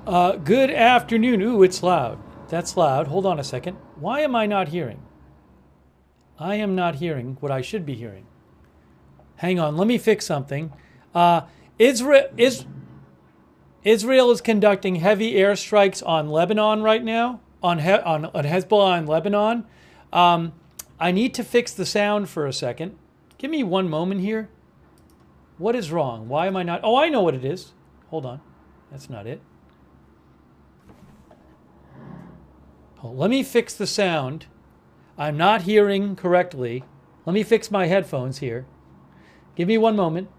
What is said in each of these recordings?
Good afternoon. Ooh, it's loud. That's loud. Hold on a second. Why am I not hearing? I am not hearing what I should be hearing. Hang on. Let me fix something. Israel is conducting heavy airstrikes on Lebanon right now, on Hezbollah in Lebanon. I need to fix the sound for a second. Give me one moment here. What is wrong? Why am I not? Oh, I know what it is. Hold on. That's not it. Oh, let me fix the sound. I'm not hearing correctly. Let me fix my headphones here. Give me one moment.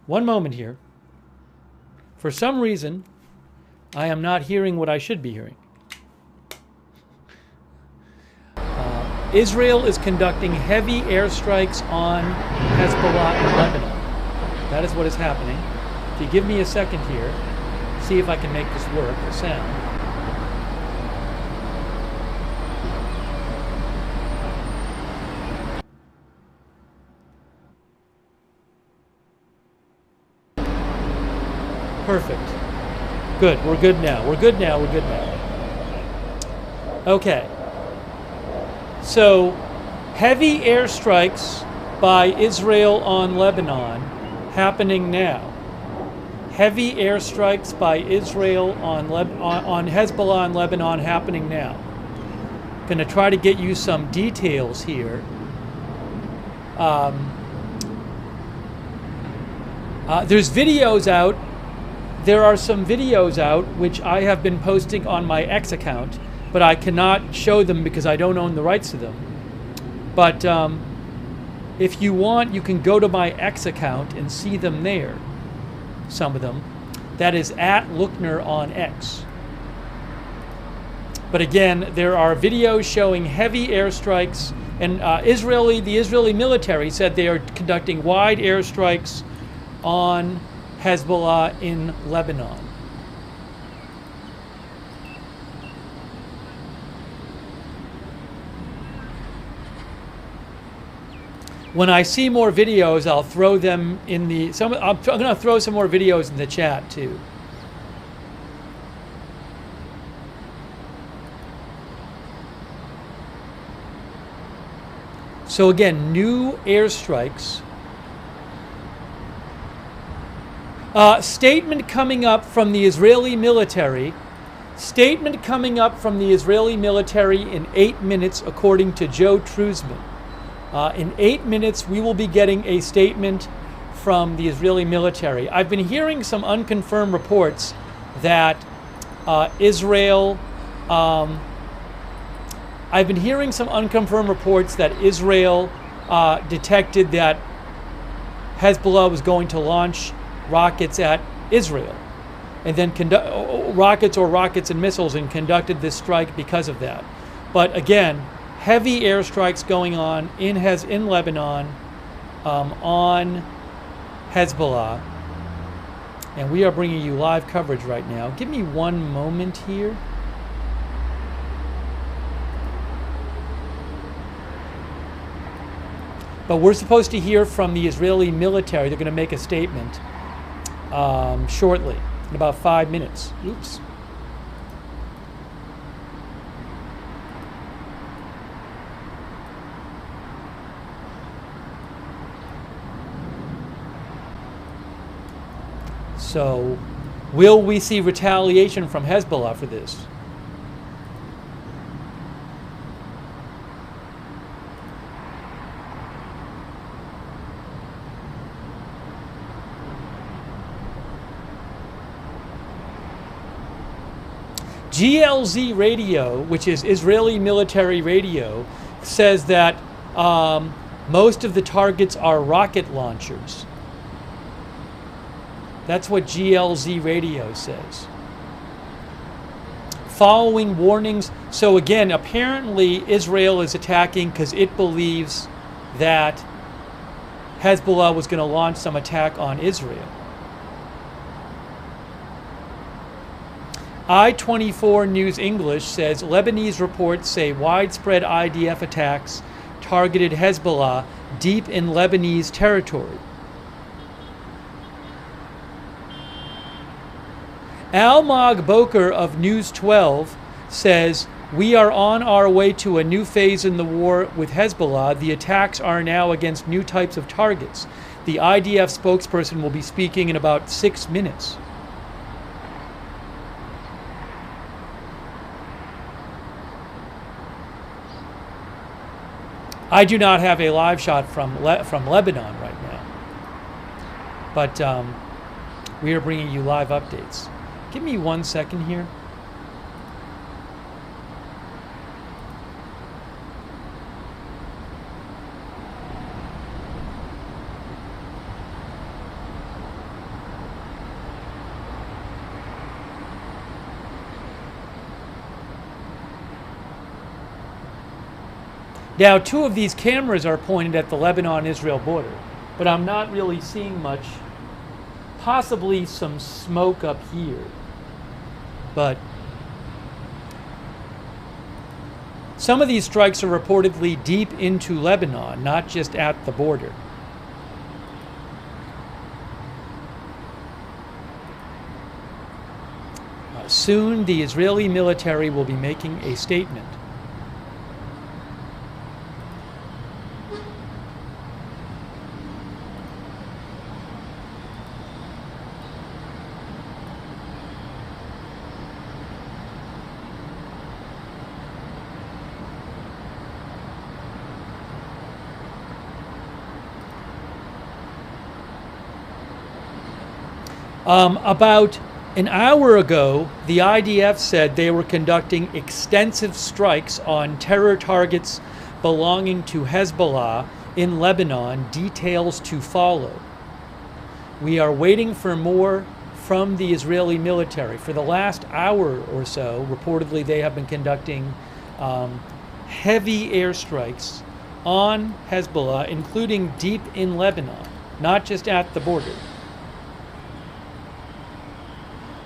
One moment here. For some reason, I am not hearing what I should be hearing. Israel is conducting heavy airstrikes on Hezbollah in Lebanon. That is what is happening. If you give me a second here, see if I can make this work, the sound. Perfect. Good. We're good now. We're good now. We're good now. Okay. So, heavy airstrikes by Israel on Lebanon happening now. Heavy airstrikes by Israel on Hezbollah in Lebanon happening now. Going to try to get you some details here. There's videos out. There are some videos out which I have been posting on my X account, but I cannot show them because I don't own the rights to them. But if you want, you can go to my X account and see them there. Some of them. That is at Lookner on X. But again, there are videos showing heavy airstrikes, and the Israeli military said they are conducting wide airstrikes on Hezbollah in Lebanon. When I see more videos, I'll throw them in the. I'm going to throw some more videos in the chat too. So again, new airstrikes. Statement coming up from the Israeli military. Statement coming up from the Israeli military in 8 minutes, according to Joe Truzman. In 8 minutes, we will be getting a statement from the Israeli military. I've been hearing some unconfirmed reports that Israel detected that Hezbollah was going to launch rockets at Israel, and then rockets and missiles, and conducted this strike because of that. But again, heavy airstrikes going on in Lebanon on Hezbollah, and we are bringing you live coverage right now. Give me one moment here. But we're supposed to hear from the Israeli military. They're going to make a statement shortly, in about 5 minutes. Oops. So, will we see retaliation from Hezbollah for this? GLZ radio, which is Israeli military radio, says that most of the targets are rocket launchers. That's what GLZ radio says. Following warnings. So again, apparently Israel is attacking because it believes that Hezbollah was going to launch some attack on Israel. I-24 News English says Lebanese reports say widespread IDF attacks targeted Hezbollah deep in Lebanese territory. Almog Boker of News 12 says, "We are on our way to a new phase in the war with Hezbollah. The attacks are now against new types of targets. The IDF spokesperson will be speaking in about 6 minutes." I do not have a live shot from Lebanon right now, but we are bringing you live updates. Give me 1 second here. Now, 2 of these cameras are pointed at the Lebanon-Israel border, but I'm not really seeing much. Possibly some smoke up here, but some of these strikes are reportedly deep into Lebanon, not just at the border. Soon, the Israeli military will be making a statement. About an hour ago, the IDF said they were conducting extensive strikes on terror targets belonging to Hezbollah in Lebanon. Details to follow. We are waiting for more from the Israeli military. For the last hour or so, reportedly they have been conducting heavy airstrikes on Hezbollah, including deep in Lebanon, not just at the border.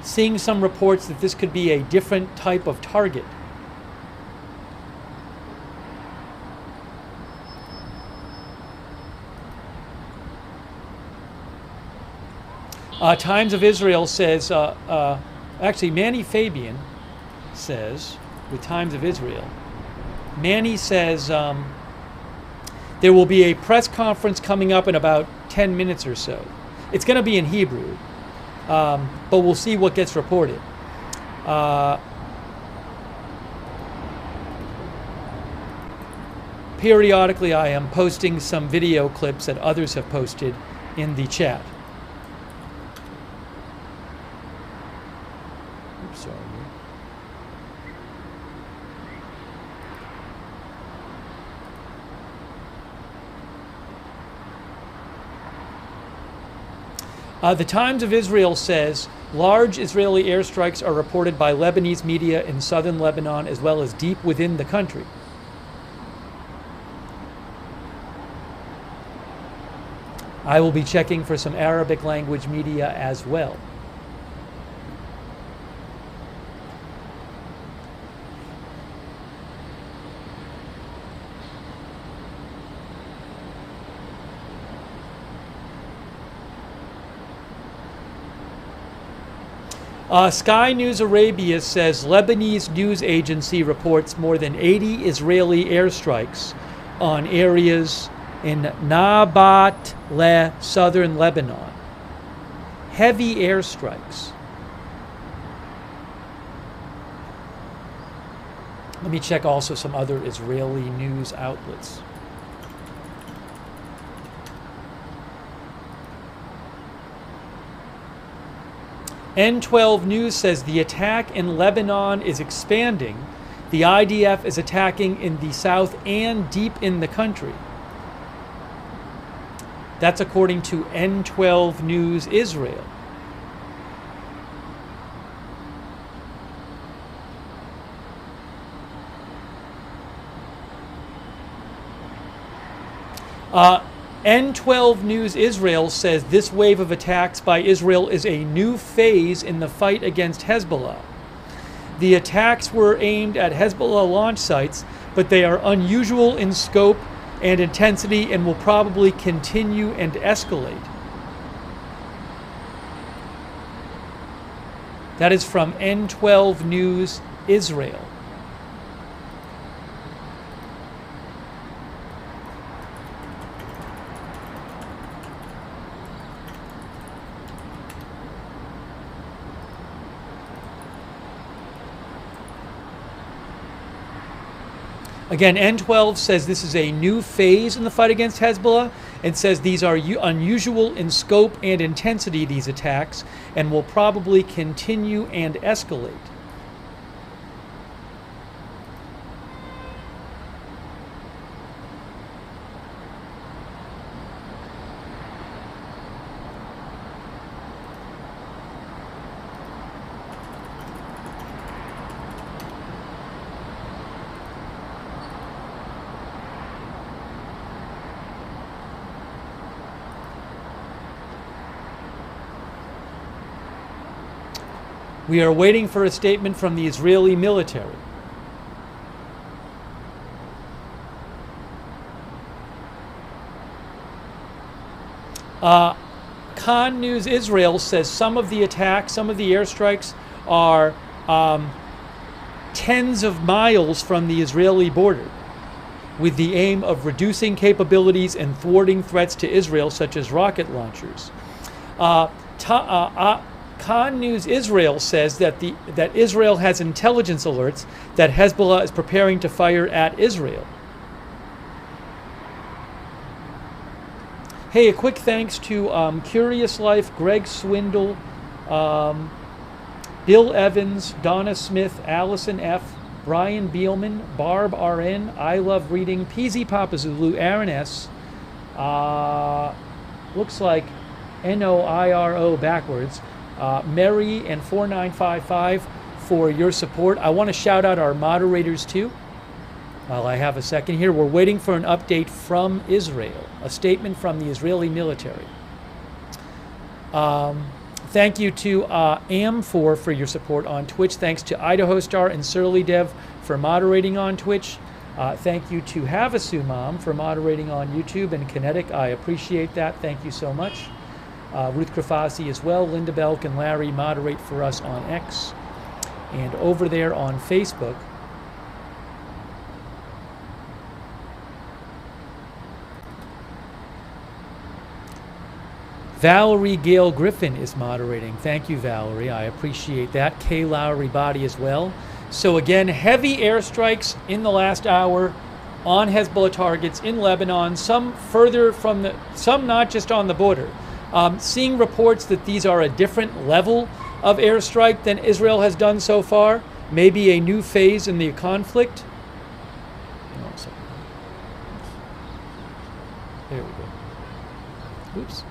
Seeing some reports that this could be a different type of target. Times of Israel says, actually Manny Fabian says, with Times of Israel, Manny says there will be a press conference coming up in about 10 minutes or so. It's going to be in Hebrew. But we'll see what gets reported. Periodically, I am posting some video clips that others have posted in the chat. Oops, sorry. The Times of Israel says large Israeli airstrikes are reported by Lebanese media in southern Lebanon as well as deep within the country. I will be checking for some Arabic language media as well. Sky News Arabia says Lebanese news agency reports more than 80 Israeli airstrikes on areas in Nabat-Le, southern Lebanon. Heavy airstrikes. Let me check also some other Israeli news outlets. N12 News says the attack in Lebanon is expanding. The IDF is attacking in the south and deep in the country. That's according to N12 News Israel. N12 News Israel says this wave of attacks by Israel is a new phase in the fight against Hezbollah. The attacks were aimed at Hezbollah launch sites, but they are unusual in scope and intensity and will probably continue and escalate. That is from N12 News Israel. Again, N12 says this is a new phase in the fight against Hezbollah, and says these are unusual in scope and intensity, these attacks, and will probably continue and escalate. We are waiting for a statement from the Israeli military. Khan News Israel says some of the attacks, some of the airstrikes are tens of miles from the Israeli border, with the aim of reducing capabilities and thwarting threats to Israel, such as rocket launchers. Khan News Israel says that Israel has intelligence alerts that Hezbollah is preparing to fire at Israel. Hey, a quick thanks to Curious Life, Greg Swindle, Bill Evans, Donna Smith, Allison F., Brian Beelman, Barb RN, I Love Reading, PZ Papazulu, Aaron S., looks like NOIRO backwards, Mary and 4955 for your support. I want to shout out our moderators too. While I have a second here, we're waiting for an update from Israel, a statement from the Israeli military. Thank you to Am4 for your support on Twitch. Thanks to Idaho Star and Surly Dev for moderating on Twitch. Thank you to Havasu Mom for moderating on YouTube and Kinetic. I appreciate that. Thank you so much. Ruth Krafasi as well. Linda Belk and Larry moderate for us on X. And over there on Facebook, Valerie Gale Griffin is moderating. Thank you, Valerie. I appreciate that. Kay Lowry Body as well. So again, heavy airstrikes in the last hour on Hezbollah targets in Lebanon, some further from some not just on the border. Seeing reports that these are a different level of airstrike than Israel has done so far, maybe a new phase in the conflict. There we go. Oops.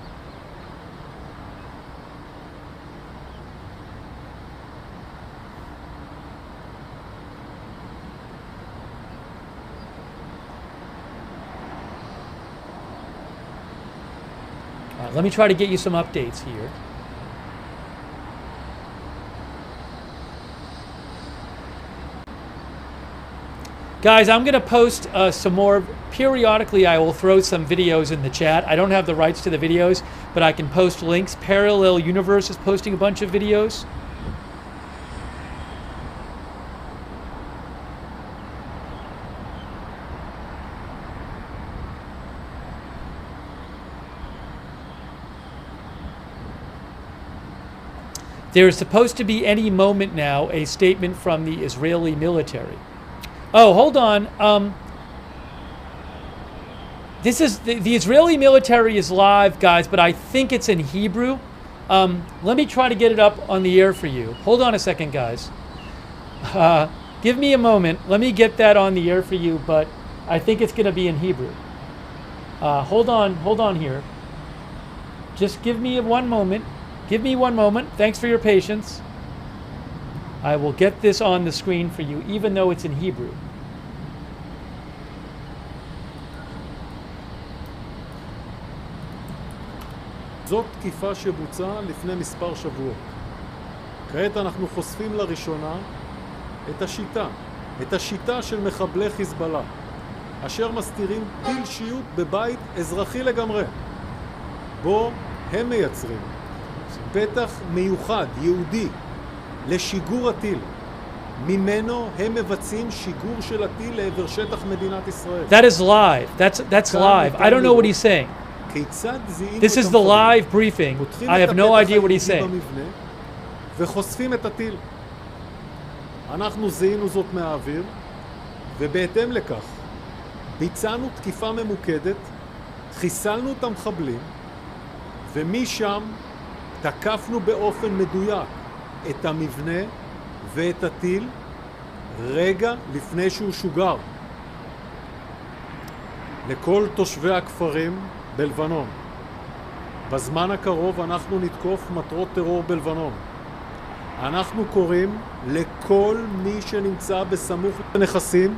Let me try to get you some updates here. Guys, I'm going to post some more. Periodically, I will throw some videos in the chat. I don't have the rights to the videos, but I can post links. Parallel Universe is posting a bunch of videos. There is supposed to be any moment now a statement from the Israeli military. Oh, hold on. This is the Israeli military is live, guys, but I think it's in Hebrew. Let me try to get it up on the air for you. Hold on a second, guys. Give me a moment. Let me get that on the air for you, but I think it's going to be in Hebrew. Hold on here. Just give me one moment. Give me one moment. Thanks for your patience. I will get this on the screen for you, even though it's in Hebrew. זאת תקיפה שבוצעה לפני מספר שבועות. כעת אנחנו חושפים לראשונה את השיטה של מחבלי חיזבאללה, אשר מסתירים טיל שיוט בבית אזרחי לגמרי, בו הם מייצרים פתח מיוחד, יהודי, לשיגור הטיל. ממנו הם מבצעים שיגור של הטיל לעבר שטח מדינת ישראל. That is live. That's live. I don't know what he's saying. כיצד זיהינו This is the live briefing. I have no idea what he's saying. וחושפים את הטיל. אנחנו זיהינו זאת מהאוויר, ובהתאם לכך ביצענו תקיפה ממוקדת, חיסלנו את המחבלים, ומשם תקפנו באופן מדויק את המבנה ואת הטיל רגע לפני שהוא שוגר. לכל תושבי הכפרים בלבנון, בזמן הקרוב אנחנו נתקוף מטרות טרור בלבנון. אנחנו קוראים לכל מי שנמצא בסמוך לנכסים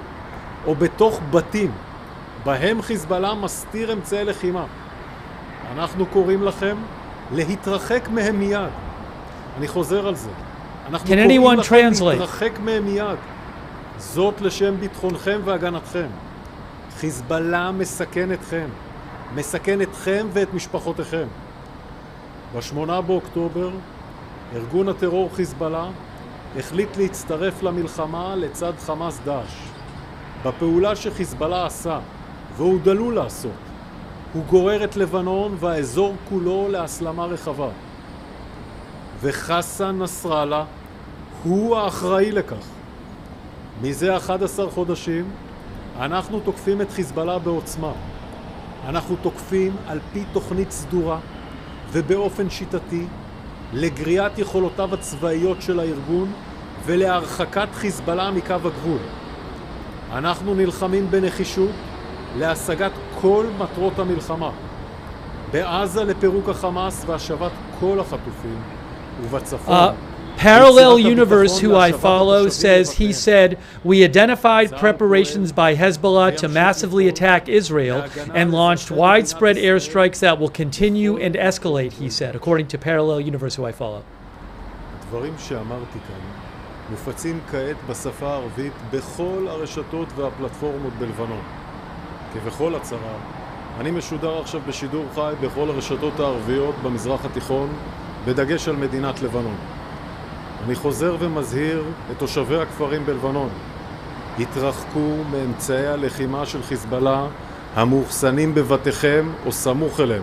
או בתוך בתים בהם חיזבאללה מסתיר אמצעי לחימה. אנחנו קוראים לכם להתרחק מהם מיד. אני חוזר על זה. אנחנו קוראים לכם להתרחק מהם מיד. זאת לשם ביטחונכם והגנתכם. חיזבאללה מסכן אתכם. מסכן אתכם ואת משפחותיכם. ב8 באוקטובר ארגון הטרור חיזבאללה החליט להצטרף למלחמה לצד חמאס דאעש. בפעולה שחיזבאללה עשה, והוא דלול לעשות, הוא גורר את לבנון והאזור כולו להסלמה רחבה. וחסן נסראללה הוא האחראי לכך. מזה 11 חודשים אנחנו תוקפים את חיזבאללה בעוצמה. אנחנו תוקפים על פי תוכנית סדורה ובאופן שיטתי לגריעת יכולותיו הצבאיות של הארגון ולהרחקת חיזבאללה מקו הגבול. אנחנו נלחמים בנחישות להשגת כל מטרות המלחמה. בעזה לפירוק החמאס והשבת כל החטופים, ובצפון Parallel Universe, who I follow, says he said, "We identified preparations by Hezbollah to massively attack Israel and launched widespread airstrikes that will continue and escalate," he said, according to Parallel Universe, who I follow. הדברים שאמרתי כאן מופצים כעת בשפה הערבית בכל הרשתות והפלטפורמות בלבנון. כבכל הצהרה, אני משודר עכשיו בשידור חי בכל הרשתות הערביות במזרח התיכון, בדגש על מדינת לבנון. אני חוזר ומזהיר את תושבי הכפרים בלבנון. התרחקו מאמצעי הלחימה של חיזבאללה המאוחסנים בבתיכם או סמוך אליהם.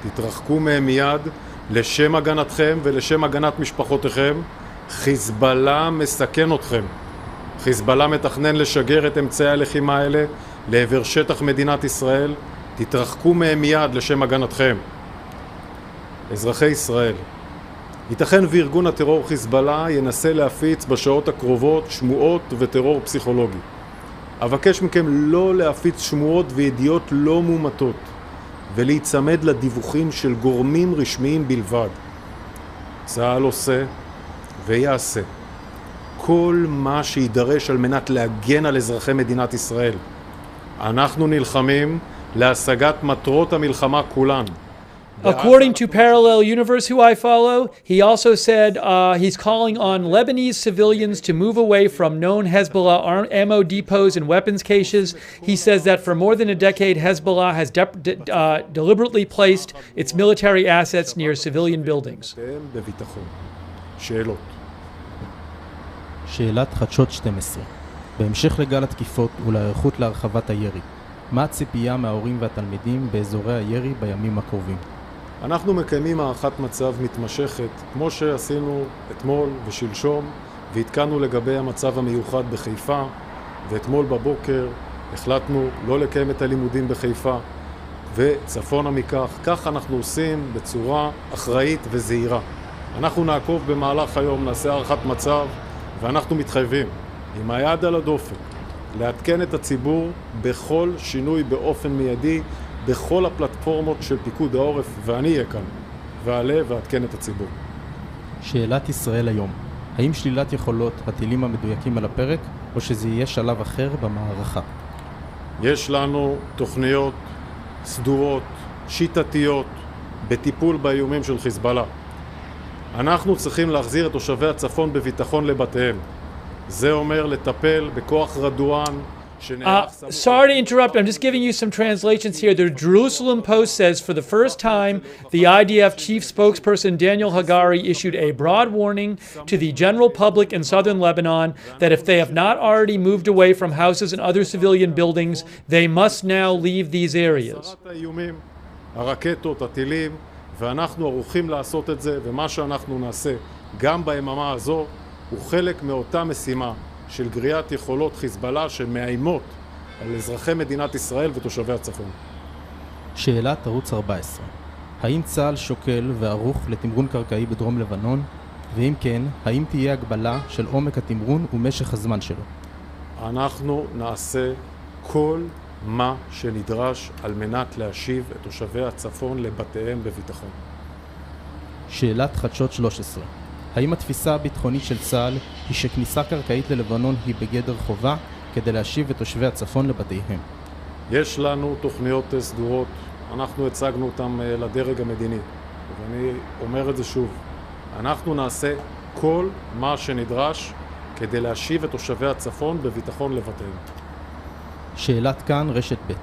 תתרחקו מהם מיד לשם הגנתכם ולשם הגנת משפחותיכם. חיזבאללה מסכן אתכם. חיזבאללה מתכנן לשגר את אמצעי הלחימה האלה לעבר שטח מדינת ישראל. תתרחקו מהם מיד לשם הגנתכם. אזרחי ישראל, ייתכן וארגון הטרור חיזבאללה ינסה להפיץ בשעות הקרובות שמועות וטרור פסיכולוגי. אבקש מכם לא להפיץ שמועות וידיעות לא מומתות, ולהיצמד לדיווחים של גורמים רשמיים בלבד. צה"ל עושה ויעשה כל מה שידרש על מנת להגן על אזרחי מדינת ישראל. אנחנו נלחמים להשגת מטרות המלחמה כולן. According to Parallel Universe, who I follow, he also said he's calling on Lebanese civilians to move away from known Hezbollah ammo depots and weapons caches. He says that for more than a decade, Hezbollah has deliberately placed its military assets near civilian buildings. שאלת חדשות 12. בהמשך לגל התקיפות ולהיערכות להרחבת הירי, מה הציפייה מההורים והתלמידים באזורי הירי בימים הקרובים? אנחנו מקיימים הערכת מצב מתמשכת, כמו שעשינו אתמול ושלשום, והתקנו לגבי המצב המיוחד בחיפה, ואתמול בבוקר החלטנו לא לקיים את הלימודים בחיפה, וצפונה מכך. כך אנחנו עושים בצורה אחראית וזהירה. אנחנו נעקוב במהלך היום, נעשה הערכת מצב, ואנחנו מתחייבים, עם היד על הדופק, לעדכן את הציבור בכל שינוי באופן מיידי, בכל הפלטפורמות של פיקוד העורף, ואני אהיה כאן, ועלה ועדכן את הציבור. שאלת ישראל היום, האם שלילת יכולות הטילים המדויקים על הפרק, או שזה יהיה שלב אחר במערכה? יש לנו תוכניות סדורות, שיטתיות, בטיפול באיומים של חיזבאללה. אנחנו צריכים להחזיר את תושבי הצפון בביטחון לבתיהם. זה אומר לטפל בכוח רדואן Sorry to interrupt. I'm just giving you some translations here. The Jerusalem Post says, for the first time, the IDF chief spokesperson Daniel Hagari issued a broad warning to the general public in southern Lebanon that if they have not already moved away from houses and other civilian buildings, they must now leave these areas. הרקטות, הטילים, ואנחנו ערוכים לעשות את זה, ומה שאנחנו נעשה גם ביממה הזו הוא חלק מאותה משימה של גריעת יכולות חיזבאללה שמאיימות על אזרחי מדינת ישראל ותושבי הצפון. שאלת ערוץ 14. האם צה"ל שוקל וערוך לתמרון קרקעי בדרום לבנון? ואם כן, האם תהיה הגבלה של עומק התמרון ומשך הזמן שלו? אנחנו נעשה כל מה שנדרש על מנת להשיב את תושבי הצפון לבתיהם בביטחון. שאלת חדשות 13. האם התפיסה הביטחונית של צה"ל היא שכניסה קרקעית ללבנון היא בגדר חובה כדי להשיב את תושבי הצפון לבתיהם? יש לנו תוכניות סדורות, אנחנו הצגנו אותם לדרג המדיני, ואני אומר את זה שוב, אנחנו נעשה כל מה שנדרש כדי להשיב את תושבי הצפון בביטחון לבתיהם. שאלת כאן רשת ב'.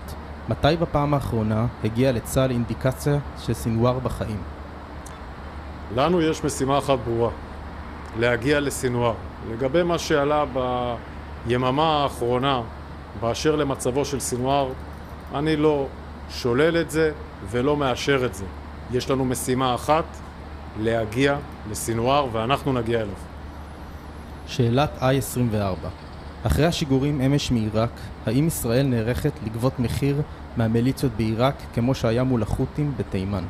מתי בפעם האחרונה הגיעה לצה"ל אינדיקציה של סינואר בחיים? לנו יש משימה אחת ברורה, להגיע לסינואר. לגבי מה שעלה ביממה האחרונה באשר למצבו של סינואר, אני לא שולל את זה ולא מאשר את זה. יש לנו משימה אחת, להגיע לסינואר, ואנחנו נגיע אליו. שאלת I-24. אחרי השיגורים אמש מעיראק, האם ישראל נערכת לגבות מחיר מהמיליציות בעיראק כמו שהיה מול החות'ים בתימן?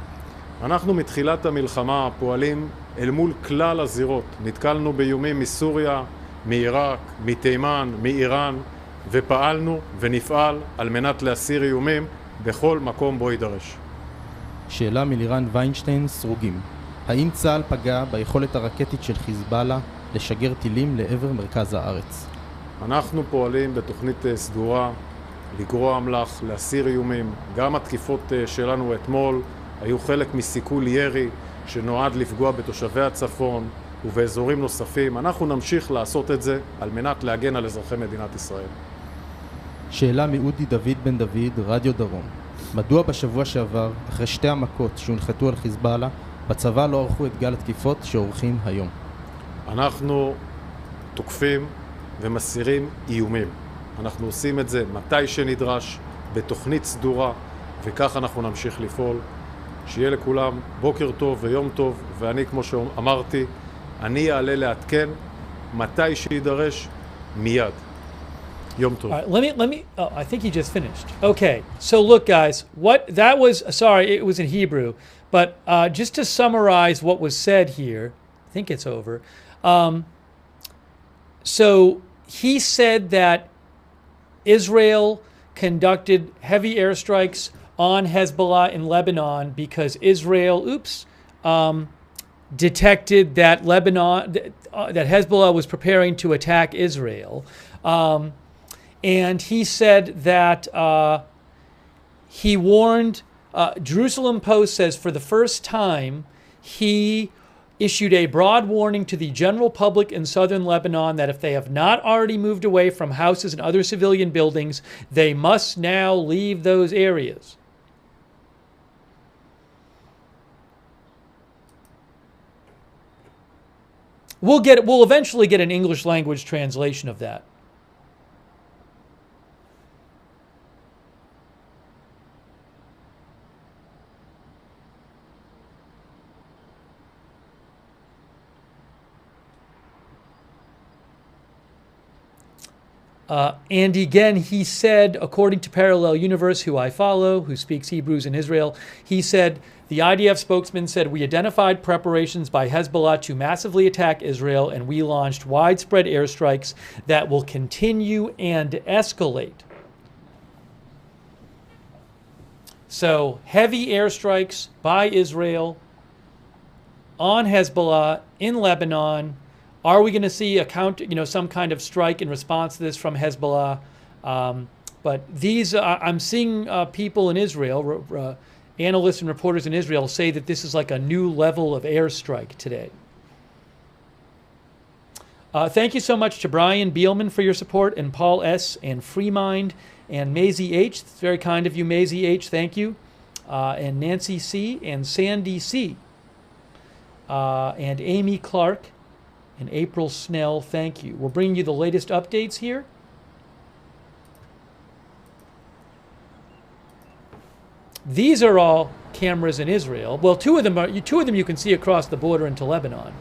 אנחנו מתחילת המלחמה פועלים אל מול כלל הזירות. נתקלנו באיומים מסוריה, מעיראק, מתימן, מאיראן, ופעלנו ונפעל על מנת להסיר איומים בכל מקום בו יידרש. שאלה מלירן ויינשטיין, סרוגים. האם צה"ל פגע ביכולת הרקטית של חיזבאללה לשגר טילים לעבר מרכז הארץ? אנחנו פועלים בתוכנית סדורה לגרוע אמל"ח, להסיר איומים. גם התקיפות שלנו אתמול היו חלק מסיכול ירי שנועד לפגוע בתושבי הצפון ובאזורים נוספים. אנחנו נמשיך לעשות את זה על מנת להגן על אזרחי מדינת ישראל. שאלה מאודי דוד בן דוד, רדיו דרום. מדוע בשבוע שעבר, אחרי שתי המכות שהונחתו על חיזבאללה, בצבא לא ערכו את גל התקיפות שעורכים היום? אנחנו תוקפים ומסירים איומים. אנחנו עושים את זה מתי שנדרש, בתוכנית סדורה, וכך אנחנו נמשיך לפעול. שיהיה לכולם בוקר טוב ויום טוב, ואני, כמו שאמרתי, אני אעלה לעדכן מתי שידרש מיד. Yom Tov. All right, let me, oh, I think he just finished. Okay, so look guys, that was, sorry, it was in Hebrew, but just to summarize what was said here, I think it's over. So he said that Israel conducted heavy airstrikes on Hezbollah in Lebanon because Israel, detected that that Hezbollah was preparing to attack Israel. And he said that he warned, Jerusalem Post says for the first time, he issued a broad warning to the general public in southern Lebanon that if they have not already moved away from houses and other civilian buildings, they must now leave those areas. We'll eventually get an English language translation of that. And again, he said, according to Parallel Universe, who I follow, who speaks Hebrews in Israel, he said, the IDF spokesman said, we identified preparations by Hezbollah to massively attack Israel, and we launched widespread airstrikes that will continue and escalate. So, heavy airstrikes by Israel on Hezbollah in Lebanon. Are we going to see some kind of strike in response to this from Hezbollah? But these, I'm seeing people in Israel, analysts and reporters in Israel, say that this is like a new level of airstrike today. Thank you so much to Brian Beelman for your support, and Paul S., and Freemind, and Maisie H. It's very kind of you, Maisie H. Thank you. And Nancy C., and Sandy C., and Amy Clark, and April Snell. Thank you. We're bringing you the latest updates here. These are all cameras in Israel. Well, two of them you can see across the border into Lebanon.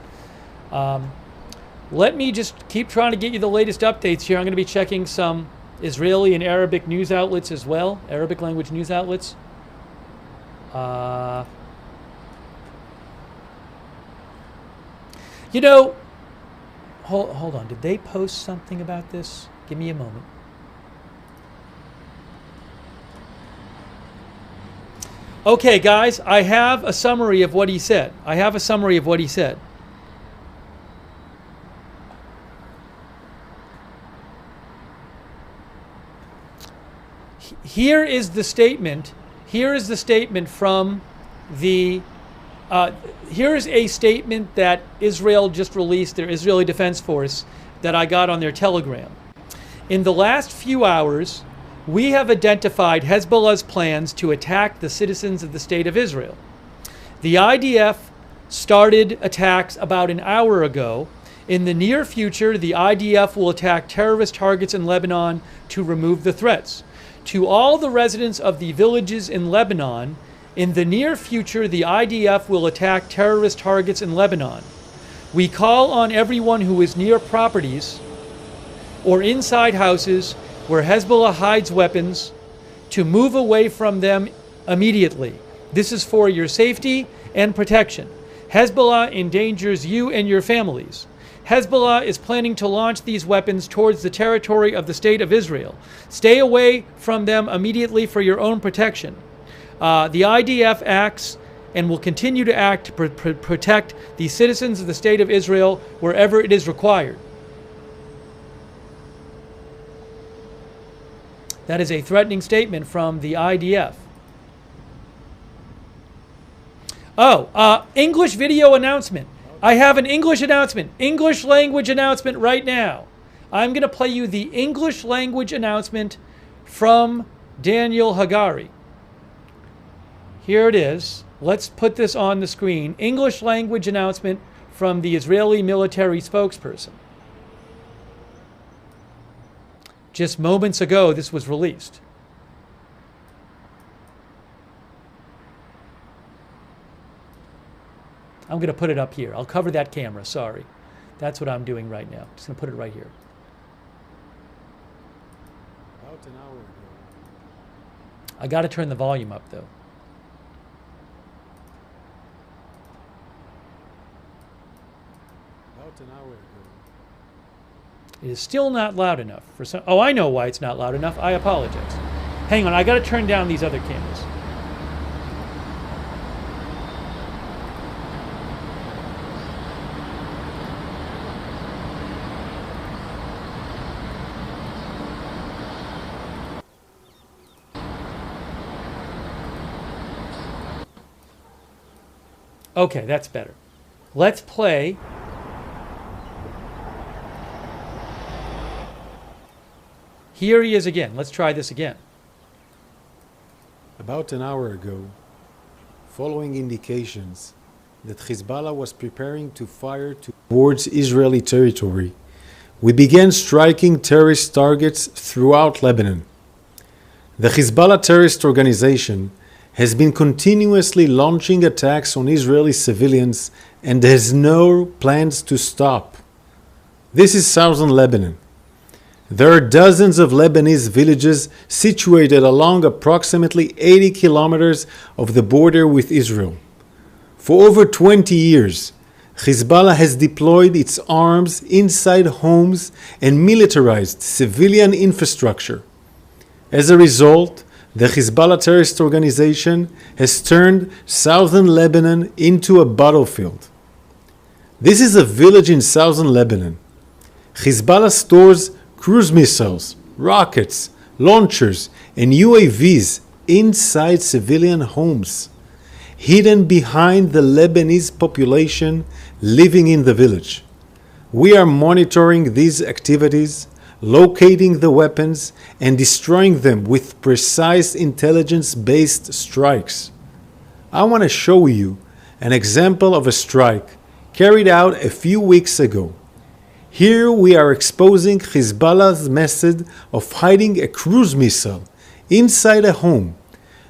Let me just keep trying to get you the latest updates here. I'm going to be checking some Israeli and Arabic news outlets as well, Arabic language news outlets. You know, hold on. Did they post something about this? Give me a moment. Okay, guys, I have a summary of what he said. Here is the statement. Here is a statement that Israel just released, their Israeli Defense Force, that I got on their Telegram. In the last few hours, we have identified Hezbollah's plans to attack the citizens of the State of Israel. The IDF started attacks about an hour ago. In the near future, the IDF will attack terrorist targets in Lebanon to remove the threats. To all the residents of the villages in Lebanon, in the near future, the IDF will attack terrorist targets in Lebanon. We call on everyone who is near properties or inside houses where Hezbollah hides weapons to move away from them immediately. This is for your safety and protection. Hezbollah endangers you and your families. Hezbollah is planning to launch these weapons towards the territory of the State of Israel. Stay away from them immediately for your own protection. The IDF acts and will continue to act to protect the citizens of the State of Israel wherever it is required. That is a threatening statement from the IDF. English video announcement. I have an English announcement, English language announcement right now. I'm going to play you the English language announcement from Daniel Hagari. Here it is. Let's put this on the screen. English language announcement from the Israeli military spokesperson. Just moments ago, this was released. I'm going to put it up here. I'll cover that camera, sorry. That's what I'm doing right now. Just going to put it right here. About an hour ago. I got to turn the volume up, though. About an hour ago. It is still not loud enough for some. Oh, I know why it's not loud enough. I apologize. Hang on, I got to turn down these other cameras. Okay, that's better. Let's play. Here he is again. Let's try this again. About an hour ago, following indications that Hezbollah was preparing to fire towards Israeli territory, we began striking terrorist targets throughout Lebanon. The Hezbollah terrorist organization has been continuously launching attacks on Israeli civilians and has no plans to stop. This is southern Lebanon. There are dozens of Lebanese villages situated along approximately 80 kilometers of the border with Israel. For over 20 years, Hezbollah has deployed its arms inside homes and militarized civilian infrastructure. As a result, the Hezbollah terrorist organization has turned southern Lebanon into a battlefield. This is a village in southern Lebanon. Hezbollah stores cruise missiles, rockets, launchers, and UAVs inside civilian homes, hidden behind the Lebanese population living in the village. We are monitoring these activities, locating the weapons, and destroying them with precise intelligence-based strikes. I want to show you an example of a strike carried out a few weeks ago. Here we are exposing Hezbollah's method of hiding a cruise missile inside a home.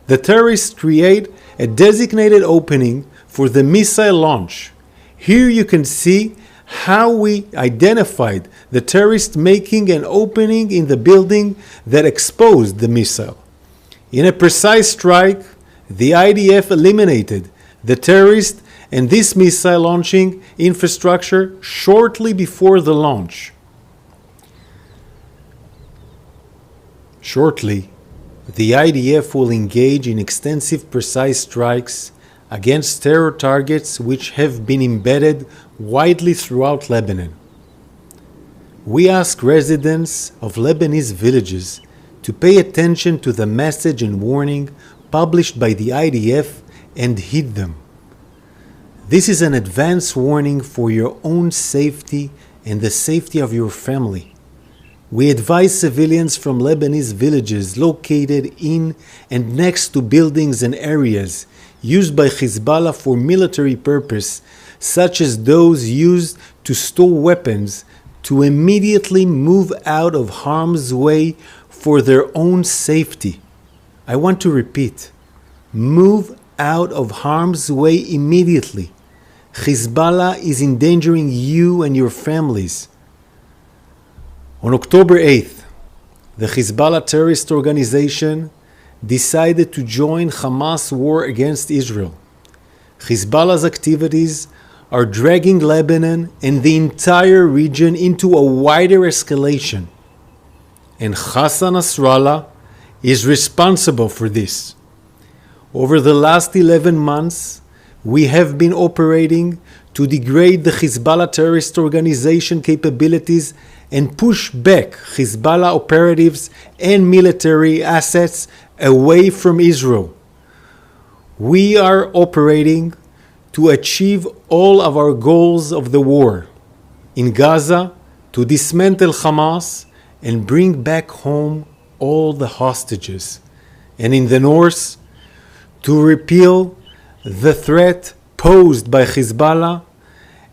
The terrorists create a designated opening for the missile launch. Here you can see how we identified the terrorist making an opening in the building that exposed the missile. In a precise strike, the IDF eliminated the terrorist and this missile launching infrastructure shortly before the launch. Shortly, the IDF will engage in extensive precise strikes against terror targets which have been embedded widely throughout Lebanon. We ask residents of Lebanese villages to pay attention to the message and warning published by the IDF and heed them. This is an advance warning for your own safety and the safety of your family. We advise civilians from Lebanese villages located in and next to buildings and areas used by Hezbollah for military purpose, such as those used to store weapons, to immediately move out of harm's way for their own safety. I want to repeat, move out of harm's way immediately. Hezbollah is endangering you and your families. On October 8th, the Hezbollah terrorist organization decided to join Hamas' war against Israel. Hezbollah's activities are dragging Lebanon and the entire region into a wider escalation. And Hassan Nasrallah is responsible for this. Over the last 11 months, we have been operating to degrade the Hezbollah terrorist organization capabilities and push back Hezbollah operatives and military assets away from Israel. We are operating to achieve all of our goals of the war. In Gaza, to dismantle Hamas and bring back home all the hostages. And in the north, to repeal the threat posed by Hezbollah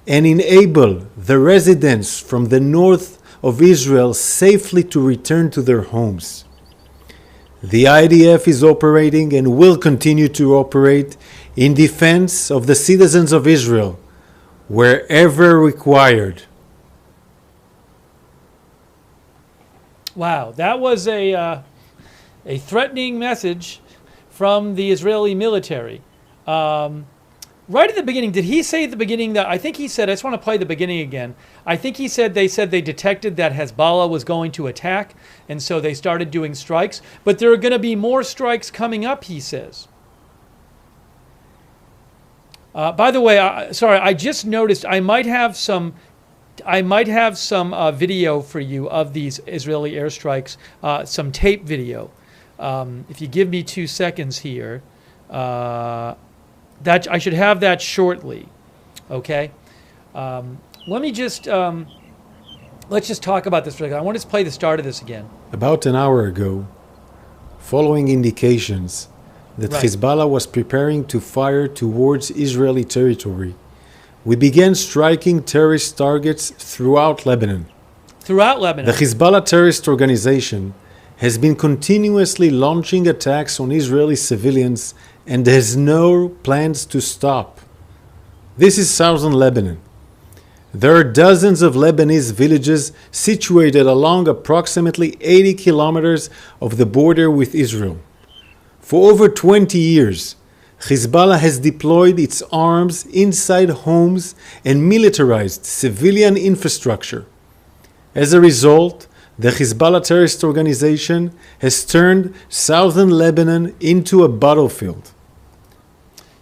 and enable the residents from the north of Israel safely to return to their homes. The IDF is operating and will continue to operate in defense of the citizens of Israel wherever required. Wow, that was a threatening message from the Israeli military. Right at the beginning, did he say at the beginning that, I think he said, I just want to play the beginning again. I think he said they detected that Hezbollah was going to attack, and so they started doing strikes. But there are going to be more strikes coming up, he says. By the way, sorry, I just noticed I might have some video for you of these Israeli airstrikes, some tape video. If you give me 2 seconds here. That I should have that shortly, okay? Let me just let's just talk about this. I want to play the start of this again. About an hour ago, following indications that Hezbollah was preparing to fire towards Israeli territory, we began striking terrorist targets throughout Lebanon. Throughout Lebanon. The Hezbollah terrorist organization has been continuously launching attacks on Israeli civilians and has no plans to stop. This is southern Lebanon. There are dozens of Lebanese villages situated along approximately 80 kilometers of the border with Israel. For over 20 years, Hezbollah has deployed its arms inside homes and militarized civilian infrastructure. As a result, the Hezbollah terrorist organization has turned southern Lebanon into a battlefield.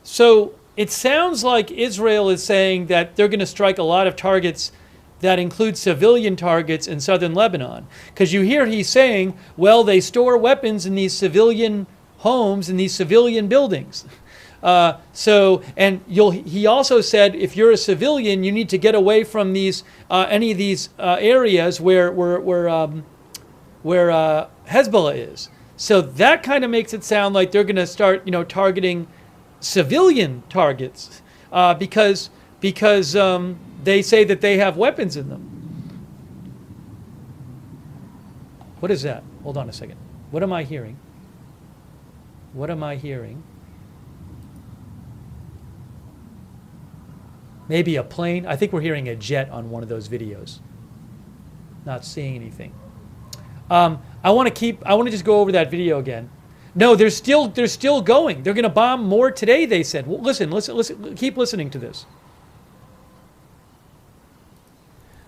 So it sounds like Israel is saying that they're going to strike a lot of targets that include civilian targets in southern Lebanon. Because you hear he's saying, well, they store weapons in these civilian homes, in these civilian buildings. He also said if you're a civilian, you need to get away from these any of these areas where Hezbollah is. So that kind of makes it sound like they're going to start, targeting civilian targets because they say that they have weapons in them. What is that? Hold on a second. What am I hearing? What am I hearing? Maybe a plane. I think we're hearing a jet on one of those videos. Not seeing anything. I want to just go over that video again. No, they're still going. They're going to bomb more today, they said. Well, listen. Keep listening to this.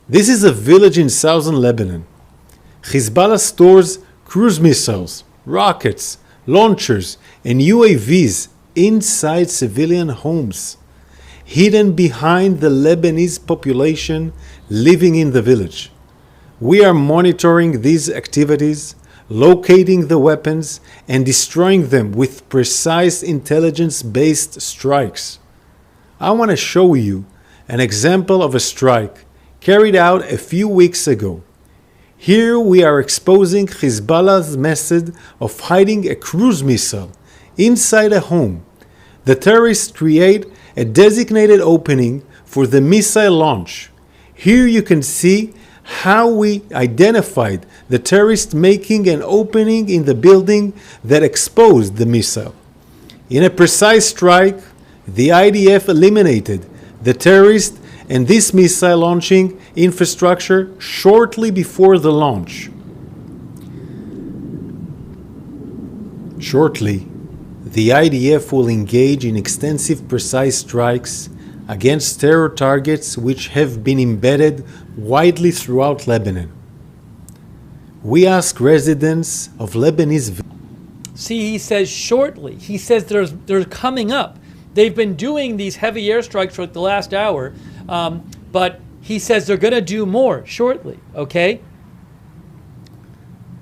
This is a village in southern Lebanon. Hezbollah stores cruise missiles, rockets, launchers, and UAVs inside civilian homes, hidden behind the Lebanese population living in the village. We are monitoring these activities, locating the weapons, and destroying them with precise intelligence-based strikes. I want to show you an example of a strike carried out a few weeks ago. Here we are exposing Hezbollah's method of hiding a cruise missile inside a home. The terrorists create a designated opening for the missile launch. Here you can see how we identified the terrorist making an opening in the building that exposed the missile. In a precise strike, the IDF eliminated the terrorist and this missile launching infrastructure shortly before the launch. Shortly, the IDF will engage in extensive precise strikes against terror targets which have been embedded widely throughout Lebanon. We ask residents of Lebanese... See, he says shortly. He says they're coming up. They've been doing these heavy airstrikes for the last hour, but he says they're going to do more shortly, okay?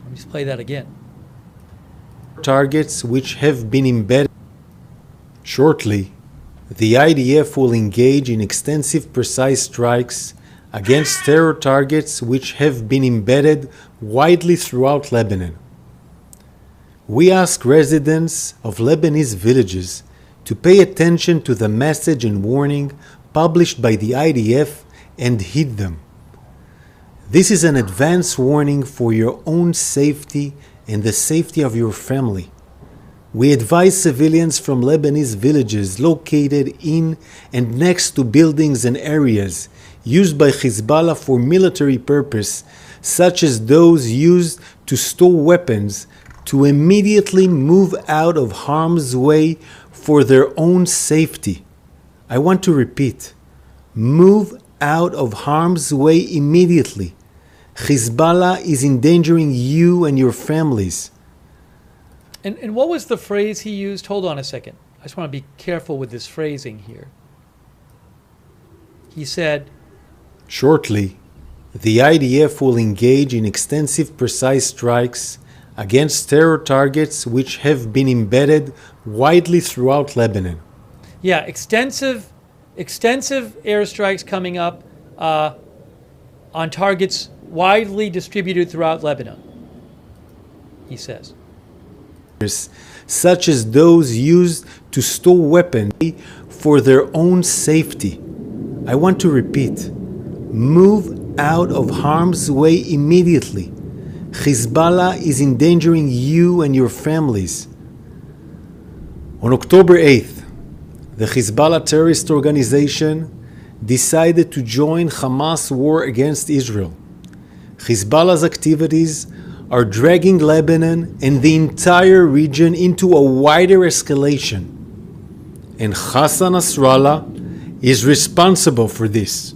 Let me just play that again. Targets which have been embedded. Shortly, the IDF will engage in extensive precise strikes against terror targets which have been embedded widely throughout Lebanon. We ask residents of Lebanese villages to pay attention to the message and warning published by the IDF and heed them. This is an advance warning for your own safety and the safety of your family. We advise civilians from Lebanese villages located in and next to buildings and areas used by Hezbollah for military purpose, such as those used to store weapons, to immediately move out of harm's way for their own safety. I want to repeat, move out of harm's way immediately. Hezbollah is endangering you and your families. And what was the phrase he used? Hold on a second. I just want to be careful with this phrasing here. He said, shortly, the IDF will engage in extensive precise strikes against terror targets which have been embedded widely throughout Lebanon. Yeah, extensive airstrikes coming up on targets widely distributed throughout Lebanon, he says. Such as those used to store weapons for their own safety. I want to repeat, move out of harm's way immediately. Hezbollah is endangering you and your families. On October 8th, the Hezbollah terrorist organization decided to join Hamas' war against Israel. Hezbollah's activities are dragging Lebanon and the entire region into a wider escalation. And Hassan Nasrallah is responsible for this.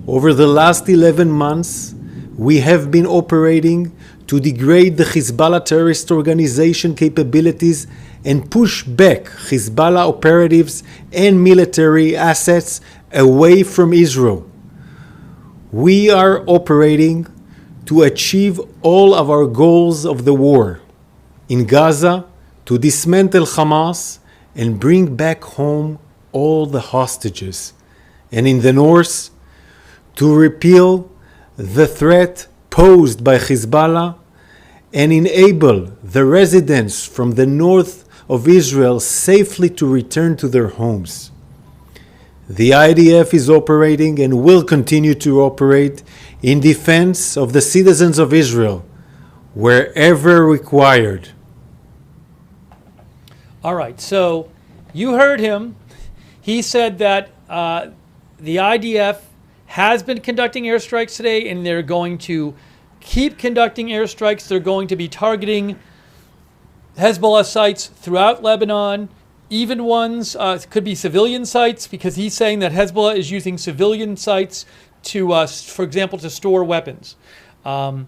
Over the last 11 months, we have been operating to degrade the Hezbollah terrorist organization capabilities and push back Hezbollah operatives and military assets away from Israel. We are operating to achieve all of our goals of the war. In Gaza, to dismantle Hamas and bring back home all the hostages. And in the north, to repeal the threat posed by Hezbollah and enable the residents from the north of Israel safely to return to their homes. The IDF is operating and will continue to operate in defense of the citizens of Israel wherever required. All right, so you heard him. He said that the IDF has been conducting airstrikes today, and they're going to keep conducting airstrikes. They're going to be targeting Hezbollah sites throughout Lebanon, even ones, could be civilian sites, because he's saying that Hezbollah is using civilian sites to, for example, to store weapons. It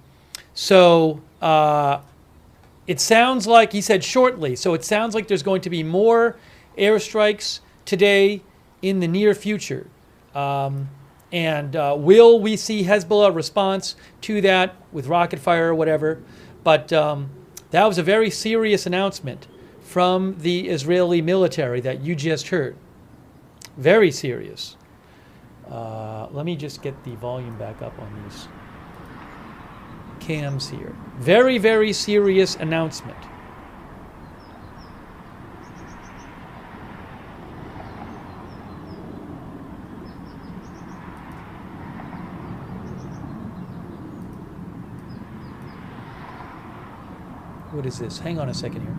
sounds like, he said shortly, so it sounds like there's going to be more airstrikes today in the near future. Will we see Hezbollah response to that with rocket fire or whatever? But that was a very serious announcement from the Israeli military that you just heard. Very serious. Let me just get the volume back up on these cams here. Very, very serious announcement. What is this? Hang on a second here.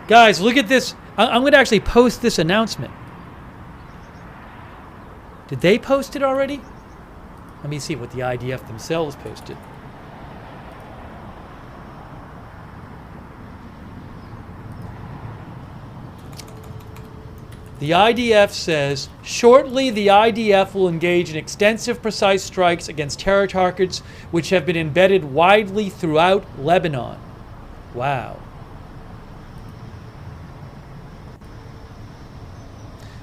Guys, look at this. I'm going to actually post this announcement. Did they post it already? Let me see what the IDF themselves posted. The IDF says, shortly the IDF will engage in extensive precise strikes against terror targets which have been embedded widely throughout Lebanon. Wow.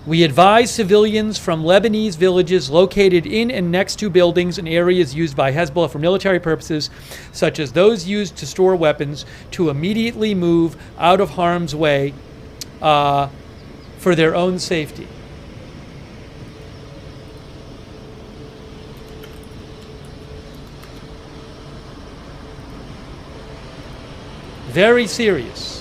We advise civilians from Lebanese villages located in and next to buildings and areas used by Hezbollah for military purposes, such as those used to store weapons, to immediately move out of harm's way for their own safety. Very serious.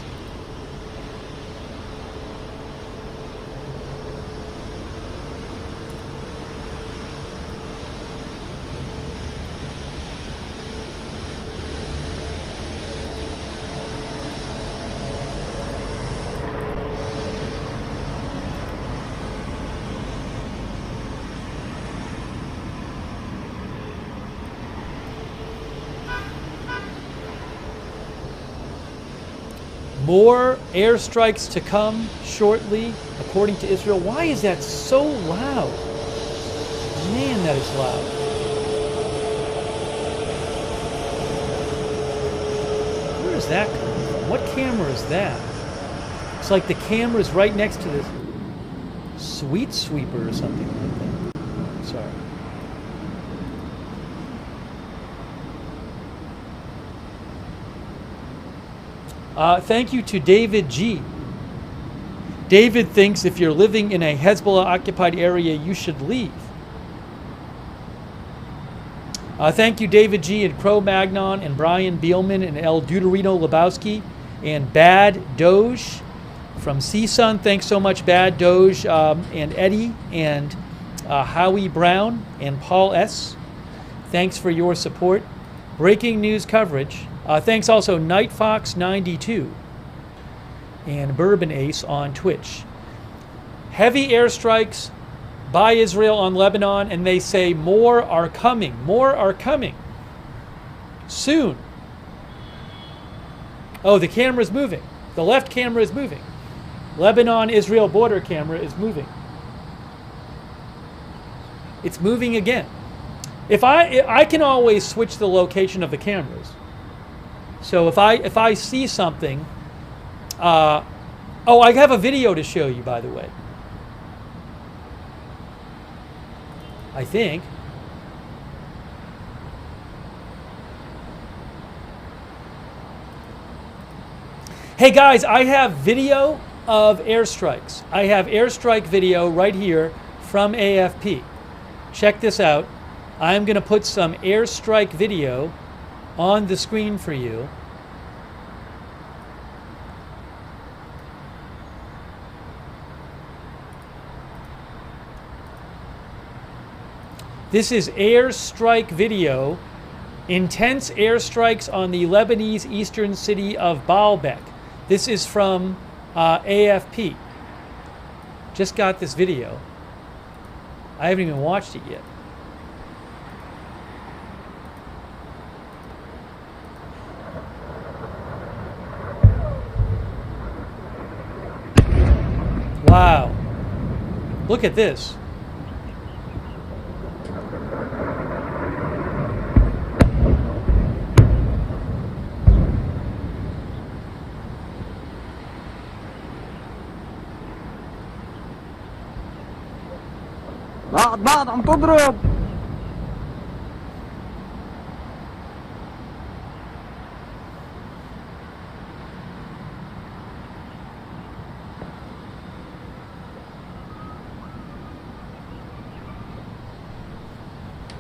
More airstrikes to come shortly, according to Israel. Why is that so loud? Man, that is loud. Where is that coming from? What camera is that? It's like the camera's right next to this sweet sweeper or something like that. Sorry. Thank you to David G. David thinks if you're living in a Hezbollah-occupied area, you should leave. Thank you, David G. and Cro-Magnon and Brian Beelman and El Deuterino Lebowski and Bad Doge from CSUN. Thanks so much, Bad Doge, and Eddie and Howie Brown and Paul S. Thanks for your support. Breaking news coverage. Thanks also NightFox92 and Bourbon Ace on Twitch. Heavy airstrikes by Israel on Lebanon, and they say more are coming. More are coming. Soon. Oh, the camera's moving. The left camera is moving. Lebanon-Israel border camera is moving. It's moving again. If I can always switch the location of the cameras. So if I see something, oh, I have a video to show you, by the way. I think. Hey guys, I have video of airstrikes. I have airstrike video right here from AFP. Check this out. I'm going to put some airstrike video on the screen for you. This is airstrike video. Intense airstrikes on the Lebanese eastern city of Baalbek. This is from AFP. Just got this video. I haven't even watched it yet. Wow. Look at this. بعض عم تضرب.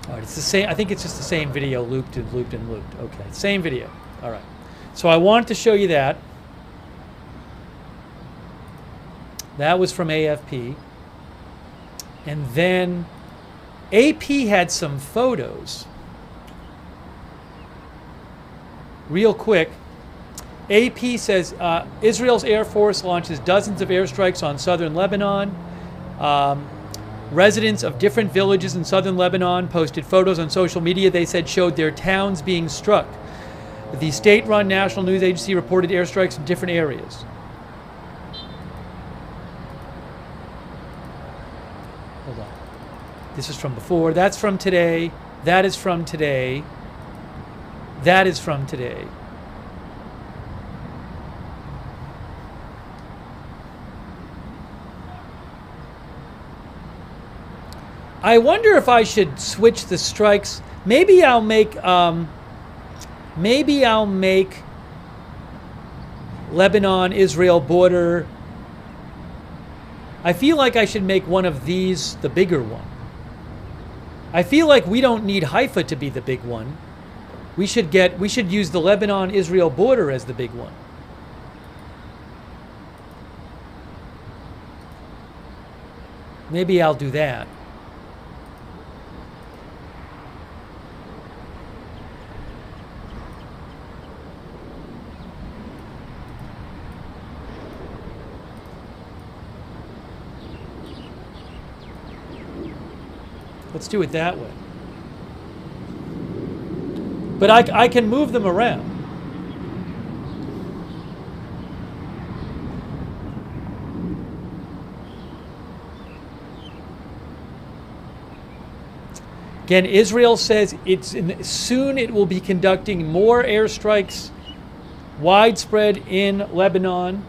All right, it's the same. I think it's just the same video looped and looped and looped. Okay, same video. All right. So I wanted to show you that. That was from AFP. And then AP had some photos. Real quick, AP says Israel's Air Force launches dozens of airstrikes on southern Lebanon. Residents of different villages in southern Lebanon posted photos on social media they said showed their towns being struck. The state-run national news agency reported airstrikes in different areas. Hold on. This is from before. That's from today. That is from today. That is from today. I wonder if I should switch the strikes. Maybe I'll make Lebanon-Israel border. I feel like I should make one of these the bigger one. I feel like we don't need Haifa to be the big one. We should use the Lebanon-Israel border as the big one. Maybe I'll do that. Let's do it that way. But I can move them around. Again, Israel says soon it will be conducting more airstrikes widespread in Lebanon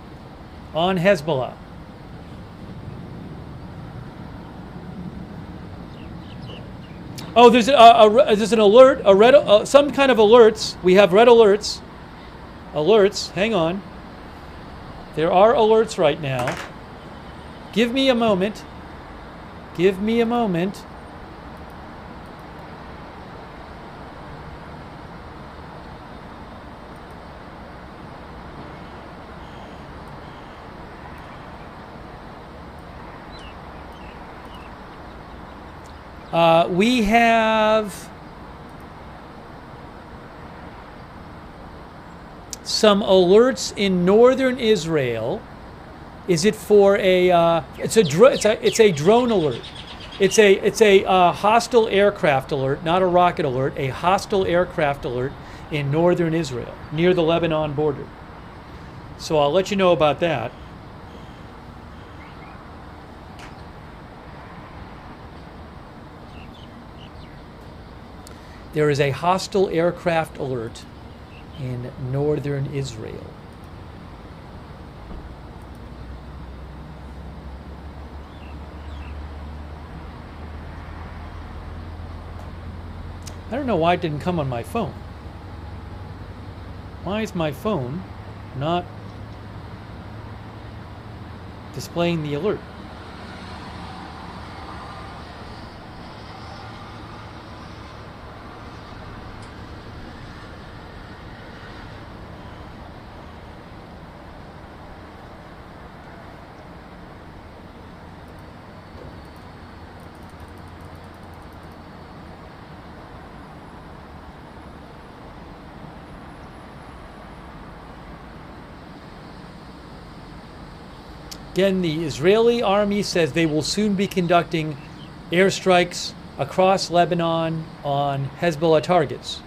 on Hezbollah. Oh, there's an alert, some kind of alerts. We have red alerts. Alerts, hang on. There are alerts right now. Give me a moment. Give me a moment. We have some alerts in northern Israel. Is it for a? It's a drone alert. It's a hostile aircraft alert, not a rocket alert. A hostile aircraft alert in northern Israel, near the Lebanon border. So I'll let you know about that. There is a hostile aircraft alert in northern Israel. I don't know why it didn't come on my phone. Why is my phone not displaying the alert. Again, the Israeli army says they will soon be conducting airstrikes across Lebanon on Hezbollah targets.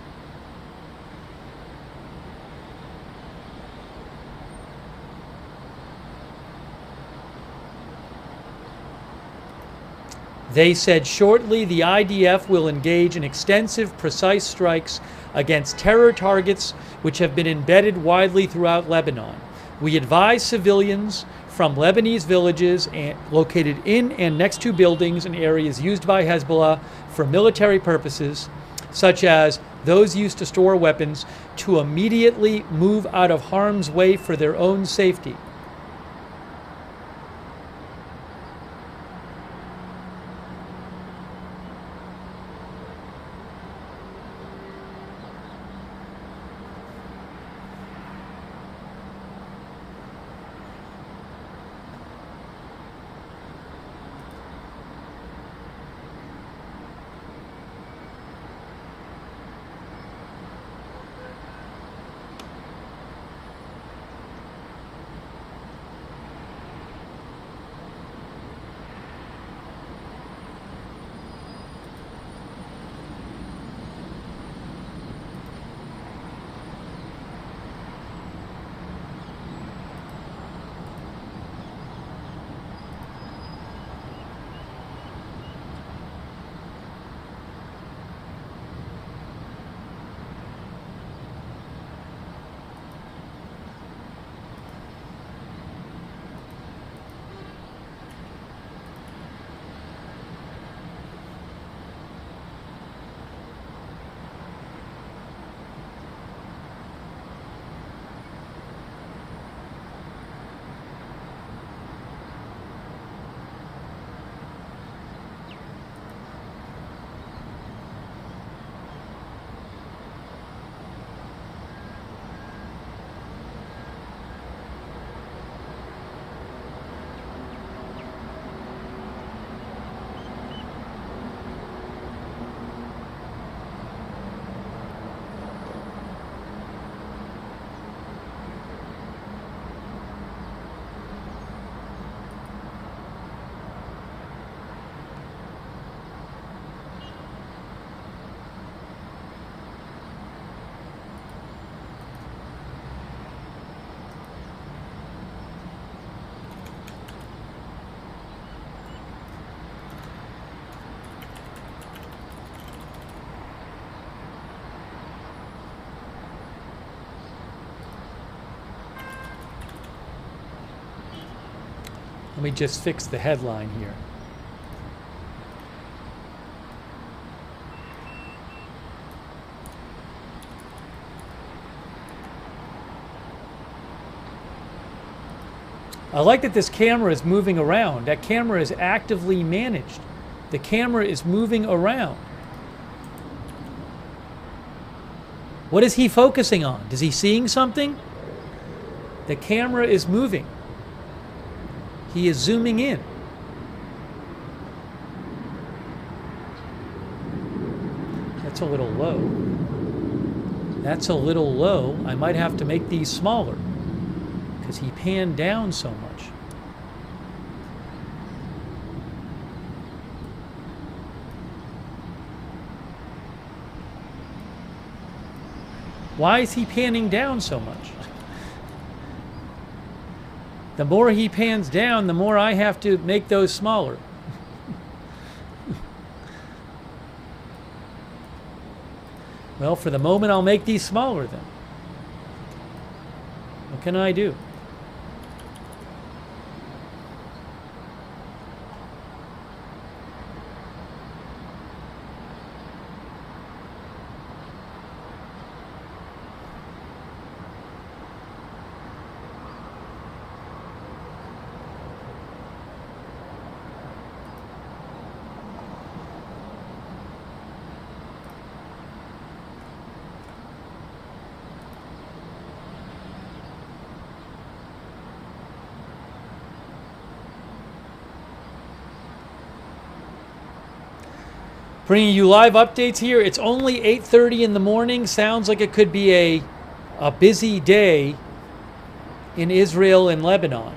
They said shortly the IDF will engage in extensive, precise strikes against terror targets which have been embedded widely throughout Lebanon. We advise civilians from Lebanese villages located in and next to buildings and areas used by Hezbollah for military purposes, such as those used to store weapons, to immediately move out of harm's way for their own safety. Let me just fix the headline here. I like that this camera is moving around. That camera is actively managed. The camera is moving around. What is he focusing on? Is he seeing something? The camera is moving. He is zooming in. That's a little low. That's a little low. I might have to make these smaller because he panned down so much. Why is he panning down so much? The more he pans down, the more I have to make those smaller. Well, for the moment, I'll make these smaller then. What can I do? Bringing you live updates here. It's only 8:30 in the morning. Sounds like it could be a busy day in Israel and Lebanon.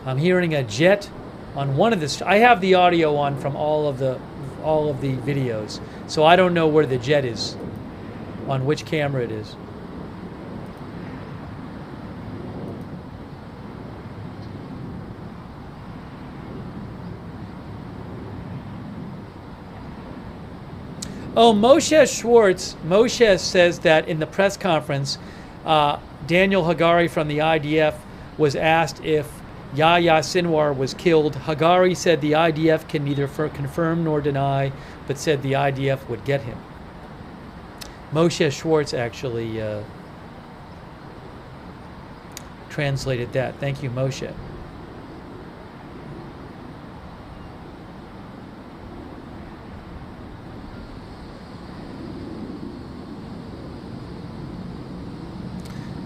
I'm hearing a jet on one of the. I have the audio on from all of the videos, so I don't know where the jet is, on which camera it is. Oh, Moshe says that in the press conference, Daniel Hagari from the IDF was asked if Yahya Sinwar was killed. Hagari said the IDF can neither confirm nor deny, but said the IDF would get him. Moshe Schwartz actually translated that. Thank you, Moshe.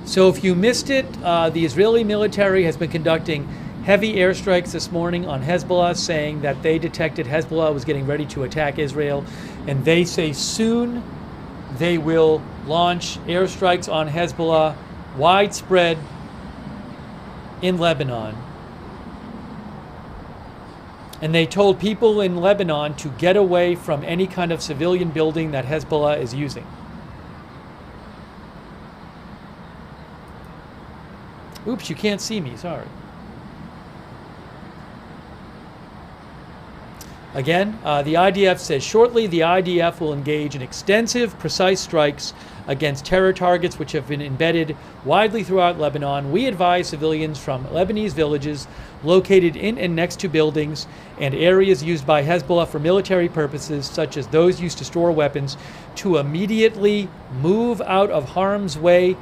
So if you missed it, the Israeli military has been conducting heavy airstrikes this morning on Hezbollah, saying that they detected Hezbollah was getting ready to attack Israel, and they say soon they will launch airstrikes on Hezbollah, widespread in Lebanon. And they told people in Lebanon to get away from any kind of civilian building that Hezbollah is using. Oops, you can't see me, sorry. Again, the IDF says shortly the IDF will engage in extensive, precise strikes against terror targets which have been embedded widely throughout Lebanon. We advise civilians from Lebanese villages located in and next to buildings and areas used by Hezbollah for military purposes, such as those used to store weapons, to immediately move out of harm's way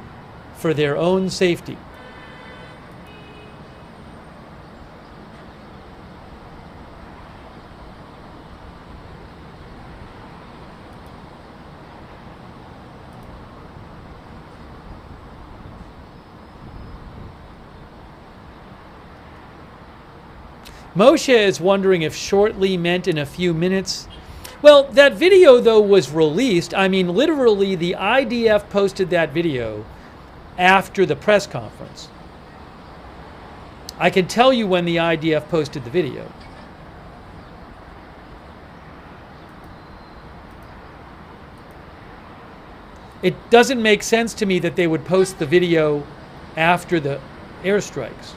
for their own safety. Moshe is wondering if shortly meant in a few minutes. Well, that video, though, was released. I mean, literally, the IDF posted that video after the press conference. I can tell you when the IDF posted the video. It doesn't make sense to me that they would post the video after the airstrikes.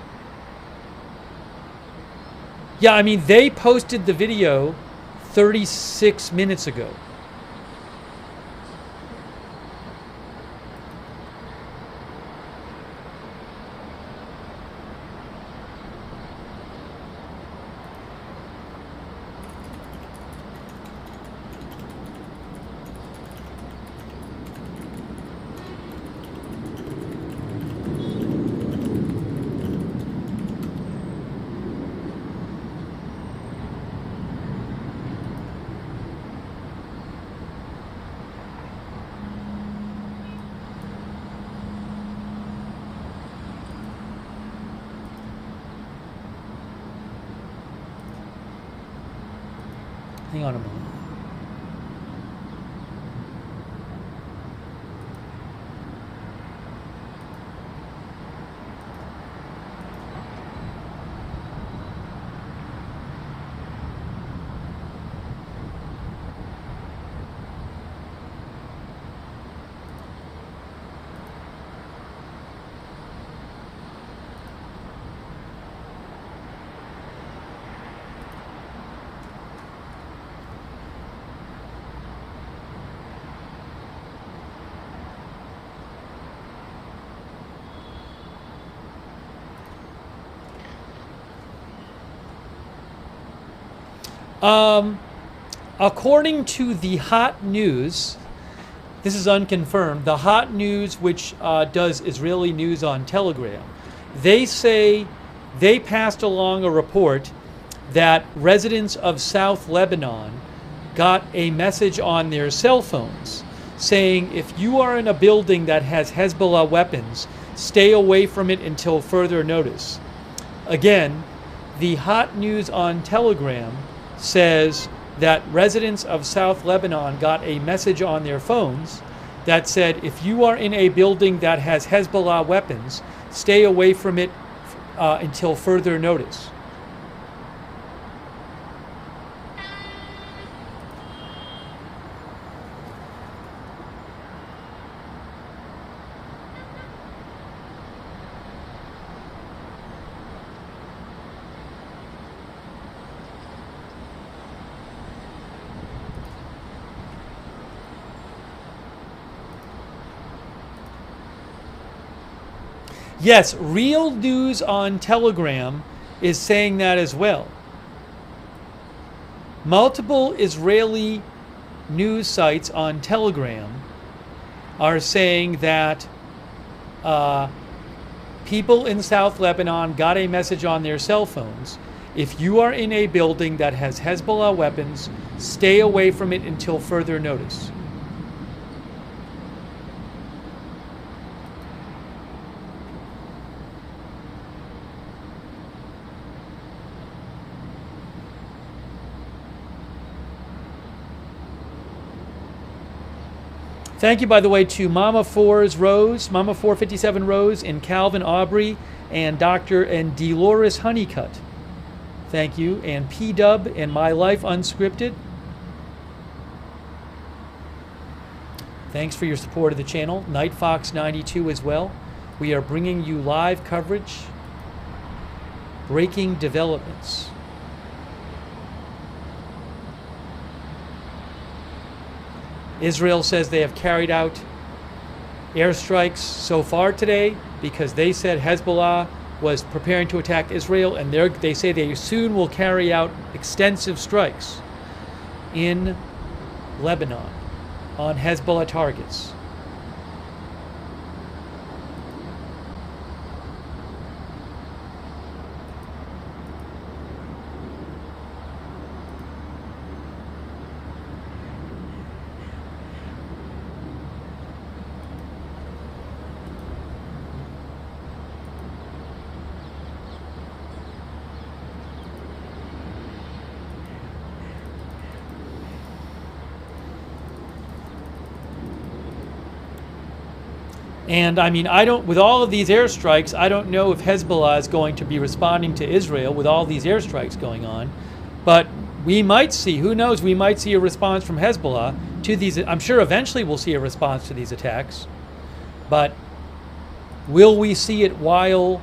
Yeah, I mean, they posted the video 36 minutes ago. Hang on a moment. According to the Hot News, this is unconfirmed, the Hot News, which does Israeli news on Telegram, they say they passed along a report that residents of South Lebanon got a message on their cell phones saying if you are in a building that has Hezbollah weapons, stay away from it until further notice. Again, the hot news on Telegram says that residents of South Lebanon got a message on their phones that said, if you are in a building that has Hezbollah weapons, stay away from it until further notice. Yes, Real News on Telegram is saying that as well. Multiple Israeli news sites on Telegram are saying that people in South Lebanon got a message on their cell phones. If you are in a building that has Hezbollah weapons, stay away from it until further notice. Thank you, by the way, to Mama 457 Rose, and Calvin Aubrey, and Dr. and Dolores Honeycutt. Thank you. And P-Dub and My Life Unscripted. Thanks for your support of the channel. Night Fox 92 as well. We are bringing you live coverage, breaking developments. Israel says they have carried out airstrikes so far today because they said Hezbollah was preparing to attack Israel, and they say they soon will carry out extensive strikes in Lebanon on Hezbollah targets. And I mean, with all of these airstrikes, I don't know if Hezbollah is going to be responding to Israel with all these airstrikes going on. But we might see, who knows, we might see a response from Hezbollah to these. I'm sure eventually we'll see a response to these attacks. But will we see it while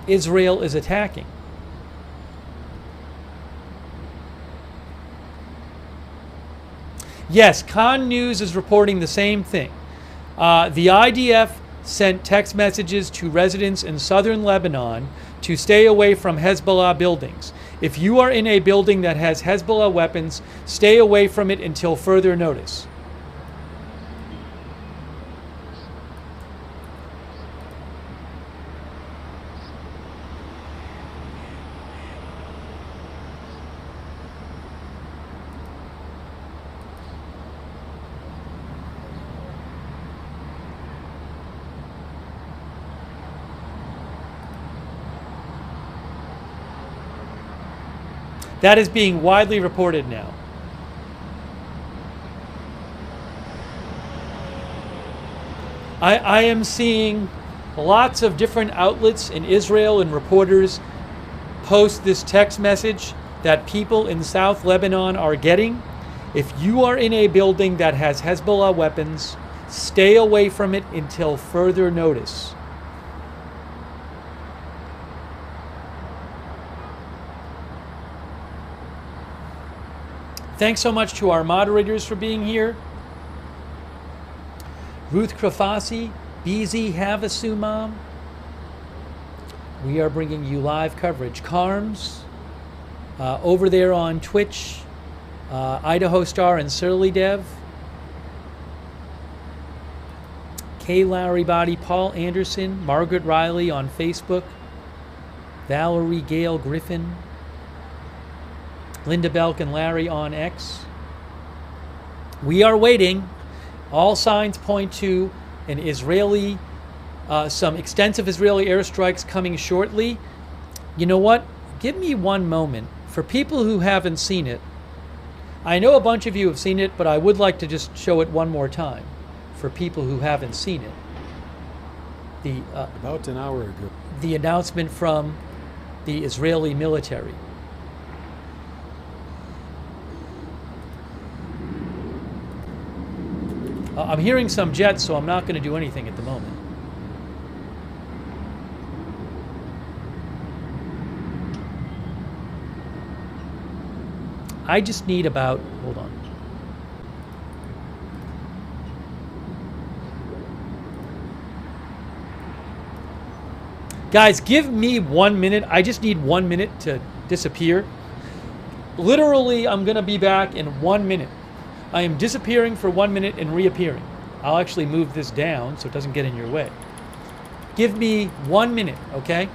Israel is attacking? Yes, Khan News is reporting the same thing. The IDF sent text messages to residents in southern Lebanon to stay away from Hezbollah buildings. If you are in a building that has Hezbollah weapons, stay away from it until further notice. That is being widely reported now. I am seeing lots of different outlets in Israel and reporters post this text message that people in South Lebanon are getting. If you are in a building that has Hezbollah weapons, stay away from it until further notice. Thanks so much to our moderators for being here. Ruth Krafasi, BZ Havasu Mom. We are bringing you live coverage. Carms, over there on Twitch, Idaho Star and Surly Dev. K. Lowry Body, Paul Anderson, Margaret Riley on Facebook, Valerie Gale Griffin, Linda Belk and Larry on X. We are waiting. All signs point to an Israeli some extensive Israeli airstrikes coming shortly. You know what? Give me one moment. For people who haven't seen it, I know a bunch of you have seen it, but I would like to just show it one more time for people who haven't seen it. About an hour ago. The announcement from the Israeli military. I'm hearing some jets, so I'm not going to do anything at the moment. I just need about, hold on. Guys, give me 1 minute. I just need 1 minute to disappear. Literally, I'm going to be back in 1 minute. I am disappearing for 1 minute and reappearing. I'll actually move this down so it doesn't get in your way. Give me 1 minute, okay?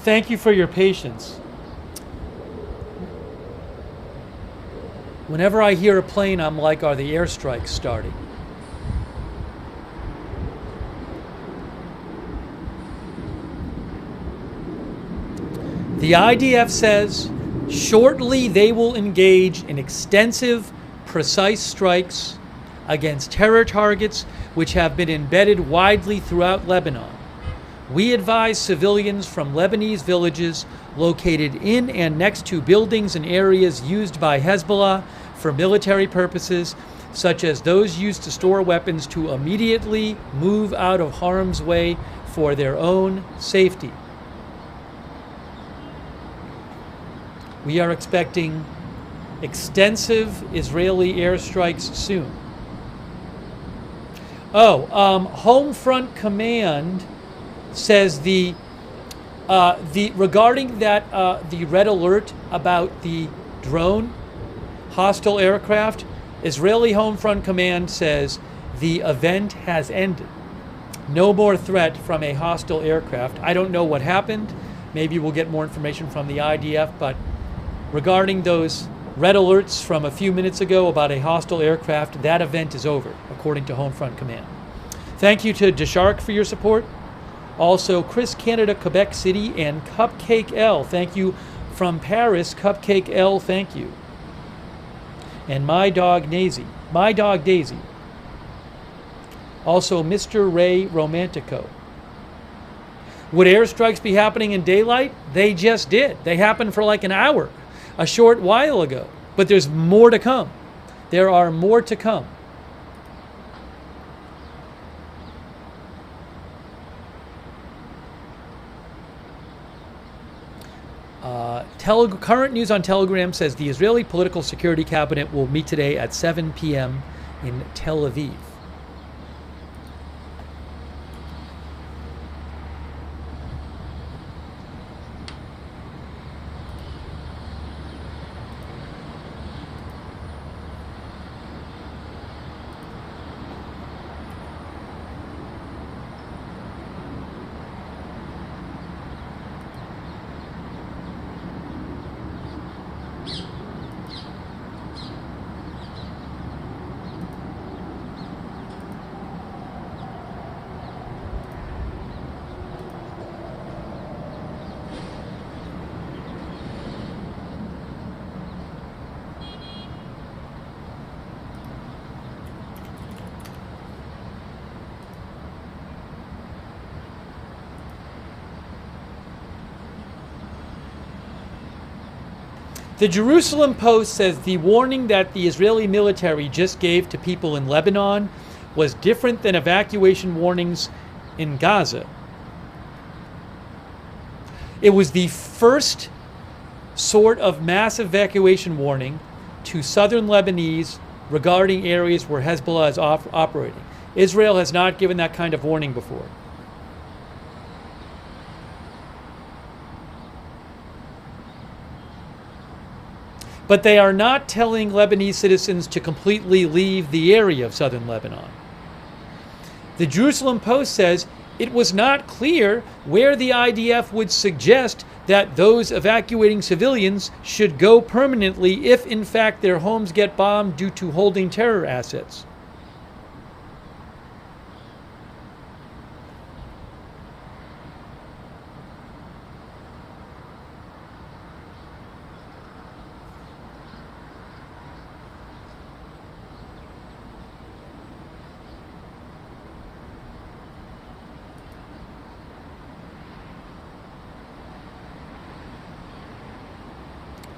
Thank you for your patience. Whenever I hear a plane, I'm like, are the airstrikes starting? The IDF says shortly they will engage in extensive, precise strikes against terror targets which have been embedded widely throughout Lebanon. We advise civilians from Lebanese villages located in and next to buildings and areas used by Hezbollah for military purposes, such as those used to store weapons, to immediately move out of harm's way for their own safety. We are expecting extensive Israeli airstrikes soon. Home Front Command says regarding that the red alert about the drone hostile aircraft, Israeli Home Front Command says the event has ended. No more threat from a hostile aircraft. I don't know what happened. Maybe we'll get more information from the IDF, but regarding those red alerts from a few minutes ago about a hostile aircraft, that event is over, according to Home Front Command. Thank you to Deshark for your support. Also, Chris Canada, Quebec City, and Cupcake L. Thank you from Paris. Cupcake L, thank you. And my dog Daisy. Also, Mr. Ray Romantico. Would airstrikes be happening in daylight? They just did. They happened for like an hour, a short while ago. But there's more to come. There are more to come. Current news on Telegram says the Israeli Political Security Cabinet will meet today at 7 p.m. in Tel Aviv. The Jerusalem Post says the warning that the Israeli military just gave to people in Lebanon was different than evacuation warnings in Gaza. It was the first sort of mass evacuation warning to southern Lebanese regarding areas where Hezbollah is operating. Israel has not given that kind of warning before. But they are not telling Lebanese citizens to completely leave the area of southern Lebanon. The Jerusalem Post says it was not clear where the IDF would suggest that those evacuating civilians should go permanently if, in fact, their homes get bombed due to holding terror assets.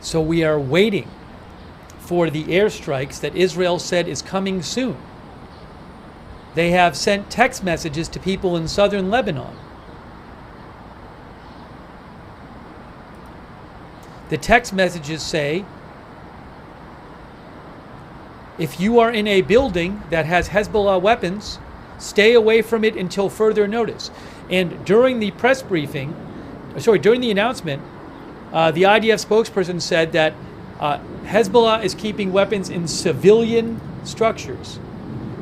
So we are waiting for the airstrikes that Israel said is coming soon. They have sent text messages to people in southern Lebanon. The text messages say, if you are in a building that has Hezbollah weapons, stay away from it until further notice. And during the press briefing, during the announcement, the IDF spokesperson said that Hezbollah is keeping weapons in civilian structures.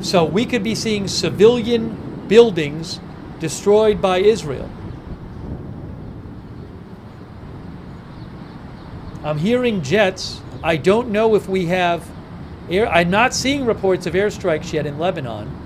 So we could be seeing civilian buildings destroyed by Israel. I'm hearing jets. I don't know if we have air. I'm not seeing reports of airstrikes yet in Lebanon.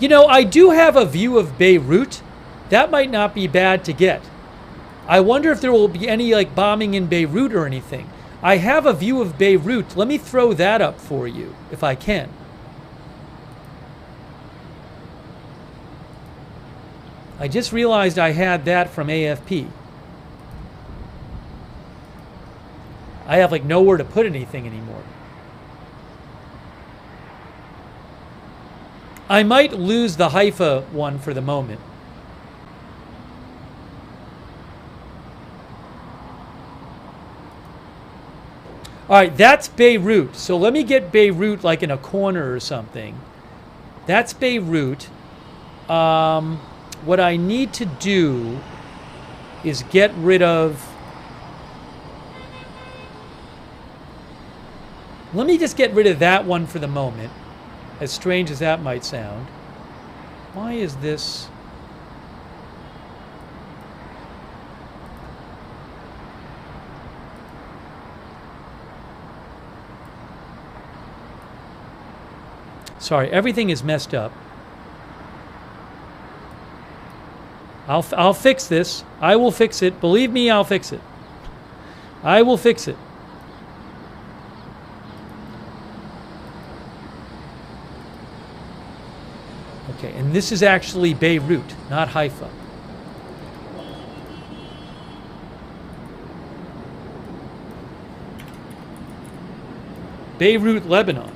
You know, I do have a view of Beirut. That might not be bad to get. I wonder if there will be any bombing in Beirut or anything. I have a view of Beirut. Let me throw that up for you, if I can. I just realized I had that from AFP. I have nowhere to put anything anymore. I might lose the Haifa one for the moment. All right, that's Beirut. So let me get Beirut in a corner or something. That's Beirut. What I need to do is get rid of... Let me just get rid of that one for the moment. As strange as that might sound. Why is this? Sorry, everything is messed up. I'll fix this. I will fix it. Believe me, I'll fix it. I will fix it. Okay, and this is actually Beirut, not Haifa. Beirut, Lebanon.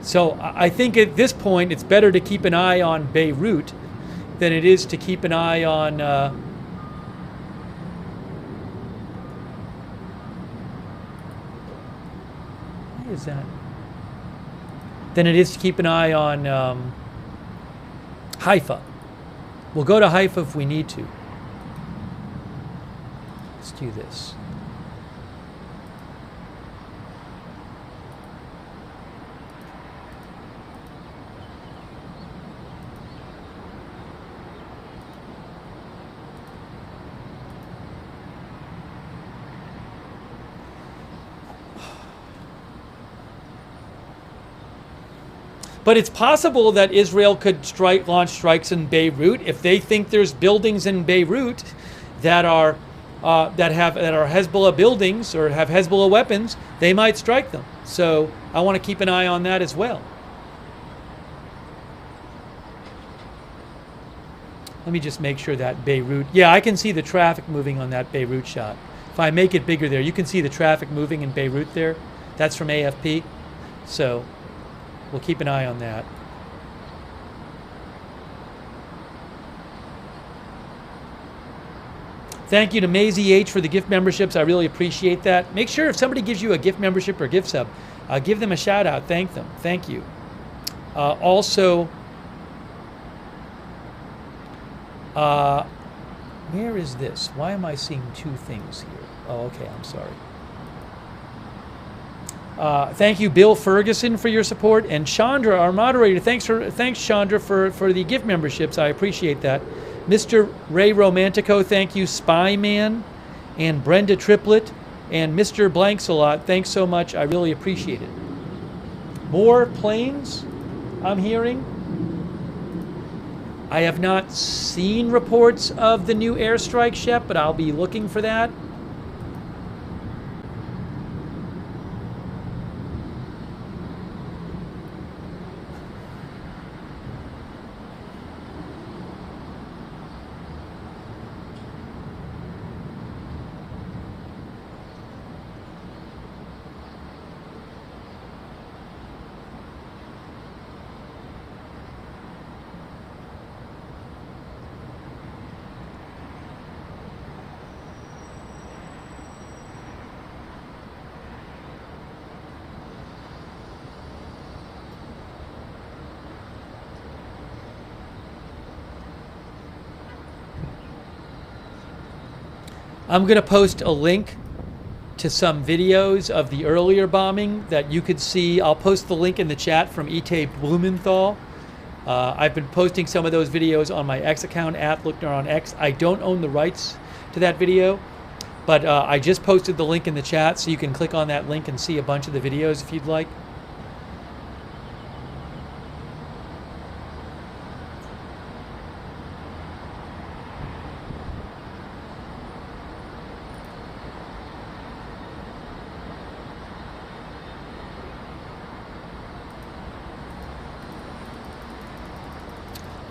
So I think at this point it's better to keep an eye on Beirut than it is to keep an eye on what is that? Than it is to keep an eye on Haifa. We'll go to Haifa if we need to. Let's do this. But it's possible that Israel could launch strikes in Beirut if they think there's buildings in Beirut that are that are Hezbollah buildings or have Hezbollah weapons, they might strike them. So I want to keep an eye on that as well. Let me just make sure that Beirut, yeah, I can see the traffic moving on that Beirut shot. If I make it bigger there, you can see the traffic moving in Beirut there. That's from AFP. So we'll keep an eye on that. Thank you to Maisie H for the gift memberships. I really appreciate that. Make sure if somebody gives you a gift membership or gift sub, give them a shout out. Thank them. Thank you. Also, where is this? Why am I seeing two things here? Oh, okay. I'm sorry. Thank you, Bill Ferguson, for your support, and Chandra, our moderator. Thanks, Chandra, for the gift memberships. I appreciate that. Mr. Ray Romantico, thank you. Spyman and Brenda Triplett and Mr. Blanks a lot. Thanks so much. I really appreciate it. More planes, I'm hearing. I have not seen reports of the new airstrikes yet, but I'll be looking for that. I'm going to post a link to some videos of the earlier bombing that you could see. I'll post the link in the chat from Itay Blumenthal. I've been posting some of those videos on my X account, @Lookner on X. I don't own the rights to that video, but I just posted the link in the chat, so you can click on that link and see a bunch of the videos if you'd like.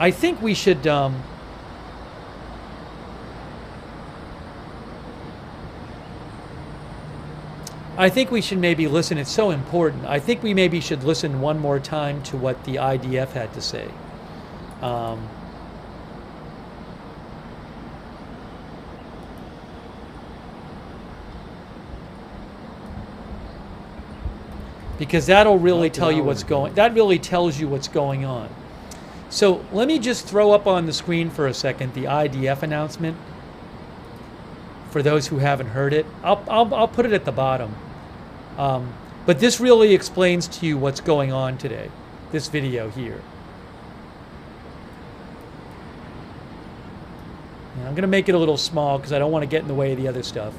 I think we should maybe listen. It's so important. I think we maybe should listen one more time to what the IDF had to say. Because that'll really tell you what's going. That really tells you what's going on. So let me just throw up on the screen for a second the IDF announcement for those who haven't heard it. I'll put it at the bottom. But this really explains to you what's going on today, this video here. And I'm going to make it a little small because I don't want to get in the way of the other stuff.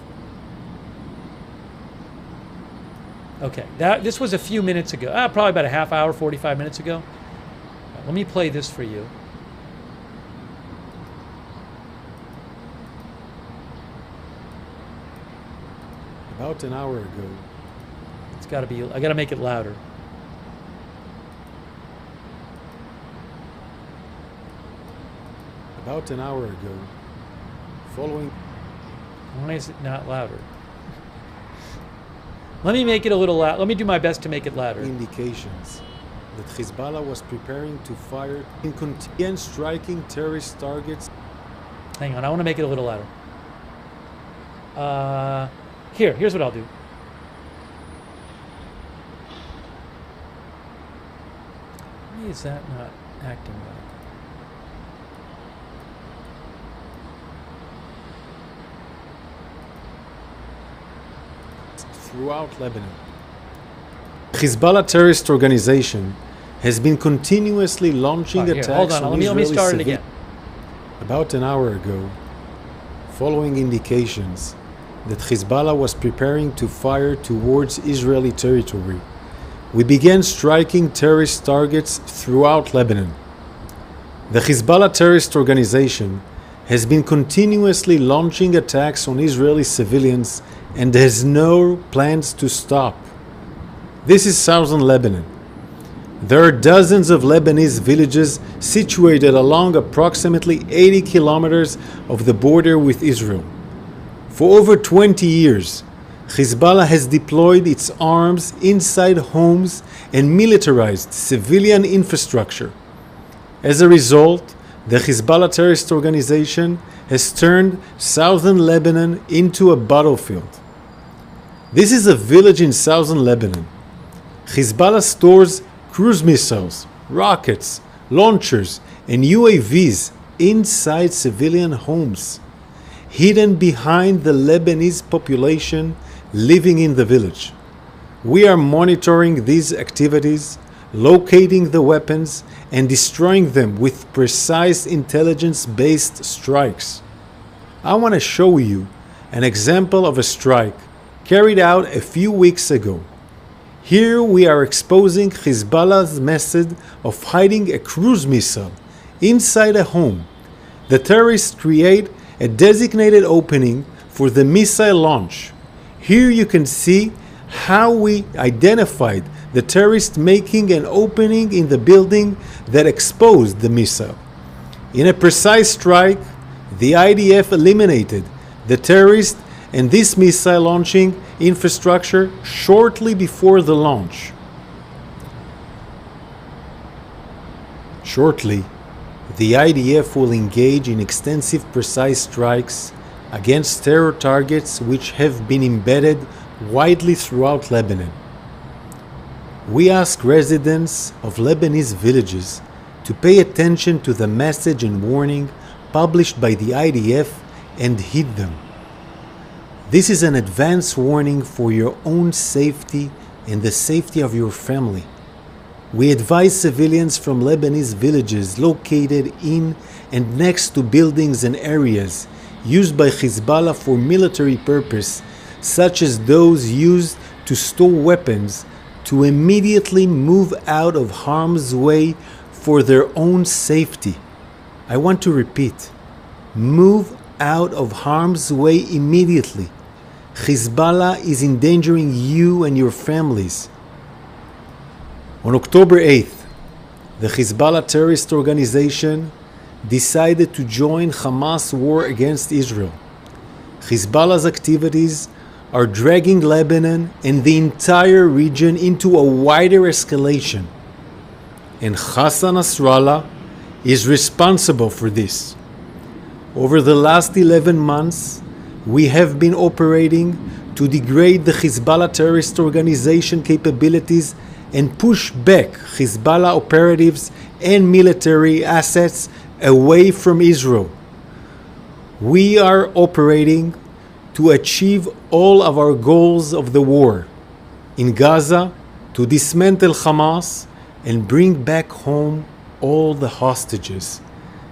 Okay, this was a few minutes ago, probably about a half hour, 45 minutes ago. Let me play this for you. About an hour ago. It's got to be, I got to make it louder. About an hour ago, following... Why is it not louder? Let me make it a little loud. Let me do my best to make it louder. Indications that Hezbollah was preparing to fire in continued striking terrorist targets. Hang on, I want to make it a little louder. Here's what I'll do. Why is that not acting right? Throughout Lebanon. Hezbollah terrorist organization has been continuously launching attacks hold on, on let me start it again. About an hour ago, following indications that Hezbollah was preparing to fire towards Israeli territory, we began striking terrorist targets throughout Lebanon. The Hezbollah terrorist organization has been continuously launching attacks on Israeli civilians and has no plans to stop. This is southern Lebanon. There are dozens of Lebanese villages situated along approximately 80 kilometers of the border with Israel. For over 20 years, Hezbollah has deployed its arms inside homes and militarized civilian infrastructure. As a result, the Hezbollah terrorist organization has turned southern Lebanon into a battlefield. This is a village in southern Lebanon. Hezbollah stores cruise missiles, rockets, launchers, and UAVs inside civilian homes, hidden behind the Lebanese population living in the village. We are monitoring these activities, locating the weapons, and destroying them with precise intelligence-based strikes. I want to show you an example of a strike carried out a few weeks ago. Here we are exposing Hezbollah's method of hiding a cruise missile inside a home. The terrorists create a designated opening for the missile launch. Here you can see how we identified the terrorist making an opening in the building that exposed the missile. In a precise strike, the IDF eliminated the terrorist and this missile launching infrastructure shortly before the launch. Shortly, the IDF will engage in extensive precise strikes against terror targets which have been embedded widely throughout Lebanon. We ask residents of Lebanese villages to pay attention to the message and warning published by the IDF and heed them. This is an advance warning for your own safety and the safety of your family. We advise civilians from Lebanese villages located in and next to buildings and areas used by Hezbollah for military purpose, such as those used to store weapons, to immediately move out of harm's way for their own safety. I want to repeat, move out of harm's way immediately. Hezbollah is endangering you and your families. On October 8th, the Hezbollah terrorist organization decided to join Hamas' war against Israel. Hezbollah's activities are dragging Lebanon and the entire region into a wider escalation. And Hassan Nasrallah is responsible for this. Over the last 11 months, we have been operating to degrade the Hezbollah terrorist organization capabilities and push back Hezbollah operatives and military assets away from Israel. We are operating to achieve all of our goals of the war. In Gaza, to dismantle Hamas and bring back home all the hostages.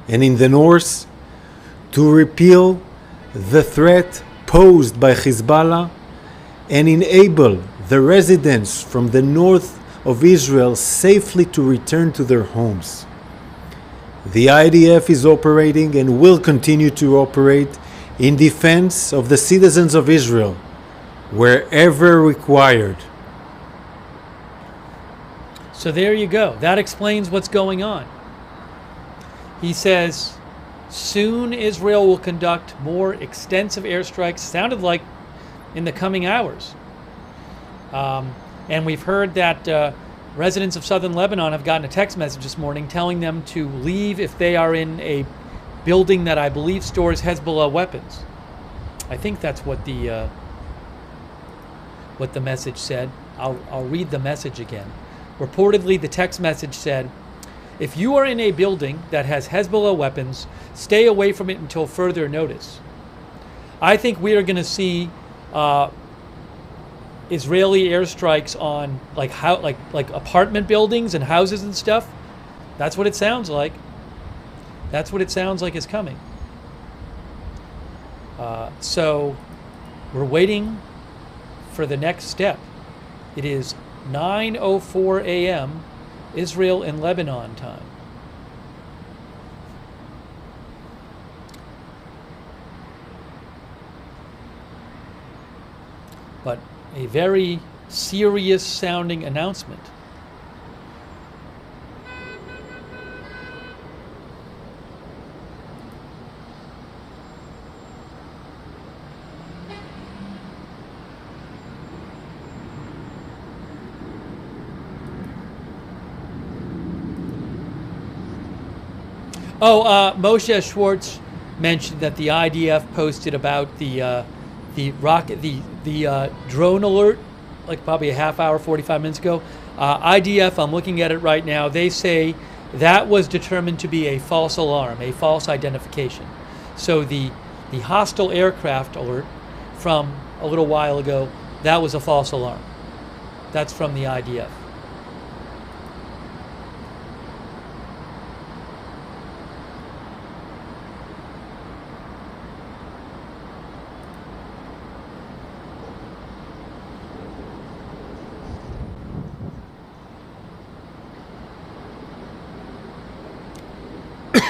And in the north, to repeal the threat posed by Hezbollah and enable the residents from the north of Israel safely to return to their homes. The IDF is operating and will continue to operate in defense of the citizens of Israel wherever required. So there you go. That explains what's going on. He says, soon Israel will conduct more extensive airstrikes, sounded like in the coming hours. And we've heard that residents of southern Lebanon have gotten a text message this morning telling them to leave if they are in a building that I believe stores Hezbollah weapons. I think that's what the message said. I'll read the message again. Reportedly, the text message said, if you are in a building that has Hezbollah weapons, stay away from it until further notice. I think we are going to see Israeli airstrikes on like apartment buildings and houses and stuff. That's what it sounds like. That's what it sounds like is coming. So we're waiting for the next step. It is 9:04 a.m. Israel and Lebanon time. but a very serious sounding announcement. Moshe Schwartz mentioned that the IDF posted about the drone alert, like probably a half hour, 45 minutes ago. IDF, I'm looking at it right now. They say that was determined to be a false alarm, a false identification. So the hostile aircraft alert from a little while ago, that was a false alarm. That's from the IDF.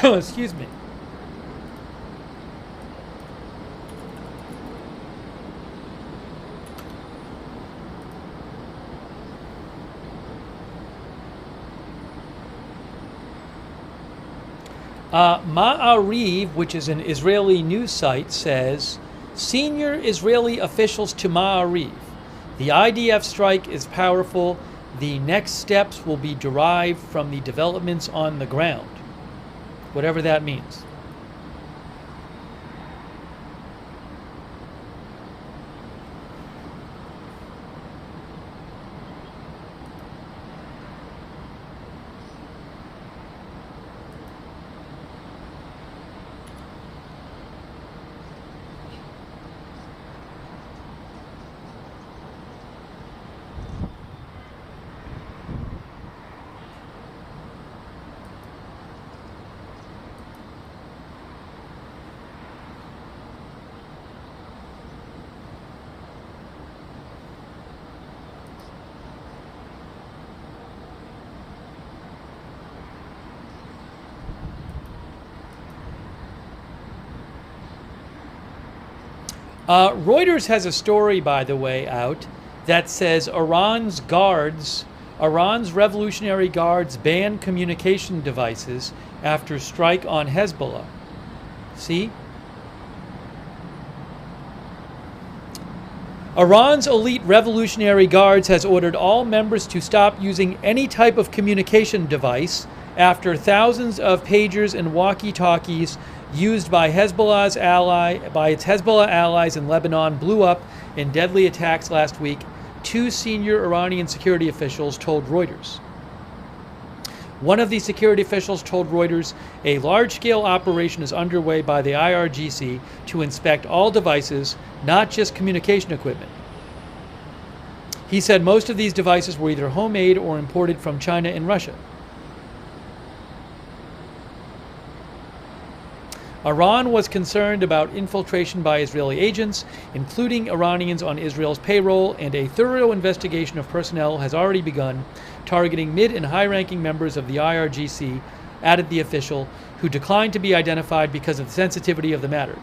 Excuse me. Ma'ariv, which is an Israeli news site, says, senior Israeli officials to Ma'ariv. The IDF strike is powerful. The next steps will be derived from the developments on the ground. Whatever that means. Reuters has a story, by the way, out that says Iran's Revolutionary Guards banned communication devices after strike on Hezbollah. See? Iran's elite Revolutionary Guards has ordered all members to stop using any type of communication device after thousands of pagers and walkie-talkies used by its Hezbollah allies in Lebanon blew up in deadly attacks last week, two senior Iranian security officials told Reuters. One of the security officials told Reuters a large-scale operation is underway by the IRGC to inspect all devices, not just communication equipment. He said most of these devices were either homemade or imported from China and Russia. Iran was concerned about infiltration by Israeli agents, including Iranians on Israel's payroll, and a thorough investigation of personnel has already begun, targeting mid- and high-ranking members of the IRGC, added the official, who declined to be identified because of the sensitivity of the matter.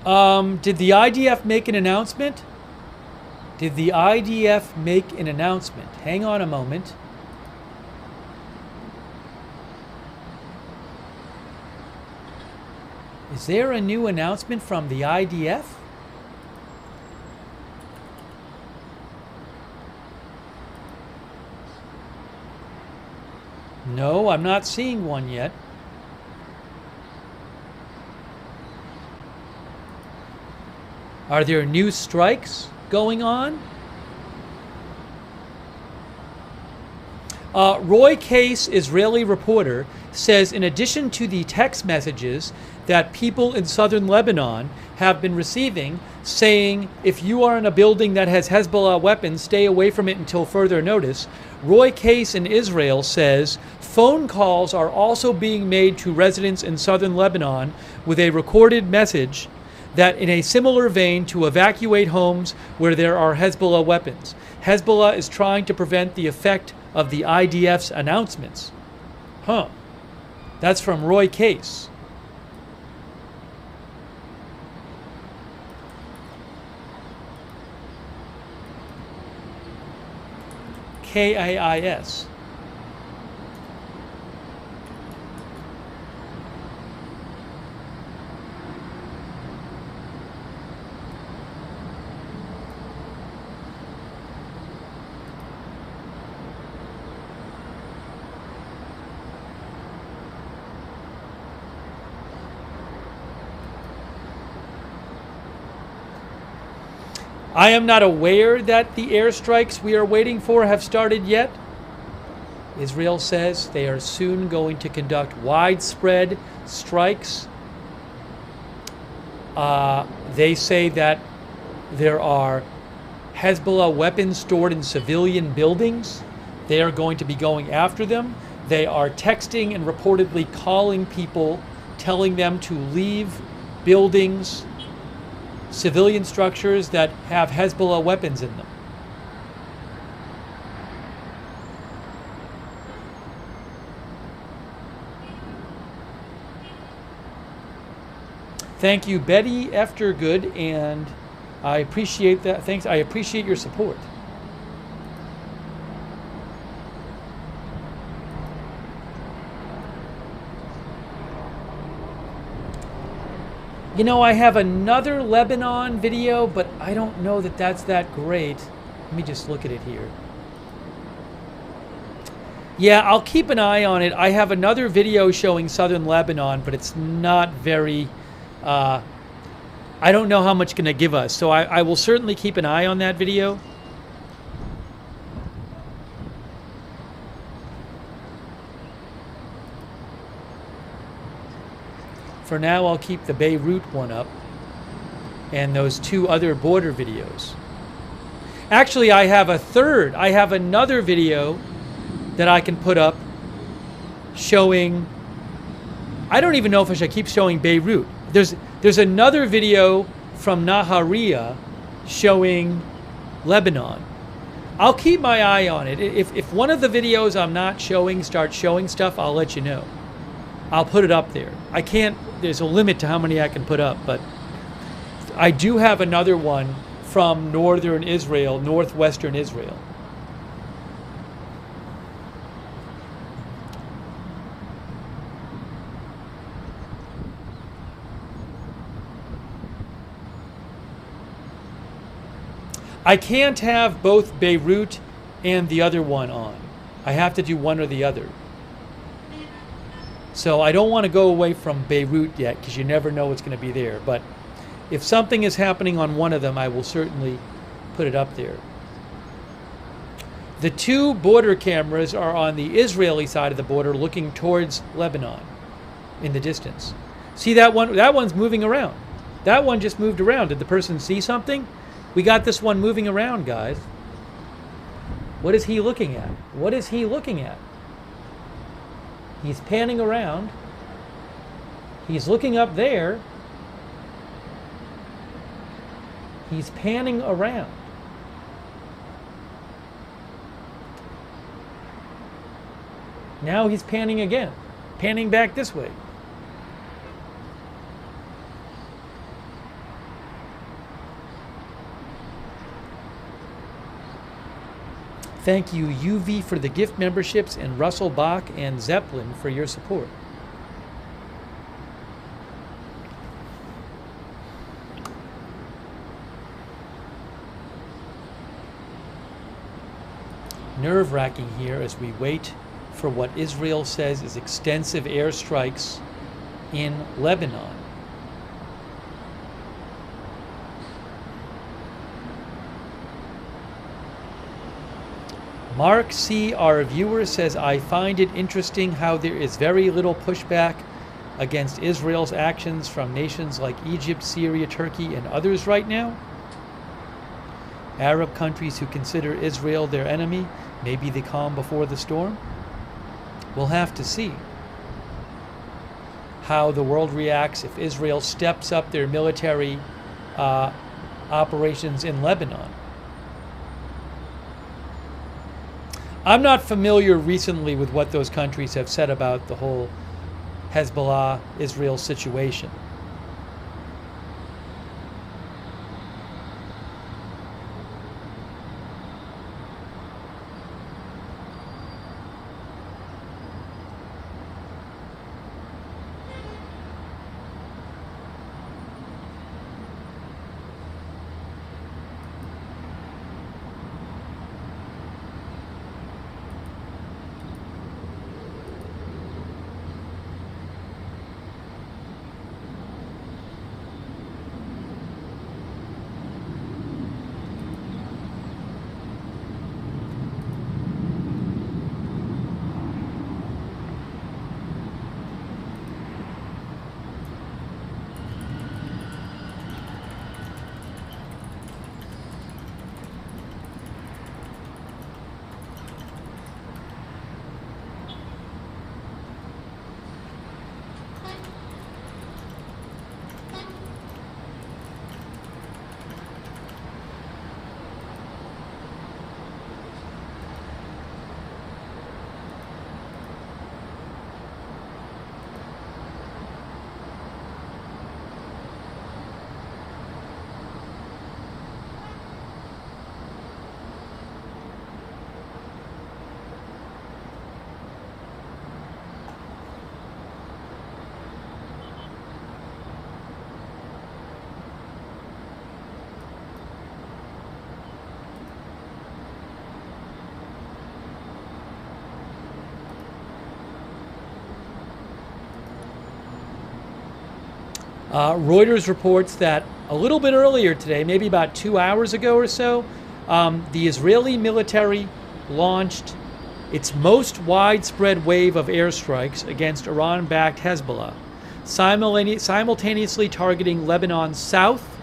Did the IDF make an announcement? Did the IDF make an announcement? Hang on a moment. Is there a new announcement from the IDF? No, I'm not seeing one yet. Are there new strikes going on? Roy Case, Israeli reporter, says in addition to the text messages that people in southern Lebanon have been receiving saying if you are in a building that has Hezbollah weapons, stay away from it until further notice, Roy Case in Israel says phone calls are also being made to residents in southern Lebanon with a recorded message that in a similar vein to evacuate homes where there are Hezbollah weapons. Hezbollah is trying to prevent the effect of the IDF's announcements. Huh. That's from Roy Case. K-A-I-S. I am not aware that the airstrikes we are waiting for have started yet. Israel says they are soon going to conduct widespread strikes. They say that there are Hezbollah weapons stored in civilian buildings. They are going to be going after them. They are texting and reportedly calling people, telling them to leave buildings, civilian structures that have Hezbollah weapons in them. Thank you, Betty Eftergood, and I appreciate that. Thanks. I appreciate your support. You know, I have another Lebanon video, but I don't know that that's that great. Let me just look at it here. Yeah, I'll keep an eye on it. I have another video showing southern Lebanon, but it's not very... I don't know how much it's going to give us, so I will certainly keep an eye on that video. For now, I'll keep the Beirut one up and those two other border videos. Actually, I have a third. I have another video that I can put up showing... I don't even know if I should keep showing Beirut. There's another video from Nahariya showing Lebanon. I'll keep my eye on it. If one of the videos I'm not showing starts showing stuff, I'll let you know. I'll put it up there. I can't, there's a limit to how many I can put up, but I do have another one from northern Israel, northwestern Israel. I can't have both Beirut and the other one on. I have to do one or the other. So I don't want to go away from Beirut yet because you never know what's going to be there. But if something is happening on one of them, I will certainly put it up there. The two border cameras are on the Israeli side of the border looking towards Lebanon in the distance. See that one? That one's moving around. That one just moved around. Did the person see something? We got this one moving around, guys. What is he looking at? What is he looking at? He's panning around. He's looking up there. He's panning around. Now he's panning again. Panning back this way. Thank you, UV, for the gift memberships, and Russell Bach and Zeppelin for your support. Nerve-wracking here as we wait for what Israel says is extensive airstrikes in Lebanon. Mark C., our viewer, says, I find it interesting how there is very little pushback against Israel's actions from nations like Egypt, Syria, Turkey, and others right now. Arab countries who consider Israel their enemy may be the calm before the storm. We'll have to see how the world reacts if Israel steps up their military operations in Lebanon. I'm not familiar recently with what those countries have said about the whole Hezbollah-Israel situation. Reuters reports that a little bit earlier today, maybe about 2 hours ago or so, the Israeli military launched its most widespread wave of airstrikes against Iran-backed Hezbollah, simultaneously targeting Lebanon's south,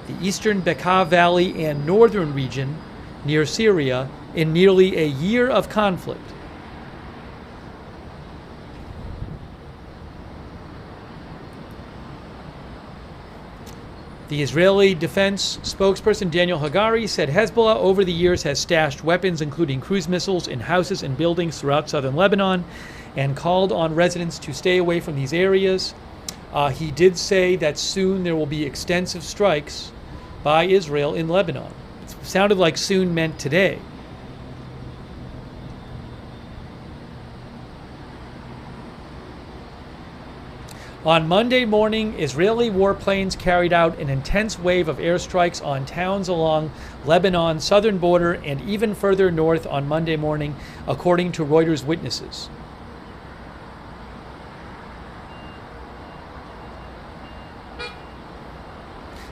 the eastern Becca Valley, and northern region near Syria in nearly a year of conflict. The Israeli defense spokesperson Daniel Hagari said Hezbollah over the years has stashed weapons, including cruise missiles, in houses and buildings throughout southern Lebanon, and called on residents to stay away from these areas. He did say that soon there will be extensive strikes by Israel in Lebanon. It sounded like soon meant today. On Monday morning, Israeli warplanes carried out an intense wave of airstrikes on towns along Lebanon's southern border and even further north on Monday morning, according to Reuters witnesses.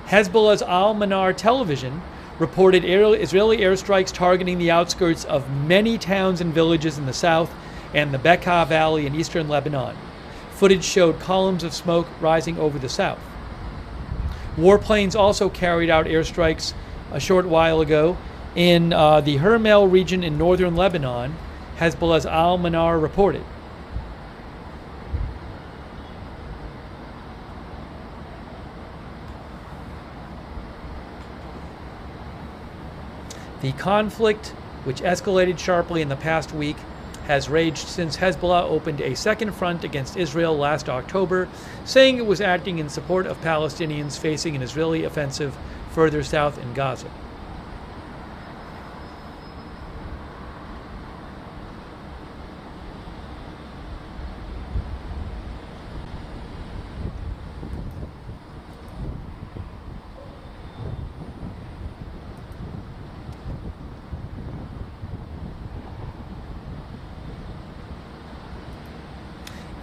Hezbollah's Al-Manar television reported Israeli airstrikes targeting the outskirts of many towns and villages in the south and the Becca Valley in eastern Lebanon. Footage showed columns of smoke rising over the south. Warplanes also carried out airstrikes a short while ago in the Hermel region in northern Lebanon, Hezbollah's Al-Manar reported. The conflict, which escalated sharply in the past week, has raged since Hezbollah opened a second front against Israel last October, saying it was acting in support of Palestinians facing an Israeli offensive further south in Gaza.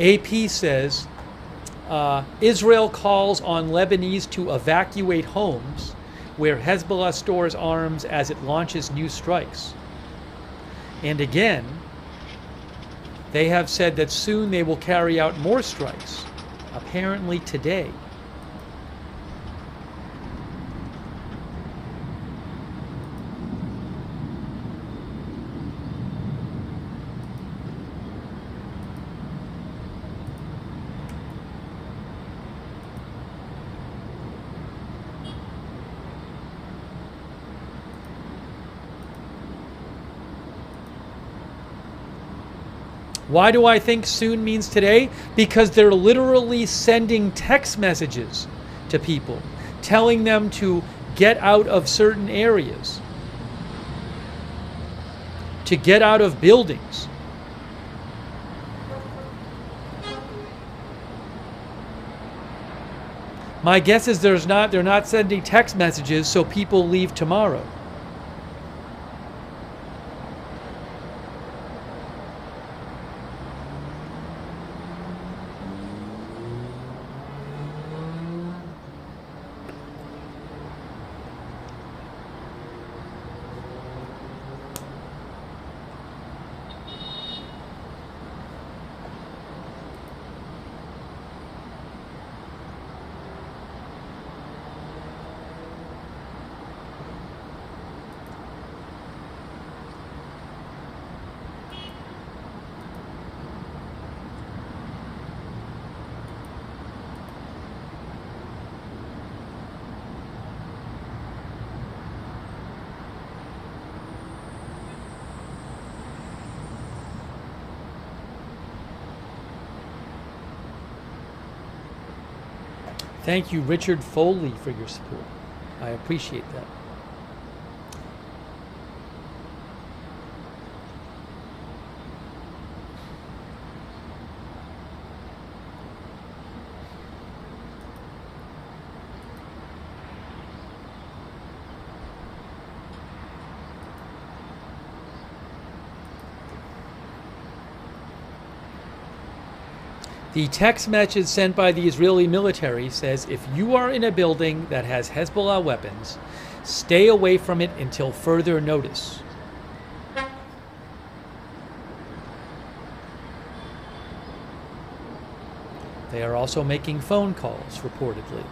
AP says Israel calls on Lebanese to evacuate homes where Hezbollah stores arms as it launches new strikes. And again, they have said that soon they will carry out more strikes, apparently today. Why do I think soon means today? Because they're literally sending text messages to people, telling them to get out of certain areas, to get out of buildings. My guess is they're not sending text messages so people leave tomorrow. Thank you, Richard Foley, for your support. I appreciate that. The text message sent by the Israeli military says, if you are in a building that has Hezbollah weapons, stay away from it until further notice. They are also making phone calls, reportedly.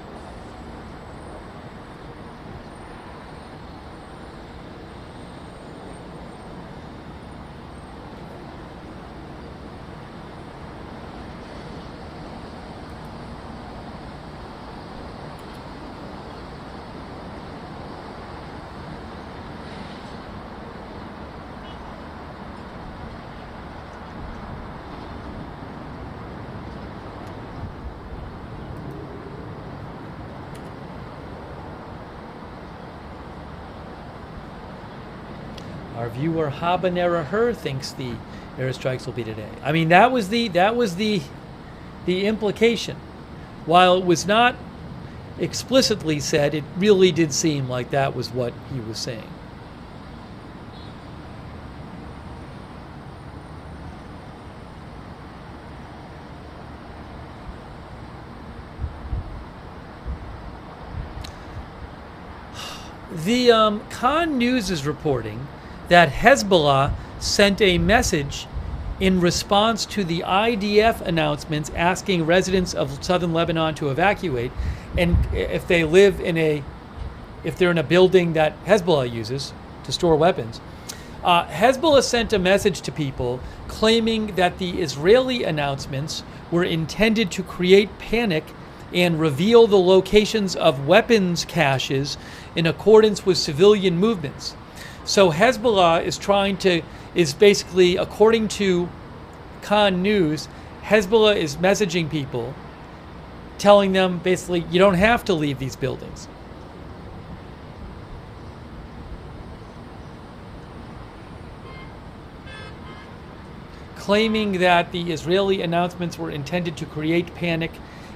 Our viewer Habanera Her thinks the airstrikes will be today. I mean, that was the implication. While it was not explicitly said, it really did seem like that was what he was saying. The Khan News is reporting that Hezbollah sent a message in response to the IDF announcements asking residents of southern Lebanon to evacuate, and if they're in a building that Hezbollah uses to store weapons. Hezbollah sent a message to people claiming that the Israeli announcements were intended to create panic and reveal the locations of weapons caches in accordance with civilian movements. So Hezbollah is basically, according to Khan News, Hezbollah is messaging people, telling them basically, you don't have to leave these buildings. Claiming that the Israeli announcements were intended to create panic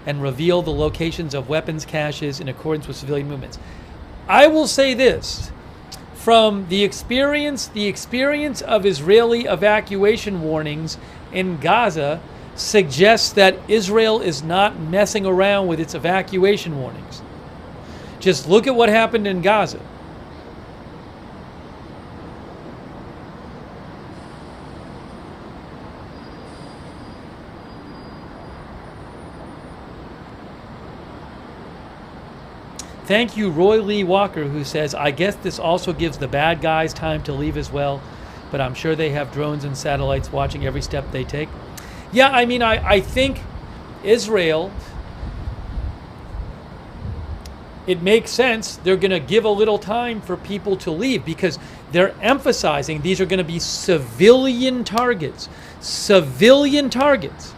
and reveal the locations of weapons caches in accordance with civilian movements. I will say this. From the experience of Israeli evacuation warnings in Gaza suggests that Israel is not messing around with its evacuation warnings. Just look at what happened in Gaza. Thank you, Roy Lee Walker, who says, I guess this also gives the bad guys time to leave as well, but I'm sure they have drones and satellites watching every step they take. Yeah, I mean, I think Israel, it makes sense. They're going to give a little time for people to leave because they're emphasizing these are going to be civilian targets. Civilian targets.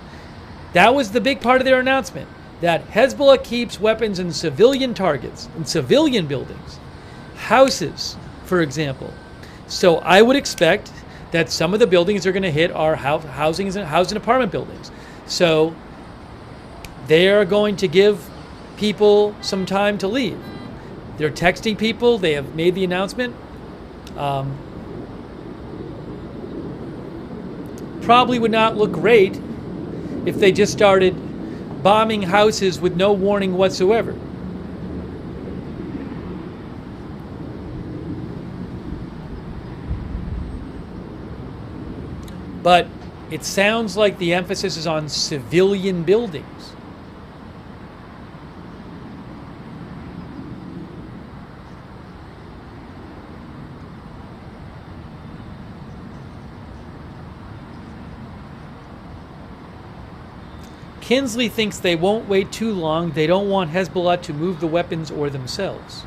That was the big part of their announcement, that Hezbollah keeps weapons in civilian targets, in civilian buildings, houses, for example. So I would expect that some of the buildings they're going to hit are housing and apartment buildings. So they are going to give people some time to leave. They're texting people. They have made the announcement. Probably would not look great if they just started bombing houses with no warning whatsoever. But it sounds like the emphasis is on civilian buildings. Kinsley thinks they won't wait too long. They don't want Hezbollah to move the weapons or themselves.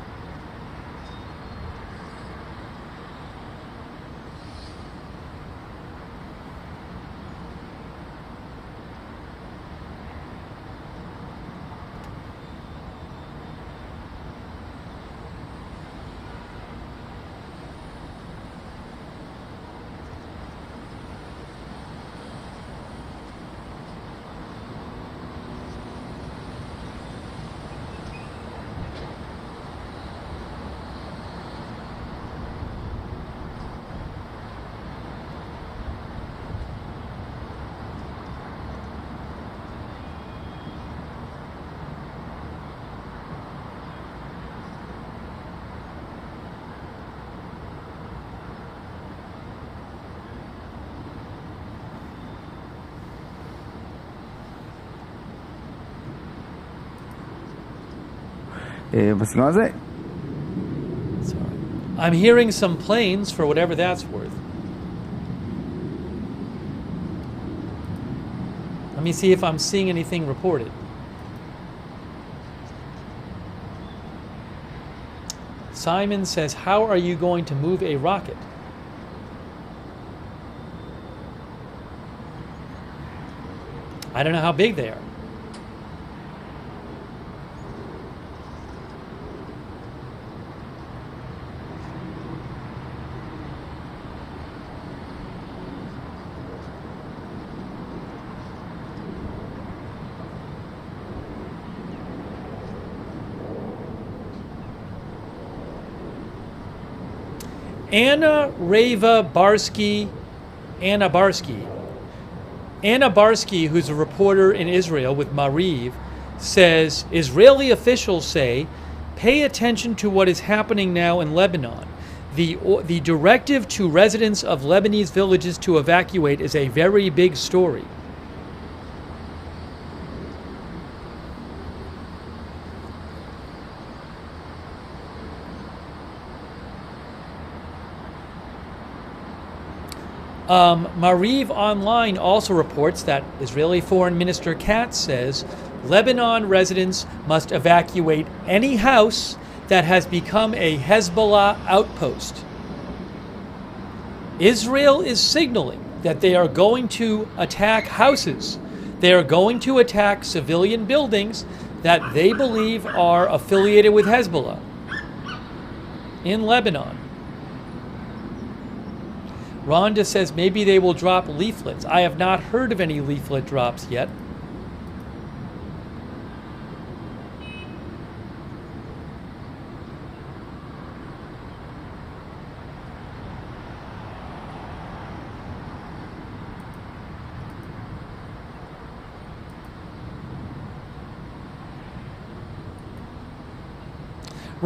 בסגנון הזה. Sorry. I'm hearing some planes for whatever that's worth. Let me see if I'm seeing anything reported. Simon says, how are you going to move a rocket? I don't know how big they are. Anna Barsky, who's a reporter in Israel with Mariv, says Israeli officials say, pay attention to what is happening now in Lebanon. The directive to residents of Lebanese villages to evacuate is a very big story. Mariv Online also reports that Israeli Foreign Minister Katz says Lebanon residents must evacuate any house that has become a Hezbollah outpost. Israel is signaling that they are going to attack houses. They are going to attack civilian buildings that they believe are affiliated with Hezbollah in Lebanon. Rhonda says maybe they will drop leaflets. I have not heard of any leaflet drops yet.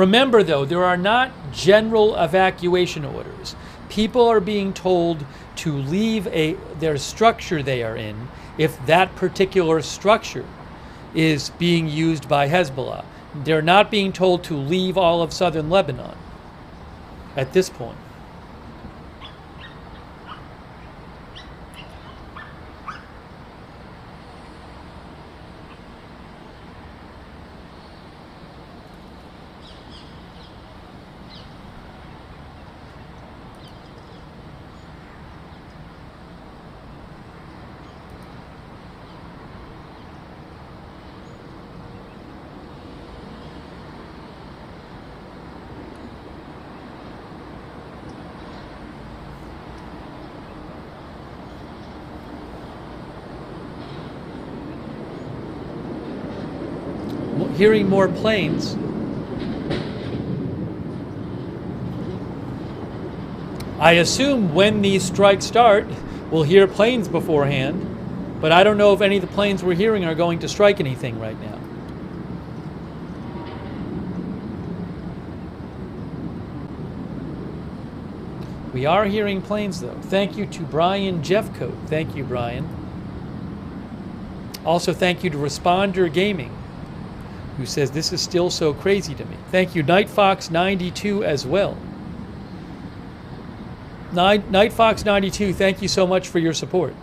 Remember, though, there are not general evacuation orders. People are being told to leave their structure they are in if that particular structure is being used by Hezbollah. They're not being told to leave all of southern Lebanon at this point. Hearing more planes. I assume when these strikes start, we'll hear planes beforehand, but I don't know if any of the planes we're hearing are going to strike anything right now. We are hearing planes, though. Thank you to Brian Jeffcoat. Thank you, Brian. Also, thank you to Responder Gaming, who says this is still so crazy to me. Thank you, NightFox92 as well. NightFox92, thank you so much for your support.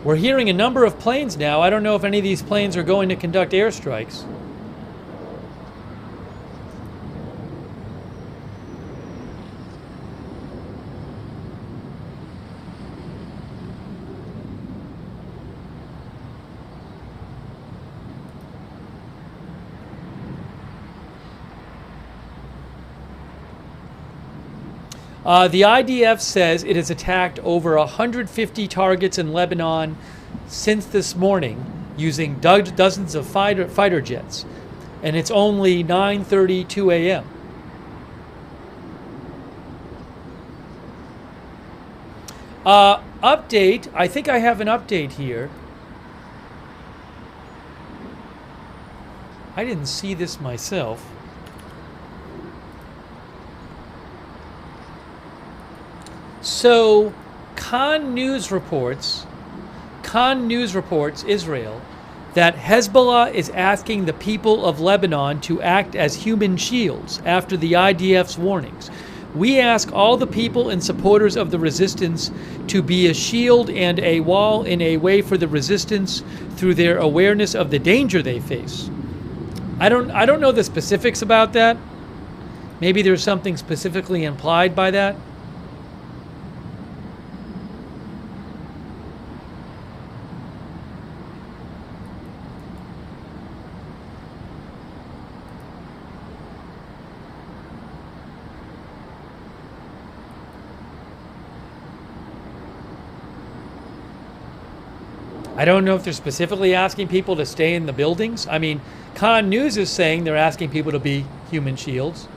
We're hearing a number of planes now. I don't know if any of these planes are going to conduct airstrikes. The IDF says it has attacked over 150 targets in Lebanon since this morning using dozens of fighter jets, and it's only 9:32 a.m. Update. I think I have an update here. I didn't see this myself. So, Khan News reports, Israel, that Hezbollah is asking the people of Lebanon to act as human shields after the IDF's warnings. We ask all the people and supporters of the resistance to be a shield and a wall in a way for the resistance through their awareness of the danger they face. I don't know the specifics about that. Maybe there's something specifically implied by that. I don't know if they're specifically asking people to stay in the buildings. I mean, Khan News is saying they're asking people to be human shields.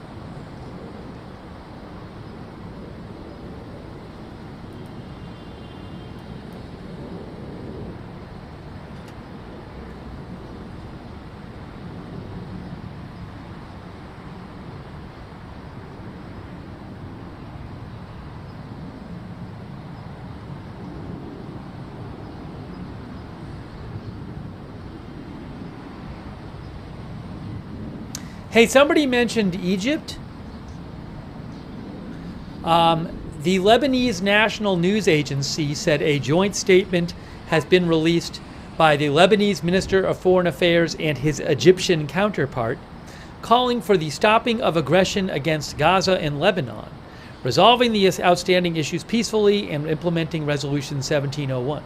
Hey, somebody mentioned Egypt. The Lebanese National News Agency said a joint statement has been released by the Lebanese Minister of Foreign Affairs and his Egyptian counterpart, calling for the stopping of aggression against Gaza and Lebanon, resolving the outstanding issues peacefully, and implementing Resolution 1701.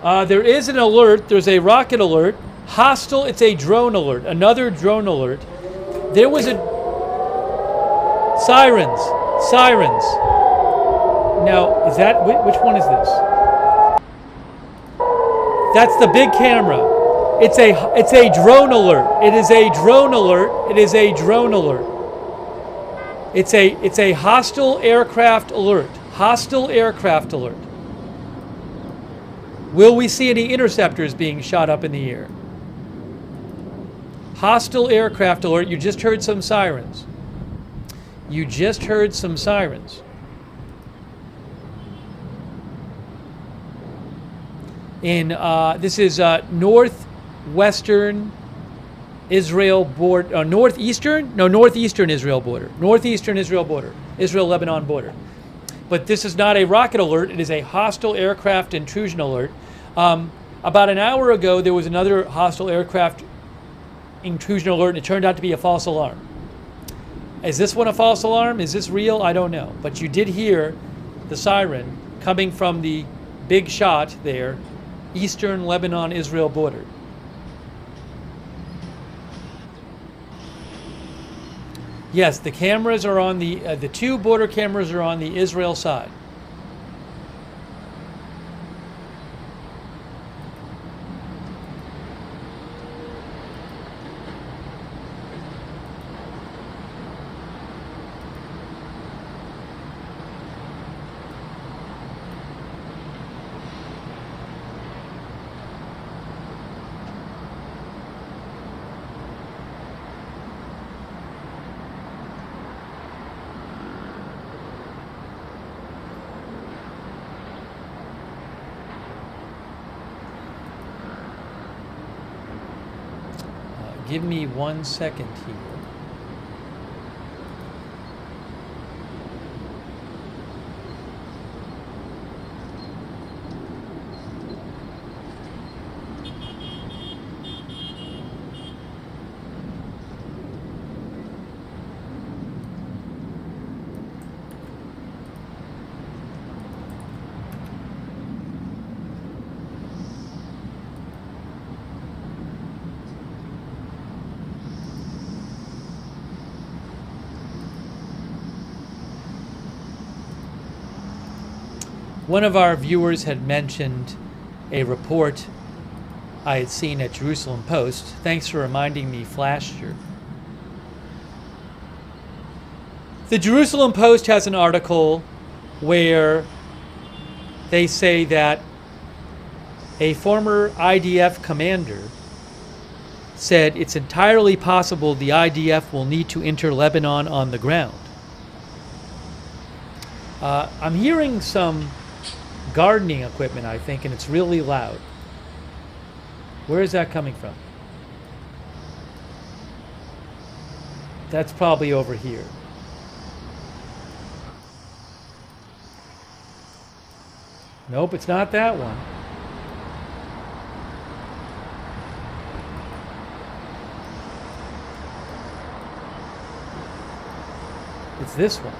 There is an alert. There's a rocket alert. Hostile. It's a drone alert. Another drone alert. There was a sirens. Sirens. Now, is that which one is this? That's the big camera. It's a drone alert. It is a drone alert. It is a drone alert. It's a hostile aircraft alert. Hostile aircraft alert. Will we see any interceptors being shot up in the air? Hostile aircraft alert. You just heard some sirens. You just heard some sirens. This is northwestern Israel border, northeastern Israel border, northeastern Israel border, Israel-Lebanon border. But this is not a rocket alert. It is a hostile aircraft intrusion alert. About an hour ago, there was another hostile aircraft intrusion alert, and it turned out to be a false alarm. Is this one a false alarm? Is this real? I don't know. But you did hear the siren coming from the big shot there, eastern Lebanon-Israel border. Yes, the cameras are on the two border cameras are on the Israel side. Give me 1 second here. One of our viewers had mentioned a report I had seen at Jerusalem Post. Thanks for reminding me, Flasher. The Jerusalem Post has an article where they say that a former IDF commander said it's entirely possible the IDF will need to enter Lebanon on the ground. I'm hearing some gardening equipment, I think, and it's really loud. Where is that coming from? That's probably over here. Nope, it's not that one. It's this one.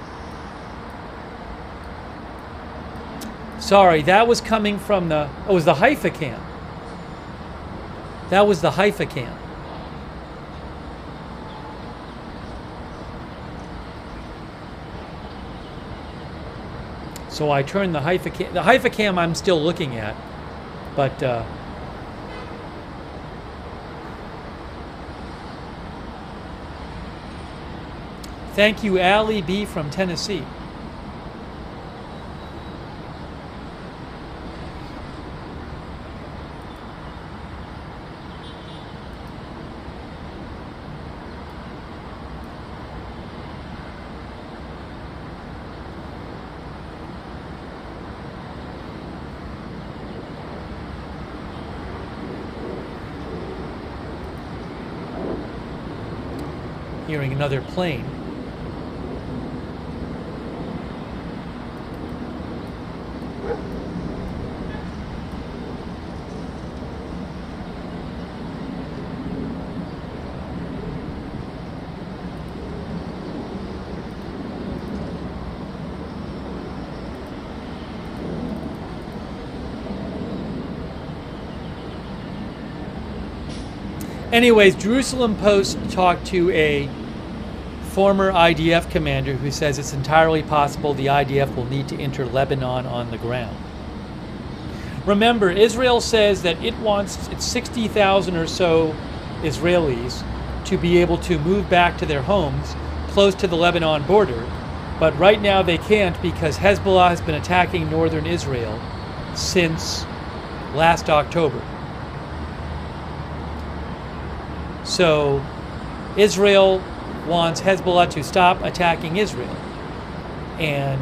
Sorry, that was coming from the... Oh, it was the Haifa camp. That was the Haifa camp. So I turned the Haifa cam. The Haifa cam I'm still looking at, but thank you, Allie B from Tennessee. Hearing another plane. Anyways, Jerusalem Post talked to a former IDF commander who says it's entirely possible the IDF will need to enter Lebanon on the ground. Remember, Israel says that it wants its 60,000 or so Israelis to be able to move back to their homes close to the Lebanon border, but right now they can't because Hezbollah has been attacking northern Israel since last October. So Israel wants Hezbollah to stop attacking Israel. And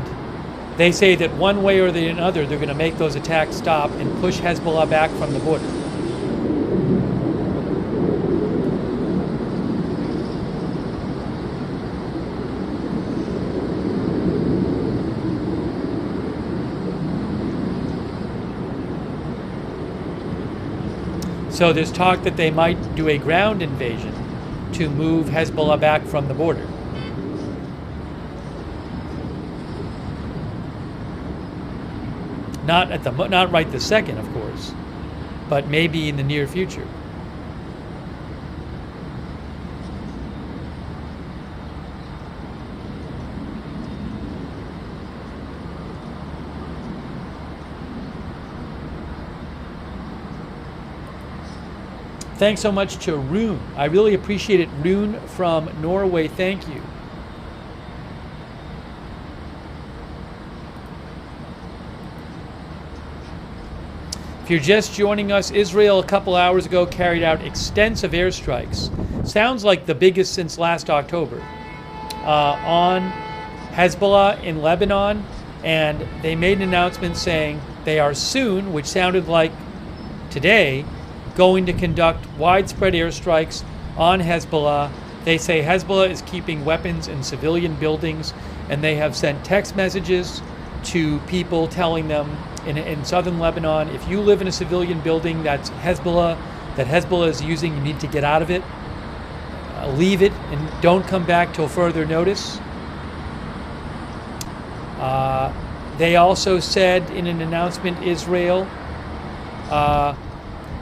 they say that one way or the other, they're going to make those attacks stop and push Hezbollah back from the border. So there's talk that they might do a ground invasion to move Hezbollah back from the border. Not right this second, of course, but maybe in the near future. Thanks so much to Rune. I really appreciate it. Rune from Norway, thank you. If you're just joining us, Israel a couple hours ago carried out extensive airstrikes. Sounds like the biggest since last October. On Hezbollah in Lebanon, and they made an announcement saying they are soon, which sounded like today, going to conduct widespread airstrikes on Hezbollah. They say Hezbollah is keeping weapons in civilian buildings, and they have sent text messages to people telling them in southern Lebanon, if you live in a civilian building that Hezbollah is using, you need to get out of it, leave it, and don't come back till further notice. They also said in an announcement, Israel,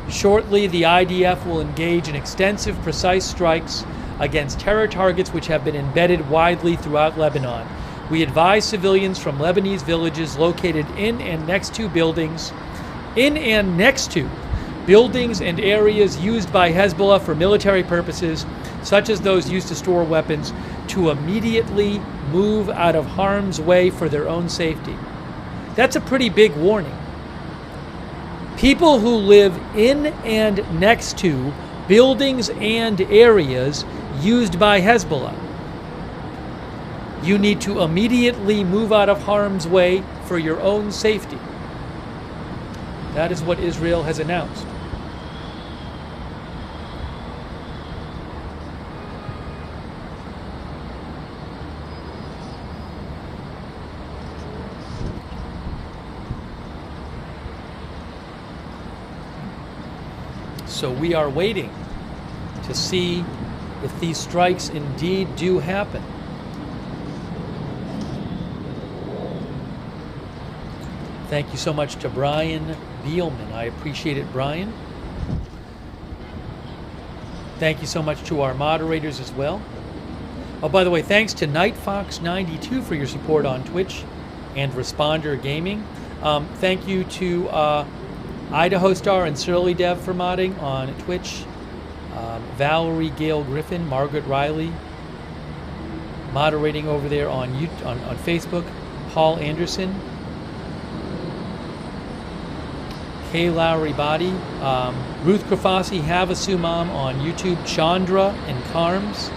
shortly, the IDF will engage in extensive, precise strikes against terror targets which have been embedded widely throughout Lebanon. We advise civilians from Lebanese villages located in and next to buildings and areas used by Hezbollah for military purposes, such as those used to store weapons, to immediately move out of harm's way for their own safety. That's a pretty big warning. People who live in and next to buildings and areas used by Hezbollah, you need to immediately move out of harm's way for your own safety. That is what Israel has announced. So we are waiting to see if these strikes indeed do happen. Thank you so much to Brian Beelman. I appreciate it, Brian. Thank you so much to our moderators as well. Oh, by the way, thanks to NightFox92 for your support on Twitch and Responder Gaming. Thank you to Idaho Star and Surly Dev for modding on Twitch. Valerie Gale Griffin, Margaret Riley, moderating over there on Facebook. Paul Anderson, Kay Lowry Body, Ruth Krafasi, Havasumam on YouTube, Chandra and Carms,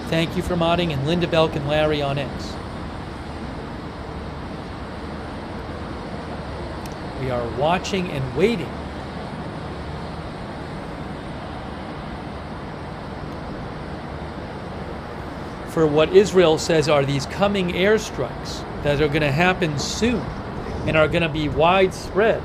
thank you for modding, and Linda Belk and Larry on X. We are watching and waiting for what Israel says are these coming airstrikes that are going to happen soon and are going to be widespread.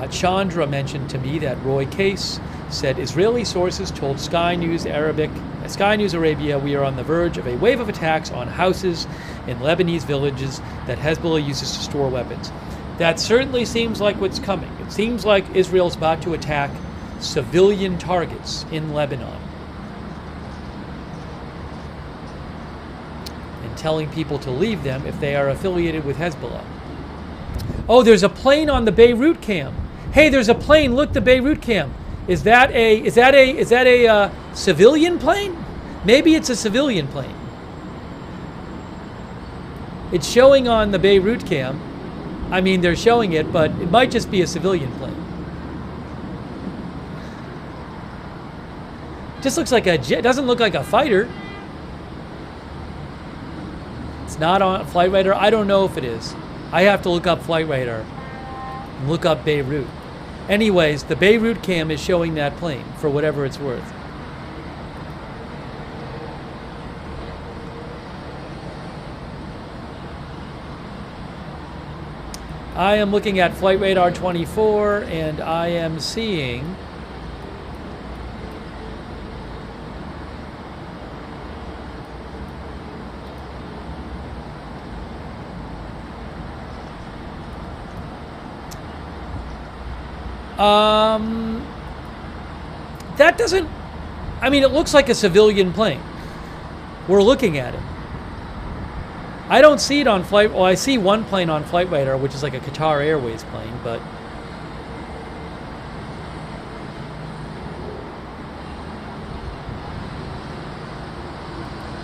Chandra mentioned to me that Roy Case said Israeli sources told Sky News Arabia, we are on the verge of a wave of attacks on houses in Lebanese villages that Hezbollah uses to store weapons. That certainly seems like what's coming. It seems like Israel's about to attack civilian targets in Lebanon. And telling people to leave them if they are affiliated with Hezbollah. Oh, there's a plane on the Beirut cam. Hey, there's a plane. Look, the Beirut cam. Is that a civilian plane? Maybe it's a civilian plane. It's showing on the Beirut cam. I mean, they're showing it, but it might just be a civilian plane. Just looks like a jet. Doesn't look like a fighter. It's not on Flight Radar. I don't know if it is. I have to look up Flight Radar and look up Beirut. Anyways, the Beirut cam is showing that plane for whatever it's worth. I am looking at Flight Radar 24 and I am seeing that doesn't, I mean, it looks like a civilian plane. We're looking at it. I don't see it on flight. Well, I see one plane on Flight Radar, which is like a Qatar Airways plane, but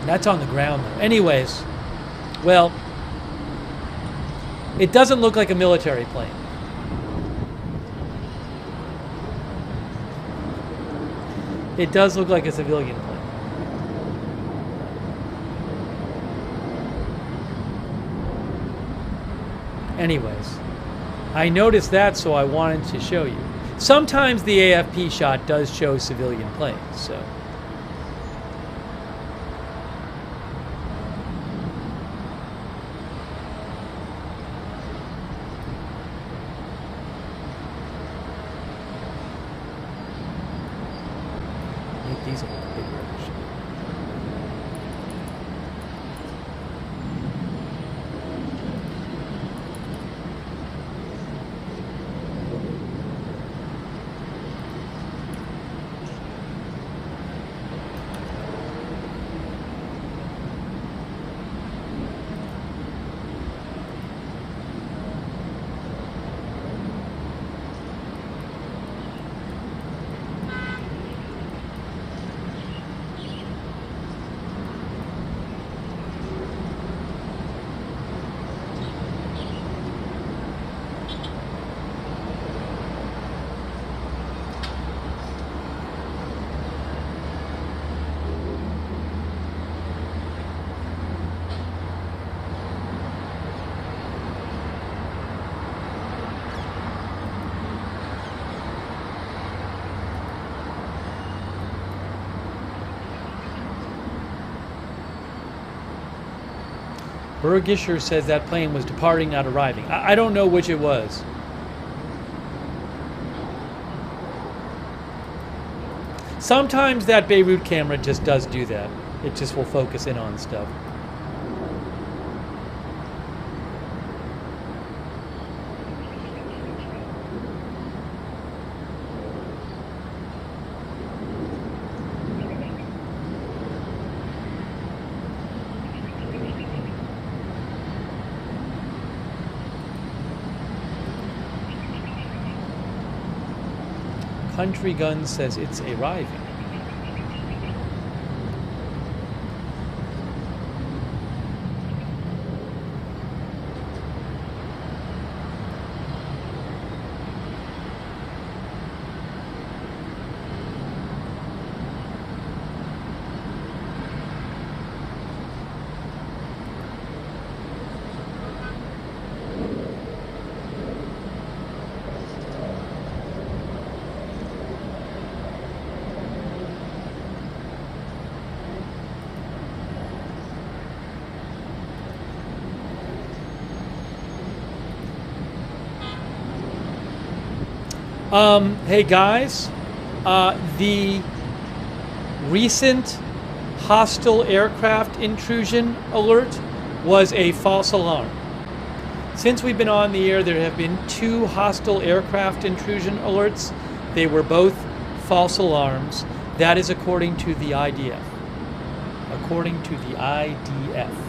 that's on the ground though. Anyways, well, it doesn't look like a military plane. It does look like a civilian plane. Anyways, I noticed that, so I wanted to show you. Sometimes the AFP shot does show civilian planes, so. Make these a little bigger. Bergischer says that plane was departing, not arriving. I don't know which it was. Sometimes that Beirut camera just does do that. It just will focus in on stuff. Country Gun says it's arriving. Hey guys, the recent hostile aircraft intrusion alert was a false alarm. Since we've been on the air, there have been 2 hostile aircraft intrusion alerts. They were both false alarms. That is according to the IDF. According to the IDF.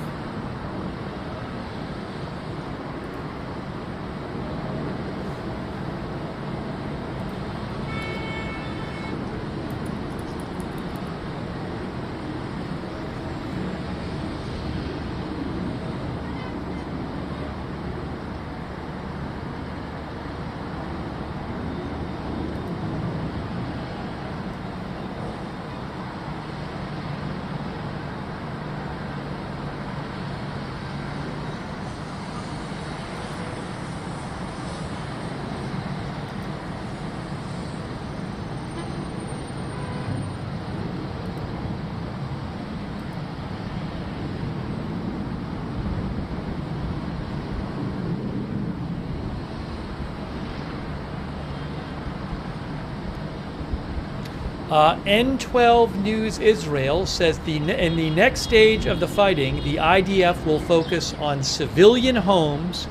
N12 News Israel says in the next stage of the fighting, the IDF will focus on civilian homes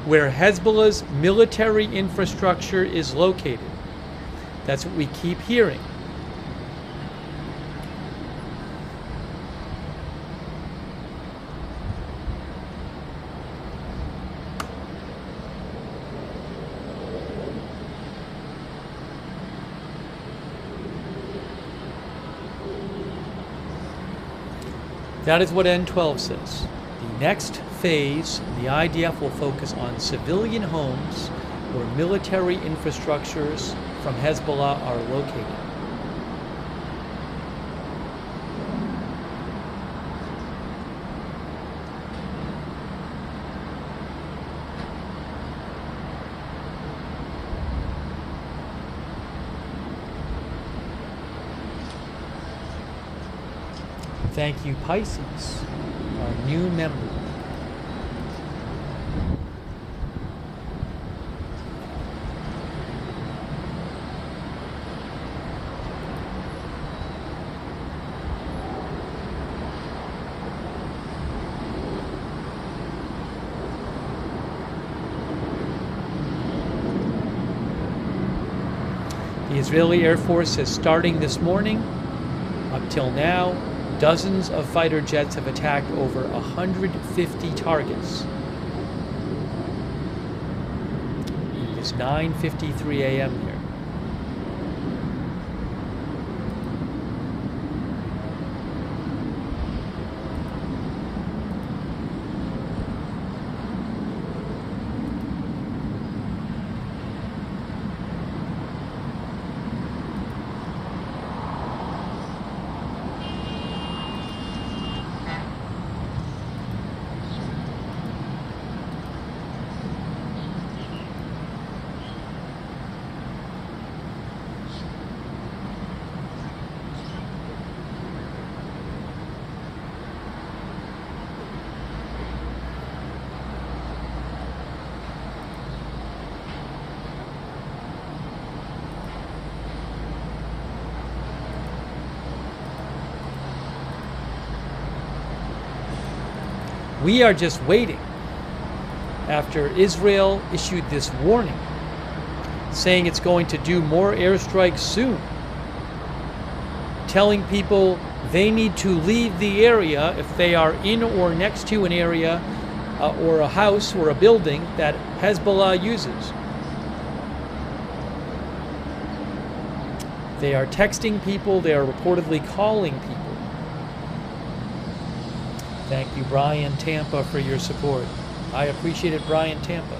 where Hezbollah's military infrastructure is located. That's what we keep hearing. That is what N12 says. The next phase, the IDF will focus on civilian homes where military infrastructures from Hezbollah are located. Thank you, Pisces, our new member. The Israeli Air Force says starting this morning, up till now, dozens of fighter jets have attacked over 150 targets. It is 9:53 a.m. here. We are just waiting after Israel issued this warning saying it's going to do more airstrikes soon, telling people they need to leave the area if they are in or next to an area or a house or a building that Hezbollah uses. They are texting people, they are reportedly calling people. Thank you, Brian Tampa, for your support. I appreciate it, Brian Tampa.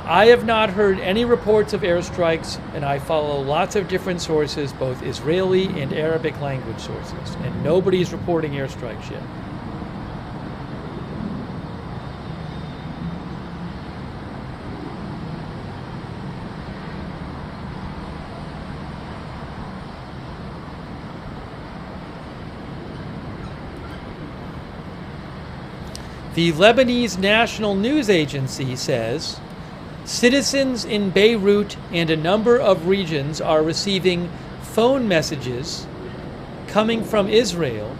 I have not heard any reports of airstrikes, and I follow lots of different sources, both Israeli and Arabic language sources, and nobody's reporting airstrikes yet. The Lebanese National News Agency says citizens in Beirut and a number of regions are receiving phone messages coming from Israel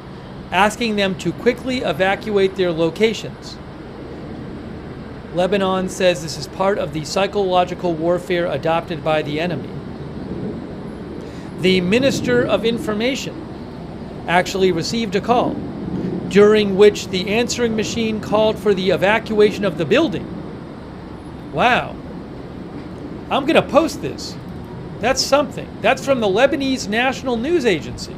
asking them to quickly evacuate their locations. Lebanon says this is part of the psychological warfare adopted by the enemy. The Minister of Information actually received a call during which the answering machine called for the evacuation of the building. Wow. I'm going to post this. That's something. That's from the Lebanese National News Agency.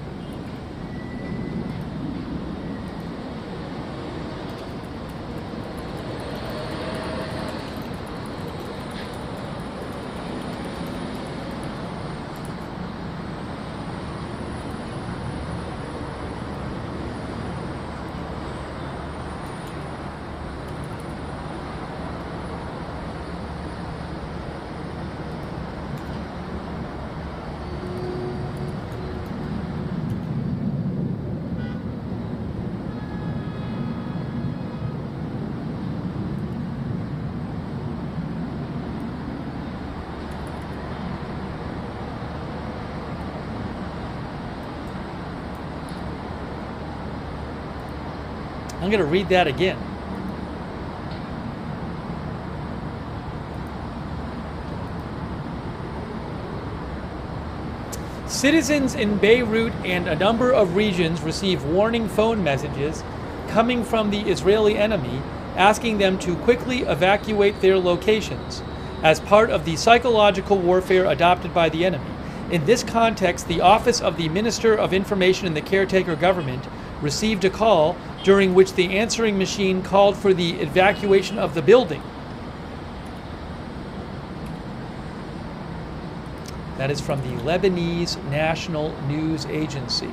I'm going to read that again. Citizens in Beirut and a number of regions receive warning phone messages coming from the Israeli enemy asking them to quickly evacuate their locations as part of the psychological warfare adopted by the enemy. In this context, the Office of the Minister of Information in the caretaker government received a call during which the answering machine called for the evacuation of the building. That is from the Lebanese National News Agency.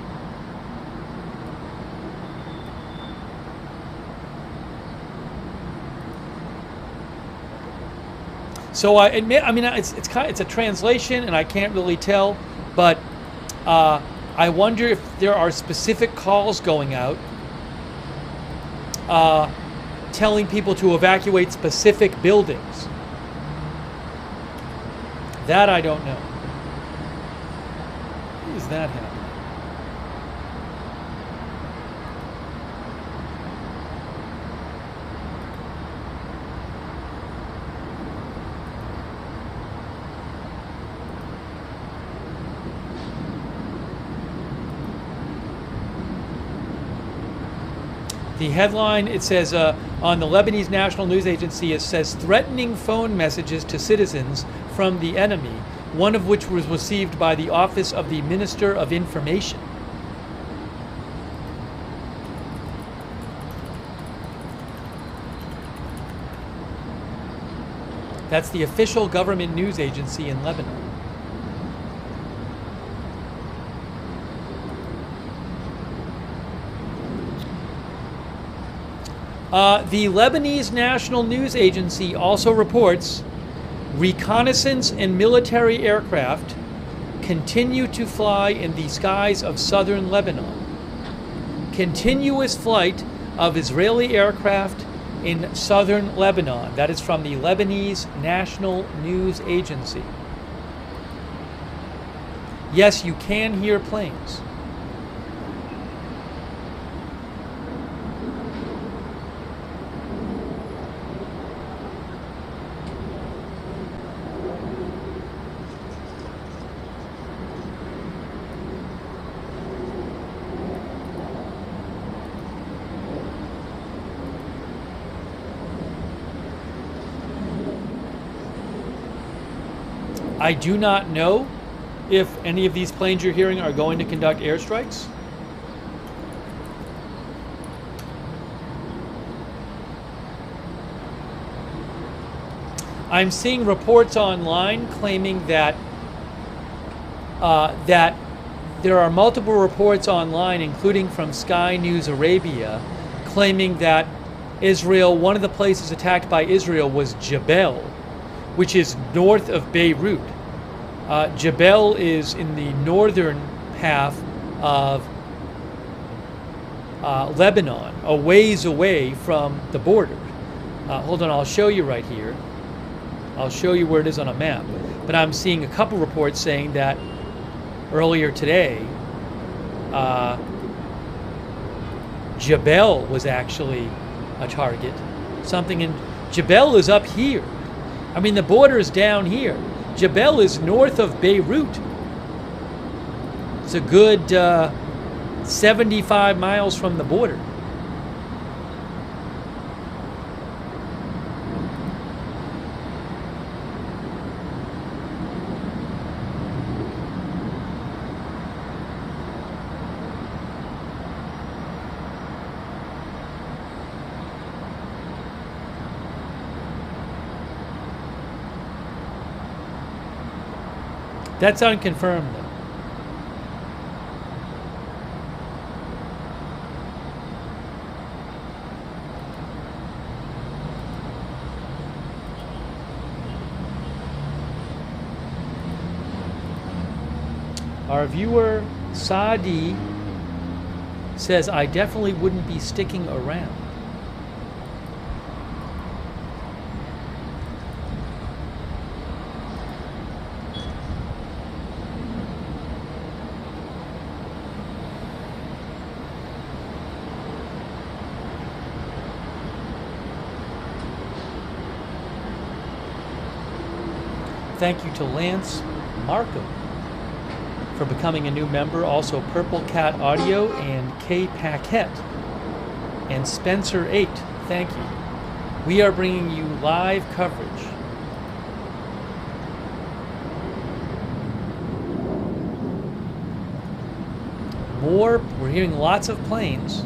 So I admit, I mean, it's a translation, and I can't really tell, but I wonder if there are specific calls going out telling people to evacuate specific buildings. That I don't know. Is that happening? The headline, it says on the Lebanese National News Agency, it says threatening phone messages to citizens from the enemy, one of which was received by the Office of the Minister of Information. That's the official government news agency in Lebanon. The Lebanese National News Agency also reports reconnaissance and military aircraft continue to fly in the skies of southern Lebanon. Continuous flight of Israeli aircraft in southern Lebanon. That is from the Lebanese National News Agency. Yes, you can hear planes. I do not know if any of these planes you're hearing are going to conduct airstrikes. I'm seeing reports online claiming that that there are multiple reports online, including from Sky News Arabia, claiming that Israel, one of the places attacked by Israel was Jebel, which is north of Beirut. Jebel is in the northern half of Lebanon, a ways away from the border. Hold on, I'll show you right here. I'll show you where it is on a map. But I'm seeing a couple reports saying that earlier today, Jebel was actually a target. Something in Jebel is up here. I mean, the border is down here. Jebel is north of Beirut. It's a good 75 miles from the border. That's unconfirmed, though. Our viewer, Saadi, says, I definitely wouldn't be sticking around. Thank you to Lance Markham for becoming a new member. Also Purple Cat Audio and K Paquette and Spencer 8. Thank you. We are bringing you live coverage. We're hearing lots of planes.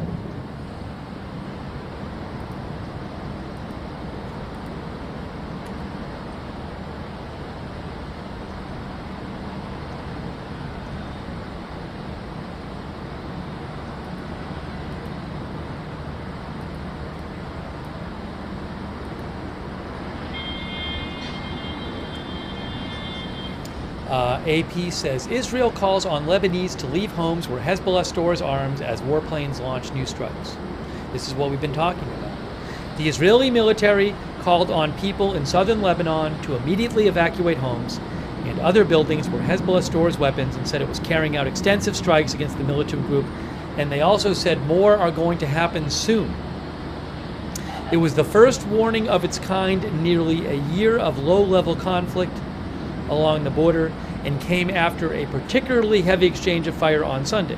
AP says, Israel calls on Lebanese to leave homes where Hezbollah stores arms as warplanes launch new strikes. This is what we've been talking about. The Israeli military called on people in southern Lebanon to immediately evacuate homes and other buildings where Hezbollah stores weapons and said it was carrying out extensive strikes against the militant group. And they also said more are going to happen soon. It was the first warning of its kind in nearly a year of low-level conflict along the border, and came after a particularly heavy exchange of fire on Sunday.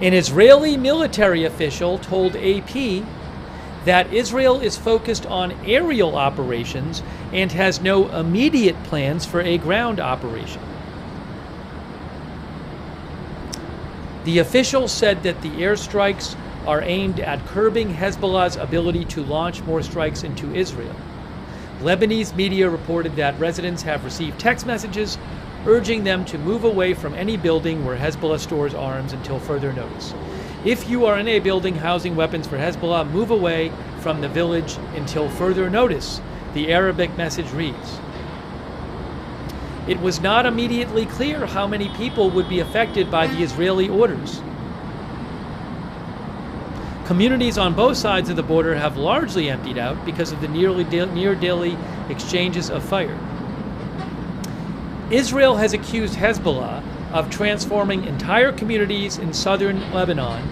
An Israeli military official told AP that Israel is focused on aerial operations and has no immediate plans for a ground operation. The official said that the airstrikes are aimed at curbing Hezbollah's ability to launch more strikes into Israel. Lebanese media reported that residents have received text messages urging them to move away from any building where Hezbollah stores arms until further notice. If you are in a building housing weapons for Hezbollah, move away from the village until further notice, the Arabic message reads. It was not immediately clear how many people would be affected by the Israeli orders. Communities on both sides of the border have largely emptied out because of the near daily exchanges of fire. Israel has accused Hezbollah of transforming entire communities in southern Lebanon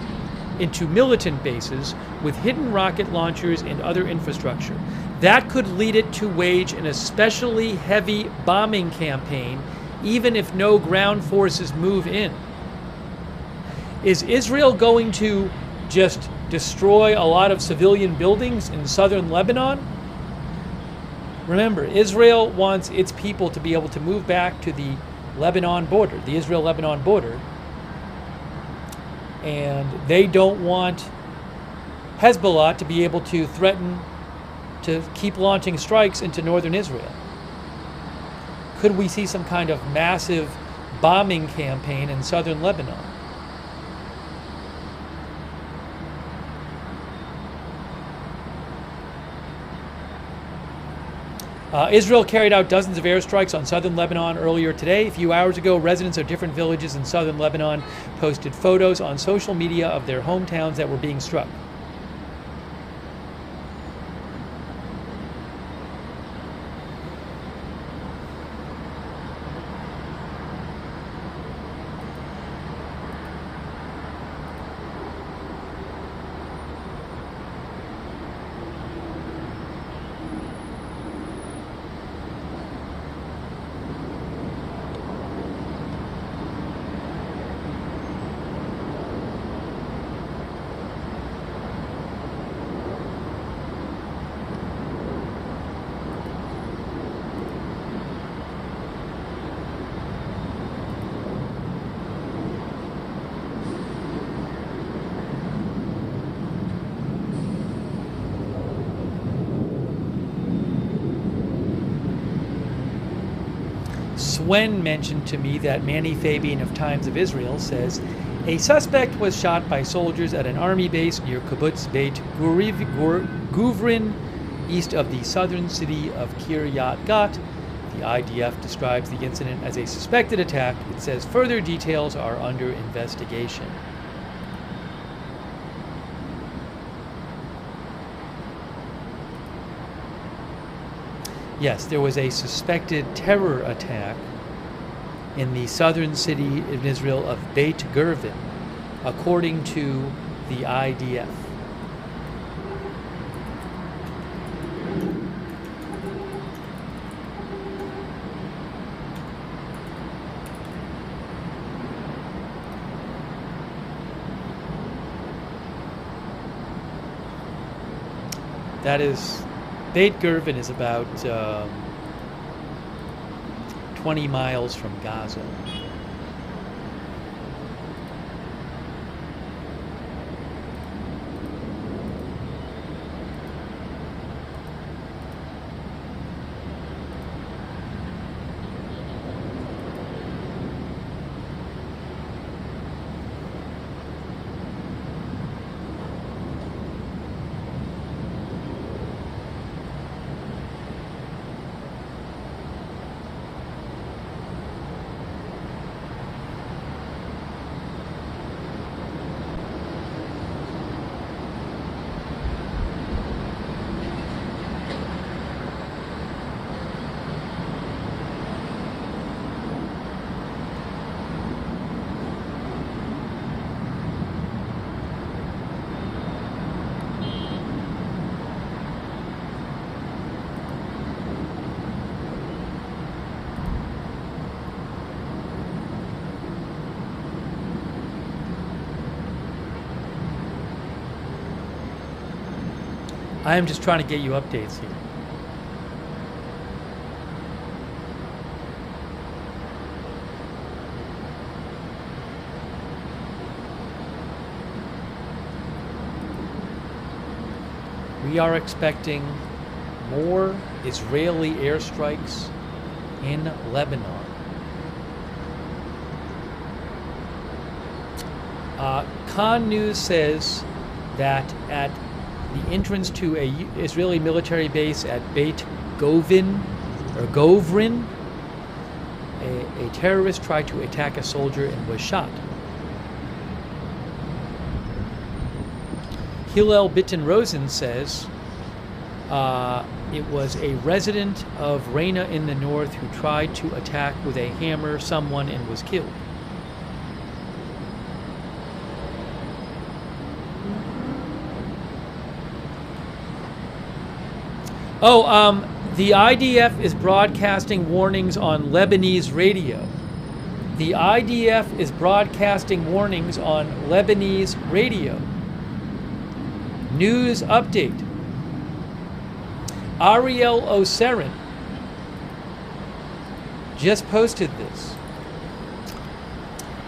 into militant bases with hidden rocket launchers and other infrastructure. That could lead it to wage an especially heavy bombing campaign, even if no ground forces move in. Is Israel going to just destroy a lot of civilian buildings in southern Lebanon? Remember, Israel wants its people to be able to move back to the Lebanon border, the Israel-Lebanon border, and they don't want Hezbollah to be able to threaten to keep launching strikes into northern Israel. Could we see some kind of massive bombing campaign in southern Lebanon? Israel carried out dozens of airstrikes on southern Lebanon earlier today. A few hours ago, residents of different villages in southern Lebanon posted photos on social media of their hometowns that were being struck. Swen mentioned to me that Manny Fabian of Times of Israel says a suspect was shot by soldiers at an army base near Kibbutz Beit Guvrin, east of the southern city of Kiryat Gat. The IDF describes the incident as a suspected attack. It says further details are under investigation. Yes, there was a suspected terror attack in the southern city in Israel of Beit Guvrin, according to the IDF. That is, Beit Guvrin is about 20 miles from Gaza. I am just trying to get you updates here. We are expecting more Israeli airstrikes in Lebanon. Khan News says that at the entrance to a Israeli military base at Beit Guvrin, a terrorist tried to attack a soldier and was shot. Hillel Bitten Rosen says it was a resident of Reina in the north who tried to attack with a hammer someone and was killed. The IDF is broadcasting warnings on Lebanese radio. The IDF is broadcasting warnings on Lebanese radio. News update. Ariel Oserin just posted this.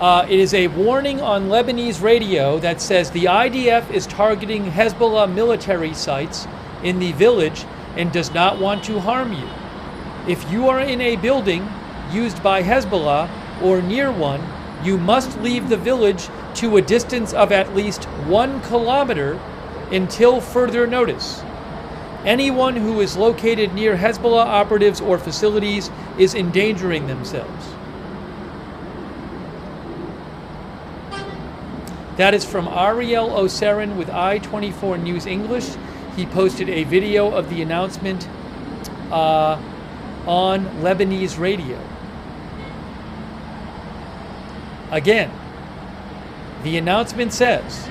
It is a warning on Lebanese radio that says the IDF is targeting Hezbollah military sites in the village and does not want to harm you. If you are in a building used by Hezbollah or near one, you must leave the village to a distance of at least 1 kilometer until further notice. Anyone who is located near Hezbollah operatives or facilities is endangering themselves. That is from Ariel Oserin with I-24 News English. He posted a video of the announcement on Lebanese radio. Again, the announcement says,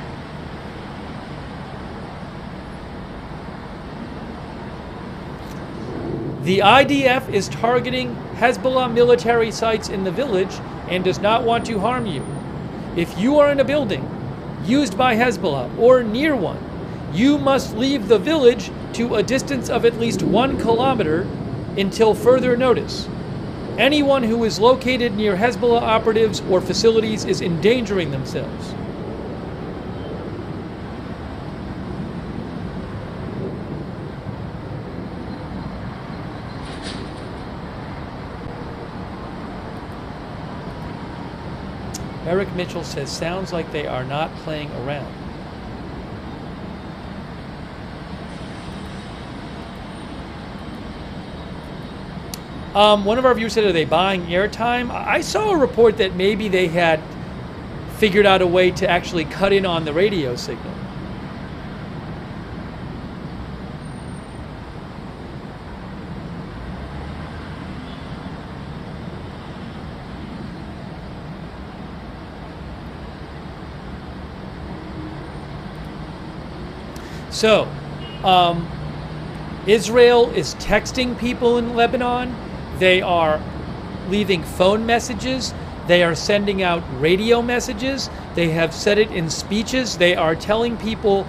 the IDF is targeting Hezbollah military sites in the village and does not want to harm you. If you are in a building used by Hezbollah or near one, you must leave the village to a distance of at least 1 kilometer until further notice. Anyone who is located near Hezbollah operatives or facilities is endangering themselves. Eric Mitchell says, sounds like they are not playing around. One of our viewers said, are they buying airtime? I saw a report that maybe they had figured out a way to actually cut in on the radio signal. So, Israel is texting people in Lebanon. They are leaving phone messages. They are sending out radio messages. They have said it in speeches. They are telling people,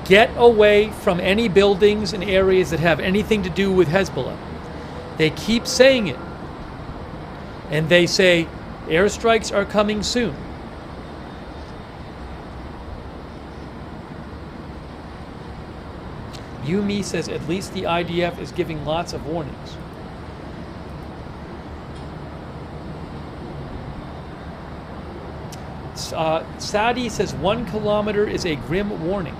get away from any buildings and areas that have anything to do with Hezbollah. They keep saying it. And they say, airstrikes are coming soon. Yumi says at least the IDF is giving lots of warnings. Sadi says 1 kilometer is a grim warning.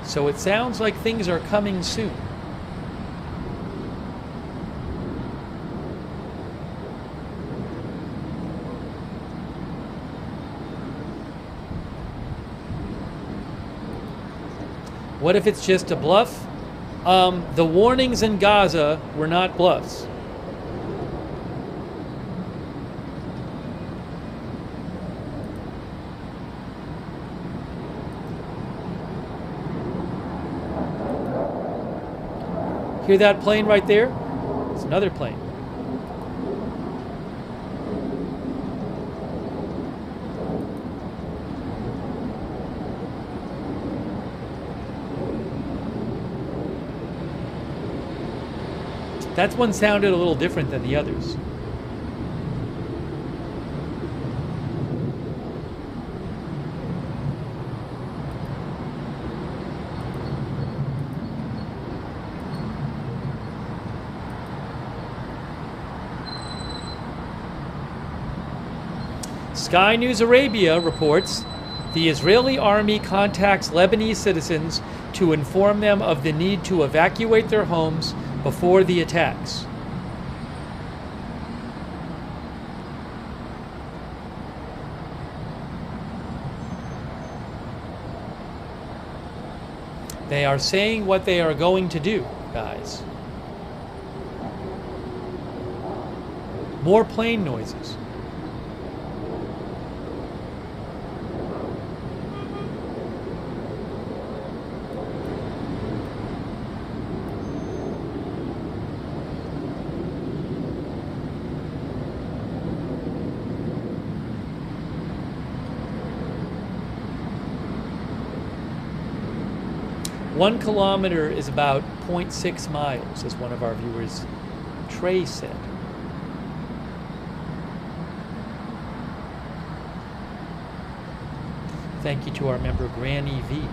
So it sounds like things are coming soon. What if it's just a bluff? The warnings in Gaza were not bluffs. Hear that plane right there? It's another plane. That one sounded a little different than the others. Sky News Arabia reports the Israeli army contacts Lebanese citizens to inform them of the need to evacuate their homes before the attacks. They are saying what they are going to do, guys. More plane noises. One kilometer is about 0.6 miles, as one of our viewers, Trey, said. Thank you to our member, Granny V.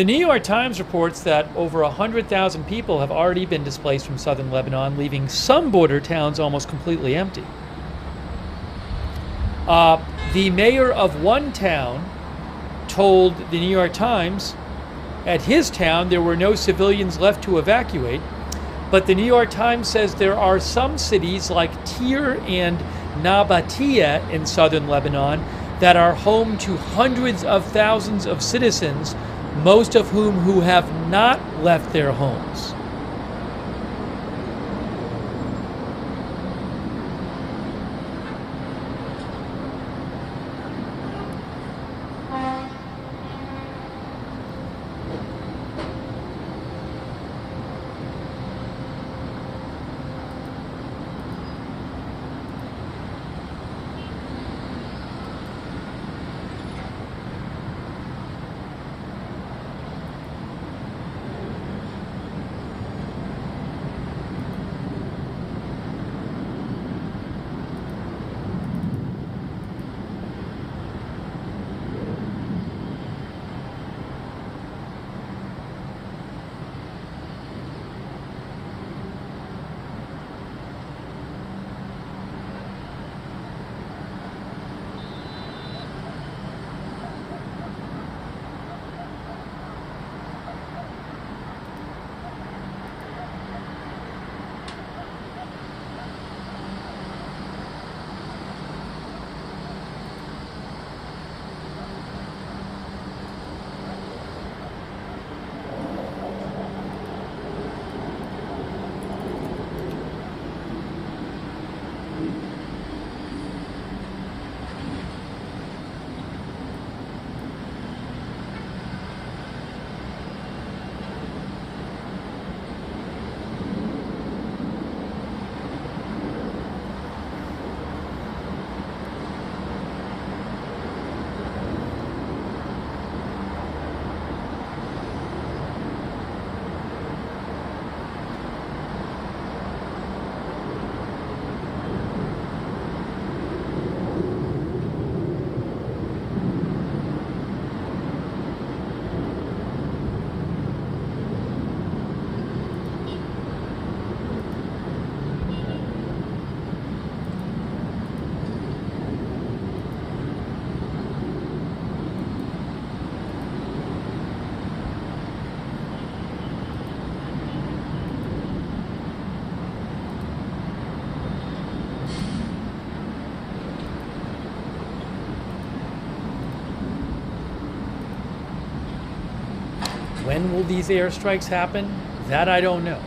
The New York Times reports that over 100,000 people have already been displaced from southern Lebanon, leaving some border towns almost completely empty. The mayor of one town told the New York Times at his town there were no civilians left to evacuate, but the New York Times says there are some cities like Tyre and Nabatea in southern Lebanon that are home to hundreds of thousands of citizens, most of whom who have not left their homes. When will these airstrikes happen? That I don't know.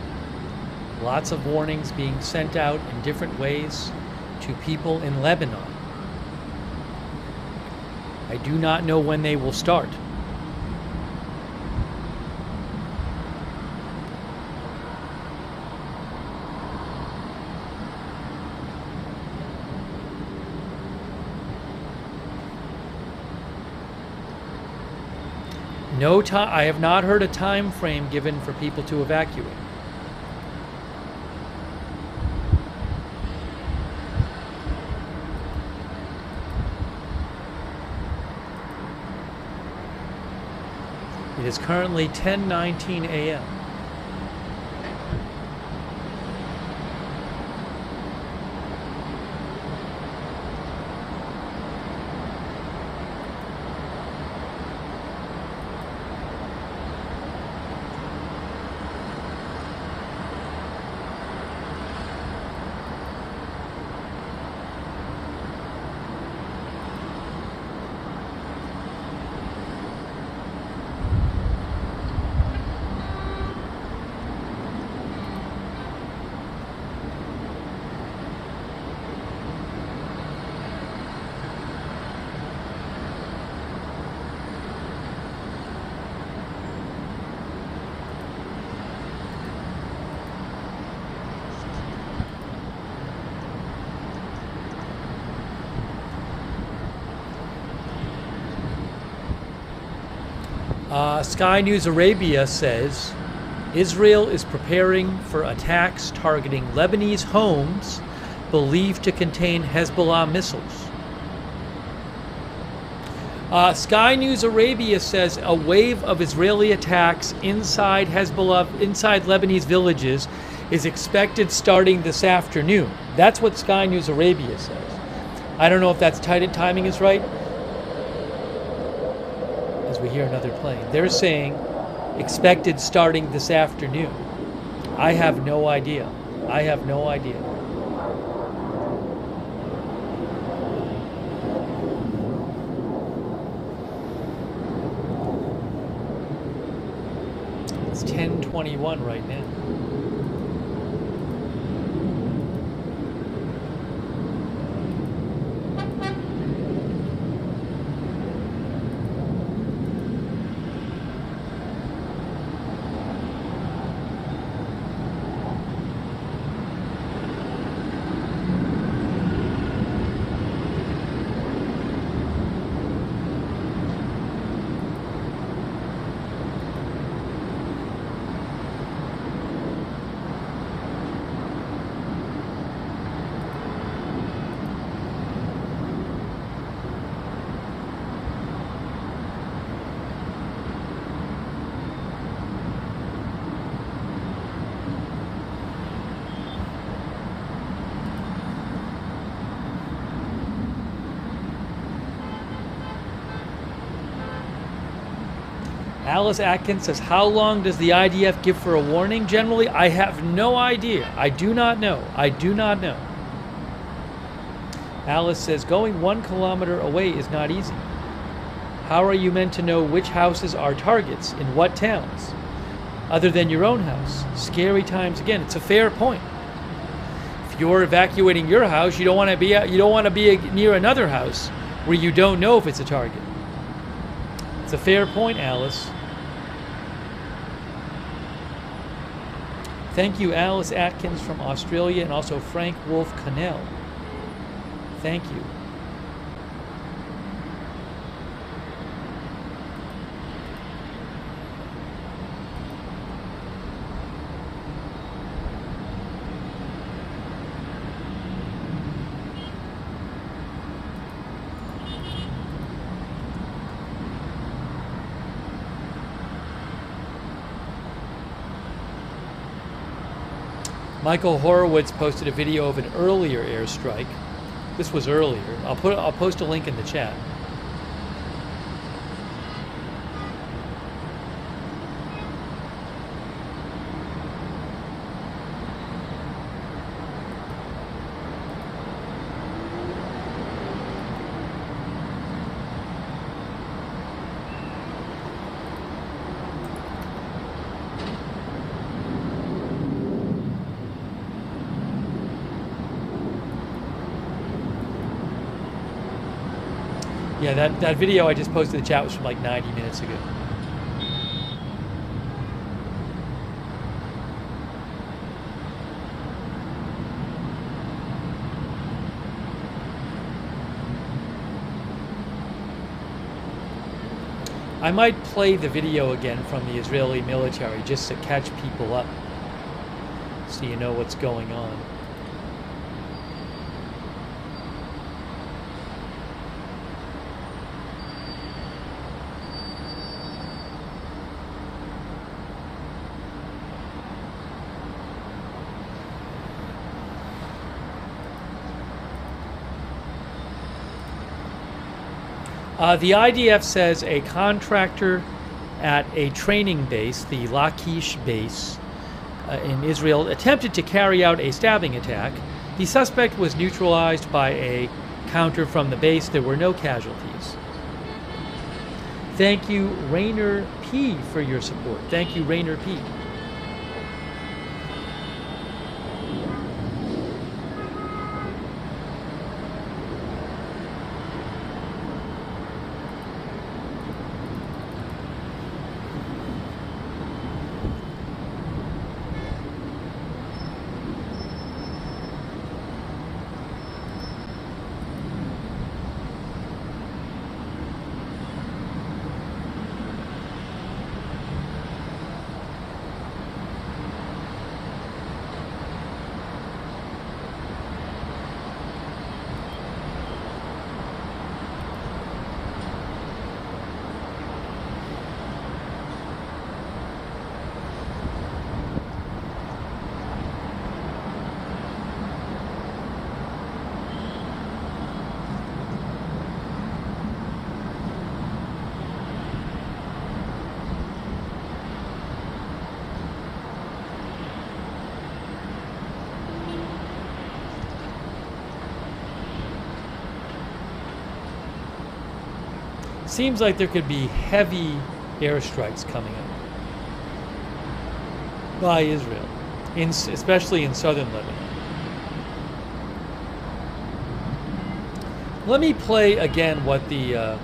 Lots of warnings being sent out in different ways to people in Lebanon. I do not know when they will start. No time. I have not heard a time frame given for people to evacuate. It is currently 10:19 a.m. Sky News Arabia says Israel is preparing for attacks targeting Lebanese homes believed to contain Hezbollah missiles. Sky News Arabia says a wave of Israeli attacks inside Hezbollah, inside Lebanese villages, is expected starting this afternoon. That's what Sky News Arabia says. I don't know if that's timing is right. As we hear another plane, they're saying expected starting this afternoon. I have no idea. I have no idea. It's 10:21 right now. Alice Atkins says, how long does the IDF give for a warning generally? I have no idea. I do not know. I do not know. Alice says, going 1 kilometer away is not easy. How are you meant to know which houses are targets in what towns? Other than your own house. Scary times again. It's a fair point. If you're evacuating your house, you don't want to be near another house where you don't know if it's a target. It's a fair point, Alice. Thank you, Alice Atkins from Australia, and also Frank Wolf Cannell. Thank you. Michael Horowitz posted a video of an earlier airstrike. This was earlier. I'll post a link in the chat. Yeah, that video I just posted in the chat was from like 90 minutes ago. I might play the video again from the Israeli military just to catch people up so you know what's going on. The IDF says a contractor at a training base, the Lachish base in Israel, attempted to carry out a stabbing attack. The suspect was neutralized by a counter from the base. There were no casualties. Thank you, Rainer P., for your support. Thank you, Rainer P. seems like there could be heavy airstrikes coming up by Israel, especially in southern Lebanon. Let me play again what the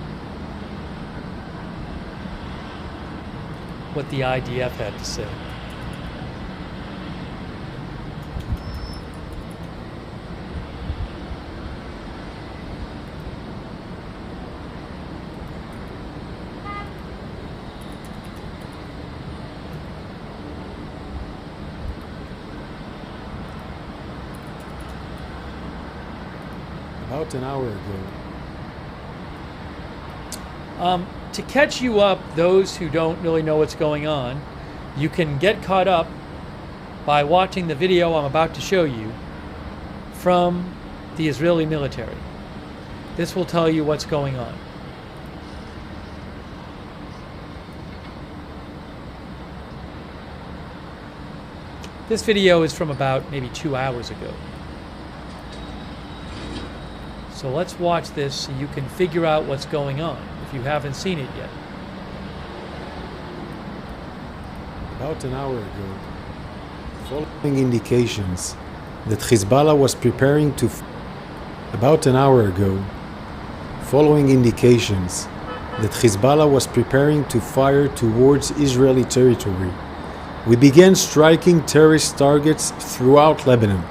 IDF had to say. About an hour ago. To catch you up, those who don't really know what's going on, you can get caught up by watching the video I'm about to show you from the Israeli military. This will tell you what's going on. This video is from about maybe 2 hours ago. So let's watch this so you can figure out what's going on if you haven't seen it yet. About an hour ago, following indications that Hezbollah was preparing to About an hour ago, following indications that Hezbollah was preparing to fire towards Israeli territory, we began striking terrorist targets throughout Lebanon.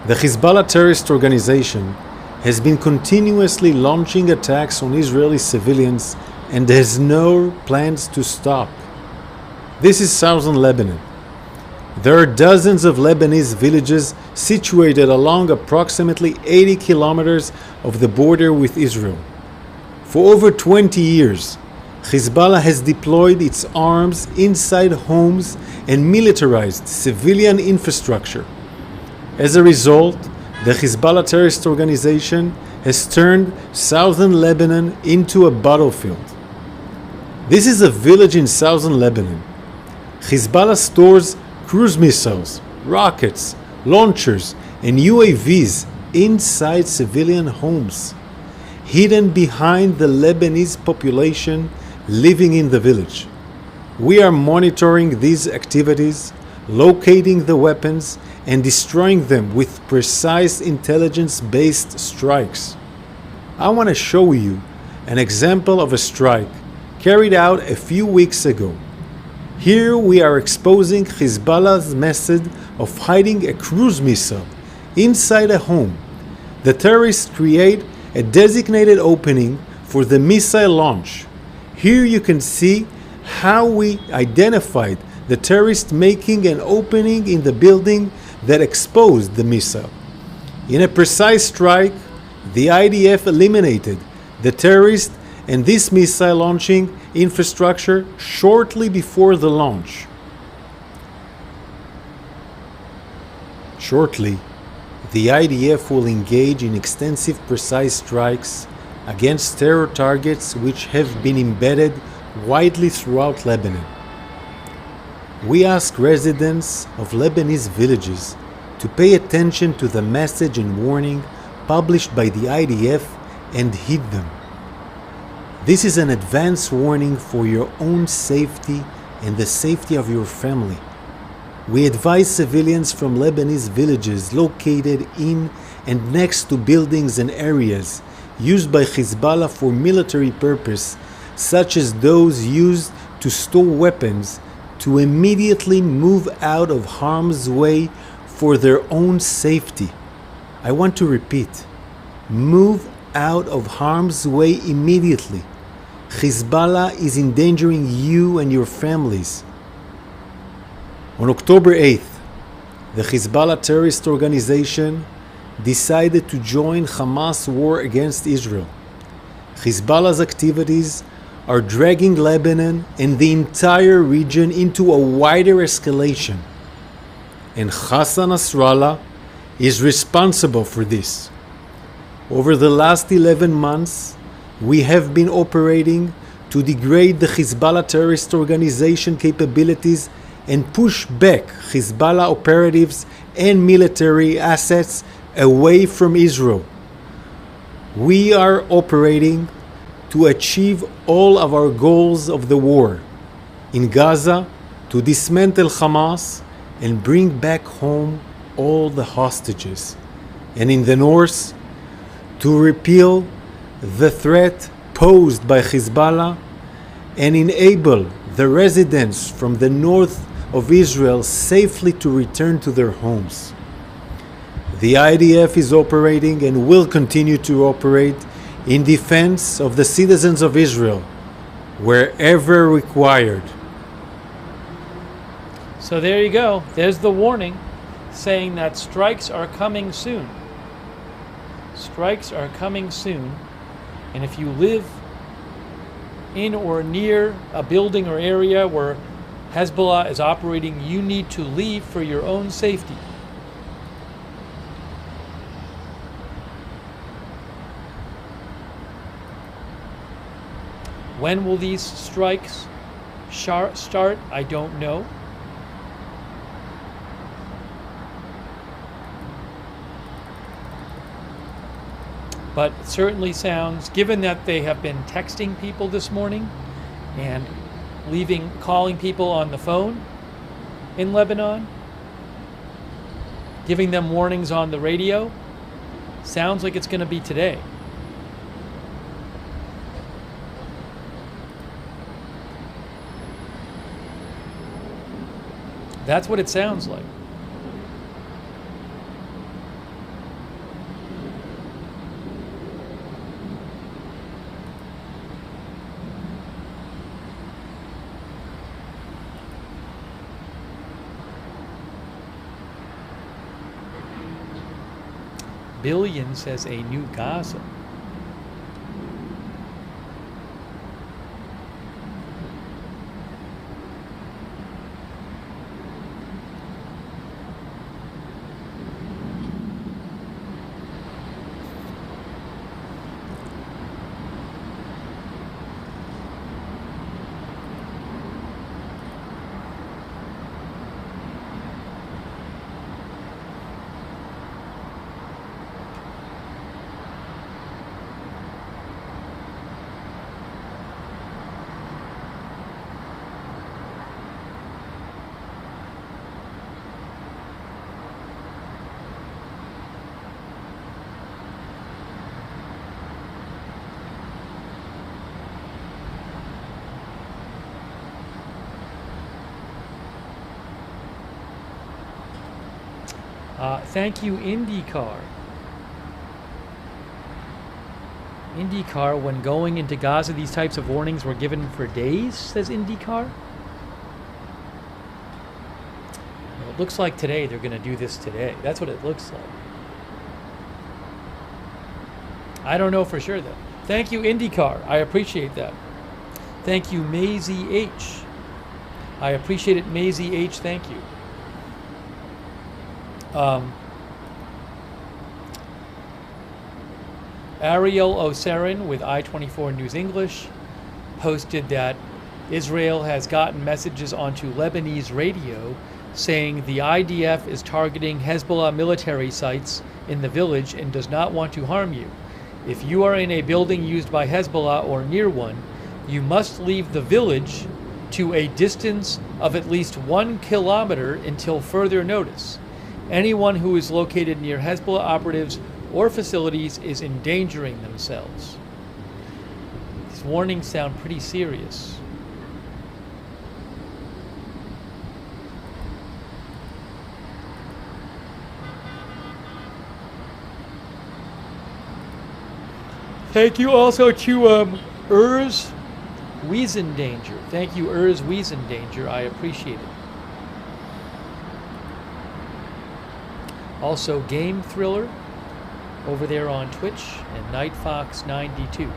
The Hezbollah terrorist organization has been continuously launching attacks on Israeli civilians and has no plans to stop. This is southern Lebanon. There are dozens of Lebanese villages situated along approximately 80 kilometers of the border with Israel. For over 20 years, Hezbollah has deployed its arms inside homes and militarized civilian infrastructure. As a result, the Hezbollah terrorist organization has turned southern Lebanon into a battlefield. This is a village in southern Lebanon. Hezbollah stores cruise missiles, rockets, launchers, and UAVs inside civilian homes, hidden behind the Lebanese population living in the village. We are monitoring these activities, locating the weapons, and destroying them with precise intelligence-based strikes. I want to show you an example of a strike carried out a few weeks ago. Here we are exposing Hezbollah's method of hiding a cruise missile inside a home. The terrorists create a designated opening for the missile launch. Here you can see how we identified the terrorist making an opening in the building that exposed the missile. In a precise strike, the IDF eliminated the terrorist and this missile launching infrastructure shortly before the launch. Shortly, the IDF will engage in extensive precise strikes against terror targets which have been embedded widely throughout Lebanon. We ask residents of Lebanese villages to pay attention to the message and warning published by the IDF and heed them. This is an advance warning for your own safety and the safety of your family. We advise civilians from Lebanese villages located in and next to buildings and areas used by Hezbollah for military purpose, such as those used to store weapons, to immediately move out of harm's way for their own safety. I want to repeat, move out of harm's way immediately. Hezbollah is endangering you and your families. On October 8th, the Hezbollah terrorist organization decided to join Hamas' war against Israel. Hezbollah's activities are dragging Lebanon and the entire region into a wider escalation. And Hassan Nasrallah is responsible for this. Over the last 11 months, we have been operating to degrade the Hezbollah terrorist organization capabilities and push back Hezbollah operatives and military assets away from Israel. We are operating to achieve all of our goals of the war. In Gaza, to dismantle Hamas and bring back home all the hostages. And in the north, to repeal the threat posed by Hezbollah and enable the residents from the north of Israel safely to return to their homes. The IDF is operating and will continue to operate in defense of the citizens of Israel, wherever required. So there you go. There's the warning saying that strikes are coming soon. Strikes are coming soon. And if you live in or near a building or area where Hezbollah is operating, you need to leave for your own safety. When will these strikes start? I don't know. But it certainly sounds, given that they have been texting people this morning and calling people on the phone in Lebanon, giving them warnings on the radio, sounds like it's going to be today. That's what it sounds like. Billion says a new Gaza. Thank you, IndyCar. IndyCar, when going into Gaza, these types of warnings were given for days, says IndyCar. Well, it looks like today they're going to do this today. That's what it looks like. I don't know for sure, though. Thank you, IndyCar. I appreciate that. Thank you, Maisie H. I appreciate it, Maisie H. Thank you. Ariel Oserin with I-24 News English posted that Israel has gotten messages onto Lebanese radio saying the IDF is targeting Hezbollah military sites in the village and does not want to harm you. If you are in a building used by Hezbollah or near one, you must leave the village to a distance of at least 1 kilometer until further notice. Anyone who is located near Hezbollah operatives or facilities is endangering themselves. These warnings sound pretty serious. Thank you also to Urs Wiesendanger. Thank you, Urs Wiesendanger. I appreciate it. Also, Game Thriller over there on Twitch, and Night Fox 92.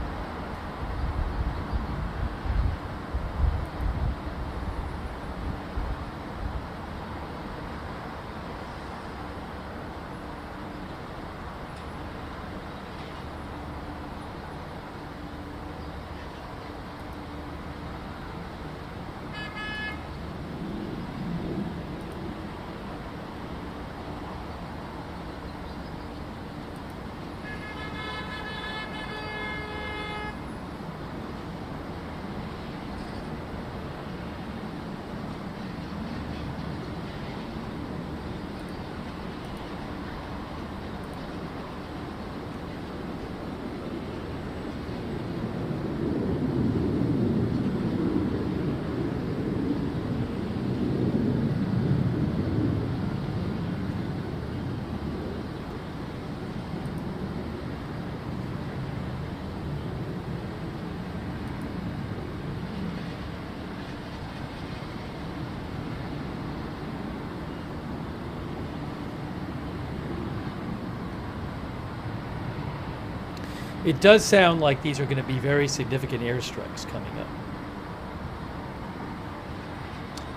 It does sound like these are going to be very significant airstrikes coming up.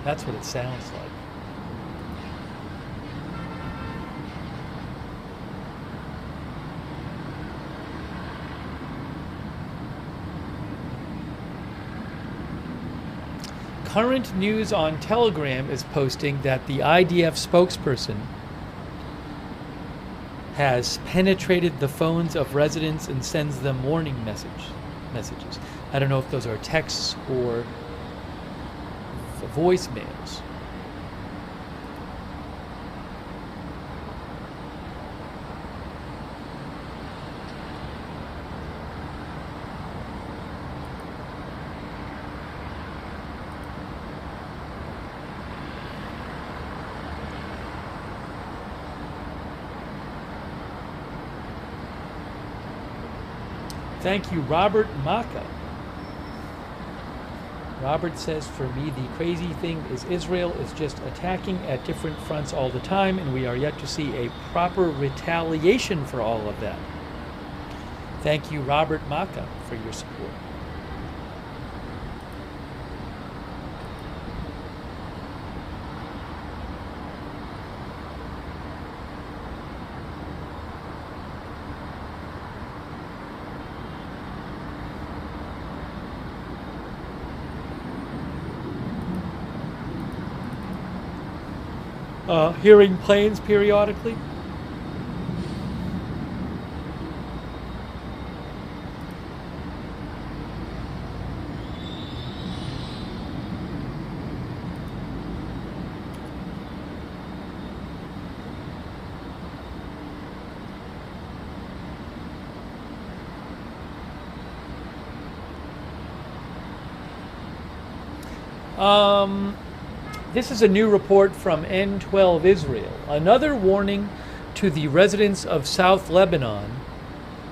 That's what it sounds like. Current News on Telegram is posting that the IDF spokesperson has penetrated the phones of residents and sends them warning messages. I don't know if those are texts or voicemails. Thank you, Robert Maka. Robert says, for me, the crazy thing is Israel is just attacking at different fronts all the time, and we are yet to see a proper retaliation for all of that. Thank you, Robert Maka, for your support. Hearing planes periodically. This is a new report from N12 Israel. Another warning to the residents of South Lebanon,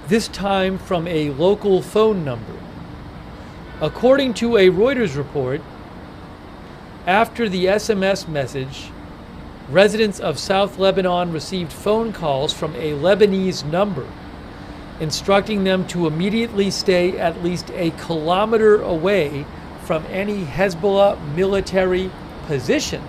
this time from a local phone number. According to a Reuters report, after the SMS message, residents of South Lebanon received phone calls from a Lebanese number, instructing them to immediately stay at least a kilometer away from any Hezbollah military position.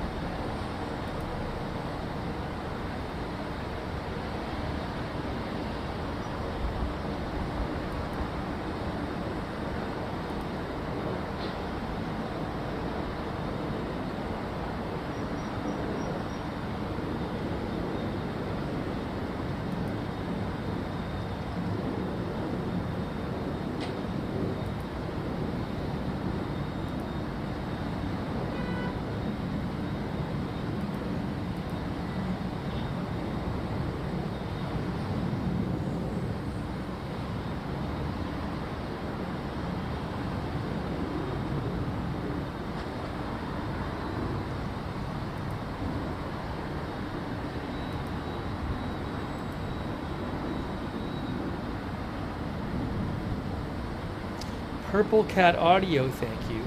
Purple Cat Audio, thank you,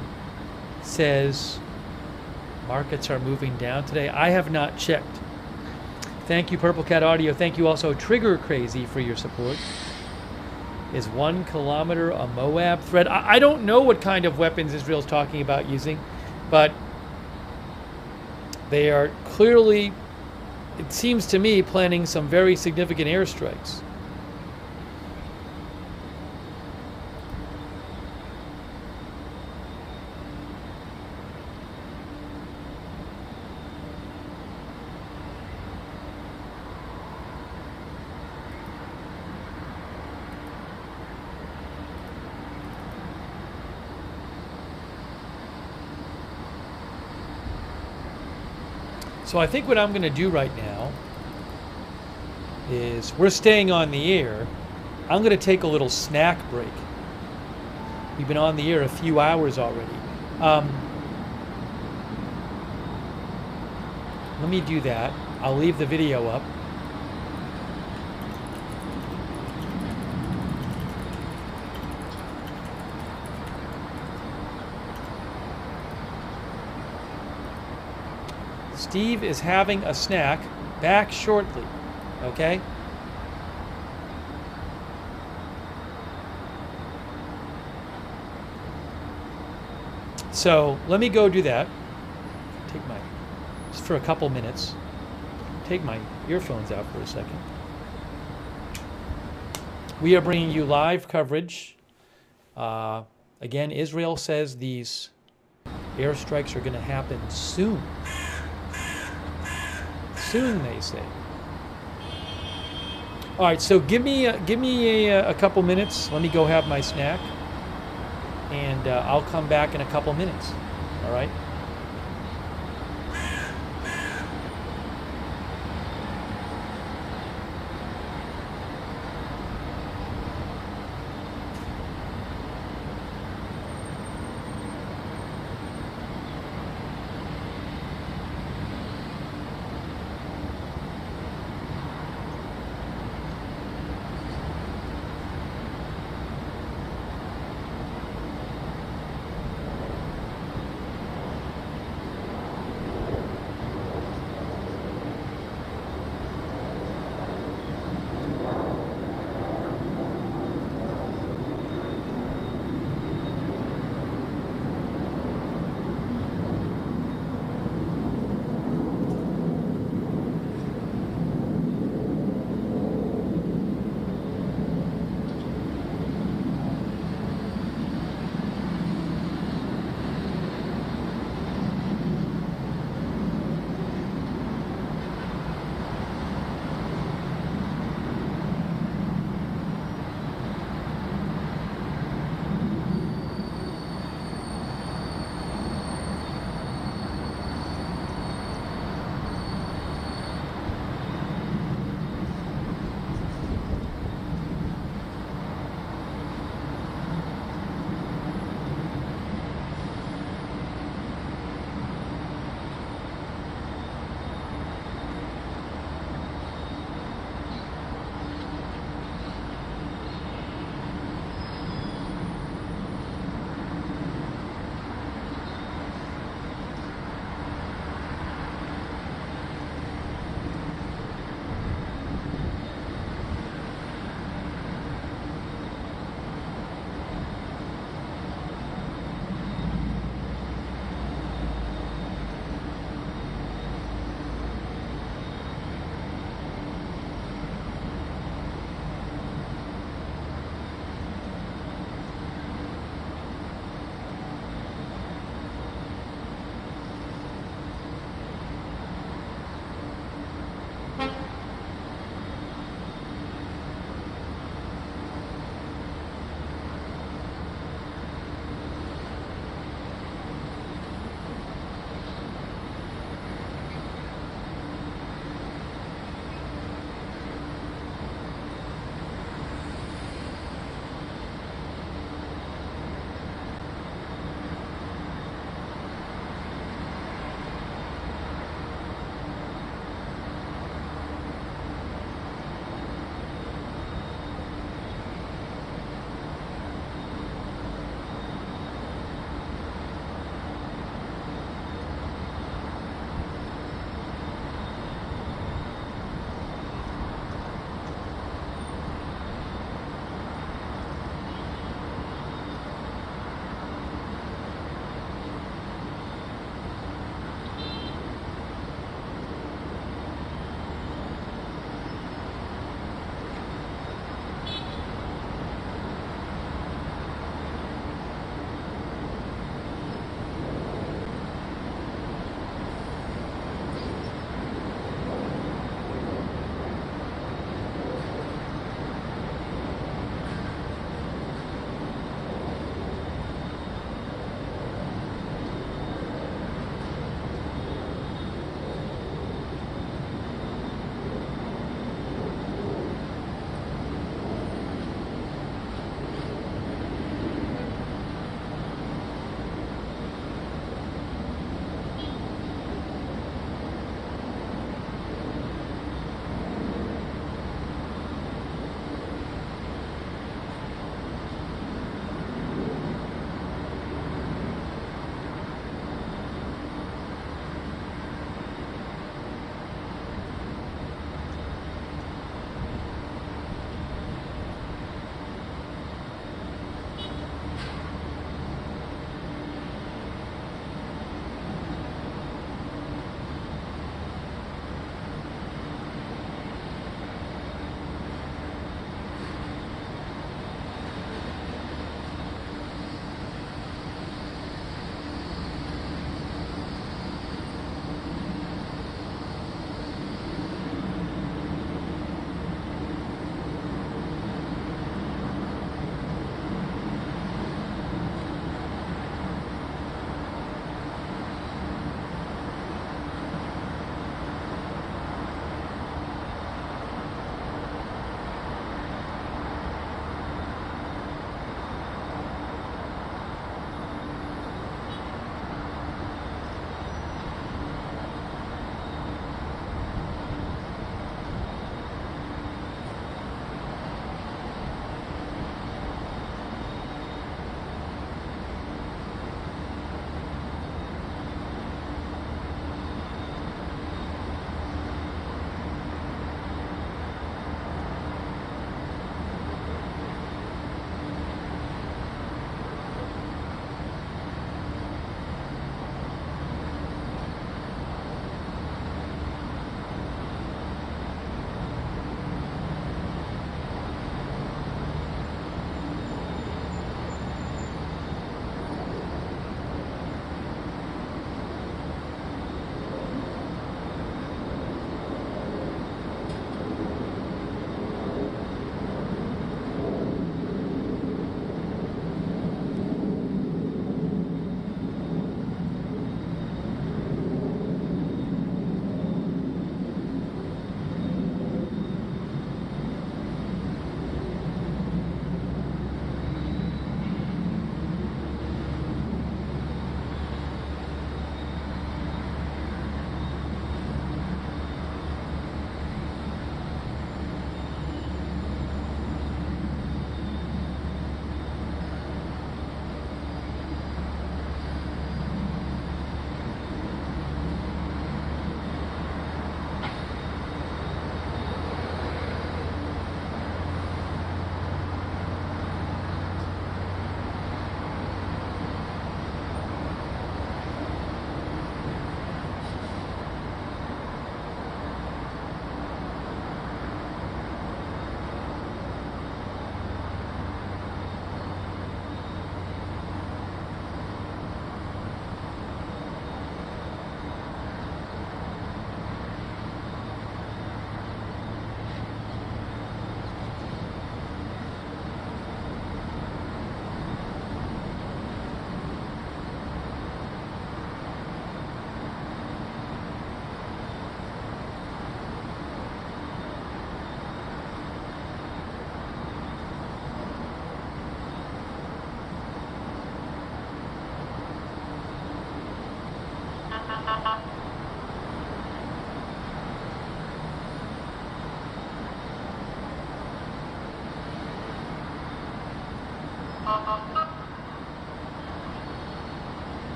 says markets are moving down today. I have not checked. Thank you, Purple Cat Audio. Thank you also, Trigger Crazy, for your support. Is 1 kilometer a Moab threat? I don't know what kind of weapons Israel's talking about using, but they are clearly, it seems to me, planning some very significant airstrikes. So I think what I'm going to do right now is, we're staying on the air. I'm going to take a little snack break. We've been on the air a few hours already. Let me do that. I'll leave the video up. Steve is having a snack. Back shortly, okay? So let me go do that. Take my, just for a couple minutes, take my earphones out for a second. We are bringing you live coverage. Again, Israel says these airstrikes are going to happen soon. Soon, they say. All right, so give me a couple minutes. Let me go have my snack, and I'll come back in a couple minutes. All right.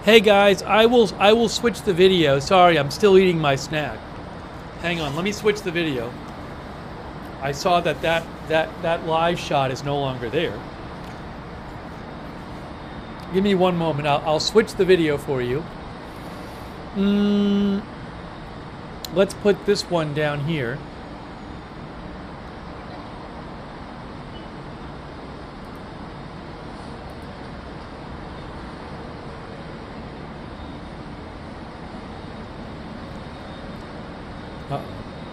Hey guys, I will switch the video. Sorry, I'm still eating my snack. Hang on, let me switch the video. I saw that live shot is no longer there. Give me one moment. I'll switch the video for you. Let's put this one down here.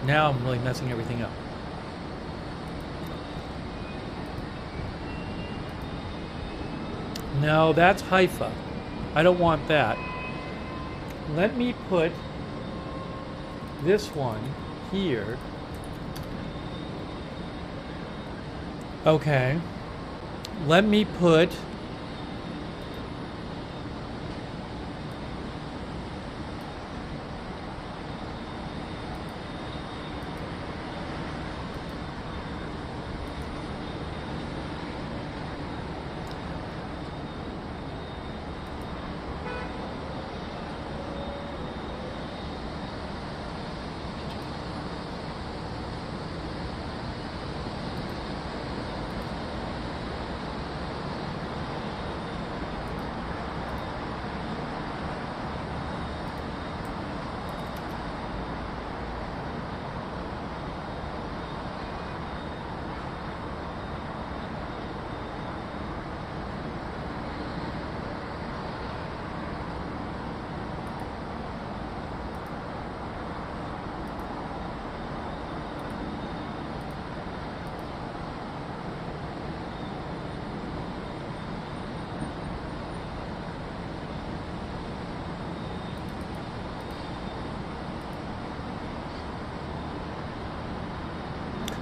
Now I'm really messing everything up. No, that's Haifa. I don't want that. Let me put this one here. Okay. Let me put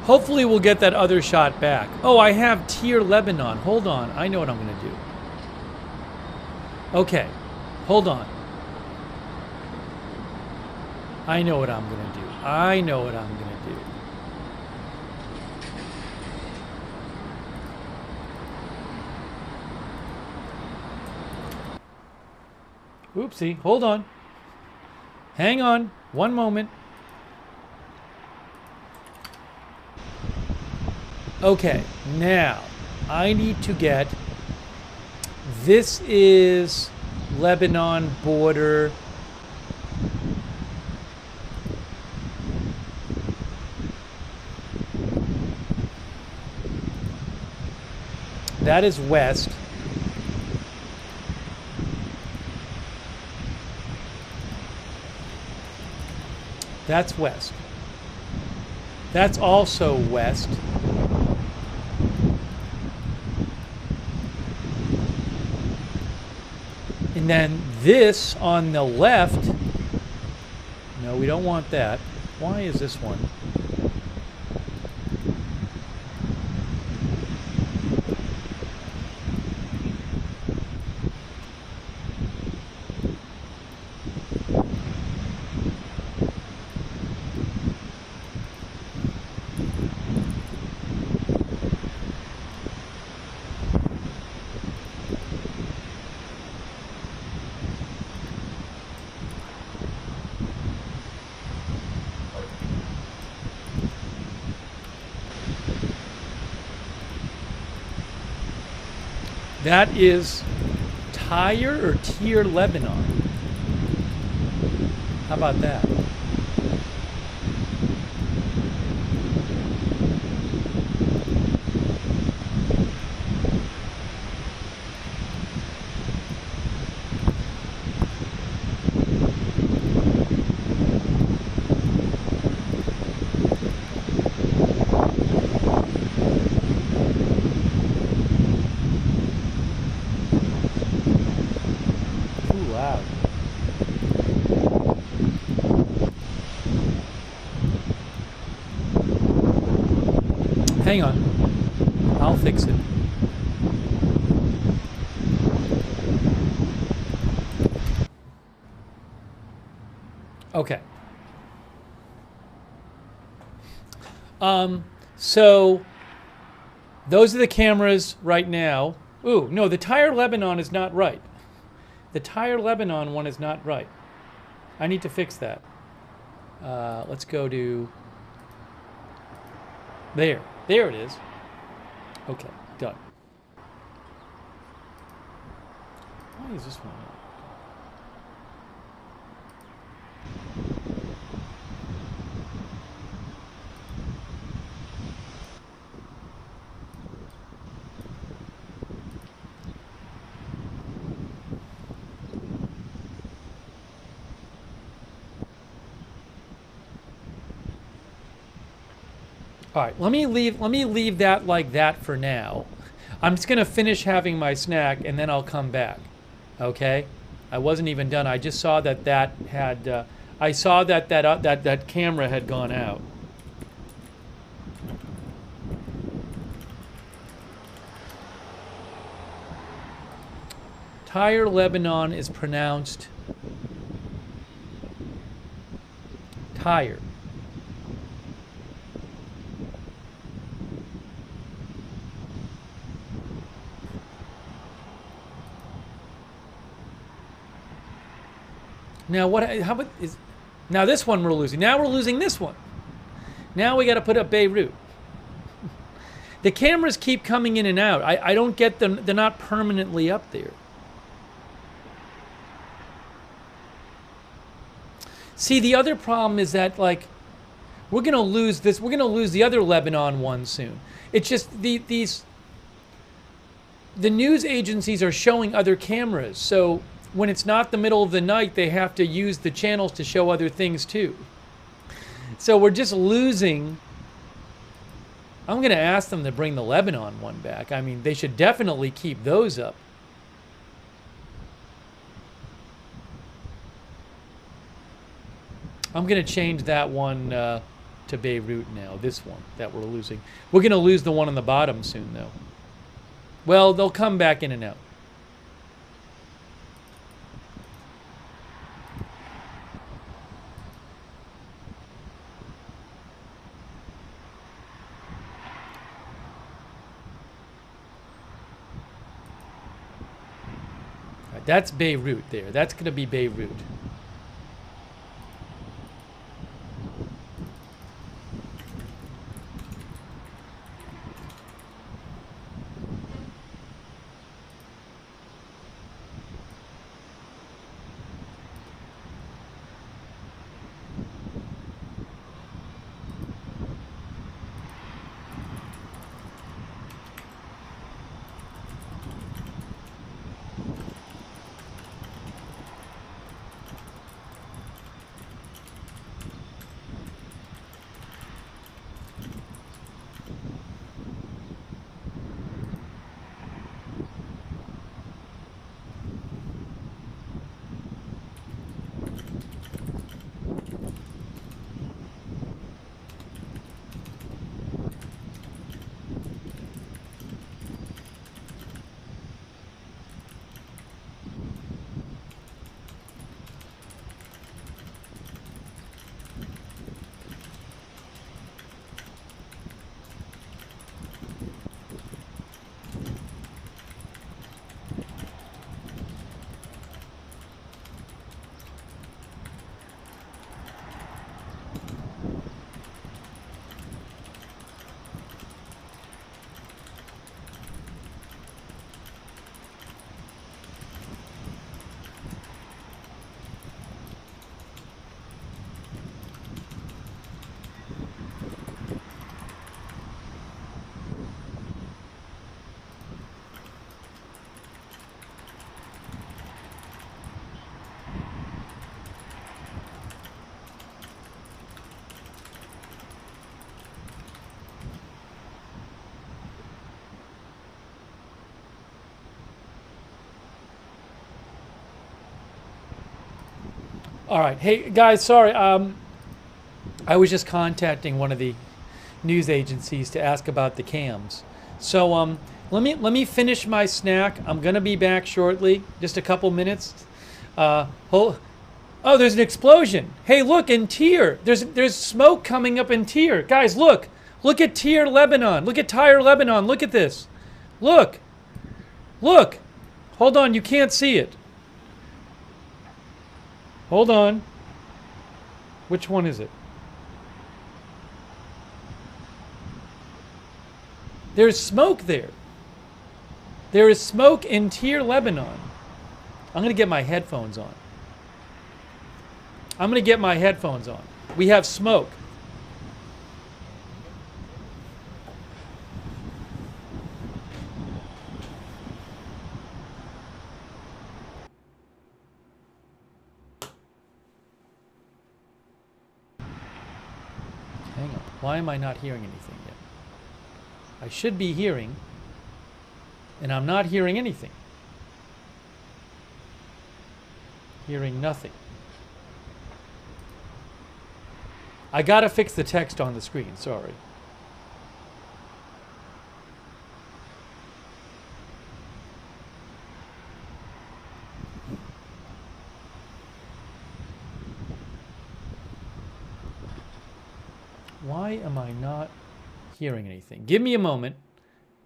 hopefully we'll get that other shot back. Oh, I have tier Lebanon. Hold on. I know what I'm going to do. Okay. Hold on. I know what I'm going to do. I know what I'm going to do. Oopsie. Hold on. Hang on. One moment. Okay, now I need to get, this is Lebanon border. That is west. That's west. That's also west. And then this on the left, no, we don't want that. Why is this one? That is Tyre or Tyre, Lebanon. How about that? Hang on. I'll fix it. Okay. So those are the cameras right now. Ooh, no, the Tyre Lebanon is not right. The Tyre Lebanon one is not right. I need to fix that. Let's go to there. There it is. Okay, done. Why is this one not? All right, let me leave that like that for now. I'm just gonna finish having my snack and then I'll come back. Okay? I wasn't even done. I just saw that had. I saw that camera had gone out. Tyre, Lebanon is pronounced Tyre. Now how about now this one we're losing. Now we're losing this one. Now we got to put up Beirut. The cameras keep coming in and out. I don't get them. They're not permanently up there. See, the other problem is that like we're going to lose this. We're going to lose the other Lebanon one soon. It's just the news agencies are showing other cameras. So when it's not the middle of the night, they have to use the channels to show other things too. So we're just losing. I'm going to ask them to bring the Lebanon one back. I mean, they should definitely keep those up. I'm going to change that one to Beirut now, this one that we're losing. We're going to lose the one on the bottom soon, though. Well, they'll come back in and out. That's Beirut there. That's going to be Beirut. All right. Hey, guys, sorry. I was just contacting one of the news agencies to ask about the cams. So let me finish my snack. I'm going to be back shortly, just a couple minutes. Oh, there's an explosion. Hey, look, in Tyre. There's smoke coming up in Tyre. Guys, look. Look at Tyre, Lebanon. Look at Tyre, Lebanon. Look at this. Look. Look. Hold on, you can't see it. Hold on. Which one is it? There's smoke there. There is smoke in Tyre, Lebanon. I'm going to get my headphones on. I'm going to get my headphones on. We have smoke. Hang on. Why am I not hearing anything yet? I should be hearing, and I'm not hearing anything. Hearing nothing. I gotta fix the text on the screen, sorry. Why am I not hearing anything? Give me a moment.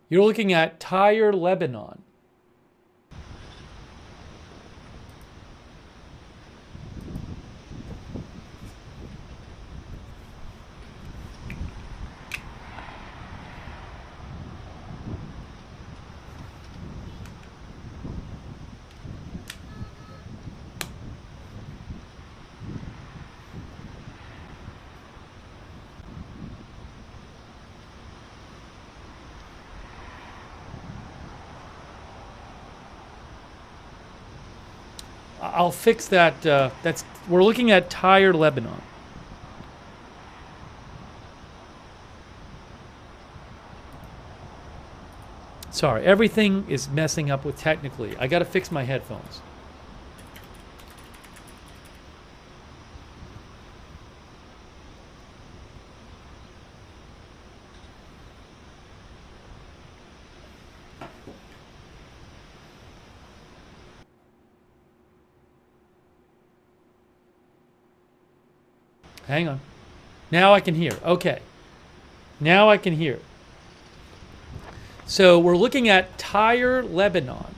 You're looking at Tyre, Lebanon. I'll fix that. We're looking at Tyre, Lebanon. Sorry, everything is messing up with technically. I got to fix my headphones. Hang on. Now I can hear. Okay. Now I can hear. So we're looking at Tyre, Lebanon.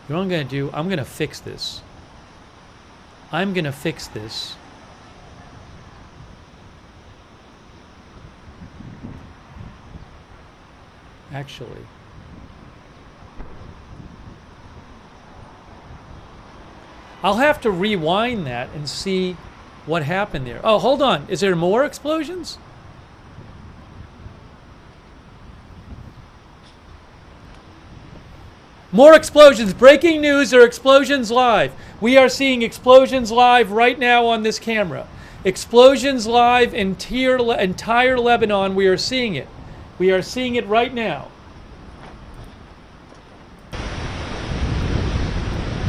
You know what I'm going to do? I'm going to fix this. I'm going to fix this. Actually, I'll have to rewind that and see what happened there. Oh, hold on. Is there more explosions? More explosions. Breaking news, there are explosions live. We are seeing explosions live right now on this camera. Explosions live in Tyre, Lebanon. We are seeing it. We are seeing it right now.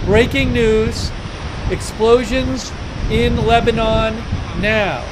Breaking news, explosions in Lebanon now.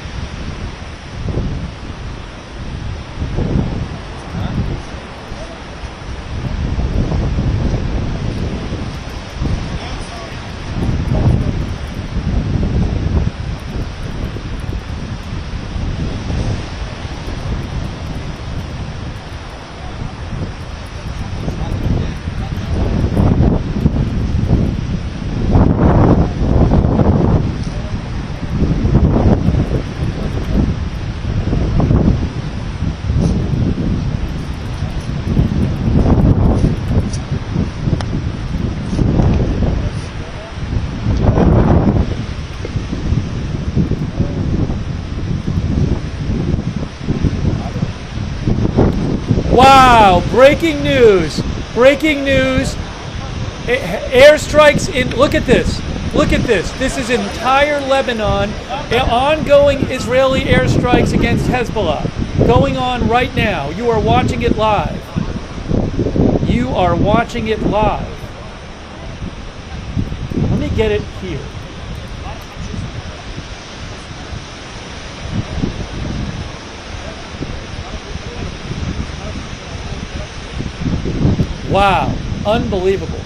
Wow, breaking news. Breaking news. Airstrikes in, look at this. Look at this. This is entire Lebanon. Ongoing Israeli airstrikes against Hezbollah. Going on right now. You are watching it live. You are watching it live. Let me get it here. Wow. Unbelievable.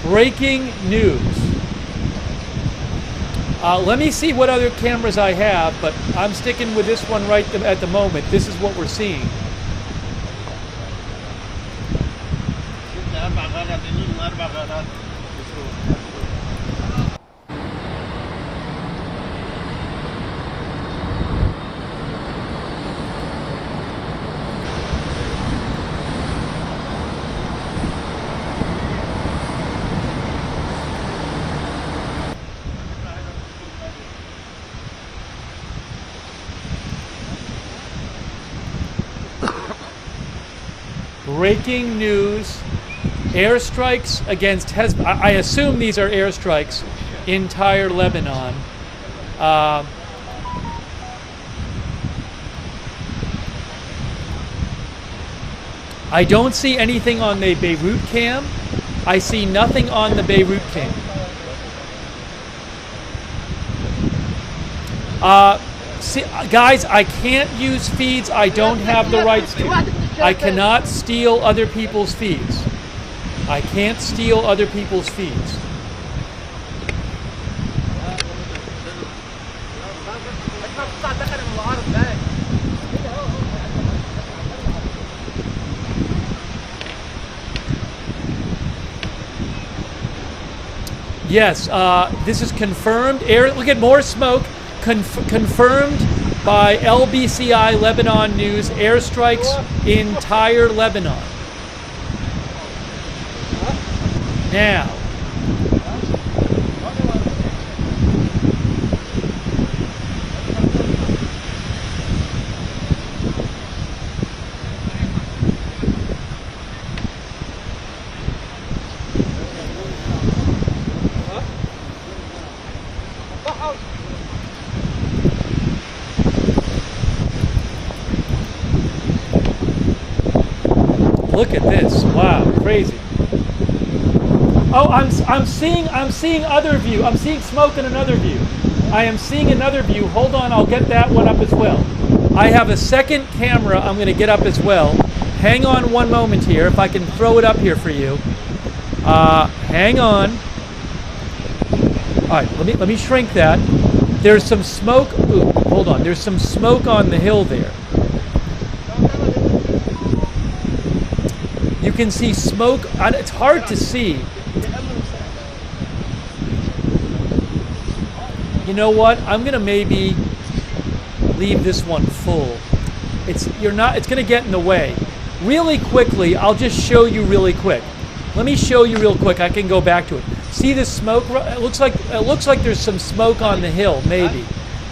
Breaking news. Let me see what other cameras I have, but I'm sticking with this one right at the moment. This is what we're seeing. Breaking news, airstrikes against Hezbollah. I assume these are airstrikes, entire Lebanon. I don't see anything on the Beirut cam. I see nothing on the Beirut cam. Guys, I can't use feeds I don't have the rights to. I cannot steal other people's feeds. I can't steal other people's feeds. Yes, this is confirmed. Look at more smoke. Confirmed by LBCI Lebanon News, airstrikes entire Lebanon. Now, look at this! Wow, crazy. Oh, I'm seeing other view. I'm seeing smoke in another view. I am seeing another view. Hold on, I'll get that one up as well. I have a second camera I'm going to get up as well. Hang on one moment here, if I can throw it up here for you. Hang on. All right, let me shrink that. There's some smoke. Ooh, hold on. There's some smoke on the hill there. You can see smoke. It's hard to see. You know what? I'm gonna maybe leave this one full. It's gonna get in the way. Really quickly, I'll just show you really quick. Let me show you real quick. I can go back to it. See this smoke? It looks like there's some smoke on the hill. Maybe.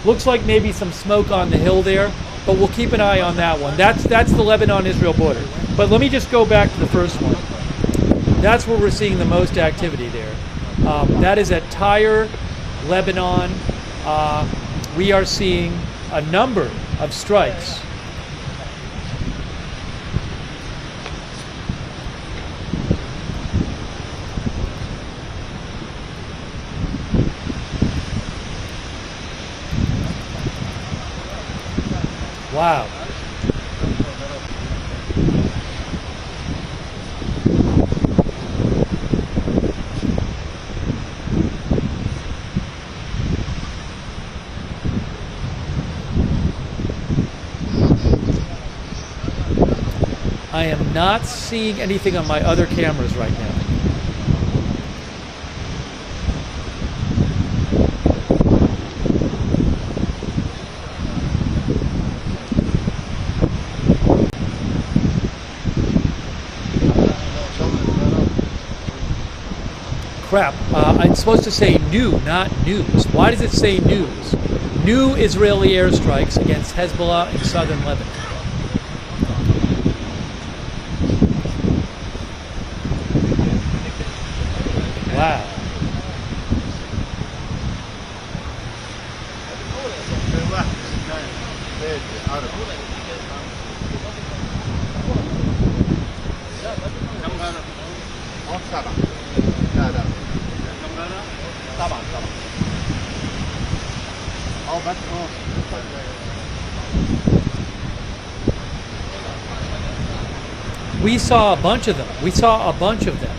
Looks like maybe some smoke on the hill there. But we'll keep an eye on that one. That's the Lebanon-Israel border. But let me just go back to the first one. That's where we're seeing the most activity there. That is at Tyre, Lebanon. We are seeing a number of strikes. Wow. I am not seeing anything on my other cameras right now. crap. It's supposed to say new, not news. Why does it say news? New Israeli airstrikes against Hezbollah in southern Lebanon. Wow. We saw a bunch of them. We saw a bunch of them.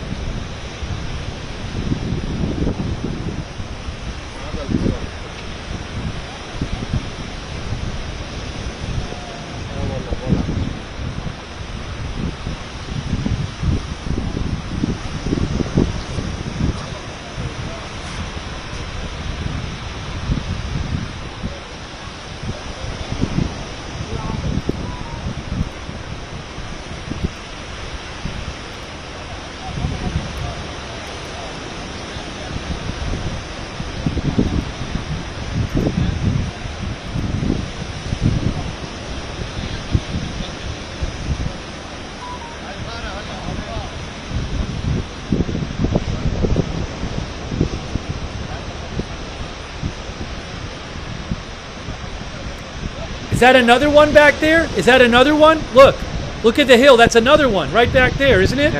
Is that another one back there? Is that another one? Look. Look at the hill. That's another one right back there, isn't it?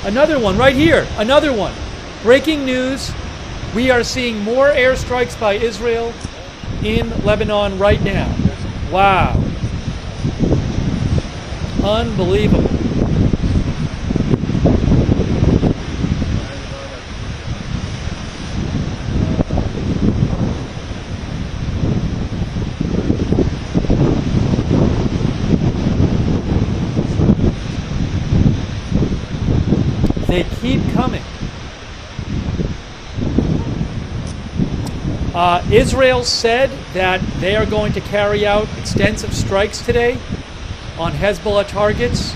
Another one right here. Another one. Breaking news. We are seeing more airstrikes by Israel in Lebanon right now. Wow. Unbelievable. They keep coming. Israel said that they are going to carry out extensive strikes today on Hezbollah targets.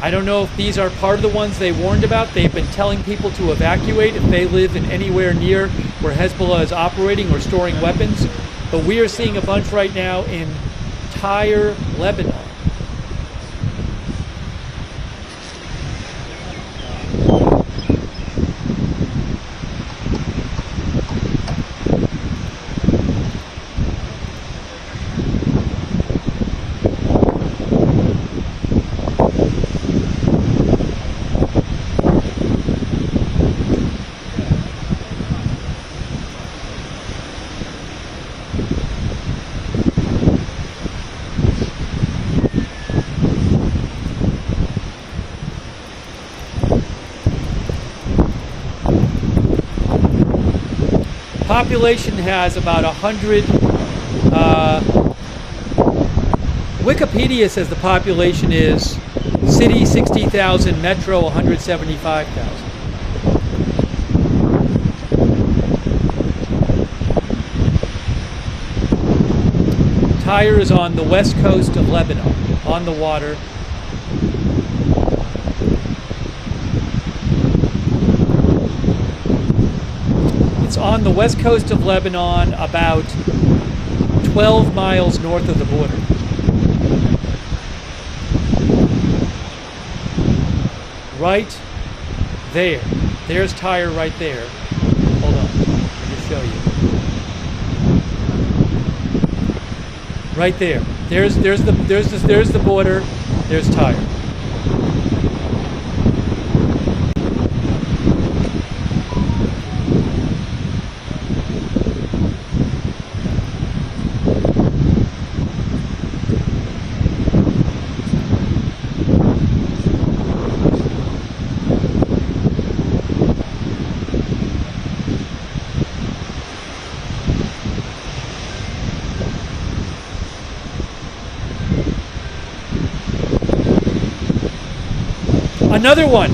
I don't know if these are part of the ones they warned about. They've been telling people to evacuate if they live in anywhere near where Hezbollah is operating or storing weapons. But we are seeing a bunch right now in Tyre, Lebanon. Population has about 100. Wikipedia says the population is city 60,000, metro 175,000. Tyre is on the west coast of Lebanon, on the water. On the west coast of Lebanon, about 12 miles north of the border. Right there. There's Tyre right there. Hold on. Let me show you. Right there. There's the border. There's Tyre.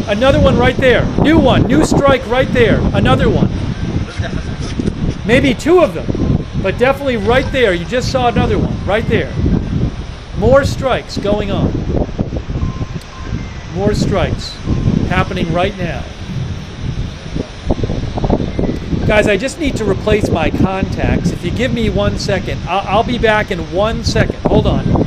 Another one right there. New strike right there. Another one. Maybe two of them, but definitely right there. You just saw another one right there. More strikes going on. More strikes happening right now. Guys, I just need to replace my contacts. If you give me 1 second, I'll be back in 1 second. Hold on.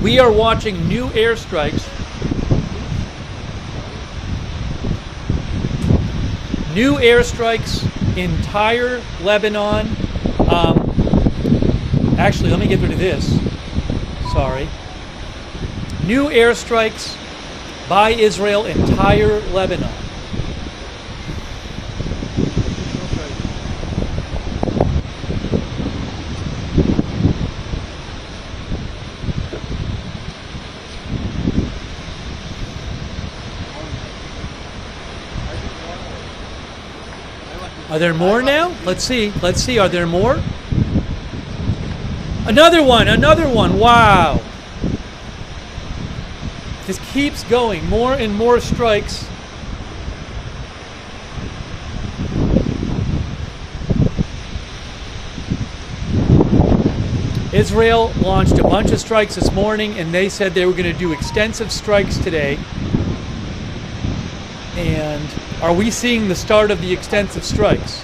We are watching new airstrikes. New airstrikes entire Lebanon. Actually, let me get rid of this. Sorry. New airstrikes by Israel entire Lebanon. Are there more now? Let's see. Let's see. Are there more? Another one. Another one. Wow. This keeps going. More and more strikes. Israel launched a bunch of strikes this morning, and they said they were going to do extensive strikes today. And are we seeing the start of the extensive strikes?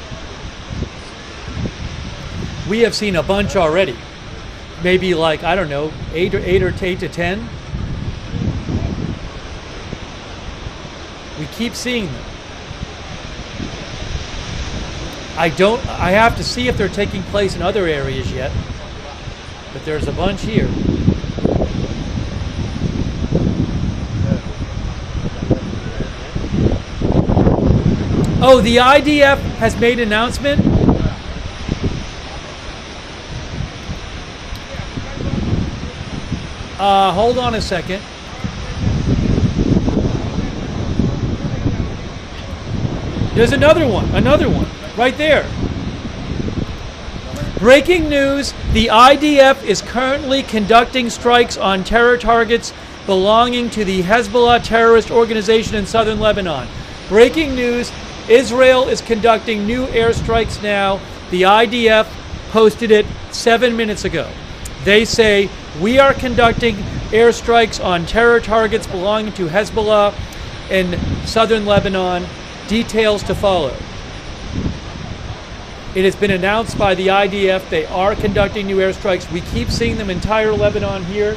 We have seen a bunch already. Maybe like, I don't know, 8 to 10. We keep seeing them. I have to see if they're taking place in other areas yet. But there's a bunch here. Oh, the IDF has made an announcement. Hold on a second. There's another one, right there. Breaking news, the IDF is currently conducting strikes on terror targets belonging to the Hezbollah terrorist organization in southern Lebanon. Breaking news, Israel is conducting new airstrikes now. The IDF posted it 7 minutes ago. They say, we are conducting airstrikes on terror targets belonging to Hezbollah in southern Lebanon. Details to follow. It has been announced by the IDF they are conducting new airstrikes. We keep seeing them entire Lebanon here.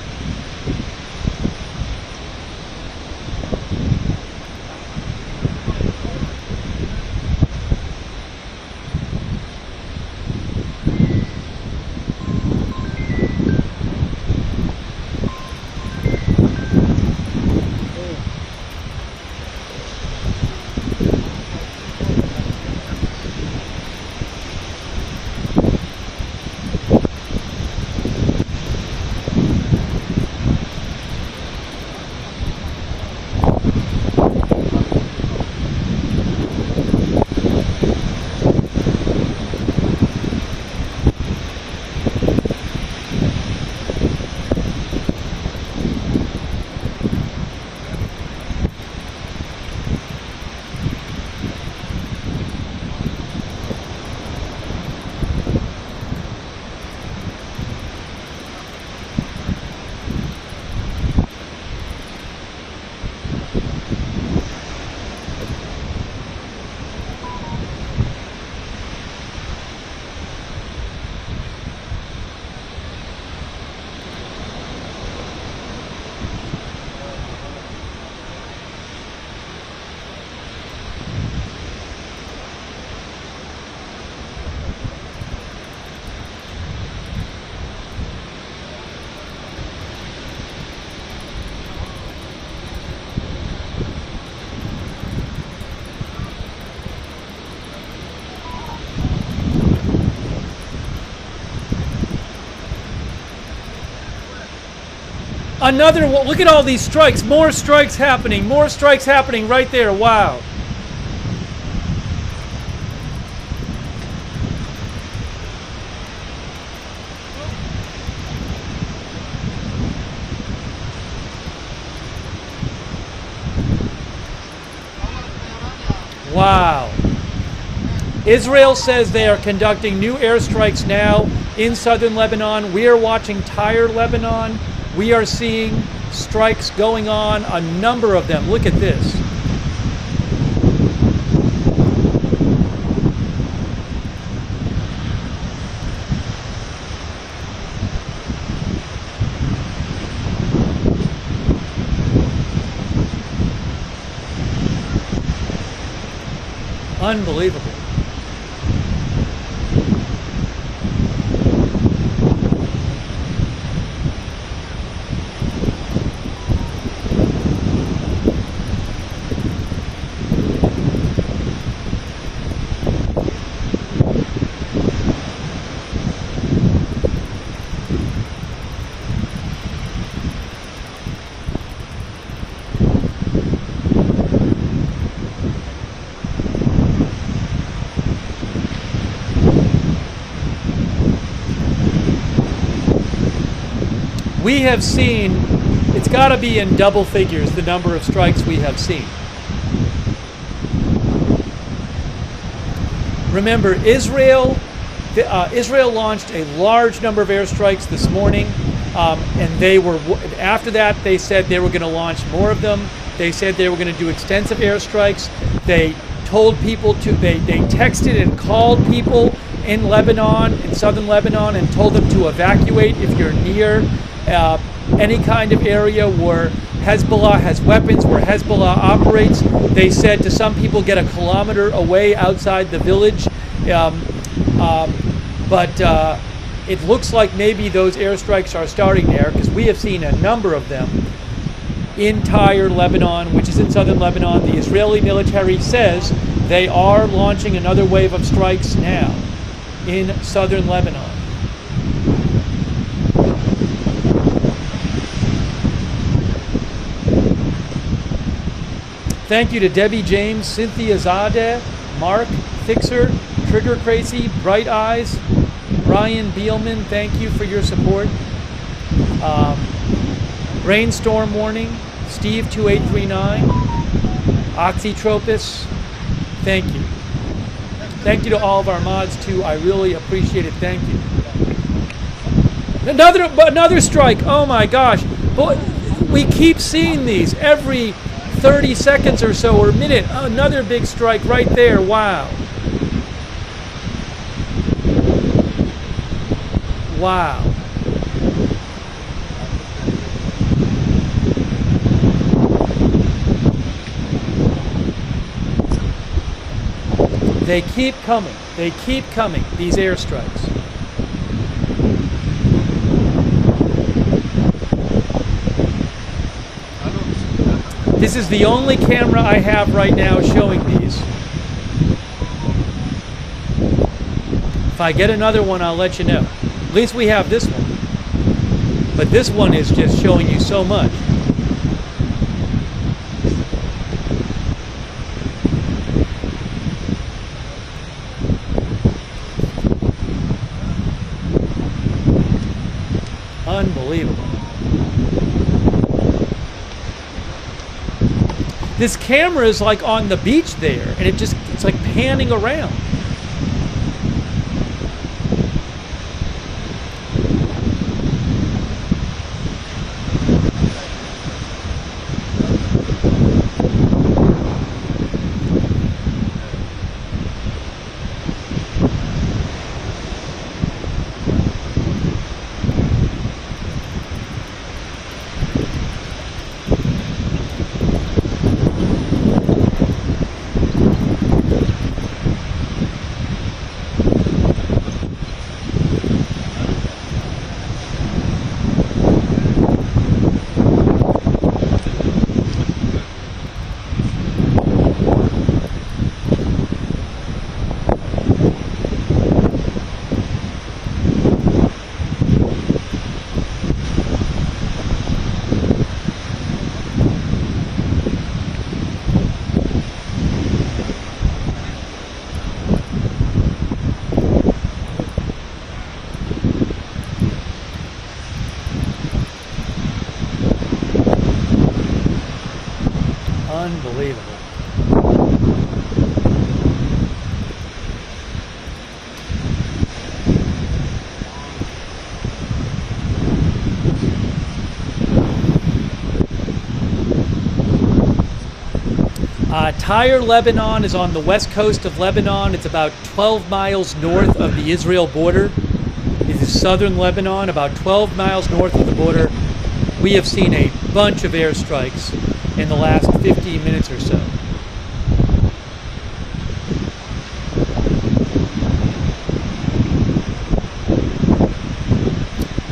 Another one. Look at all these strikes. More strikes happening. More strikes happening right there. Wow. Wow. Israel says they are conducting new airstrikes now in southern Lebanon. We are watching Tyre, Lebanon. We are seeing strikes going on, a number of them. Look at this. Unbelievable. We have seen, it's got to be in double figures, the number of strikes we have seen. Remember, Israel launched a large number of airstrikes this morning, and they were, after that, they said they were going to launch more of them. They said they were going to do extensive airstrikes. They told people to, they texted and called people in Lebanon, in southern Lebanon, and told them to evacuate if you're near any kind of area where Hezbollah has weapons, where Hezbollah operates. They said to some people, get a kilometer away outside the village. But it looks like maybe those airstrikes are starting there, because we have seen a number of them in Tyre, Lebanon, which is in southern Lebanon. The Israeli military says they are launching another wave of strikes now in southern Lebanon. Thank you to Debbie James, Cynthia Zadeh, Mark, Fixer, Trigger Crazy, Bright Eyes, Brian Beelman, thank you for your support. Brainstorm Warning, Steve 2839, Oxytropus, thank you. Thank you to all of our mods too. I really appreciate it. Thank you. Another strike. Oh my gosh. But we keep seeing these every 30 seconds or so, or a minute. Oh, another big strike right there. Wow. Wow. They keep coming. They keep coming, these airstrikes. This is the only camera I have right now showing these. If I get another one, I'll let you know. At least we have this one. But this one is just showing you so much. Unbelievable. This camera is like on the beach there, and it's like panning around. Tyre, Lebanon is on the west coast of Lebanon. It's about 12 miles north of the Israel border. It is southern Lebanon, about 12 miles north of the border. We have seen a bunch of airstrikes in the last 15 minutes or so.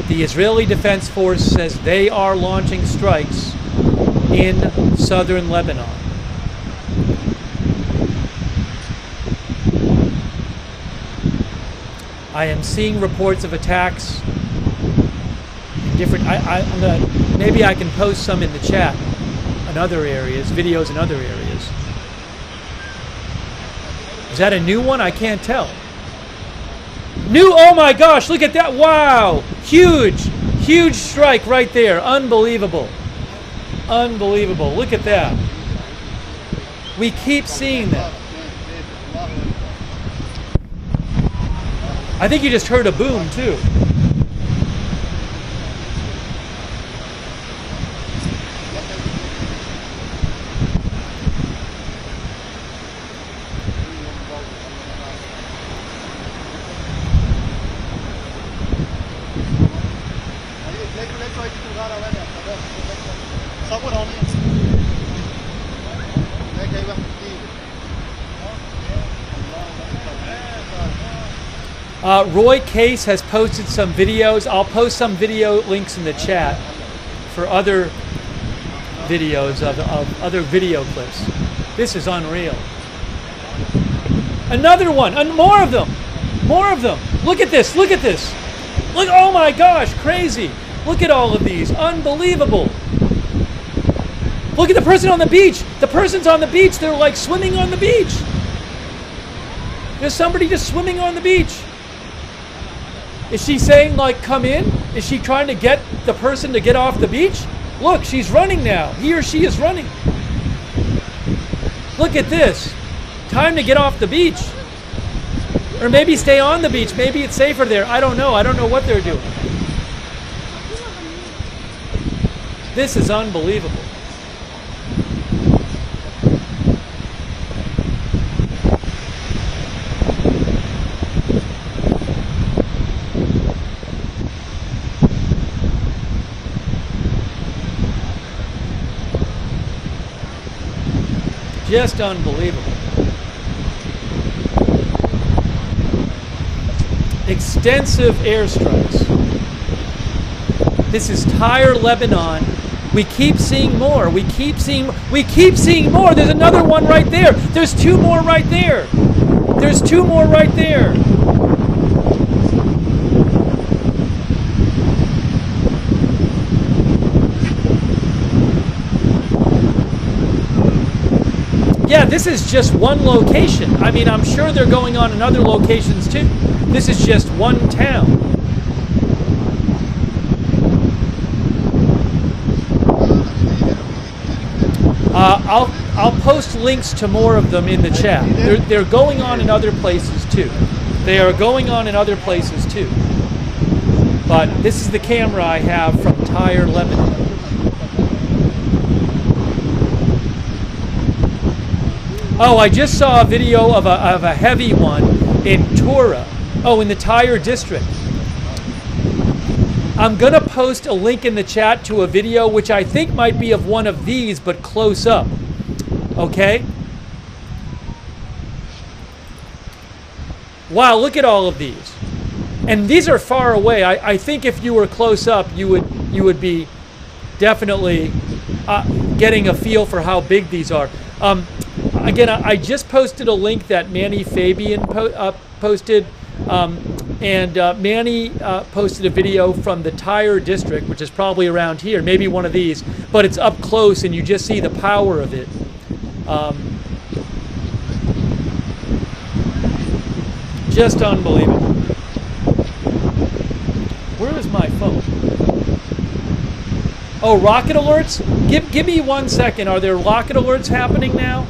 The Israeli Defense Force says they are launching strikes in southern Lebanon. I am seeing reports of attacks in different. Maybe I can post some in the chat in other areas, videos in other areas. Is that a new one? I can't tell. New, oh my gosh, look at that. Wow. Huge, huge strike right there. Unbelievable. Unbelievable. Look at that. We keep seeing that. I think you just heard a boom too. Roy Case has posted some videos. I'll post some video links in the chat for other videos of other video clips. This is unreal. Another one, and more of them. More of them. Look at this, look at this. Look, oh my gosh, crazy. Look at all of these, unbelievable. Look at the person on the beach. The person's on the beach, they're like swimming on the beach. There's somebody just swimming on the beach. Is she saying, like, come in? Is she trying to get the person to get off the beach? Look, she's running now. He or she is running. Look at this. Time to get off the beach. Or maybe stay on the beach. Maybe it's safer there. I don't know. I don't know what they're doing. This is unbelievable. Just unbelievable. Extensive airstrikes. This is Tyre, Lebanon. We keep seeing more. We keep seeing more. There's another one right there. There's two more right there. There's two more right there. Yeah, this is just one location. I mean, I'm sure they're going on in other locations too. This is just one town. I'll post links to more of them in the chat. They're going on in other places too. They are going on in other places too. But this is the camera I have from Tyre, Lebanon. Oh, I just saw a video of a heavy one in Tura. Oh, in the Tyre district. I'm going to post a link in the chat to a video which I think might be of one of these, but close up. Okay? Wow, look at all of these. And these are far away. I think if you were close up, you would be definitely getting a feel for how big these are. Again, I just posted a link that Manny Fabian posted, and Manny posted a video from the Tyre district, which is probably around here, maybe one of these, but it's up close and you just see the power of it. Just unbelievable. Where is my phone? Oh, rocket alerts? Give me 1 second. Are there rocket alerts happening now?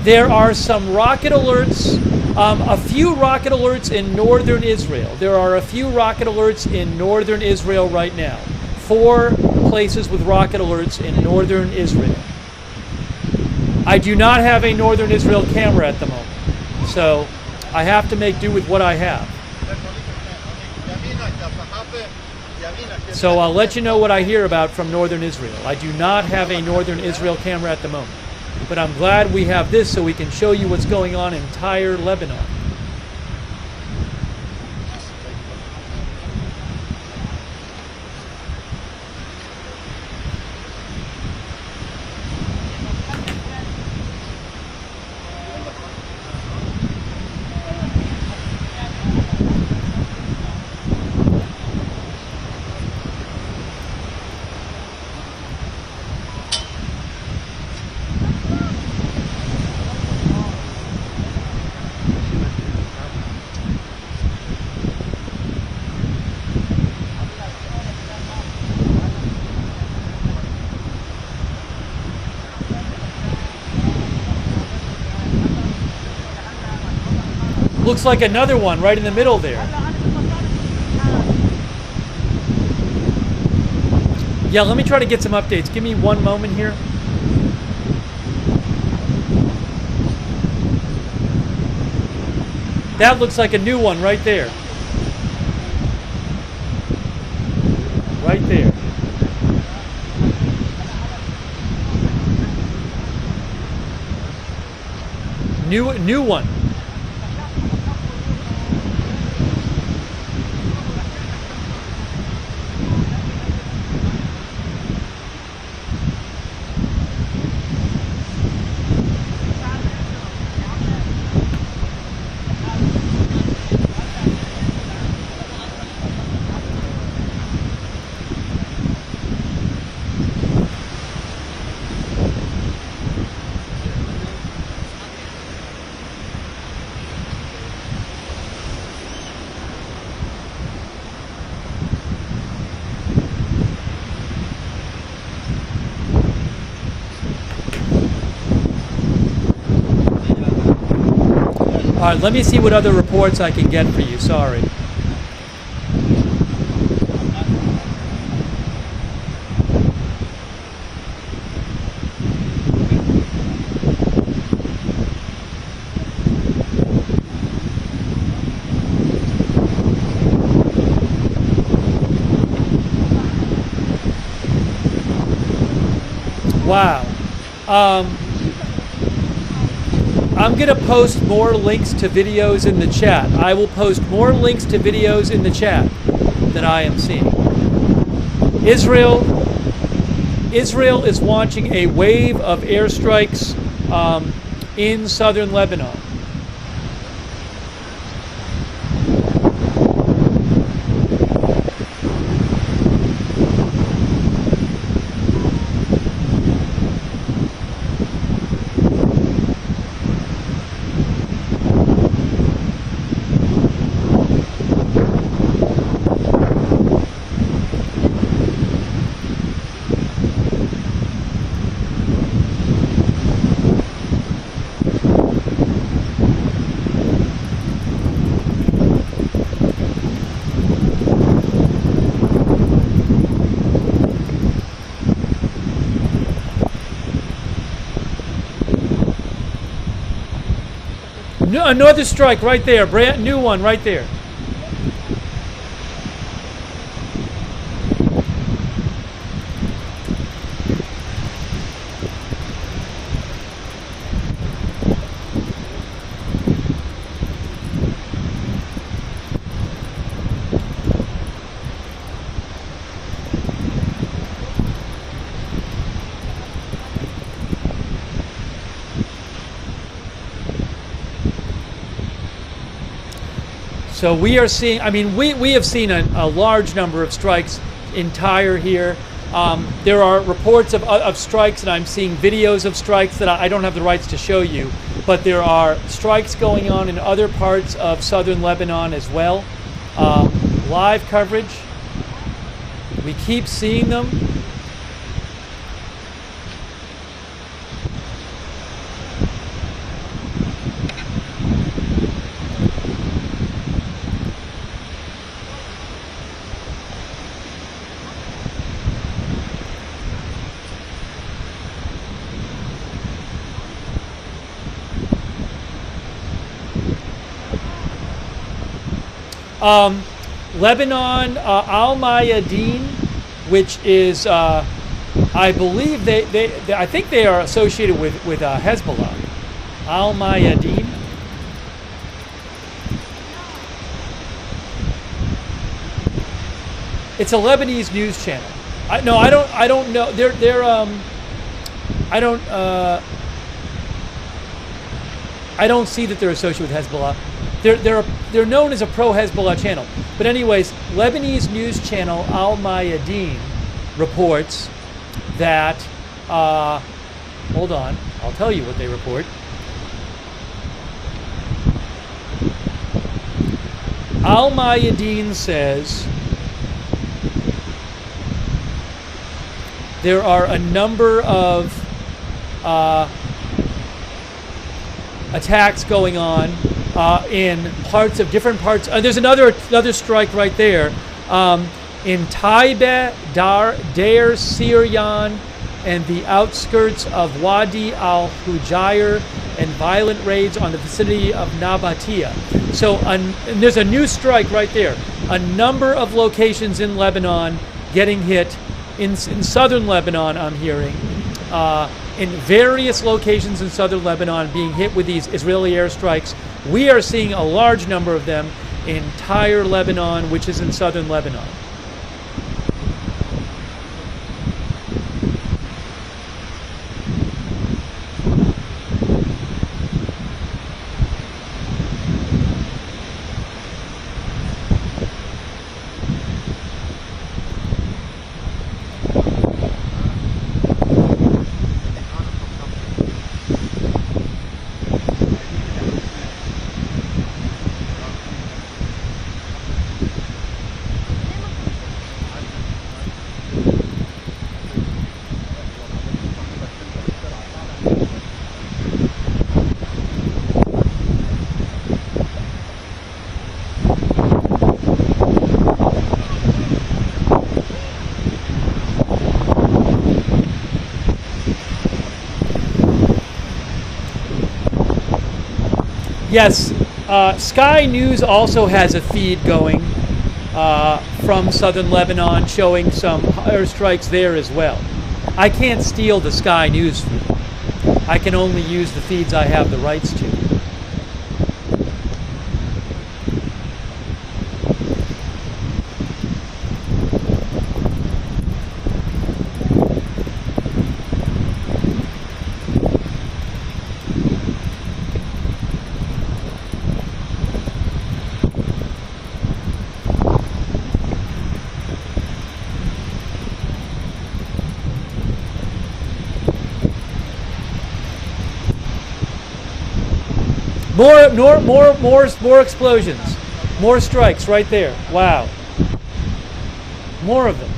There are some rocket alerts A few rocket alerts in northern Israel. There are a few rocket alerts in northern Israel right now. 4 places with rocket alerts in northern Israel. I do not have a northern Israel camera at the moment, so I have to make do with what I have. So I'll let you know what I hear about from northern Israel. I do not have a northern Israel camera at the moment, but I'm glad we have this so we can show you what's going on in entire Lebanon. Looks like another one right in the middle there. Yeah, let me try to get some updates. Give me one moment here. That looks like a new one right there. Right there. New one. All right, let me see what other reports I can get for you. Sorry. Wow. I'm going to post more links to videos in the chat. I will post more links to videos in the chat that I am seeing. Israel is launching a wave of airstrikes in southern Lebanon. Another strike right there, brand new one right there. So we are seeing, I mean, we have seen a large number of strikes entire here. There are reports of strikes, and I'm seeing videos of strikes that I don't have the rights to show you, but there are strikes going on in other parts of southern Lebanon as well. Live coverage. We keep seeing them. Lebanon, Al Mayadeen, which is, I believe I think they are associated with Hezbollah. Al Mayadeen. It's a Lebanese news channel. I don't know. I don't see that they're associated with Hezbollah. They're known as a pro-Hezbollah channel. But anyways, Lebanese news channel Al Mayadeen reports that, hold on, I'll tell you what they report. Al Mayadeen says there are a number of attacks going on in different parts. There's another strike right there in Taiba, Deir, Siryan, and the outskirts of Wadi al-Hujayr, and violent raids on the vicinity of Nabatia. So and there's a new strike right there. A number of locations in Lebanon getting hit. In southern Lebanon, I'm hearing, in various locations in southern Lebanon being hit with these Israeli airstrikes. We are seeing a large number of them in Tyre, Lebanon, which is in southern Lebanon. Yes, Sky News also has a feed going from southern Lebanon showing some airstrikes there as well. I can't steal the Sky News feed. I can only use the feeds I have the rights to. More explosions. More strikes right there. Wow. More of them.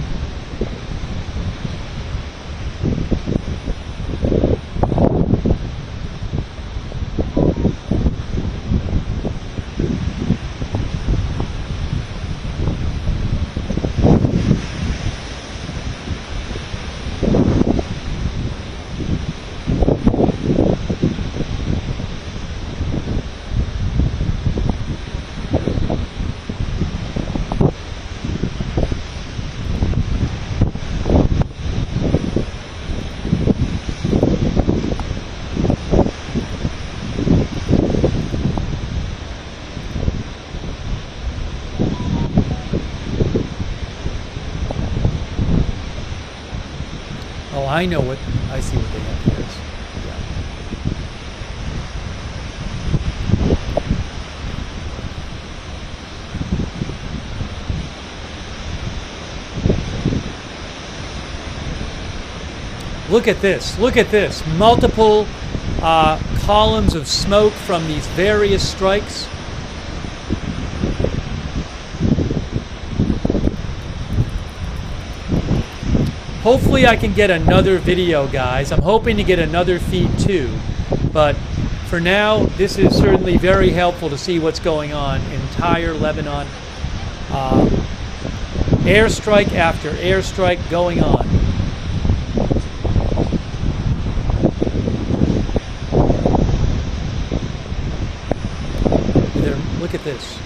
I know what I see what they have here. Yeah. Look at this. Look at this. Multiple columns of smoke from these various strikes. Hopefully I can get another video, guys. I'm hoping to get another feed too. But for now, this is certainly very helpful to see what's going on in entire Lebanon. Airstrike after airstrike going on. Look at this.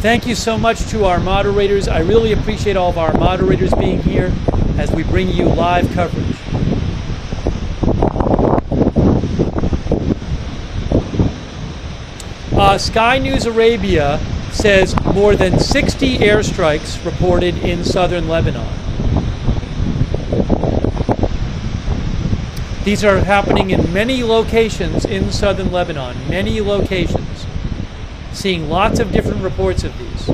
Thank you so much to our moderators. I really appreciate all of our moderators being here as we bring you live coverage. Sky News Arabia says more than 60 airstrikes reported in southern Lebanon. These are happening in many locations in southern Lebanon, many locations. Seeing lots of different reports of these.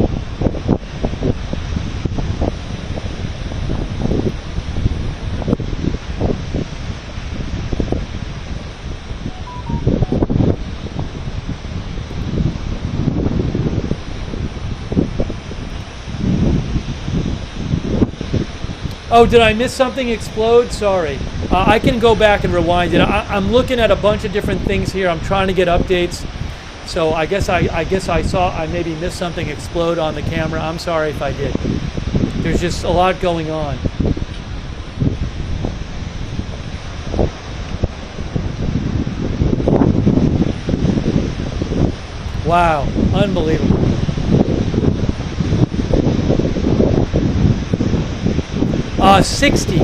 Oh, did I miss something explode? Sorry. I can go back and rewind it. I'm looking at a bunch of different things here. I'm trying to get updates. So I guess I maybe missed something explode on the camera. I'm sorry if I did. There's just a lot going on. Wow, unbelievable. 60.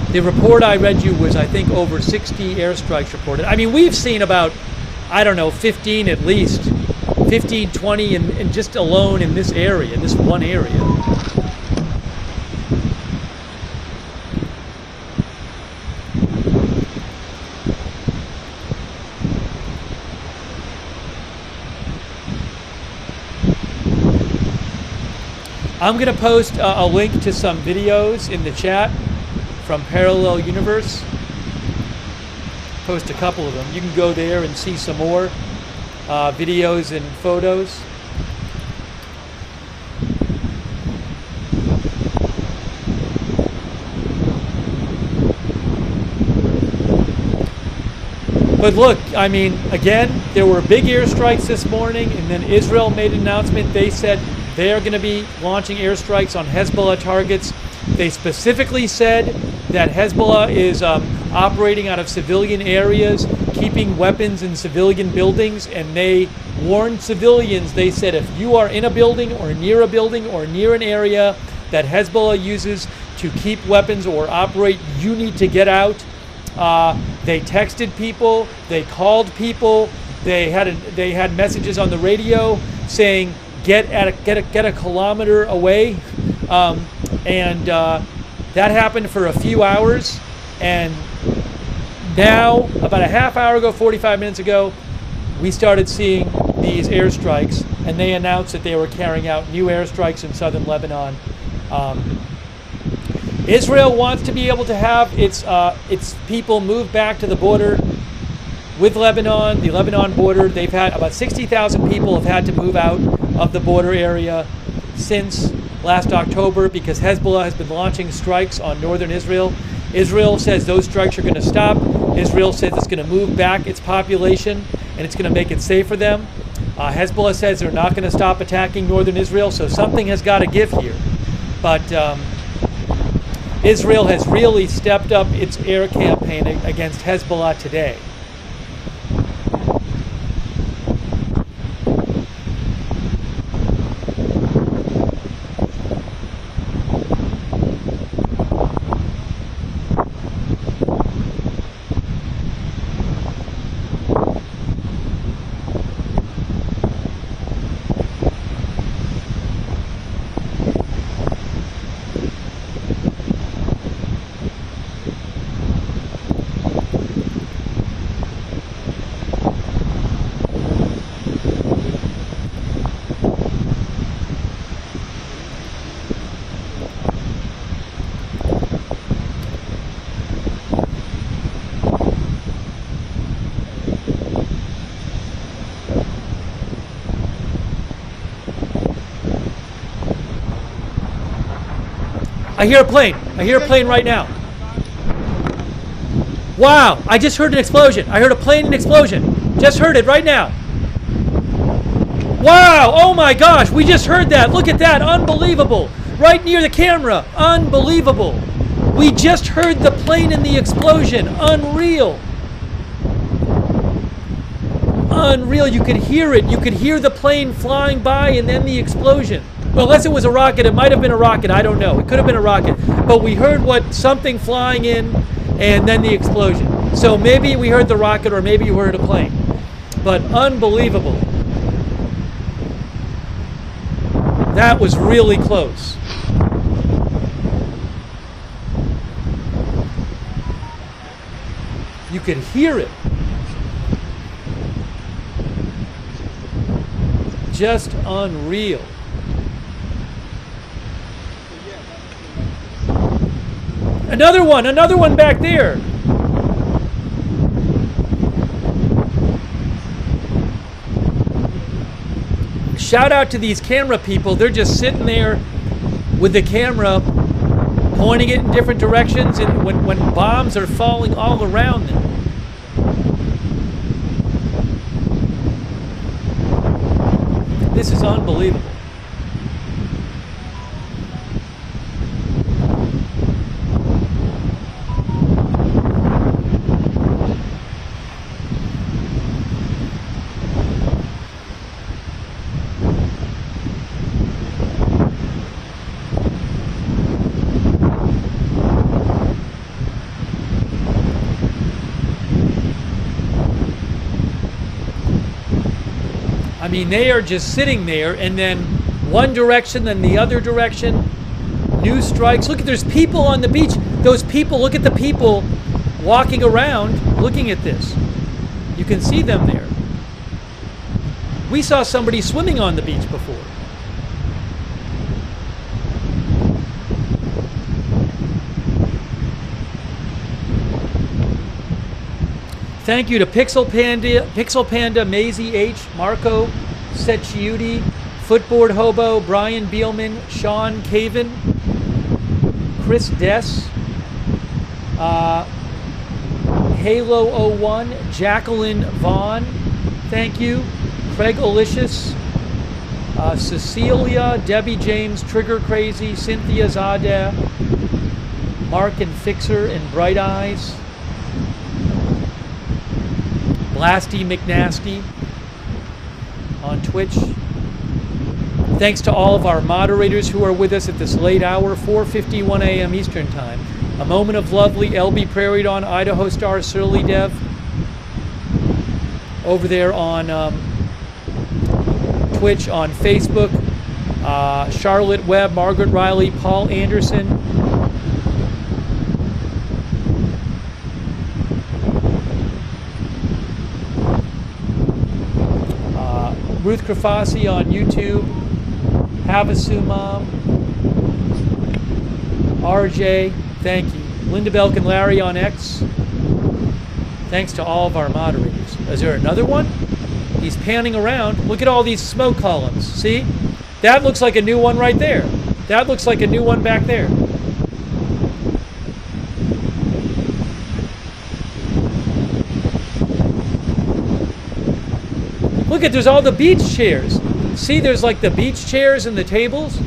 The report I read you was, I think, over 60 airstrikes reported. I mean, we've seen about, I don't know, 15 at least. 15, 20 in just alone in this area, this one area. I'm going to post a link to some videos in the chat from Parallel Universe. Post a couple of them. You can go there and see some more videos and photos. But look, I mean, again, there were big airstrikes this morning, and then Israel made an announcement. They said they are going to be launching airstrikes on Hezbollah targets. They specifically said that Hezbollah is operating out of civilian areas, keeping weapons in civilian buildings, and they warned civilians. They said if you are in a building or near an area that Hezbollah uses to keep weapons or operate, you need to get out. They texted people, they called people, they had messages on the radio saying get a kilometer away, and that happened for a few hours. And now, about a half hour ago, 45 minutes ago, we started seeing these airstrikes, and they announced that they were carrying out new airstrikes in southern Lebanon. Israel wants to be able to have its people move back to the border with Lebanon, the Lebanon border. They've had about 60,000 people have had to move out of the border area since last October because Hezbollah has been launching strikes on northern Israel. Israel says those strikes are going to stop. Israel says it's going to move back its population and it's going to make it safe for them. Hezbollah says they're not going to stop attacking northern Israel, so something has got to give here. But Israel has really stepped up its air campaign against Hezbollah today. I hear a plane. I hear a plane right now. Wow, I just heard an explosion. I heard a plane and explosion. Just heard it right now. Wow, oh my gosh, we just heard that. Look at that, unbelievable. Right near the camera, unbelievable. We just heard the plane and the explosion, unreal. unreal. You could hear it. You could hear the plane flying by and then the explosion. Well, unless it was a rocket, it might have been a rocket. I don't know. It could have been a rocket. But we heard something flying in and then the explosion. So maybe we heard the rocket or maybe you heard a plane. But unbelievable. That was really close. You could hear it. Just unreal. Another one back there. Shout out to these camera people. They're just sitting there with the camera pointing it in different directions and when bombs are falling all around them. This is unbelievable. I mean, they are just sitting there, and then one direction, then the other direction. New strikes. Look, there's people on the beach. Those people, look at the people walking around looking at this. You can see them there. We saw somebody swimming on the beach before. Thank you to Pixel Panda, Maisie H, Marco, Setchiudi, Footboard Hobo, Brian Beelman, Sean Caven, Chris Dess, Halo01, Jacqueline Vaughn, thank you, Craig Olicious, Cecilia, Debbie James, Trigger Crazy, Cynthia Zada, Mark and Fixer and Bright Eyes, Blasty McNasty on Twitch. Thanks to all of our moderators who are with us at this late hour, 4:51 a.m. Eastern Time. A Moment of Lovely, LB Prairie Dawn, Idaho Star, Surly Dev. Over there on Twitch, on Facebook. Charlotte Webb, Margaret Riley, Paul Anderson. Ruth Krafasi on YouTube, Havasu Mom, RJ, thank you. Linda Belk and Larry on X. Thanks to all of our moderators. Is there another one? He's panning around. Look at all these smoke columns. See? That looks like a new one right there. That looks like a new one back there. Look at, there's all the beach chairs. See, there's like the beach chairs and the tables.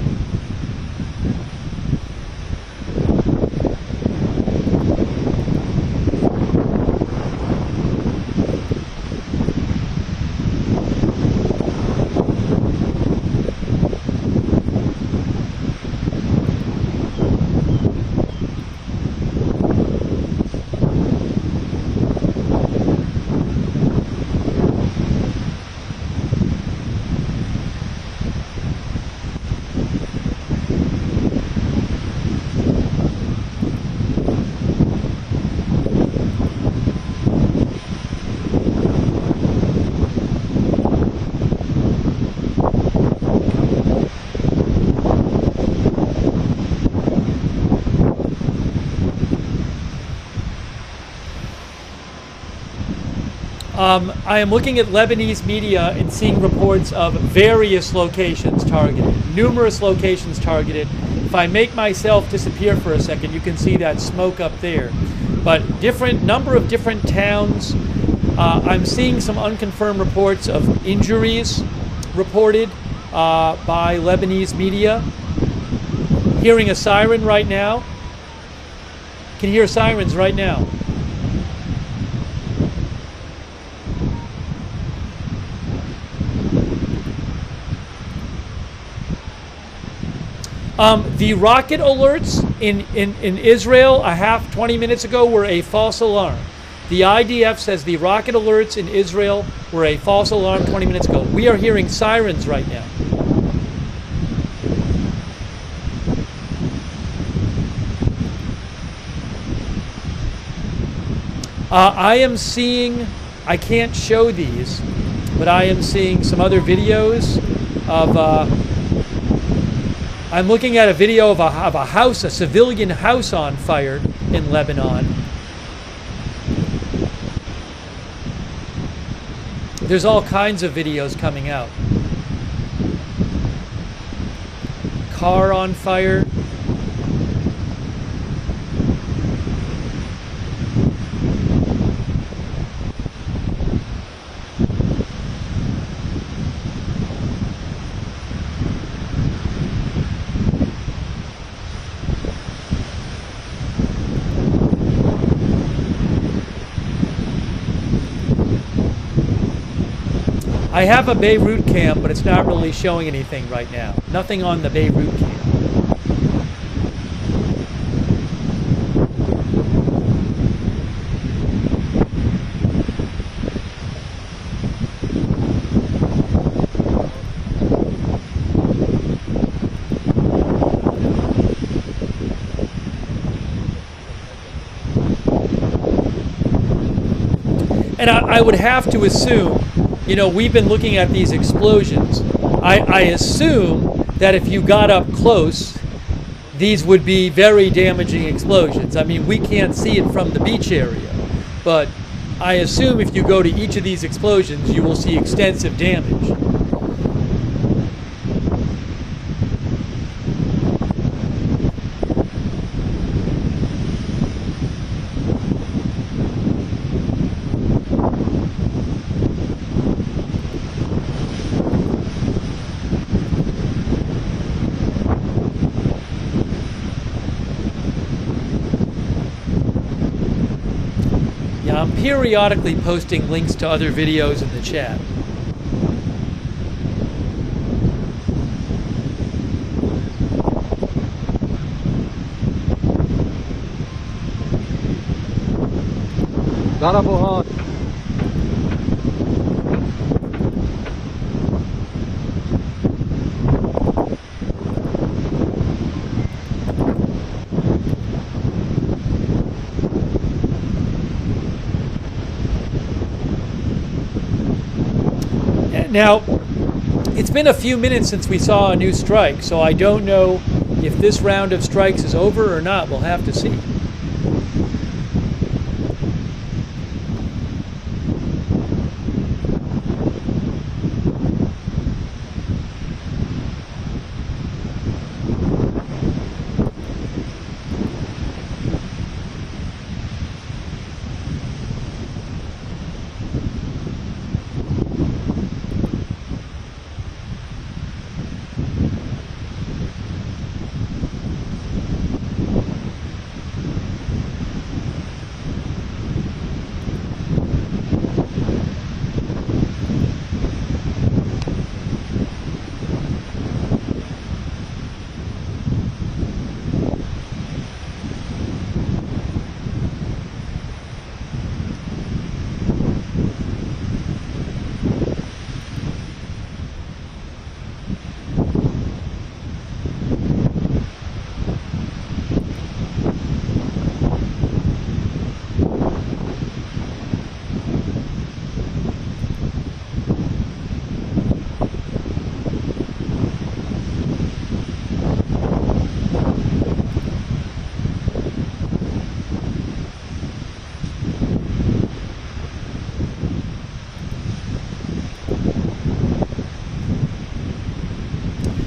I am looking at Lebanese media and seeing reports of various locations targeted, numerous locations targeted. If I make myself disappear for a second, you can see that smoke up there. But number of different towns. I'm seeing some unconfirmed reports of injuries reported by Lebanese media. Hearing a siren right now. Can hear sirens right now. The rocket alerts in Israel 20 minutes ago were a false alarm. The IDF says the rocket alerts in Israel were a false alarm 20 minutes ago. We are hearing sirens right now. I am seeing, I can't show these, but I am seeing some other videos of, I'm looking at a video of a house, a civilian house on fire in Lebanon. There's all kinds of videos coming out. Car on fire. I have a Beirut cam, but it's not really showing anything right now. Nothing on the Beirut cam. And I would have to assume, you know, we've been looking at these explosions. I assume that if you got up close, these would be very damaging explosions. I mean, we can't see it from the beach area, but I assume if you go to each of these explosions, you will see extensive damage. I'm periodically posting links to other videos in the chat. Now, it's been a few minutes since we saw a new strike, so I don't know if this round of strikes is over or not. We'll have to see.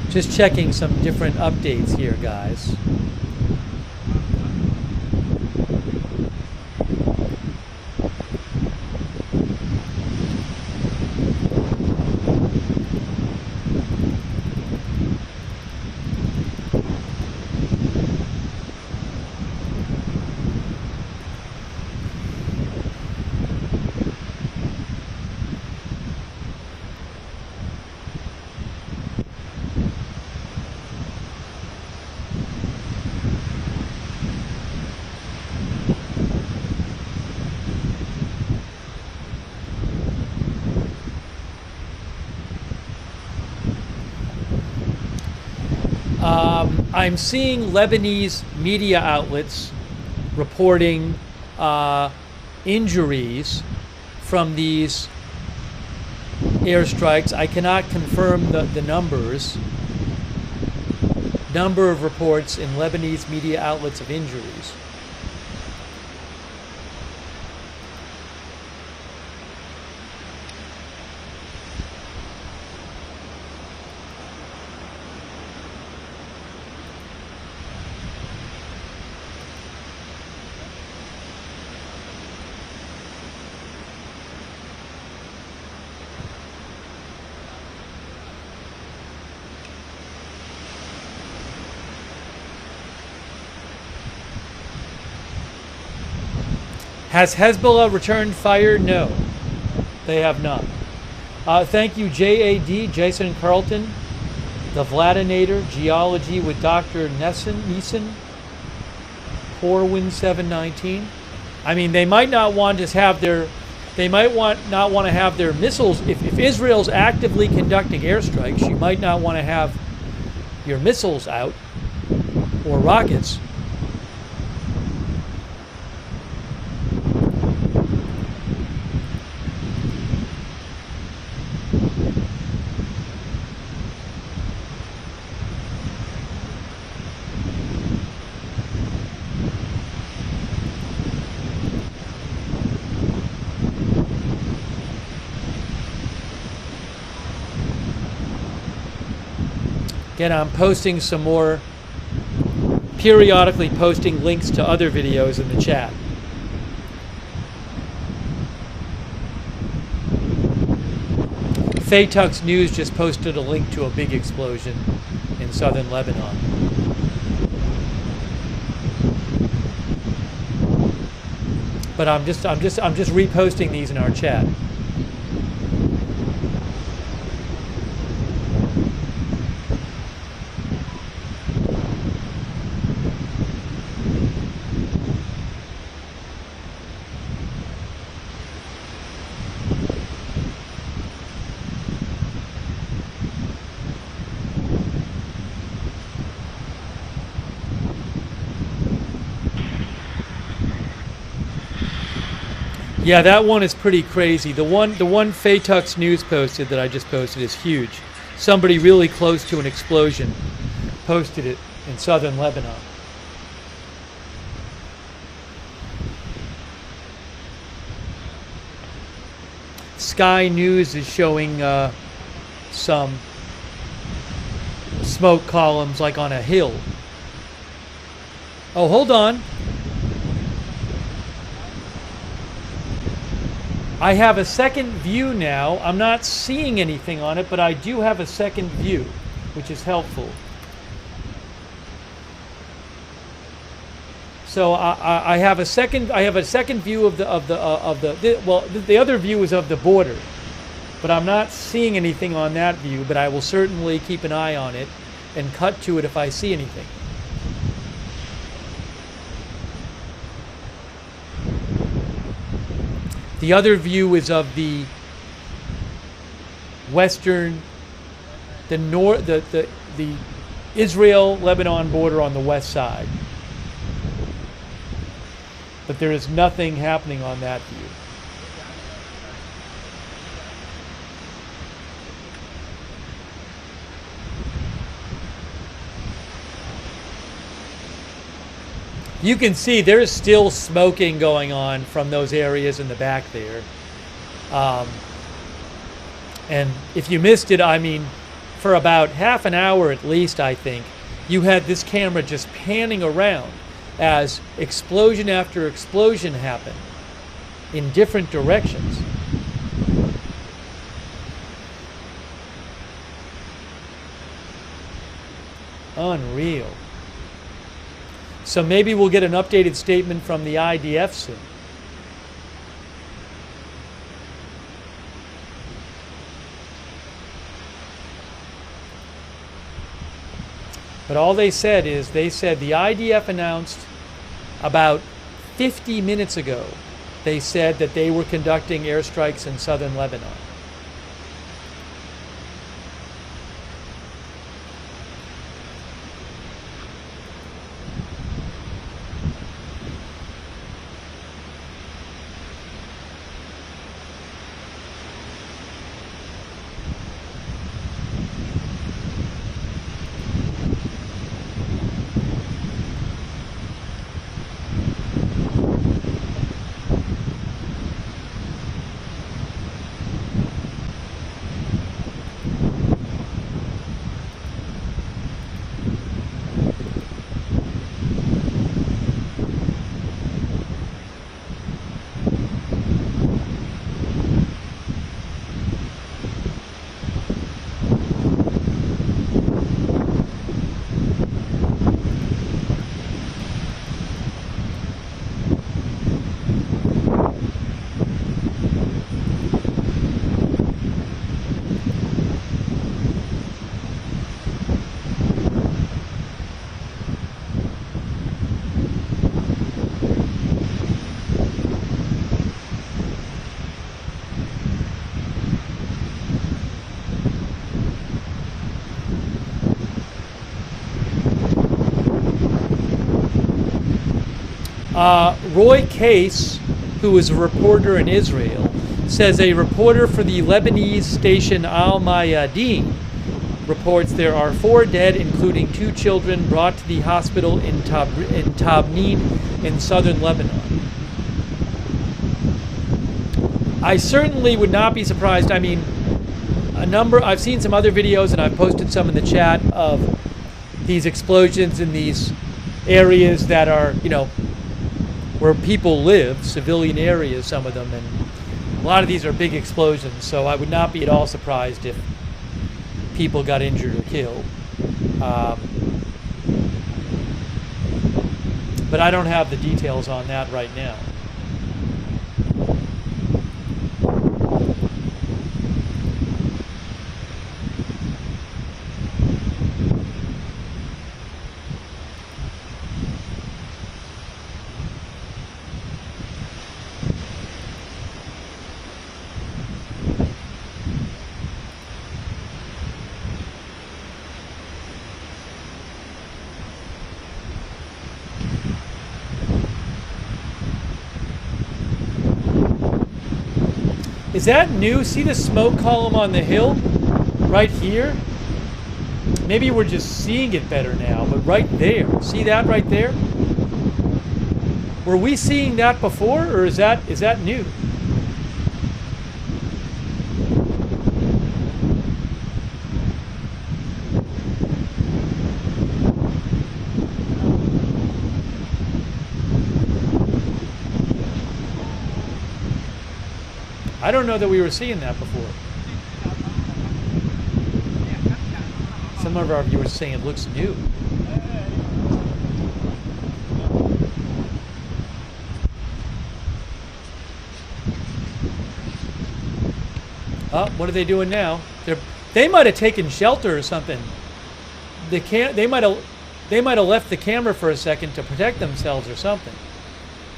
Just checking some different updates here, guys. I'm seeing Lebanese media outlets reporting injuries from these airstrikes. I cannot confirm the numbers. Number of reports in Lebanese media outlets of injuries. Has Hezbollah returned fire? No, they have not. Thank you, JAD, Jason Carlton, the Vladinator, Geology with Dr. Neeson, Corwin 719. I mean, they might not want to have their, not want to have their missiles. If Israel's actively conducting airstrikes, you might not want to have your missiles out or rockets. Again, I'm posting some more, periodically posting links to other videos in the chat. Faytux News just posted a link to a big explosion in southern Lebanon. But I'm just reposting these in our chat. Yeah, that one is pretty crazy. The one Faytux News posted that I just posted is huge. Somebody really close to an explosion posted it in southern Lebanon. Sky News is showing some smoke columns like on a hill. Oh, hold on. I have a second view now. I'm not seeing anything on it, but I do have a second view, which is helpful. So I have a second view of the other view is of the border, but I'm not seeing anything on that view. But I will certainly keep an eye on it and cut to it if I see anything. The other view is of the western, the Israel-Lebanon border on the west side. But there is nothing happening on that view. You can see there's still smoking going on from those areas in the back there. And if you missed it, I mean, for about half an hour at least, I think, you had this camera just panning around as explosion after explosion happened in different directions. Unreal. So maybe we'll get an updated statement from the IDF soon. But all they said is, the IDF announced about 50 minutes ago, they said that they were conducting airstrikes in southern Lebanon. Roy Case, who is a reporter in Israel, says a reporter for the Lebanese station Al Mayadeen reports there are 4 dead, including 2 children, brought to the hospital in Tabneen in southern Lebanon. I certainly would not be surprised. I mean, I've seen some other videos, and I've posted some in the chat of these explosions in these areas that are, you know, where people live, civilian areas, some of them, and a lot of these are big explosions, so I would not be at all surprised if people got injured or killed. But I don't have the details on that right now. Is that new? See the smoke column on the hill? Right here? Maybe we're just seeing it better now, but right there. See that right there? Were we seeing that before, or is that new? I don't know that we were seeing that before. Some of our viewers are saying it looks new. Oh, what are they doing now? They might have taken shelter or something. They might have left the camera for a second to protect themselves or something.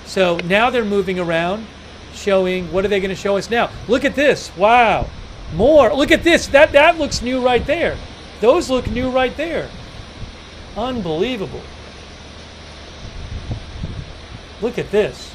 So now they're moving around, showing, what are they going to show us now? Look at this. Wow. More. Look at this. That looks new right there. Those look new right there. Unbelievable. Look at this.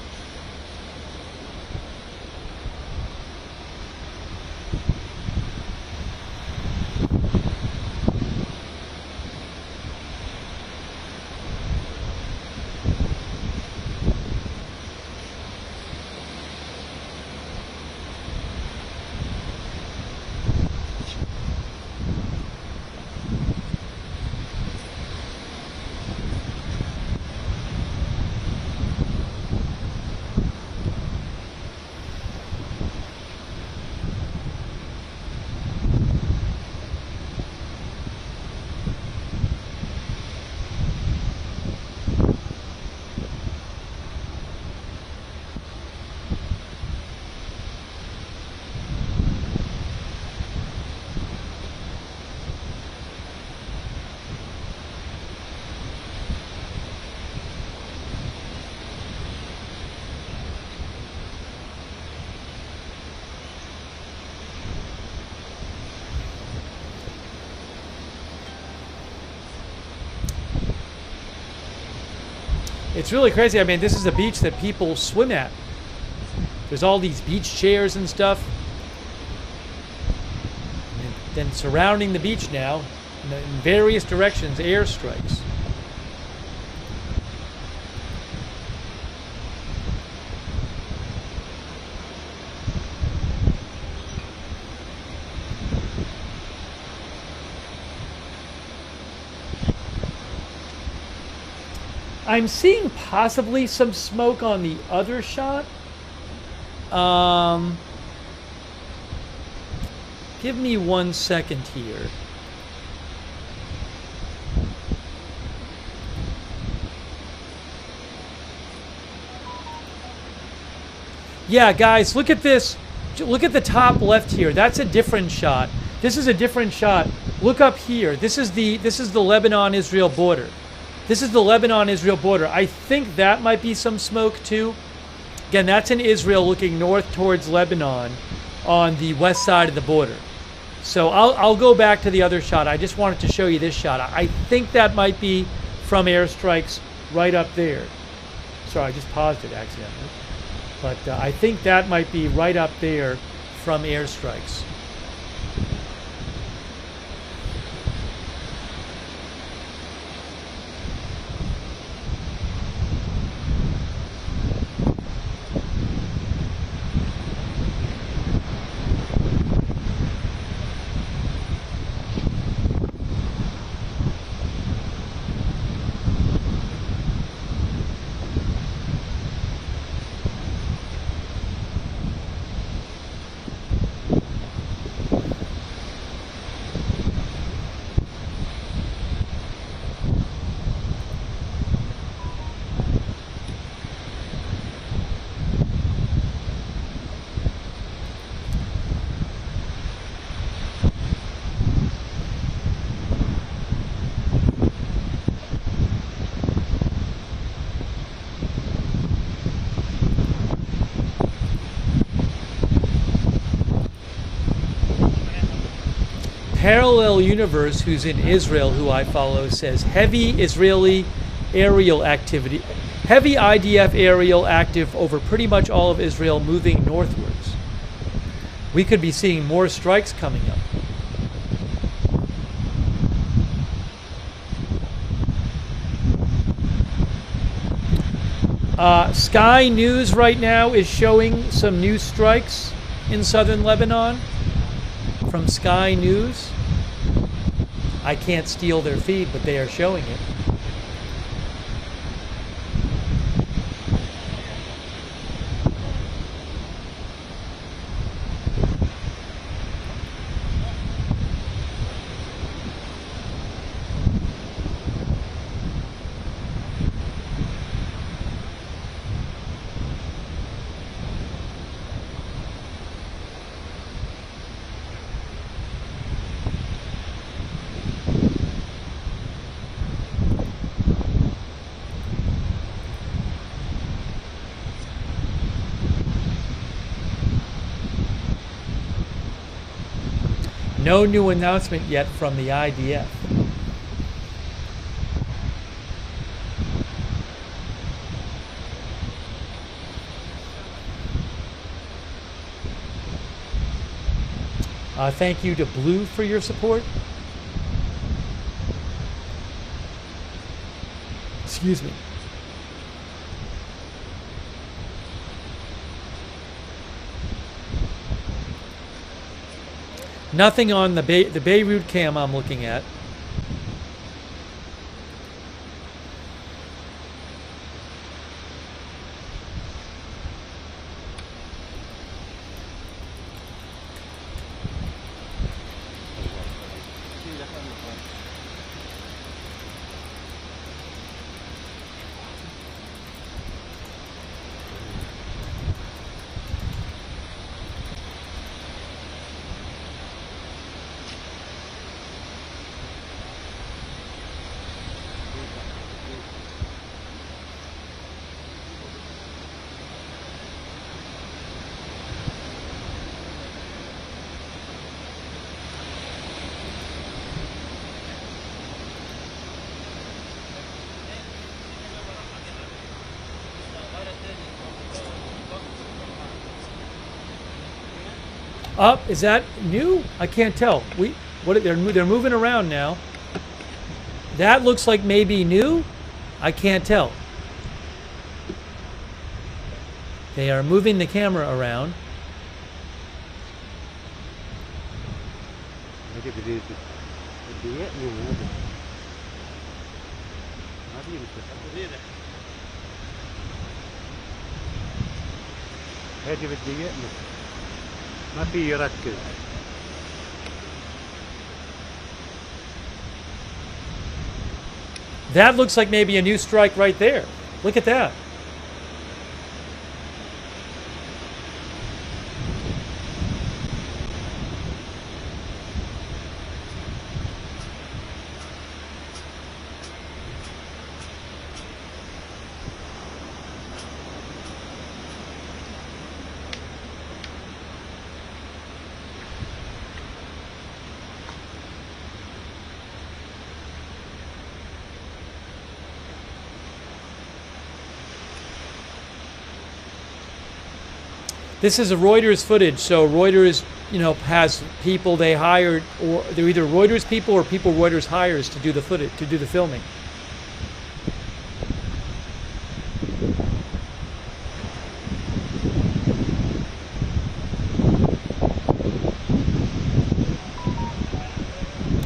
It's really crazy. I mean, this is a beach that people swim at. There's all these beach chairs and stuff. And then surrounding the beach now, in various directions, airstrikes. I'm seeing possibly some smoke on the other shot. Give me 1 second here. Yeah, guys, look at this. Look at the top left here. That's a different shot. This is a different shot. Look up here. This is the Lebanon-Israel border. This is the Lebanon-Israel border. I think that might be some smoke too. Again, that's in Israel looking north towards Lebanon on the west side of the border. So I'll go back to the other shot. I just wanted to show you this shot. I think that might be from airstrikes right up there. Sorry, I just paused it accidentally. But I think that might be right up there from airstrikes. Parallel Universe, who's in Israel, who I follow, says heavy Israeli aerial activity, heavy IDF aerial active over pretty much all of Israel, moving northwards. We could be seeing more strikes coming up. Sky News right now is showing some new strikes in southern Lebanon from Sky News. I can't steal their feed, but they are showing it. No new announcement yet from the IDF. Thank you to Blue for your support. Excuse me. Nothing on the Beirut cam I'm looking at. Up, is that new? I can't tell. They're moving around now. That looks like maybe new. I can't tell. They are moving the camera around. ما في يركز. That looks like maybe a new strike right there. Look at that. This is a Reuters footage, so Reuters, has people they hired, or they're either Reuters people or people Reuters hires to do the footage, to do the filming.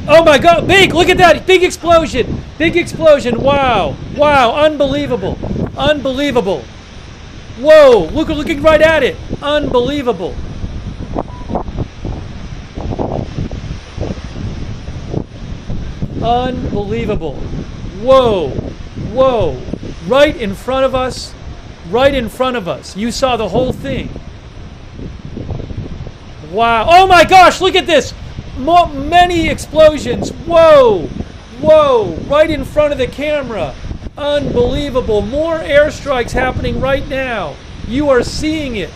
Oh my God, big, look at that, big explosion, wow, unbelievable, whoa, looking right at it, unbelievable. Unbelievable, whoa, right in front of us, you saw the whole thing. Wow, oh my gosh, look at this. Many explosions. Whoa, right in front of the camera. Unbelievable. More airstrikes happening right now. You are seeing it.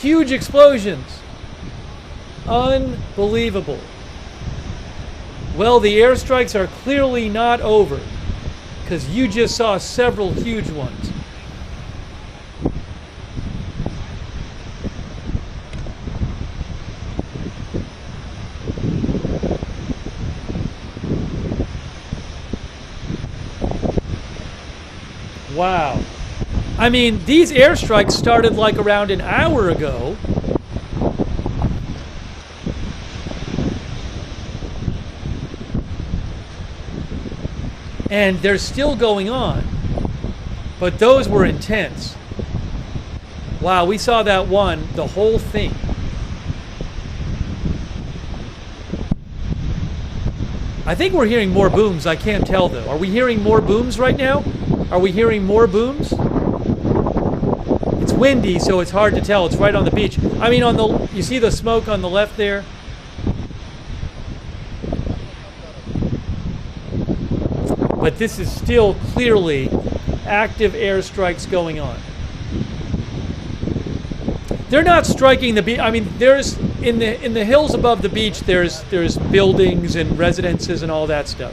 Huge explosions. Unbelievable. Well, the airstrikes are clearly not over, because you just saw several huge ones. Wow. I mean, these airstrikes started like around an hour ago. And they're still going on. But those were intense. Wow, we saw that one, the whole thing. I think we're hearing more booms. I can't tell though. Are we hearing more booms right now? Are we hearing more booms? It's windy, so it's hard to tell. It's right on the beach. I mean, you see the smoke on the left there? But this is still clearly active airstrikes going on. They're not striking the beach. I mean, there's in the hills above the beach. There's buildings and residences and all that stuff.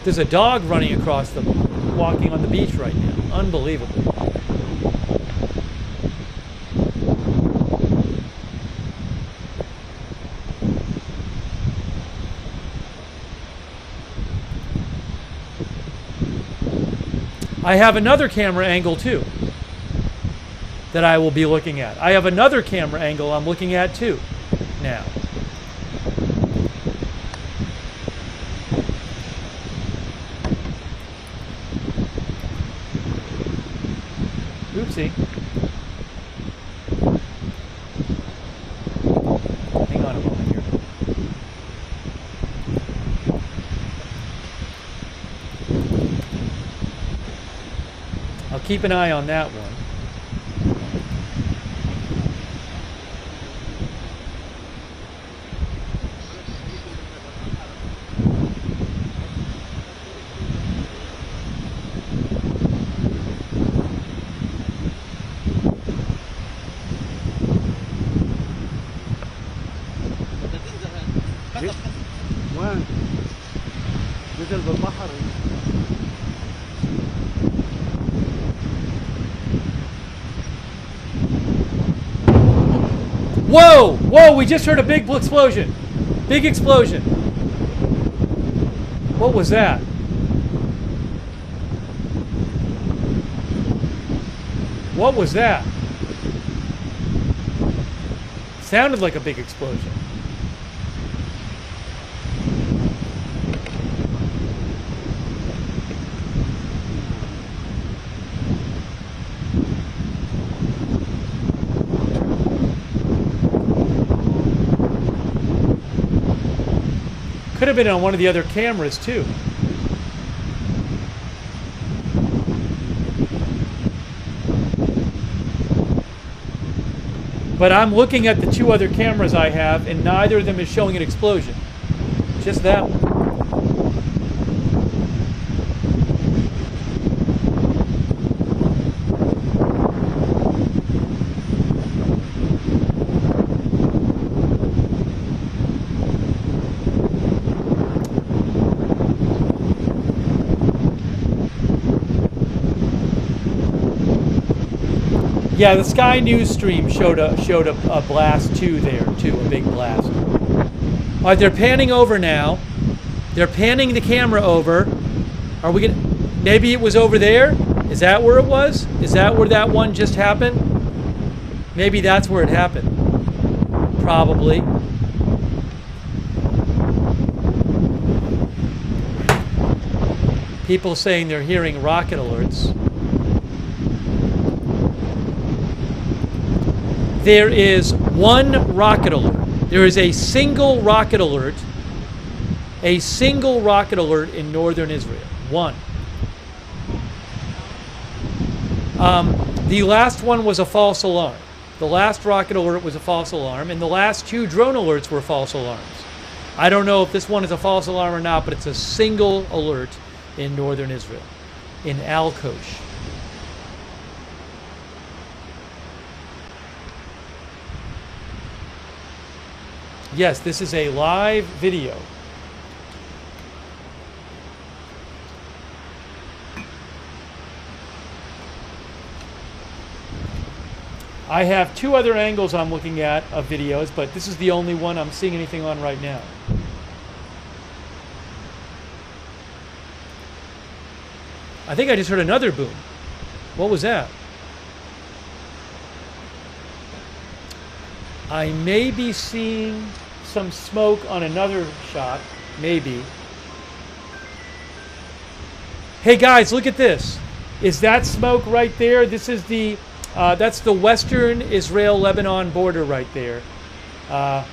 There's a dog running across walking on the beach right now. Unbelievable. I have another camera angle too that I will be looking at. I have another camera angle I'm looking at too now. Oopsie. Hang on a moment here. I'll keep an eye on that one. Whoa! Whoa! We just heard a big explosion. Big explosion. What was that? What was that? Sounded like a big explosion. Could have been on one of the other cameras too. But I'm looking at the two other cameras I have, and neither of them is showing an explosion. Just that one. Yeah, the Sky News stream showed a blast too there too, a big blast. All right, they're panning over now. They're panning the camera over. Are we gonna? Maybe it was over there. Is that where it was? Is that where that one just happened? Maybe that's where it happened. Probably. People saying they're hearing rocket alerts. There is one rocket alert. There is a single rocket alert. A single rocket alert in northern Israel. One. The last one was a false alarm. The last rocket alert was a false alarm, and the last two drone alerts were false alarms. I don't know if this one is a false alarm or not, but it's a single alert in northern Israel, in Al-Kosh. Yes, this is a live video. I have two other angles I'm looking at of videos, but this is the only one I'm seeing anything on right now. I think I just heard another boom. What was that? I may be seeing some smoke on another shot. Maybe. Hey guys, look at this. Is that smoke right there? This is the that's the western Israel-Lebanon border right there. That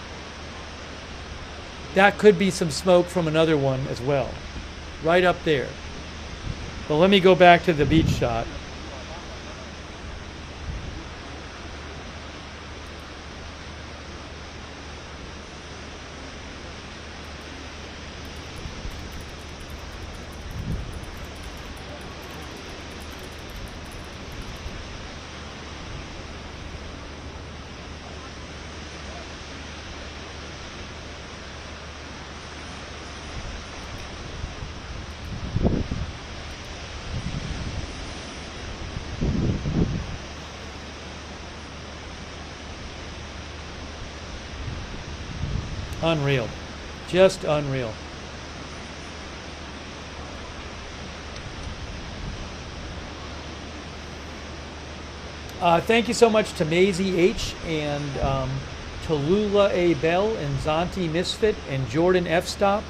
could be some smoke from another one as well. Right up there. But let me go back to the beach shot. Unreal. Just unreal. Thank you so much to Maisie H. and Tallulah A. Bell and Zonti Misfit and Jordan F. Stop.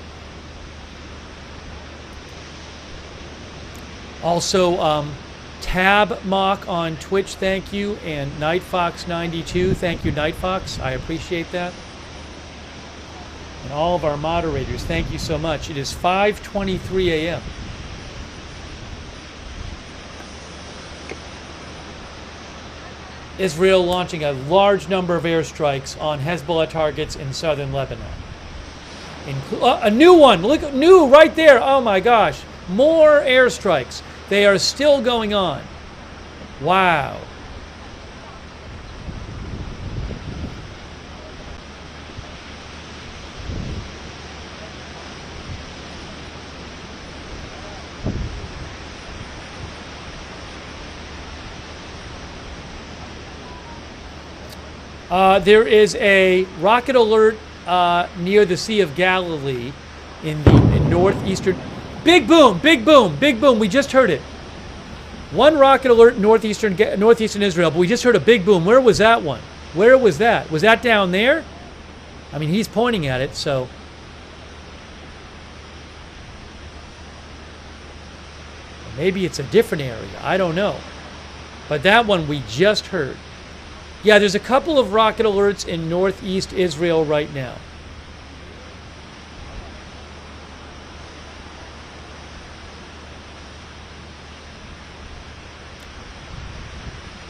Also, Tab Mock on Twitch, thank you. And Nightfox92, thank you, Nightfox. I appreciate that. And all of our moderators, thank you so much. It is 5:23 a.m. Israel launching a large number of airstrikes on Hezbollah targets in southern Lebanon. A new one, look, new right there. Oh my gosh, more airstrikes. They are still going on. Wow. There is a rocket alert near the Sea of Galilee in northeastern. Big boom, big boom, big boom. We just heard it. One rocket alert northeastern Israel, but we just heard a big boom. Where was that one? Where was that? Was that down there? I mean, he's pointing at it, so. Maybe it's a different area. I don't know. But that one we just heard. Yeah, there's a couple of rocket alerts in northeast Israel right now.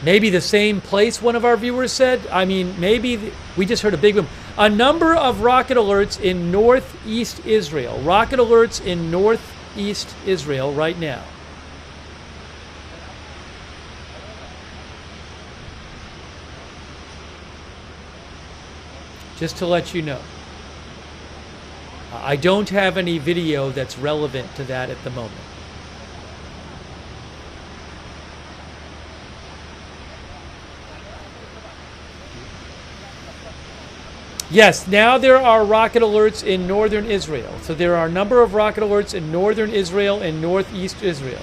Maybe the same place, one of our viewers said. I mean, maybe we just heard a big boom. A number of rocket alerts in northeast Israel. Rocket alerts in northeast Israel right now. Just to let you know. I don't have any video that's relevant to that at the moment. Yes, now there are rocket alerts in northern Israel. So there are a number of rocket alerts in northern Israel and northeast Israel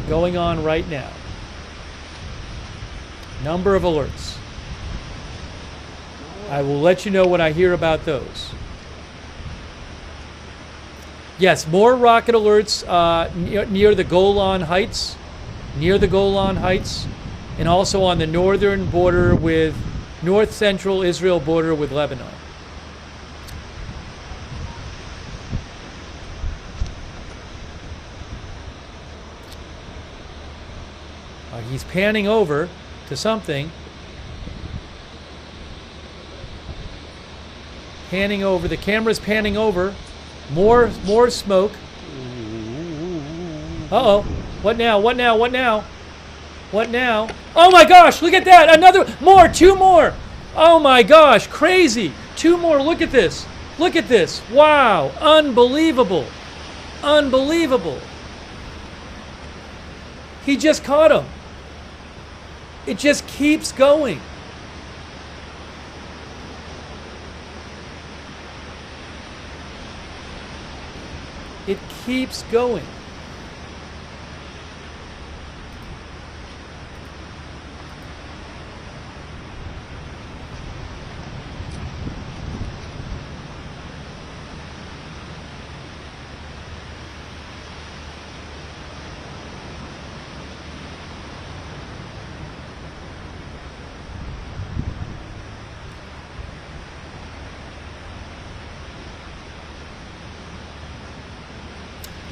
going on right now. Number of alerts. I will let you know when I hear about those. Yes, more rocket alerts near the Golan Heights, and also on the northern border with north central Israel border with Lebanon. He's panning over to something. Panning over. The camera's panning over. More smoke. Uh-oh. What now? What now? What now? What now? Oh my gosh, look at that. Another, more, two more. Oh my gosh, crazy. Two more, look at this. Look at this. Wow, unbelievable. Unbelievable. He just caught him. It just keeps going. It keeps going.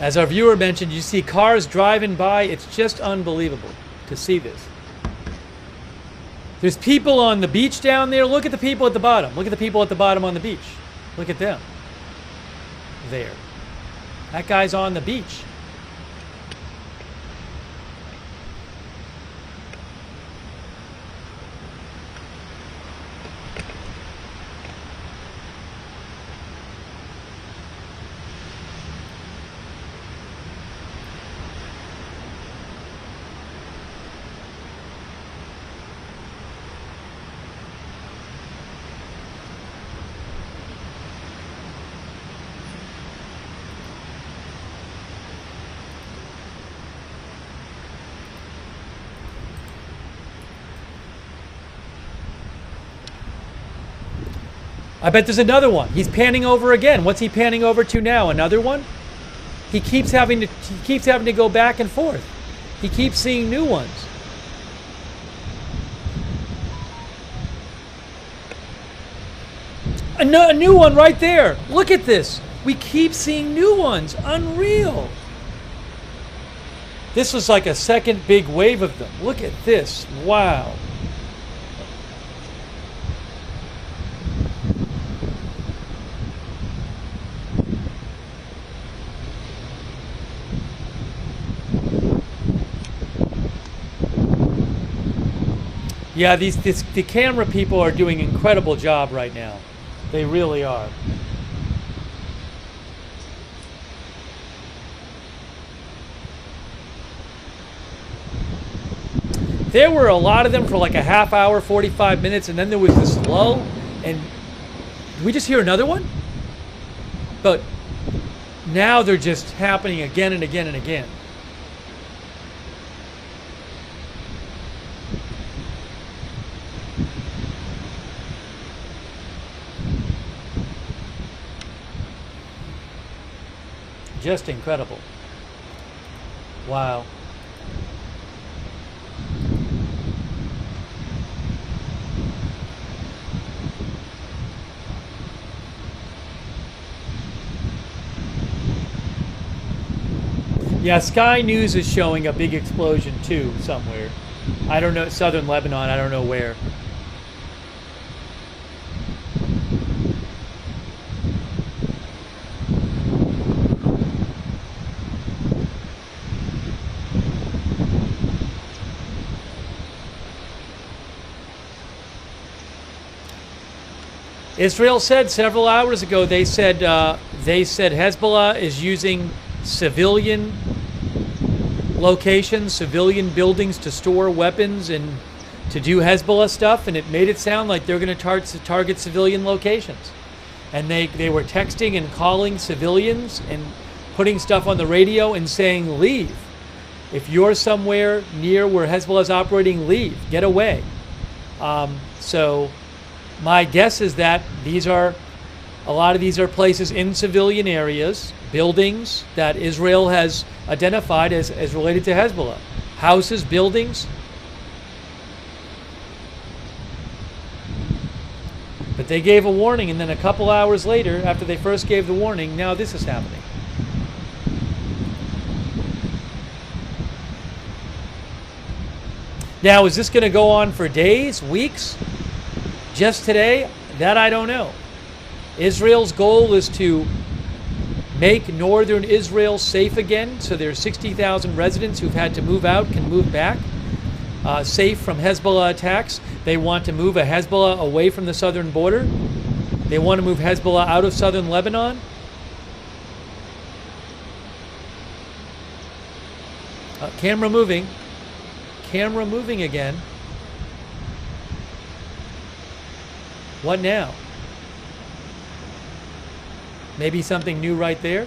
As our viewer mentioned, you see cars driving by. It's just unbelievable to see this. There's people on the beach down there. Look at the people at the bottom. Look at the people at the bottom on the beach. Look at them. There. That guy's on the beach. I bet there's another one. He's panning over again. What's he panning over to now? Another one? He keeps having to go back and forth. He keeps seeing new ones. A new one right there. Look at this. We keep seeing new ones. Unreal. This was like a second big wave of them. Look at this. Wow. Yeah, the camera people are doing an incredible job right now. They really are. There were a lot of them for like a half hour, 45 minutes, and then there was this lull. And did we just hear another one? But now they're just happening again and again and again. Just incredible. Wow. Yeah, Sky News is showing a big explosion too somewhere. I don't know, southern Lebanon, I don't know where. Israel said several hours ago, they said Hezbollah is using civilian locations, civilian buildings to store weapons and to do Hezbollah stuff, and it made it sound like they're going to target civilian locations. And they were texting and calling civilians and putting stuff on the radio and saying, leave. If you're somewhere near where Hezbollah is operating, leave, get away. So my guess is that a lot of these are places in civilian areas, buildings that Israel has identified as related to Hezbollah. Houses, buildings. But they gave a warning, and then a couple hours later, after they first gave the warning, now this is happening. Now, is this going to go on for days, weeks, just today? That I don't know. Israel's goal is to make northern Israel safe again, so their 60,000 residents who've had to move out can move back, safe from Hezbollah attacks. They want to move a Hezbollah away from the southern border. They want to move Hezbollah out of southern Lebanon. Camera moving. Camera moving again. What now? Maybe something new right there?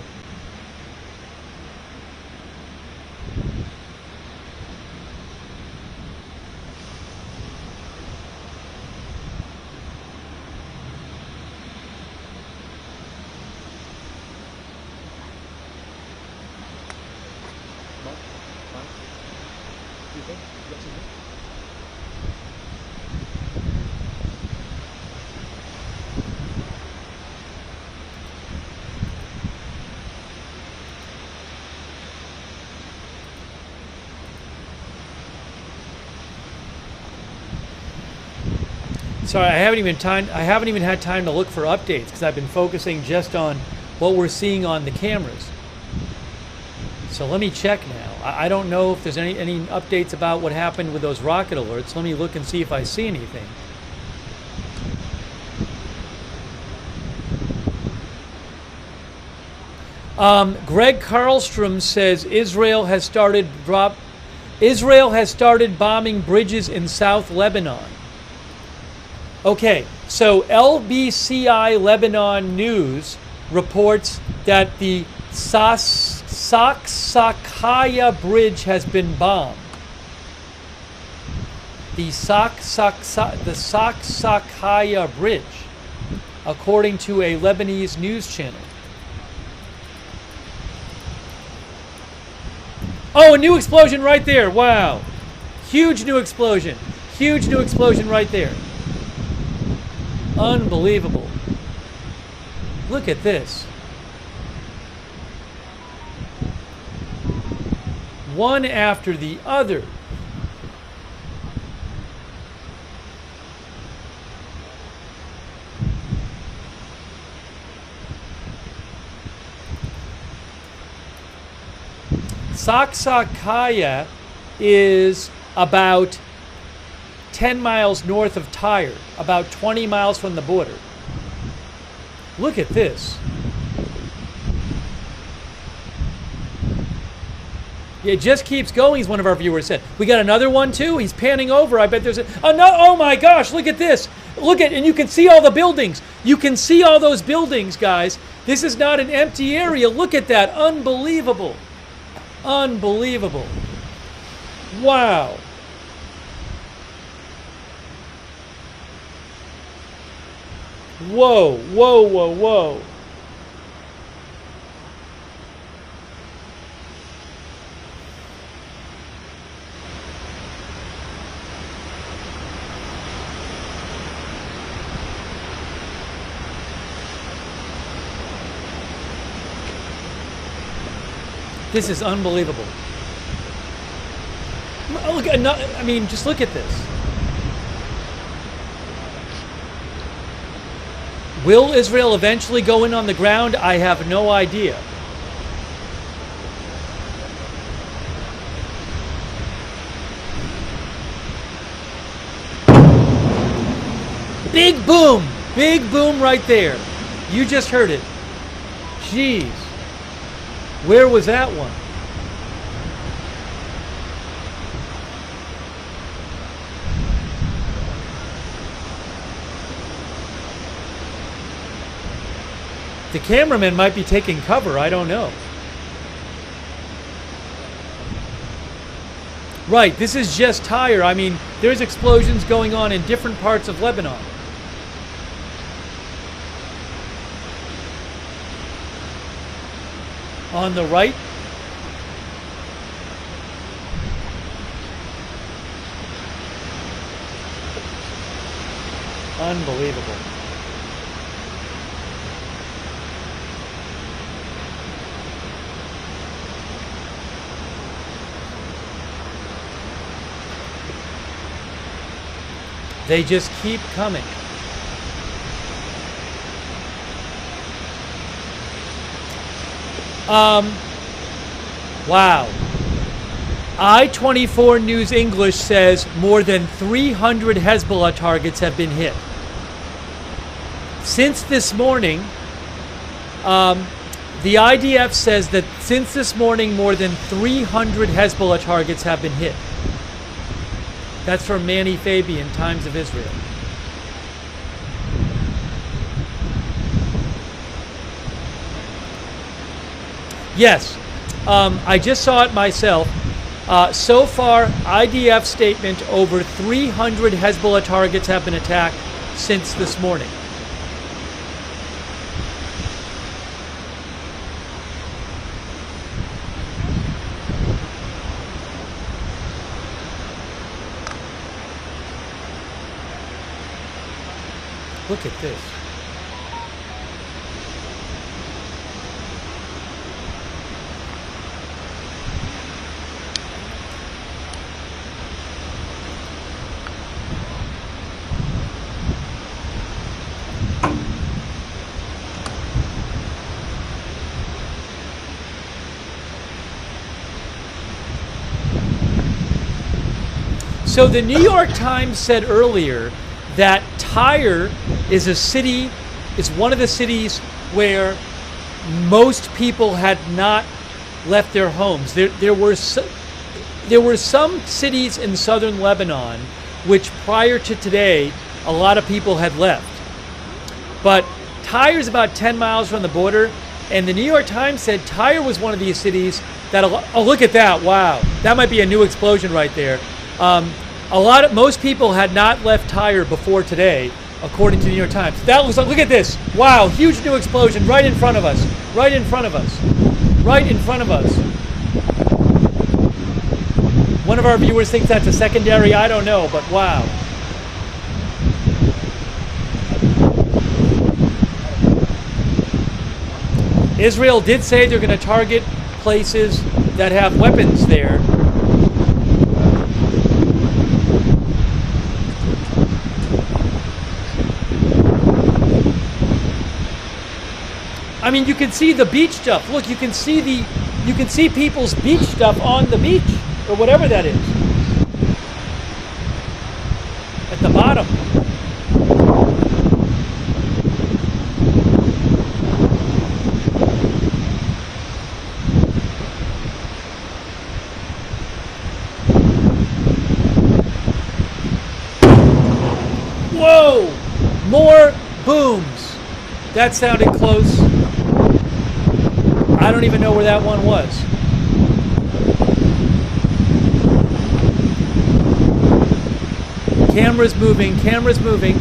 Sorry, I haven't even had time to look for updates because I've been focusing just on what we're seeing on the cameras. So let me check now. I don't know if there's any updates about what happened with those rocket alerts. Let me look and see if I see anything. Greg Karlstrom says Israel has started bombing bridges in South Lebanon. Okay, so LBCI Lebanon News reports that the Saksakaya Bridge has been bombed. The Saksakaya Bridge, according to a Lebanese news channel. Oh, a new explosion right there. Wow. Huge new explosion. Huge new explosion right there. Unbelievable. Look at this. One after the other. Saksakaya is about 10 miles north of Tyre, about 20 miles from the border. Look at this. It just keeps going, as one of our viewers said. We got another one too. He's panning over. I bet there's oh my gosh, look at this. And you can see all the buildings. You can see all those buildings, guys. This is not an empty area. Look at that. Unbelievable. Unbelievable. Wow. Whoa, whoa, whoa, whoa. This is unbelievable. Look, I mean, just look at this. Will Israel eventually go in on the ground? I have no idea. Big boom! Big boom right there. You just heard it. Jeez. Where was that one? The cameraman might be taking cover. I don't know. Right, this is just Tyre. I mean, there's explosions going on in different parts of Lebanon. On the right, unbelievable. They just keep coming. Wow. I-24 News English says more than 300 Hezbollah targets have been hit. Since this morning, the IDF says that since this morning, more than 300 Hezbollah targets have been hit. That's from Manny Fabian, Times of Israel. Yes, I just saw it myself. So far, IDF statement, over 300 Hezbollah targets have been attacked since this morning. Look at this. So the New York Times said earlier that Tyre is a city, is one of the cities where most people had not left their homes. There were some cities in southern Lebanon which prior to today a lot of people had left. But Tyre is about 10 miles from the border, and the New York Times said Tyre was one of these cities that, oh, look at that, wow. That might be a new explosion right there. Most people had not left Tyre before today, according to the New York Times. That looks like, look at this. Wow, huge new explosion right in front of us. Right in front of us. Right in front of us. One of our viewers thinks that's a secondary. I don't know, but wow. Israel did say they're going to target places that have weapons there. I mean, you can see the beach stuff. Look, you can see people's beach stuff on the beach, or whatever that is. At the bottom. Whoa! More booms. That sounded close. I don't even know where that one was. Camera's moving, camera's moving.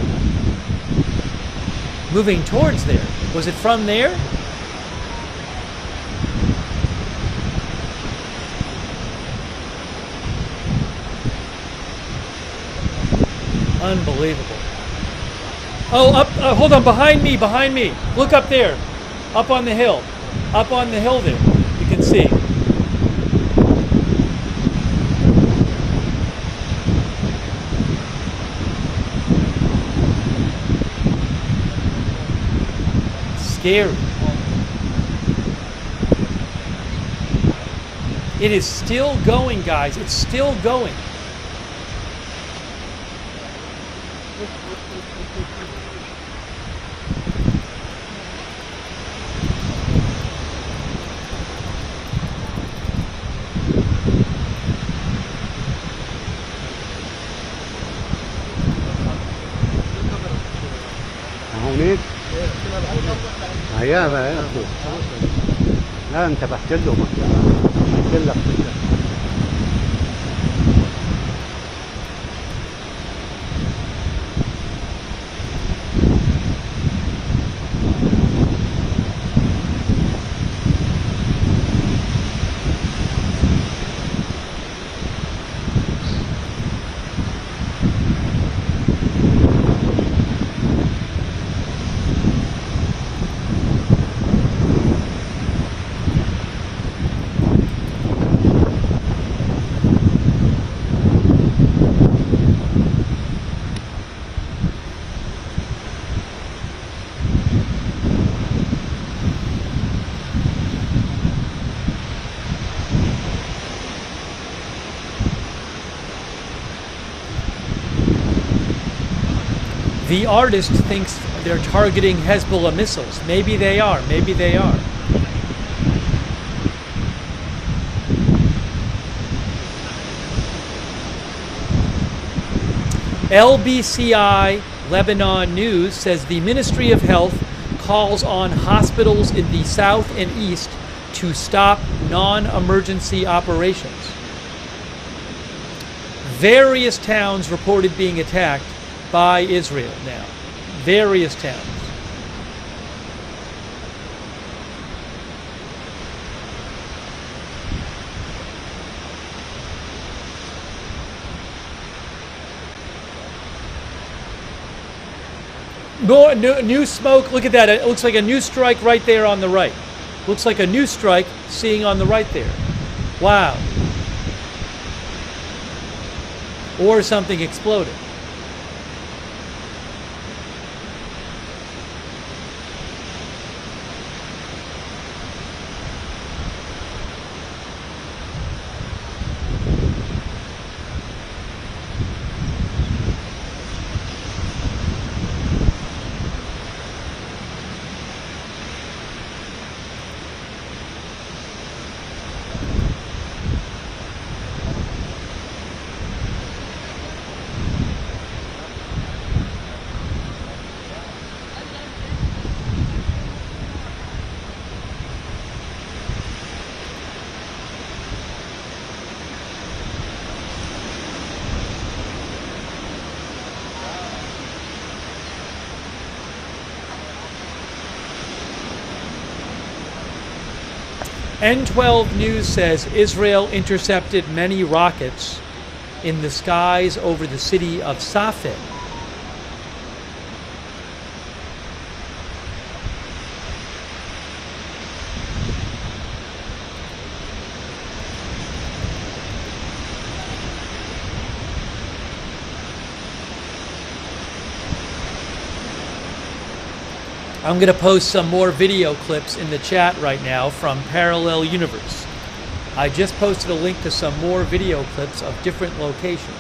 Moving towards there. Was it from there? Unbelievable. Oh, up, hold on, behind me. Look up there, up on the hill. Up on the hill there, you can see. Scary. It is still going, guys. It's still going. هونيك היה הפוך. لا انت بحكي له بحكي لك The artist thinks they're targeting Hezbollah missiles. Maybe they are. Maybe they are. LBCI Lebanon News says the Ministry of Health calls on hospitals in the south and east to stop non-emergency operations. Various towns reported being attacked by Israel now. Various towns. New smoke. Look at that. It looks like a new strike right there on the right. Looks like a new strike seeing on the right there. Wow. Or something exploded. N12 News says Israel intercepted many rockets in the skies over the city of Safed. I'm going to post some more video clips in the chat right now from Parallel Universe. I just posted a link to some more video clips of different locations.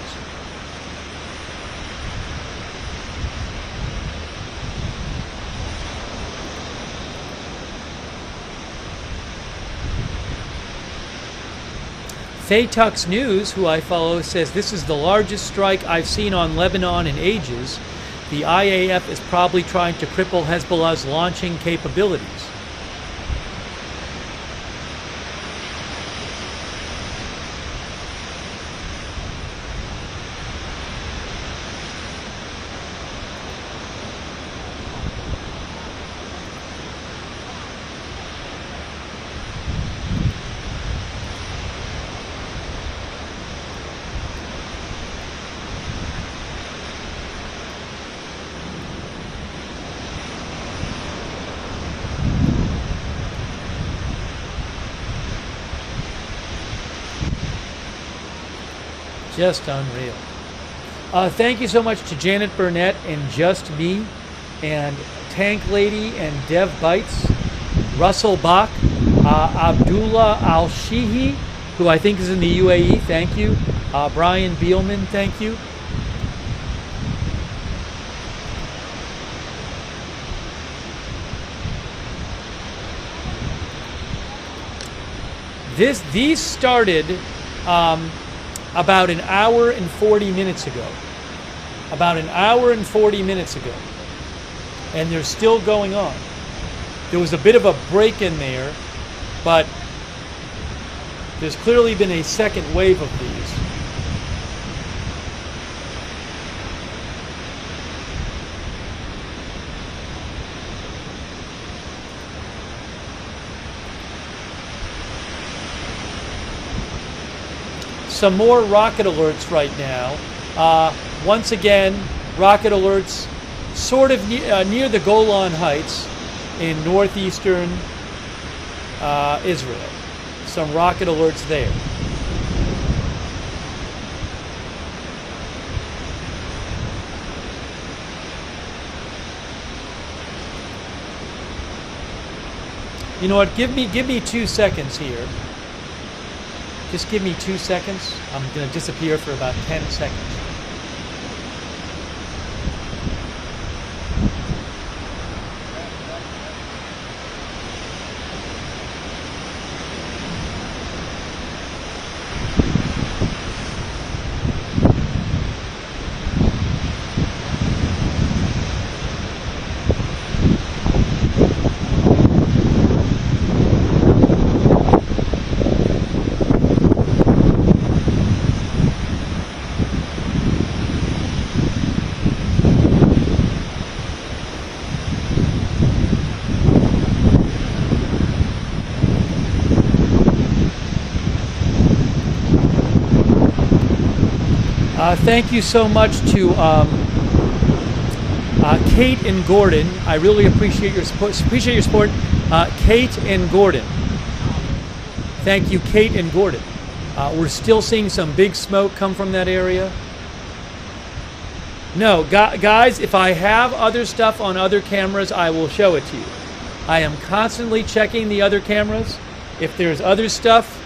Faytux News, who I follow, says this is the largest strike I've seen on Lebanon in ages. The IAF is probably trying to cripple Hezbollah's launching capabilities. Just unreal. Thank you so much to Janet Burnett and Just Me and Tank Lady and Dev Bites, Russell Bach, Abdullah Al-Shihi, who I think is in the UAE, thank you. Brian Beelman, thank you. These started about an hour and 40 minutes ago. About an hour and 40 minutes ago. And they're still going on. There was a bit of a break in there, but there's clearly been a second wave of these. Some more rocket alerts right now. Once again, rocket alerts sort of near the Golan Heights in northeastern Israel. Some rocket alerts there. You know what? Give me 2 seconds here. Just give me 2 seconds. I'm going to disappear for about 10 seconds. Thank you so much to Kate and Gordon. I really appreciate your support. Kate and Gordon. Thank you, Kate and Gordon. We're still seeing some big smoke come from that area. No, guys, if I have other stuff on other cameras, I will show it to you. I am constantly checking the other cameras. If there's other stuff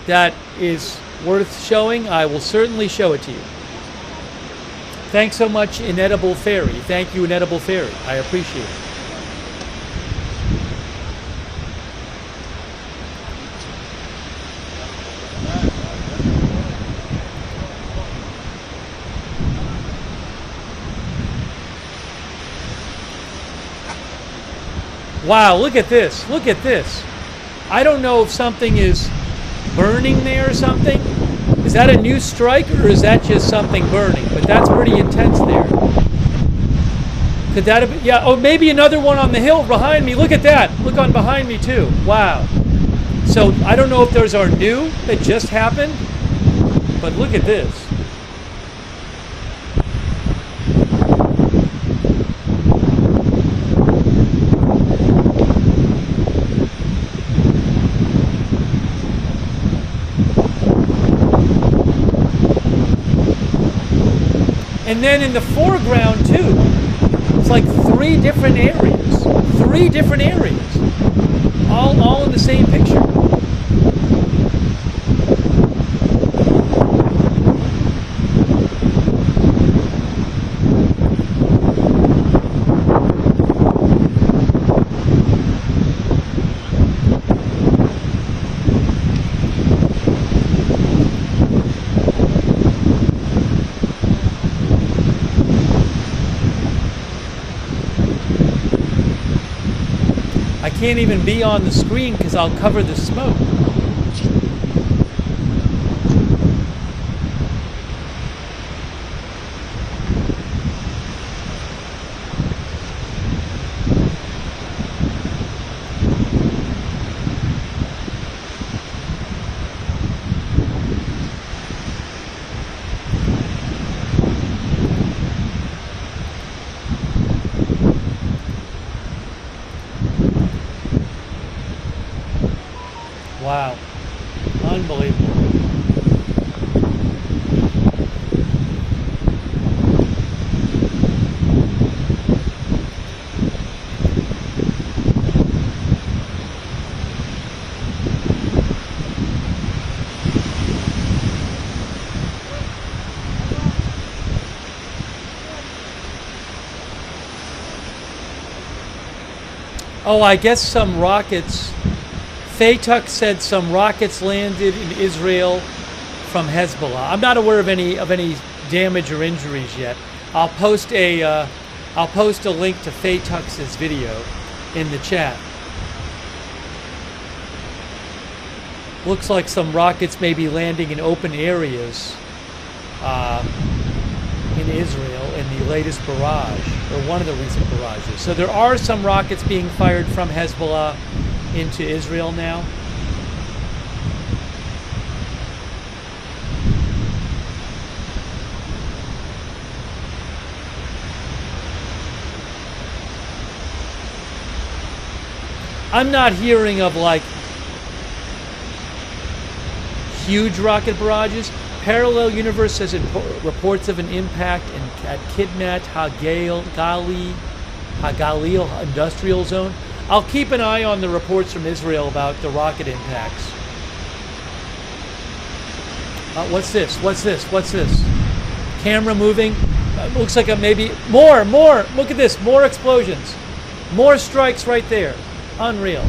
that is worth showing, I will certainly show it to you. Thanks so much, Inedible Fairy. Thank you, Inedible Fairy. I appreciate it. Wow, look at this. Look at this. I don't know if something is burning there or something. Is that a new strike or is that just something burning? But that's pretty intense there. Could that have been? Yeah, oh, maybe another one on the hill behind me. Look at that. Look on behind me too. Wow. So I don't know if those are new that just happened, but look at this. And then in the foreground too, it's like three different areas, all in the same picture. I can't even be on the screen because I'll cover the smoke. Wow. Unbelievable. Oh, I guess some rockets. Faytuk said some rockets landed in Israel from Hezbollah. I'm not aware of any damage or injuries yet. I'll post a link to Faytuk's video in the chat. looks like some rockets may be landing in open areas in Israel in the latest barrage, or one of the recent barrages. So there are some rockets being fired from Hezbollah into Israel now. I'm not hearing of like huge rocket barrages. Parallel Universe says reports of an impact at Kidnat Hagalil industrial zone. I'll keep an eye on the reports from Israel about the rocket impacts. What's this? What's this? What's this? Camera moving. Looks like maybe more. Look at this. More explosions. More strikes right there. Unreal.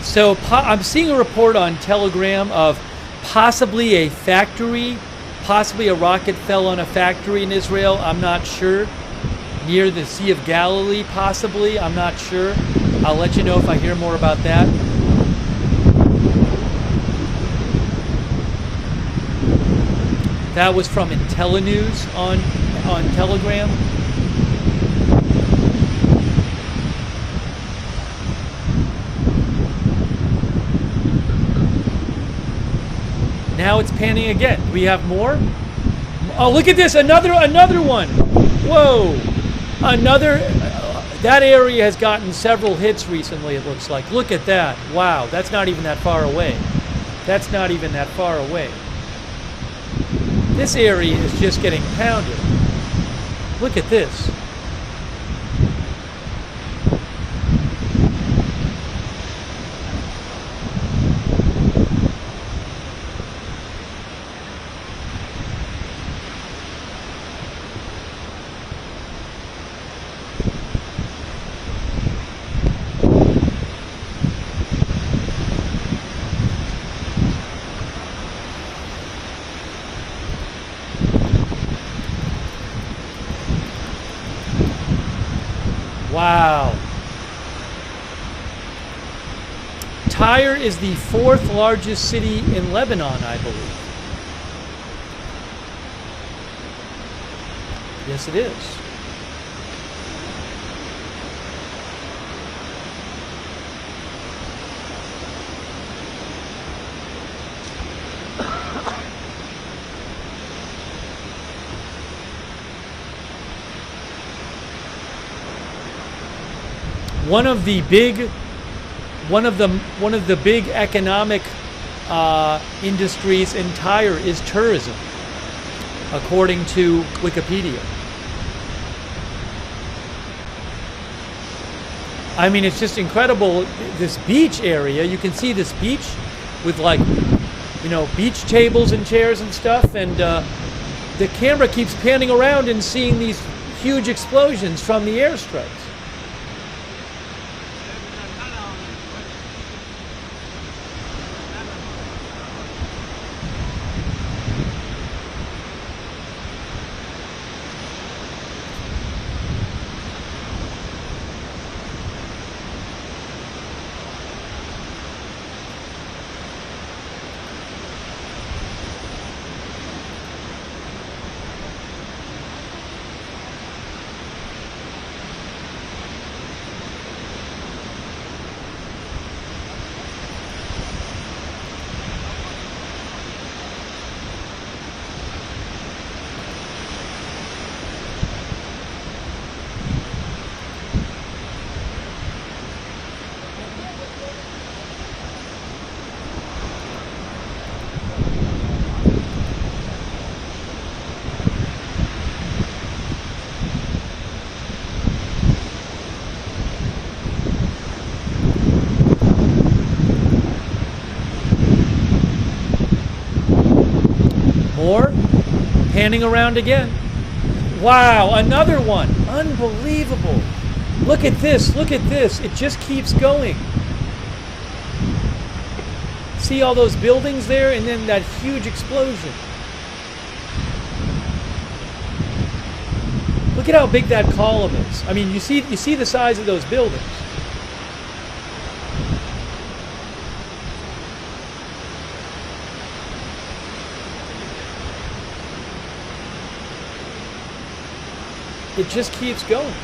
So I'm seeing a report on Telegram of possibly a factory, possibly a rocket fell on a factory in Israel. I'm not sure. Near the Sea of Galilee, possibly. I'm not sure. I'll let you know if I hear more about that. That was from IntelliNews on Telegram. Now it's panning again. Do we have more? Oh, look at this! Another one! Whoa! Another. That area has gotten several hits recently. It looks like. Look at that! Wow, that's not even that far away. That's not even that far away. This area is just getting pounded. Look at this. Wow. Tyre is the 4th largest city in Lebanon, I believe. Yes, it is. One of the big economic industries in Tyre is tourism, according to Wikipedia. I mean, it's just incredible. This beach area, you can see this beach with, like, you know, beach tables and chairs and stuff, and the camera keeps panning around and seeing these huge explosions from the airstrikes. panning around again. Wow, another one. Unbelievable. Look at this. Look at this. It just keeps going. See all those buildings there, and then that huge explosion. Look at how big that column is. I mean, you see the size of those buildings. It just keeps going.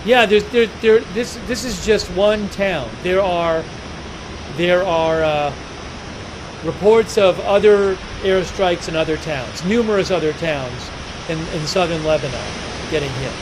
Yeah, this is just one town. There are reports of other airstrikes in other towns, numerous other towns in southern Lebanon getting hit.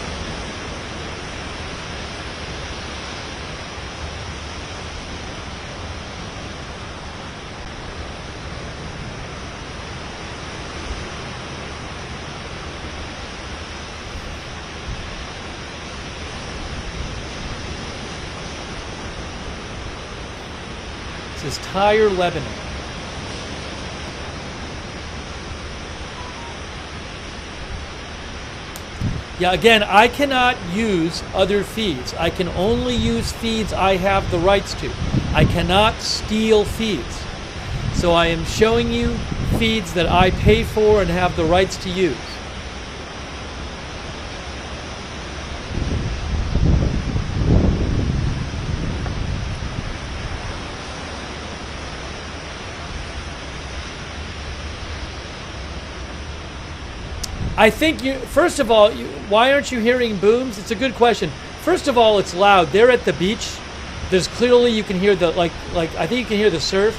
This is Tyre, Lebanon. Yeah, again, I cannot use other feeds. I can only use feeds I have the rights to. I cannot steal feeds. So I am showing you feeds that I pay for and have the rights to use. I think first of all, why aren't you hearing booms? It's a good question. First of all, it's loud. They're at the beach. There's clearly, you can hear the, like I think you can hear the surf.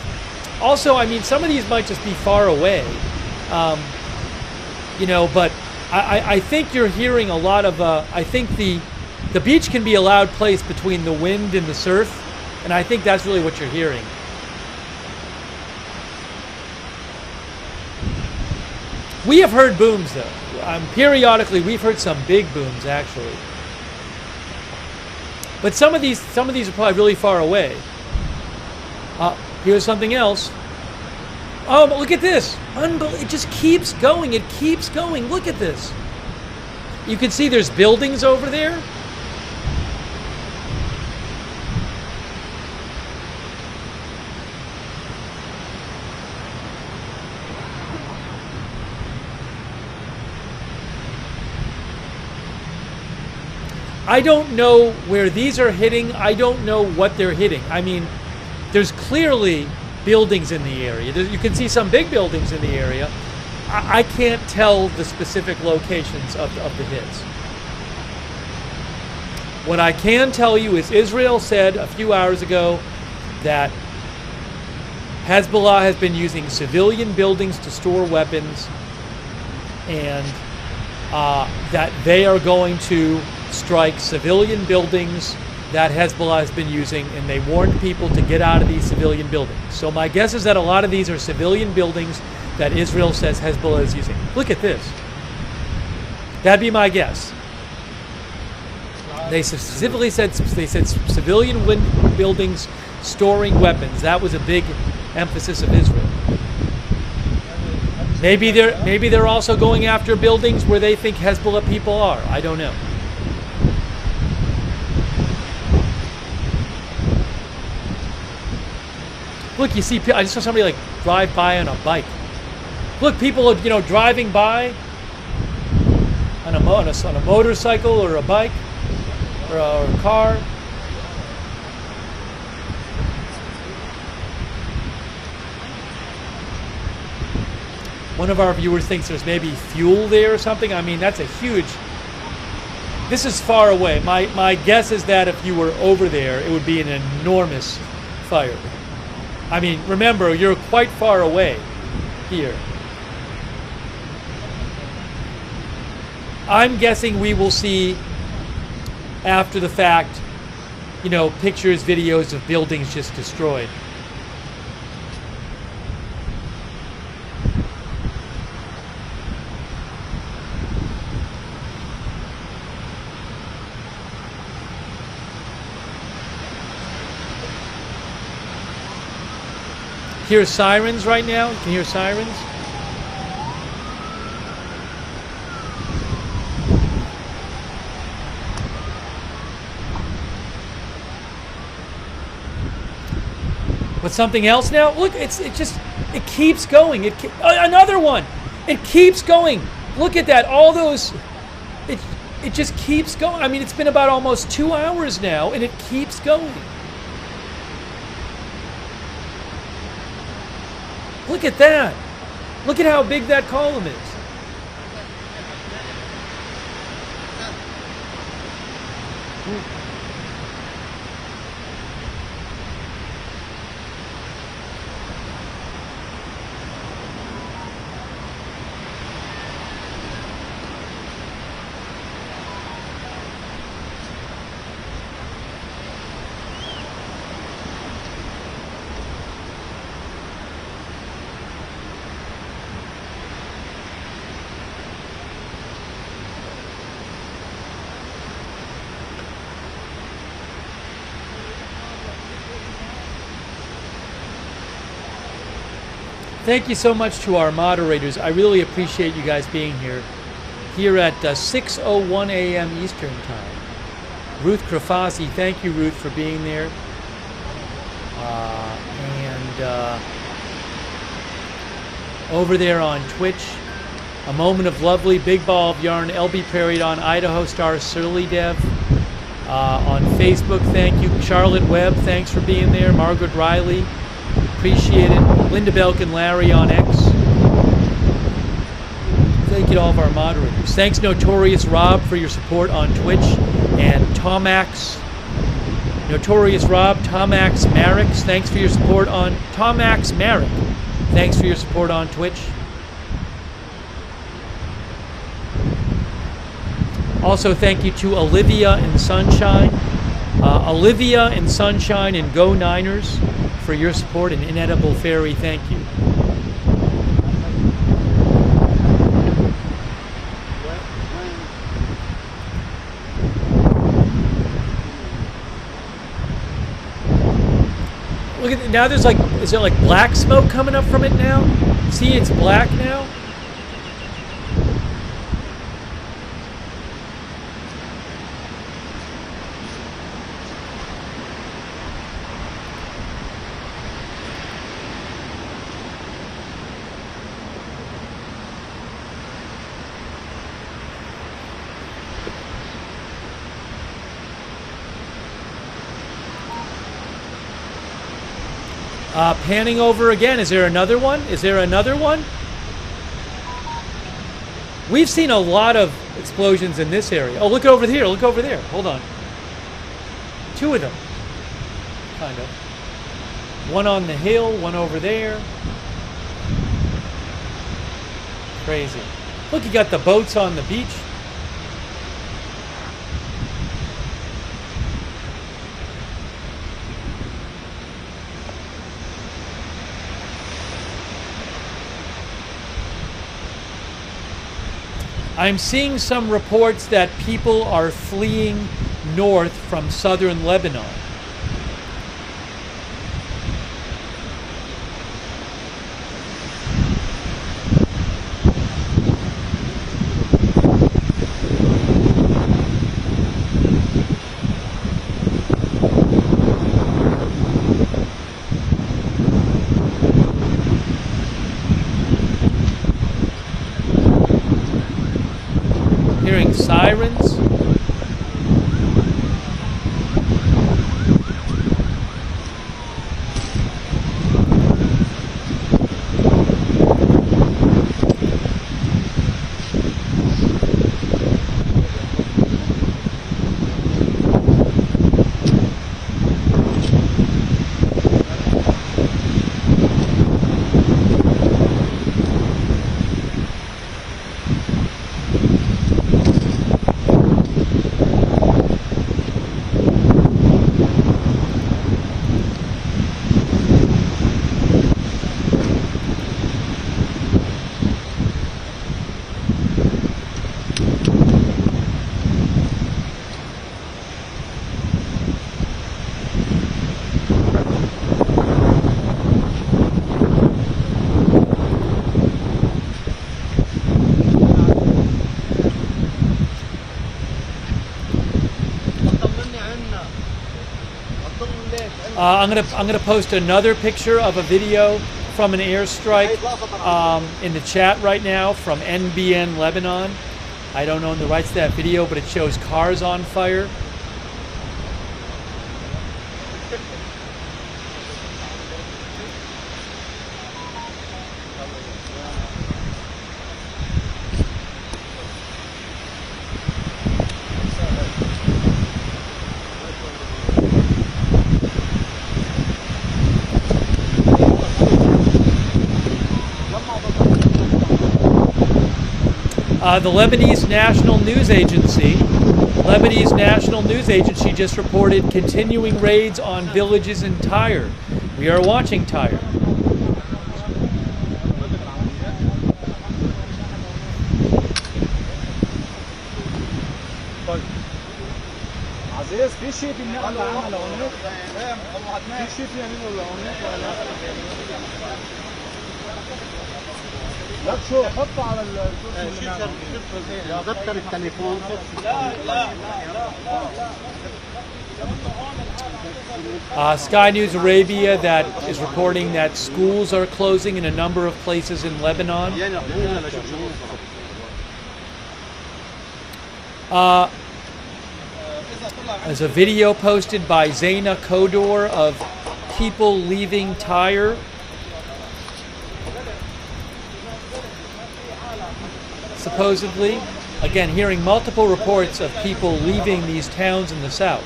Also, I mean, some of these might just be far away. But I think you're hearing a lot of, I think the beach can be a loud place between the wind and the surf. And I think that's really what you're hearing. We have heard booms, though. Periodically, we've heard some big booms, actually. But some of these are probably really far away. Here's something else. Oh, but look at this! It just keeps going. It keeps going. Look at this. You can see there's buildings over there. I don't know where these are hitting. I don't know what they're hitting. I mean, there's clearly buildings in the area. You can see some big buildings in the area. I can't tell the specific locations of the hits. What I can tell you is Israel said a few hours ago that Hezbollah has been using civilian buildings to store weapons, and that they are going to strike civilian buildings that Hezbollah has been using, and they warned people to get out of these civilian buildings. So my guess is that a lot of these are civilian buildings that Israel says Hezbollah is using. Look at this. That'd be my guess. They specifically said civilian buildings storing weapons. That was a big emphasis of Israel. Maybe they're also going after buildings where they think Hezbollah people are. I don't know. Look, you see, I just saw somebody like drive by on a bike. Look, people are, driving by on a motorcycle or a bike or a car. One of our viewers thinks there's maybe fuel there or something. I mean, that's a huge. This is far away. My guess is that if you were over there, it would be an enormous fire. I mean, remember, you're quite far away here. I'm guessing we will see, after the fact, pictures, videos of buildings just destroyed. hear sirens right now. You can hear sirens. What's something else now? Look, it keeps going. Another one. It keeps going. Look at that. All those. It just keeps going. I mean, it's been about almost 2 hours now, and it keeps going. Look at that. Look at how big that column is. Thank you so much to our moderators. I really appreciate you guys being here at 6:01 a.m. Eastern Time. Ruth Krafazi, thank you, Ruth, for being there. Over there on Twitch, A Moment of Lovely, Big Ball of Yarn, LB Parried on Idaho Star, Surly Dev. On Facebook, thank you. Charlotte Webb, thanks for being there. Margaret Riley, appreciate it. Linda Belkin, Larry on X. Thank you to all of our moderators. Thanks, Notorious Rob, for your support on Twitch. And Tomax, Notorious Rob, Tomax Marix, thanks for your support on Tomax Maric. Thanks for your support on Twitch. Also, thank you to Olivia and Sunshine. Olivia and Sunshine and Go Niners for your support, and Inedible Fairy, thank you. Look at now. There's like, is there like black smoke coming up from it now? See, it's black now. Panning over again. Is there another one? Is there another one? We've seen a lot of explosions in this area. Oh, look over here. Look over there. Hold on. Two of them. Kind of. One on the hill, one over there. Crazy. Look, you got the boats on the beach. I'm seeing some reports that people are fleeing north from southern Lebanon. Sirens. I'm gonna post another picture of a video from an airstrike in the chat right now from NBN Lebanon. I don't own the rights to that video, but it shows cars on fire. The Lebanese National News Agency just reported continuing raids on villages in Tyre. We are watching Tyre. لا شو حطه على ذكر التليفون. Sky News Arabia that is reporting that schools are closing in a number of places in Lebanon. There's a video posted by Zaina Kodor of people leaving Tyre. Supposedly, again, hearing multiple reports of people leaving these towns in the south.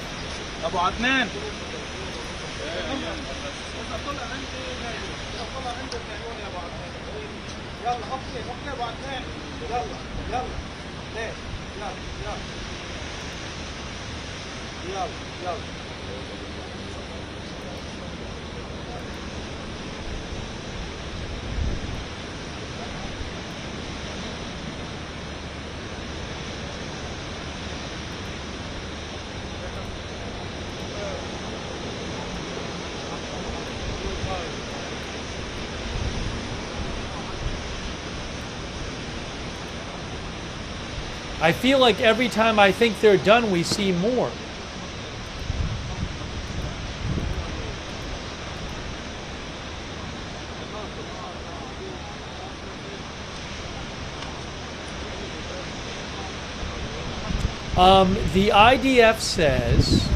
I feel like every time I think they're done, we see more. The IDF says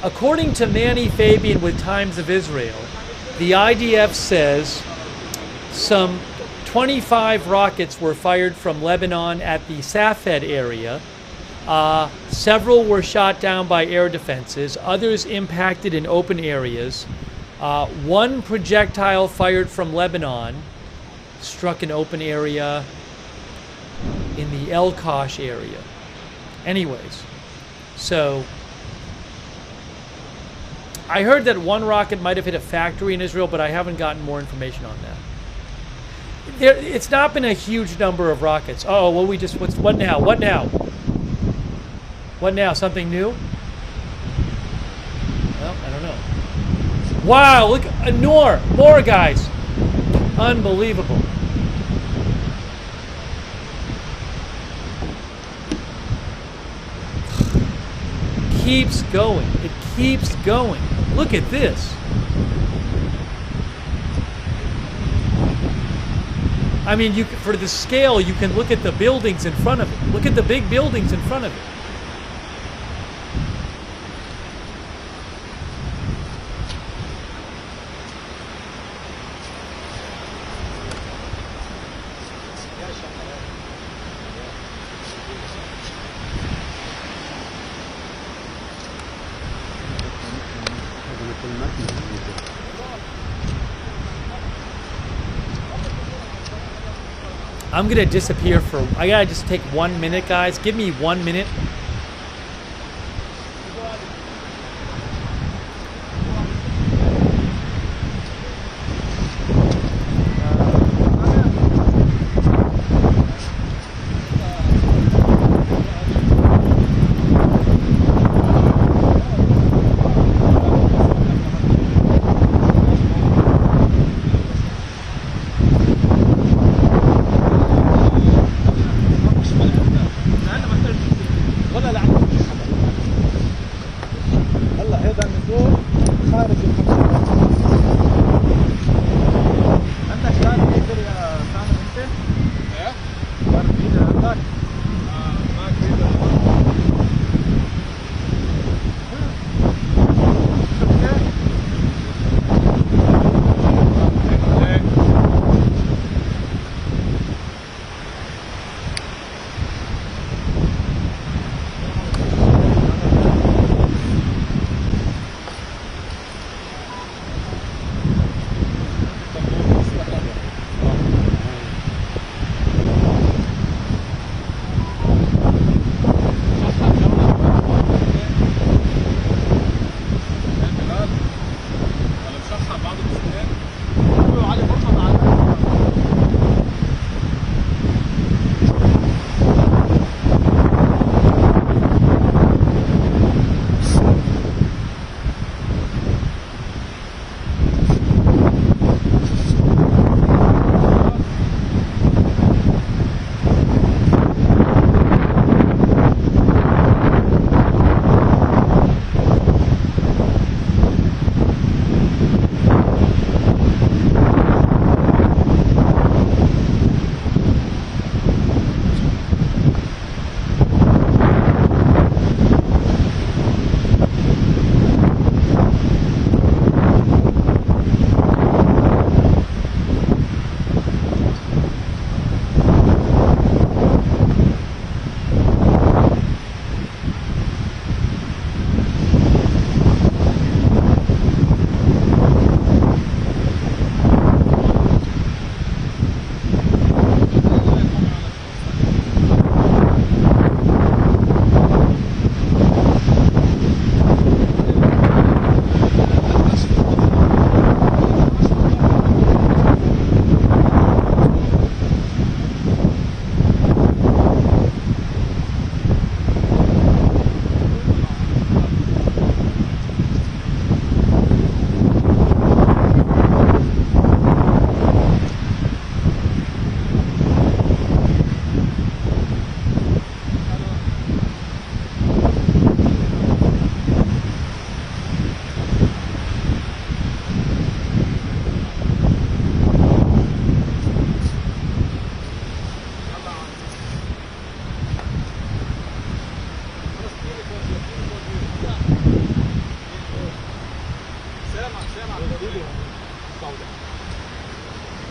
according to Manny Fabian with Times of Israel, the IDF says some 25 rockets were fired from Lebanon at the Safed area. Several were shot down by air defenses, others impacted in open areas. One projectile fired from Lebanon struck an open area in the El Kosh area. Anyways, so I heard that one rocket might have hit a factory in Israel, but I haven't gotten more information on that. It's not been a huge number of rockets. Oh, well, what now? What now? What now? Something new? Well, I don't know. Wow, look, more guys. Unbelievable. Keeps going. It keeps going. Look at this. I mean, for the scale, you can look at the buildings in front of it. Look at the big buildings in front of it. I'm gonna disappear I gotta just take 1 minute, guys. Give me 1 minute. هذا النزول خارج ال 5 عندك كان متر يا سامر انت؟ ايه؟ كان متر عندك؟ ما كبير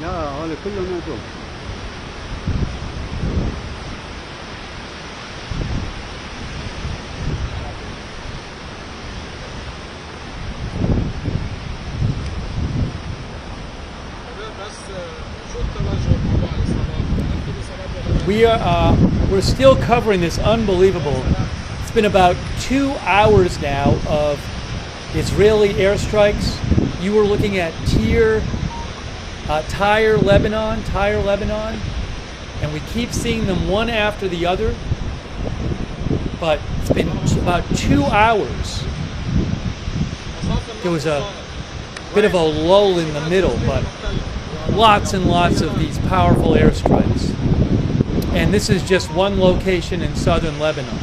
لا هذا كله نادوم. We're still covering this unbelievable. It's been about 2 hours now of Israeli airstrikes. You were looking at Tyre, Lebanon, and we keep seeing them one after the other. But it's been about 2 hours. There was a bit of a lull in the middle, but lots and lots of these powerful airstrikes. And this is just one location in southern Lebanon.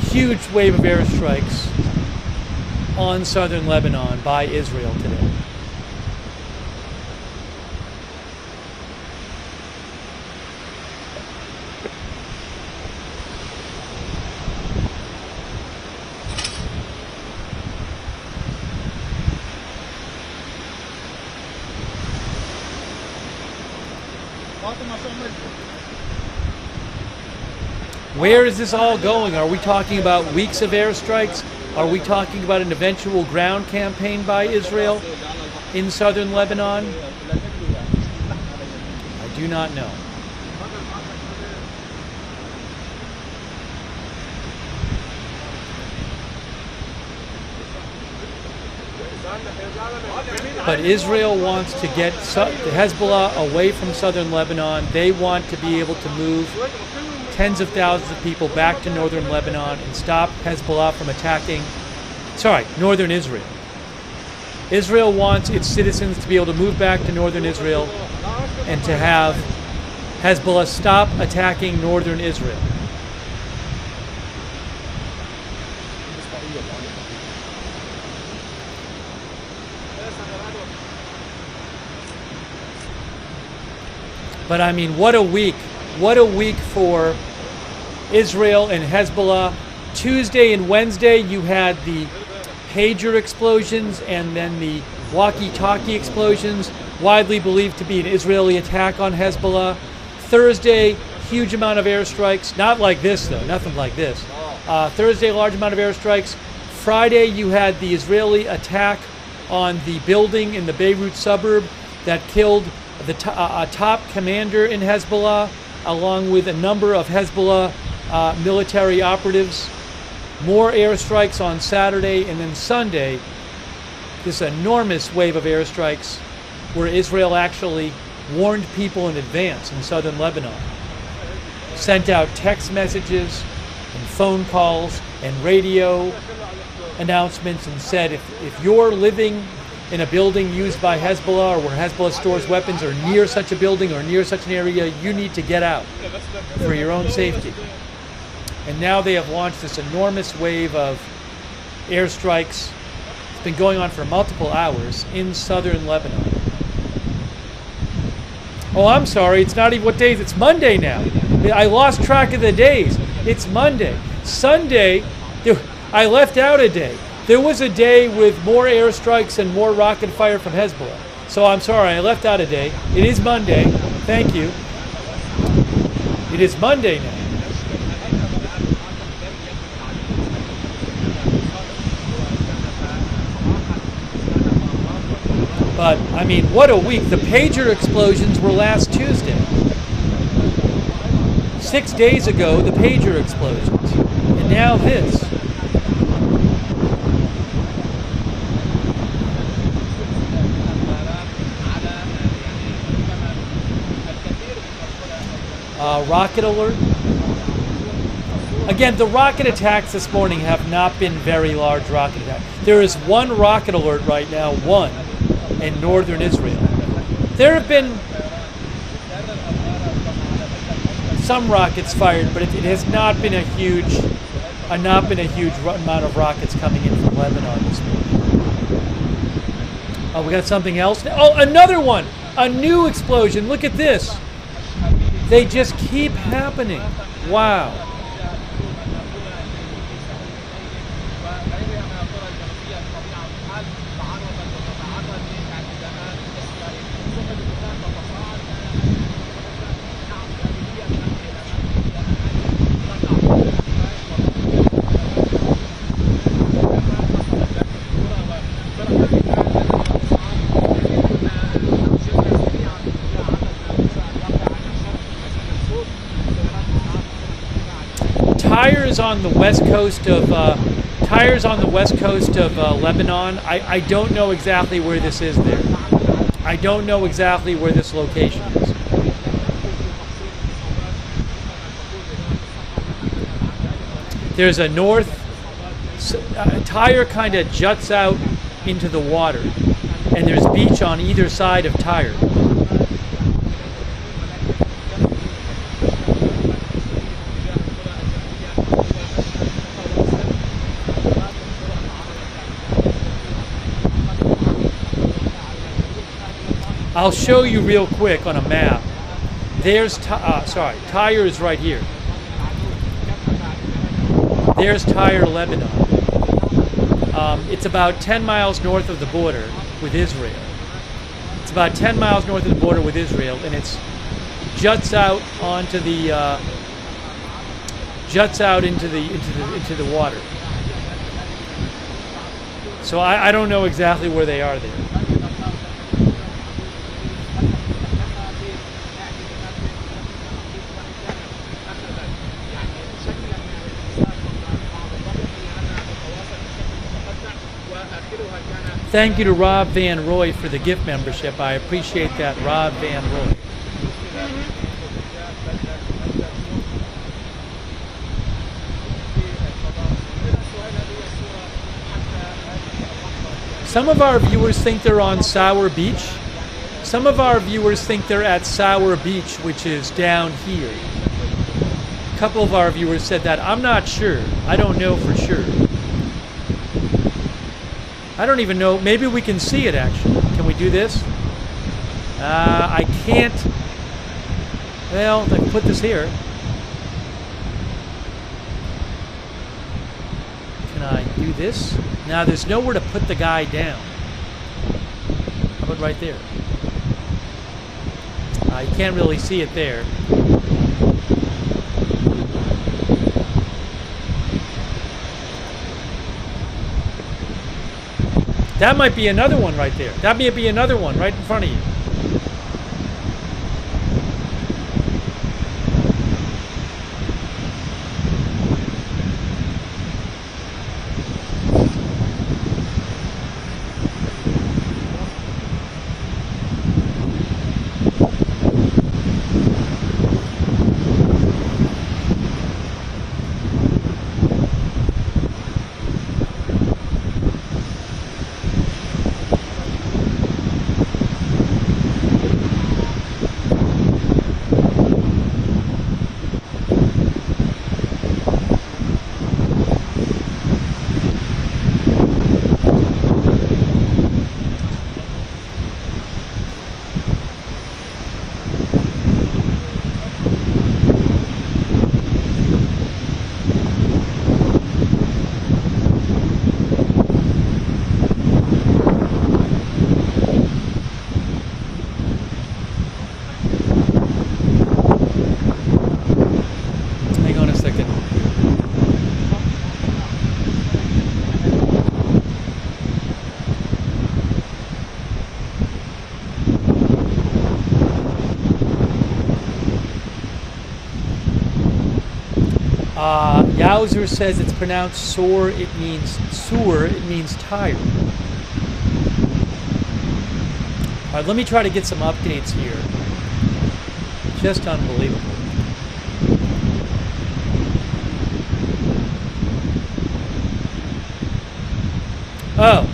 Huge wave of airstrikes on southern Lebanon by Israel today. Where is this all going? Are we talking about weeks of airstrikes? Are we talking about an eventual ground campaign by Israel in southern Lebanon? I do not know. But Israel wants to get the Hezbollah away from southern Lebanon. They want to be able to move tens of thousands of people back to northern Lebanon and stop Hezbollah from attacking, northern Israel. Israel wants its citizens to be able to move back to northern Israel and to have Hezbollah stop attacking northern Israel. But I mean, what a week. What a week for Israel and Hezbollah. Tuesday and Wednesday, you had the pager explosions and then the walkie-talkie explosions, widely believed to be an Israeli attack on Hezbollah. Thursday, huge amount of airstrikes. Not like this, though. Nothing like this. Thursday, large amount of airstrikes. Friday, you had the Israeli attack on the building in the Beirut suburb that killed the top commander in Hezbollah, along with a number of Hezbollah military operatives. More airstrikes on Saturday, and then Sunday, this enormous wave of airstrikes where Israel actually warned people in advance in southern Lebanon, sent out text messages and phone calls and radio announcements and said, if you're living in a building used by Hezbollah or where Hezbollah stores weapons or near such a building or near such an area, you need to get out for your own safety. And now they have launched this enormous wave of airstrikes. It's been going on for multiple hours in southern Lebanon. Oh, I'm sorry, it's not even what days, it's Monday now. I lost track of the days. It's Monday. Sunday, I left out a day. There was a day with more airstrikes and more rocket fire from Hezbollah. So I'm sorry, I left out a day. It is Monday. Thank you. It is Monday now. But, I mean, what a week. The pager explosions were last Tuesday. 6 days ago, the pager explosions. And now this. Rocket alert. Again, the rocket attacks this morning have not been very large rocket attacks. There is one rocket alert right now, one, in northern Israel. There have been some rockets fired, but it has not been a huge amount of rockets coming in from Lebanon this morning. Oh, we got something else? Oh, another one! A new explosion. Look at this. They just keep happening. Wow. Tires on the west coast of Lebanon. I don't know exactly where this is there. I don't know exactly where this location is. There's a Tyre kind of juts out into the water, and there's beach on either side of Tyre. I'll show you real quick on a map. There's Tyre is right here. There's Tyre, Lebanon. It's about 10 miles north of the border with Israel. It's about 10 miles north of the border with Israel, and it juts out onto the into the water. So I don't know exactly where they are there. Thank you to Rob Van Roy for the gift membership. I appreciate that, Rob Van Roy. Some of our viewers think they're on Sour Beach. Some of our viewers think they're at Sour Beach, which is down here. A couple of our viewers said that. I'm not sure. I don't know for sure. I don't even know. Maybe we can see it, actually. Can we do this? I can't. Well, I can put this here. Can I do this? Now, there's nowhere to put the guy down. How about right there? You can't really see it there. That might be another one right there. That may be another one right in front of you. Yowzer says it's pronounced sore, it means tired. All right, let me try to get some updates here. Just unbelievable. Oh,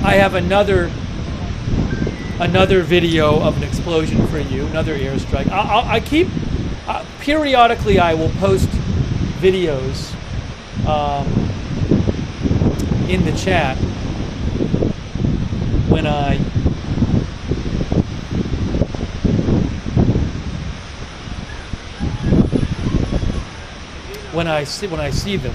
I have another video of an explosion for you, another airstrike. I keep periodically I will post videos in the chat when I see them.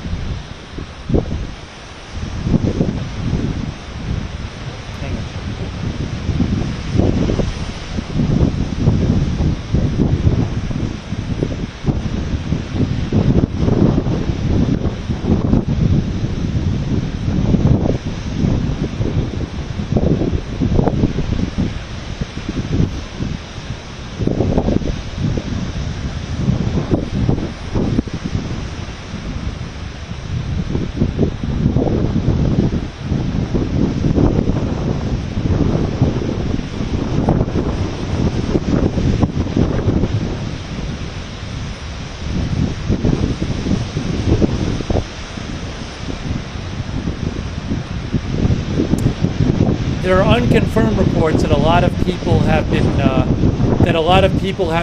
There are unconfirmed reports that a lot of people have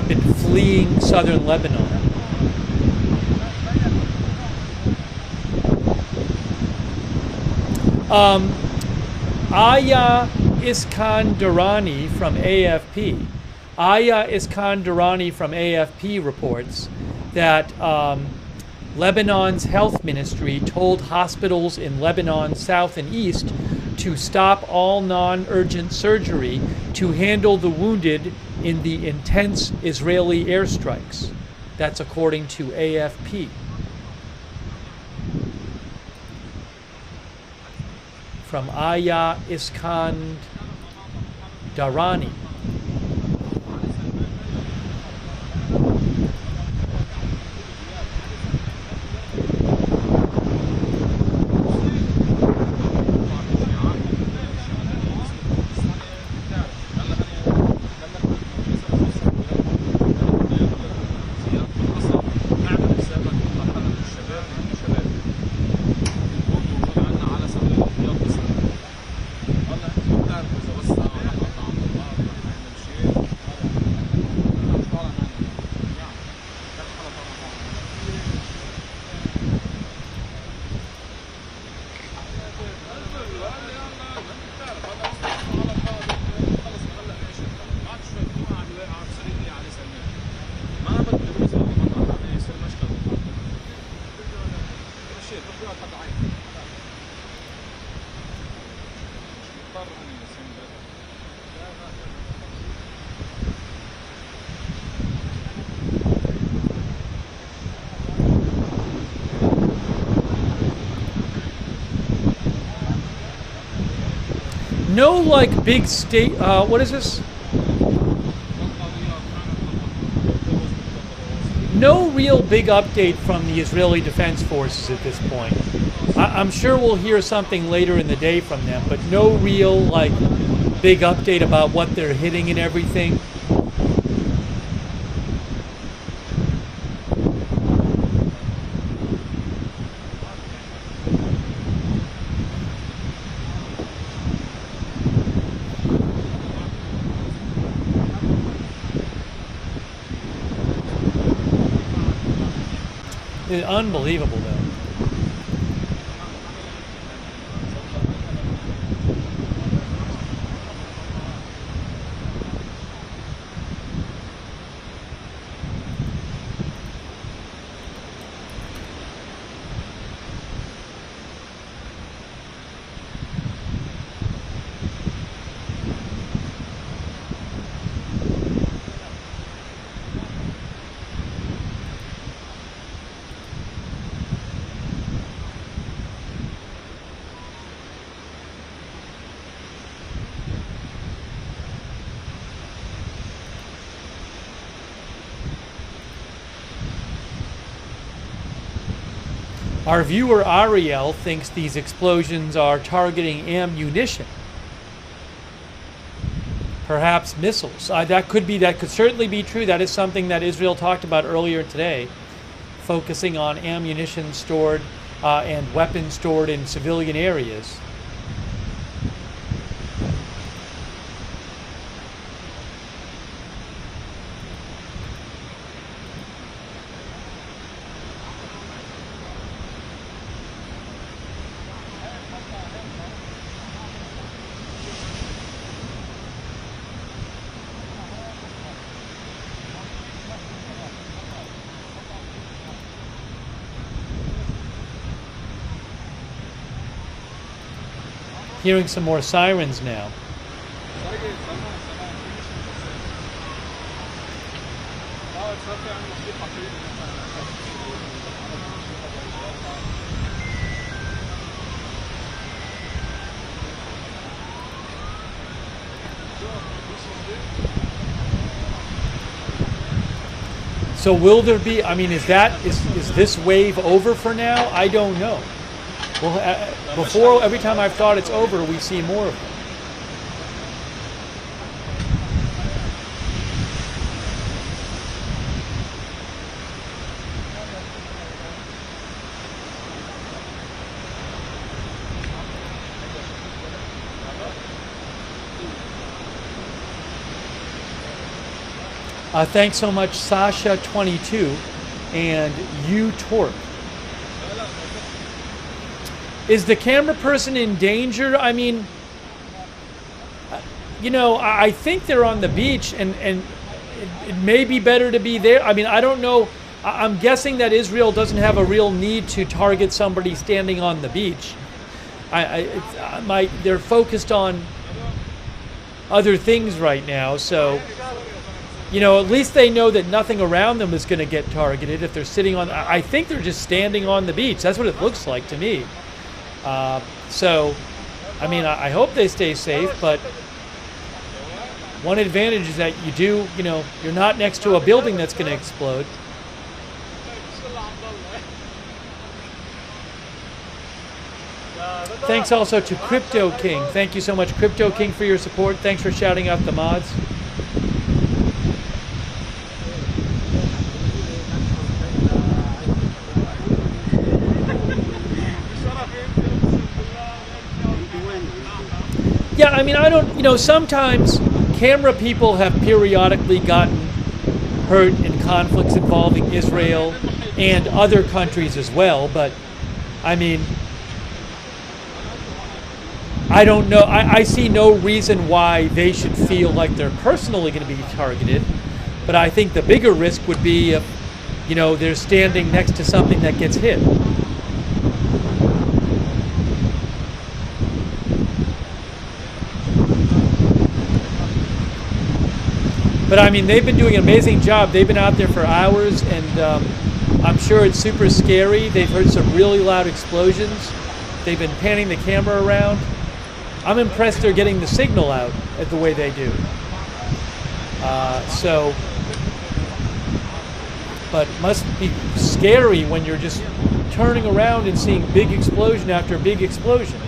been fleeing southern Lebanon. Aya Iskandarani from AFP. Aya Iskandarani from AFP reports that Lebanon's health ministry told hospitals in Lebanon south and east to stop all non-urgent surgery to handle the wounded in the intense Israeli airstrikes. That's according to AFP. From Aya Iskandarani. No, like, big state, what is this? No real big update from the Israeli Defense Forces at this point. I'm sure we'll hear something later in the day from them, but no real, like, big update about what they're hitting and everything. It's unbelievable, though. Our viewer Ariel thinks these explosions are targeting ammunition, perhaps missiles. That could certainly be true. That is something that Israel talked about earlier today, focusing on ammunition stored and weapons stored in civilian areas. Hearing some more sirens now. So will there be, I mean, is this wave over for now? I don't know. Well, before, every time I've thought it's over, we see more of them. Thanks so much, Sasha22 and U-Torque. Is the camera person in danger? I mean, you know, I think they're on the beach, and it may be better to be there. I mean, I don't know. I'm guessing that Israel doesn't have a real need to target somebody standing on the beach. They're focused on other things right now, so, you know, at least they know that nothing around them is going to get targeted if they're sitting on. I think they're just standing on the beach. That's what it looks like to me. So, I mean, I hope they stay safe, but one advantage is that you know, you're not next to a building that's going to explode. Thanks also to Crypto King. Thank you so much, Crypto King, for your support. Thanks for shouting out the mods. Yeah, I mean, I don't, you know, sometimes camera people have periodically gotten hurt in conflicts involving Israel and other countries as well, but, I mean, I don't know. I see no reason why they should feel like they're personally going to be targeted, but I think the bigger risk would be if, you know, they're standing next to something that gets hit. But I mean, they've been doing an amazing job. They've been out there for hours, and I'm sure it's super scary. They've heard some really loud explosions. They've been panning the camera around. I'm impressed they're getting the signal out at the way they do. But it must be scary when you're just turning around and seeing big explosion after big explosion.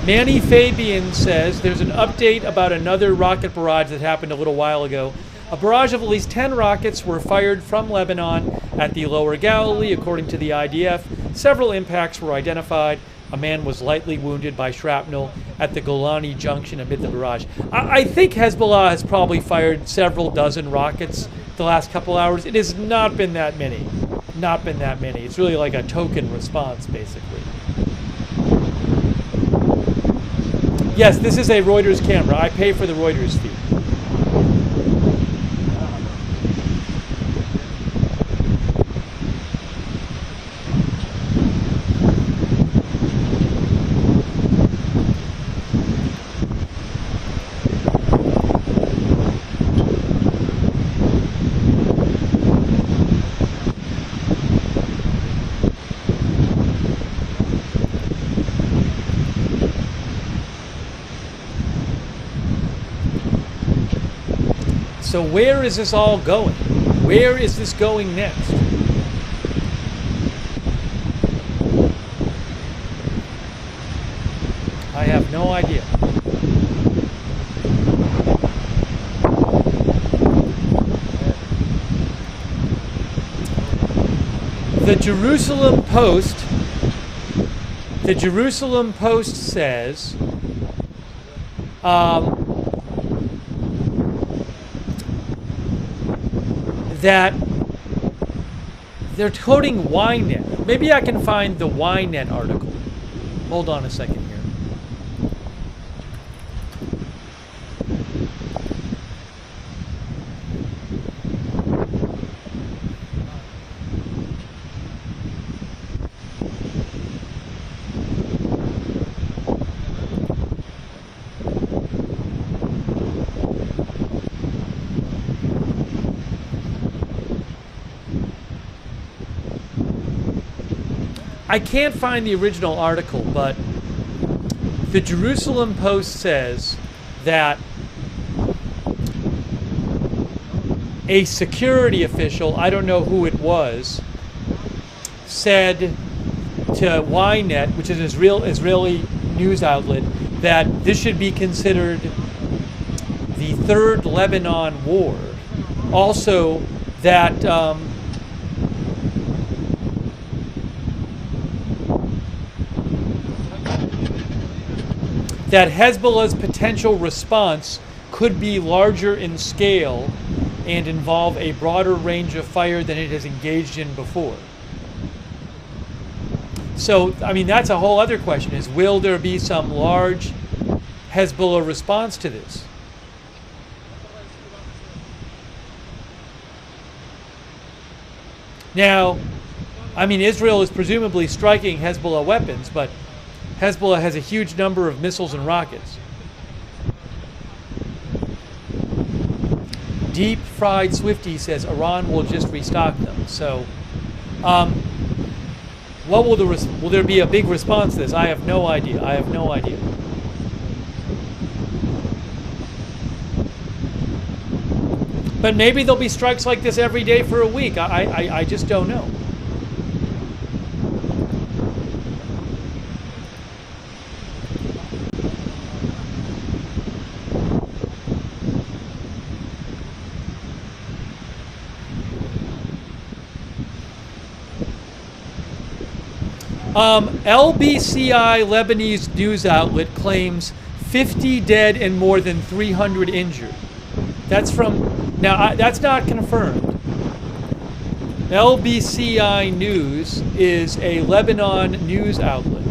Manny Fabian says there's an update about another rocket barrage that happened a little while ago. A barrage of at least 10 rockets were fired from Lebanon at the lower Galilee, according to the IDF. Several impacts were identified. A man was lightly wounded by shrapnel at the Golani Junction amid the barrage. I think Hezbollah has probably fired several dozen rockets the last couple hours. It has not been that many. Not been that many. It's really like a token response, basically. Yes, this is a Reuters camera. I pay for the Reuters fee. So where is this all going? Where is this going next? I have no idea. The Jerusalem Post says that they're quoting Ynet. Maybe I can find the Ynet article. Hold on a second here. I can't find the original article, but the Jerusalem Post says that a security official, I don't know who it was, said to Ynet, which is an Israeli news outlet, that this should be considered the third Lebanon war. Also, that that Hezbollah's potential response could be larger in scale and involve a broader range of fire than it has engaged in before. So, I mean, that's a whole other question, is will there be some large Hezbollah response to this? Now, I mean, Israel is presumably striking Hezbollah weapons, but Hezbollah has a huge number of missiles and rockets. Deep Fried Swifty says Iran will just restock them. So, what will will there be a big response to this? I have no idea. I have no idea. But maybe there'll be strikes like this every day for a week. I just don't know. LBCI Lebanese news outlet claims 50 dead and more than 300 injured. That's from, now that's not confirmed. LBCI News is a Lebanon news outlet.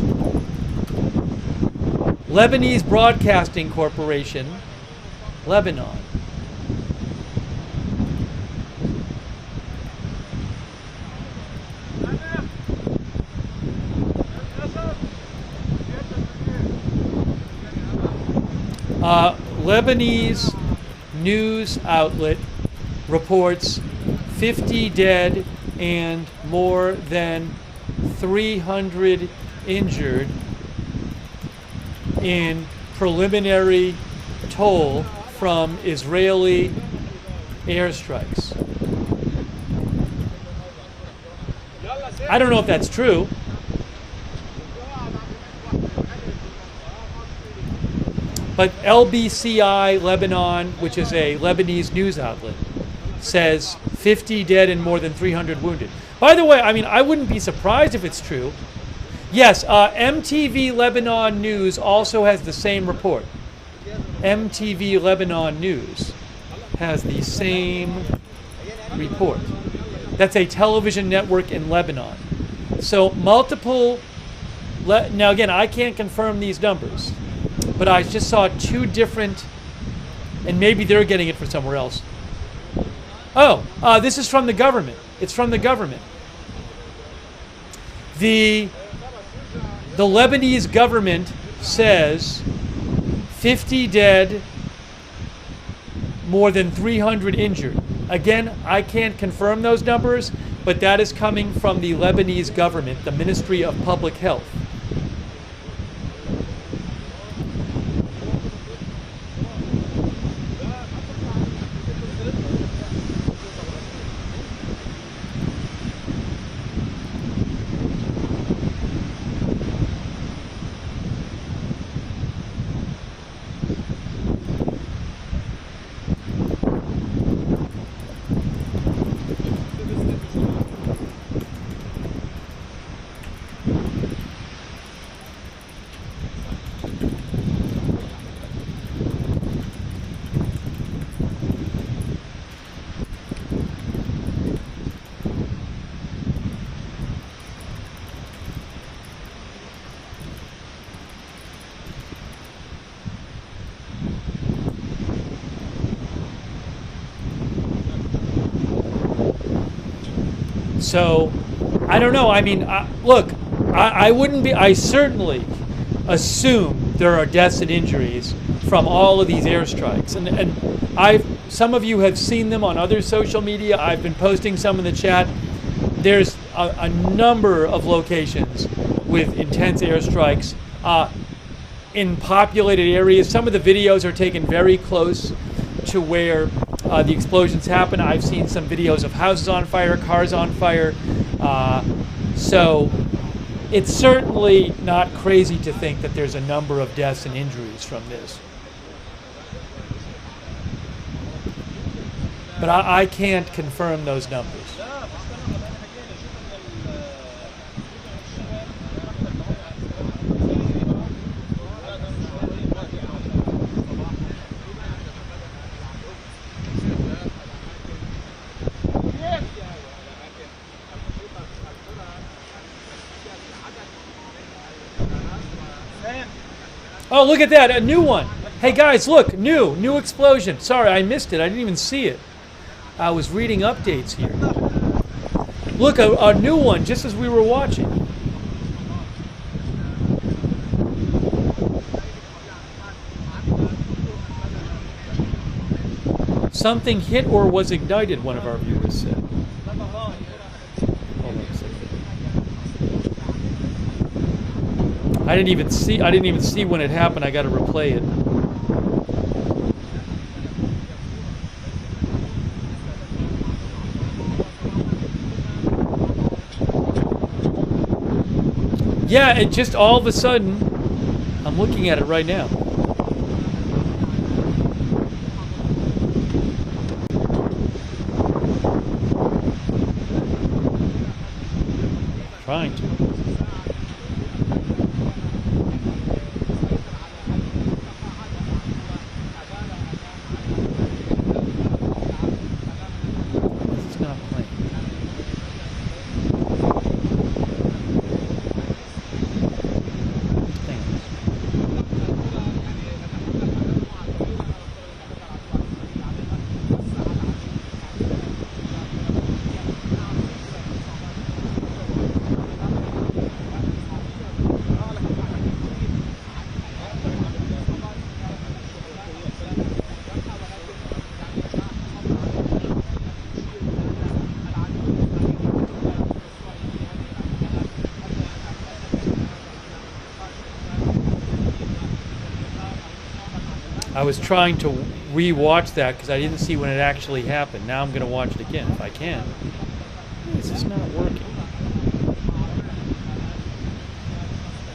Lebanese Broadcasting Corporation, Lebanon. Lebanese news outlet reports 50 dead and more than 300 injured in preliminary toll from Israeli airstrikes. I don't know if that's true. But LBCI Lebanon, which is a Lebanese news outlet, says 50 dead and more than 300 wounded. By the way, I mean, I wouldn't be surprised if it's true. Yes, MTV Lebanon News also has the same report. MTV Lebanon News has the same report. That's a television network in Lebanon. So multiple, now again, I can't confirm these numbers, but I just saw two different, and maybe they're getting it from somewhere else. Oh, this is from the government. It's from the government. The Lebanese government says 50 dead, more than 300 injured. Again, I can't confirm those numbers, but that is coming from the Lebanese government, the Ministry of Public Health. So, I don't know. I mean, look, I wouldn't be, I certainly assume there are deaths and injuries from all of these airstrikes. And some of you have seen them on other social media. I've been posting some in the chat. There's a number of locations with intense airstrikes in populated areas. Some of the videos are taken very close to where the explosions happen. I've seen some videos of houses on fire, cars on fire. So it's certainly not crazy to think that there's a number of deaths and injuries from this. But I can't confirm those numbers. Oh, look at that, a new one. Hey guys, look, new explosion. Sorry, I missed it. I didn't even see it. I was reading updates here. Look, a new one, just as we were watching. Something hit or was ignited, one of our viewers said. Hold on a second. I didn't even see when it happened. I got to replay it. Yeah, it just all of a sudden, I'm looking at it right now. Trying to. I was trying to re-watch that because I didn't see when it actually happened. Now I'm going to watch it again if I can. This is not working.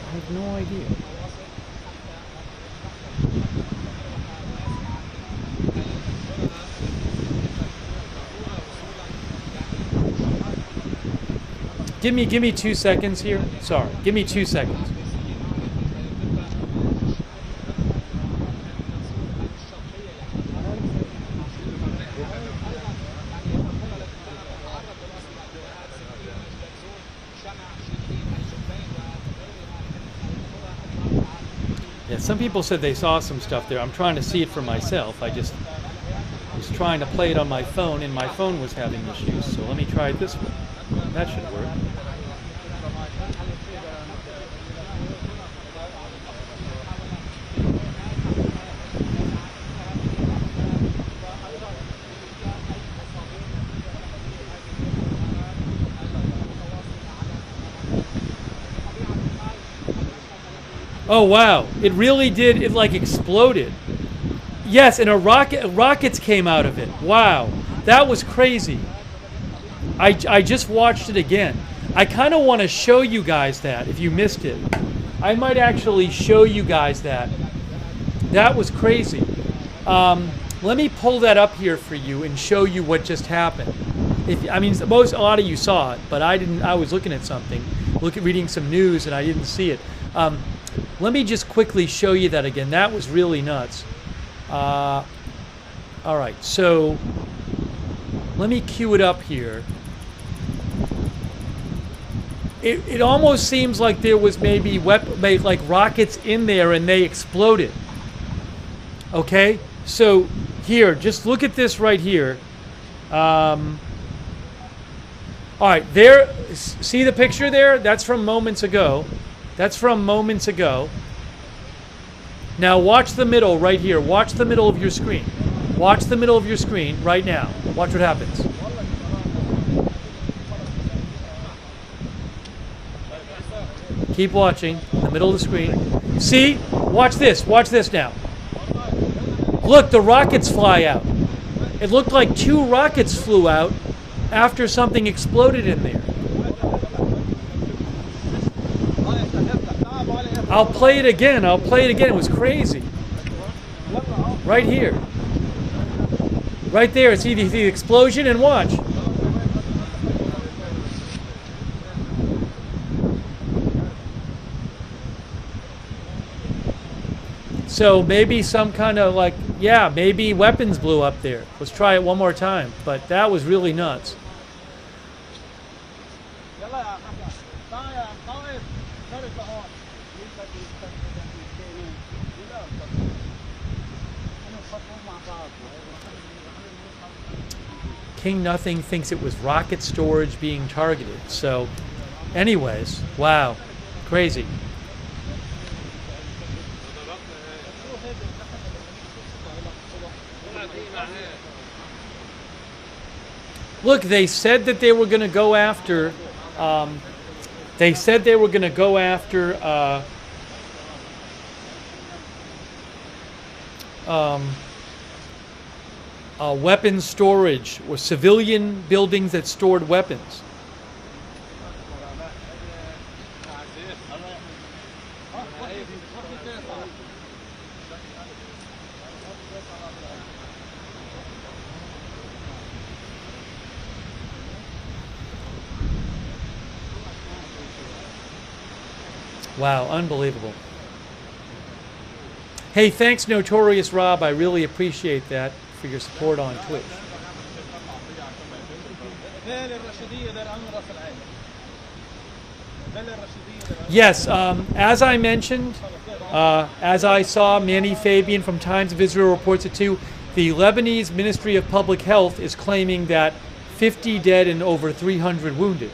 I have no idea. Give me 2 seconds here. Sorry, give me 2 seconds. Yeah, some people said they saw some stuff there. I'm trying to see it for myself. I just was trying to play it on my phone, and my phone was having issues. So let me try it this way. That should work. Oh wow, it really did, it like exploded. Yes, and rockets came out of it. Wow, that was crazy. I just watched it again. I kind of want to show you guys that if you missed it. I might actually show you guys that. That was crazy. Let me pull that up here for you and show you what just happened. I mean, a lot of you saw it, but I didn't. I was looking at something, reading some news, and I didn't see it. Let me just quickly show you that again. That was really nuts. All right, so let me cue it up here. It almost seems like there was maybe like rockets in there and they exploded. Okay, so here, just look at this right here. All right, there. See the picture there? That's from moments ago. That's from moments ago. Now watch the middle right here. Watch the middle of your screen. Watch the middle of your screen right now. Watch what happens. Keep watching. In the middle of the screen. See? Watch this. Watch this now. Look, the rockets fly out. It looked like 2 rockets flew out after something exploded in there. I'll play it again. I'll play it again. It was crazy. Right here. Right there. See the explosion and watch. So maybe some kind of like, yeah, maybe weapons blew up there. Let's try it one more time. But that was really nuts. King Nothing thinks it was rocket storage being targeted. So, anyways, wow, crazy. Look, they said that they were going to go after. They said they were going to go after. Weapons storage or civilian buildings that stored weapons. Wow, unbelievable. Hey, thanks, Notorious Rob. I really appreciate that for your support on Twitch. Yes, as I mentioned, as I saw, Manny Fabian from Times of Israel reports it too, the Lebanese Ministry of Public Health is claiming that 50 dead and over 300 wounded.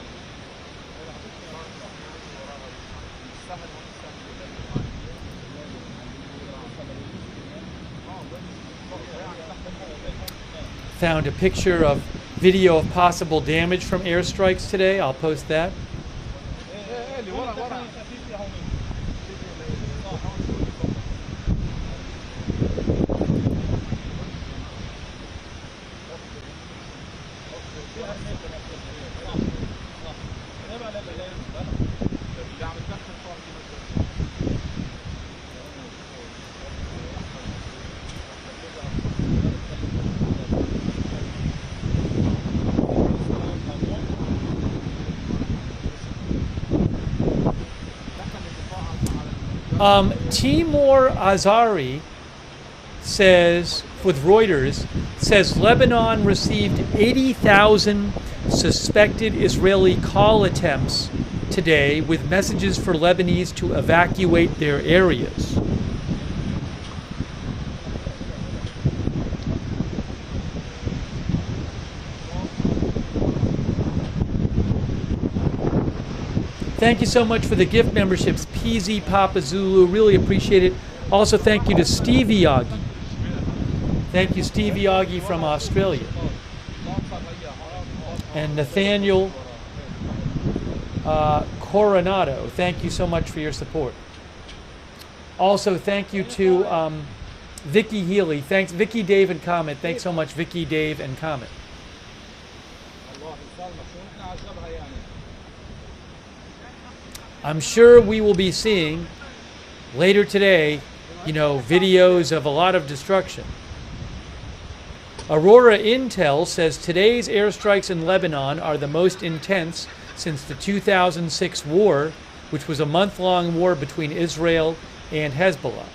Found a picture of video of possible damage from airstrikes today. I'll post that. Timur Azari says, with Reuters, says Lebanon received 80,000 suspected Israeli call attempts today with messages for Lebanese to evacuate their areas. Thank you so much for the gift memberships, PZ Papa Zulu. Really appreciate it. Also, thank you to Stevie Yagi. Thank you, Stevie Yagi from Australia. And Nathaniel Coronado. Thank you so much for your support. Also, thank you to Vicky Healy. Thanks, Vicky, Dave, and Comet. Thanks so much, Vicky, Dave, and Comet. I'm sure we will be seeing later today, videos of a lot of destruction. Aurora Intel says today's airstrikes in Lebanon are the most intense since the 2006 war, which was a month-long war between Israel and Hezbollah.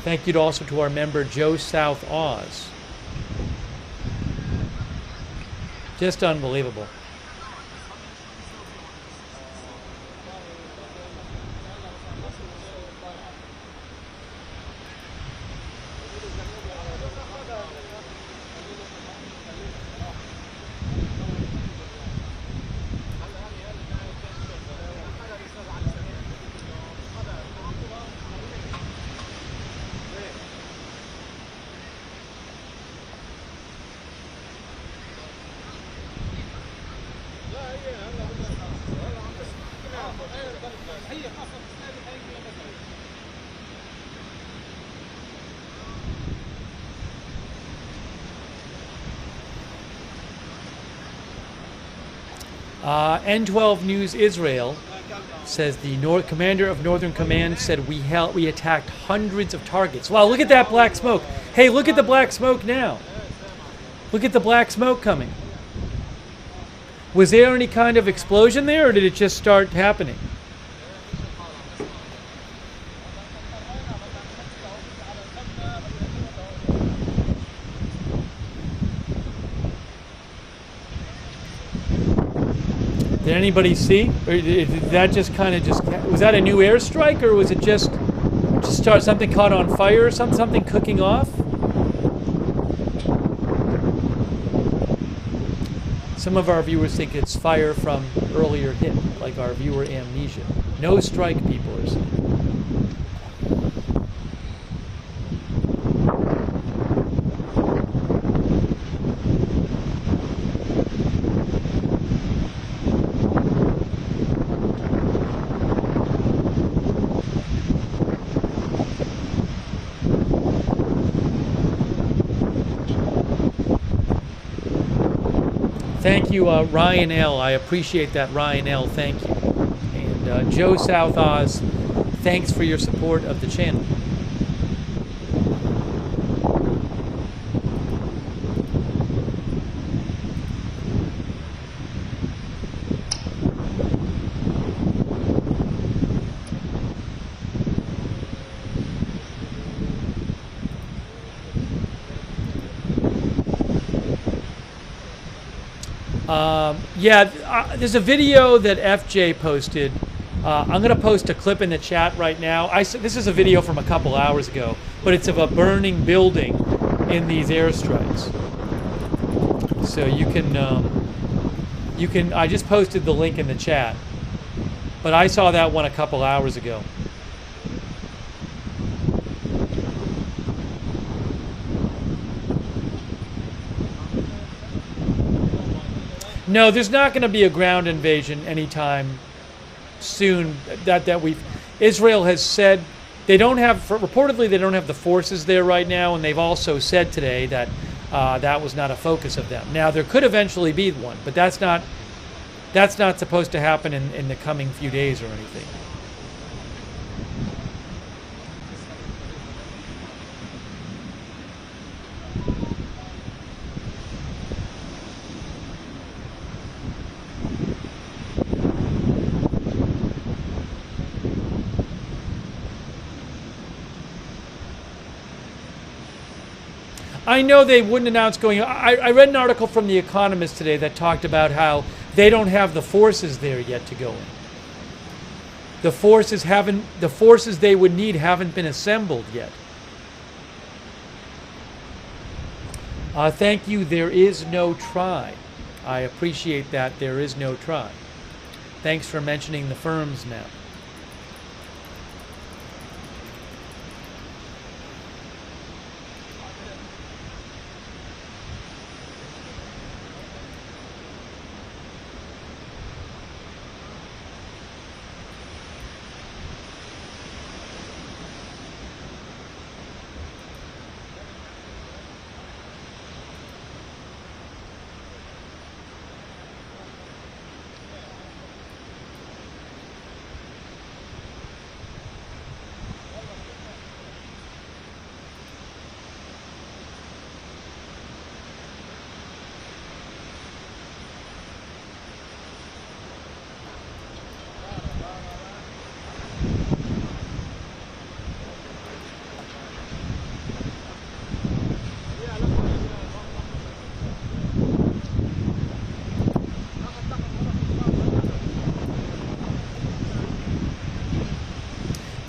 Thank you also to our member Joe South Oz. Just unbelievable. N12 News Israel says the commander of Northern Command said we attacked hundreds of targets. Wow, look at that black smoke. Hey, look at the black smoke now. Look at the black smoke coming. Was there any kind of explosion there, or did it just start happening? Did anybody see? Or did that just was that a new airstrike, or was it just something caught on fire or something cooking off? Some of our viewers think it's fire from earlier hit, like our viewer Amnesia. No strike, people are saying. Thank you, Ryan L. I appreciate that, Ryan L. Thank you. And Joe South Oz, thanks for your support of the channel. There's a video that FJ posted. I'm going to post a clip in the chat right now. This is a video from a couple hours ago, but it's of a burning building in these airstrikes. So you can. I just posted the link in the chat, but I saw that one a couple hours ago. No, there's not going to be a ground invasion anytime soon. Israel has said reportedly they don't have the forces there right now, and they've also said today that that was not a focus of them. Now there could eventually be one, but that's not supposed to happen in the coming few days or anything. I know they wouldn't announce going. I read an article from The Economist today that talked about how they don't have the forces there yet to go in. The forces they would need haven't been assembled yet. Thank you. There is no try. I appreciate that. There is no try. Thanks for mentioning the firms map.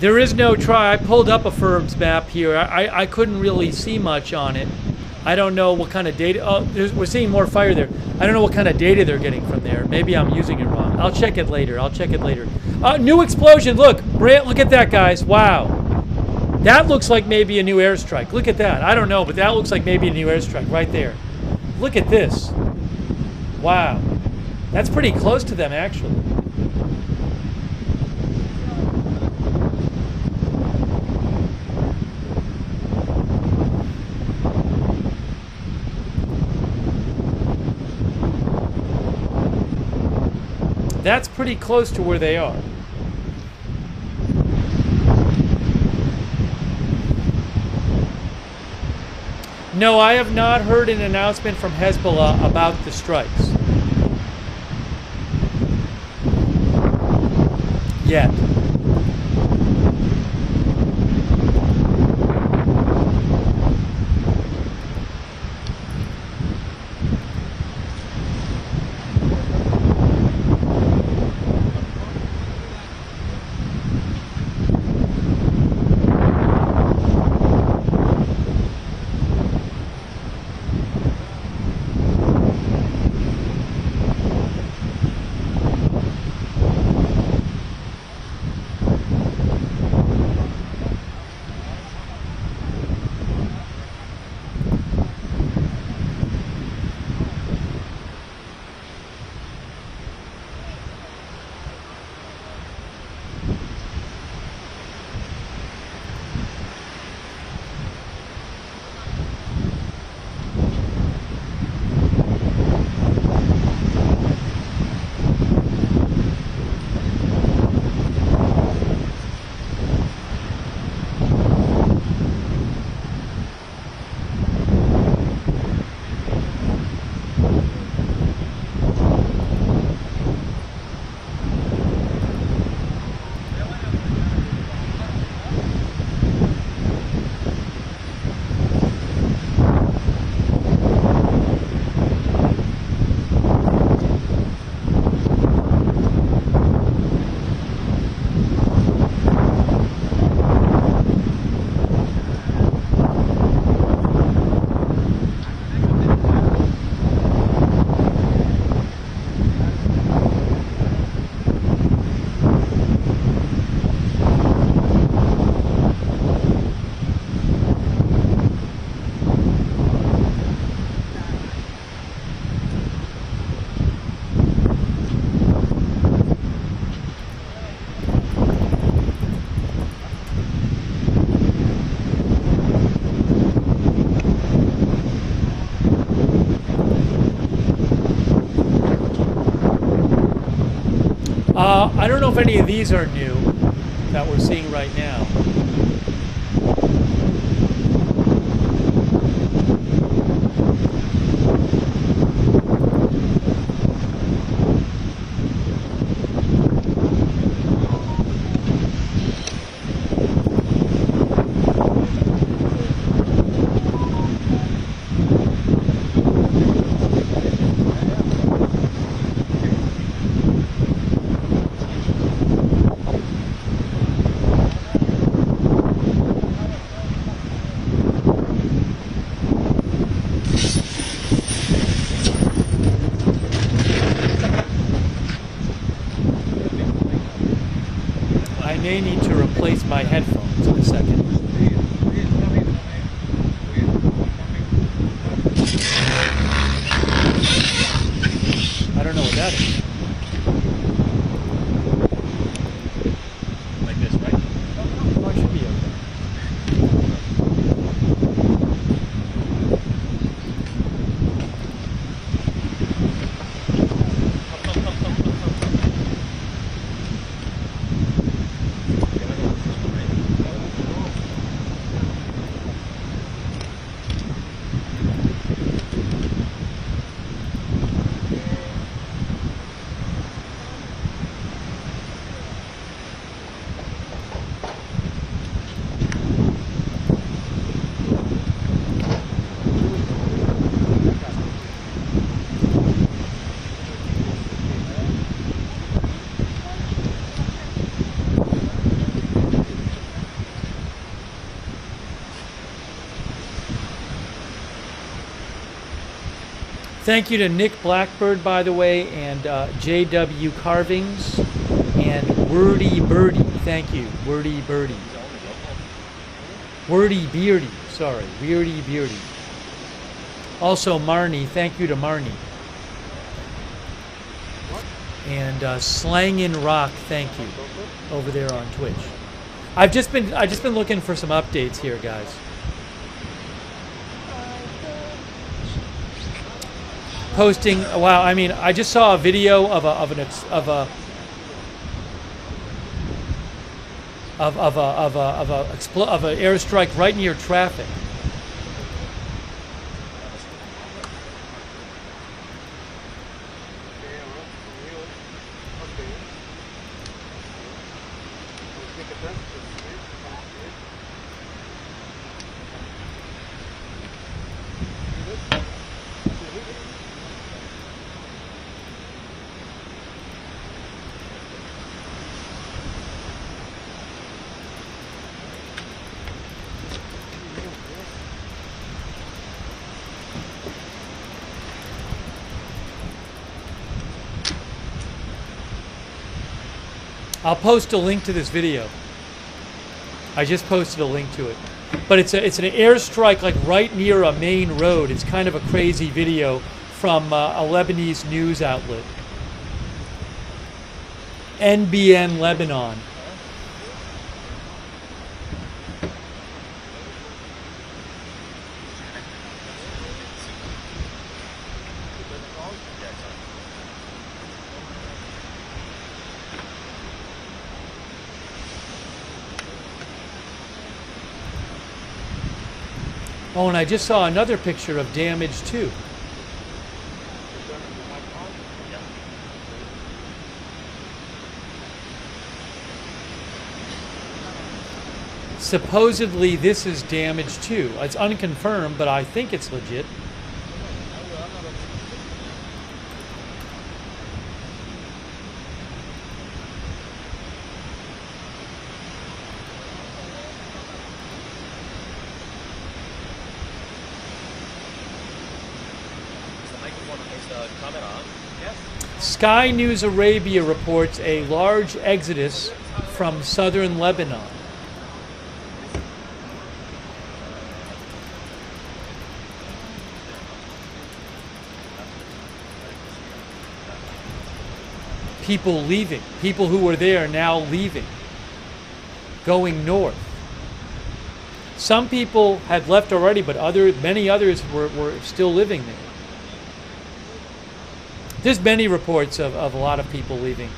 There is no try. I pulled up a firm's map here. I couldn't really see much on it. I don't know what kind of data. Oh, we're seeing more fire there. I don't know what kind of data they're getting from there. Maybe I'm using it wrong. I'll check it later. New explosion. Look, Brant, look at that, guys. Wow. That looks like maybe a new airstrike. Look at that. I don't know, but that looks like maybe a new airstrike right there. Look at this. Wow. That's pretty close to them, actually. That's pretty close to where they are. No, I have not heard an announcement from Hezbollah about the strikes yet. I don't know if any of these are new that we're seeing right now. may need to replace my headphones in a second. I don't know what that is. Like this, right? Oh, it should be okay. Thank you to Nick Blackbird, by the way, and JW Carvings, and Wordy Birdie. Thank you, Wordy Birdie. Wordy Beardy, sorry, Weirdy Beardy. Also Marnie, thank you to Marnie. And Slangin' Rock, thank you, over there on Twitch. I've just been looking for some updates here, guys. Posting. Wow, I mean, I just saw a video of an airstrike right near traffic. I'll post a link to this video. I just posted a link to it. But it's an airstrike like right near a main road. It's kind of a crazy video from a Lebanese news outlet. NBN Lebanon. Oh, and I just saw another picture of damage too. Supposedly this is damage too. It's unconfirmed, but I think it's legit. Sky News Arabia reports a large exodus from southern Lebanon. People leaving. People who were there now leaving. Going north. Some people had left already, but many others were still living there. There's many reports of a lot of people leaving.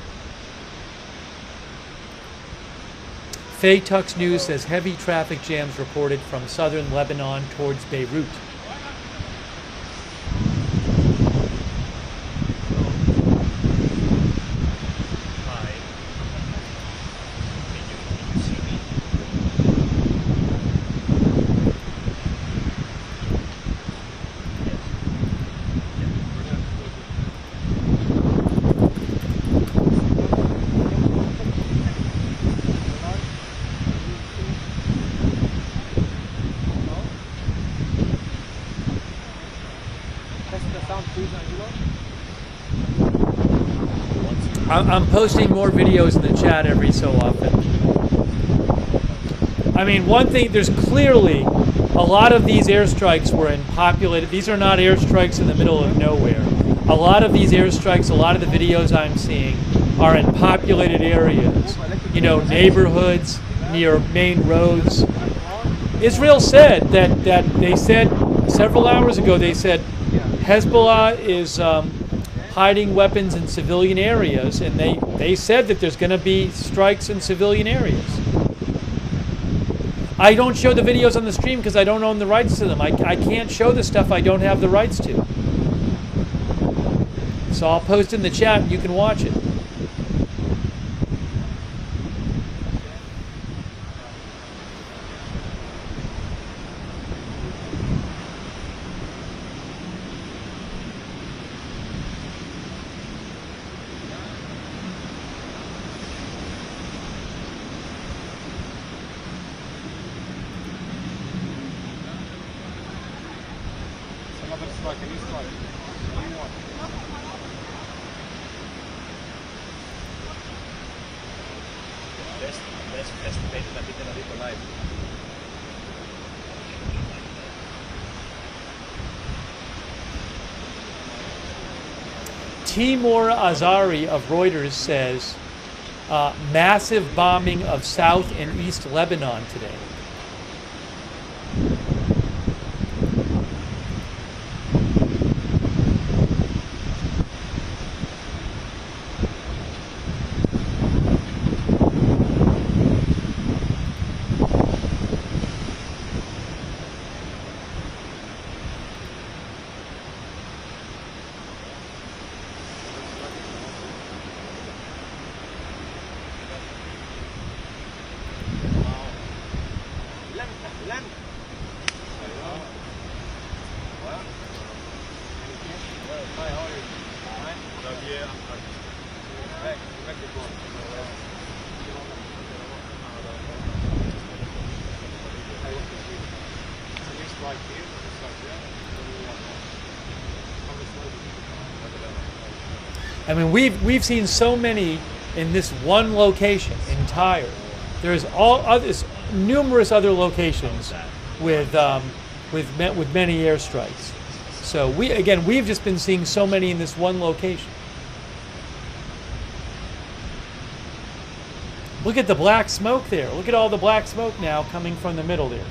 Faytux News says heavy traffic jams reported from southern Lebanon towards Beirut. I'm posting more videos in the chat every so often. I mean, one thing, there's clearly a lot of these airstrikes were in populated, these are not airstrikes in the middle of nowhere. A lot of these airstrikes, a lot of the videos I'm seeing are in populated areas, you know, neighborhoods, near main roads. Israel said that they said several hours ago, they said Hezbollah is hiding weapons in civilian areas, and they said that there's going to be strikes in civilian areas. I don't show the videos on the stream because I don't own the rights to them. I can't show the stuff I don't have the rights to. So I'll post in the chat and you can watch it. Timur Azari of Reuters says, massive bombing of South and East Lebanon today. I mean, we've seen so many in this one location entire. There's numerous other locations with many airstrikes. So we've just been seeing so many in this one location. Look at the black smoke there. Look at all the black smoke now coming from the middle there.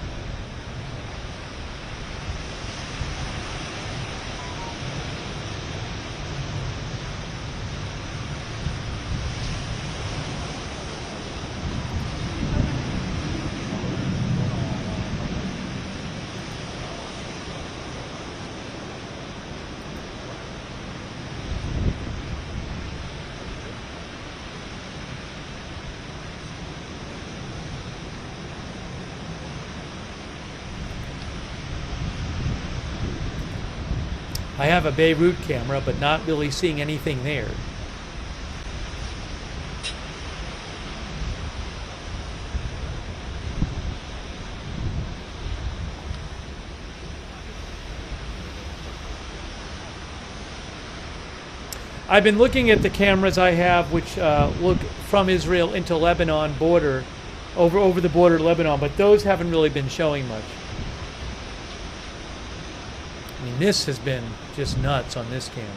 I have a Beirut camera, but not really seeing anything there. I've been looking at the cameras I have, which look from Israel into Lebanon border, over the border of Lebanon, but those haven't really been showing much. I mean, this has been just nuts on this camera.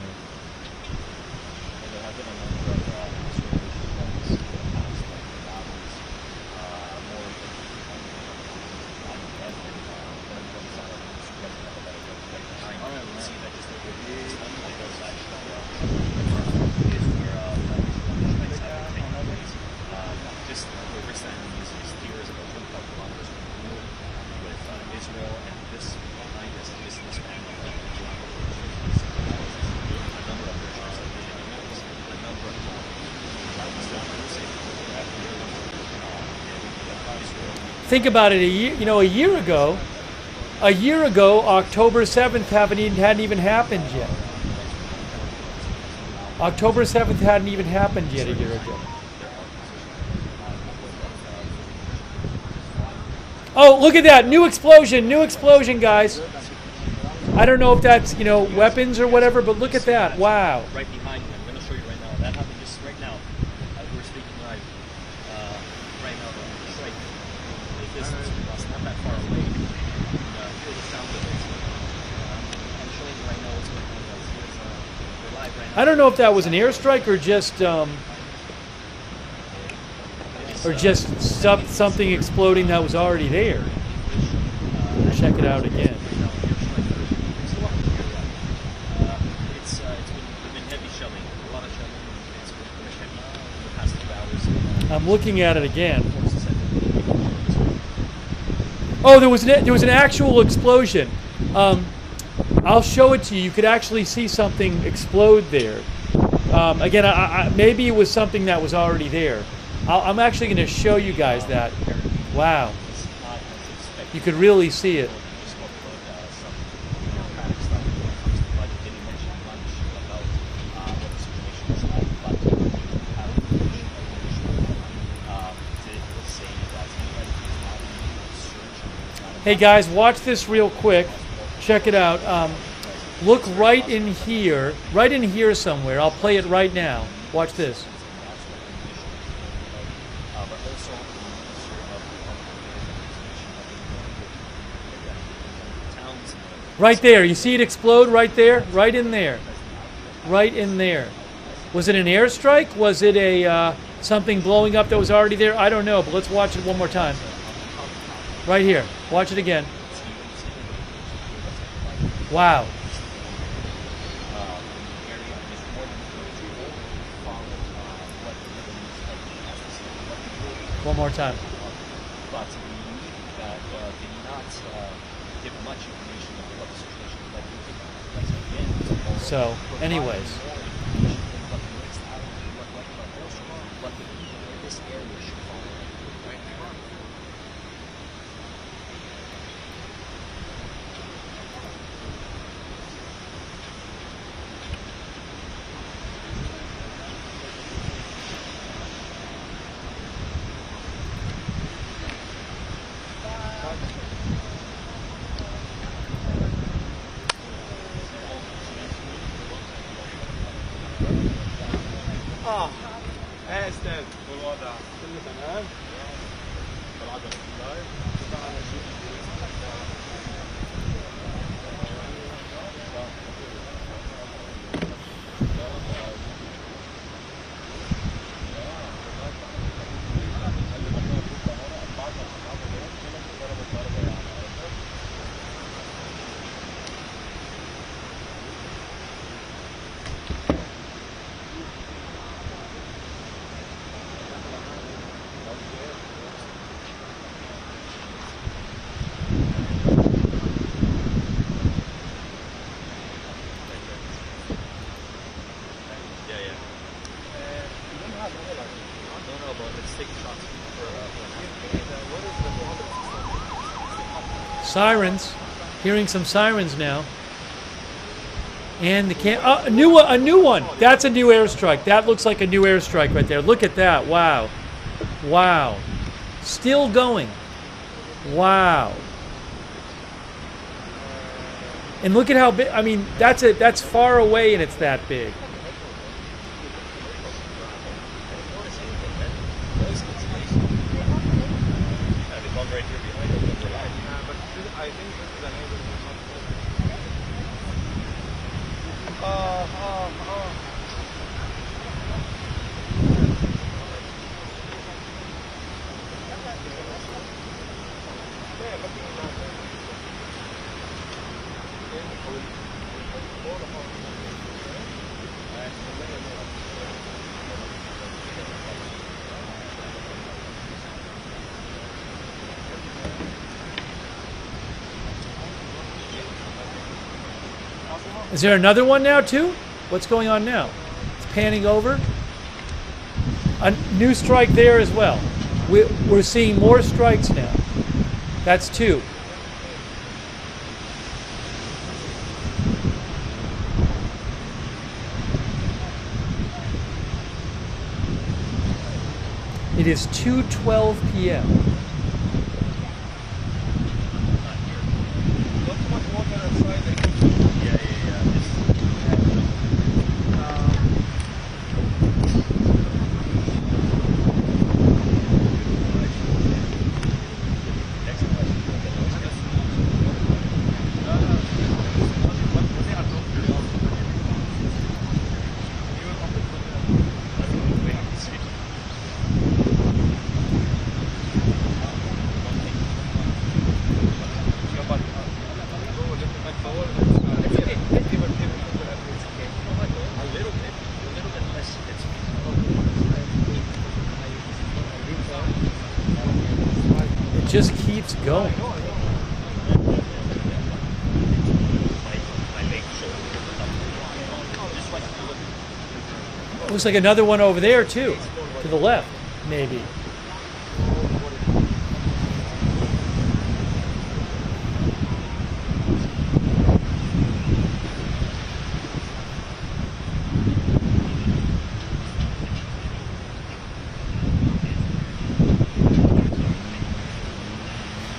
Think about it, a year ago, October 7th hadn't even happened yet. October 7th hadn't even happened yet a year ago. Oh, look at that, new explosion, guys. I don't know if that's, weapons or whatever, but look at that, wow. Right behind you, I'm going to show you right now. That happened just right now, as we're speaking live. Right now, it's like this. I don't know if that was an airstrike or just something exploding that was already there. Check it out again. It's been heavy shelling, a lot of shelling. It's been heavy in the past 2 hours. I'm looking at it again. Oh, there was an actual explosion. I'll show it to you. You could actually see something explode there. Again, maybe it was something that was already there. I'm actually going to show you guys that. Wow. You could really see it. Hey guys, watch this real quick. Check it out. Look right in here somewhere. I'll play it right now. Watch this. Right there. You see it explode right there? Right in there. Right in there. Was it an airstrike? Was it a something blowing up that was already there? I don't know, but let's watch it one more time. Right here. Watch it again. Wow. One more time. But that did not give much information of what the situation was. So, anyways. This area should follow. ايه استاذ والوضع كله تمام؟ Sirens. Hearing some sirens now. And the a new one. That's a new airstrike. That looks like a new airstrike right there. Look at that. Wow. Wow. Still going. Wow. And look at how big. I mean, that's far away and it's that big. Is there another one now too? What's going on now? It's panning over. A new strike there as well. We're seeing more strikes now. That's two. It is 2:12 p.m. going? Looks like another one over there too, to the left, maybe.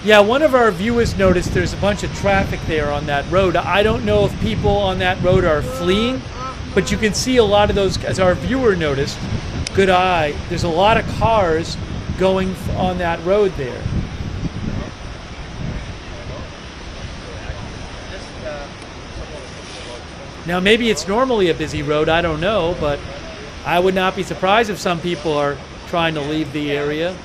Yeah, one of our viewers noticed there's a bunch of traffic there on that road. I don't know if people on that road are fleeing, but you can see a lot of those, as our viewer noticed, good eye, there's a lot of cars going on that road there. Now maybe it's normally a busy road, I don't know, but I would not be surprised if some people are trying to leave the area.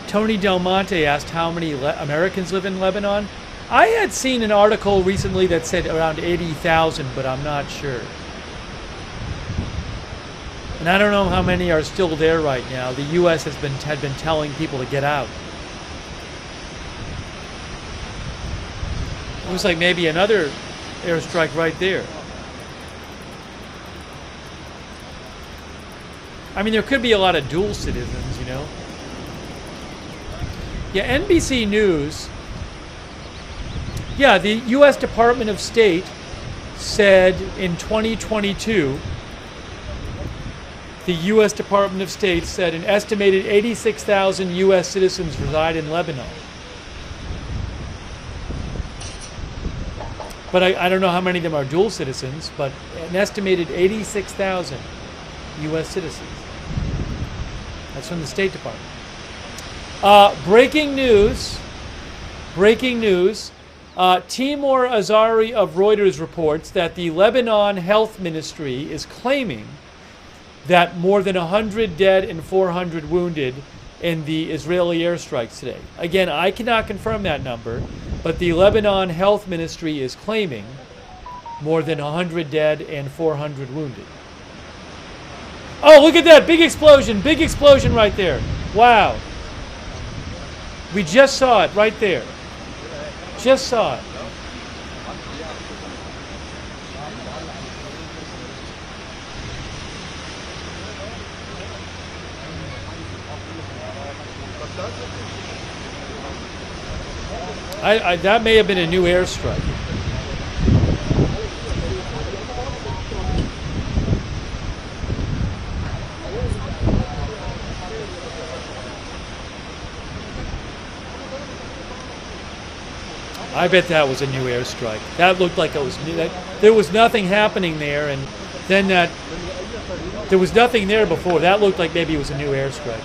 Tony Del Monte asked how many Americans live in Lebanon. I had seen an article recently that said around 80,000, but I'm not sure. And I don't know how many are still there right now. The U.S. had been telling people to get out. Looks like maybe another airstrike right there. I mean, there could be a lot of dual citizens, you know. Yeah, NBC News. Yeah, the U.S. Department of State said in 2022, the U.S. Department of State said an estimated 86,000 U.S. citizens reside in Lebanon. But I don't know how many of them are dual citizens, but an estimated 86,000 U.S. citizens. That's from the State Department. Breaking news. Timur Azari of Reuters reports that the Lebanon Health Ministry is claiming that more than 100 dead and 400 wounded in the Israeli airstrikes today. Again, I cannot confirm that number, but the Lebanon Health Ministry is claiming more than 100 dead and 400 wounded. Oh, look at that! Big explosion right there. Wow. We just saw it right there. Just saw it. That may have been a new airstrike. I bet that was a new airstrike. That looked like it was new. There was nothing happening there, and then there was nothing there before. That looked like maybe it was a new airstrike.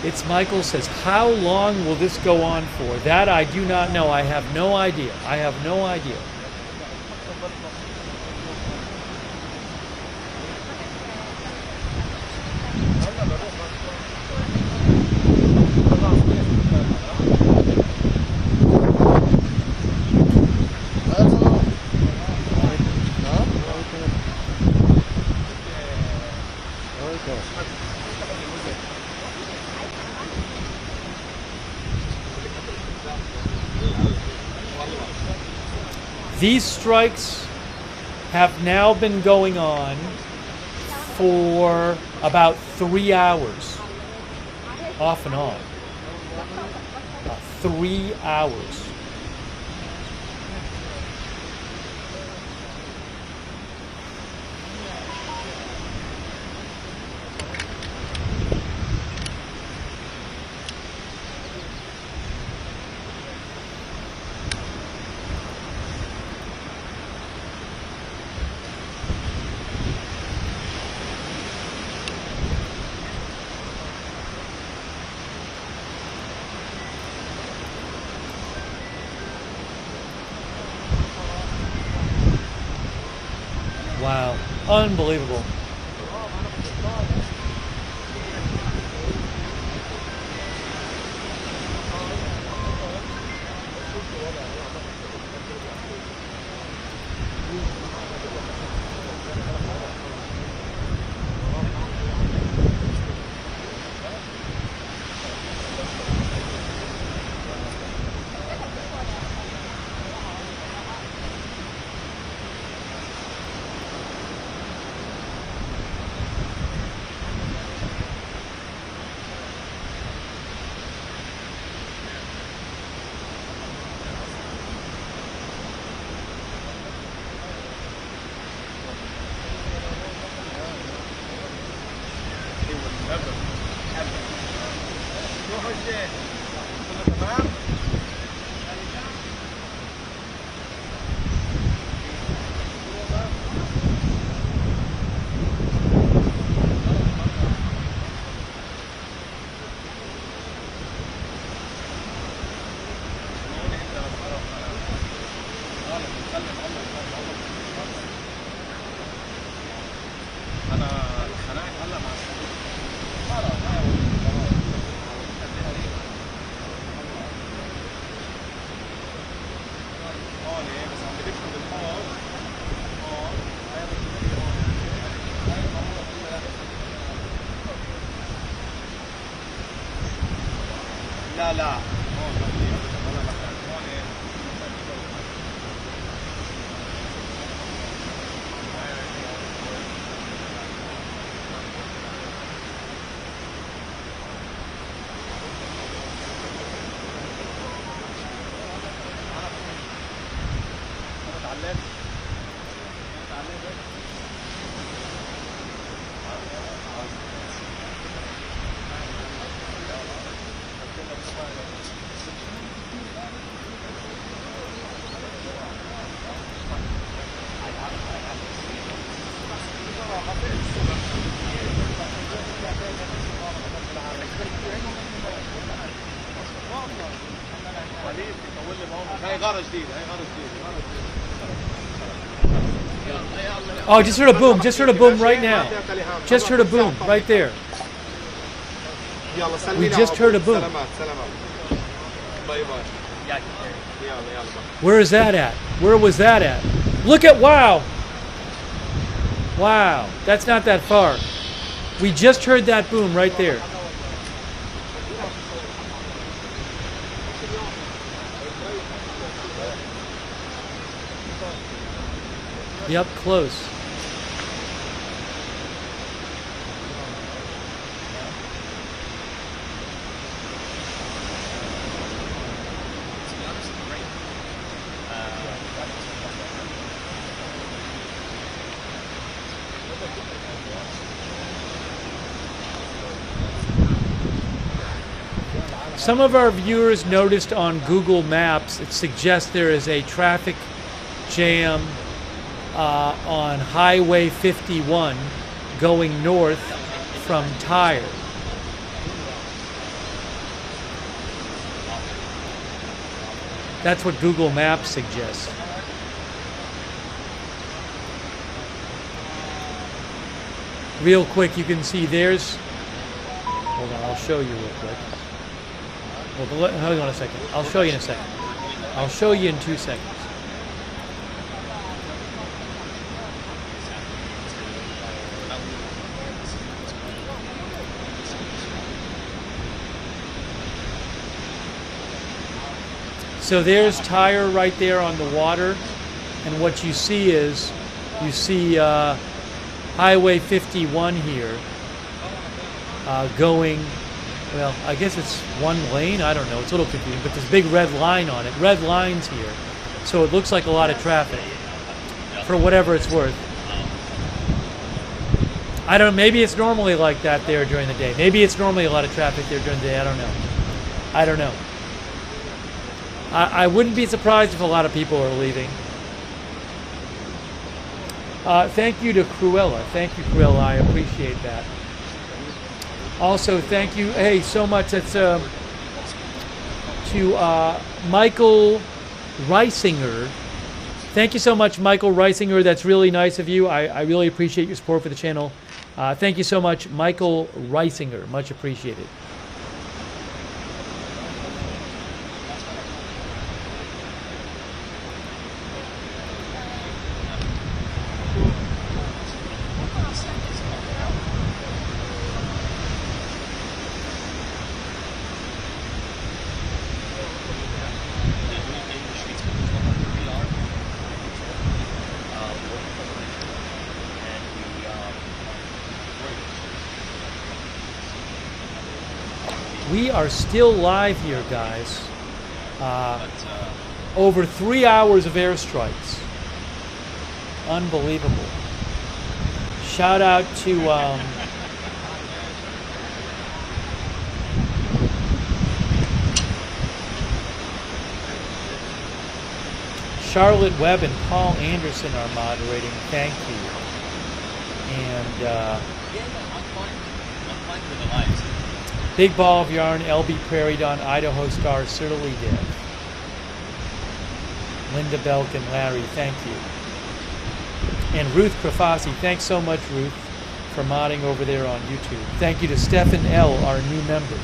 It's Michael says, how long will this go on for? That I do not know. I have no idea. I have no idea. These strikes have now been going on for about 3 hours, off and on. 3 hours. Unbelievable. Oh, just heard a boom. Just heard a boom right now. Just heard a boom right there. We just heard a boom. Where is that at? Where was that at? Look at, wow. Wow, that's not that far. We just heard that boom right there. Yep, close. Some of our viewers noticed on Google Maps, it suggests there is a traffic jam on Highway 51 going north from Tyre. That's what Google Maps suggests. Real quick, you can see there's... Hold on, I'll show you real quick. Well, hold on a second. I'll show you in a second. I'll show you in 2 seconds. So there's Tyre right there on the water, and what you see is, you see Highway 51 here going, well, I guess it's one lane, I don't know, it's a little confusing, but there's a big red line on it, red lines here, so it looks like a lot of traffic, for whatever it's worth. I don't know, maybe it's normally like that there during the day, maybe it's normally a lot of traffic there during the day, I don't know. I don't know. I wouldn't be surprised if a lot of people are leaving. Thank you to Cruella. Thank you, Cruella. I appreciate that. Also, thank you, hey, so much. That's to Michael Reisinger Thank you so much, Michael Reisinger. That's really nice of you. I really appreciate your support for the channel. Thank you so much, Michael Reisinger. Much appreciated. We are still live here, guys. Over 3 hours of airstrikes. Unbelievable. Shout out to Charlotte Webb and Paul Anderson are moderating. Thank you. And Big Ball of Yarn, LB Prairie Dawn, Idaho Star, Certainly Dead. Linda Belk and Larry, thank you. And Ruth Krafasi, thanks so much, Ruth, for modding over there on YouTube. Thank you to Stephen L., our new member.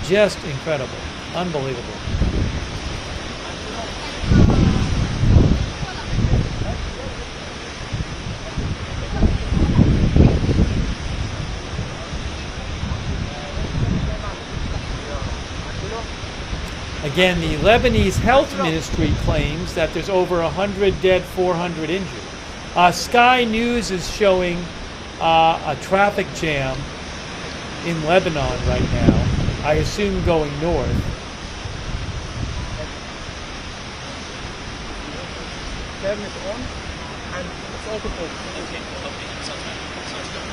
Just incredible. Unbelievable. Again, the Lebanese Health Ministry claims that there's over 100 dead, 400 injured. Sky News is showing a traffic jam in Lebanon right now, I assume going north. Turn it on and it's autofocus. Okay, sounds good. Sounds good.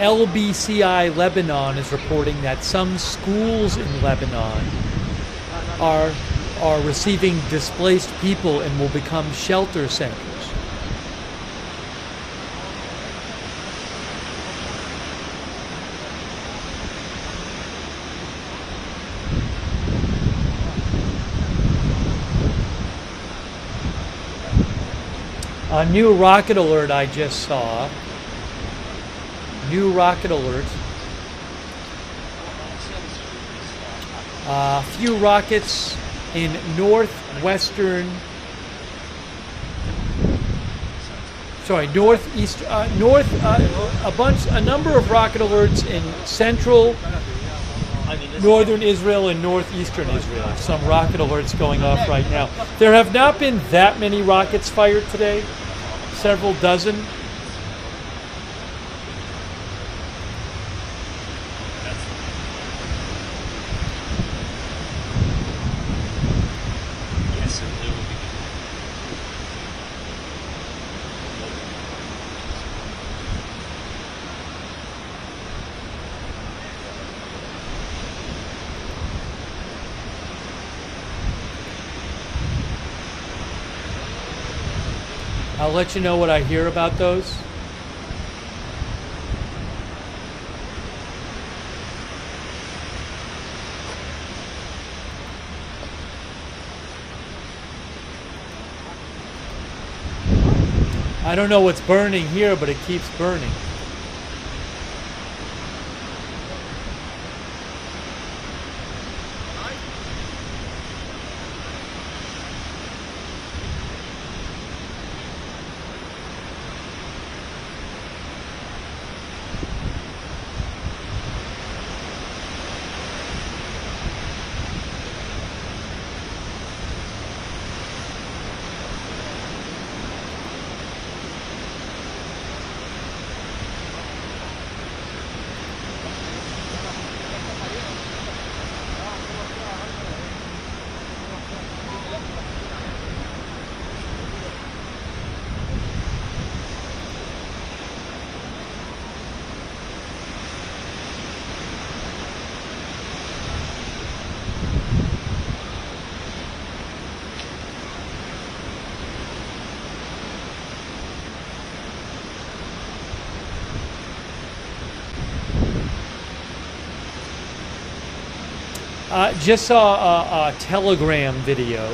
LBCI Lebanon is reporting that some schools in Lebanon are receiving displaced people and will become shelter centers. A new rocket alert I just saw. New rocket alert. A few rockets in northeast, a number of rocket alerts in central, northern Israel and northeastern Israel. Some rocket alerts going off right now. There have not been that many rockets fired today, several dozen. I'll let you know what I hear about those. I don't know what's burning here, but it keeps burning. Just saw a Telegram video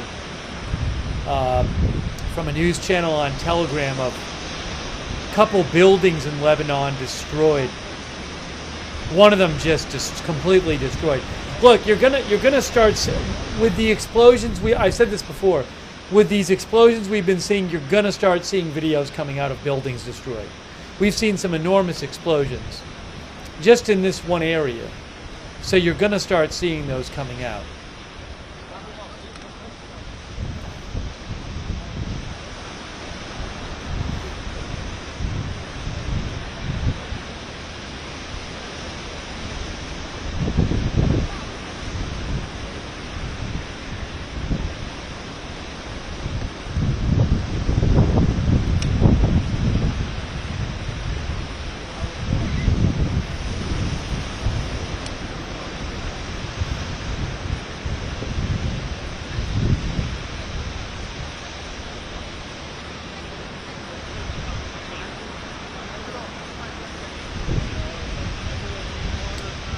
from a news channel on Telegram of a couple buildings in Lebanon destroyed. One of them just completely destroyed. Look, you're gonna start with the explosions. I've said this before. With these explosions we've been seeing, you're gonna start seeing videos coming out of buildings destroyed. We've seen some enormous explosions just in this one area. So you're going to start seeing those coming out.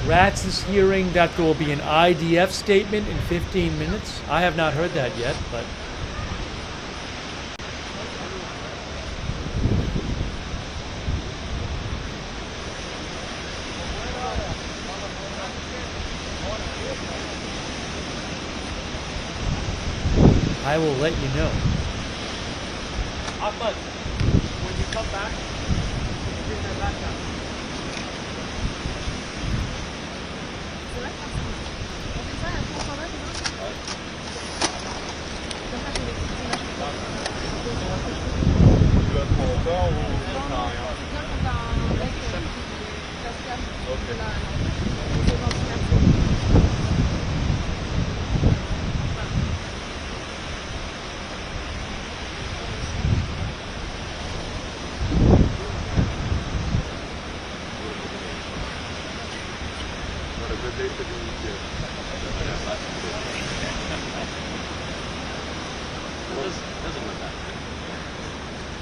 Rats is hearing that there will be an IDF statement in 15 minutes. I have not heard that yet, but I will let you know. Ahmad, when you come back, bring that back down.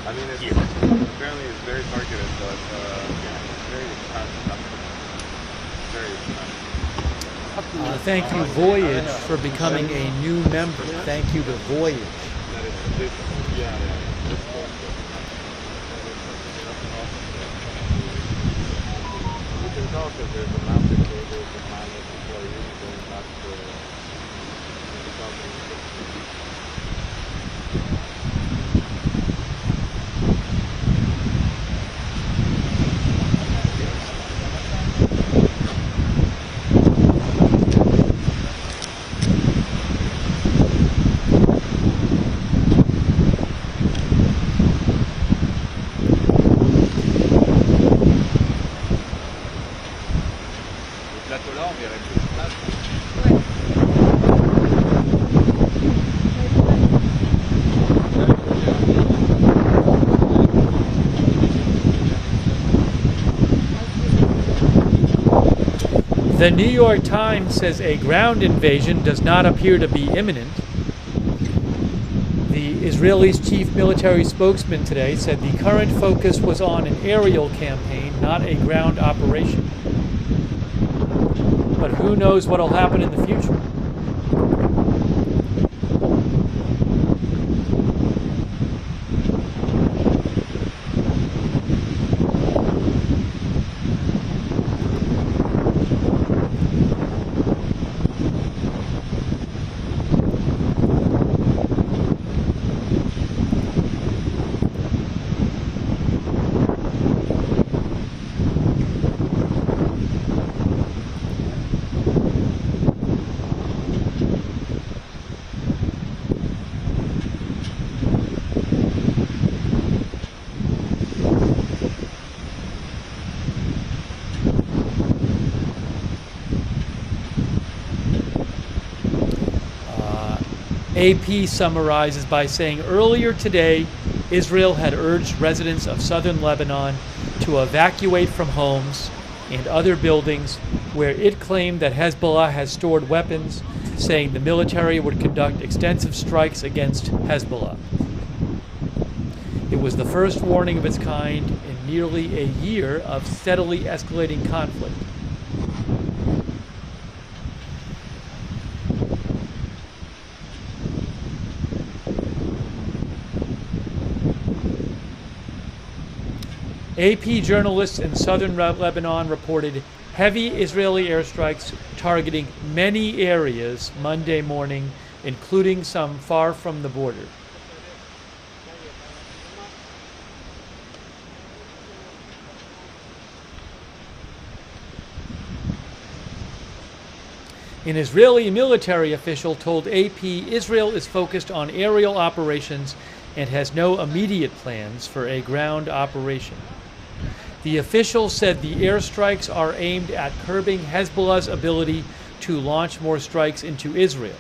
I mean, apparently it's very targeted, but yeah, it's very expensive. Very expensive. Thank you, Voyage, for becoming a new member. Thank you to Voyage. That is this, yeah, this you can tell that there's a massive danger of the plan that people are really going back to 2016. The New York Times says a ground invasion does not appear to be imminent. The Israelis' chief military spokesman today said the current focus was on an aerial campaign, not a ground operation. But who knows what will happen in the future? AP summarizes by saying earlier today, Israel had urged residents of southern Lebanon to evacuate from homes and other buildings where it claimed that Hezbollah has stored weapons, saying the military would conduct extensive strikes against Hezbollah. It was the first warning of its kind in nearly a year of steadily escalating conflict. AP journalists in southern Lebanon reported heavy Israeli airstrikes targeting many areas Monday morning, including some far from the border. An Israeli military official told AP Israel is focused on aerial operations and has no immediate plans for a ground operation. The official said the airstrikes are aimed at curbing Hezbollah's ability to launch more strikes into Israel.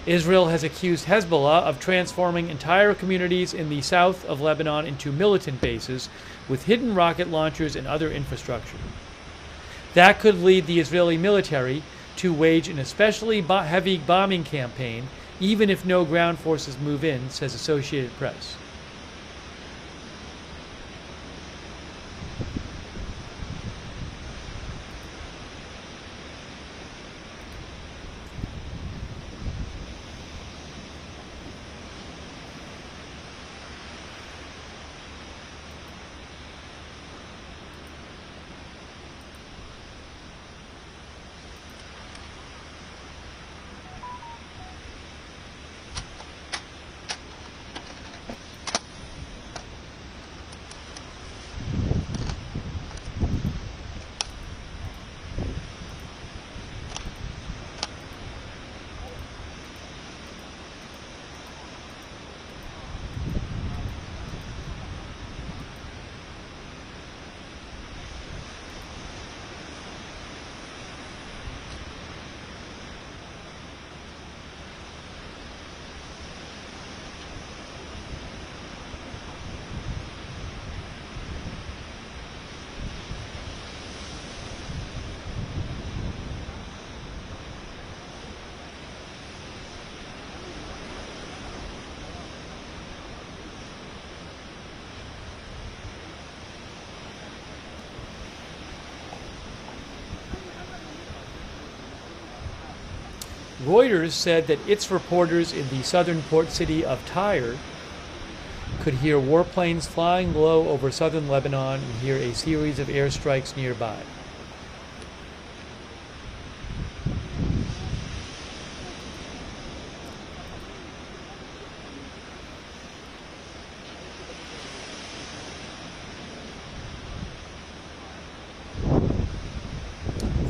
Israel has accused Hezbollah of transforming entire communities in the south of Lebanon into militant bases with hidden rocket launchers and other infrastructure. That could lead the Israeli military to wage an especially heavy bombing campaign, even if no ground forces move in, says Associated Press. Reuters said that its reporters in the southern port city of Tyre could hear warplanes flying low over southern Lebanon and hear a series of airstrikes nearby.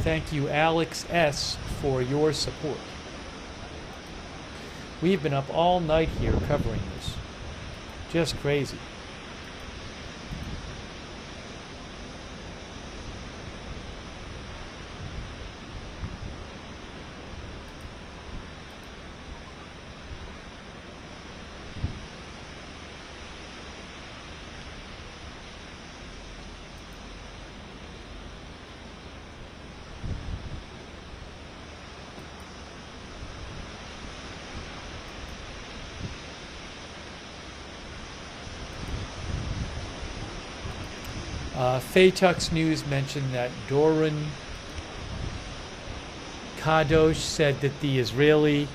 Thank you, Alex S., for your support. We've been up all night here covering this. Just crazy. Faytux News mentioned that Doron Kadosh said that the IDF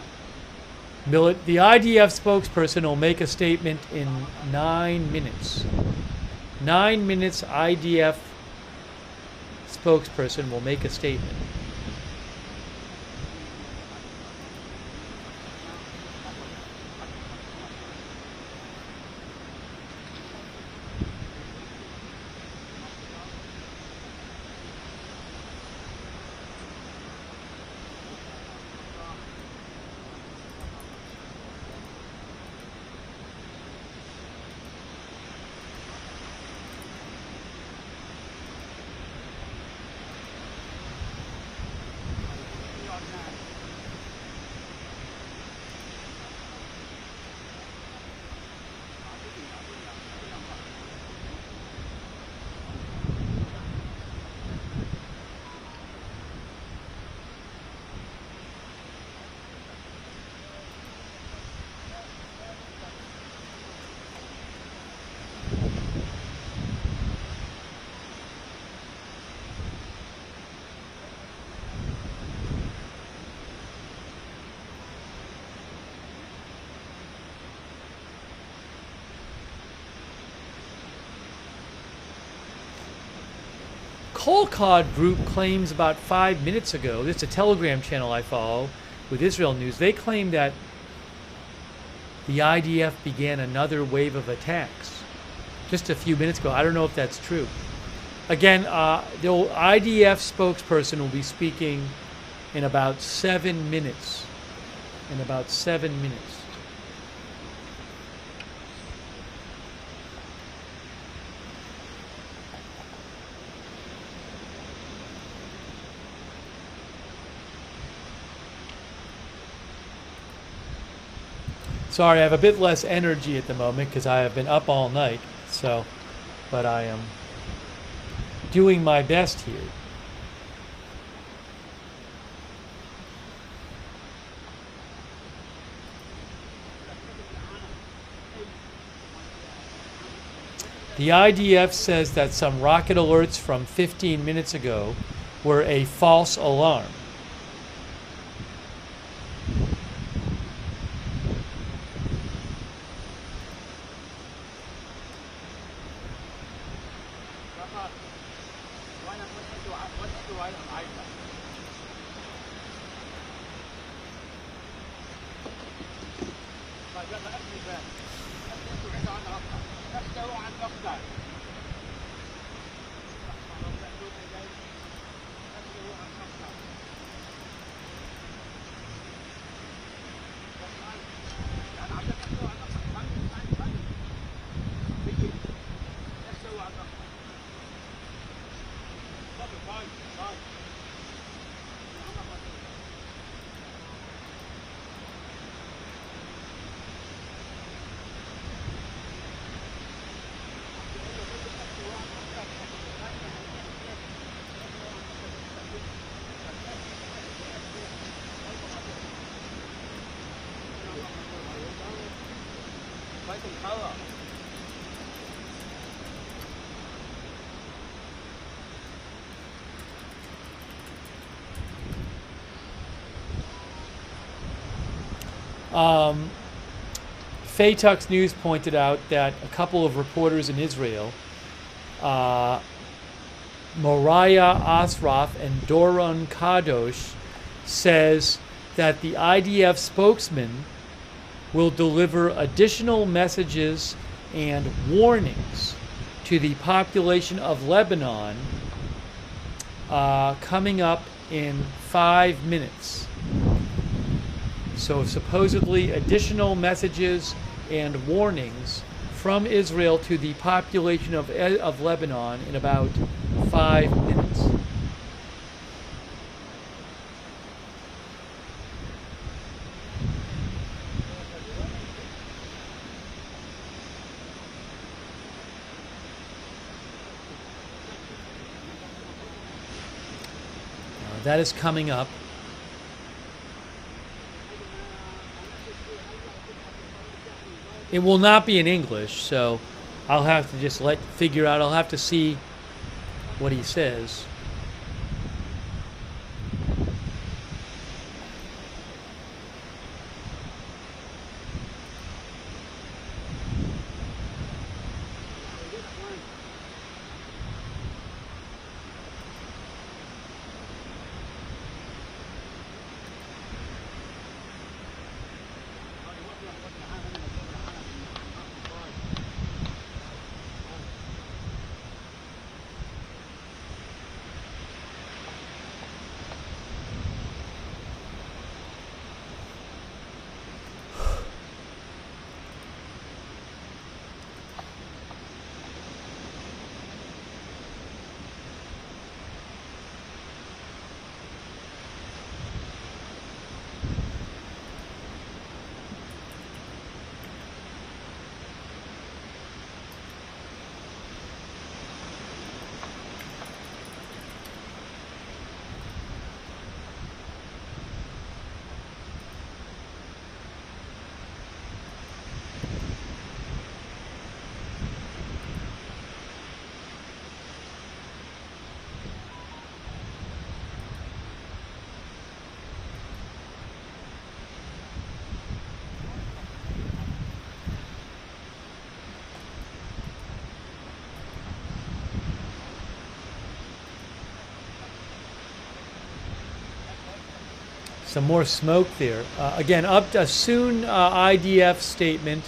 spokesperson will make a statement in 9 minutes. 9 minutes, IDF spokesperson will make a statement. Kolkod group claims about 5 minutes ago, this is a Telegram channel I follow with Israel News, they claim that the IDF began another wave of attacks just a few minutes ago. I don't know if that's true. Again, the IDF spokesperson will be speaking in about 7 minutes. In about 7 minutes. Sorry, I have a bit less energy at the moment because I have been up all night. So, but I am doing my best here. The IDF says that some rocket alerts from 15 minutes ago were a false alarm. Faytux News pointed out that a couple of reporters in Israel, Moriah Asraf and Doron Kadosh, says that the IDF spokesman will deliver additional messages and warnings to the population of Lebanon coming up in 5 minutes. So supposedly additional messages and warnings from Israel to the population of Lebanon in about 5 minutes. That is coming up. It will not be in English, so I'll have to just figure out. I'll have to see what he says. Some more smoke there. Again, up to soon IDF statement,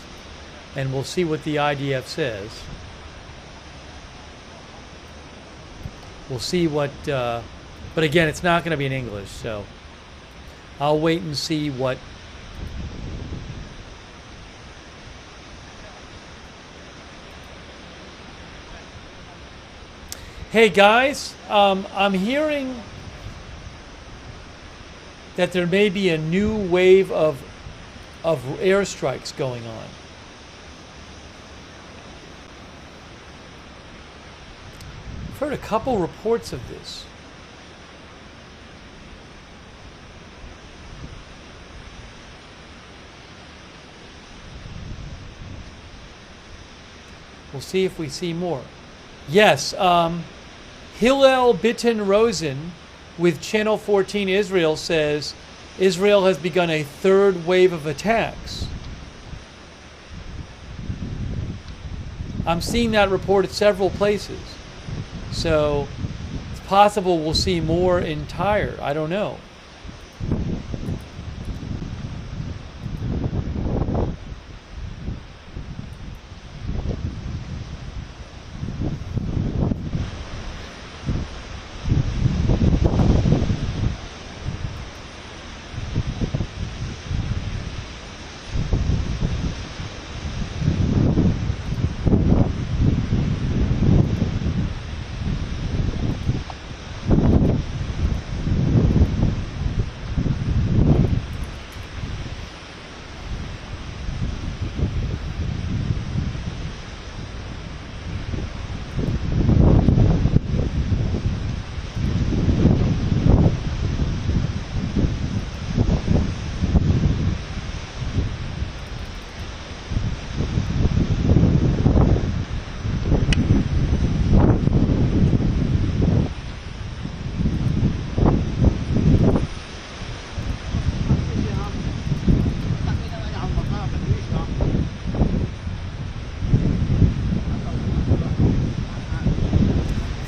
and we'll see what the IDF says. We'll see what, but again, it's not going to be in English, so I'll wait and see what. Hey guys, I'm hearing that there may be a new wave of airstrikes going on. I've heard a couple reports of this. We'll see if we see more. Yes, Hillel Bitten Rosen with Channel 14 Israel says Israel has begun a third wave of attacks. I'm seeing that report at several places. So it's possible we'll see more in Tyre. I don't know.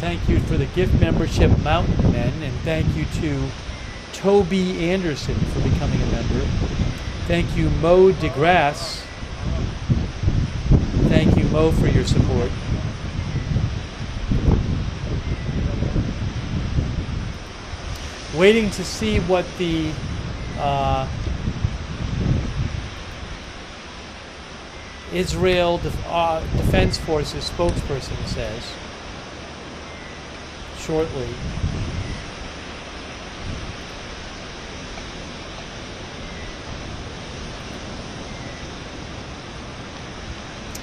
Thank you for the gift membership, Mountain Men, and thank you to Toby Anderson for becoming a member. Thank you, Mo DeGrasse. Thank you, Mo, for your support. Waiting to see what the Israel Defense Forces spokesperson says shortly.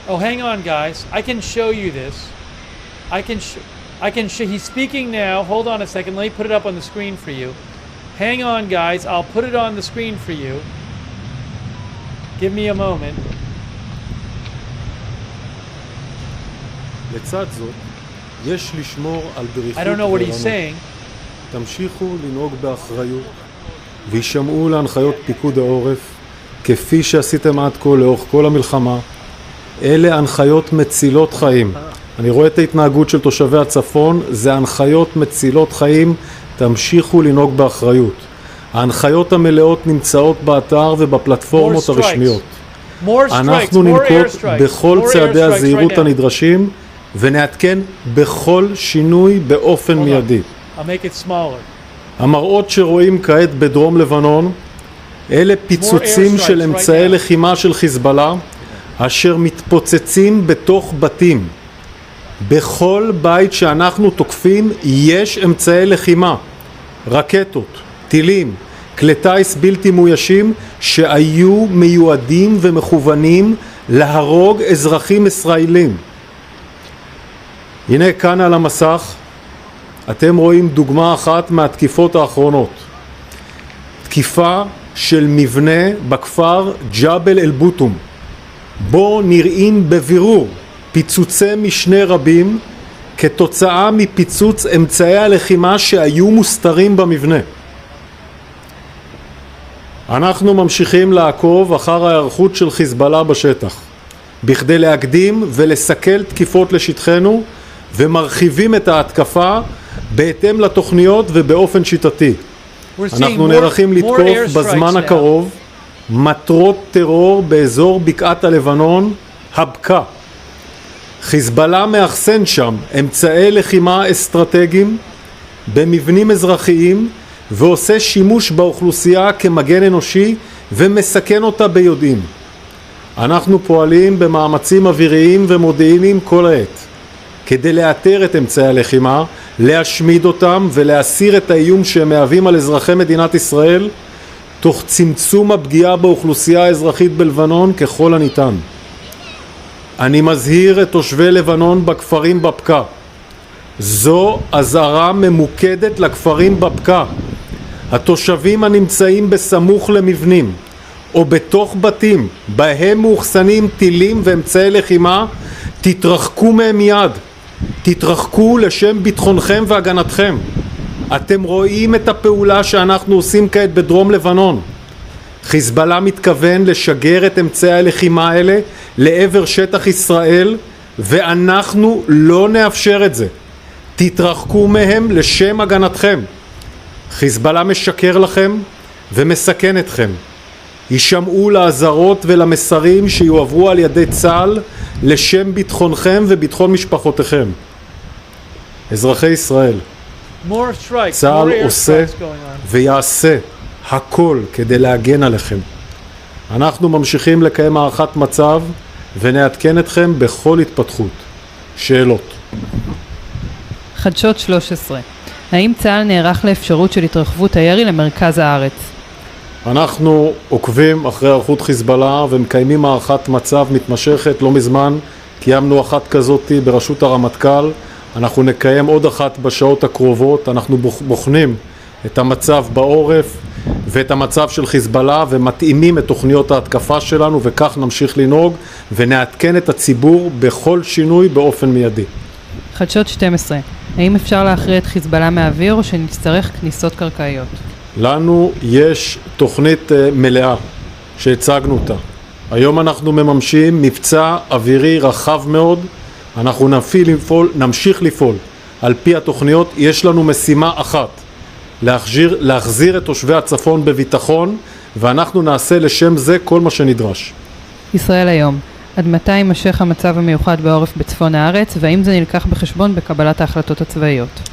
Oh, hang on, guys. I can show you this. He's speaking now. Hold on a second. Let me put it up on the screen for you. Hang on, guys. I'll put it on the screen for you. Give me a moment. לצד זאת, יש לשמור על בריחות I don't know what he's saying. תמשיכו לנהוג באחריות וישמעו להנחיות פיקוד העורף כפי שעשיתם עד כה לאורך כל המלחמה. אלה הנחיות מצילות חיים. אני רואה את ההתנהגות של תושבי הצפון, זה הנחיות מצילות חיים, תמשיכו לנהוג באחריות. ההנחיות המלאות נמצאות באתר ובפלטפורמות הרשמיות. אנחנו ננקוט בכל צעדי הזהירות הנדרשים ונעדכן בכל שינוי באופן מיידי. המראות שרואים כעת בדרום לבנון, אלה פיצוצים של אמצעי לחימה של חיזבאללה, אשר מתפוצצים בתוך בתים. בכל בית שאנחנו תוקפים יש אמצעי לחימה, רקטות, טילים, כלי טיס בלתי מאוישים שהיו מיועדים ומכוונים להרוג אזרחים ישראלים. הנה כאן על המסך אתם רואים דוגמה אחת מהתקיפות האחרונות. תקיפה של מבנה בכפר ג'בל אל-בוטום. בו נראים בבירור פיצוצי משנה רבים כתוצאה מפיצוץ אמצעי הלחימה שהיו מוסתרים במבנה. אנחנו ממשיכים לעקוב אחר ההיערכות של חיזבאללה בשטח, בכדי להקדים ולסכל תקיפות לשטחנו, ומרחיבים את ההתקפה בהתאם לתוכניות ובאופן שיטתי. אנחנו נערכים לתקוף בזמן הקרוב מטרות טרור באזור בקעת הלבנון, הבקעה. חיזבאללה מאחסן שם אמצעי לחימה אסטרטגיים במבנים אזרחיים ועושה שימוש באוכלוסייה כמגן אנושי ומסכן אותה ביודעין. אנחנו פועלים במאמצים אוויריים ומודיעיניים כל העת כדי לאתר את אמצעי הלחימה, להשמיד אותם ולהסיר את האיום שהם מהווים על אזרחי מדינת ישראל, תוך צמצום הפגיעה באוכלוסייה האזרחית בלבנון ככל הניתן. אני מזהיר את תושבי לבנון בכפרים בבקעה. זו אזהרה ממוקדת לכפרים בבקעה. התושבים הנמצאים בסמוך למבנים או בתוך בתים בהם מאוחסנים טילים ואמצעי לחימה, תתרחקו מהם מיד. תתרחקו לשם ביטחונכם והגנתכם. אתם רואים את הפעולה שאנחנו עושים כעת בדרום לבנון. חיזבאללה מתכוון לשגר את אמצעי הלחימה האלה לעבר שטח ישראל, ואנחנו לא נאפשר את זה. תתרחקו מהם לשם הגנתכם. חיזבאללה משקר לכם ומסכן אתכם. יישמעו לאזהרות ולמסרים שיועברו על ידי צה"ל לשם ביטחונכם וביטחון משפחותיכם. אזרחי ישראל, צה"ל עושה ויעשה הכל כדי להגן עליכם. אנחנו ממשיכים לקיים הערכת מצב ונעדכן אתכם בכל התפתחות. שאלות. חדשות 13. האם צה"ל נערך לאפשרות של התרחבות הירי למרכז הארץ? אנחנו עוקבים אחרי היערכות חיזבאללה ומקיימים הערכת מצב מתמשכת. לא מזמן קיימנו אחת כזאת בראשות הרמטכ"ל. אנחנו נקיים עוד אחת בשעות הקרובות. אנחנו בוחנים את המצב בעורף ואת המצב של חיזבאללה ומתאימים את תוכניות ההתקפה שלנו, וכך נמשיך לנהוג ונעדכן את הציבור בכל שינוי באופן מיידי. חדשות 12. האם אפשר להכריע את חיזבאללה מהאוויר או שנצטרך כניסות קרקעיות? לנו יש תוכנית מלאה שהצגנו אותה. היום אנחנו מממשים מבצע אווירי רחב מאוד. אנחנו נמשיך לפעול על פי התוכניות. יש לנו משימה אחת, להחזיר את תושבי הצפון בביטחון, ואנחנו נעשה לשם זה כל מה שנדרש. ישראל היום, עד מתי יימשך המצב המיוחד בעורף בצפון הארץ, והאם זה נלקח בחשבון בקבלת ההחלטות הצבאיות?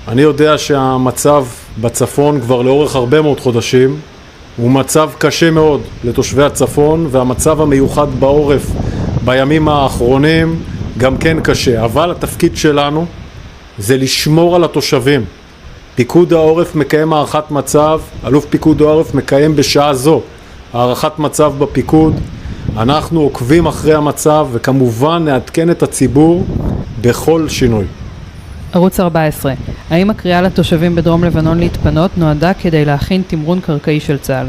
אני יודע שהמצב בצפון כבר לאורך הרבה מאוד חודשים הוא מצב קשה מאוד לתושבי הצפון, והמצב המיוחד בעורף בימים האחרונים גם כן קשה, אבל התפקיד שלנו זה לשמור על התושבים. פיקוד העורף מקיים הערכת מצב, אלוף פיקוד העורף מקיים בשעה זו הערכת מצב בפיקוד. אנחנו עוקבים אחרי המצב וכמובן נעדכן את הציבור בכל שינוי. ערוץ 14, האם הקריאה לתושבים בדרום לבנון להתפנות נועדה כדי להכין תמרון קרקעי של צה"ל?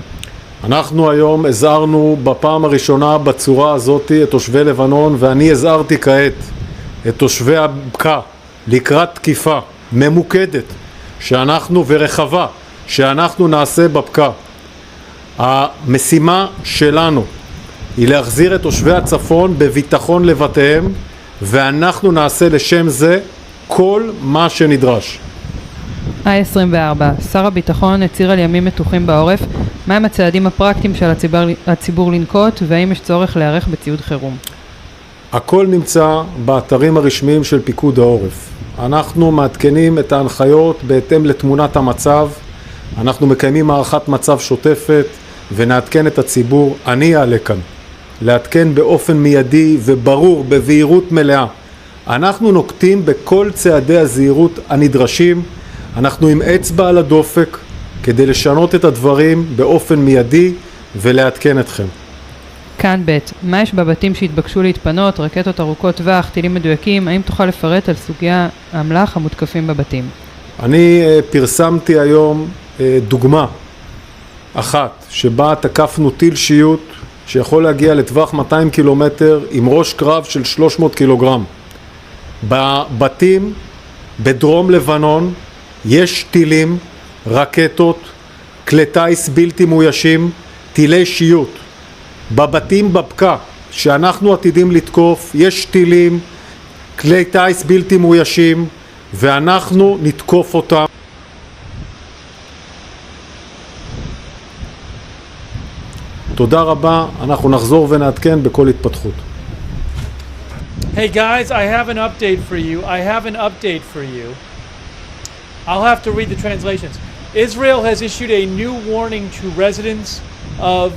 אנחנו היום הזהרנו בפעם הראשונה בצורה הזאת את תושבי לבנון, ואני הזהרתי כעת את תושבי הבקעה לקראת תקיפה ממוקדת שאנחנו ורחבה שאנחנו נעשה בבקעה. המשימה שלנו היא להחזיר את תושבי הצפון בביטחון לבתיהם, ואנחנו נעשה לשם זה כל מה שנדרש. ה-24, שר הביטחון הצהיר על ימים מתוחים בעורף. מהם הצעדים הפרקטיים של הציבור לנקוט, והאם יש צורך להיערך בציוד חירום? הכל נמצא באתרים הרשמיים של פיקוד העורף. אנחנו מעדכנים את ההנחיות בהתאם לתמונת המצב. אנחנו מקיימים הערכת מצב שוטפת ונעדכן את הציבור. אני אעלה כאן לעדכן באופן מיידי וברור, בבהירות מלאה. אנחנו נוקטים בכל צעדי הזהירות הנדרשים. אנחנו עם אצבע על הדופק כדי לשנות את הדברים באופן מיידי ולעדכן אתכם. כאן ב', מה יש בבתים שהתבקשו להתפנות, רקטות ארוכות טווח, טילים מדויקים? האם תוכל לפרט על סוגי האמל"ח המותקפים בבתים? אני פרסמתי היום דוגמה אחת שבה תקפנו טיל שיוט שיכול להגיע לטווח 200 קילומטר עם ראש קרב של 300 קילוגרם. בבתים בדרום לבנון יש טילים, רקטות, כלי טיס בלתי מאוישים, טילי שיוט. בבתים בבקעה שאנחנו עתידים לתקוף יש טילים, כלי טיס בלתי מאוישים, ואנחנו נתקוף אותם. תודה רבה, אנחנו נחזור ונעדכן בכל התפתחות. Hey guys, I have an update for you. I'll have to read the translations. Israel has issued a new warning to residents of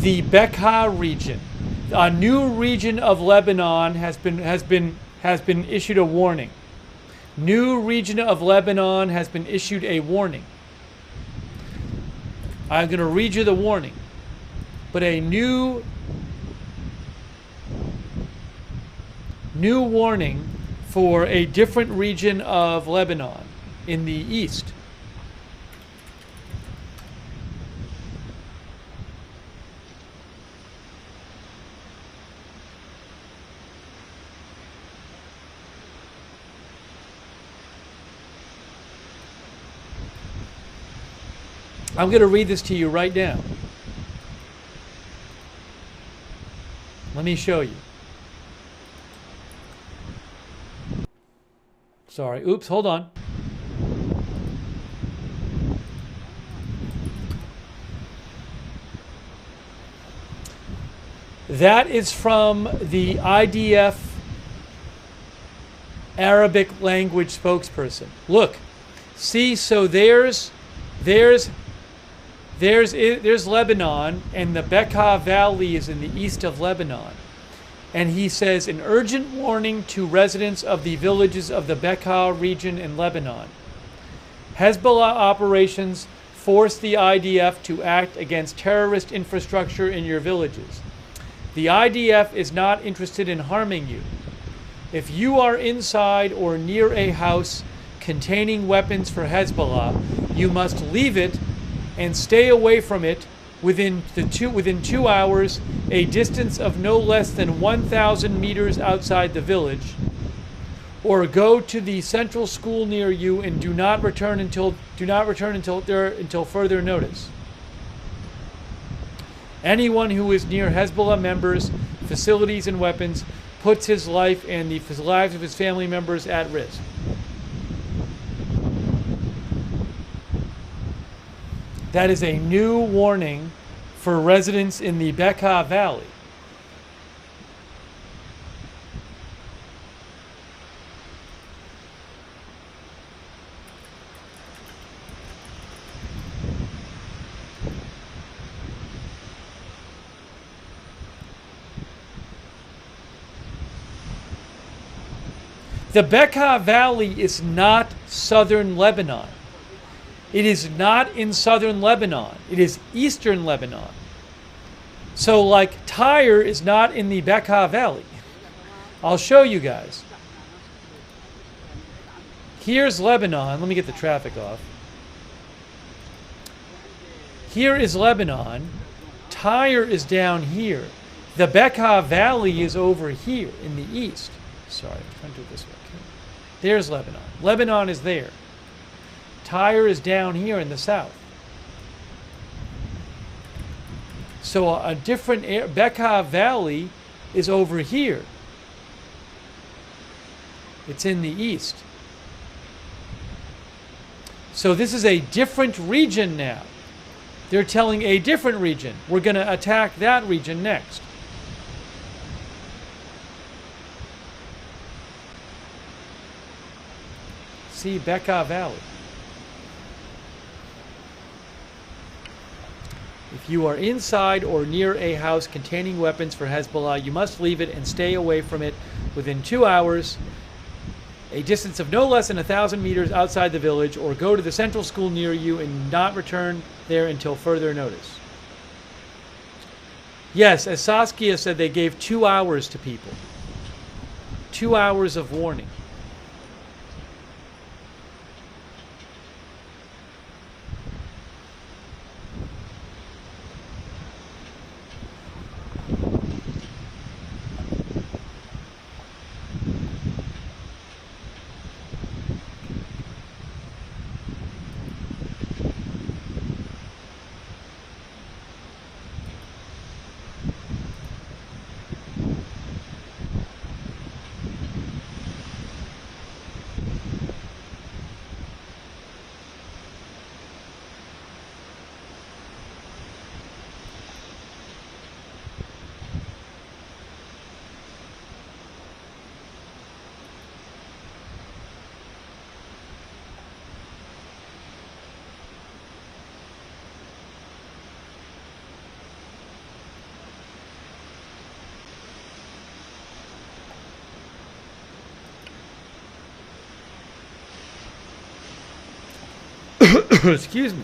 the Becca region. A new region of Lebanon has been issued a warning. New region of Lebanon has been issued a warning. I'm going to read you the warning. But a new warning for a different region of Lebanon in the east. I'm going to read this to you right now. Let me show you. Sorry. Oops, hold on. That is from the IDF Arabic language spokesperson. Look. See, so there's Lebanon, and the Becca Valley is in the east of Lebanon. And he says, an urgent warning to residents of the villages of the Becca region in Lebanon. Hezbollah operations force the IDF to act against terrorist infrastructure in your villages. The IDF is not interested in harming you. If you are inside or near a house containing weapons for Hezbollah, you must leave it and stay away from it within 2 hours, a distance of no less than 1,000 meters outside the village, or go to the central school near you and do not return until further notice. Anyone who is near Hezbollah members, facilities, and weapons puts his life and the lives of his family members at risk. That is a new warning for residents in the Becca Valley. The Becca Valley is not southern Lebanon. It is not in southern Lebanon. It is eastern Lebanon. So like Tyre is not in the Becca Valley. I'll show you guys. Here's Lebanon. Let me get the traffic off. Here is Lebanon. Tyre is down here. The Becca Valley is over here in the east. Sorry, I'm trying to do it this way. There's Lebanon. Lebanon is there. Tyre is down here in the south. So a different Becca Valley is over here. It's in the east. So this is a different region now. They're telling a different region. We're going to attack that region next. See Becca Valley. If you are inside or near a house containing weapons for Hezbollah, you must leave it and stay away from it within 2 hours, a distance of no less than 1,000 meters outside the village, or go to the central school near you and not return there until further notice. Yes, as Saskia said, they gave 2 hours to people. 2 hours of warning. Excuse me.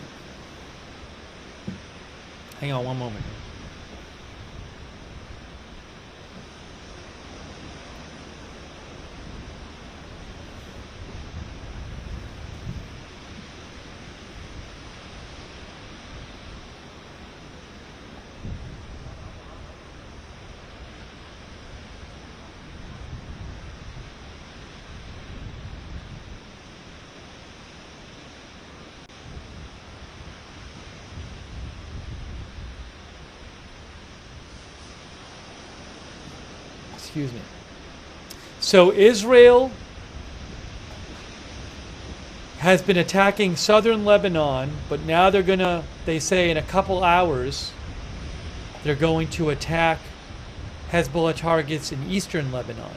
Hang on one moment. Excuse me. So Israel has been attacking southern Lebanon, but now they're gonna, they say in a couple hours, they're going to attack Hezbollah targets in eastern Lebanon,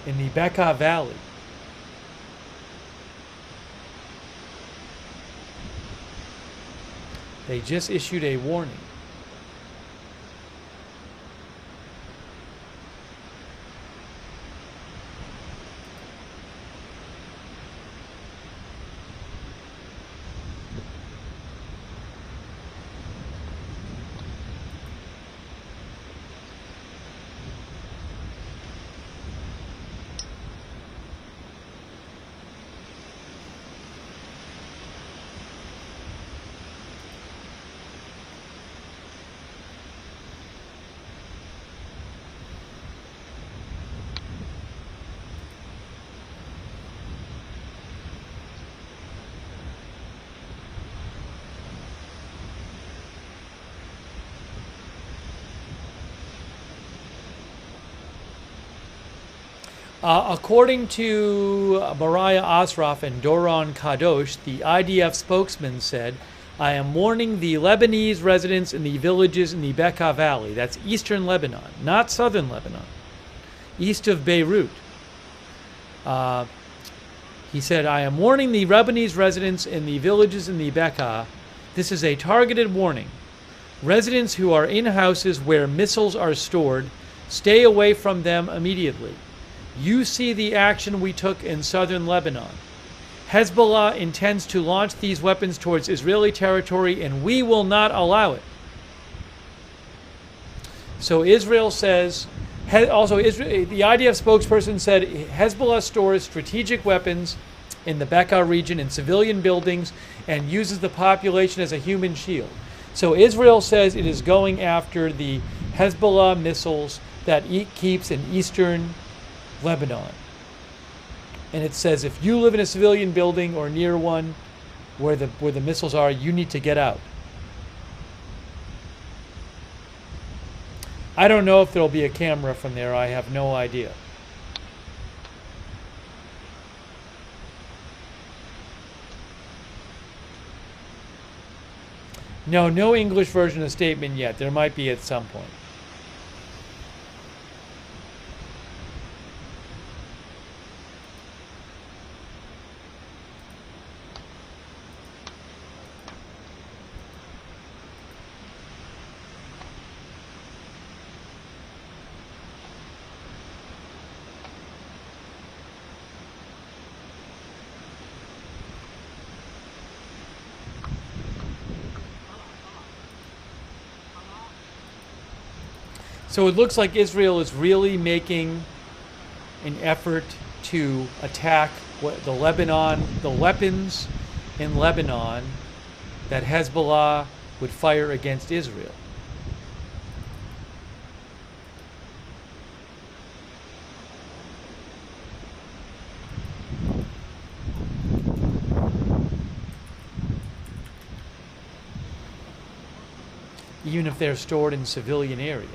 in the Becca Valley. They just issued a warning. According to Mariah Asraf and Doron Kadosh, the IDF spokesman said, I am warning the Lebanese residents in the villages in the Becca Valley. That's eastern Lebanon, not southern Lebanon. East of Beirut. He said, I am warning the Lebanese residents in the villages in the Becca. This is a targeted warning. Residents who are in houses where missiles are stored, stay away from them immediately. You see the action we took in southern Lebanon. Hezbollah intends to launch these weapons towards Israeli territory, and we will not allow it. So Israel says, also Israel, the IDF spokesperson said Hezbollah stores strategic weapons in the Becca region in civilian buildings and uses the population as a human shield. So Israel says it is going after the Hezbollah missiles that it keeps in eastern Lebanon. And it says if you live in a civilian building or near one where the missiles are, you need to get out. I don't know if there'll be a camera from there. I have no idea. No English version of the statement yet. There might be at some point. So it looks like Israel is really making an effort to attack the weapons in Lebanon that Hezbollah would fire against Israel. Even if they're stored in civilian areas.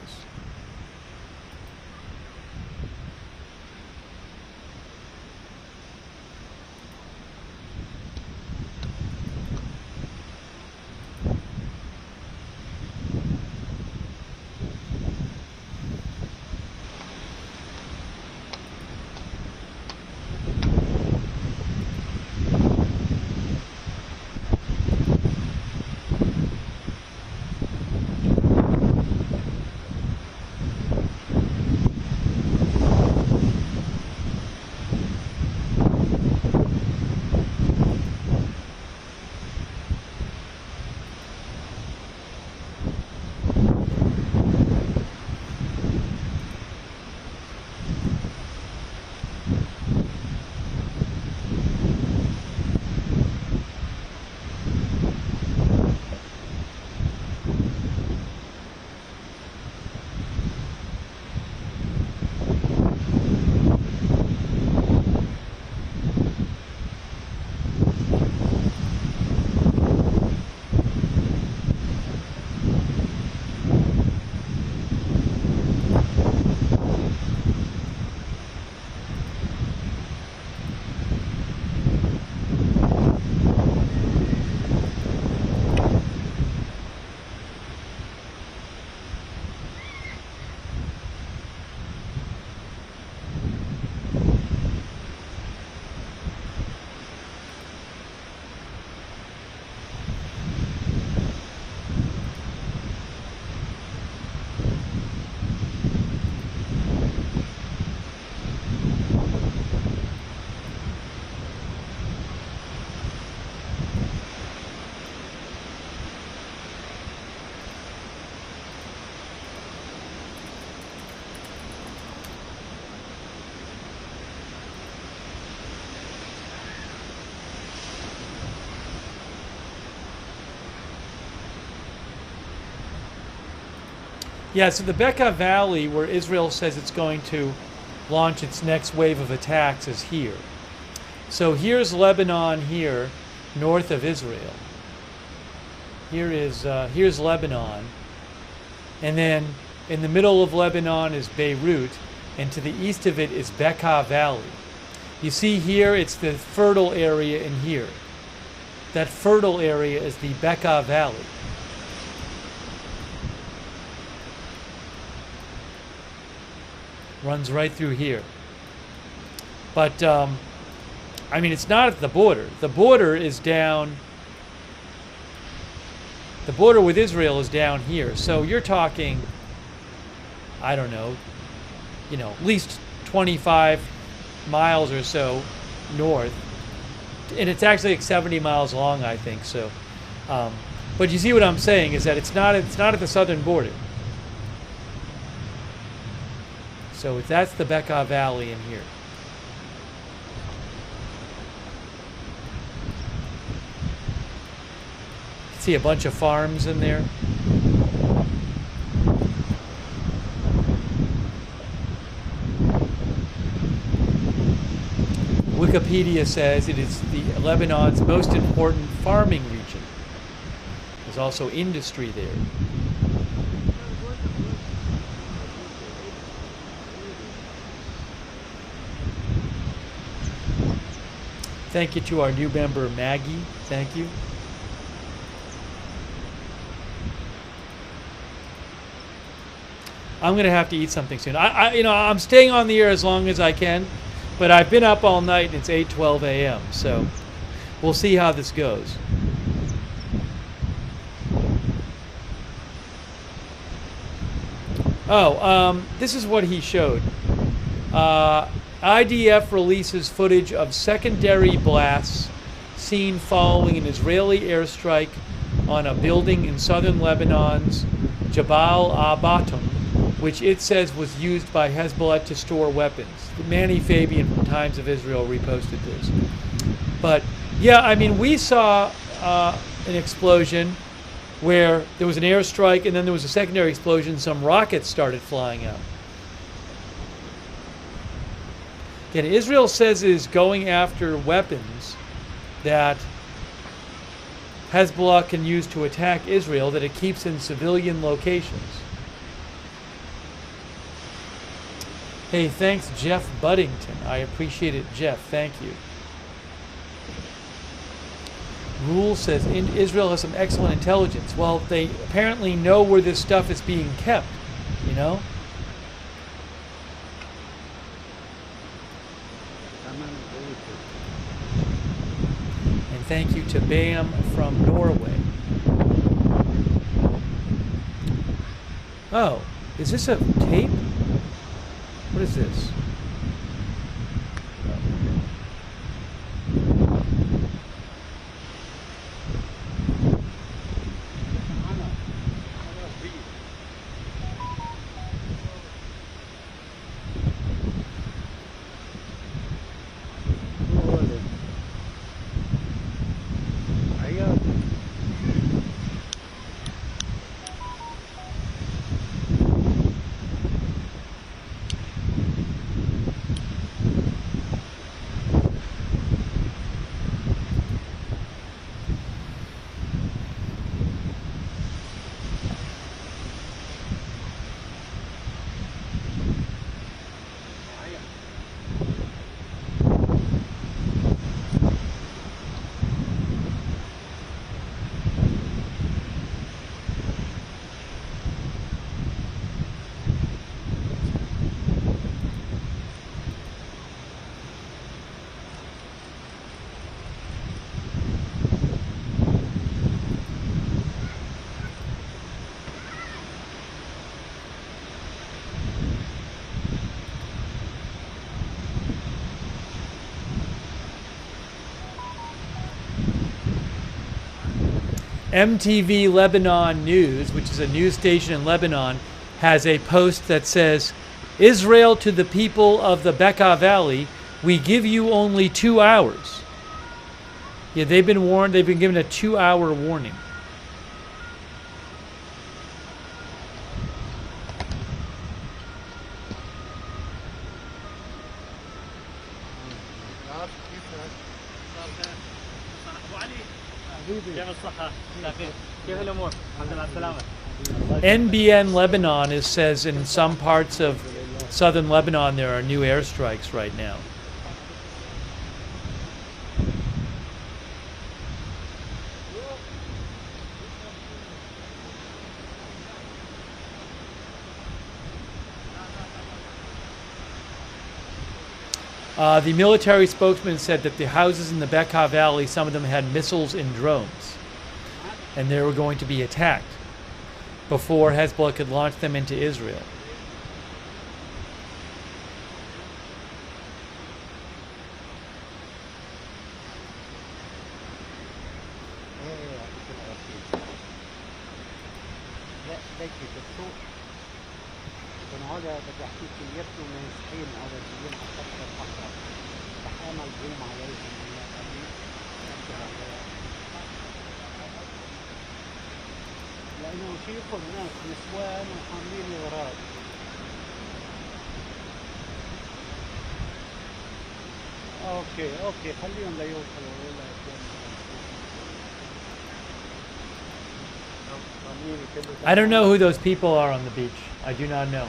Yeah, so the Becca Valley, where Israel says it's going to launch its next wave of attacks, is here. So here's Lebanon here, north of Israel. Here's Lebanon. And then in the middle of Lebanon is Beirut, and to the east of it is Becca Valley. You see here, it's the fertile area in here. that fertile area is the Becca Valley. Runs right through here. But, I mean, it's not at the border. The border is down, the border with Israel is down here. So you're talking, I don't know, at least 25 miles or so north. And it's actually like 70 miles long, I think. So, but you see what I'm saying is that it's not at the southern border. So that's the Becca Valley in here. See a bunch of farms in there. Wikipedia says it is Lebanon's most important farming region. There's also industry there. Thank you to our new member, Maggie. Thank you. I'm going to have to eat something soon. I'm staying on the air as long as I can, but I've been up all night and it's 8:12 a.m. So we'll see how this goes. This is what he showed. IDF releases footage of secondary blasts seen following an Israeli airstrike on a building in southern Lebanon's Jabal al-Batum, which it says was used by Hezbollah to store weapons. Manny Fabian from Times of Israel reposted this. But yeah, I mean, we saw an explosion where there was an airstrike and then there was a secondary explosion. Some rockets started flying out. Again, Israel says it is going after weapons that Hezbollah can use to attack Israel, that it keeps in civilian locations. Hey, thanks, Jeff Buddington. I appreciate it, Jeff. Thank you. Rule says Israel has some excellent intelligence. Well, they apparently know where this stuff is being kept, you know? And thank you to Bam from Norway. Oh, is this a tape? What is this? MTV Lebanon News, which is a news station in Lebanon, has a post that says, Israel to the people of the Becca Valley, we give you only 2 hours. Yeah, they've been warned, they've been given a 2-hour warning. NBN Lebanon says in some parts of southern Lebanon there are new airstrikes right now. The military spokesman said that the houses in the Becca Valley, some of them had missiles and drones, and they were going to be attacked before Hezbollah could launch them into Israel. لأنه شيخوا الناس نسوان وحاملين أغراض. أوكي خليهم ليوصلوا إلى I don't know who those people are on the beach. I do not know.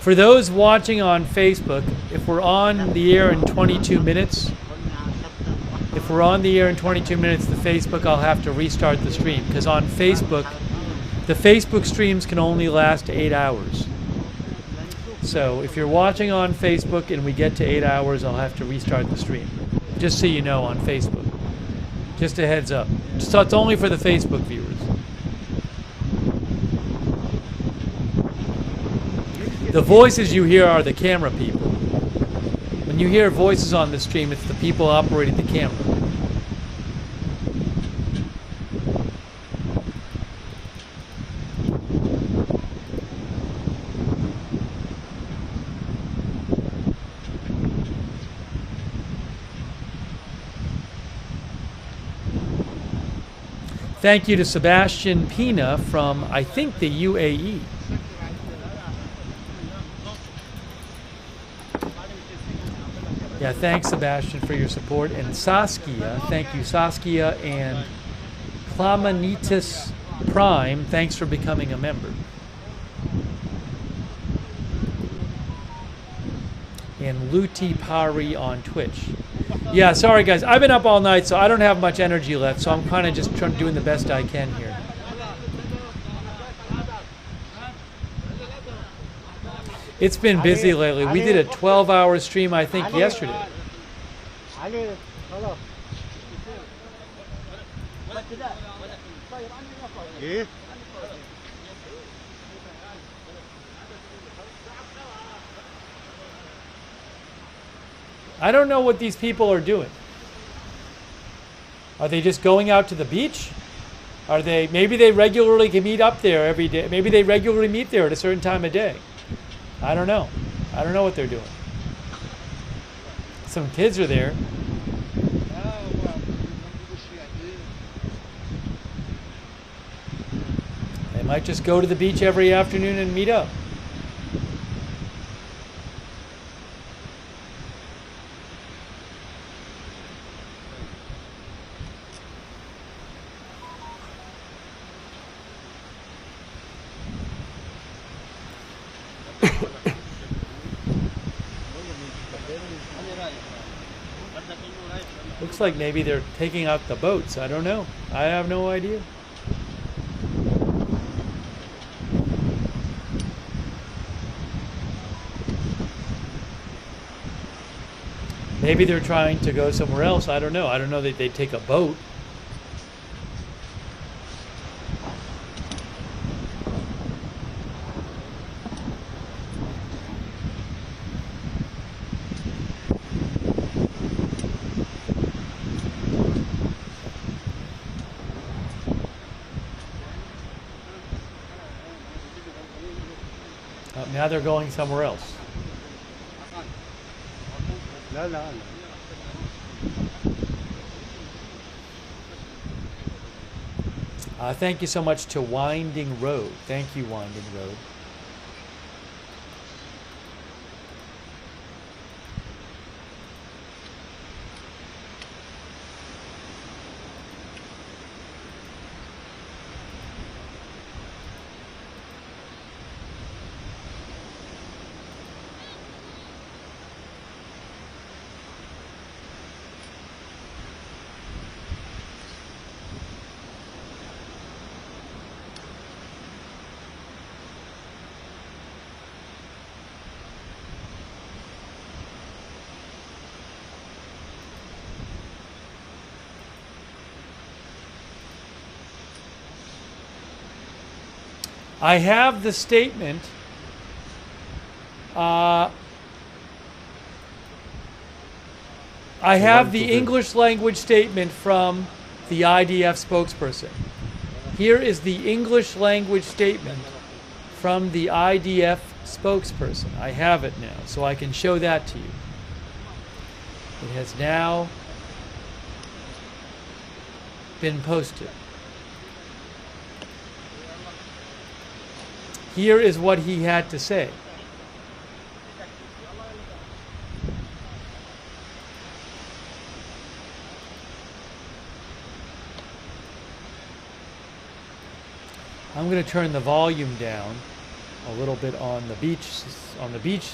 For those watching on Facebook, if we're on the air in 22 minutes, the Facebook, I'll have to restart the stream, because on Facebook, the Facebook streams can only last 8 hours. So if you're watching on Facebook and we get to 8 hours, I'll have to restart the stream. Just so you know, on Facebook. Just a heads up. So it's only for the Facebook viewers. The voices you hear are the camera people. When you hear voices on the stream, it's the people operating the camera. Thank you to Sebastian Pina from, I think, the UAE. Yeah, thanks, Sebastian, for your support. And Saskia, thank you, Saskia. And Clamanitis Prime, thanks for becoming a member. And Luti Pari on Twitch. Yeah, sorry, guys. I've been up all night, so I don't have much energy left, so I'm kind of just doing the best I can here. It's been busy lately. We did a 12-hour stream, I think, yesterday. I don't know what these people are doing. Are they just going out to the beach? Are they, maybe they regularly can meet up there every day. Maybe they regularly meet there at a certain time of day. I don't know. I don't know what they're doing. Some kids are there. They might just go to the beach every afternoon and meet up. Looks like maybe they're taking out the boats. I don't know. I have no idea. Maybe they're trying to go somewhere else. I don't know. I don't know that they'd take a boat. Now they're going somewhere else. Thank you so much to Winding Road. Thank you, Winding Road. I have the statement. I have the English language statement from the IDF spokesperson. Here is the English language statement from the IDF spokesperson. I have it now, so I can show that to you. It has now been posted. Here is what he had to say. I'm going to turn the volume down a little bit on the beach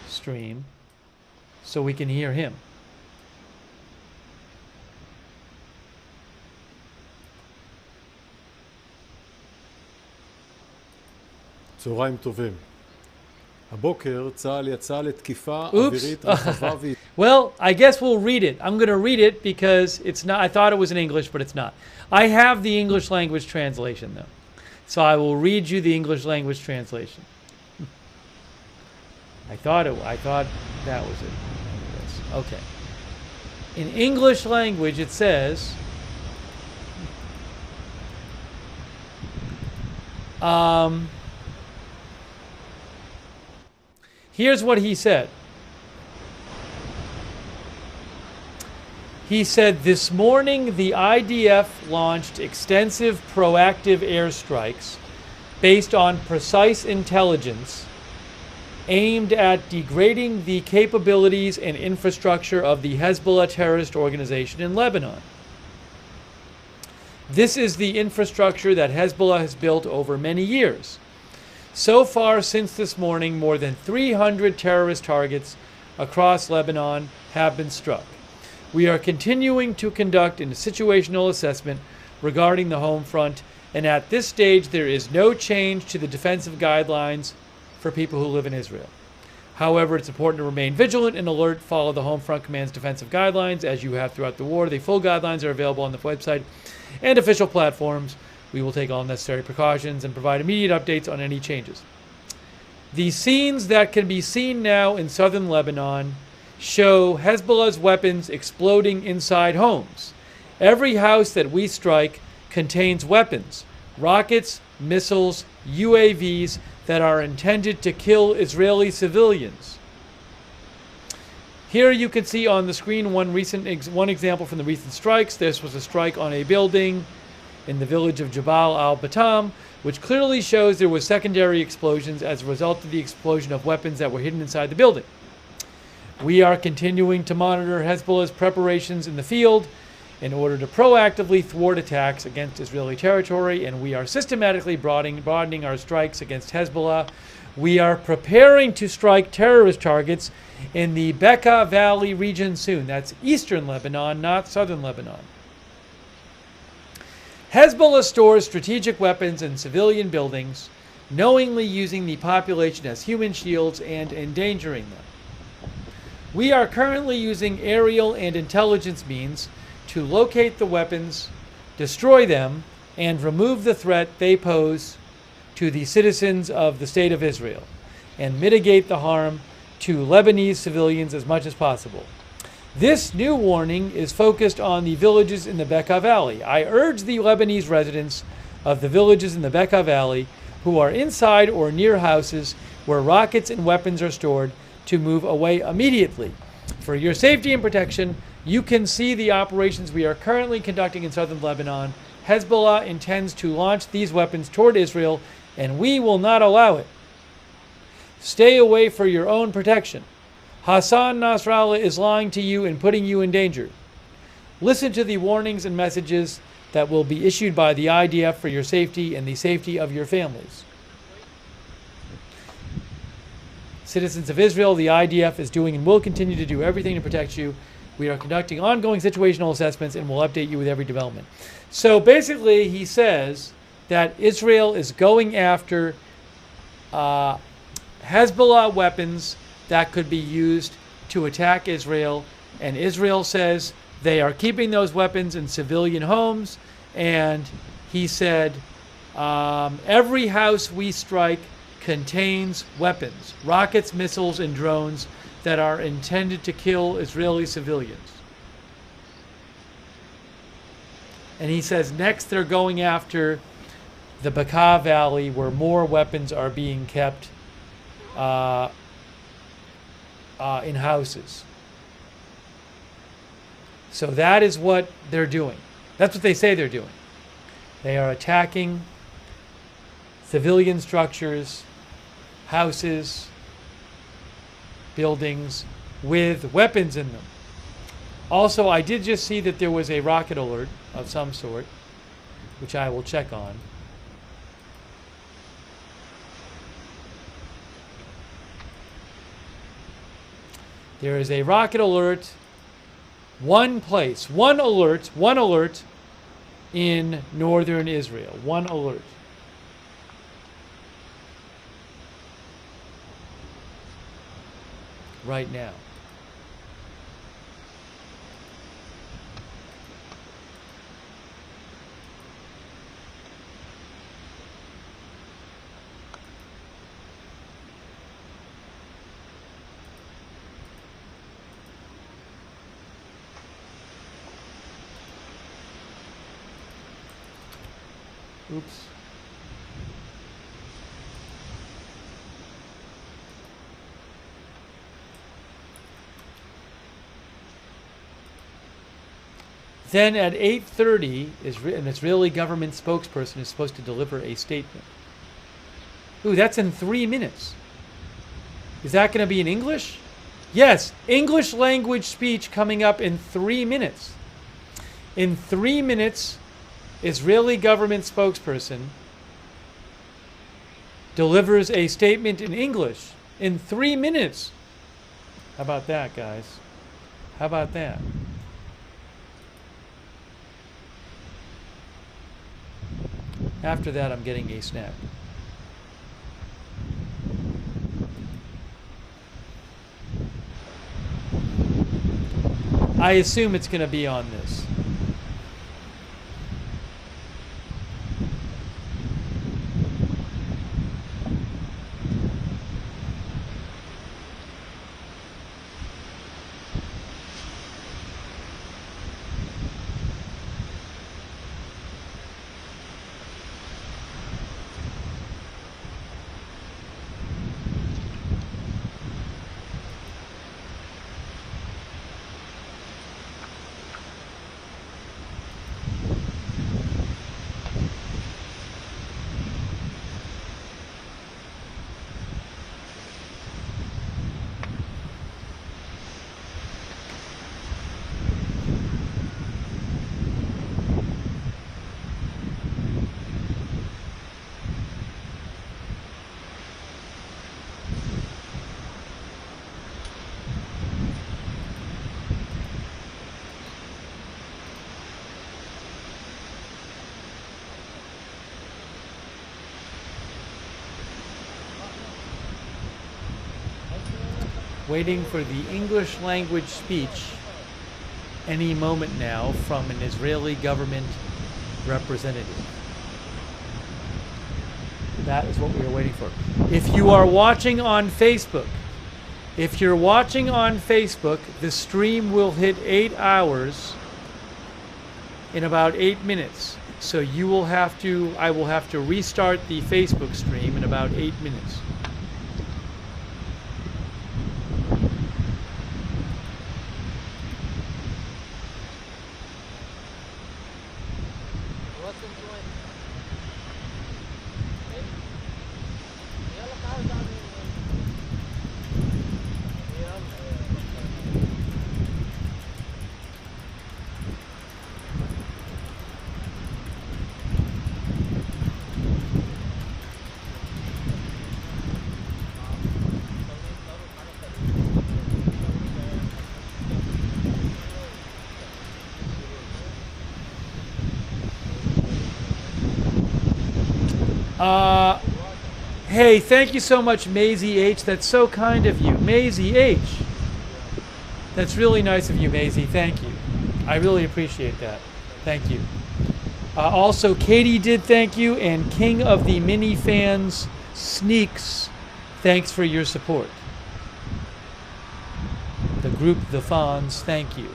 stream so we can hear him. צהריים טובים. הבוקר צה"ל יצא לתקיפה אווירית רחבה ו... Well, I guess we'll read it. I'm going to read it because it's not. I thought it was in English, but it's not. I have the English language translation though, so I will read you the English language translation. I thought that was it. Okay. In English language, it says. Here's what he said. He said, this morning the IDF launched extensive proactive airstrikes based on precise intelligence aimed at degrading the capabilities and infrastructure of the Hezbollah terrorist organization in Lebanon. This is the infrastructure that Hezbollah has built over many years. So far since this morning, more than 300 terrorist targets across Lebanon have been struck. We are continuing to conduct a situational assessment regarding the home front, and at this stage there is no change to the defensive guidelines for people who live in Israel. However, it's important to remain vigilant and alert, follow the Home Front Command's defensive guidelines as you have throughout the war. The full guidelines are available on the website and official platforms. We will take all necessary precautions and provide immediate updates on any changes. The scenes that can be seen now in southern Lebanon show Hezbollah's weapons exploding inside homes. Every house that we strike contains weapons, rockets, missiles, UAVs that are intended to kill Israeli civilians. Here you can see on the screen one example from the recent strikes. This was a strike on a building in the village of Jabal al-Batam, which clearly shows there were secondary explosions as a result of the explosion of weapons that were hidden inside the building. We are continuing to monitor Hezbollah's preparations in the field in order to proactively thwart attacks against Israeli territory, and we are systematically broadening our strikes against Hezbollah. We are preparing to strike terrorist targets in the Becca Valley region soon. That's eastern Lebanon, not southern Lebanon. Hezbollah stores strategic weapons in civilian buildings, knowingly using the population as human shields and endangering them. We are currently using aerial and intelligence means to locate the weapons, destroy them, and remove the threat they pose to the citizens of the State of Israel, and mitigate the harm to Lebanese civilians as much as possible. This new warning is focused on the villages in the Becca Valley. I urge the Lebanese residents of the villages in the Becca Valley who are inside or near houses where rockets and weapons are stored to move away immediately. For your safety and protection, you can see the operations we are currently conducting in southern Lebanon. Hezbollah intends to launch these weapons toward Israel, and we will not allow it. Stay away for your own protection. Hassan Nasrallah is lying to you and putting you in danger. Listen to the warnings and messages that will be issued by the IDF for your safety and the safety of your families. Citizens of Israel, the IDF is doing and will continue to do everything to protect you. We are conducting ongoing situational assessments and will update you with every development. So basically, he says that Israel is going after Hezbollah weapons that could be used to attack Israel, and Israel says they are keeping those weapons in civilian homes, and he said Every house we strike contains weapons, rockets, missiles, and drones that are intended to kill Israeli civilians. And he says next they're going after the Becca Valley, where more weapons are being kept in houses. So that is what they're doing. That's what they say they're doing. They are attacking civilian structures, houses, buildings with weapons in them. Also, I did just see that there was a rocket alert of some sort, which I will check on. There is a rocket alert, one alert in northern Israel. One alert. Right now. Oops. Then at 8:30, an Israeli government spokesperson is supposed to deliver a statement. Ooh, that's in 3 minutes. Is that going to be in English? Yes, English language speech coming up in 3 minutes. In 3 minutes, Israeli government spokesperson delivers a statement in English in 3 minutes. How about that, guys? How about that? After that, I'm getting a snack. I assume it's going to be on this. Waiting for the English language speech any moment now from an Israeli government representative. That is what we are waiting for. If you are watching on Facebook, the stream will hit 8 hours in about 8 minutes. So I will have to restart the Facebook stream in about 8 minutes. Hey, thank you so much, Maisie H. That's so kind of you. Maisie H. That's really nice of you, Maisie. Thank you. I really appreciate that. Thank you. Also, Katie did thank you, and King of the Mini Fans Sneaks, thanks for your support. The group, the Fawns, thank you.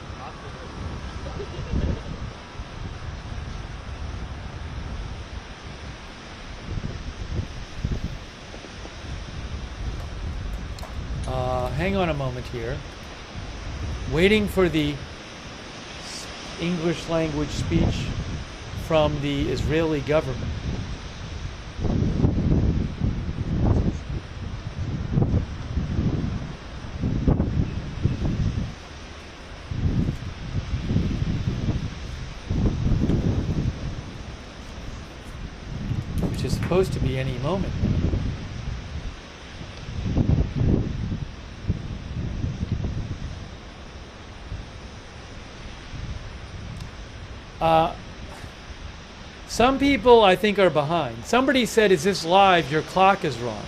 Hang on a moment here. Waiting for the English language speech from the Israeli government. Which is supposed to be any moment. Some people, I think, are behind. Somebody said, is this live? Your clock is wrong.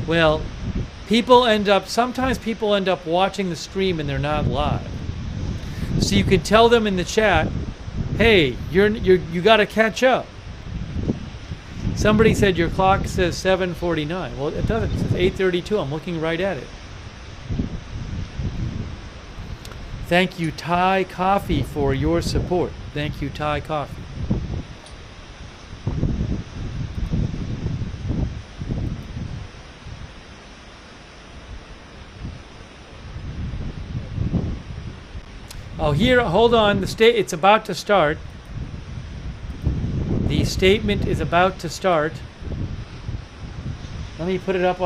Well, sometimes people end up watching the stream and they're not live. So you can tell them in the chat, hey, you got to catch up. Somebody said your clock says 7:49. Well, it doesn't. It says 8:32. I'm looking right at it. Thank you, Thai Coffee, for your support. Thank you, Thai Coffee. Oh, here, hold on. It's about to start. The statement is about to start. Let me put it up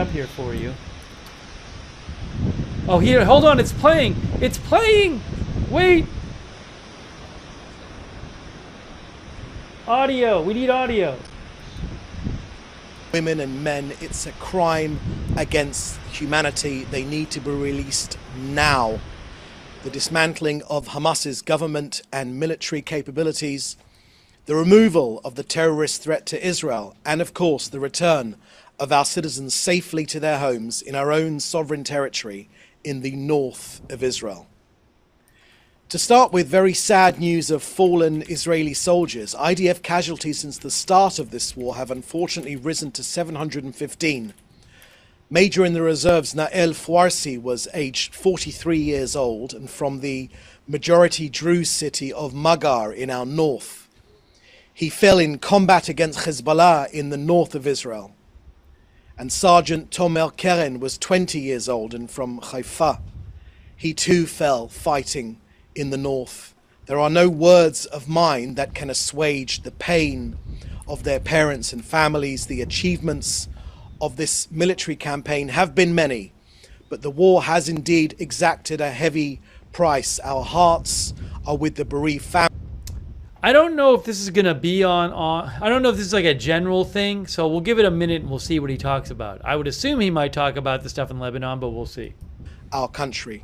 here for you. Oh, here, hold on, it's playing. It's playing. Wait. Audio. We need audio. Women and men, it's a crime against humanity. They need to be released now. The dismantling of Hamas's government and military capabilities, the removal of the terrorist threat to Israel, and of course the return of our citizens safely to their homes in our own sovereign territory in the north of Israel. To start with, very sad news of fallen Israeli soldiers. IDF casualties since the start of this war have unfortunately risen to 715. Major in the reserves Nael Fouarsi was aged 43 years old and from the majority Druze city of Magar in our north. He fell in combat against Hezbollah in the north of Israel. And Sergeant Tomer Keren was 20 years old and from Haifa. He too fell fighting in the north. There are no words of mine that can assuage the pain of their parents and families. The achievements of this military campaign have been many, but the war has indeed exacted a heavy price. Our hearts are with the bereaved families. I don't know if this is going to be on, I don't know if this is like a general thing, so we'll give it a minute and we'll see what he talks about. I would assume he might talk about the stuff in Lebanon, but we'll see. Our country.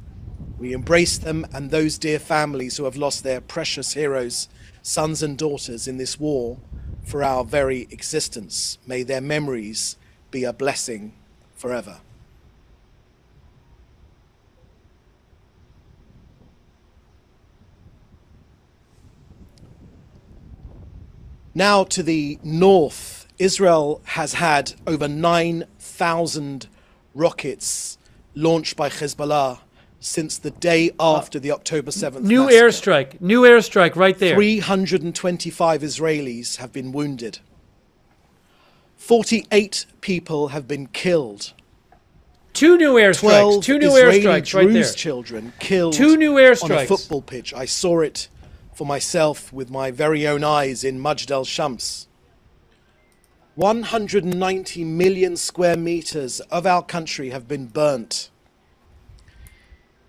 We embrace them and those dear families who have lost their precious heroes, sons and daughters in this war for our very existence. May their memories be a blessing forever. Now to the north, Israel has had over 9,000 rockets launched by Hezbollah since the day after the October 7th New airstrike right there. 325 Israelis have been wounded. 48 people have been killed. Two new airstrikes. Two new airstrikes right there. Children killed. Two new airstrikes on a football pitch. I saw it for myself with my very own eyes in Majd al-Shams. 190 million square meters of our country have been burnt.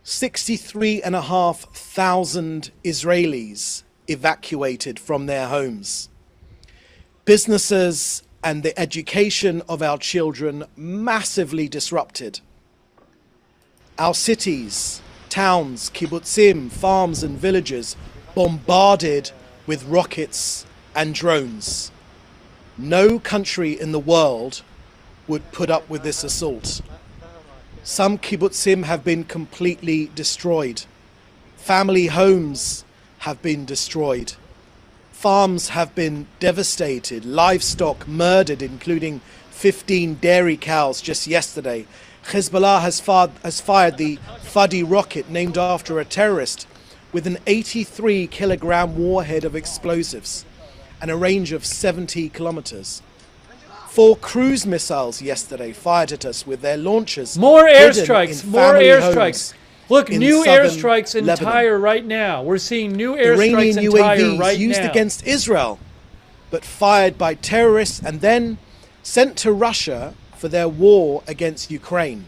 63,500 Israelis evacuated from their homes. Businesses and the education of our children massively disrupted. Our cities, towns, kibbutzim, farms and villages bombarded with rockets and drones. No country in the world would put up with this assault. Some kibbutzim have been completely destroyed. Family homes have been destroyed. Farms have been devastated, livestock murdered, including 15 dairy cows just yesterday. Hezbollah has fired the Fadi rocket named after a terrorist with an 83-kilogram warhead of explosives and a range of 70 kilometers. 4 cruise missiles yesterday fired at us with their launchers. More airstrikes, more airstrikes. Look, new airstrikes in Lebanon. Tyre right now. We're seeing new airstrikes Iranian in Tyre UAVs right used now. against Israel, but fired by terrorists and then sent to Russia for their war against Ukraine.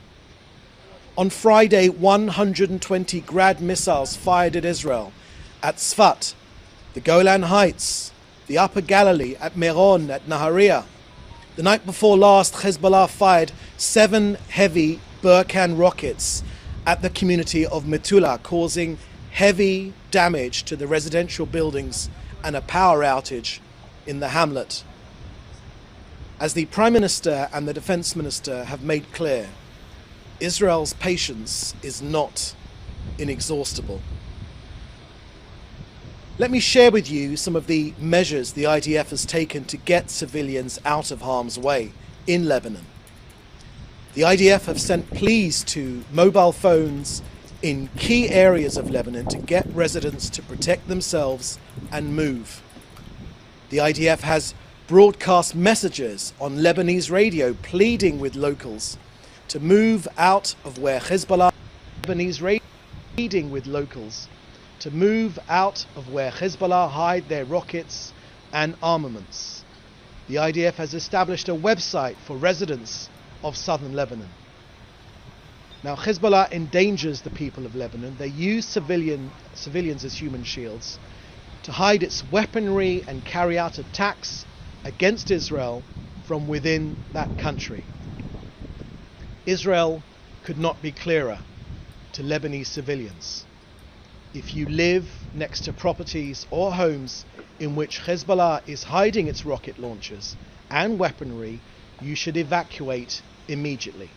On Friday, 120 Grad missiles fired at Israel, at Tzfat, the Golan Heights, the Upper Galilee, at Meron, at Nahariya. The night before last, Hezbollah fired 7 heavy Burkan rockets at the community of Metula, causing heavy damage to the residential buildings and a power outage in the hamlet. As the Prime Minister and the Defense Minister have made clear, Israel's patience is not inexhaustible. Let me share with you some of the measures the IDF has taken to get civilians out of harm's way in Lebanon. The IDF have sent pleas to mobile phones in key areas of Lebanon to get residents to protect themselves and move. The IDF has broadcast messages on Lebanese radio pleading with locals to move out of where Hezbollah hide their rockets and armaments. The IDF has established a website for residents of southern Lebanon. Now, Hezbollah endangers the people of Lebanon. They use civilians as human shields to hide its weaponry and carry out attacks against Israel from within that country. Israel could not be clearer to Lebanese civilians. If you live next to properties or homes in which Hezbollah is hiding its rocket launchers and weaponry, you should evacuate immediately.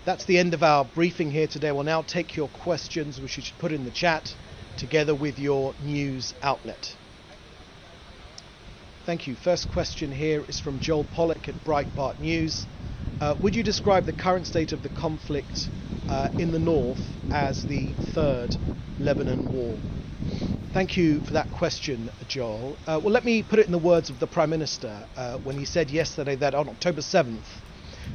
That's the end of our briefing here today. We'll now take your questions, which you should put in the chat, together with your news outlet. Thank you. First question here is from Joel Pollack at Breitbart News. Would you describe the current state of the conflict in the north as the third Lebanon war? Thank you for that question, Joel. Well, let me put it in the words of the Prime Minister when he said yesterday that on October 7th,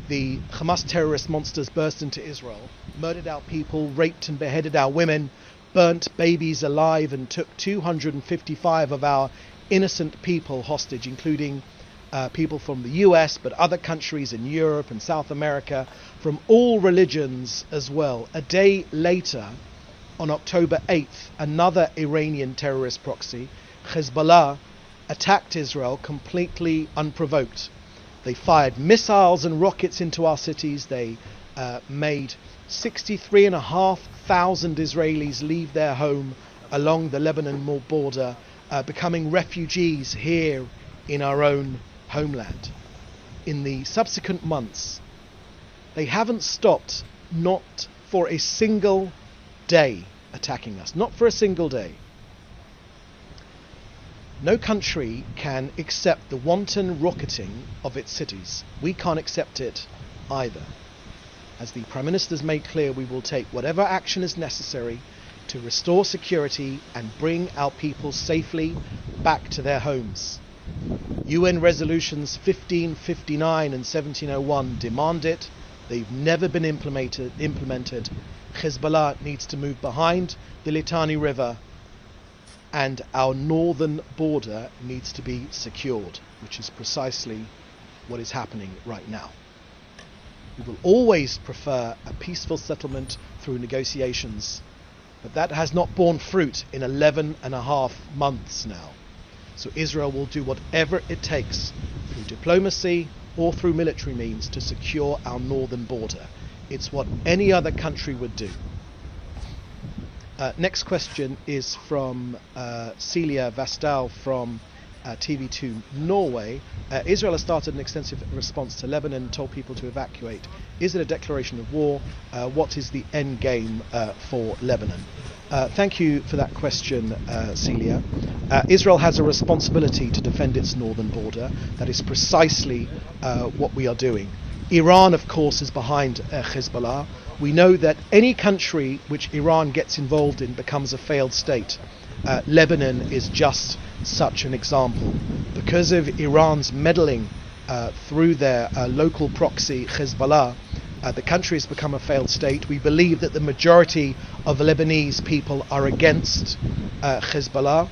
the Hamas terrorist monsters burst into Israel, murdered our people, raped and beheaded our women, burnt babies alive and took 255 of our innocent people hostage, including people from the US, but other countries in Europe and South America, from all religions as well. A day later, on October 8th, another Iranian terrorist proxy, Hezbollah, attacked Israel completely unprovoked. They fired missiles and rockets into our cities. They made 63,500 Israelis leave their home along the Lebanon border, becoming refugees here in our own homeland. In the subsequent months, they haven't stopped, not for a single day, attacking us. Not for a single day. No country can accept the wanton rocketing of its cities. We can't accept it either. As the Prime Minister's made clear, we will take whatever action is necessary to restore security and bring our people safely back to their homes. UN resolutions 1559 and 1701 demand it. They've never been implemented. Hezbollah needs to move behind the Litani River, and our northern border needs to be secured, which is precisely what is happening right now. We will always prefer a peaceful settlement through negotiations, but that has not borne fruit in 11.5 months now. So Israel will do whatever it takes, through diplomacy or through military means, to secure our northern border. It's what any other country would do. Next question is from Celia Vastal from TV2 Norway. Israel has started an extensive response to Lebanon, told people to evacuate. Is it a declaration of war? What is the end game for Lebanon? Thank you for that question, Celia. Israel has a responsibility to defend its northern border. That is precisely what we are doing. Iran, of course, is behind Hezbollah. We know that any country which Iran gets involved in becomes a failed state. Lebanon is just such an example. Because of Iran's meddling through their local proxy Hezbollah, the country has become a failed state. We believe that the majority of the Lebanese people are against Hezbollah.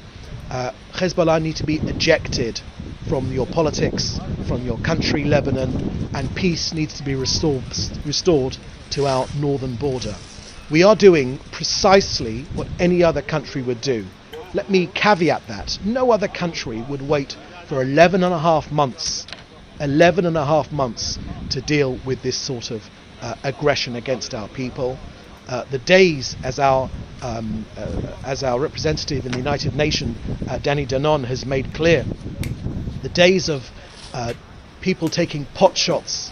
Hezbollah need to be ejected from your politics, from your country, Lebanon, and peace needs to be restored to our northern border. We are doing precisely what any other country would do. Let me caveat that. No other country would wait for 11 and a half months to deal with this sort of aggression against our people. The days, as our representative in the United Nations, Danny Danon, has made clear, the days of people taking pot shots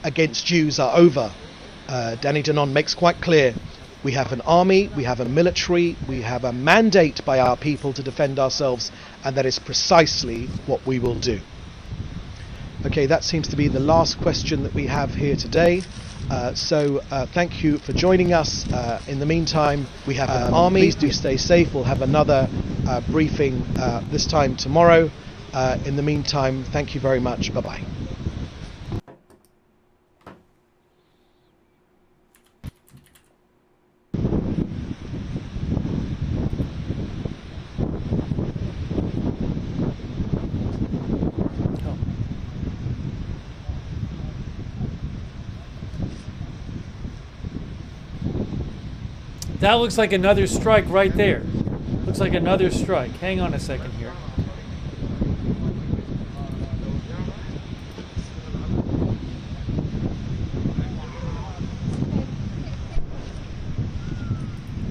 against Jews are over. Danny Danon makes quite clear we have an army, we have a military, we have a mandate by our people to defend ourselves, and that is precisely what we will do. Okay, that seems to be the last question that we have here today. So thank you for joining us. In the meantime, we have an army. Please do stay safe. We'll have another briefing this time tomorrow. In the meantime, thank you very much. Bye-bye. That looks like another strike right there. Looks like another strike. Hang on a second here.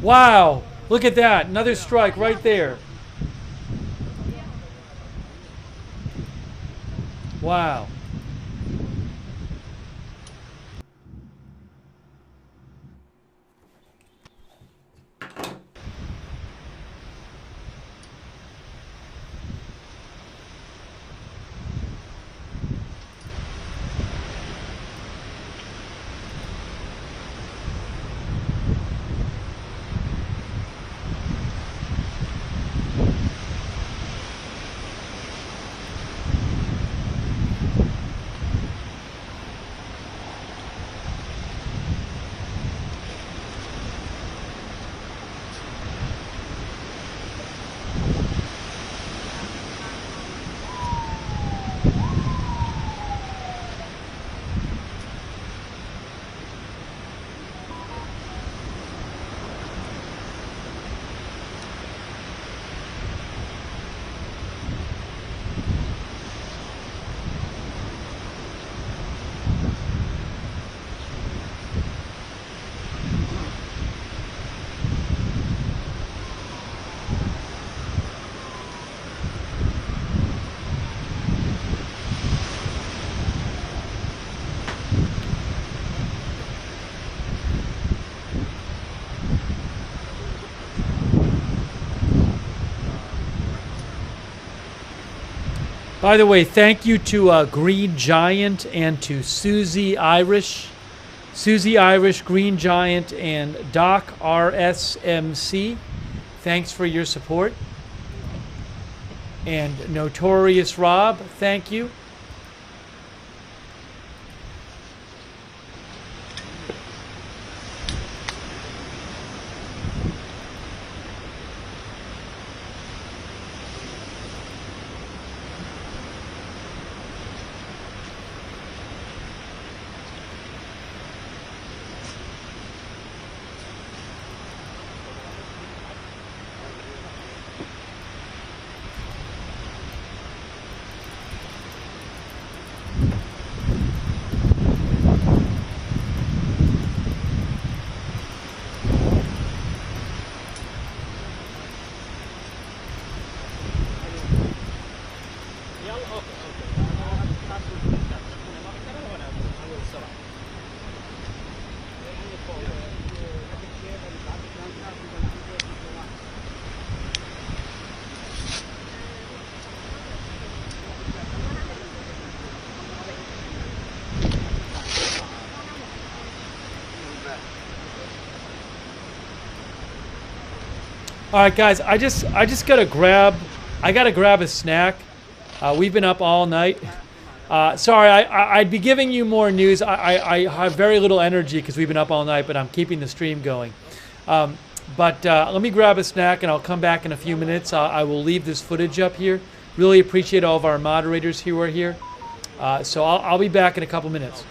Wow! Look at that. Another strike right there. Wow. By the way, thank you to Green Giant and to Susie Irish, Green Giant, and Doc RSMC. Thanks for your support. And Notorious Rob, thank you. All right, guys. I just gotta grab a snack. We've been up all night. Sorry, I'd be giving you more news. I have very little energy because we've been up all night, but I'm keeping the stream going. But let me grab a snack and I'll come back in a few minutes. I will leave this footage up here. Really appreciate all of our moderators who are here. So I'll be back in a couple minutes.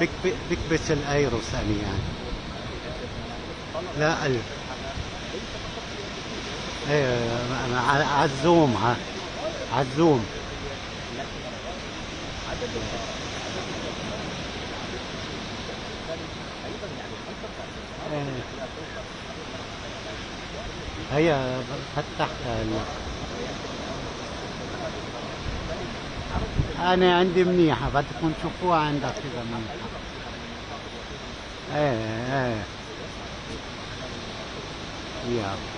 بكبس الايروس انا يعني لا عالزوم عالزوم هيا فتحتها انا عندي منيحة بدكم تشوفوها عندك كذا منيحة ايه يلا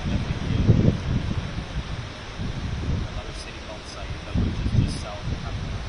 Another city called Saida, which is just south of Hamdan.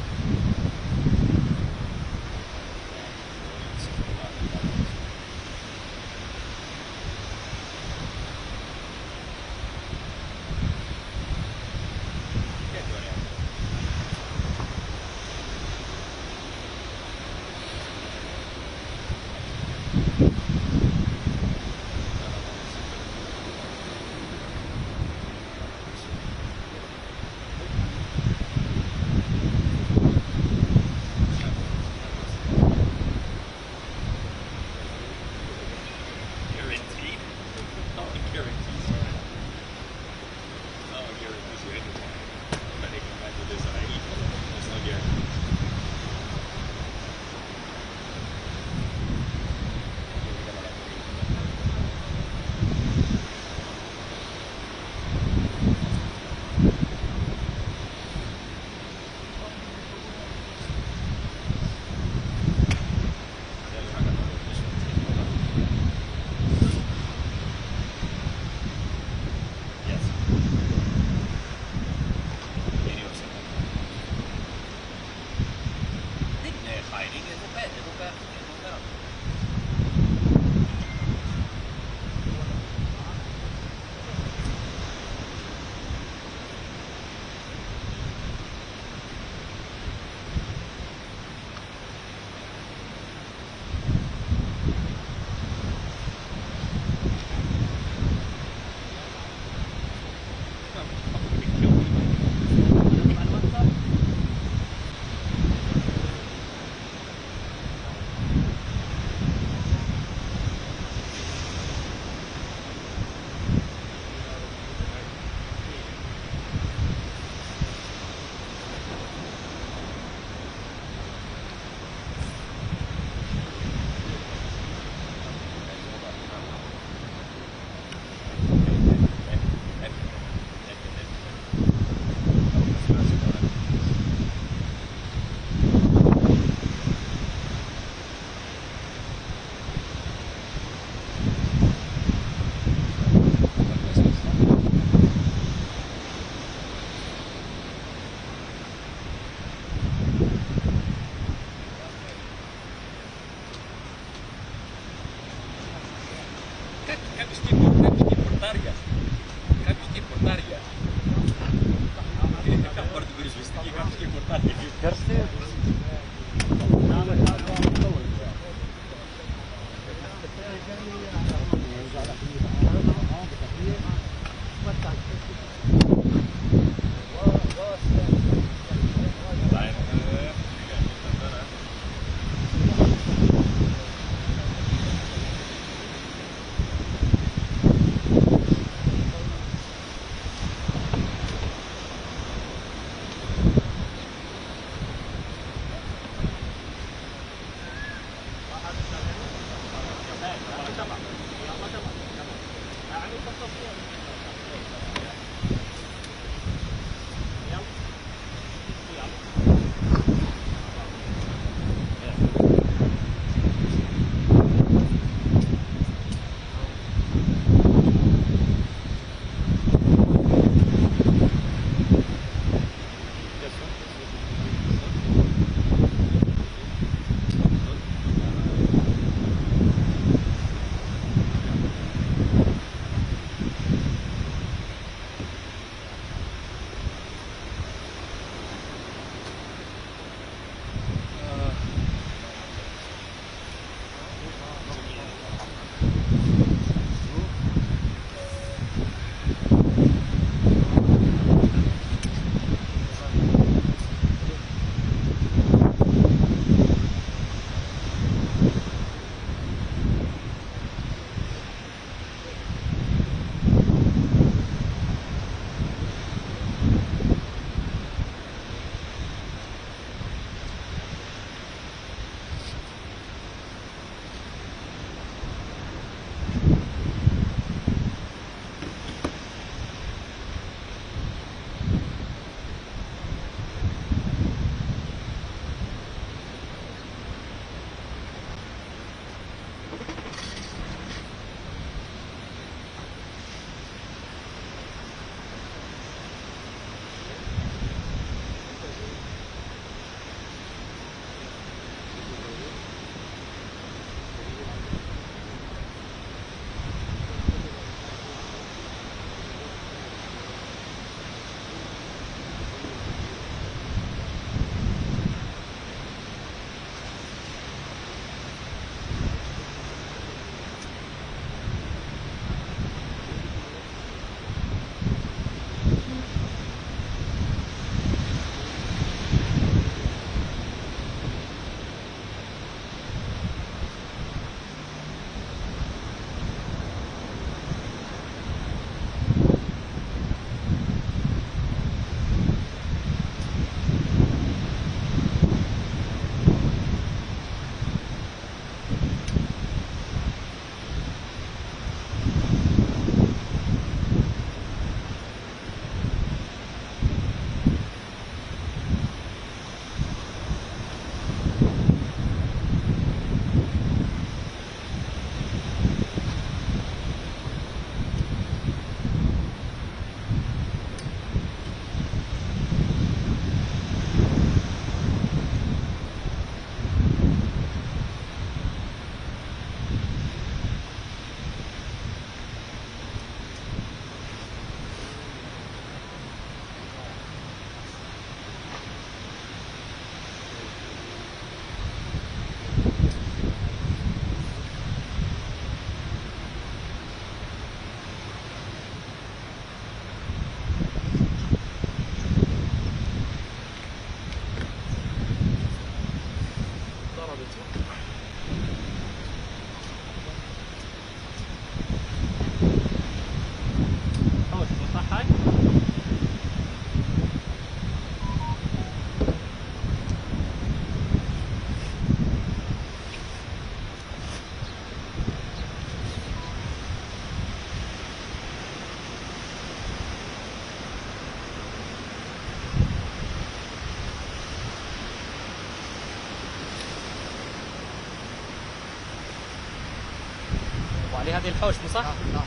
هذه الحوش صح؟ نعم.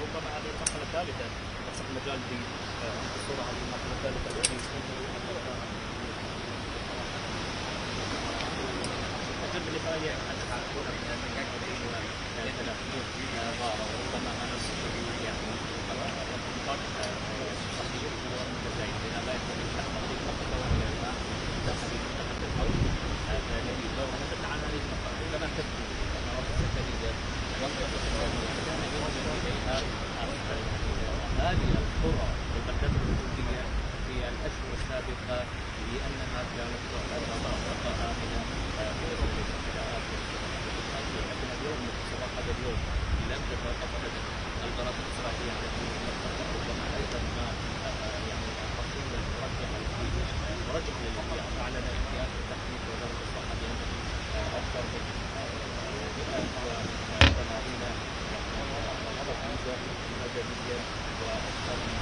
ربما هذه المرحلة الثالثة يصح المجال بالصورة هذه المرحلة الثالثة التي بالنسبة لي أتحدث عن غارة وربما أنا يعني فقط صحيح ومتزايد لأن لا يكون التحقيق فقط لو تحت الحوض نبي لو نتحدث عن هذه المنطقة عندما تبدو الثمرات السكرية منطقة كان يوجد إليها هذه القرى والبلدات الحدودية في الأشهر السابقة لأنها كانت منطقة آمنة لكن اليوم بصراحة هذا اليوم لم تتوقف الغارات الإسرائيلية على هذه المنطقة ربما أيضا ما يعني الرسول رجع الجيش ورجع للإحياء وأعلن احتياج التحقيق وزارة الصحة بأنه أكثر من 180 مدنية وأكثر من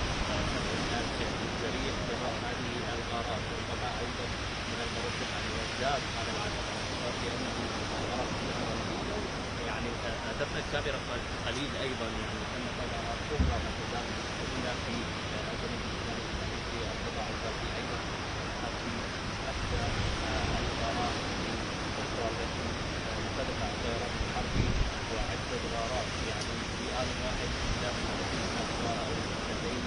7 جريح جراء هذه الغارات ربما أيضا من المرجح أن يزداد هذا العدد لأنه الغارات يعني دفن الكاميرا قليل أيضا يعني أن الغارات أخرى مثلا هنا في الجنوب الشمالي في القطاع الغربي أيضا في أحدى الغارات الأخرى التي مختلفة عن الطيران الحربي وعدة غارات يعني في آن واحد داخل غارة أو اثنتين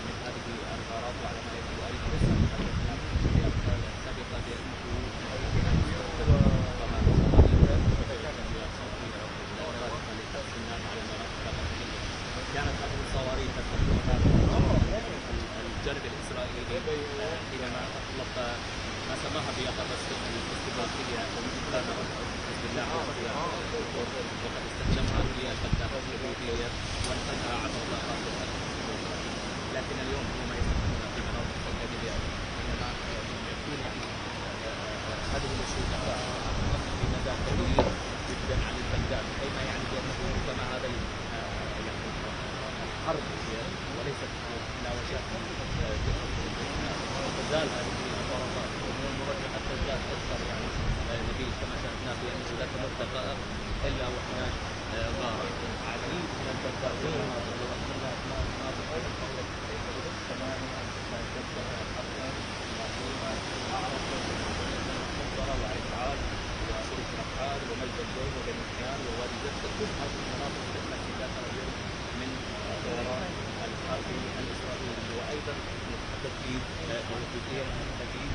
من هذه الغارات وعلى ما يبدو أيضا تحدثنا في الأمثال السابقة بأنه كانت هذه الصواريخ الجانب الإسرائيلي حينما أطلق ما سماها بيقظة الاستباقية حزب الله وقد استخدمها في البلدات الحدودية وانتهى عن إطلاقات لكن اليوم هم يستخدمونها في مناطق الجبلية حينما يكون هذه الأشياء في مدى كبير جدا عن البلدات فيما يعني بأنه ربما هذا الحرب وليست مناوشات تزال هذه الضربات ومن المرجح أن تزداد أكثر يعني نبيل كما شاهدنا بأنه لا تمر دقائق إلا وهناك غارة عديد من البلدات وملجأ الجوز وبني سيان ووادي جدة كل هذه المناطق التي داخل اليوم من طيران الحرب الإسرائيلي وأيضا نتحدث في وجودية الحديد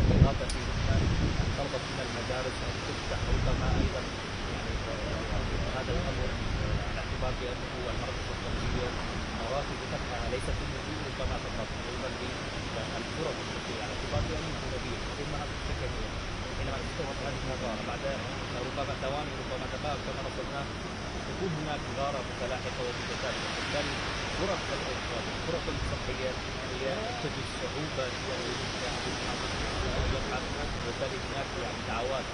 الإغاثة في لبنان أن تربط من المدارس أن تفتح ربما أيضا يعني هذا الأمر على اعتبار بأنه هو المركز الطبية مراتب فتحها ليست النزول كما فقط أيضا بالفرص الشخصية على اعتبار بأنه نبيل ثم سكنية حينما تستوعب هذه الغارة بعد ربما ثواني ربما دقائق كما رصدناه تكون هناك غارة متلاحقة ومتتالية وبالتالي فرص الصحية هي تجد صعوبة في وبالتالي هناك يعني دعوات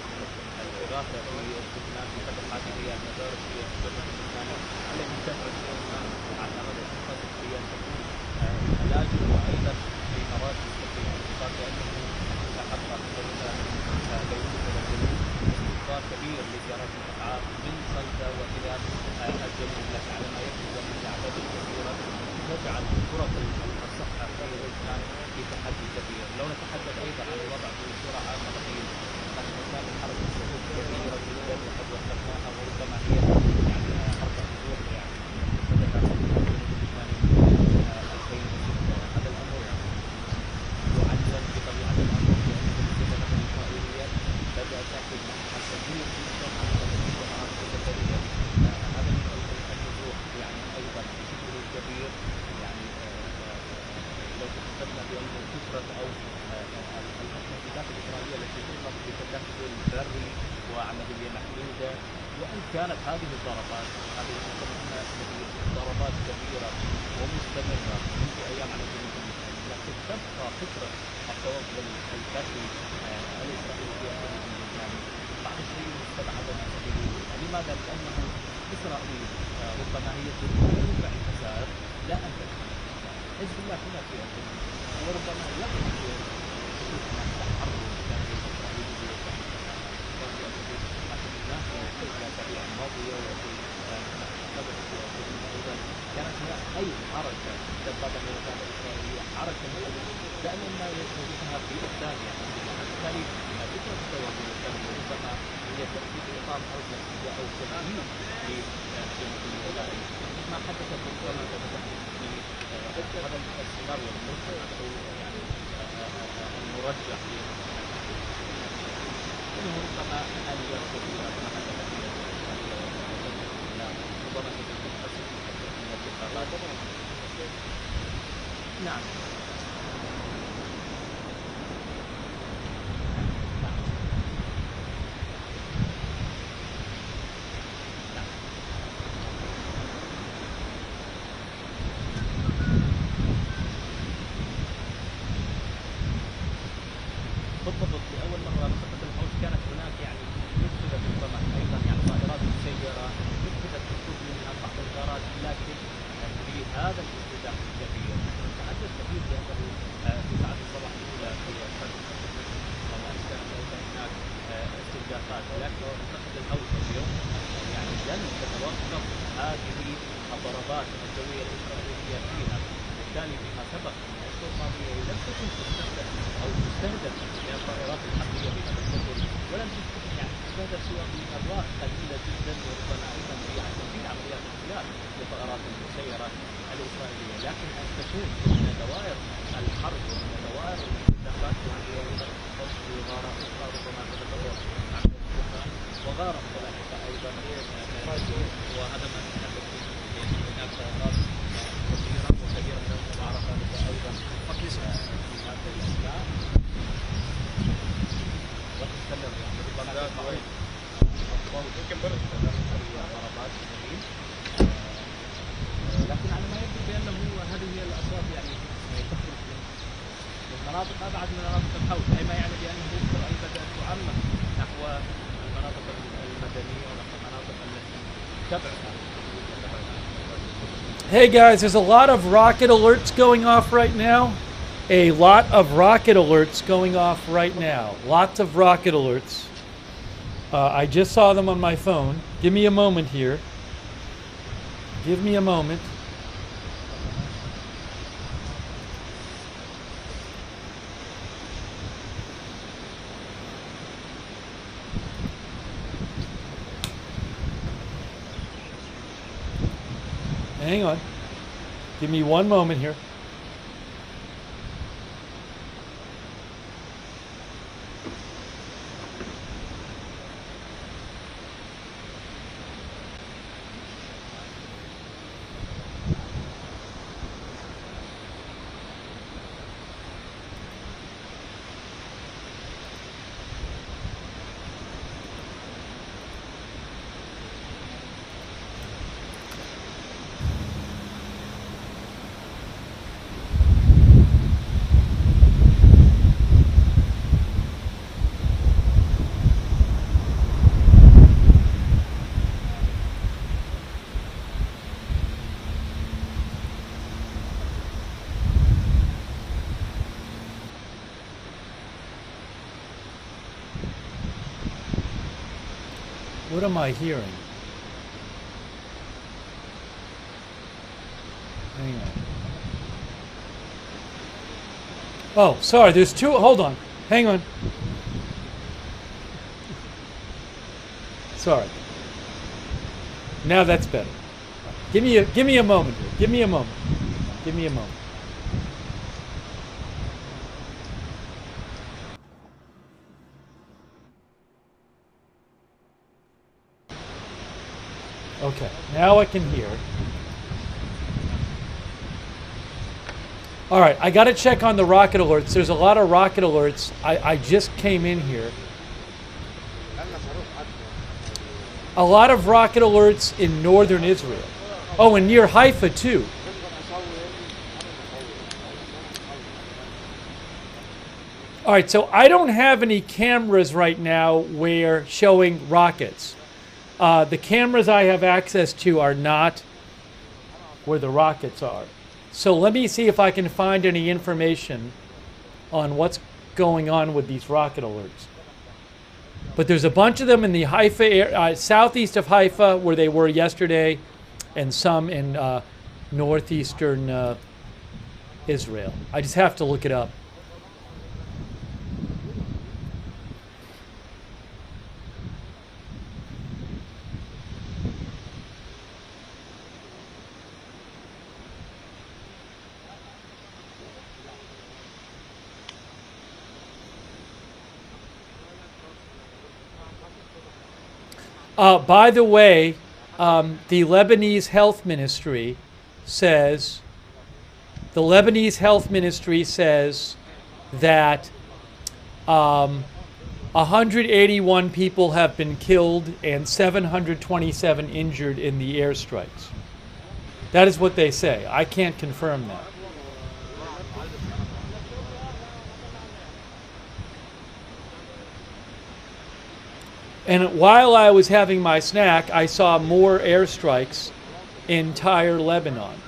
الإغاثة في لبنان في فتح هذه المدارس في الجنوب اللبناني على أن تفرض على مدى هي أن تكون علاج وأيضا في مراكز باعتبار بأنه حتى بيروت والجنوب استثمار كبير لزيارات الأسعار من صيدا وإلى الجنوب لكن على ما يبدو أن الأعداد الكبيرة تجعل فرص الصحة في لبنان في تحدي كبير. لو نتحدث أيضا عن الوضع بصورة عامة في أثناء الحرب الصفوف كبيرة جدا وقد وصلناها وربما هي يعني 4 شهور يعني فكره او التهديدات الاسرائيليه التي تطلق بتدخل بري وعمليه محدوده، وان كانت هذه الضربات ضربات كبيره ومستمره منذ ايام على جنوب المسلمين، لكن تبقى فكره التوغل البري الاسرائيلي في الجنوب اللبناني بعض الشيء مستبعد على سبيل المثال. لماذا؟ لانه اسرائيل ربما هي تدفع الفساد لا ان تدفع. حزب الله هنا في الجنوب وربما يقع في التحرر الاسرائيلي الاسابيع الماضيه وفي ايضا كانت هناك اي حركه دبابه الوزاره الاسرائيليه حركه دائما ما يواجهها في الثانيه، وبالتالي فكره التوازن الثاني ربما هي تاتي باطار ارض نفسيه او تمهيد لجنوب الولايه، ما حدث ربما في هذا السيناريو المرجح او يعني المرجح انه ربما ان يرتكب ما حدث ربما تتخصص من الانتخابات. نعم بالضبط. لأول مرة مسقط الحوث كانت هناك يعني نفذت ربما أيضا يعني طائرات مسيرة نفذت جزء منها بعض الغارات، لكن في هذا الاستهداف الكبير تحدث كثير بأنه في ساعات الصباح الأولى في أمس كانت أيضا هناك استهدافات، ولكن مسقط الحوث اليوم يعني لن تتوقف هذه الضربات الجوية الإسرائيلية فيها. بالتالي فيما سبق من الأشهر الماضية لم تكن تستهدف أو تستهدف من الطائرات الحربية في هذا القطر، ولم يعني تستهدف سوى بمرات قليلة جدا، وربما أيضا في تنفيذ عمليات اغتيال للطائرات المسيرة الإسرائيلية. لكن أن تكون من دوائر الحرب ومن دوائر الاستهدافات وهي أيضا تخص بغارة أخرى ربما تتطور عن وغارة مختلفة أيضا، وهذا ما نتحدث فيه هناك طائرات كثيرة وكبيرة من المعركة أيضا في هذا الأشياء وتتكلم يعني ربما يمكن ضربات كثير، لكن على ما يبدو بأنه هذه هي الأصوات يعني تخرج من مناطق أبعد من مناطق الحوث، أي ما يعني بأنه إسرائيل بدأت تعمق نحو المناطق المدنية ونحو المناطق التي تبعد. Hey guys, there's a lot of rocket alerts going off right now. A lot of rocket alerts going off right now. Lots of rocket alerts. I just saw them on my phone. Give me a moment here. Give me a moment. Hang on. Give me one moment here. What am I hearing? Hang on. Oh, sorry, there's two. Hold on. Hang on. Sorry. Now that's better. Give me a moment here. Give me a moment. Give me a moment. Okay, now I can hear. All right, I got to check on the rocket alerts. There's a lot of rocket alerts. I just came in here. A lot of rocket alerts in northern Israel. Oh, and near Haifa too. All right, so I don't have any cameras right now where showing rockets. The cameras I have access to are not where the rockets are. So let me see if I can find any information on what's going on with these rocket alerts. But there's a bunch of them in the Haifa, southeast of Haifa, where they were yesterday, and some in northeastern Israel. I just have to look it up. By the way, the Lebanese Health Ministry says that 181 people have been killed and 727 injured in the airstrikes. That is what they say. I can't confirm that. And while I was having my snack, I saw more airstrikes in Tyre, Lebanon.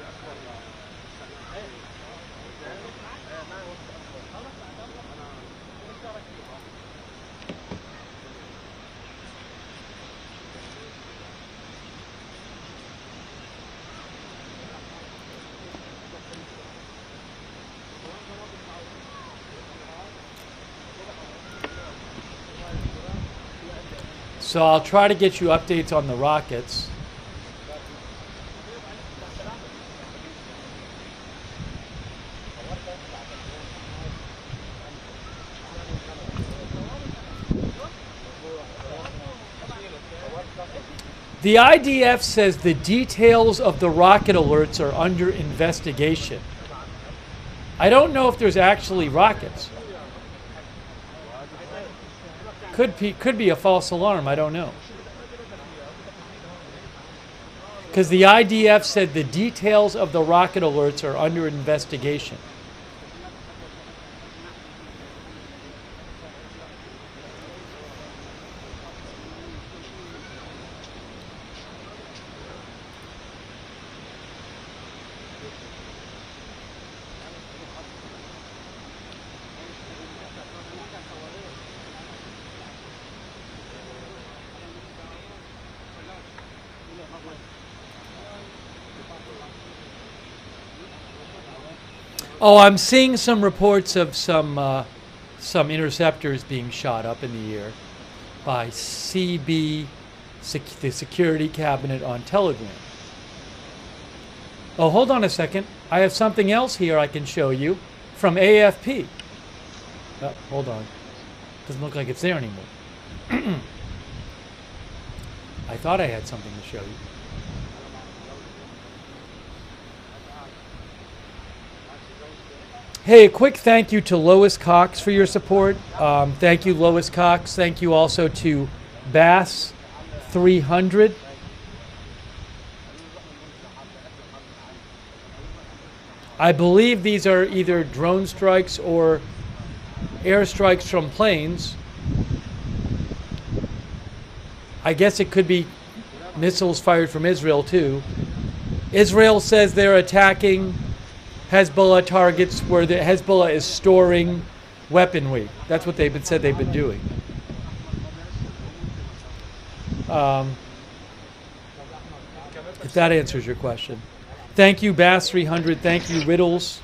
So I'll try to get you updates on the rockets. The IDF says the details of the rocket alerts are under investigation. I don't know if there's actually rockets. Could be a false alarm, I don't know. Because the IDF said the details of the rocket alerts are under investigation. Oh, I'm seeing some reports of some interceptors being shot up in the air by CB, the Security Cabinet on Telegram. Oh, hold on a second. I have something else here I can show you from AFP. Oh, hold on. Doesn't look like it's there anymore. I thought I had something to show you. Hey, a quick thank you to Lois Cox for your support. Thank you, Lois Cox. Thank you also to Bass 300. I believe these are either drone strikes or airstrikes from planes. I guess it could be missiles fired from Israel too. Israel says they're attacking Hezbollah targets where the Hezbollah is storing weaponry. That's what they've said they've been doing. If that answers your question. Thank you, Bass 300. Thank you, Riddles.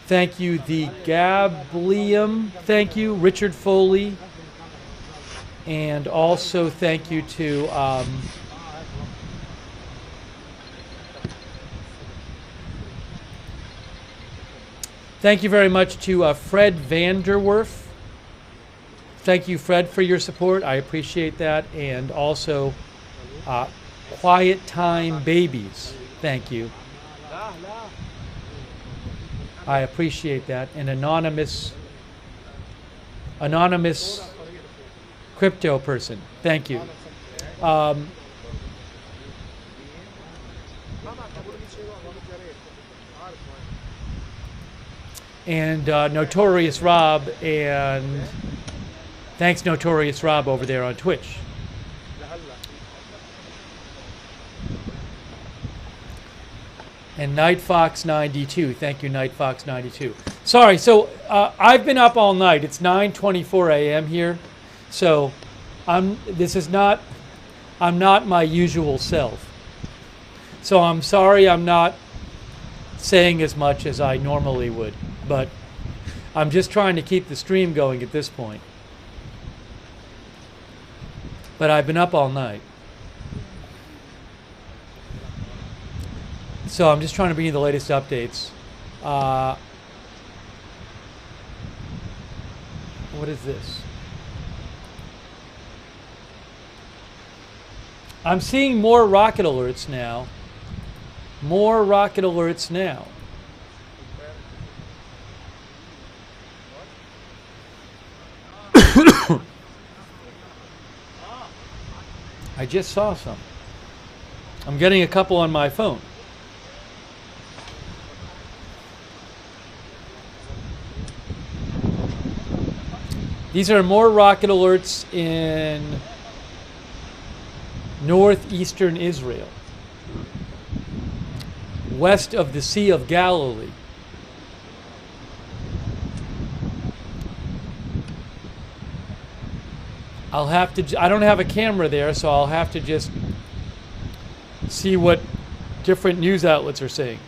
Thank you, the Gablium. Thank you, Richard Foley. And also thank you to thank you very much to Fred Vanderwerf. Thank you, Fred, for your support. I appreciate that. And also, Quiet Time Babies. Thank you. I appreciate that. An anonymous crypto person. Thank you. And Notorious Rob, and thanks Notorious Rob over there on Twitch. And Nightfox92, thank you Nightfox92. Sorry, so I've been up all night. It's 9:24 a.m. here, so I'm not my usual self. So I'm sorry I'm not saying as much as I normally would, but I'm just trying to keep the stream going at this point. But I've been up all night. So I'm just trying to bring you the latest updates. What is this? I'm seeing more rocket alerts now. More rocket alerts now. I just saw some. I'm getting a couple on my phone. These are more rocket alerts in northeastern Israel, west of the Sea of Galilee. I don't have a camera there, so I'll have to just see what different news outlets are saying.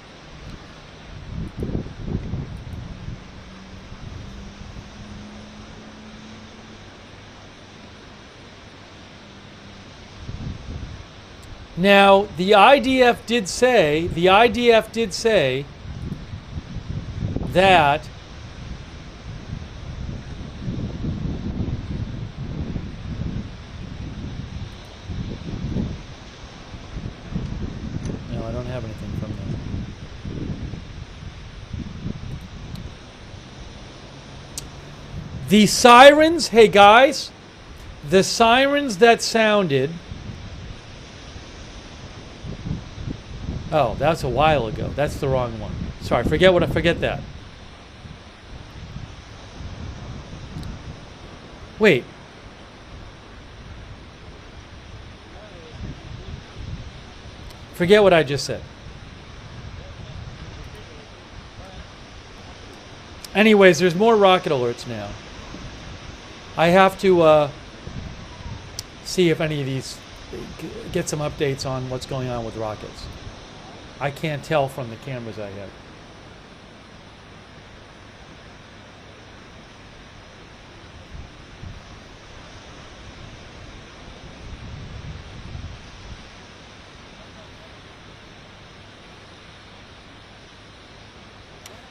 Now, the IDF did say that no, I don't have anything from them. The sirens, hey guys, the sirens that sounded. Oh, that's a while ago. That's the wrong one. Sorry, forget that. Wait. Forget what I just said. Anyways, there's more rocket alerts now. I have to see if any of these get some updates on what's going on with rockets. I can't tell from the cameras I have.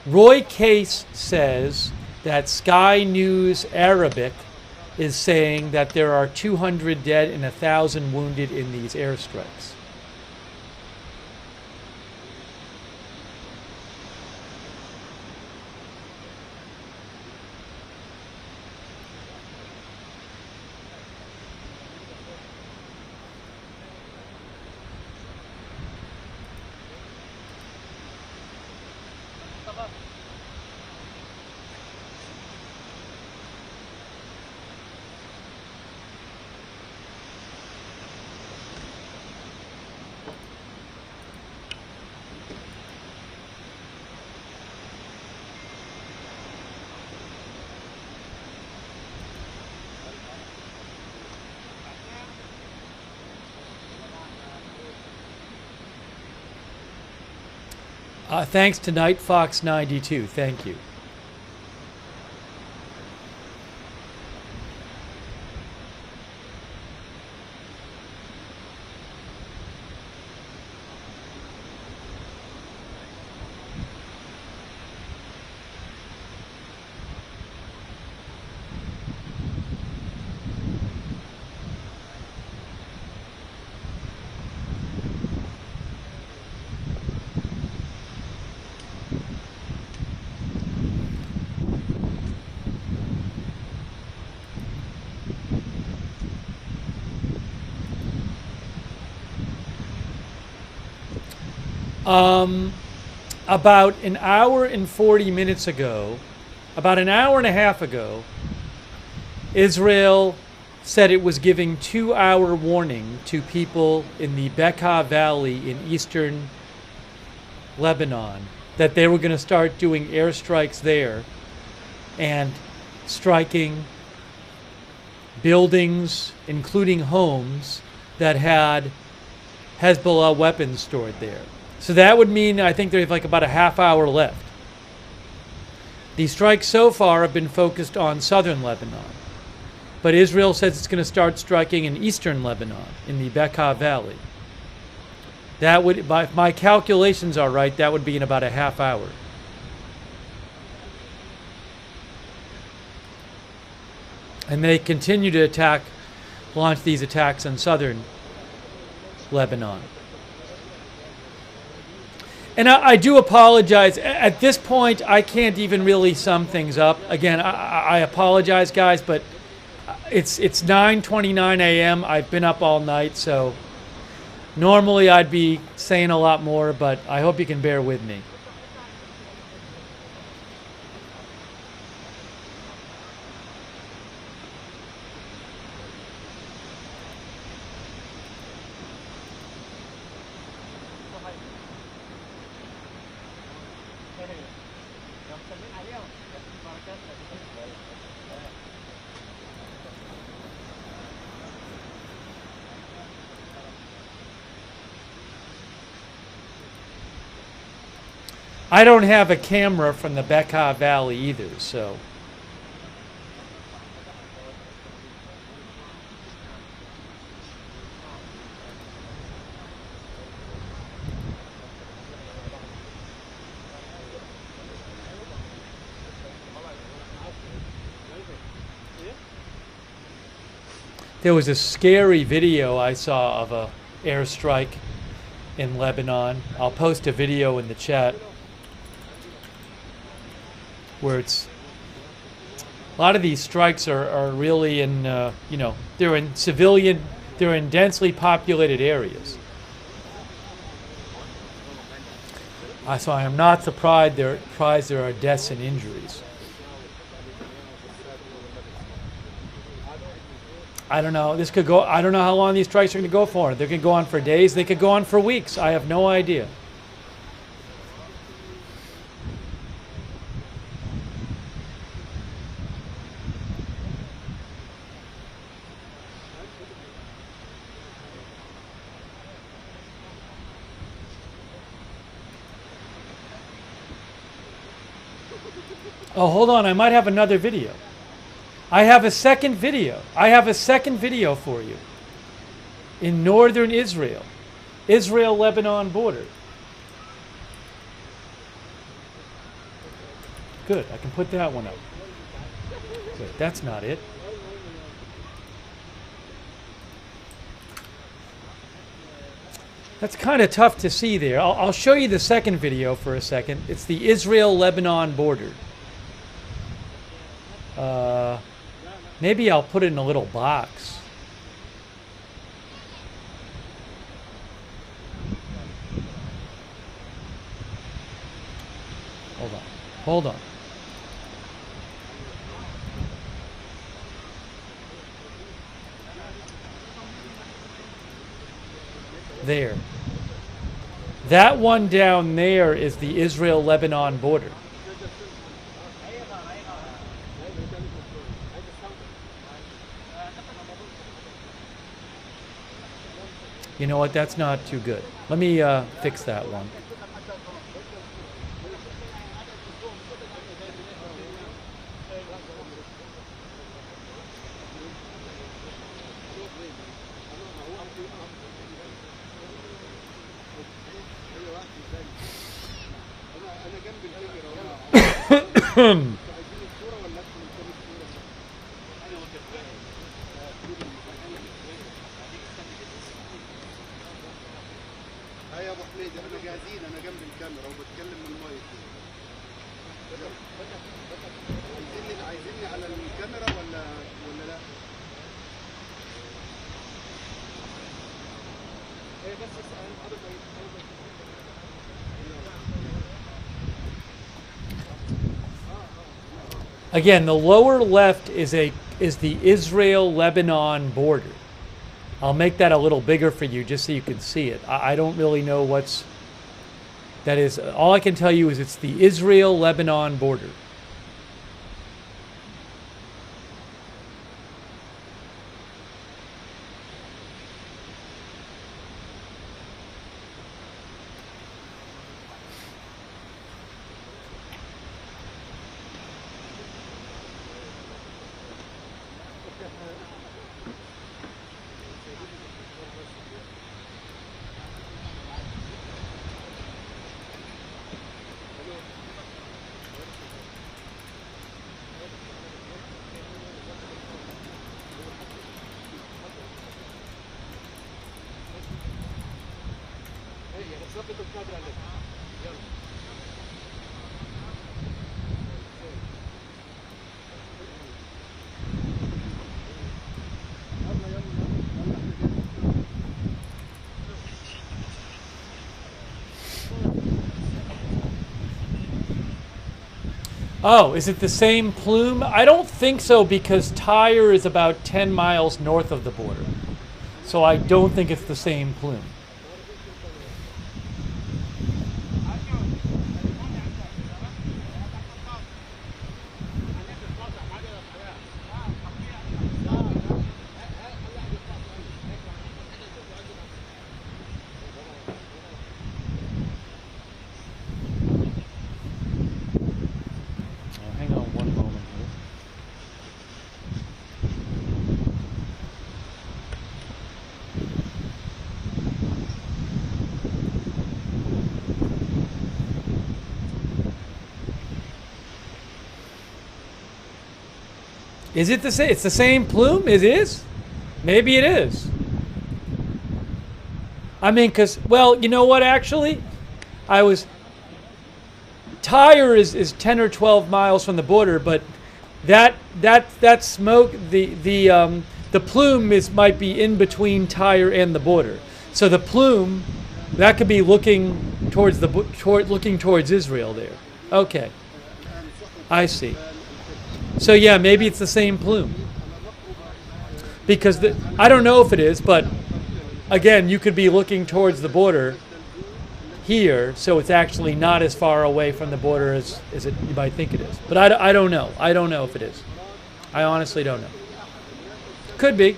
Roy Case says that Sky News Arabic is saying that there are 200 dead and 1,000 wounded in these airstrikes. Thanks to Nightfox92. Thank you. About an hour and 40 minutes ago, about an hour and a half ago, Israel said it was giving 2-hour warning to people in the Becca Valley in eastern Lebanon that they were going to start doing airstrikes there and striking buildings, including homes, that had Hezbollah weapons stored there. So that would mean, I think there's like about a half hour left. The strikes so far have been focused on southern Lebanon. But Israel says it's going to start striking in eastern Lebanon, in the Becca Valley. That would, if my calculations are right, that would be in about a half hour. And they continue to launch these attacks on southern Lebanon. And I do apologize. At this point, I can't even really sum things up. Again, I apologize, guys, but it's 9:29 a.m. I've been up all night, so normally I'd be saying a lot more, but I hope you can bear with me. I don't have a camera from the Becca Valley either, so. There was a scary video I saw of a airstrike in Lebanon. I'll post a video in the chat where it's a lot of these strikes are really in they're in civilian, they're in densely populated areas. So I am not surprised there are deaths and injuries. I don't know. This could go. I don't know how long these strikes are going to go for. They could go on for days. They could go on for weeks. I have no idea. Oh, hold on. I might have another video. I have a second video. I have a second video for you. In northern Israel. Israel-Lebanon border. Good. I can put that one up. Wait, that's not it. That's kind of tough to see there. I'll show you the second video for a second. It's the Israel-Lebanon border. Maybe I'll put it in a little box. Hold on. Hold on. There. That one down there is the Israel-Lebanon border. You know what? That's not too good. Let me fix that one. Again, the lower left is the Israel-Lebanon border. I'll make that a little bigger for you just so you can see it. I don't really know that is. All I can tell you is it's the Israel-Lebanon border. Oh, is it the same plume? I don't think so, because Tyre is about 10 miles north of the border. So I don't think it's the same plume. Is it the same? It's the same plume? It is? Maybe it is. I mean, because, well, you know what, actually? Tyre is 10 or 12 miles from the border, but that smoke, the plume might be in between Tyre and the border. So the plume, that could be looking towards looking towards Israel there. Okay. I see. So yeah, maybe it's the same plume. Because I don't know if it is, but again, you could be looking towards the border here, so it's actually not as far away from the border as you might think it is. But I don't know. I don't know if it is. I honestly don't know. Could be.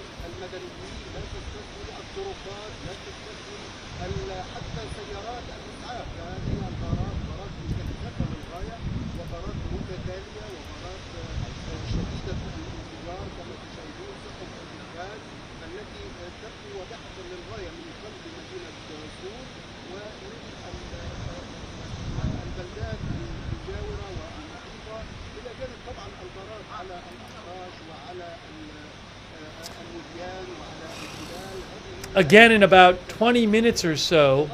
Again, in about 20 minutes or so,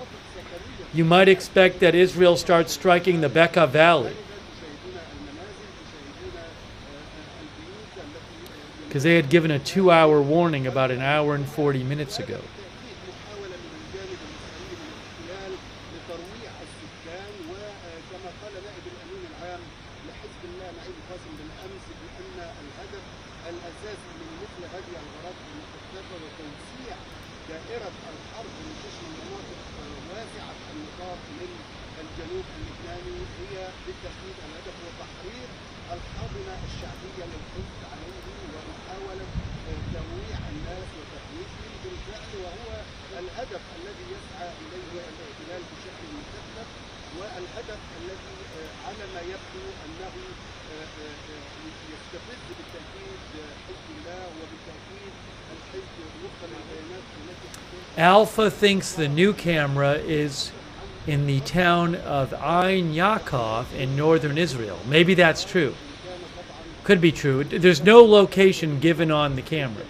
you might expect that Israel starts striking the Becca Valley. Because they had given a 2-hour warning about an hour and 40 minutes ago. Alpha thinks the new camera is in the town of Ein Yaakov in northern Israel. Maybe that's true. Could be true. There's no location given on the camera.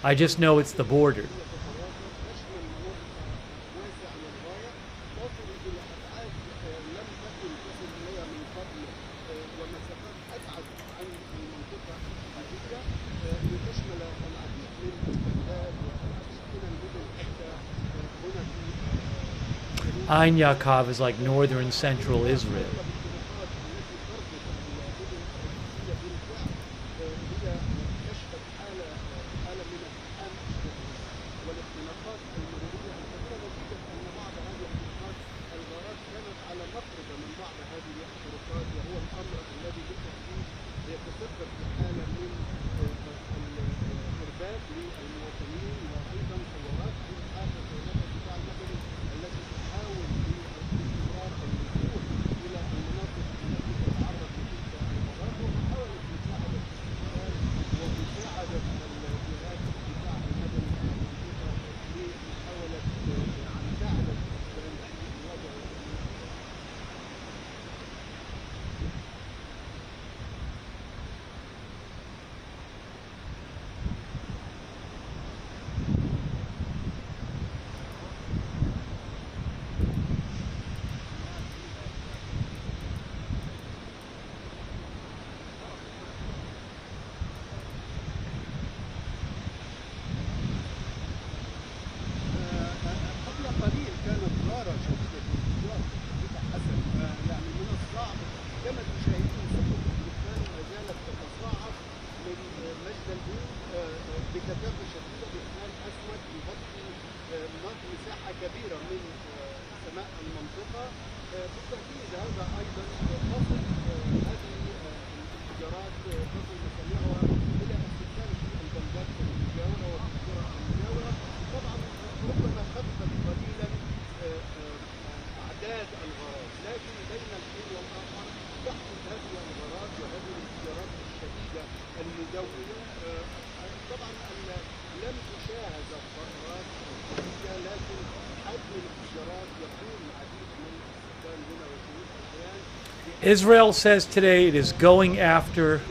I just know it's the border. Ein Yaakov is like northern central Israel. Israel says today it is going after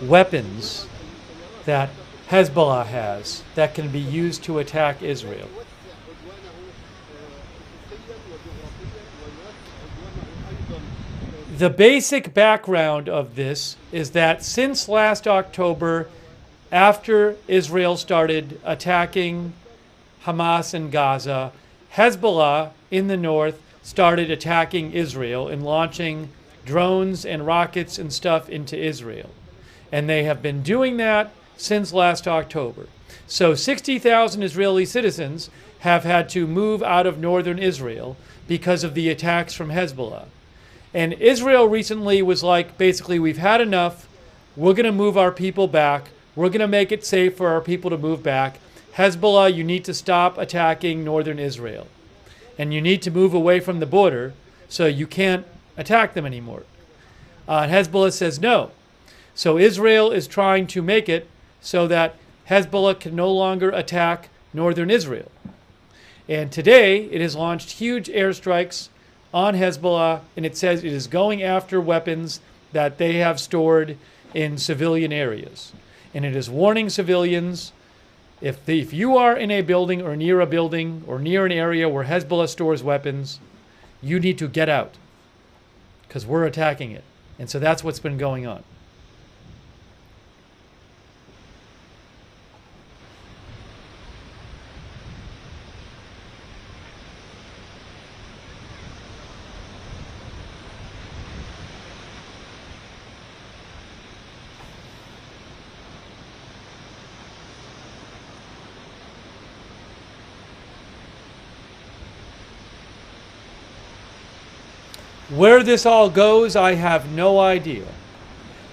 weapons that Hezbollah has that can be used to attack Israel. The basic background of this is that since last October, after Israel started attacking Hamas in Gaza, Hezbollah in the north started attacking Israel and launching drones and rockets and stuff into Israel. And they have been doing that since last October. So 60,000 Israeli citizens have had to move out of northern Israel because of the attacks from Hezbollah. And Israel recently was like, basically, we've had enough. We're going to move our people back. We're going to make it safe for our people to move back. Hezbollah, you need to stop attacking northern Israel. And you need to move away from the border so you can't attack them anymore. Hezbollah says no. So Israel is trying to make it so that Hezbollah can no longer attack northern Israel. And today it has launched huge airstrikes on Hezbollah, and it says it is going after weapons that they have stored in civilian areas. And it is warning civilians, if you are in a building or near an area where Hezbollah stores weapons, you need to get out because we're attacking it. And so that's what's been going on. Where this all goes, I have no idea.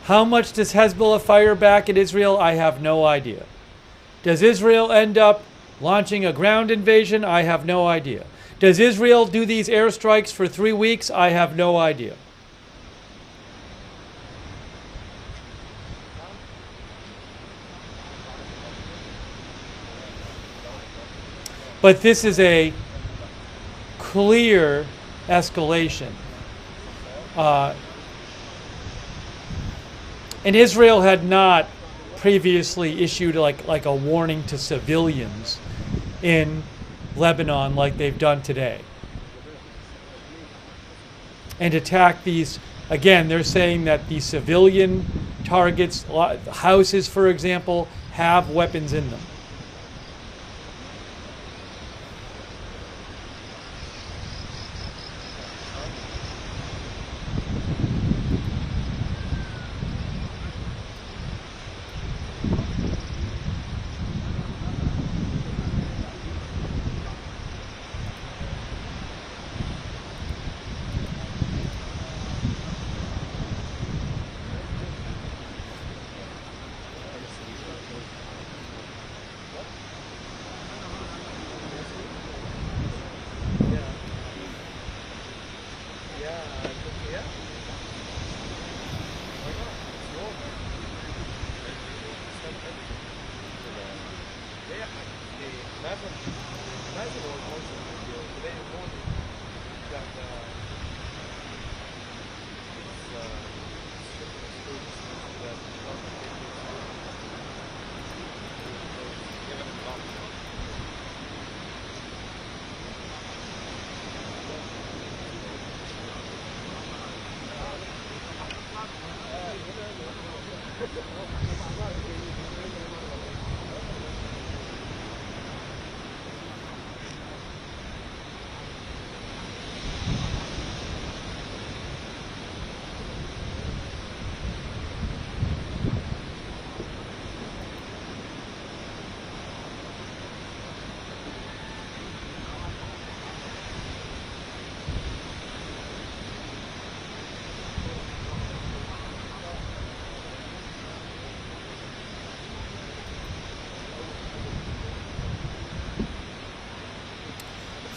How much does Hezbollah fire back at Israel? I have no idea. Does Israel end up launching a ground invasion? I have no idea. Does Israel do these airstrikes for 3 weeks? I have no idea. But this is a clear escalation. And Israel had not previously issued like a warning to civilians in Lebanon like they've done today. And attack these, again, they're saying that the civilian targets, houses for example, have weapons in them.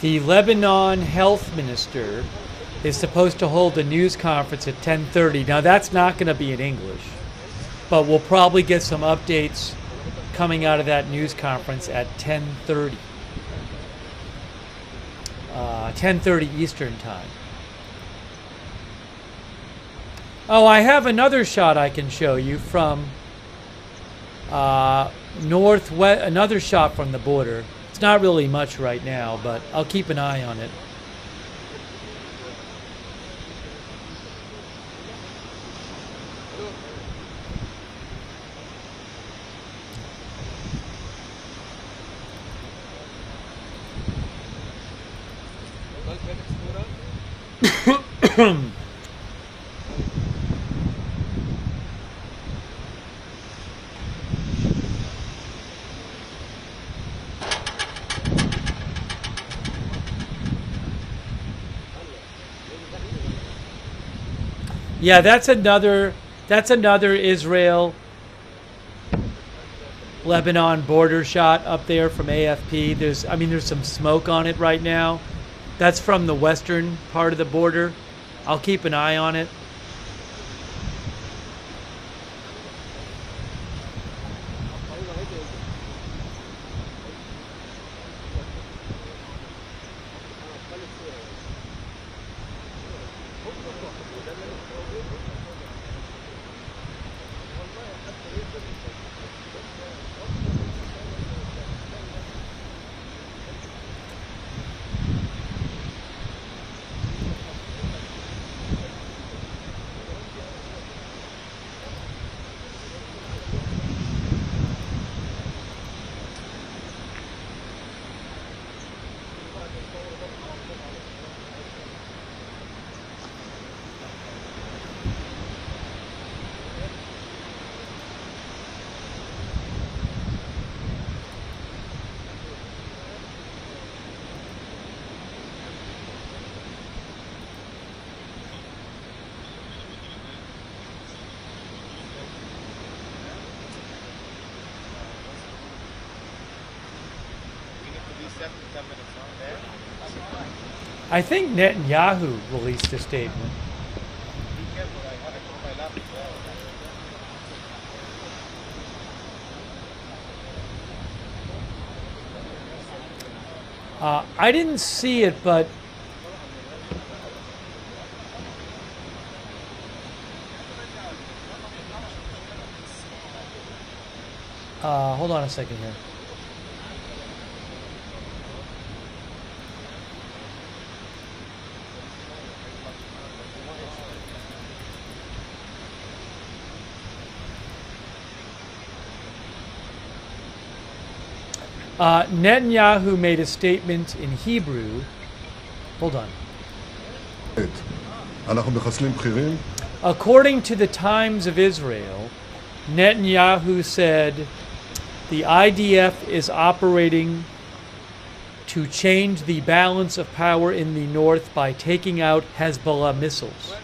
The Lebanon health minister is supposed to hold a news conference at 10:30. Now that's not going to be in English, but we'll probably get some updates coming out of that news conference at 10:30. 10:30 Eastern time. Oh, I have another shot I can show you from northwest. Another shot from the border. It's not really much right now, but I'll keep an eye on it. Yeah, that's another Israel Lebanon border shot up there from AFP. There's some smoke on it right now. That's from the western part of the border. I'll keep an eye on it. I think Netanyahu released a statement. I didn't see it, but hold on a second here. Netanyahu made a statement in Hebrew. Hold on. According to the Times of Israel, Netanyahu said the IDF is operating to change the balance of power in the north by taking out Hezbollah missiles.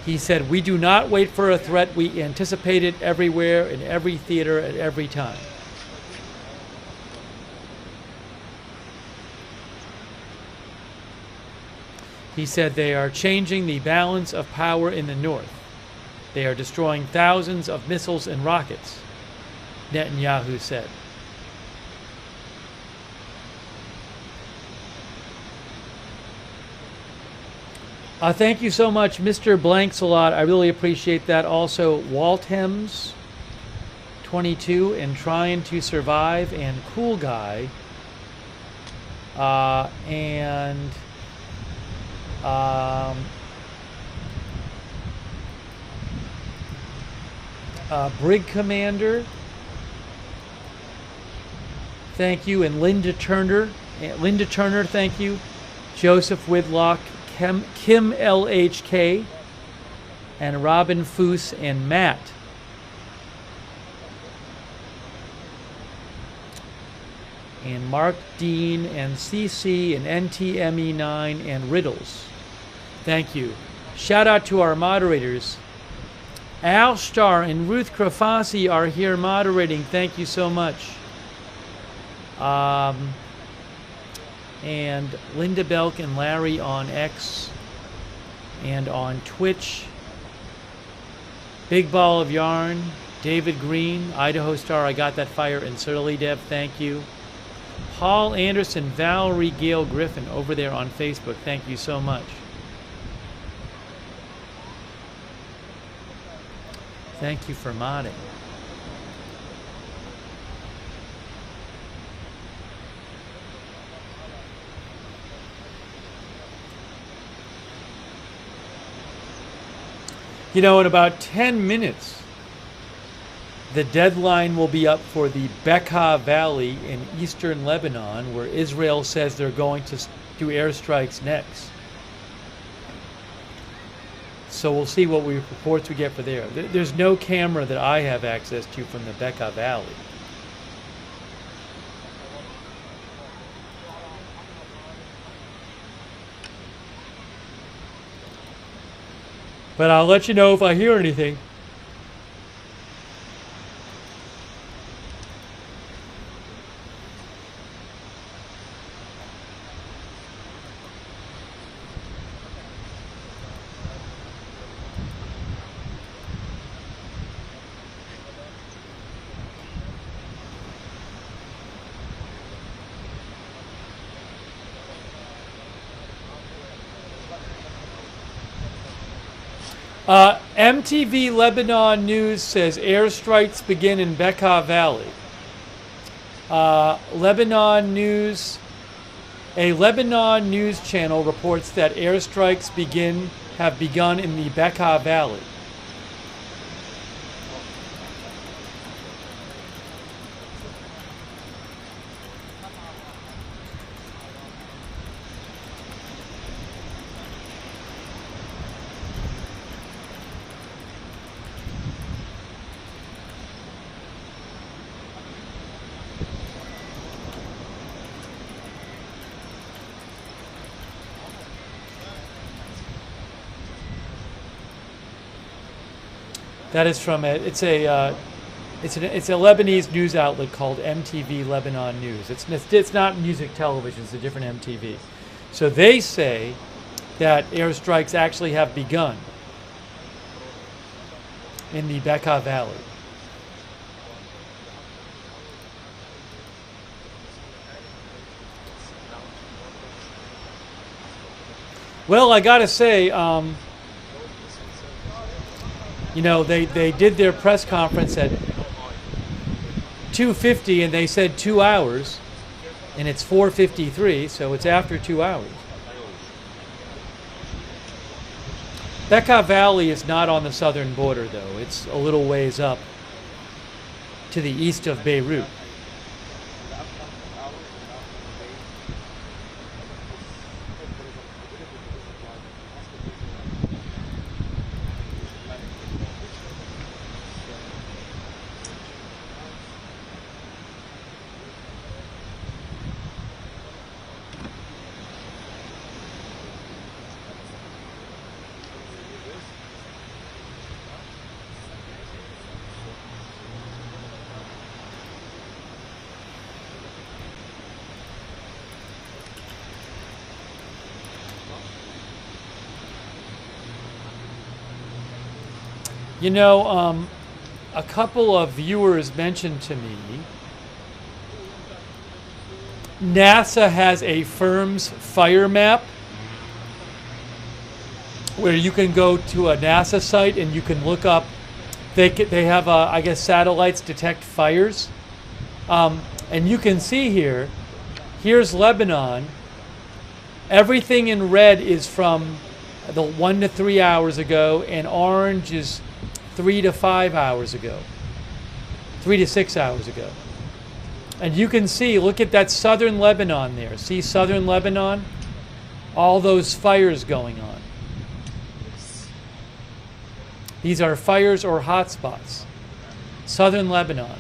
He said, "We do not wait for a threat. We anticipate it everywhere, in every theater, at every time." He said they are changing the balance of power in the north. They are destroying thousands of missiles and rockets, Netanyahu said. Thank you so much, Mr. Blanks a lot. I really appreciate that. Also, Walthems 22 and Trying to Survive and Cool Guy and Brig Commander. Thank you, and Linda Turner. Thank you. Joseph Whitlock. Kim LHK, and Robin Foose and Matt. And Mark Dean and CC and NTME9 and Riddles. Thank you. Shout out to our moderators. Al Starr and Ruth Krafasi are here moderating. Thank you so much. And Linda Belk and Larry on X and on Twitch. Big Ball of Yarn, David Green, Idaho Star, I Got That Fire, and Surly Dev, thank you. Paul Anderson, Valerie Gail Griffin over there on Facebook, thank you so much. Thank you for modding. You know, in about 10 minutes, the deadline will be up for the Becca Valley in eastern Lebanon, where Israel says they're going to do airstrikes next. So we'll see what reports we get for there. There's no camera that I have access to from the Becca Valley. But I'll let you know if I hear anything. MTV Lebanon News says airstrikes begin in Becca Valley. Lebanon News, a Lebanon news channel reports that airstrikes have begun in the Becca Valley. That is from it's a Lebanese news outlet called MTV Lebanon News. It's not music television. It's a different MTV. So they say that airstrikes actually have begun in the Becca Valley. Well, I gotta say, you know, they did their press conference at 2:50 and they said 2 hours, and it's 4:53, so it's after 2 hours. Becca Valley is not on the southern border, though. It's a little ways up to the east of Beirut. You know, a couple of viewers mentioned to me, NASA has a firm's fire map where you can go to a NASA site and you can look up, they have, I guess, satellites detect fires. And you can see here's Lebanon. Everything in red is from the 1 to 3 hours ago, and orange is 3 to 5 hours ago, 3 to 6 hours ago. And you can see, look at that southern Lebanon there. See southern Lebanon? All those fires going on. These are fires or hotspots. Southern Lebanon.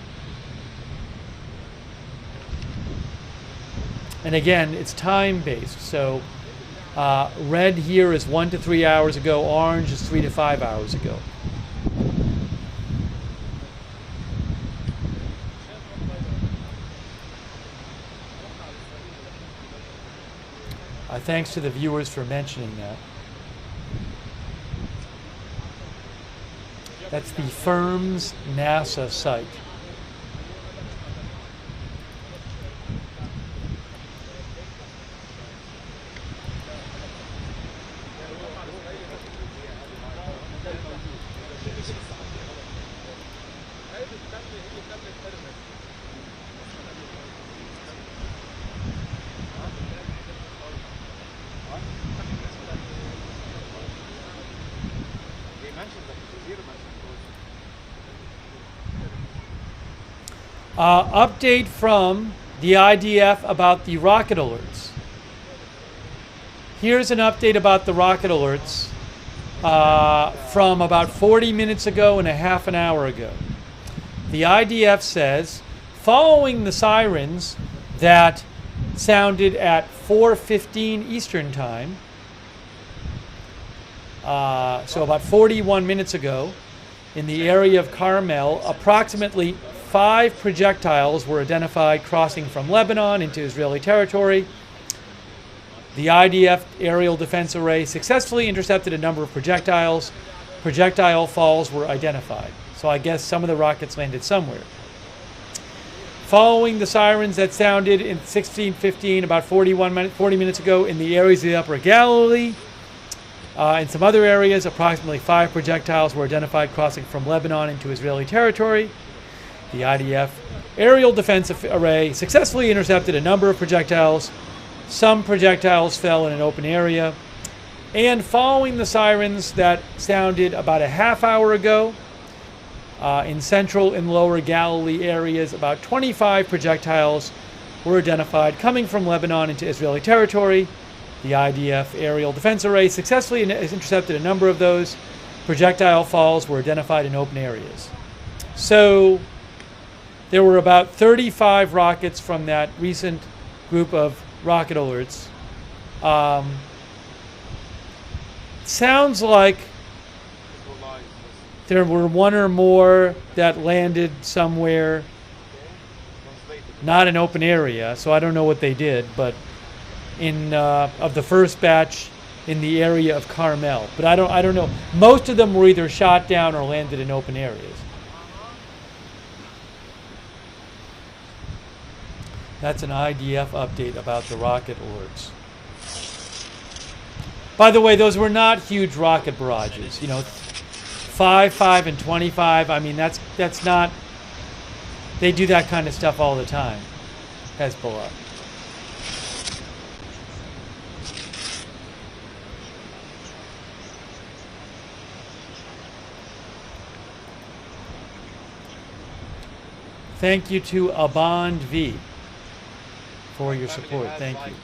And again, it's time-based. So red here is 1 to 3 hours ago. Orange is 3 to 5 hours ago. Thanks to the viewers for mentioning that. That's the firm's NASA site. Update from the IDF about the rocket alerts. Here's an update about the rocket alerts from about 40 minutes ago and a half an hour ago. The IDF says, following the sirens that sounded at 4:15 Eastern Time, so about 41 minutes ago, in the area of Carmel, approximately 5 projectiles were identified crossing from Lebanon into Israeli territory. The IDF aerial defense array successfully intercepted a number of projectiles. Projectile falls were identified. So I guess some of the rockets landed somewhere. Following the sirens that sounded in 16:15, about 40 minutes ago, in the areas of the Upper Galilee, in some other areas, approximately 5 projectiles were identified crossing from Lebanon into Israeli territory. The IDF aerial defense array successfully intercepted a number of projectiles. Some projectiles fell in an open area. And following the sirens that sounded about a half hour ago, in central and lower Galilee areas, about 25 projectiles were identified coming from Lebanon into Israeli territory. The IDF aerial defense array successfully intercepted a number of those. Projectile falls were identified in open areas. So there were about 35 rockets from that recent group of rocket alerts. Sounds like there were one or more that landed somewhere, not an open area, so I don't know what they did, but in of the first batch in the area of Carmel. But I don't know. Most of them were either shot down or landed in open areas. That's an IDF update about the rocket alerts. By the way, those were not huge rocket barrages. You know, 5, 5, and 25. I mean, that's not. They do that kind of stuff all the time. Hezbollah. Thank you to Abond V for your support. Thank you.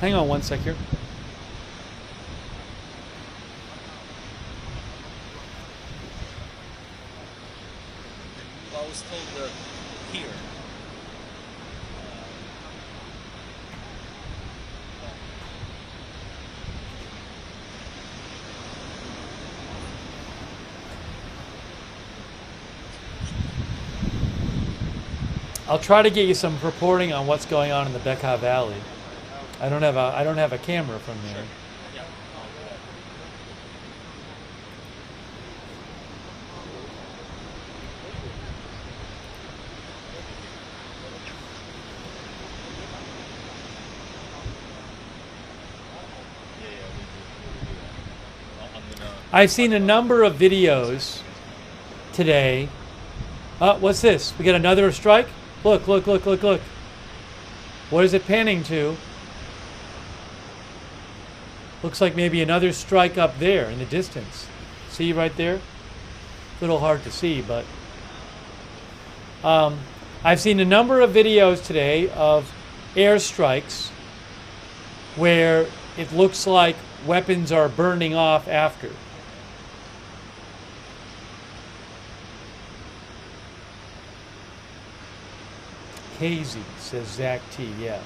Hang on one sec here. Well, I was told here. I'll try to get you some reporting on what's going on in the Becca Valley. I don't have a camera from there. I've seen a number of videos today. What's this? We got another strike? Look, look, look, look, look. What is it panning to? Looks like maybe another strike up there in the distance. See right there? A little hard to see, but I've seen a number of videos today of airstrikes where it looks like weapons are burning off after. Hazy, says Zach T. Yeah.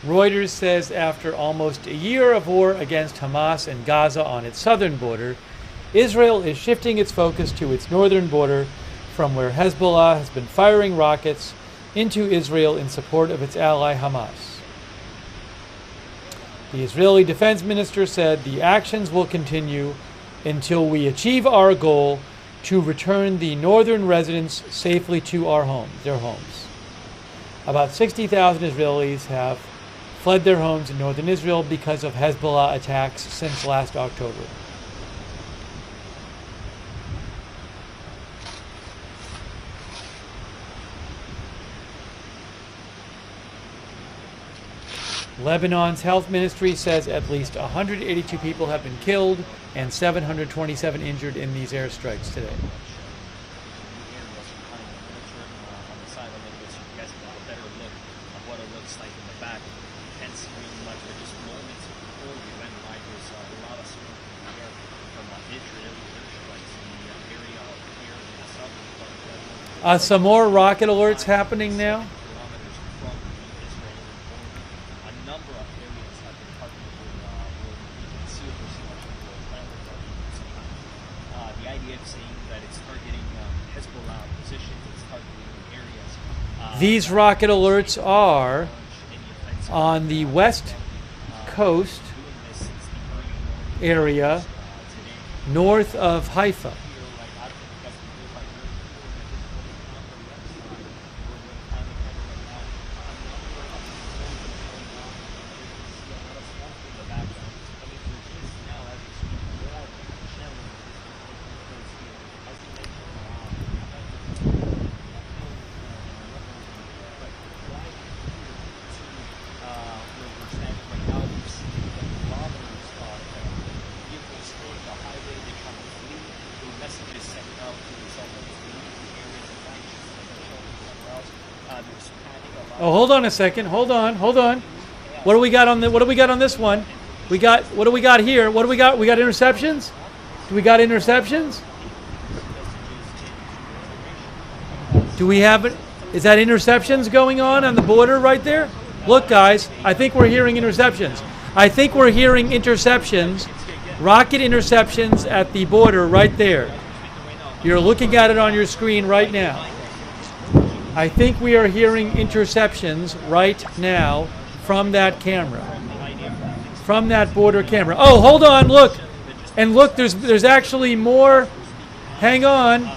Reuters says after almost a year of war against Hamas and Gaza on its southern border, Israel is shifting its focus to its northern border from where Hezbollah has been firing rockets into Israel in support of its ally Hamas. The Israeli defense minister said the actions will continue until we achieve our goal to return the northern residents safely to their homes. About 60,000 Israelis have fled their homes in northern Israel because of Hezbollah attacks since last October. Lebanon's health ministry says at least 182 people have been killed and 727 injured in these airstrikes today. Some more rocket alerts happening now. These rocket alerts are on the west coast area north of Haifa. Oh, hold on a second. Hold on. What do we got on this one? What do we got here? What do we got? We got interceptions? Do we got interceptions? Do we have it? Is that interceptions going on the border right there? Look, guys, I think we're hearing interceptions. Rocket interceptions at the border right there. You're looking at it on your screen right now. I think we are hearing interceptions right now from that camera, from that border camera. Oh, hold on, look. And look, there's actually more. Hang on,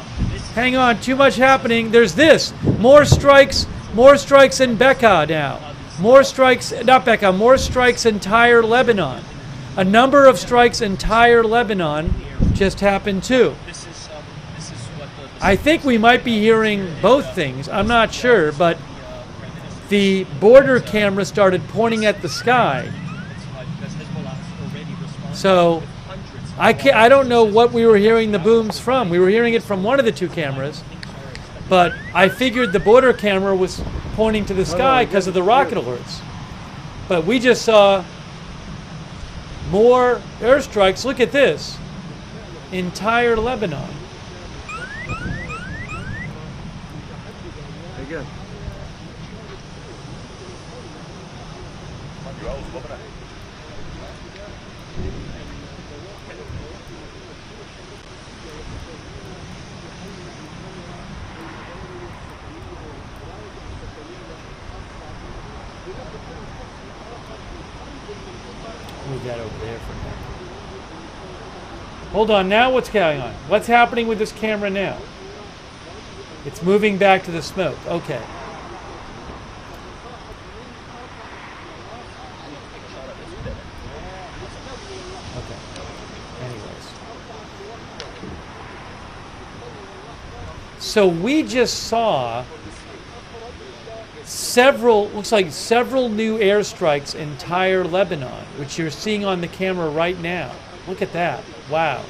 too much happening. There's this, more strikes in Becca now. More strikes entire Lebanon. A number of strikes entire Lebanon just happened too. I think we might be hearing both things. I'm not sure, but the border camera started pointing at the sky. So I don't know what we were hearing the booms from. We were hearing it from one of the two cameras, but I figured the border camera was pointing to the sky because of the rocket alerts. But we just saw more airstrikes. Look at this. Entire Lebanon. Again. Move that over there for now. Hold on, now what's going on? What's happening with this camera now? It's moving back to the smoke. Okay. Okay. Anyways. So we just saw looks like several new airstrikes in entire Lebanon, which you're seeing on the camera right now. Look at that. Wow.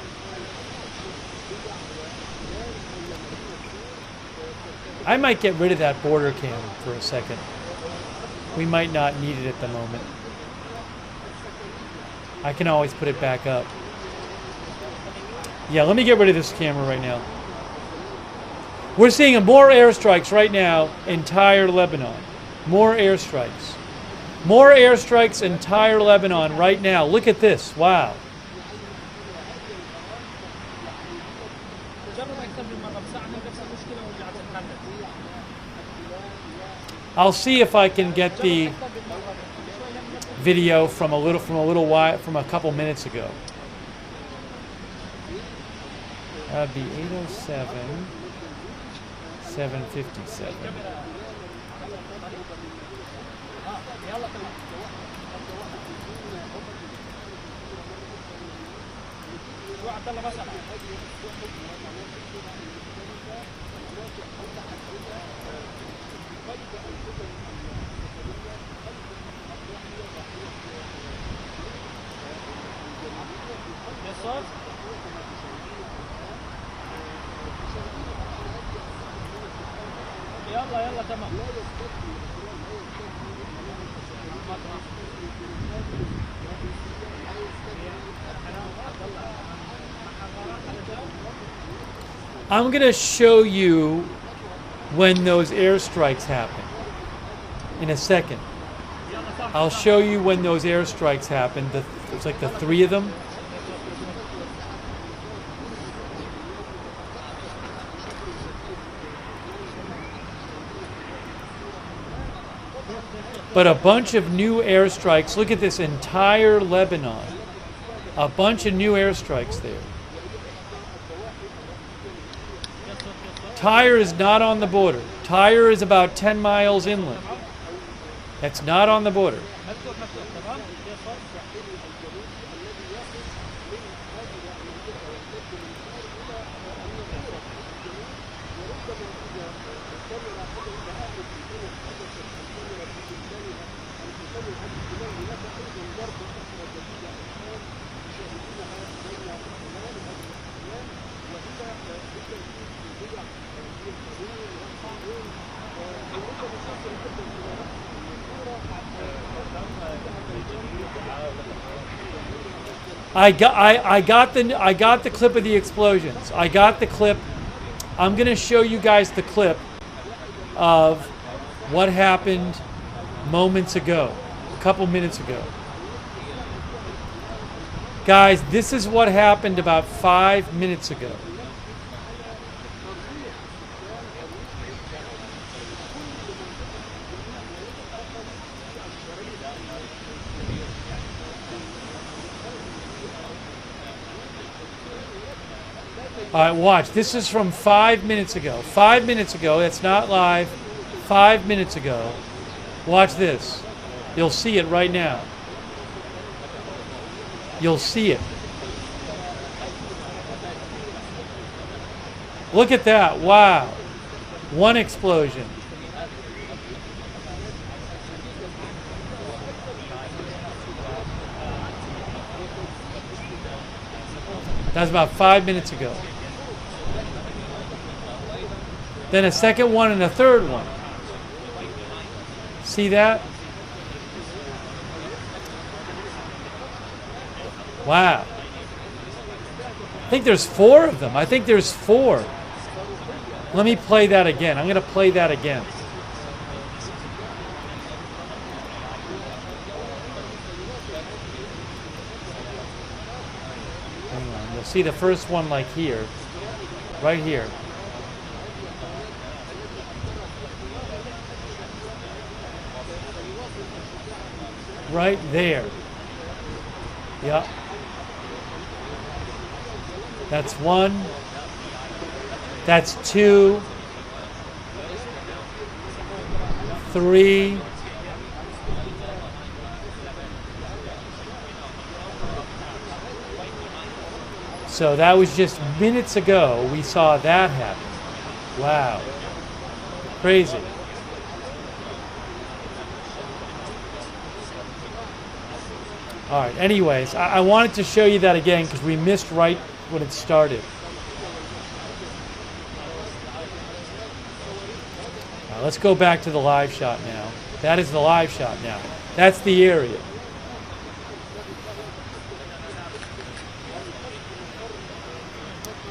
I might get rid of that border cam for a second. We might not need it at the moment. I can always put it back up. Yeah, let me get rid of this camera right now. We're seeing more airstrikes right now, entire Lebanon. More airstrikes. More airstrikes, entire Lebanon right now. Look at this. Wow. I'll see if I can get the video from a couple minutes ago. That'd be 807, 757. يلا تمام. I'm going to show you when those airstrikes happen in a second. I'll show you when those airstrikes happen. It's like the three of them. But a bunch of new airstrikes. Look at this entire Lebanon. A bunch of new airstrikes there. Tyre is not on the border. Tyre is about 10 miles inland. That's not on the border. I got the clip of the explosions. I got the clip. I'm going to show you guys the clip of what happened moments ago, a couple minutes ago. Guys, this is what happened about 5 minutes ago. All right, watch. This is from 5 minutes ago. 5 minutes ago. That's not live. 5 minutes ago. Watch this. You'll see it right now. You'll see it. Look at that. Wow. One explosion. That was about 5 minutes ago. Then a second one and a third one. See that? Wow. I think there's 4 of them. I think there's 4. Let me play that again. I'm going to play that again. Hang on. You'll see the first one like here. Right here. Right there. Yep. That's 1. That's 2. 3. So that was just minutes ago we saw that happen. Wow. Crazy. All right, anyways, I wanted to show you that again because we missed right when it started. Now, let's go back to the live shot now. That is the live shot now. That's the area.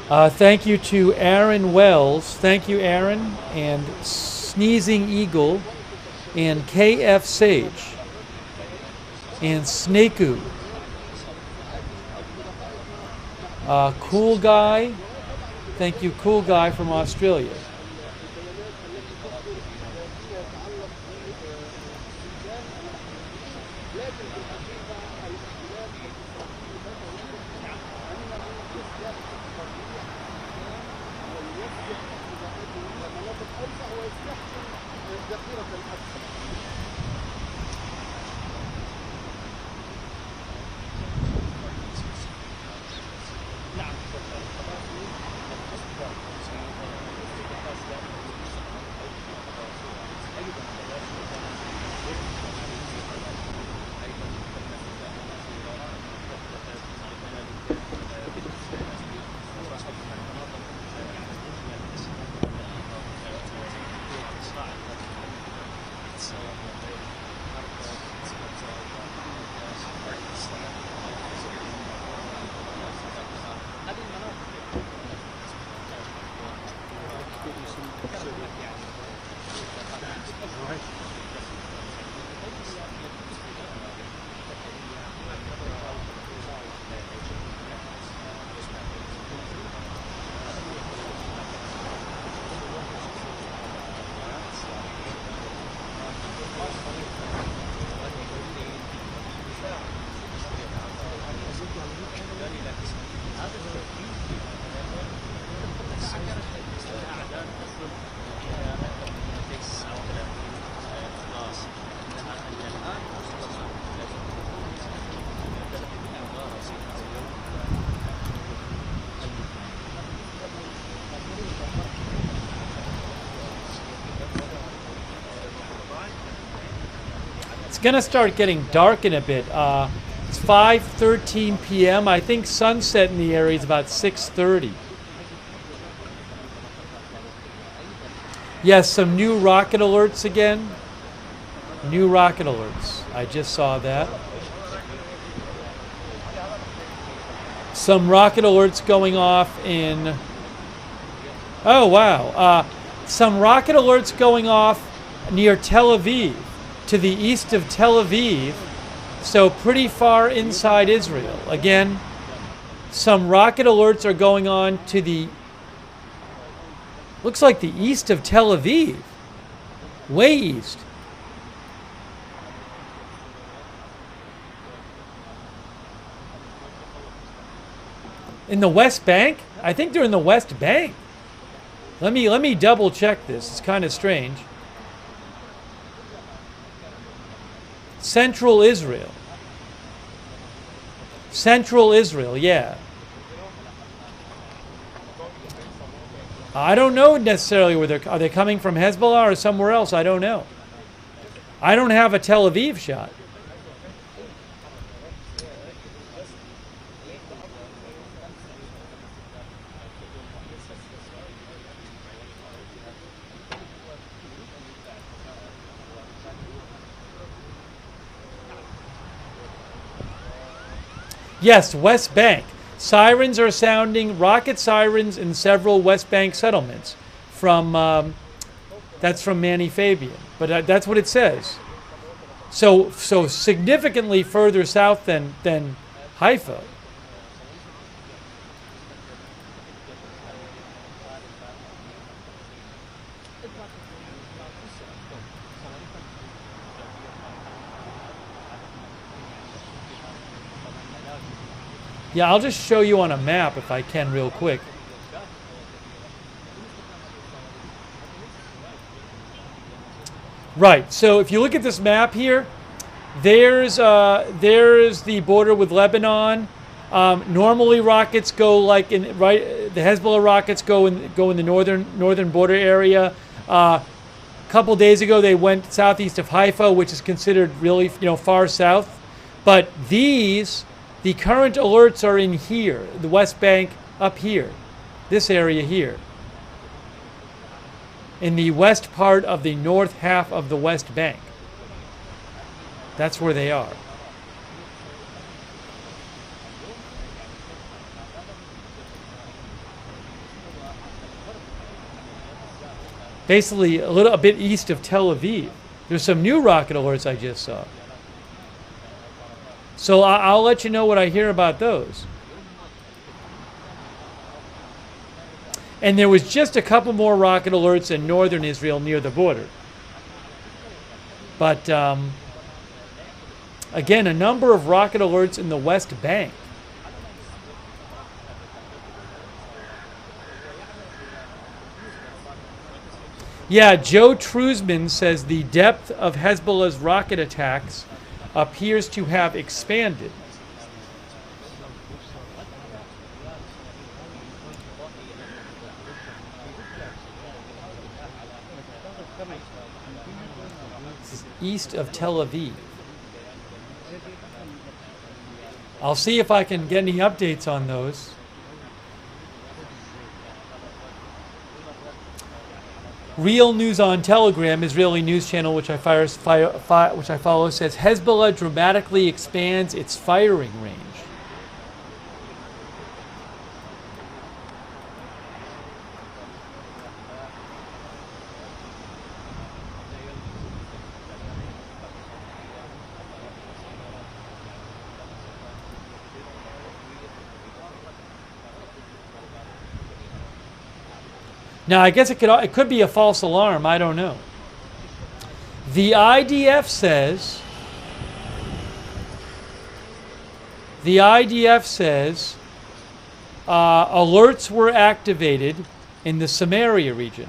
Thank you to Aaron Wells. Thank you, Aaron, and Sneezing Eagle, and KF Sage. and Snaku. Cool Guy. Thank you, Cool Guy from Australia. It's gonna start getting dark in a bit. It's 5:13 p.m. I think sunset in the area is about 6:30. Yes, some new rocket alerts again. New rocket alerts. I just saw that. Some rocket alerts going off in... Oh, wow. Some rocket alerts going off near Tel Aviv, to the east of Tel Aviv, so pretty far inside Israel. Again, some rocket alerts are going on to the... Looks like the east of Tel Aviv. Way east. In the West Bank? I think they're in the West Bank. Let me double check this. It's kind of strange. Central Israel. Central Israel, yeah. I don't know necessarily where they're... Are they coming from Hezbollah or somewhere else? I don't know. I don't have a Tel Aviv shot. Yes, West Bank. Sirens are sounding, rocket sirens in several West Bank settlements. From that's from Manny Fabian, but that's what it says. So significantly further south than Haifa. Yeah, I'll just show you on a map if I can real quick. Right, so if you look at this map here, there's the border with Lebanon. Normally rockets go like in the Hezbollah rockets go in the northern border area. A couple days ago they went southeast of Haifa, which is considered really far south. But the current alerts are in here, the West Bank up here, this area here. In the west part of the north half of the West Bank. That's where they are. Basically, a bit east of Tel Aviv. There's some new rocket alerts I just saw. So I'll let you know what I hear about those. And there was just a couple more rocket alerts in northern Israel near the border. But again, a number of rocket alerts in the West Bank. Yeah, Joe Trusman says the depth of Hezbollah's rocket attacks appears to have expanded. East of Tel Aviv. I'll see if I can get any updates on those. Real News on Telegram, Israeli news channel, which I follow, says Hezbollah dramatically expands its firing range. Now, I guess it could be a false alarm. I don't know. The IDF says alerts were activated in the Samaria region.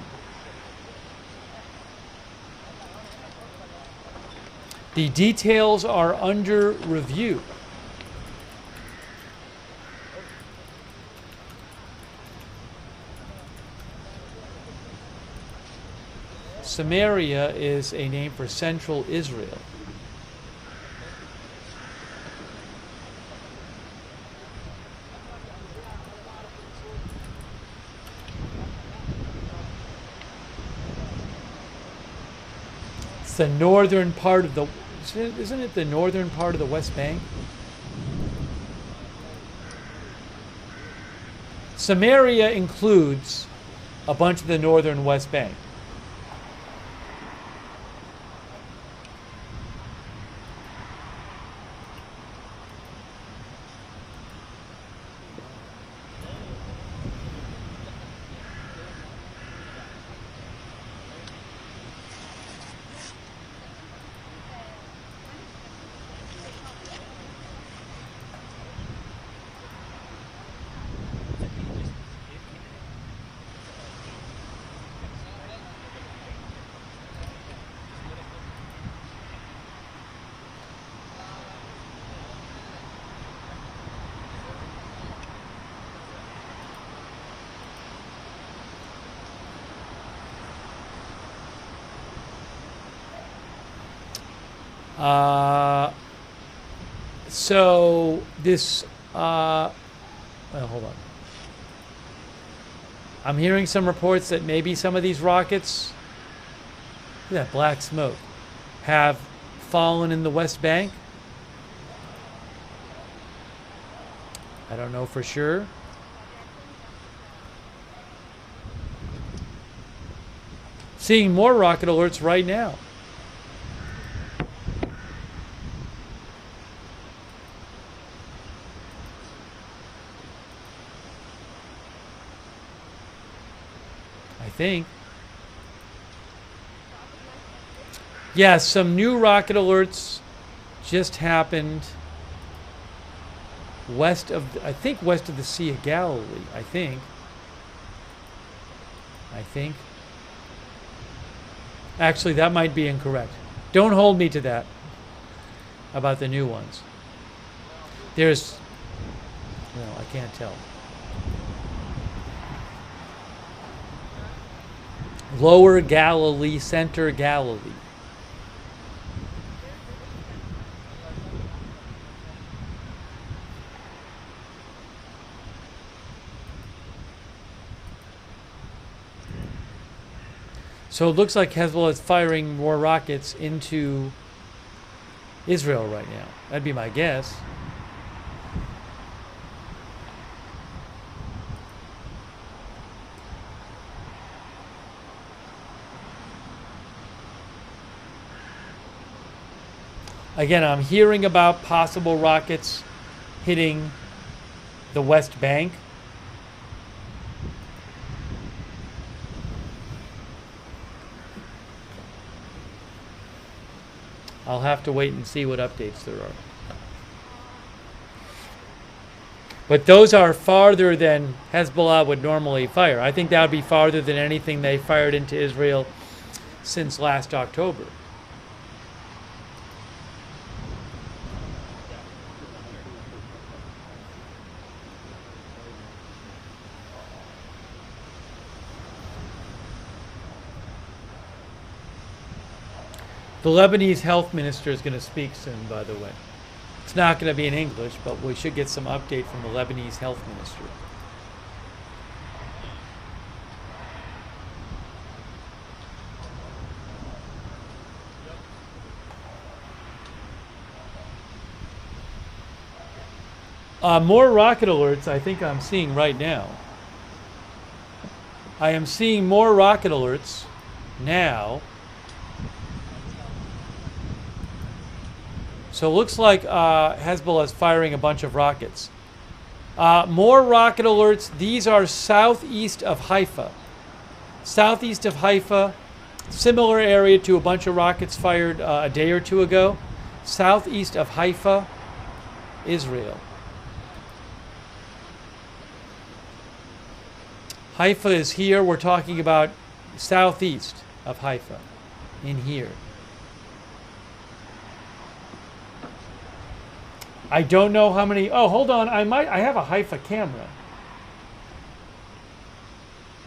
The details are under review. Samaria is a name for central Israel. It's the northern part of the, isn't it the northern part of the West Bank? Samaria includes a bunch of the northern West Bank. So this, well, hold on. I'm hearing some reports that maybe some of these rockets, look at that black smoke, have fallen in the West Bank. I don't know for sure. Seeing more rocket alerts right now. I think. Yeah, some new rocket alerts just happened west of, I think west of the Sea of Galilee, I think. Actually, that might be incorrect. Don't hold me to that about the new ones. There's, well, I can't tell. Lower Galilee, Center Galilee. So it looks like Hezbollah is firing more rockets into Israel right now. That'd be my guess. Again, I'm hearing about possible rockets hitting the West Bank. I'll have to wait and see what updates there are. But those are farther than Hezbollah would normally fire. I think that would be farther than anything they fired into Israel since last October. The Lebanese health minister is going to speak soon, by the way. It's not going to be in English, but we should get some update from the Lebanese health minister. More rocket alerts I think I'm seeing right now. I am seeing more rocket alerts now. So it looks like Hezbollah is firing a bunch of rockets. More rocket alerts. These are southeast of Haifa. Southeast of Haifa, similar area to a bunch of rockets fired a day or two ago. Southeast of Haifa, Israel. Haifa is here. We're talking about southeast of Haifa, in here. I don't know how many. Oh, hold on. I have a Haifa camera.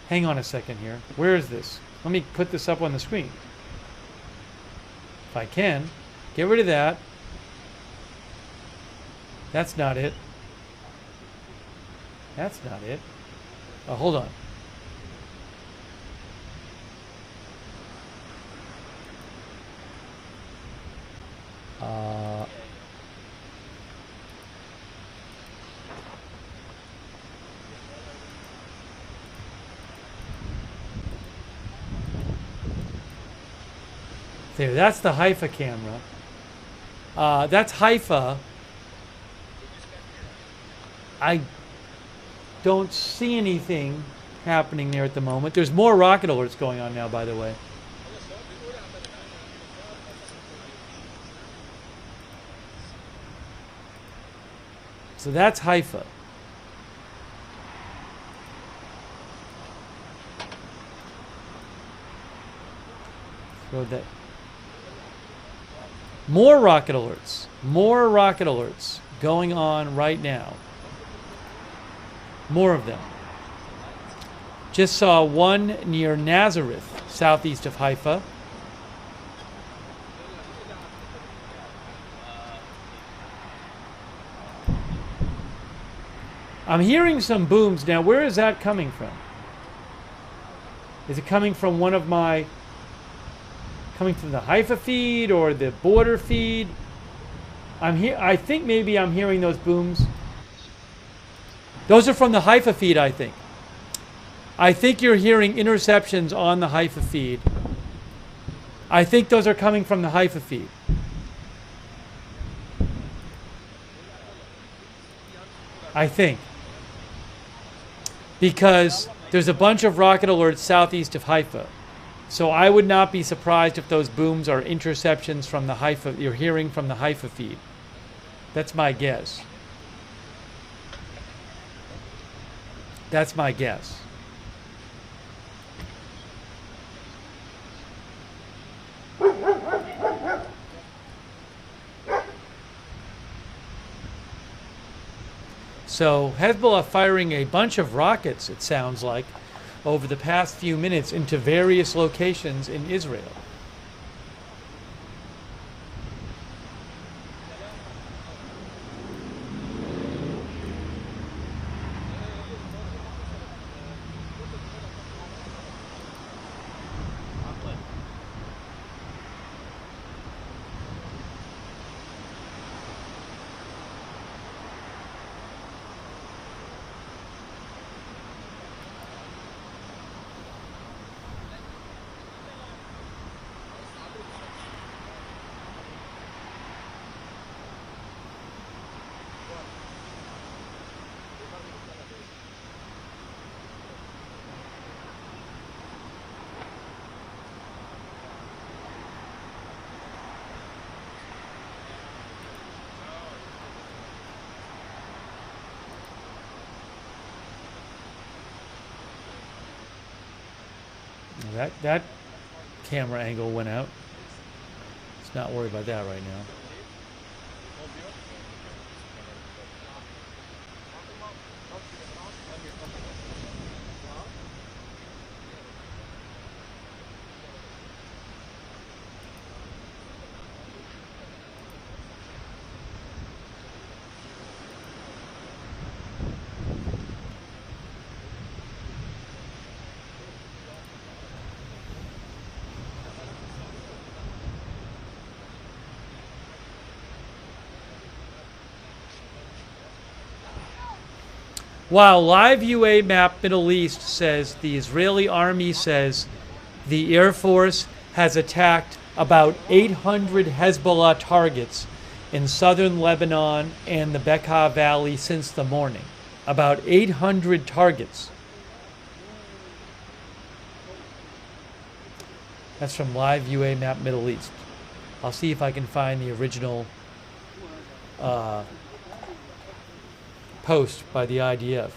Hang on a second here. Where is this? Let me put this up on the screen. If I can. Get rid of that. That's not it. That's not it. Oh, hold on. There, that's the Haifa camera. That's Haifa. I don't see anything happening there at the moment. There's more rocket alerts going on now, by the way. So that's Haifa. Throw that. More rocket alerts. More rocket alerts going on right now. More of them. Just saw one near Nazareth, southeast of Haifa. I'm hearing some booms now. Where is that coming from? Is it coming from one of my... coming from the Haifa feed or the border feed? I think maybe I'm hearing those booms. Those are from the Haifa feed, I think. I think you're hearing interceptions on the Haifa feed. I think those are coming from the Haifa feed. I think. Because there's a bunch of rocket alerts southeast of Haifa. So I would not be surprised if those booms are interceptions from the Haifa, you're hearing from the Haifa feed. That's my guess. That's my guess. So Hezbollah firing a bunch of rockets, it sounds like, over the past few minutes into various locations in Israel. That camera angle went out. Let's not worry about that right now. While Live UA Map Middle East says the Israeli army says the Air Force has attacked about 800 Hezbollah targets in southern Lebanon and the Becca Valley since the morning. About 800 targets. That's from Live UA Map Middle East. I'll see if I can find the original post by the IDF.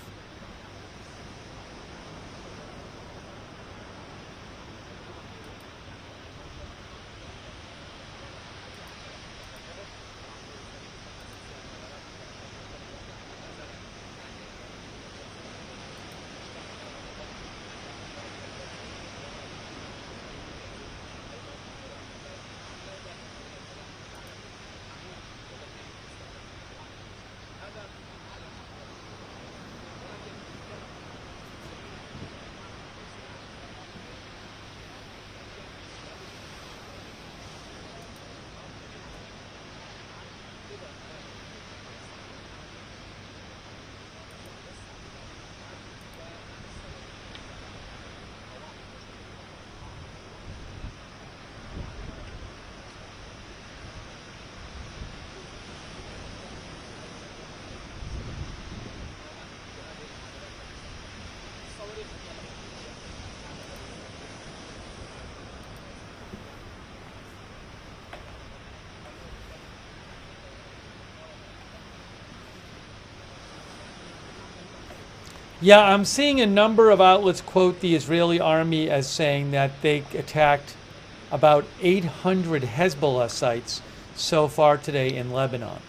Yeah, I'm seeing a number of outlets quote the Israeli army as saying that they attacked about 800 Hezbollah sites so far today in Lebanon.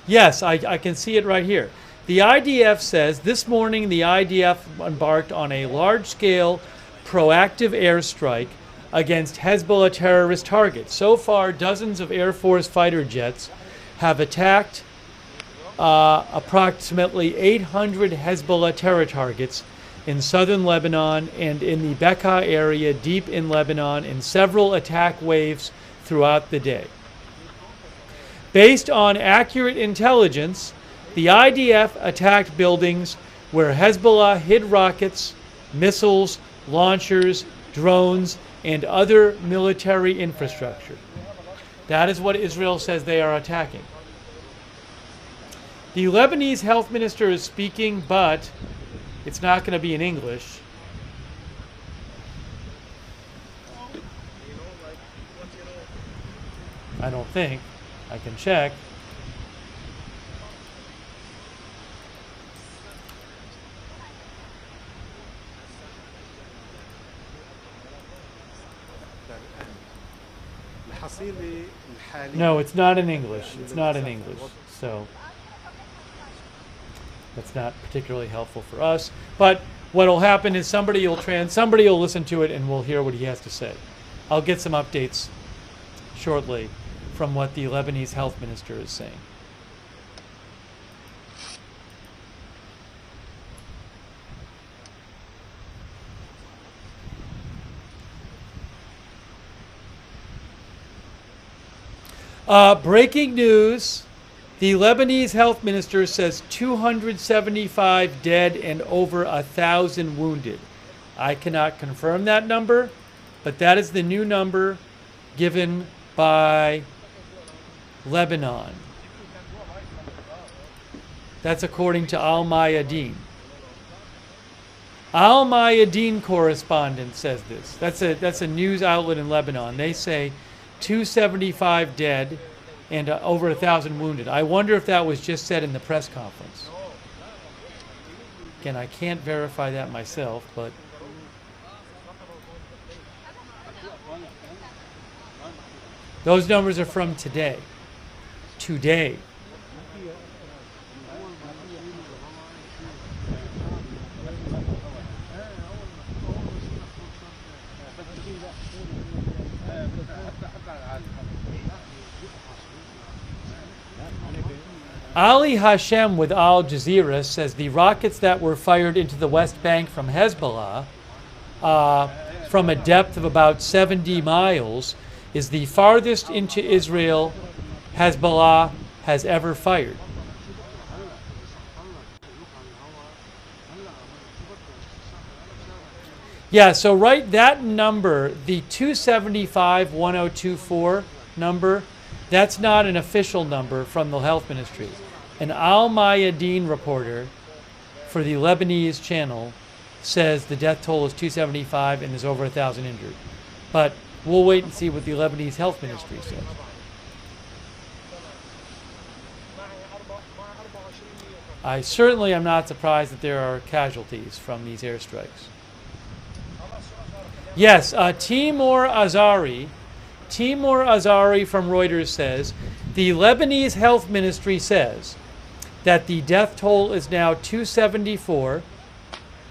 Yes, I can see it right here. The IDF says this morning the IDF embarked on a large-scale proactive airstrike against Hezbollah terrorist targets. So far, dozens of Air Force fighter jets have attacked approximately 800 Hezbollah terror targets in southern Lebanon and in the Bekaa area deep in Lebanon in several attack waves throughout the day. Based on accurate intelligence, the IDF attacked buildings where Hezbollah hid rockets, missiles, launchers, drones, and other military infrastructure. That is what Israel says they are attacking. The Lebanese health minister is speaking, but it's not going to be in English. I don't think. I can check. No, it's not in English. It's not in English. So that's not particularly helpful for us. But what will happen is somebody will listen to it and we'll hear what he has to say. I'll get some updates shortly from what the Lebanese health minister is saying. Breaking news. The Lebanese health minister says 275 dead and over 1,000 wounded. I cannot confirm that number, but that is the new number given by Lebanon. That's according to Al Mayadeen. Al Mayadeen correspondent says this. That's a news outlet in Lebanon. They say 275 dead and over 1,000 wounded. I wonder if that was just said in the press conference. Again, I can't verify that myself, but those numbers are from today. Today. Ali Hashem with Al Jazeera says the rockets that were fired into the West Bank from Hezbollah from a depth of about 70 miles is the farthest into Israel Hezbollah has ever fired. Yeah, so right, that number, the 275-1024 number, that's not an official number from the health ministry. An Al Mayadeen reporter for the Lebanese channel says the death toll is 275 and there's over 1,000 injured. But we'll wait and see what the Lebanese health ministry says. I certainly am not surprised that there are casualties from these airstrikes. Yes, Timur Azari from Reuters says, the Lebanese health ministry says that the death toll is now 274,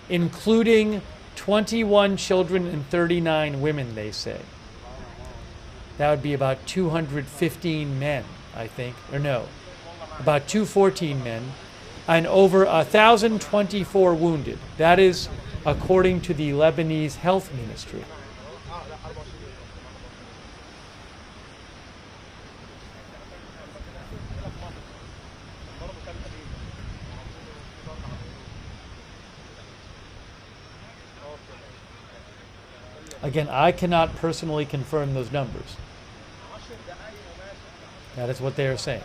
including 21 children and 39 women, they say. That would be about 215 men, I think, or no, about 214 men, and over 1,024 wounded. That is according to the Lebanese health ministry. Again, I cannot personally confirm those numbers. That is what they are saying.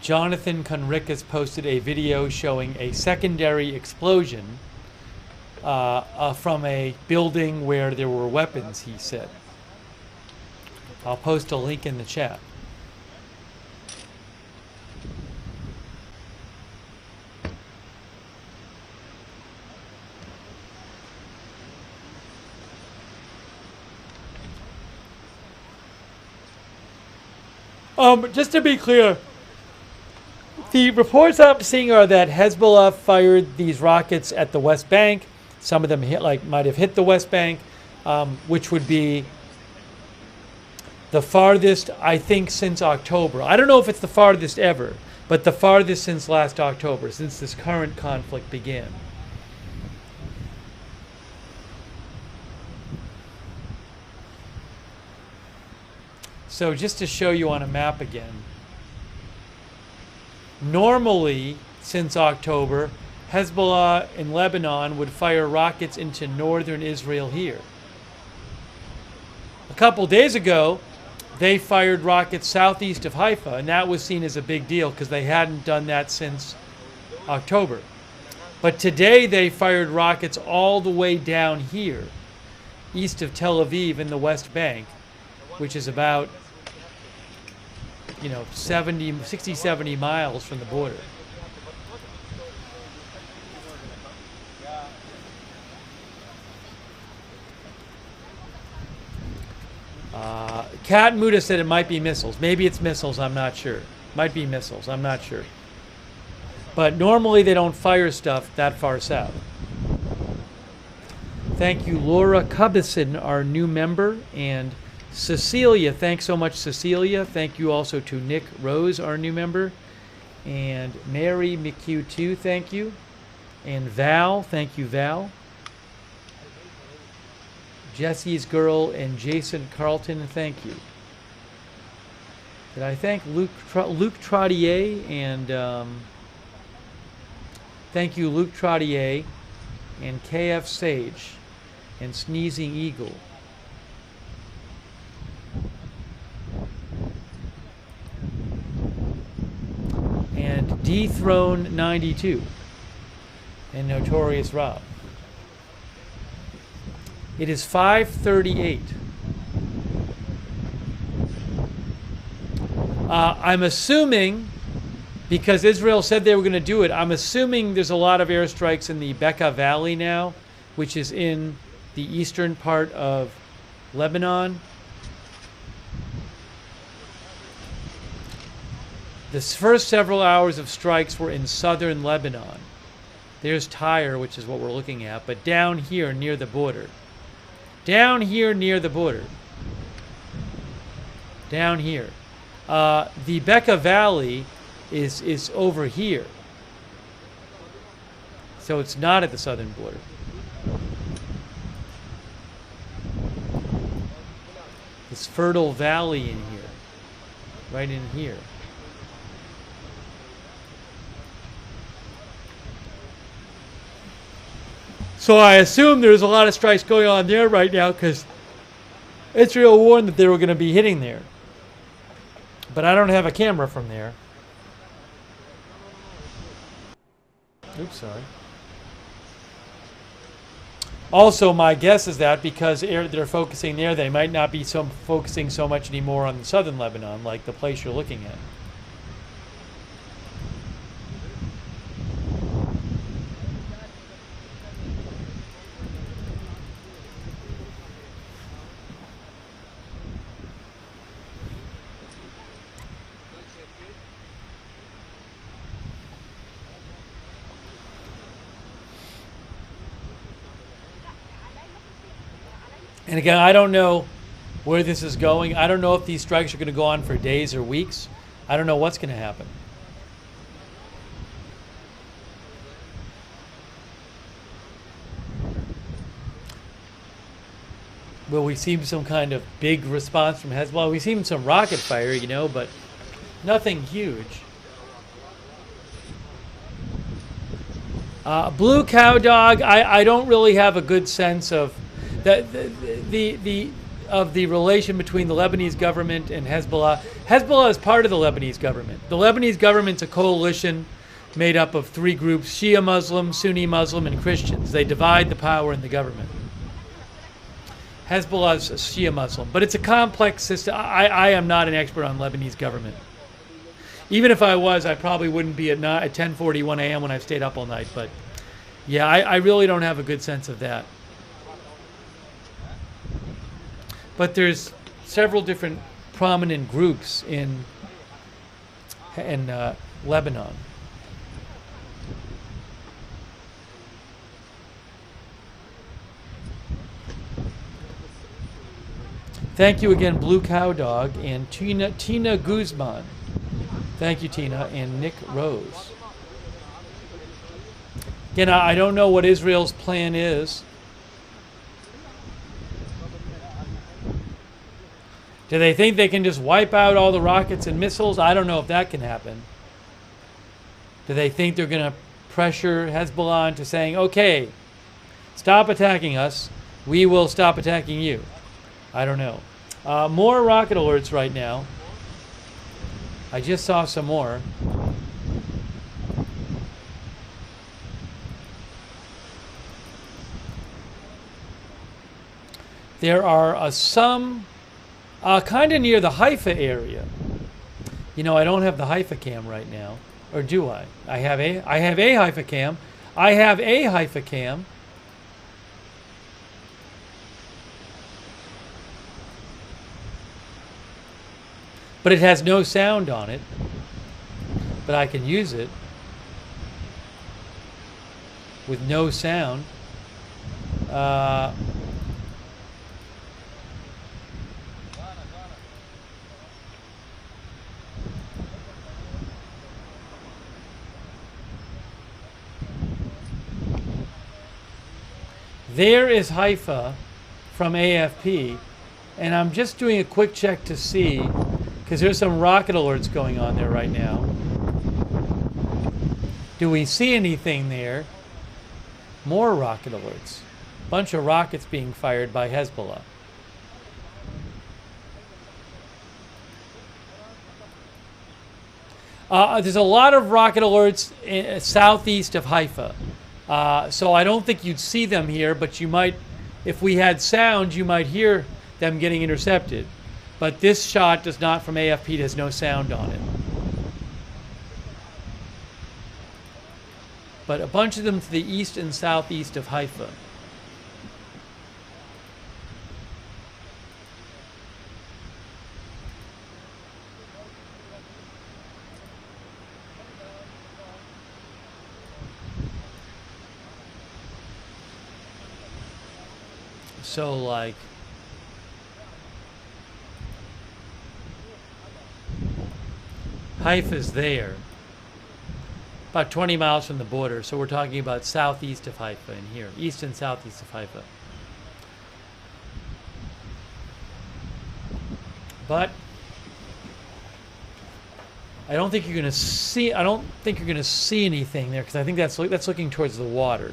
Jonathan Conricus posted a video showing a secondary explosion from a building where there were weapons, he said. I'll post a link in the chat. Just to be clear, the reports I'm seeing are that Hezbollah fired these rockets at the West Bank. Some of them might have hit the West Bank, which would be the farthest, I think, since October. I don't know if it's the farthest ever, but the farthest since last October, since this current conflict began. So just to show you on a map again, normally, since October, Hezbollah in Lebanon would fire rockets into northern Israel here. couple days ago, they fired rockets southeast of Haifa, and that was seen as a big deal because they hadn't done that since October. But today they fired rockets all the way down here, east of Tel Aviv in the West Bank, which is about 60, 70 miles from the border. Kat Muda said it might be missiles. Maybe it's missiles, I'm not sure. Might be missiles, I'm not sure. But normally they don't fire stuff that far south. Thank you, Laura Cubison, our new member, and Cecilia. Thanks so much, Cecilia. Thank you also to Nick Rose, our new member, and Mary McHugh too. Thank you, and Val. Thank you, Val. Jesse's Girl and Jason Carlton, thank you. Did I thank Luke Trottier and thank you, Luke Trottier and KF Sage and Sneezing Eagle. And Dethrone 92 and Notorious Rob. It is 5:38. I'm assuming, because Israel said they were going to do it, I'm assuming there's a lot of airstrikes in the Becca Valley now, which is in the eastern part of Lebanon. The first several hours of strikes were in southern Lebanon. There's Tyre, which is what we're looking at, but down here near the border. Down here near the border. Down here. The Becca Valley is over here. So it's not at the southern border. This fertile valley in here. Right in here. So I assume there's a lot of strikes going on there right now because Israel warned that they were going to be hitting there. But I don't have a camera from there. Oops, sorry. Also, my guess is that because they're focusing there, they might not be focusing so much anymore on southern Lebanon, like the place you're looking at. And again, I don't know where this is going. I don't know if these strikes are going to go on for days or weeks. I don't know what's going to happen. Will we see some kind of big response from Hezbollah? We've seen some rocket fire, but nothing huge. Blue Cow Dog, I don't really have a good sense of the relation between the Lebanese government and Hezbollah. Hezbollah is part of the Lebanese government. The Lebanese government's a coalition made up of three groups: Shia Muslim, Sunni Muslim, and Christians. They divide the power in the government. Hezbollah is a Shia Muslim, but it's a complex system. I am not an expert on Lebanese government. Even if I was, I probably wouldn't be at 10:41 a.m. when I've stayed up all night. But yeah, I really don't have a good sense of that. But there's several different prominent groups in Lebanon. Thank you again, Blue Cow Dog, and Tina Guzman. Thank you, Tina, and Nick Rose. Again, I don't know what Israel's plan is. Do they think they can just wipe out all the rockets and missiles? I don't know if that can happen. Do they think they're going to pressure Hezbollah into saying, okay, stop attacking us, we will stop attacking you? I don't know. More rocket alerts right now. I just saw some more. There are some kind of near the Haifa area. You know, I don't have the Haifa cam right now, or do I? I have a Haifa cam. I have a Haifa cam. But it has no sound on it. But I can use it with no sound. There is Haifa from AFP, and I'm just doing a quick check to see, because there's some rocket alerts going on there right now. Do we see anything there? More rocket alerts. Bunch of rockets being fired by Hezbollah. There's a lot of rocket alerts southeast of Haifa. So I don't think you'd see them here, but you might, if we had sound, you might hear them getting intercepted. But this shot does not, from AFP, there's no sound on it. But a bunch of them to the east and southeast of Haifa. So, like, Haifa's there, about 20 miles from the border. So we're talking about southeast of Haifa in here, east and southeast of Haifa. But I don't think you're going to see. I don't think you're going to see anything there, because I think that's looking towards the water.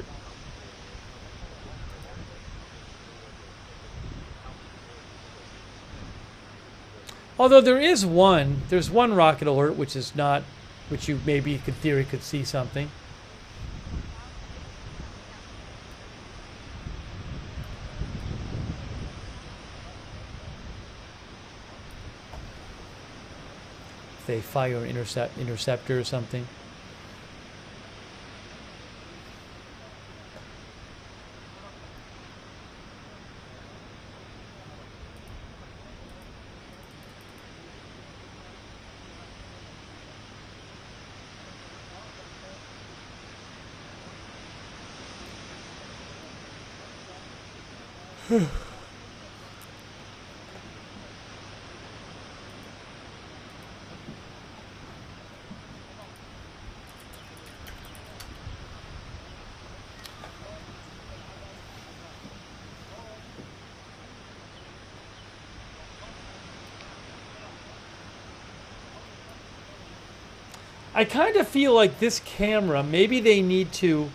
Although there's one rocket alert which is not, which you maybe in theory could see something. If they fire an interceptor or something. I kind of feel like this camera, maybe they need to,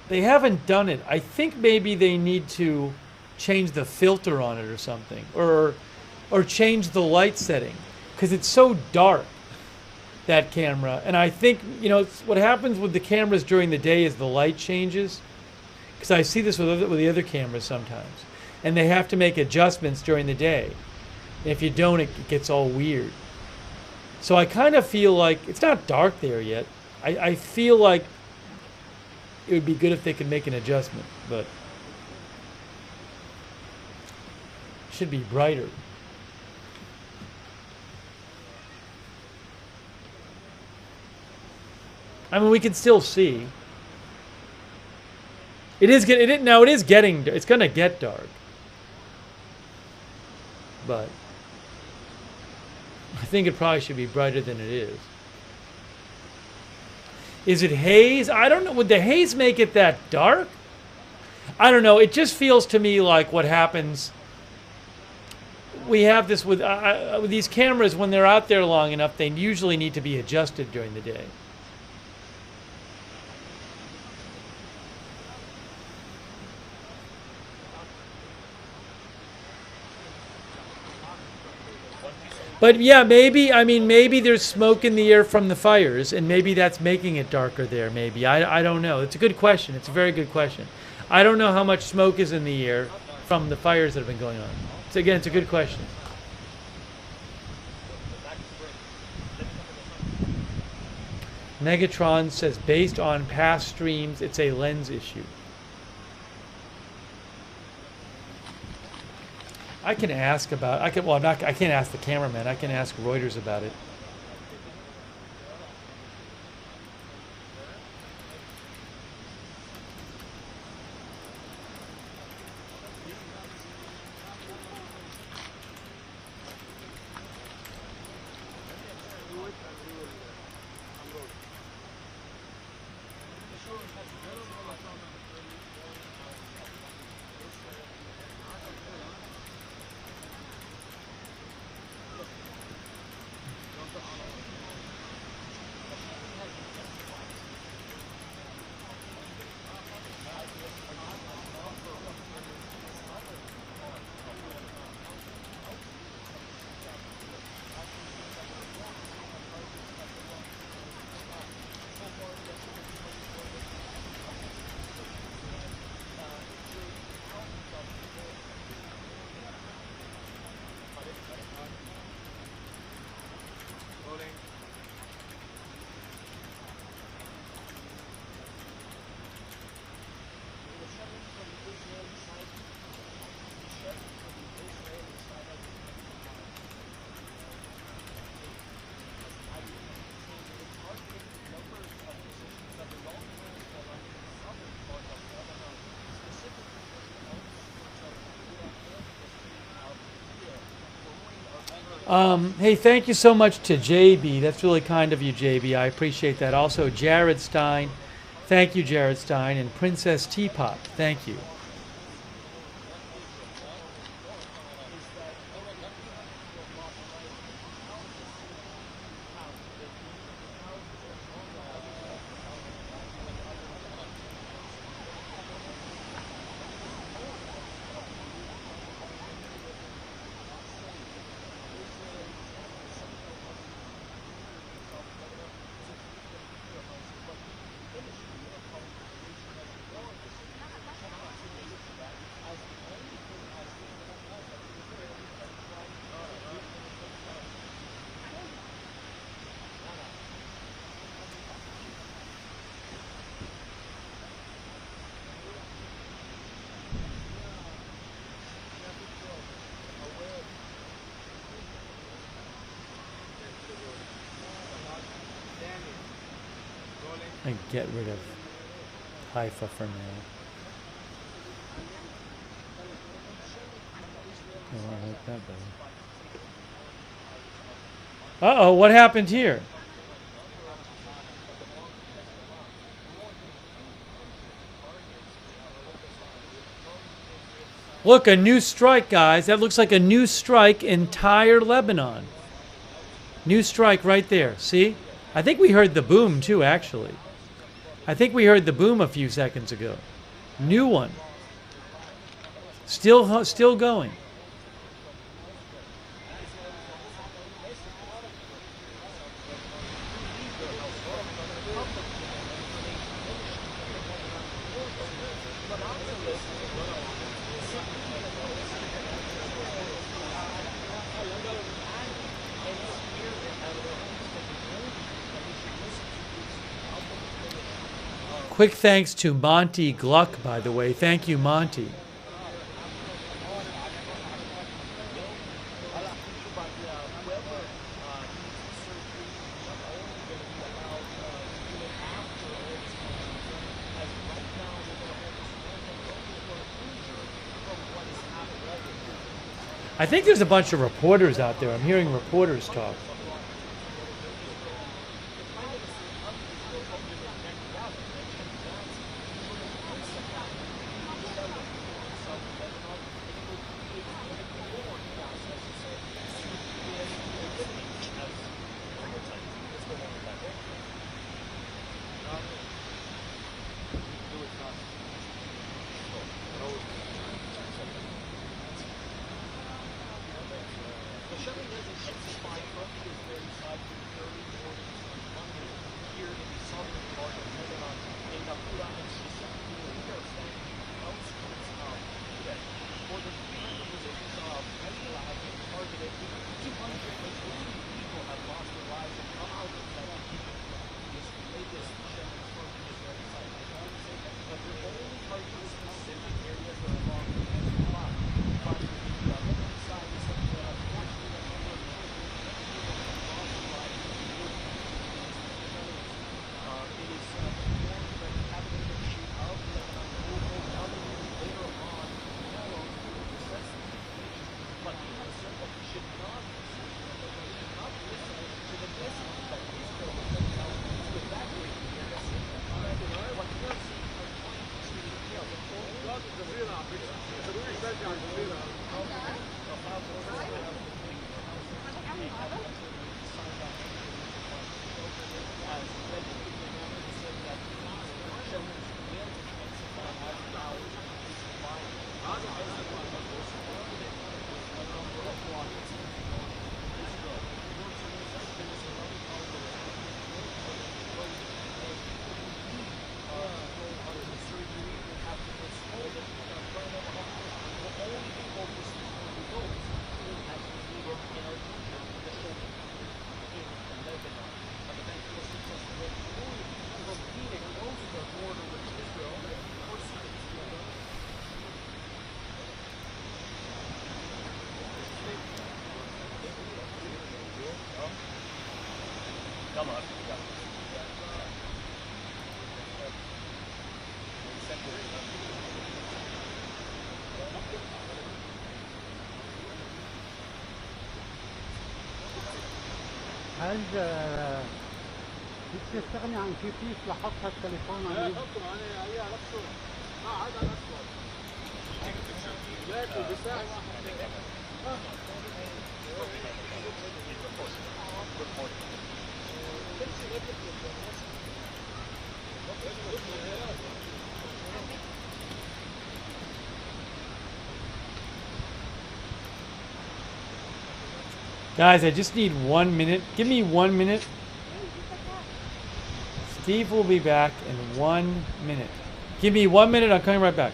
they haven't done it. I think maybe they need to change the filter on it or something, or change the light setting, because it's so dark, that camera. And I think, you know, what happens with the cameras during the day is the light changes, because I see this with the other cameras sometimes, and they have to make adjustments during the day. And if you don't, it gets all weird. So I kind of feel like, it's not dark there yet. I feel like it would be good if they could make an adjustment, but it should be brighter. I mean, we can still see. It's going to get dark. But I think it probably should be brighter than it is. Is it haze? I don't know. Would the haze make it that dark? I don't know. It just feels to me like what happens. We have this with these cameras, when they're out there long enough, they usually need to be adjusted during the day. But yeah, maybe there's smoke in the air from the fires, and maybe that's making it darker there. Maybe I don't know. It's a good question. It's a very good question. I don't know how much smoke is in the air from the fires that have been going on. So again, it's a good question. Megatron says, based on past streams, it's a lens issue. I can ask about. I can't ask the cameraman. I can ask Reuters about it. Hey, thank you so much to JB. That's really kind of you, JB. I appreciate that. Also, Jared Stein. Thank you, Jared Stein. And Princess Teapot. Thank you. And get rid of Haifa for now. Oh, I like that better. Uh-oh, what happened here? Look, a new strike, guys. That looks like a new strike entire Lebanon. New strike right there. See? I think we heard the boom too, actually. I think we heard the boom a few seconds ago. New one. Still going. Quick thanks to Monty Gluck, by the way. Thank you, Monty. I think there's a bunch of reporters out there. I'm hearing reporters talk. intensified from the Israeli side to the early mornings on Monday here in the southern part of Lebanon, in Naqoura and specifically the Beirut outskirts of Beirut. For the different positions of Hezbollah have been targeted. 280 people have lost their lives and come out of that this latest shelling from the Israeli side. I want to say that, but they're only targeting specific areas that are along the Hezbollah. But the Lebanon side is something that unfortunately a number of people have lost their lives. It is informed that the cabinet ministry of Lebanon will go down later on follows the assessment situation. But he has said that we should not listen to the message that Israel was sending out to evacuate the area. What we are seeing are trying to detail the whole هل تستغني عن كيف لحط التليفون لا حطه انا هي على الصوت ما عاد على الصوت لكن بساعة Guys, I just need 1 minute. Give me 1 minute. Steve will be back in 1 minute. Give me 1 minute. I'm coming right back.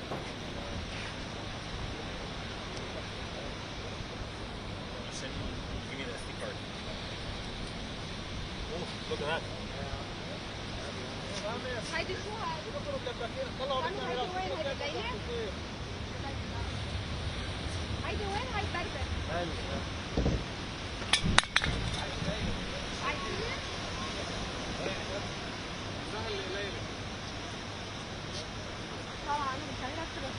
Give me the SD card. Oh, look at that. هيدي شو هاي؟ هيدي وين هيدي جاية؟ هيدي وين هاي بربر؟ طبعا انا مش هقدر.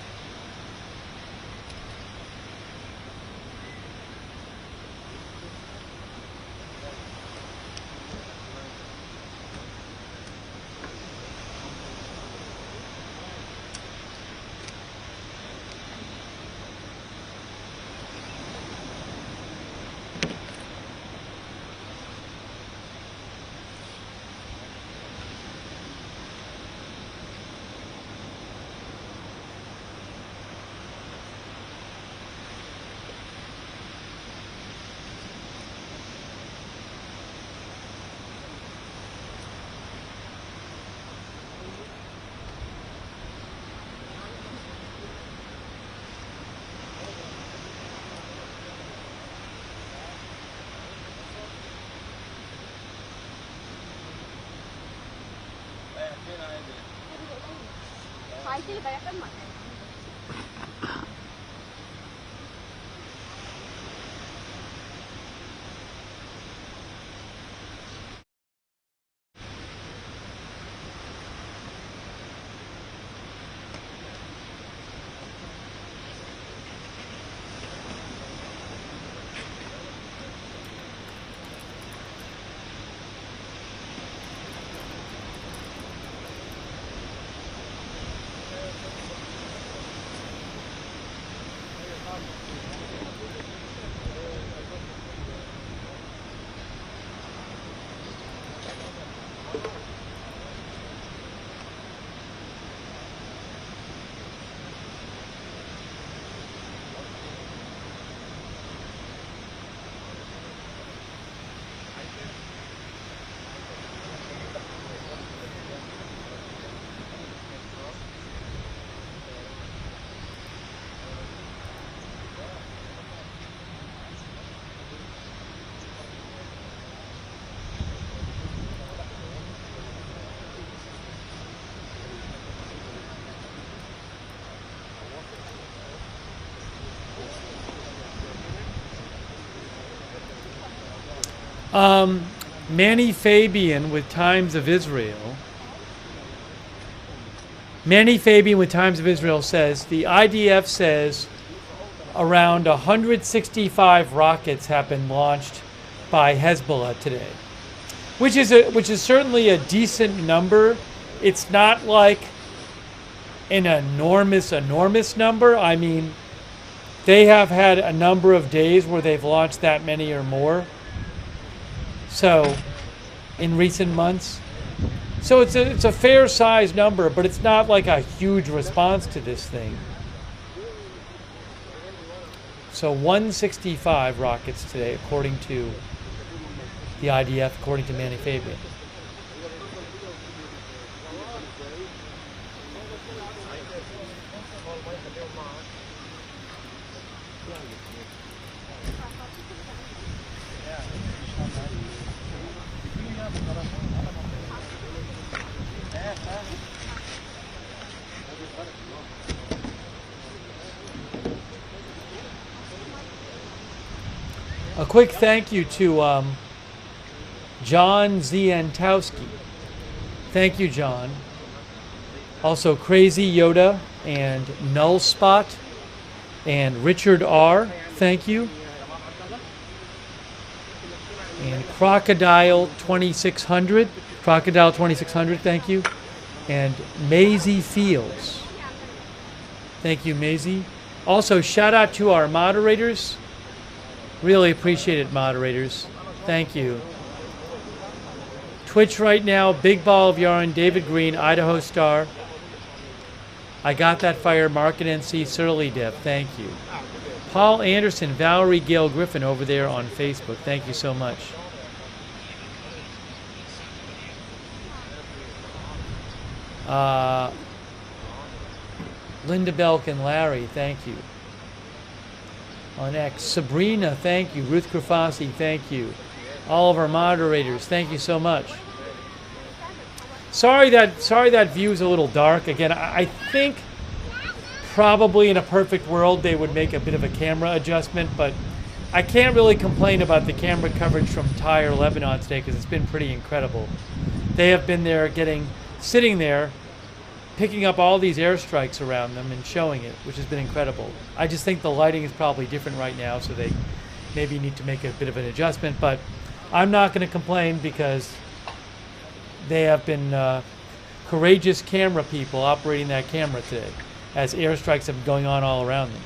Hãy subscribe cho kênh Ghiền Mì Gõ để không bỏ lỡ Manny Fabian with Times of Israel. Manny Fabian with Times of Israel says the IDF says around 165 rockets have been launched by Hezbollah today, which is certainly a decent number. It's not like an enormous number. I mean, they have had a number of days where they've launched that many or more. So, in recent months. So it's a fair size number, but it's not like a huge response to this thing. So 165 rockets today, according to the IDF, according to Manny Fabian. A quick thank you to John Zientowski. Thank you, John. Also, Crazy Yoda and Null Spot and Richard R. Thank you. And Crocodile 2600. Crocodile 2600. Thank you. And Maisie Fields. Thank you, Maisie. Also, shout out to our moderators. Really appreciate it, moderators. Thank you. Twitch right now, Big Ball of Yarn, David Green, Idaho Star. I Got That Fire, Market NC, Surly Dev. Thank you. Paul Anderson, Valerie Gail Griffin over there on Facebook. Thank you so much. Linda Belk and Larry, thank you. On X, Sabrina, thank you. Ruth Krafasi, thank you. All of our moderators, thank you so much. Sorry that view is a little dark. Again, I think probably in a perfect world they would make a bit of a camera adjustment, but I can't really complain about the camera coverage from Tyre, Lebanon today because it's been pretty incredible. They have been there sitting there, picking up all these airstrikes around them and showing it, which has been incredible. I just think the lighting is probably different right now, so they maybe need to make a bit of an adjustment, but I'm not going to complain because they have been courageous camera people operating that camera today as airstrikes have been going on all around them.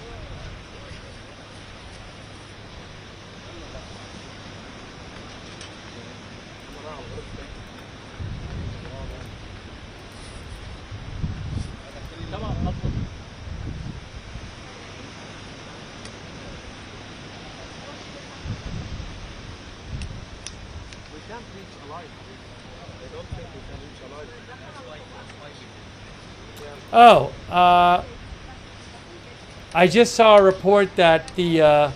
Oh, I just saw a report that the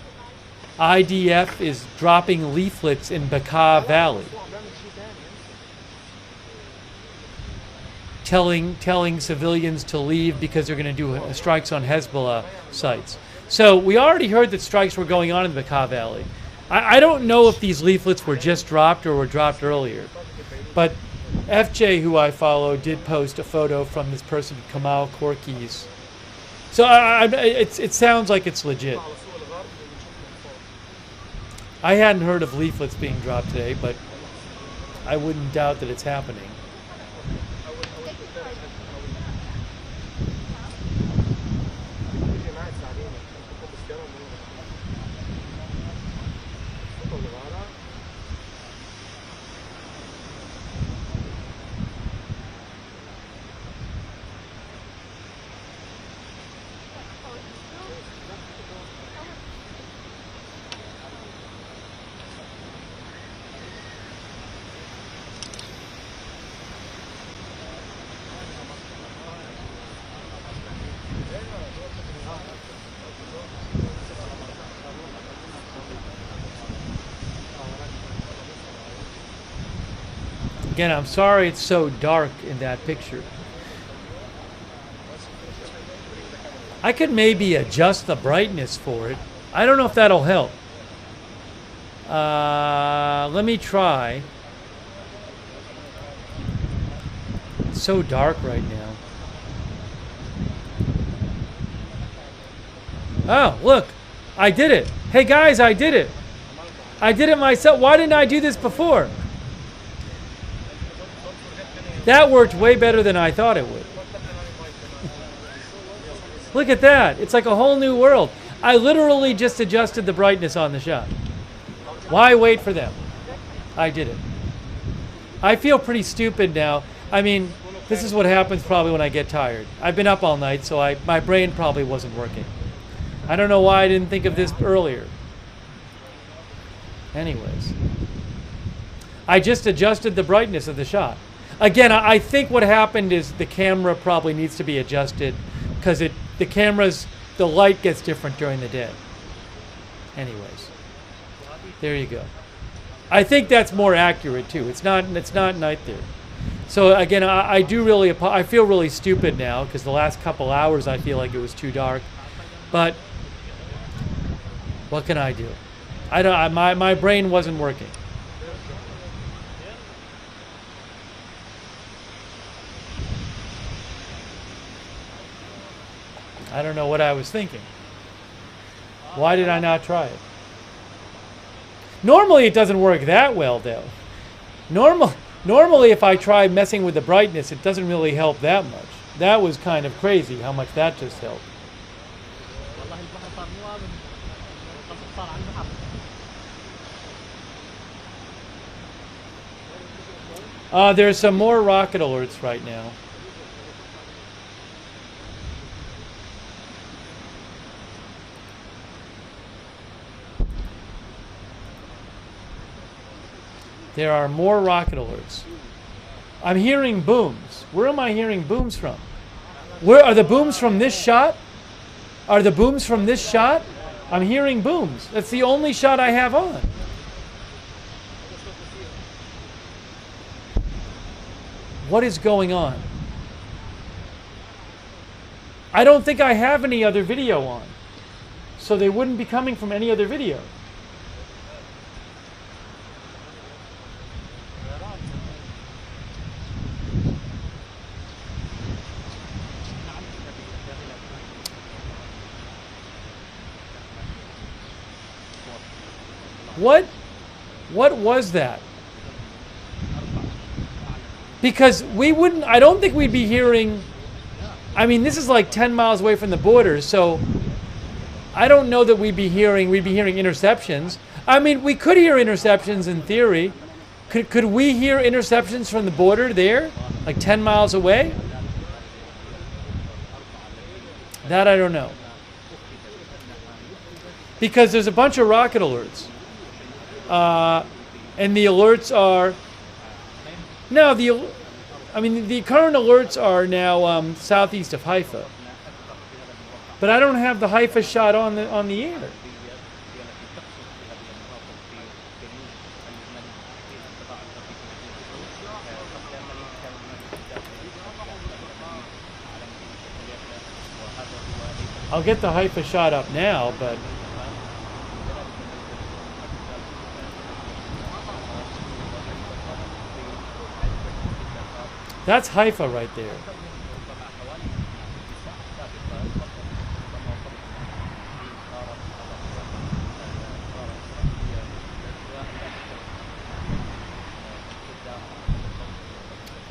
IDF is dropping leaflets in Becca Valley, telling civilians to leave because they're going to do strikes on Hezbollah sites. So we already heard that strikes were going on in the Becca Valley. I don't know if these leaflets were just dropped or were dropped earlier, but FJ, who I follow, did post a photo from this person, Kamal Korkis. So it sounds like it's legit. I hadn't heard of leaflets being dropped today, but I wouldn't doubt that it's happening. Again, I'm sorry it's so dark in that picture. I could maybe adjust the brightness for it. I don't know if that'll help. Let me try. It's so dark right now. Oh, look. I did it. Hey guys, I did it. I did it myself. Why didn't I do this before? That worked way better than I thought it would. Look at that. It's like a whole new world. I literally just adjusted the brightness on the shot. Why wait for them? I did it. I feel pretty stupid now. I mean, this is what happens probably when I get tired. I've been up all night, so my brain probably wasn't working. I don't know why I didn't think of this earlier. Anyways. I just adjusted the brightness of the shot. Again, I think what happened is the camera probably needs to be adjusted because the light gets different during the day. Anyways. There you go. I think that's more accurate too. It's not night there. So again, I feel really stupid now because the last couple hours I feel like it was too dark. But what can I do? My brain wasn't working. I don't know what I was thinking. Why did I not try it? Normally it doesn't work that well though. Normally if I try messing with the brightness, it doesn't really help that much. That was kind of crazy how much that just helped. There's some more rocket alerts right now. There are more rocket alerts. I'm hearing booms. Where am I hearing booms from? Where are the booms from this shot? Are the booms from this shot? I'm hearing booms. That's the only shot I have on. What is going on? I don't think I have any other video on. So they wouldn't be coming from any other video. What was that? Because I don't think we'd be hearing, I mean, this is like 10 miles away from the border, so I don't know that we'd be hearing interceptions. I mean, we could hear interceptions in theory. Could we hear interceptions from the border there, like 10 miles away? That I don't know. Because there's a bunch of rocket alerts. And the alerts are, no, the current alerts are now southeast of Haifa. But I don't have the Haifa shot on the air. I'll get the Haifa shot up now, but that's Haifa right there.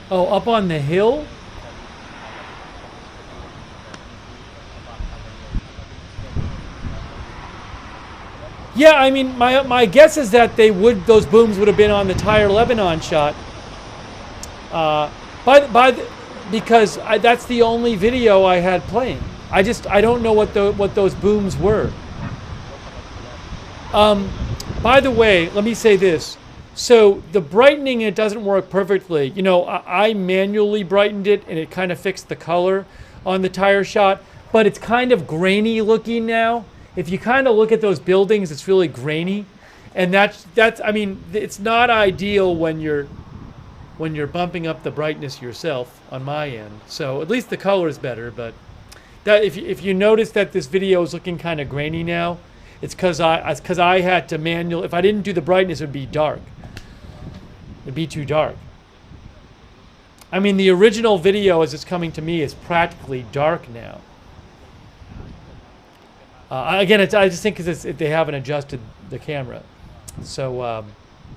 Oh, up on the hill? Yeah, I mean, my guess is that those booms would have been on the Tyre Lebanon shot. Because that's the only video I had playing. I don't know what those booms were. By the way, let me say this. So the brightening, it doesn't work perfectly. You know, I manually brightened it and it kind of fixed the color on the Tyre shot, but it's kind of grainy looking now. If you kind of look at those buildings, it's really grainy. And that's I mean, it's not ideal when you're bumping up the brightness yourself on my end. So at least the color is better, but that if you notice that this video is looking kind of grainy now, it's because I had to if I didn't do the brightness, it would be dark. It'd be too dark. I mean, the original video, as it's coming to me, is practically dark now. Again, I just think because they haven't adjusted the camera. So,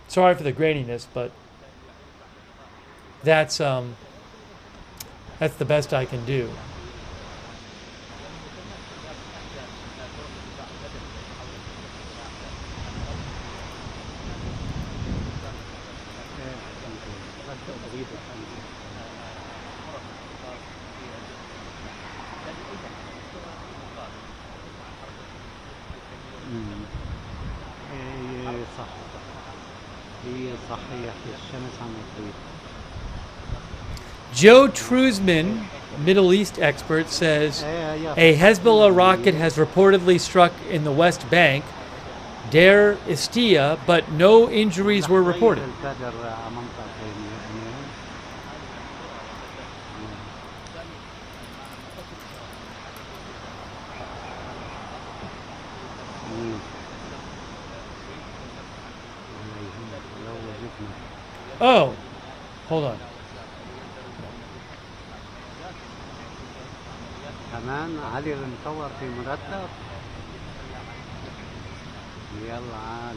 sorry for the graininess, but that's the best I can do. Joe Truzman, Middle East expert, says a Hezbollah rocket has reportedly struck in the West Bank, Deir Istia, but no injuries were reported. Oh, hold on. كمان علي المصور في مرتب يلا عال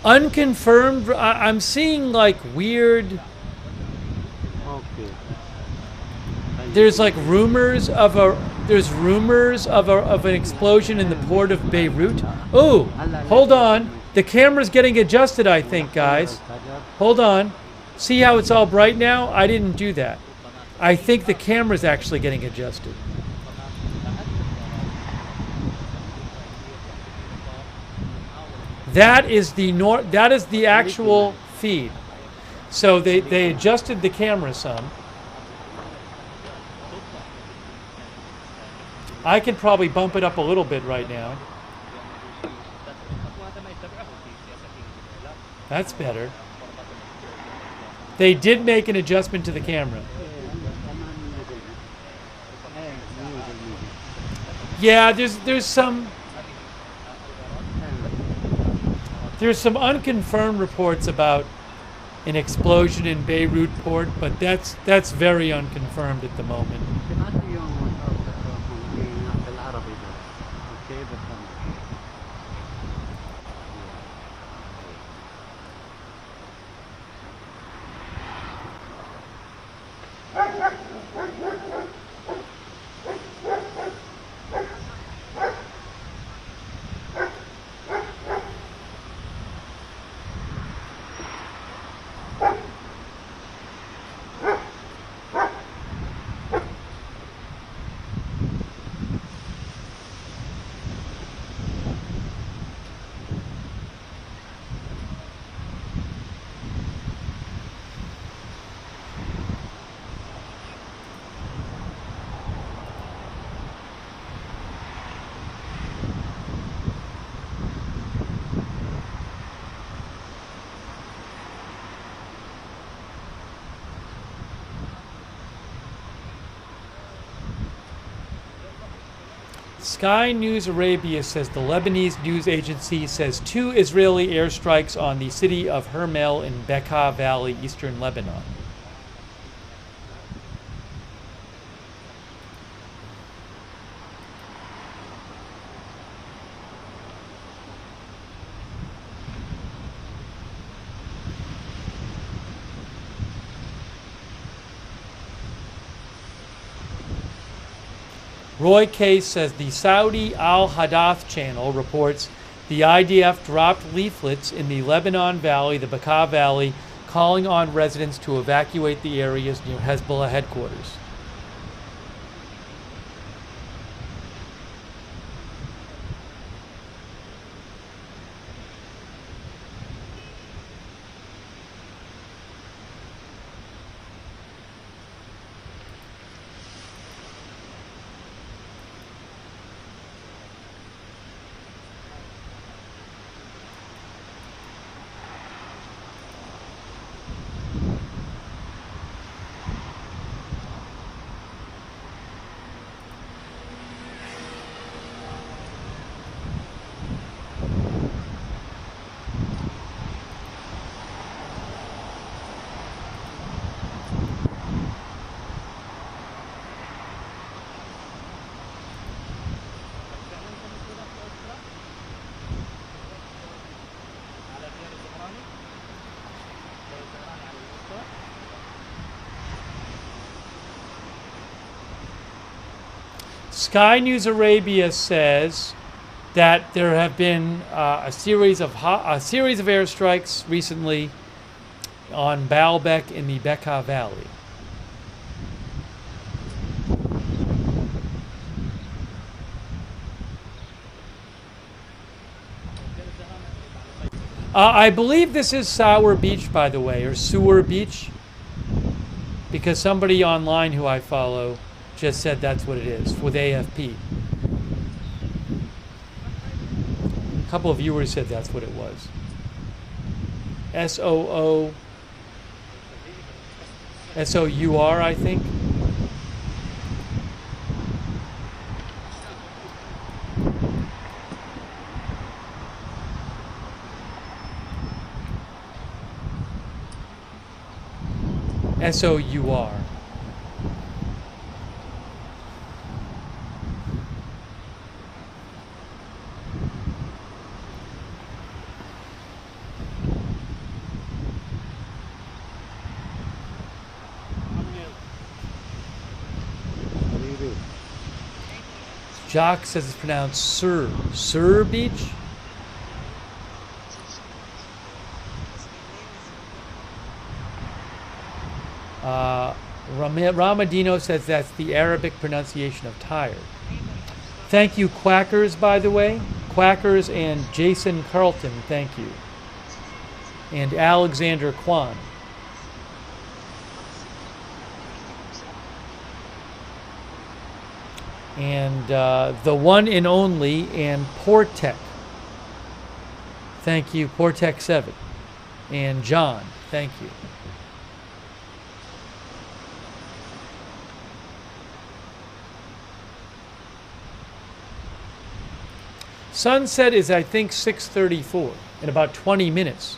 Unconfirmed. I'm seeing like weird. There's like rumors of an explosion in the port of Beirut. Oh, hold on. The camera's getting adjusted, I think, guys. Hold on. See how it's all bright now? I didn't do that. I think the camera's actually getting adjusted. That is the actual feed. So they adjusted the camera some. I can probably bump it up a little bit right now. That's better. They did make an adjustment to the camera. Yeah, there's some unconfirmed reports about an explosion in Beirut port, but that's very unconfirmed at the moment. Sky News Arabia says the Lebanese news agency says 2 Israeli airstrikes on the city of Hermel in Becca Valley, eastern Lebanon. Roy Case says the Saudi Al-Hadath channel reports the IDF dropped leaflets in the Lebanon Valley, the Becca Valley, calling on residents to evacuate the areas near Hezbollah headquarters. Sky News Arabia says that there have been a series of airstrikes recently on Baalbek in the Becca Valley. I believe this is Sour Beach, by the way, or Sewer Beach, because somebody online who I follow just said that's what it is with AFP. A couple of viewers said that's what it was. S-O-U-R, I think. S-O-U-R. Jock says it's pronounced Sur. Sur Beach? Ramadino says that's the Arabic pronunciation of tired. Thank you, Quackers, by the way. Quackers and Jason Carlton, thank you. And Alexander Kwan. And the one and only, and Portec. Thank you, Portec 7. And John, thank you. Sunset is, I think, 6:34 in about 20 minutes.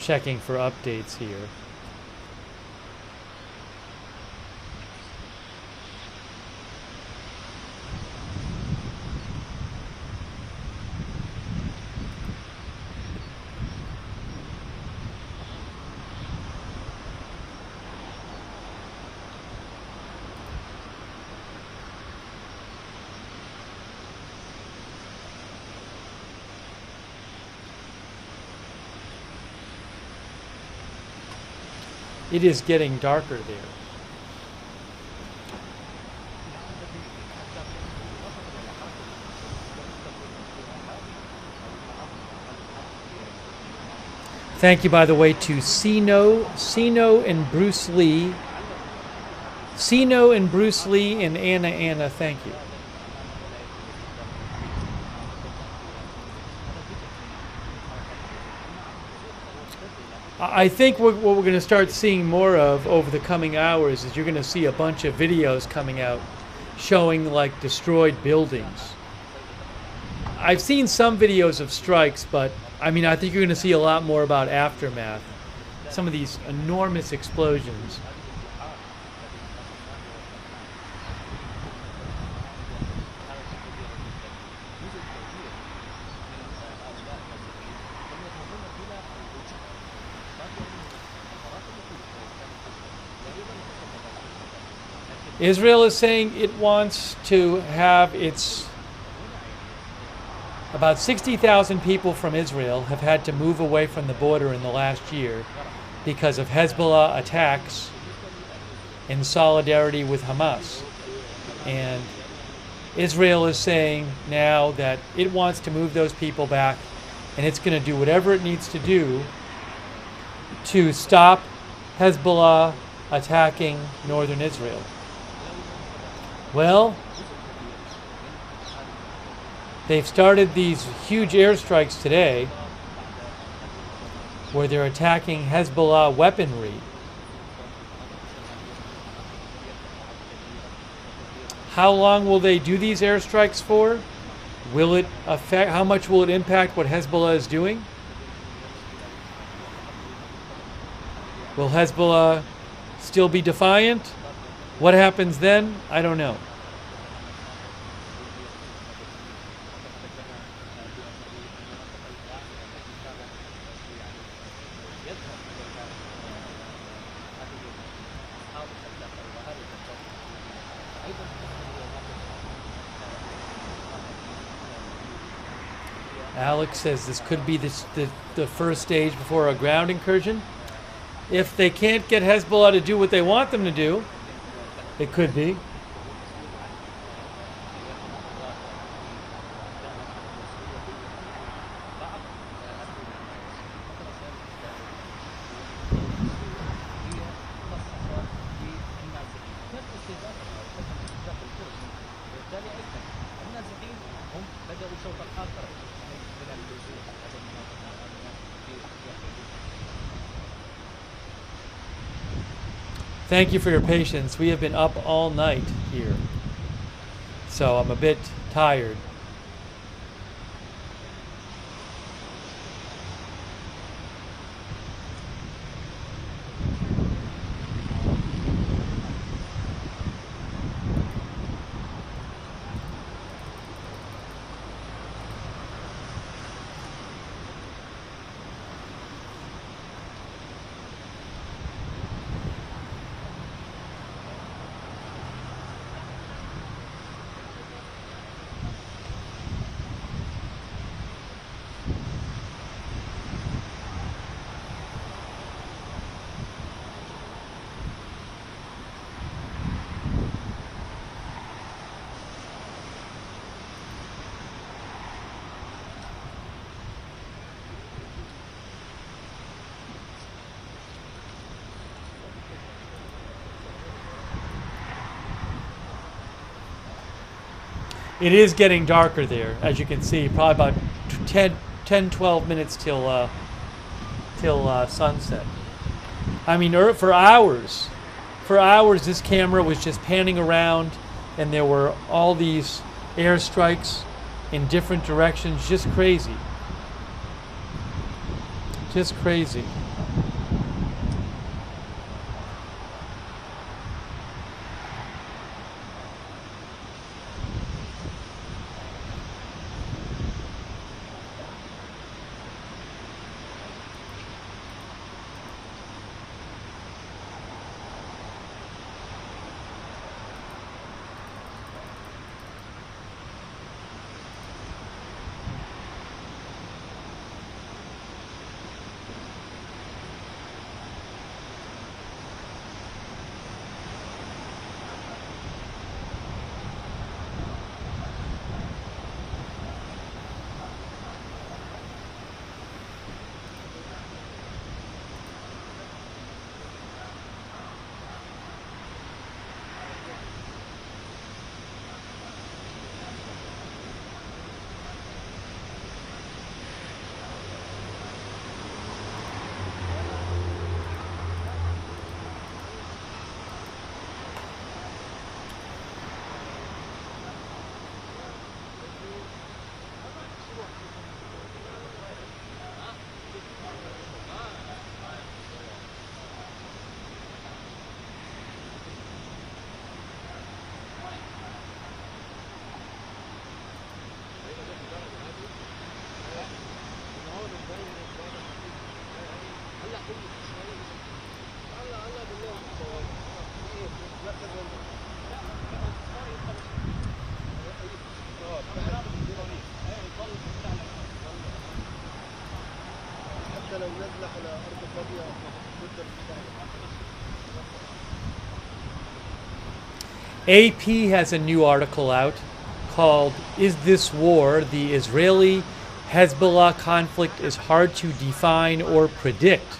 Checking for updates here. It is getting darker there. Thank you, by the way, to Sino and Bruce Lee. Sino and Bruce Lee and Anna, thank you. I think what we're going to start seeing more of over the coming hours is you're going to see a bunch of videos coming out showing like destroyed buildings. I've seen some videos of strikes, but I mean, I think you're going to see a lot more about aftermath. Some of these enormous explosions. Israel is saying it wants to have its... About 60,000 people from Israel have had to move away from the border in the last year because of Hezbollah attacks in solidarity with Hamas. And Israel is saying now that it wants to move those people back, and it's going to do whatever it needs to do to stop Hezbollah attacking northern Israel. Well, they've started these huge airstrikes today where they're attacking Hezbollah weaponry. How long will they do these airstrikes for? Will it affect, how much will it impact what Hezbollah is doing? Will Hezbollah still be defiant? What happens then? I don't know. Alex says this could be the first stage before a ground incursion. If they can't get Hezbollah to do what they want them to do, it could be. Thank you for your patience. We have been up all night here, so I'm a bit tired. It is getting darker there, as you can see. Probably about 10-12 minutes till sunset. I mean, for hours, this camera was just panning around, and there were all these airstrikes in different directions. Just crazy. Just crazy. AP has a new article out called "Is This War? The Israeli-Hezbollah conflict is hard to define or predict."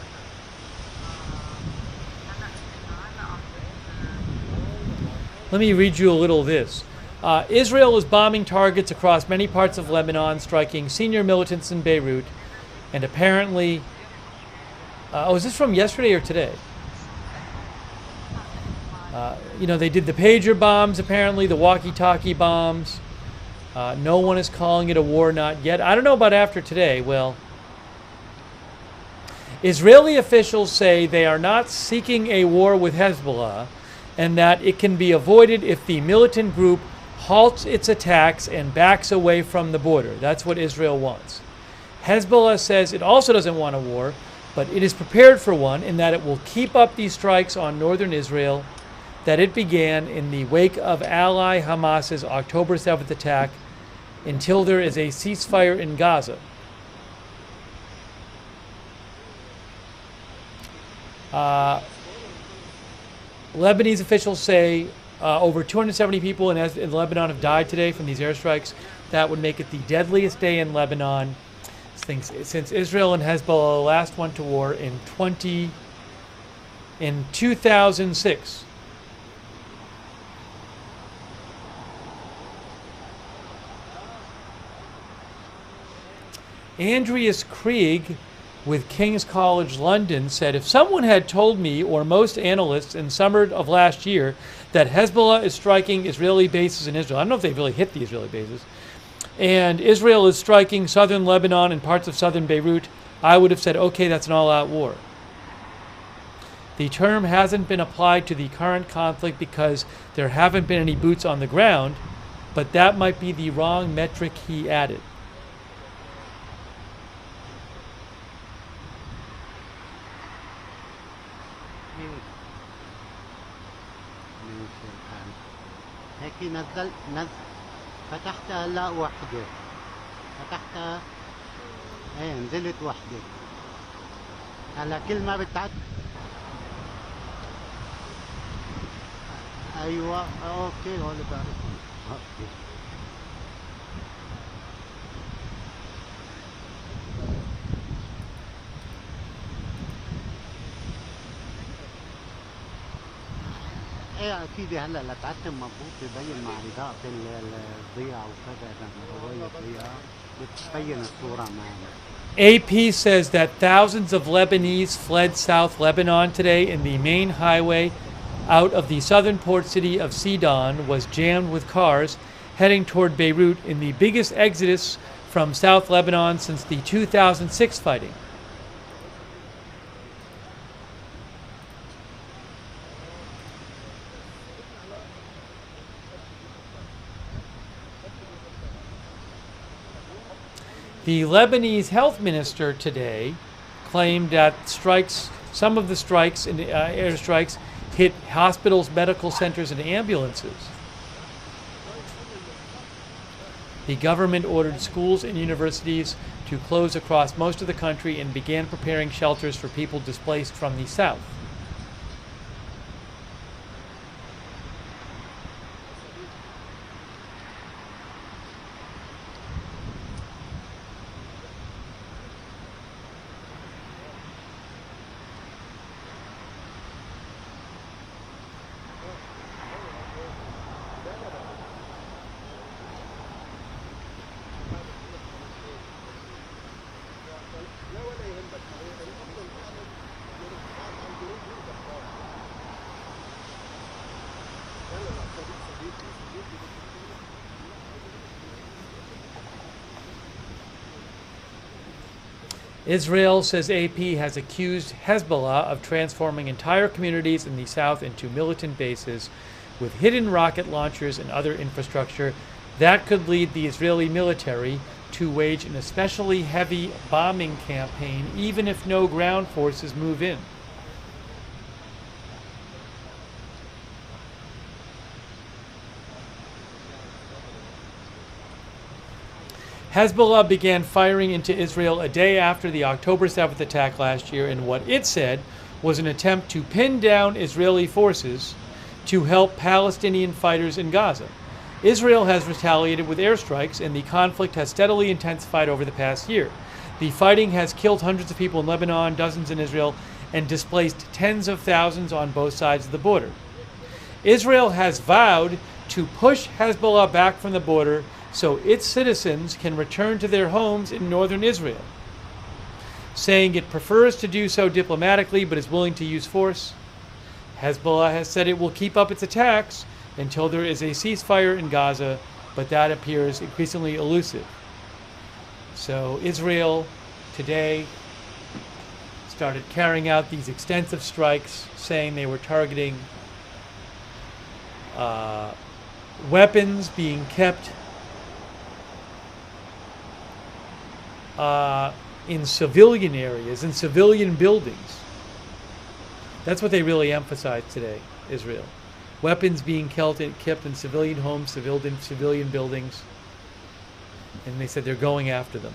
Let me read you a little of this. Israel is bombing targets across many parts of Lebanon, striking senior militants in Beirut, and apparently... is this from yesterday or today? They did the pager bombs, apparently, the walkie-talkie bombs. No one is calling it a war, not yet. I don't know about after today. Well, Israeli officials say they are not seeking a war with Hezbollah and that it can be avoided if the militant group halts its attacks and backs away from the border. That's what Israel wants. Hezbollah says it also doesn't want a war, but it is prepared for one in that it will keep up these strikes on northern Israel that it began in the wake of ally Hamas's October 7th attack until there is a ceasefire in Gaza. Lebanese officials say over 270 people in Lebanon have died today from these airstrikes. That would make it the deadliest day in Lebanon since Israel and Hezbollah last went to war in 2006. Andreas Krieg with King's College London said, if someone had told me, or most analysts in summer of last year, that Hezbollah is striking Israeli bases in Israel, I don't know if they've really hit the Israeli bases, and Israel is striking southern Lebanon and parts of southern Beirut, I would have said, okay, that's an all-out war. The term hasn't been applied to the current conflict because there haven't been any boots on the ground, but that might be the wrong metric, he added. فتحتها هلا وحده فتحتها نزلت وحده هلا كل ما بتعد ايوه اوكي هول بعرفهم اوكي ايه اكيد هلا لتعتم مضبوط ببين مع اضاءه الضياع وكذا ضوء الضياع بتبين الصوره معنا. AP says that thousands of Lebanese fled South Lebanon today, and the main highway out of the southern port city of Sidon was jammed with cars heading toward Beirut in the biggest exodus from South Lebanon since the 2006 fighting. The Lebanese health minister today claimed that some of the strikes and airstrikes hit hospitals, medical centers, and ambulances. The government ordered schools and universities to close across most of the country and began preparing shelters for people displaced from the south. Israel, says AP, has accused Hezbollah of transforming entire communities in the south into militant bases with hidden rocket launchers and other infrastructure that could lead the Israeli military to wage an especially heavy bombing campaign even if no ground forces move in. Hezbollah began firing into Israel a day after the October 7th attack last year in what it said was an attempt to pin down Israeli forces to help Palestinian fighters in Gaza. Israel has retaliated with airstrikes, and the conflict has steadily intensified over the past year. The fighting has killed hundreds of people in Lebanon, dozens in Israel, and displaced tens of thousands on both sides of the border. Israel has vowed to push Hezbollah back from the border so its citizens can return to their homes in northern Israel, saying it prefers to do so diplomatically but is willing to use force. Hezbollah has said it will keep up its attacks until there is a ceasefire in Gaza, but that appears increasingly elusive. So Israel today started carrying out these extensive strikes, saying they were targeting weapons being kept in civilian areas, in civilian buildings. That's what they really emphasized today, Israel. Weapons being kept in civilian homes, civilian buildings. And they said they're going after them.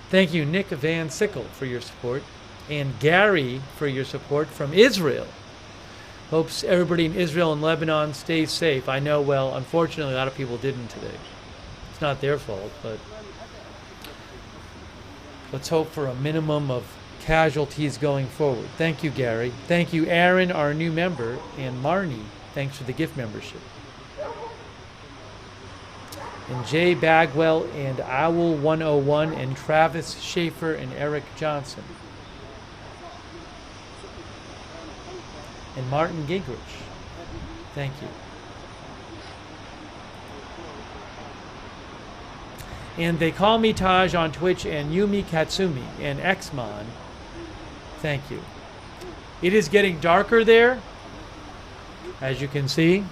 Thank you, Nick Van Sickle, for your support. And Gary for your support from Israel. Hopes everybody in Israel and Lebanon stays safe. I know, well, unfortunately, a lot of people didn't today. It's not their fault, but let's hope for a minimum of casualties going forward. Thank you, Gary. Thank you, Aaron, our new member, and Marnie. Thanks for the gift membership. And Jay Bagwell and Owl101 and Travis Schaefer and Eric Johnson. And Martin Gingrich. Thank you. And they call me Taj on Twitch, and Yumi Katsumi and Xmon. Thank you. It is getting darker there, as you can see.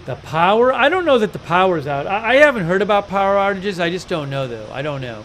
The power? I don't know that the power's out. I haven't heard about power outages. I just don't know, though. I don't know.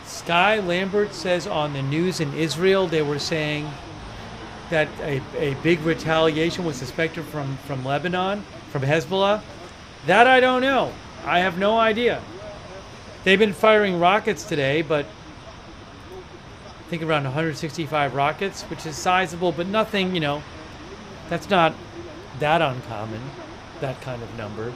Sky Lambert says on the news in Israel they were saying that a big retaliation was suspected from Lebanon, from Hezbollah. That I don't know. I have no idea. They've been firing rockets today, but think around 165 rockets, which is sizable, but nothing, that's not that uncommon, that kind of number.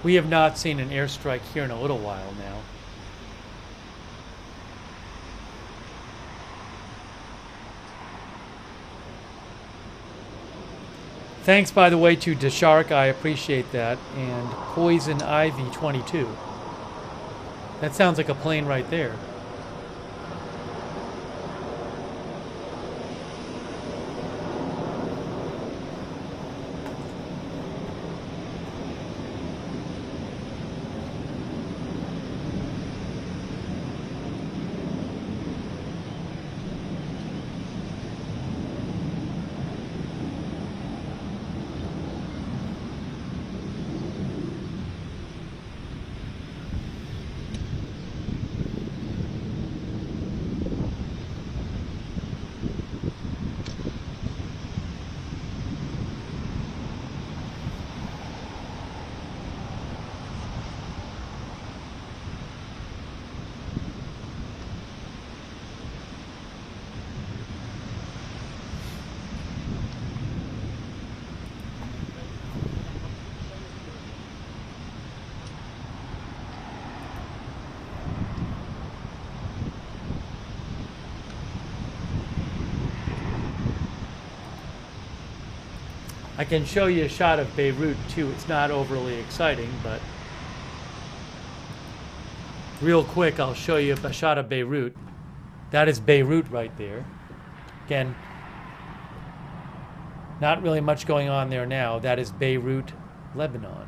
We have not seen an airstrike here in a little while now. Thanks, by the way, to Deshark. I appreciate that. And Poison Ivy 22. That sounds like a plane right there. I can show you a shot of Beirut too. It's not overly exciting, but real quick I'll show you a shot of Beirut. That is Beirut right there. Again, not really much going on there now. That is Beirut, Lebanon.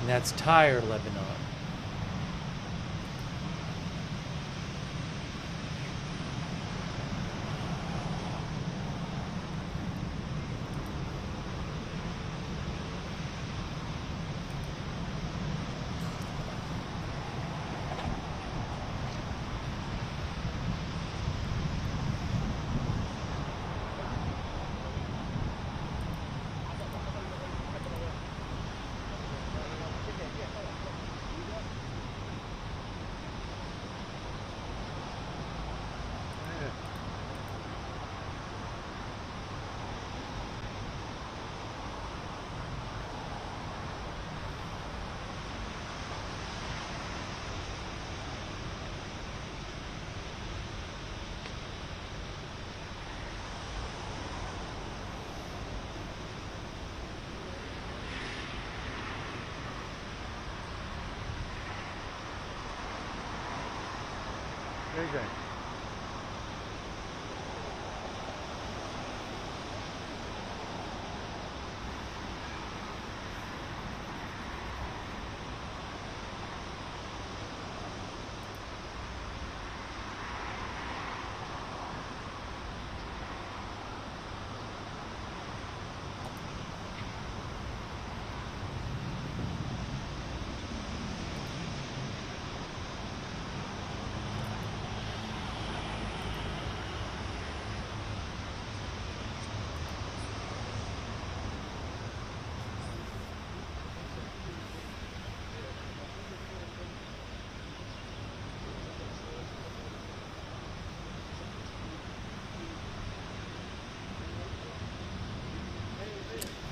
And that's Tyre, Lebanon.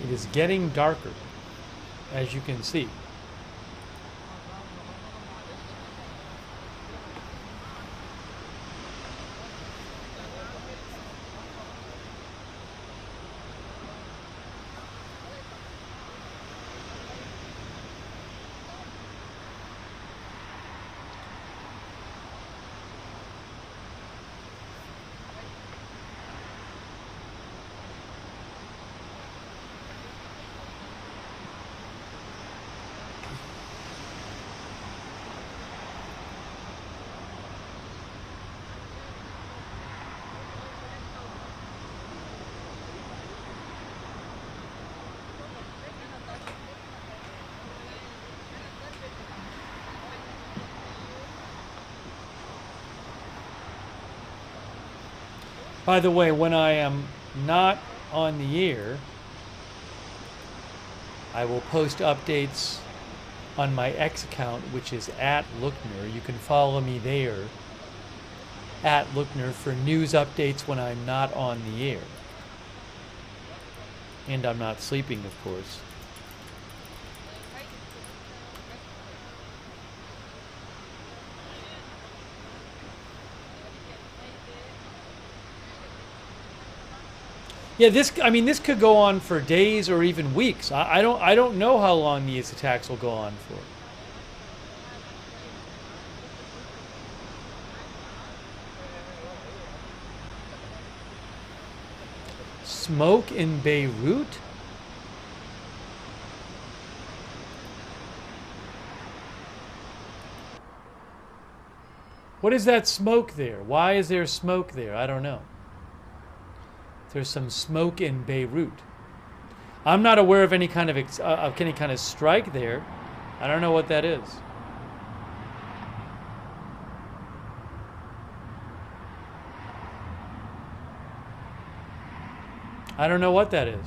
It is getting darker, as you can see. By the way, when I am not on the air, I will post updates on my X account, which is @Lookner. You can follow me there, @Lookner, for news updates when I'm not on the air. And I'm not sleeping, of course. Yeah, this could go on for days or even weeks. I don't know how long these attacks will go on for. Smoke in Beirut? What is that smoke there? Why is there smoke there? I don't know. There's some smoke in Beirut. I'm not aware of any kind of strike there. I don't know what that is. I don't know what that is.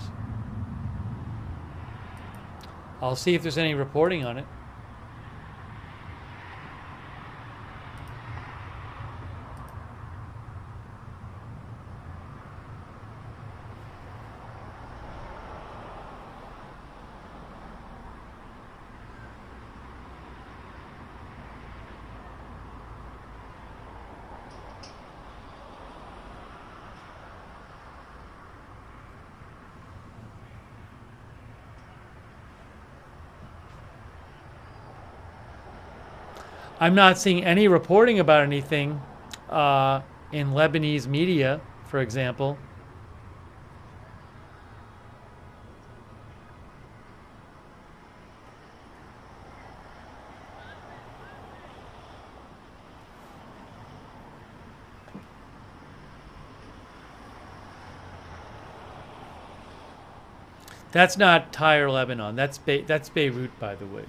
I'll see if there's any reporting on it. I'm not seeing any reporting about anything in Lebanese media, for example. That's not Tyre, Lebanon. That's Beirut, by the way.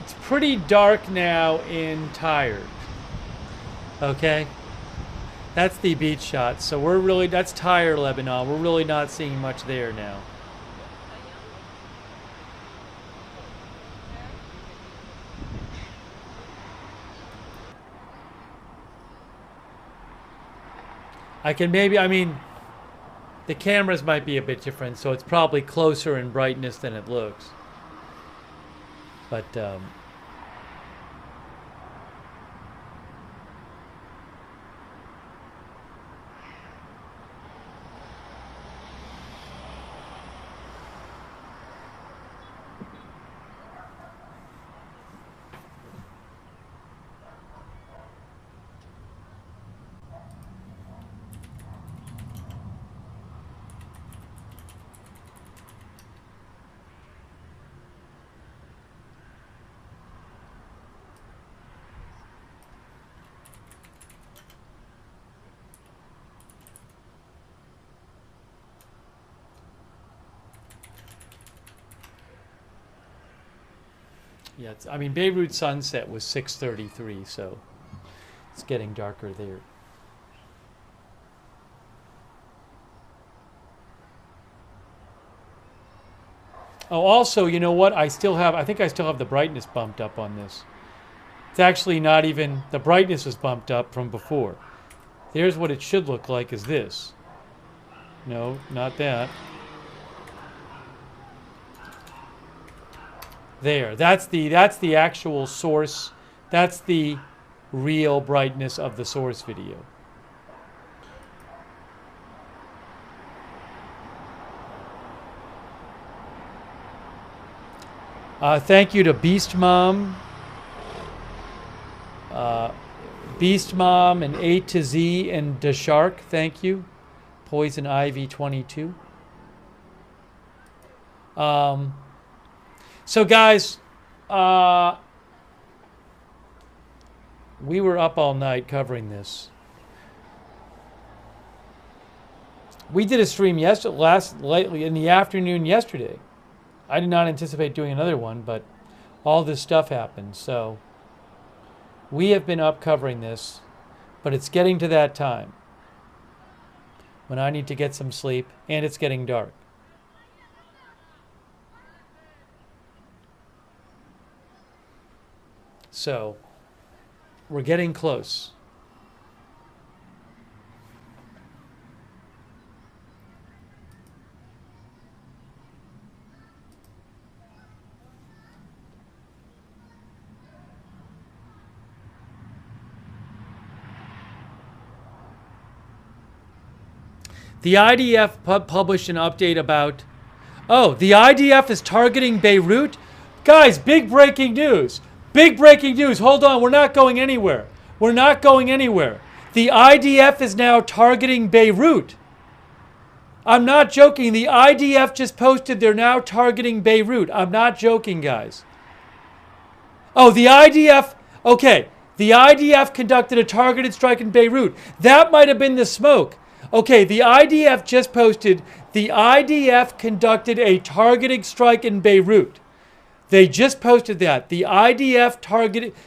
It's pretty dark now in Tyre. Okay, that's the beach shot. So that's Tyre, Lebanon. We're really not seeing much there now. The cameras might be a bit different, so it's probably closer in brightness than it looks. But yeah, Beirut sunset was 6:33, so it's getting darker there. Oh, also, you know what? I think I still have the brightness bumped up on this. It's actually not even, the brightness is bumped up from before. There's what it should look like, is this. No, not that. There, that's the actual source. That's the real brightness of the source video. Thank you to Beast Mom, and A to Z and the Shark. Thank you, Poison Ivy 22. So guys, we were up all night covering this. We did a stream lately in the afternoon yesterday. I did not anticipate doing another one, but all this stuff happened. So we have been up covering this, but it's getting to that time when I need to get some sleep, and it's getting dark. So we're getting close. The IDF published an update about, the IDF is targeting Beirut? Guys, big breaking news. Big breaking news. Hold on, we're not going anywhere. We're not going anywhere. The IDF is now targeting Beirut. I'm not joking. The IDF just posted they're now targeting Beirut. I'm not joking, guys. Oh, the IDF, okay. The IDF conducted a targeted strike in Beirut. That might have been the smoke. Okay, the IDF just posted, the IDF conducted a targeted strike in Beirut. They just posted that. The IDF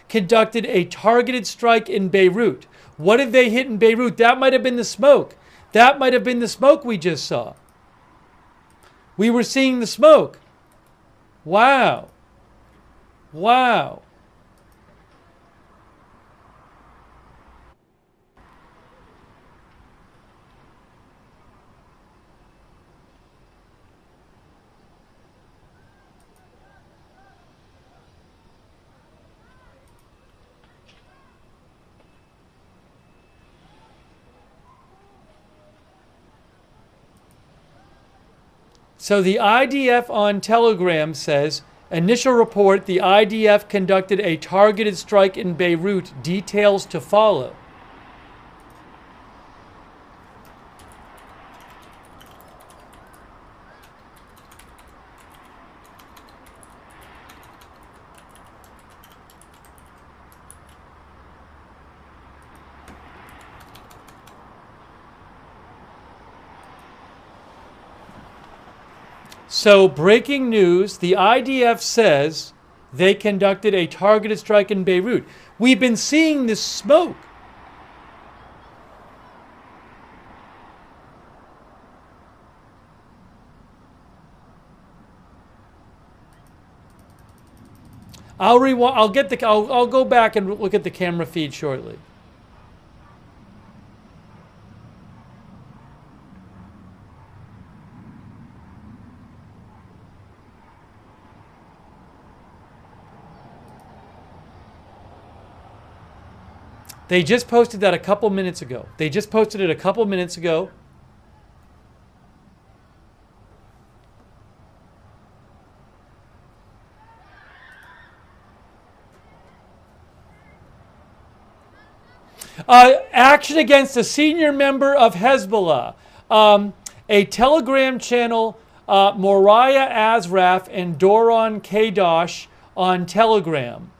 conducted a targeted strike in Beirut. What did they hit in Beirut? That might have been the smoke. That might have been the smoke we just saw. We were seeing the smoke. Wow. Wow. So the IDF on Telegram says, initial report, the IDF conducted a targeted strike in Beirut. Details to follow. So, breaking news, the IDF says they conducted a targeted strike in Beirut. We've been seeing this smoke. I'll go back and look at the camera feed shortly. They just posted that a couple minutes ago. They just posted it a couple minutes ago. Action against a senior member of Hezbollah. A Telegram channel, Moriah Azraf and Doron Kadosh on Telegram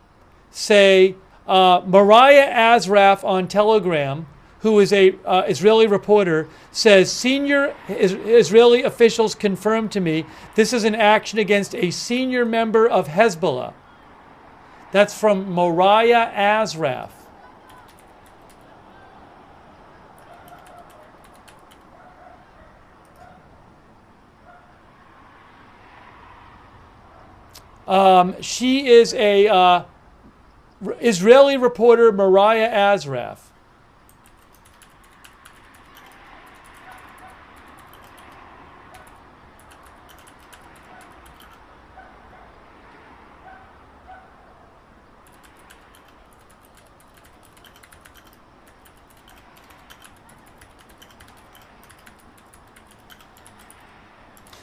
say, Moriah Azraf on Telegram, who is a Israeli reporter, says, senior Israeli officials confirmed to me this is an action against a senior member of Hezbollah. That's from Moriah Azraf. She is a Israeli reporter, Moriah Azraf.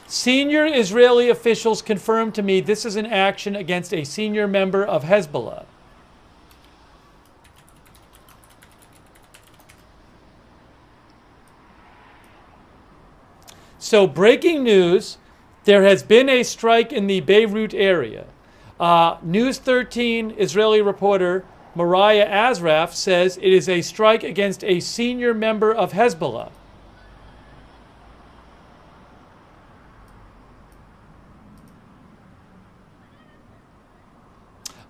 Senior Israeli officials confirmed to me this is an action against a senior member of Hezbollah. So breaking news, There has been a strike in the Beirut area. News 13 Israeli reporter Mariah Asraf says it is a strike against a senior member of Hezbollah.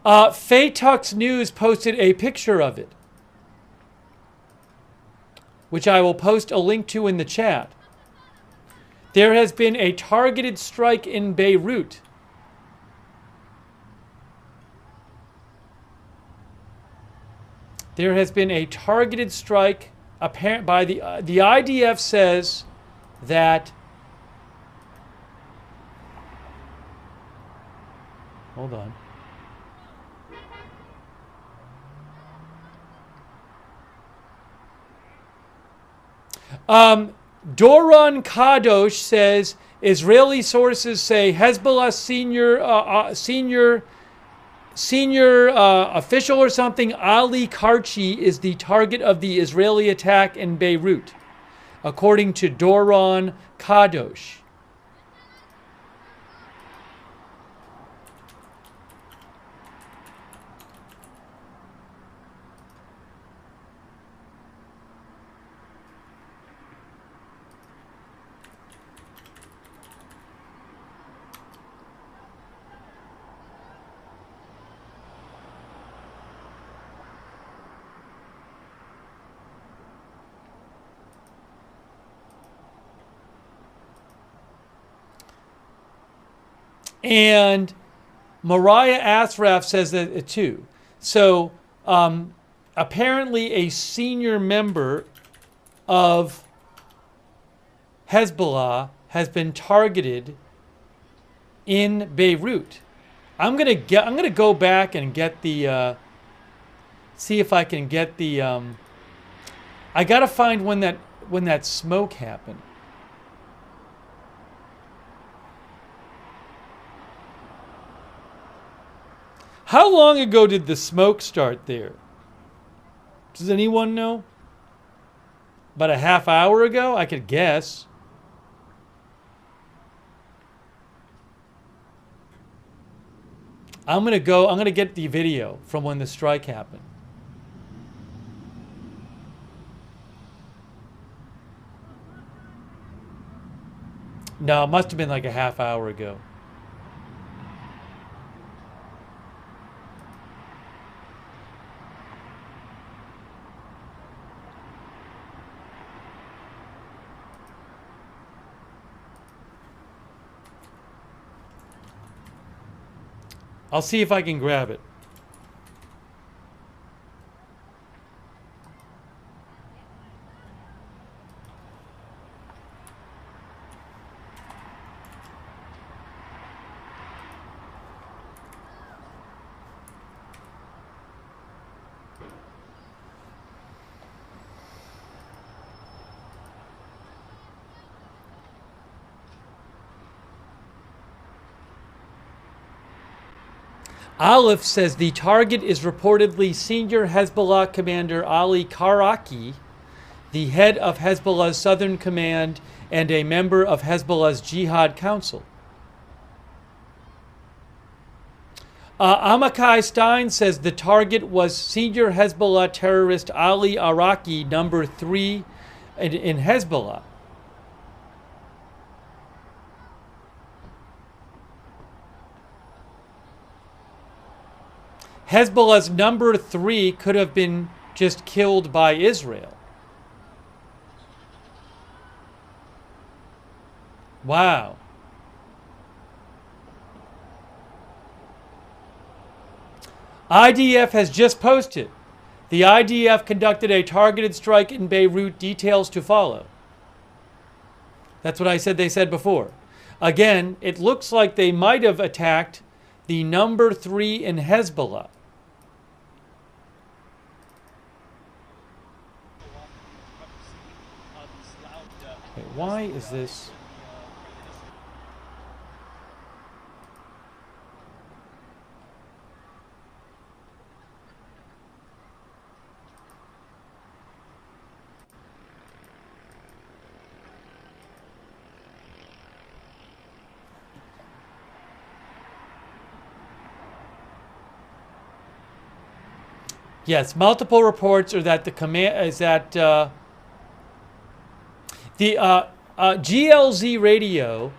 Faytux News posted a picture of it, which I will post a link to in the chat. There has been a targeted strike in Beirut. There has been a targeted strike apparent by the IDF says that. Hold on. Doron Kadosh says Israeli sources say Hezbollah senior official or something, Ali Karchi, is the target of the Israeli attack in Beirut, according to Doron Kadosh. And Mariah Asraf says that too. So apparently a senior member of Hezbollah has been targeted in Beirut. I'm gonna go back and get the see if I can get the I gotta find when that smoke happened. How long ago did the smoke start there? Does anyone know? About a half hour ago? I could guess. I'm gonna get the video from when the strike happened. No, it must have been like a half hour ago. I'll see if I can grab it. Aleph says the target is reportedly senior Hezbollah commander Ali Karaki, the head of Hezbollah's Southern Command and a member of Hezbollah's Jihad Council. Amakai Stein says the target was senior Hezbollah terrorist Ali Araki, number 3 in Hezbollah. Hezbollah's number 3 could have been just killed by Israel. Wow. IDF has just posted. The IDF conducted a targeted strike in Beirut. Details to follow. That's what I said they said before. Again, it looks like they might have attacked the number 3 in Hezbollah. Okay, why is this? Yes, multiple reports are that the command is that the GLZ radio,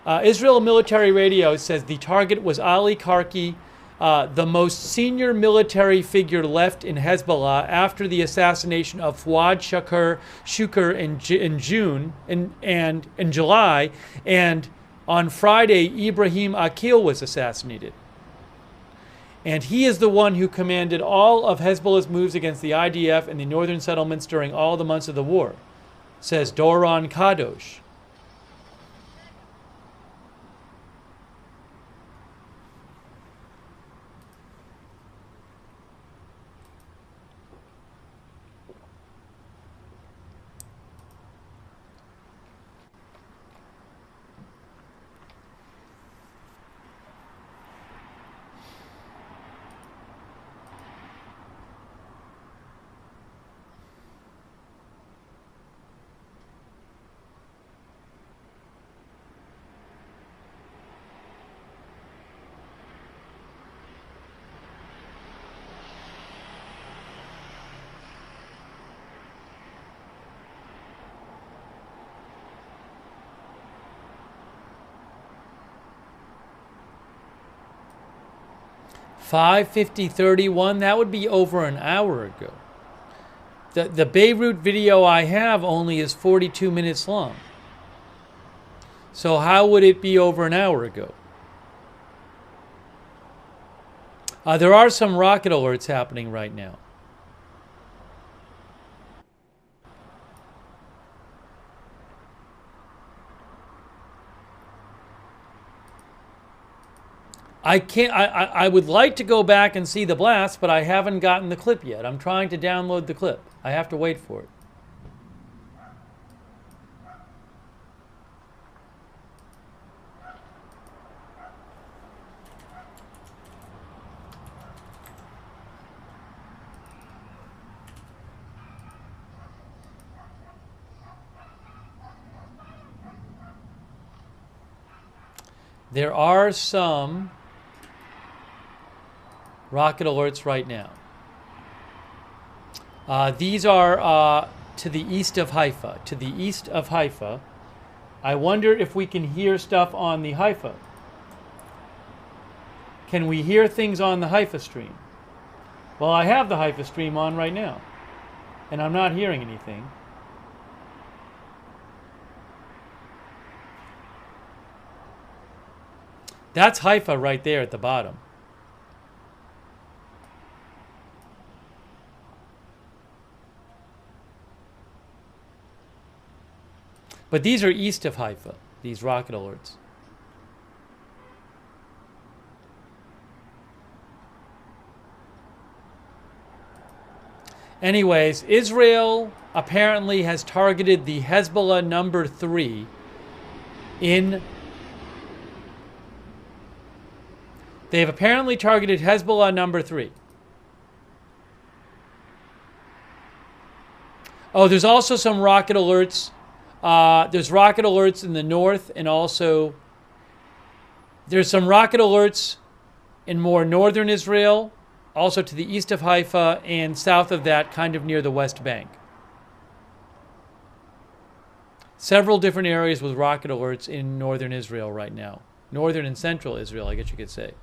Israel military radio, says the target was Ali Karki, the most senior military figure left in Hezbollah after the assassination of Fuad Shukr in June and in July, and on Friday Ibrahim Akil was assassinated. And he is the one who commanded all of Hezbollah's moves against the IDF and the northern settlements during all the months of the war, says Doron Kadosh. $5:50:31. That would be over an hour ago. The Beirut video I have only is 42 minutes long. So how would it be over an hour ago? There are some rocket alerts happening right now. I would like to go back and see the blast, but I haven't gotten the clip yet. I'm trying to download the clip. I have to wait for it. There are some rocket alerts right now. These are to the east of Haifa. To the east of Haifa. I wonder if we can hear stuff on the Haifa. Can we hear things on the Haifa stream? Well, I have the Haifa stream on right now, and I'm not hearing anything. That's Haifa right there at the bottom. But these are east of Haifa, these rocket alerts. Anyways, Israel apparently has targeted the Hezbollah number 3 in... They've apparently targeted Hezbollah number 3. Oh, there's also some rocket alerts. There's rocket alerts in the north, and also there's some rocket alerts in more northern Israel, also to the east of Haifa, and south of that, kind of near the West Bank. Several different areas with rocket alerts in northern Israel right now. Northern and central Israel, I guess you could say.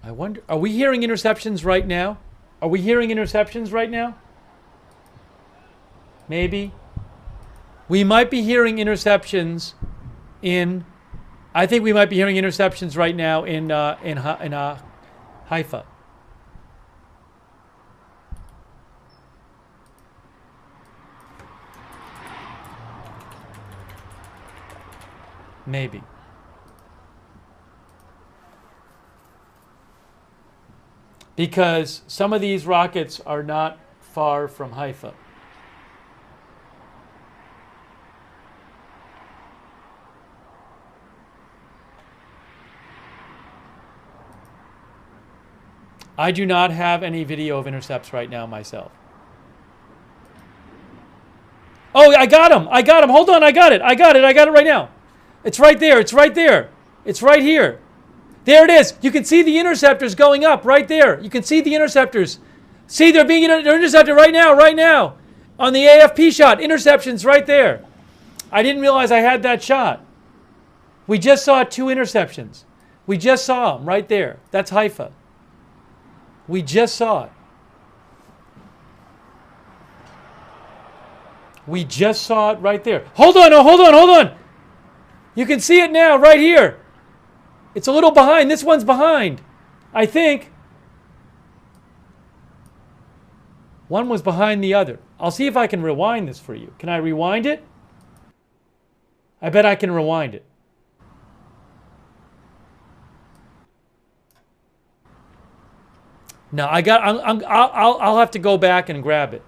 I wonder, are we hearing interceptions right now? Are we hearing interceptions right now? Maybe. We might be hearing interceptions in, I think we might be hearing interceptions right now in Haifa. Maybe. Because some of these rockets are not far from Haifa. I do not have any video of intercepts right now myself. Oh, I got him. I got him. Hold on. I got it. I got it. I got it right now. It's right there. It's right there. It's right here. There it is. You can see the interceptors going up right there. You can see the interceptors. See, they're intercepted right now, right now. On the AFP shot. Interceptions right there. I didn't realize I had that shot. We just saw 2 interceptions. We just saw them right there. That's Haifa. We just saw it. We just saw it right there. Hold on, oh, hold on, hold on. You can see it now, right here. It's a little behind. This one's behind, I think. One was behind the other. I'll see if I can rewind this for you. Can I rewind it? I bet I can rewind it. No, I'll have to go back and grab it.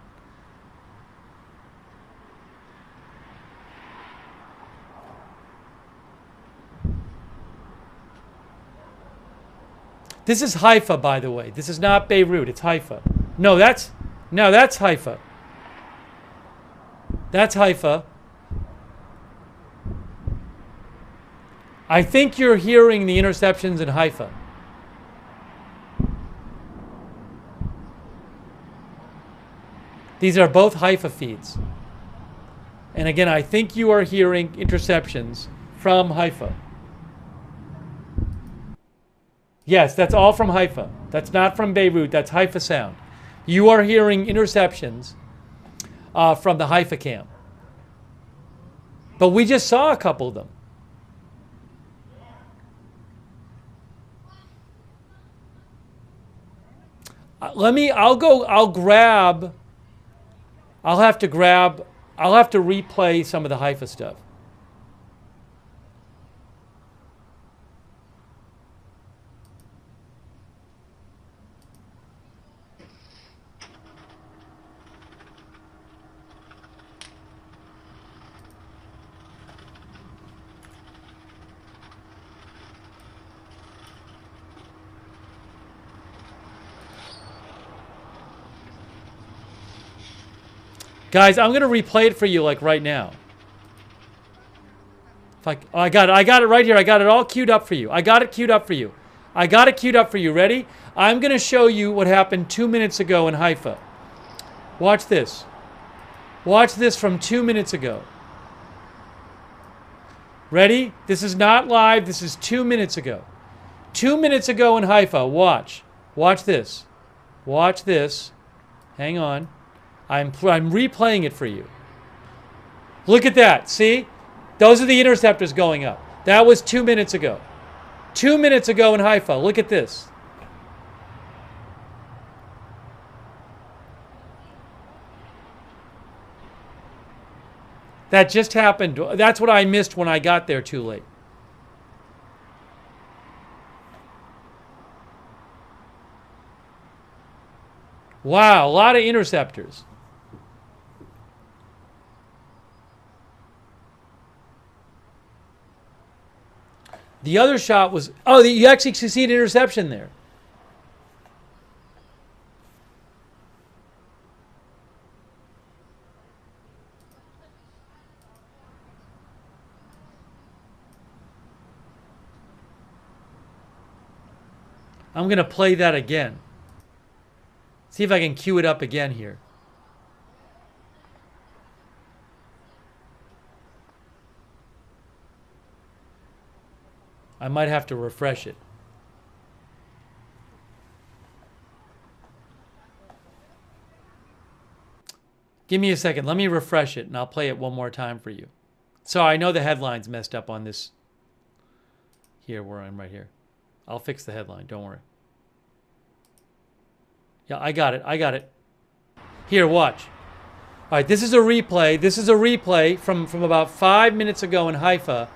This is Haifa, by the way. This is not Beirut. It's Haifa. No, that's Haifa. That's Haifa. I think you're hearing the interceptions in Haifa. These are both Haifa feeds. And again, I think you are hearing interceptions from Haifa. Yes, that's all from Haifa. That's not from Beirut. That's Haifa sound. You are hearing interceptions from the Haifa camp. But we just saw a couple of them. I'll have to replay some of the Haifa stuff. Guys, I'm going to replay it for you like right now. I got it right here. I got it all queued up for you. I got it queued up for you. Ready? I'm going to show you what happened 2 minutes ago in Haifa. Watch this. Watch this from 2 minutes ago. Ready? This is not live. This is 2 minutes ago. 2 minutes ago in Haifa. Watch. Watch this. Watch this. Hang on. I'm replaying it for you. Look at that. See? Those are the interceptors going up. That was 2 minutes ago. 2 minutes ago in Haifa. Look at this. That just happened. That's what I missed when I got there too late. Wow, a lot of interceptors. The other shot was, oh, you actually see an interception there. I'm going to play that again. See if I can cue it up again here. I might have to refresh it. Give me a second. Let me refresh it, and I'll play it one more time for you. So I know the headline's messed up on this. Here, where I'm right here. I'll fix the headline. Don't worry. Yeah, I got it. I got it. Here, watch. All right, this is a replay. This is a replay from about 5 minutes ago in Haifa.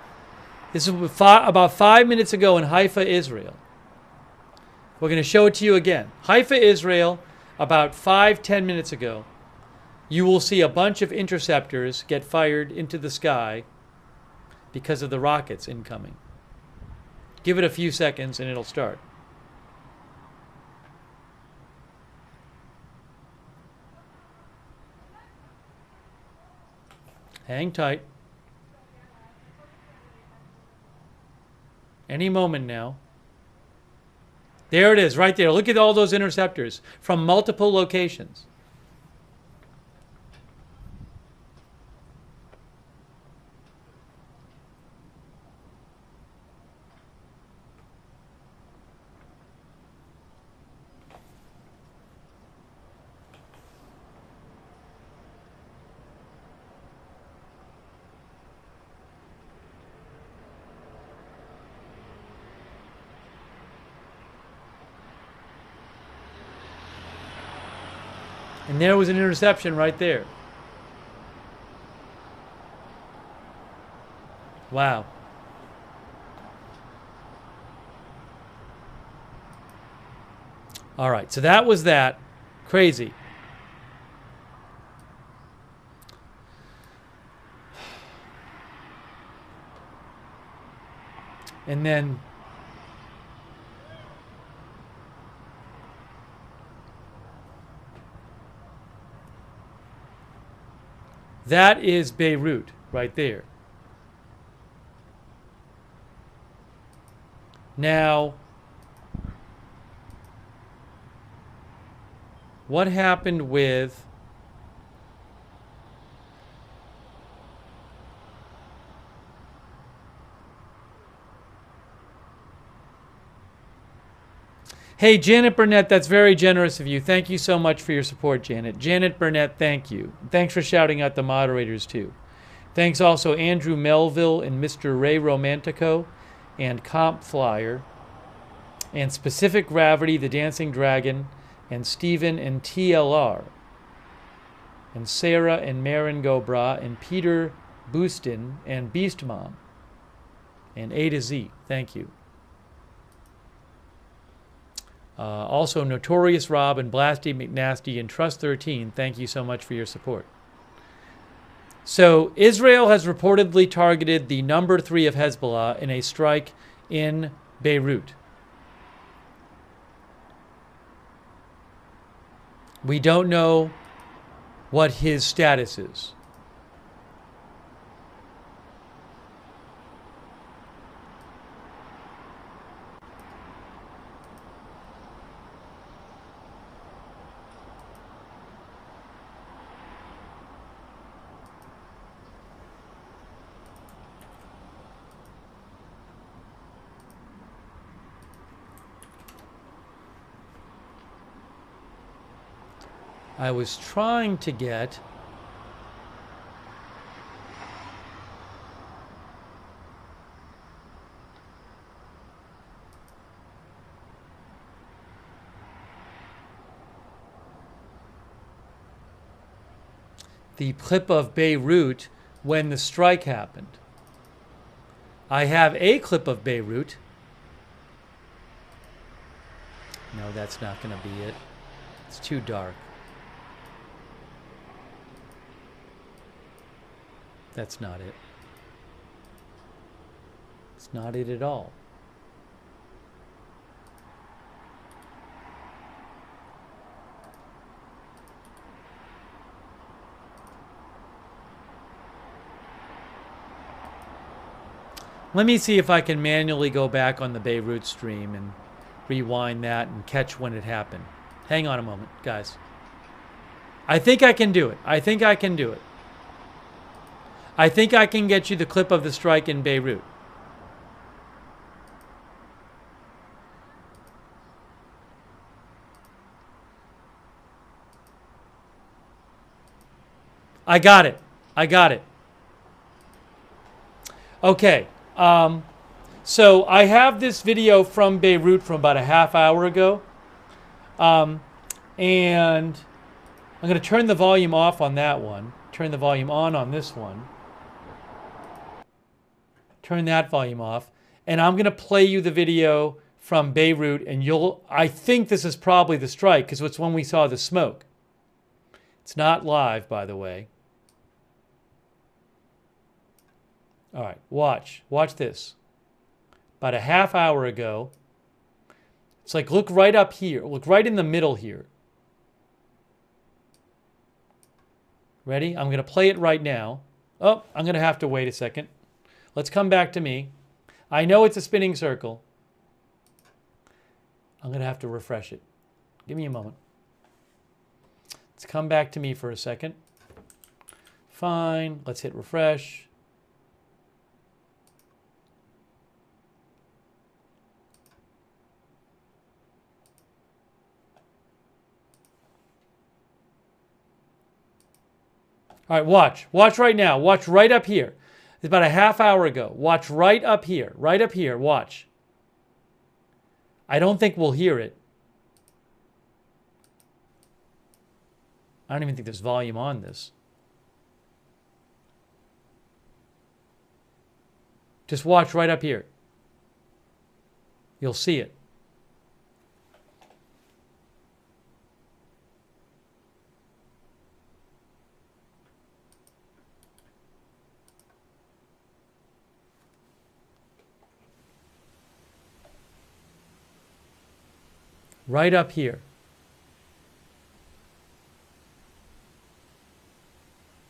This is about 5 minutes ago in Haifa, Israel. We're going to show it to you again. Haifa, Israel, about 5-10 minutes ago. You will see a bunch of interceptors get fired into the sky because of the rockets incoming. Give it a few seconds and it'll start. Hang tight. Any moment now. There it is, right there. Look at all those interceptors from multiple locations. And there was an interception right there. Wow. All right, so that was that. Crazy. And then that is Beirut right there. Now, what happened with Hey, Janet Burnett, that's very generous of you. Thank you so much for your support, Janet. Janet Burnett, thank you. Thanks for shouting out the moderators, too. Thanks also Andrew Melville and Mr. Ray Romantico and Comp Flyer and Specific Gravity, the Dancing Dragon, and Stephen and TLR and Sarah and Marin Gobra and Peter Boostin and Beast Mom and A to Z. Thank you. Also, Notorious Rob and Blasty McNasty and Trust 13, thank you so much for your support. So, Israel has reportedly targeted the number 3 of Hezbollah in a strike in Beirut. We don't know what his status is. I was trying to get the clip of Beirut when the strike happened. I have a clip of Beirut. No, that's not going to be it. It's too dark. That's not it. It's not it at all. Let me see if I can manually go back on the Beirut stream and rewind that and catch when it happened. Hang on a moment, guys. I think I can do it. I think I can do it. I think I can get you the clip of the strike in Beirut. I got it. I got it. Okay. So I have this video from Beirut from about a half hour ago. And I'm going to turn the volume off on that one. Turn the volume on this one. Turn that volume off. And I'm going to play you the video from Beirut. And I think this is probably the strike because it's when we saw the smoke. It's not live, by the way. All right, watch. Watch this. About a half hour ago. It's like, look right up here. Look right in the middle here. Ready? I'm going to play it right now. Oh, I'm going to have to wait a second. Let's come back to me. I know it's a spinning circle. I'm going to have to refresh it. Give me a moment. Let's come back to me for a second. Fine. Let's hit refresh. All right, watch. Watch right now. Watch right up here. It's about a half hour ago. Watch right up here. Right up here. Watch. I don't think we'll hear it. I don't even think there's volume on this. Just watch right up here. You'll see it. Right up here.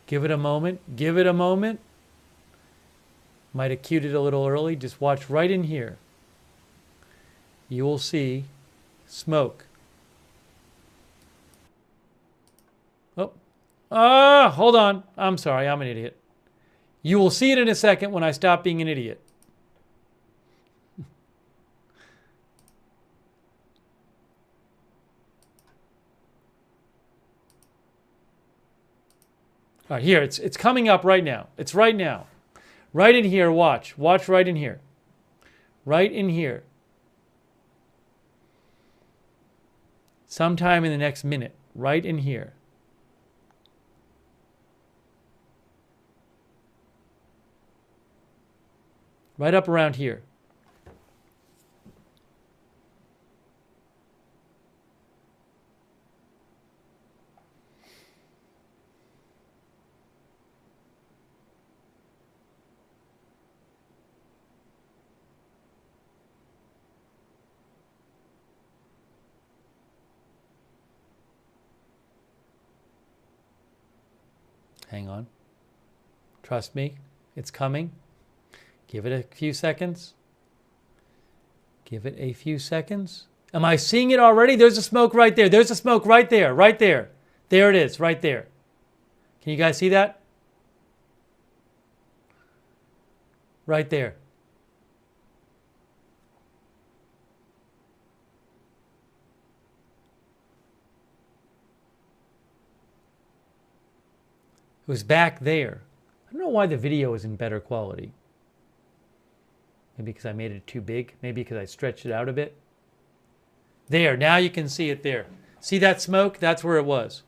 Give it a moment. Give it a moment. Might have cued it a little early. Just watch right in here. You will see smoke. Oh. Hold on. I'm sorry. I'm an idiot. You will see it in a second when I stop being an idiot. All right, here, it's coming up right now. It's right now. Right in here, watch. Watch right in here. Right in here. Sometime in the next minute. Right in here. Right up around here. Hang on. Trust me, it's coming. Give it a few seconds. Give it a few seconds. Am I seeing it already? There's a smoke right there. There's a smoke right there. Right there. There it is, right there. Can you guys see that? Right there. It was back there. I don't know why the video is in better quality. Maybe because I made it too big. Maybe because I stretched it out a bit. There, now you can see it there. See that smoke? That's where it was.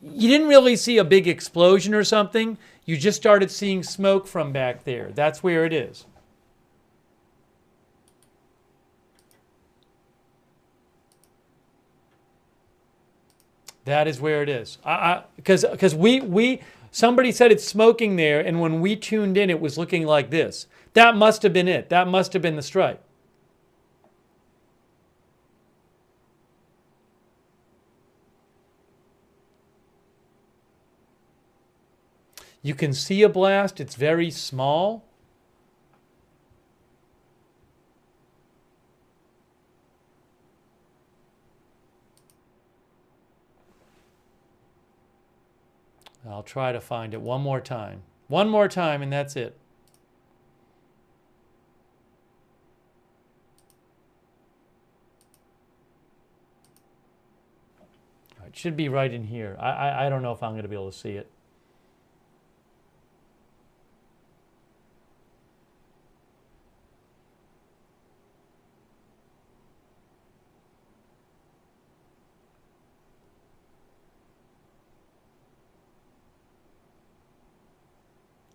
You didn't really see a big explosion or something. You just started seeing smoke from back there. That's where it is. That is where it is. Because somebody said it's smoking there, and when we tuned in, it was looking like this. That must have been it. That must have been the strike. You can see a blast. It's very small. I'll try to find it one more time. One more time, and that's it. It should be right in here. I don't know if I'm going to be able to see it.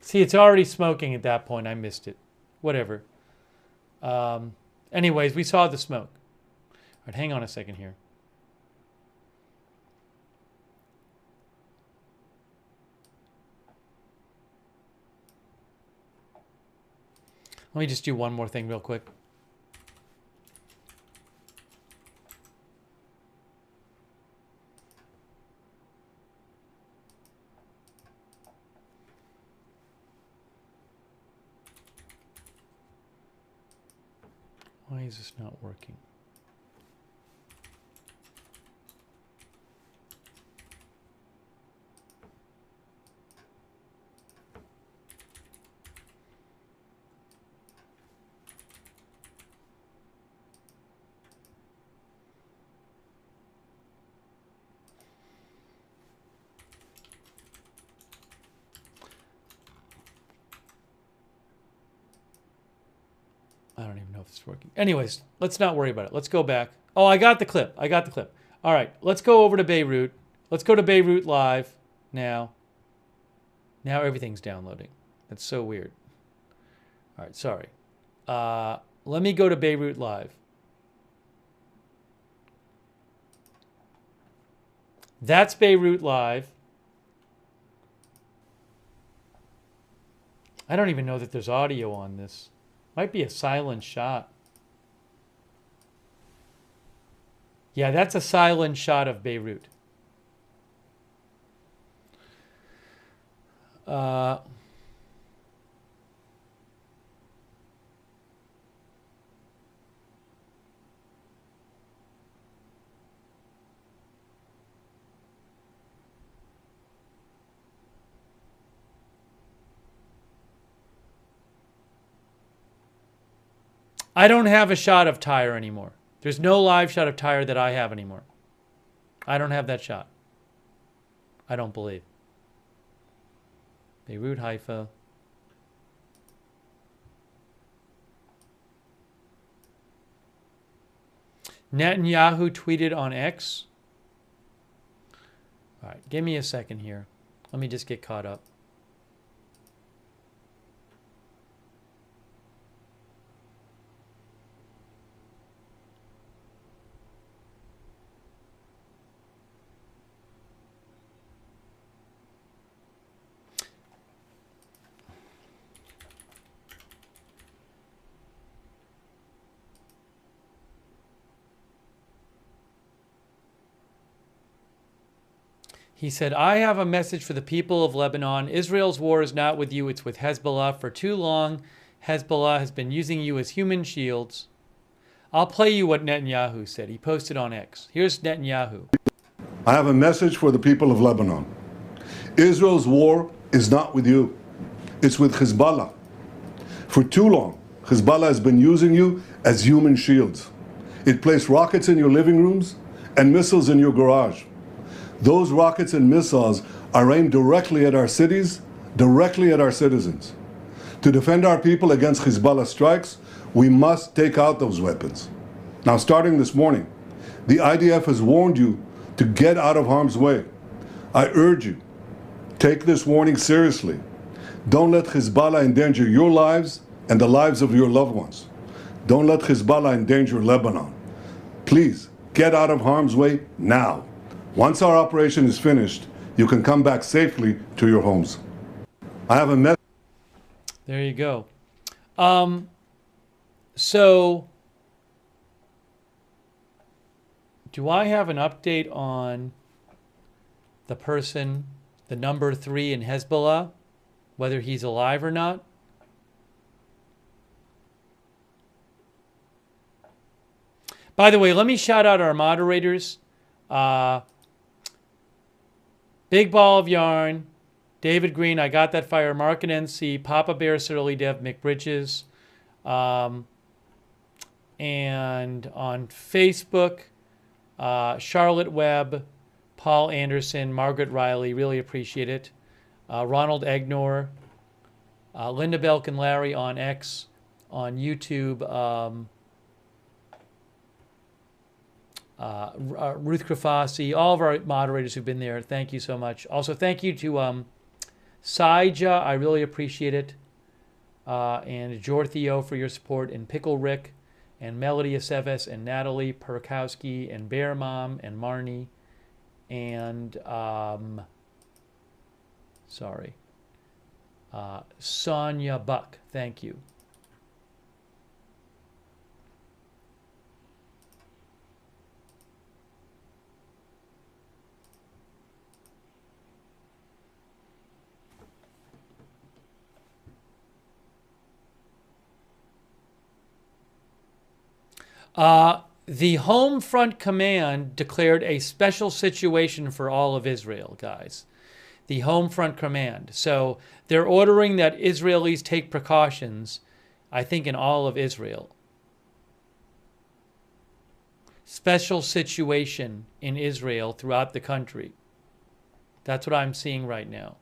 See, it's already smoking at that point. I missed it. Whatever. Anyways, we saw the smoke. All right, hang on a second here. Let me just do one more thing real quick. Why is this not working? I don't even know if it's working. Anyways, let's not worry about it. Let's go back. Oh, I got the clip. All right, let's go over to Beirut. Let's go to Beirut live now. Now everything's downloading. That's so weird. All right, sorry. Let me go to Beirut live. That's Beirut live. I don't even know that there's audio on this. Might be a silent shot. Yeah, that's a silent shot of Beirut. I don't have a shot of Tyre anymore. There's no live shot of Tyre that I have anymore. I don't have that shot. I don't believe. Beirut, Haifa. Netanyahu tweeted on X. All right, give me a second here. Let me just get caught up. He said, I have a message for the people of Lebanon. Israel's war is not with you, it's with Hezbollah. For too long, Hezbollah has been using you as human shields. I'll play you what Netanyahu said. He posted on X. Here's Netanyahu. I have a message for the people of Lebanon. Israel's war is not with you. It's with Hezbollah. For too long, Hezbollah has been using you as human shields. It placed rockets in your living rooms and missiles in your garage. Those rockets and missiles are aimed directly at our cities, directly at our citizens. To defend our people against Hezbollah strikes, we must take out those weapons. Now, starting this morning, the IDF has warned you to get out of harm's way. I urge you, take this warning seriously. Don't let Hezbollah endanger your lives and the lives of your loved ones. Don't let Hezbollah endanger Lebanon. Please, get out of harm's way now. Once our operation is finished, you can come back safely to your homes. I have a message. There you go. So, do I have an update on the person, the number 3 in Hezbollah, whether he's alive or not? By the way, let me shout out our moderators. Big Ball of Yarn, David Green, I Got That Fire, Mark and NC, Papa Bear, Surly Dev, Mick Bridges. And on Facebook, Charlotte Webb, Paul Anderson, Margaret Riley, really appreciate it. Ronald Egnor, Linda Belk and Larry on X, on YouTube, Ruth Krafasi, all of our moderators who've been there. Thank you so much. Also, thank you to Saija. I really appreciate it. And Jorthio for your support, and Pickle Rick, and Melody Aceves, and Natalie Perkowski, and Bear Mom, and Marnie, and Sonia Buck. Thank you. The Home Front Command declared a special situation for all of Israel, guys. The Home Front Command. So they're ordering that Israelis take precautions, I think, in all of Israel. Special situation in Israel throughout the country. That's what I'm seeing right now.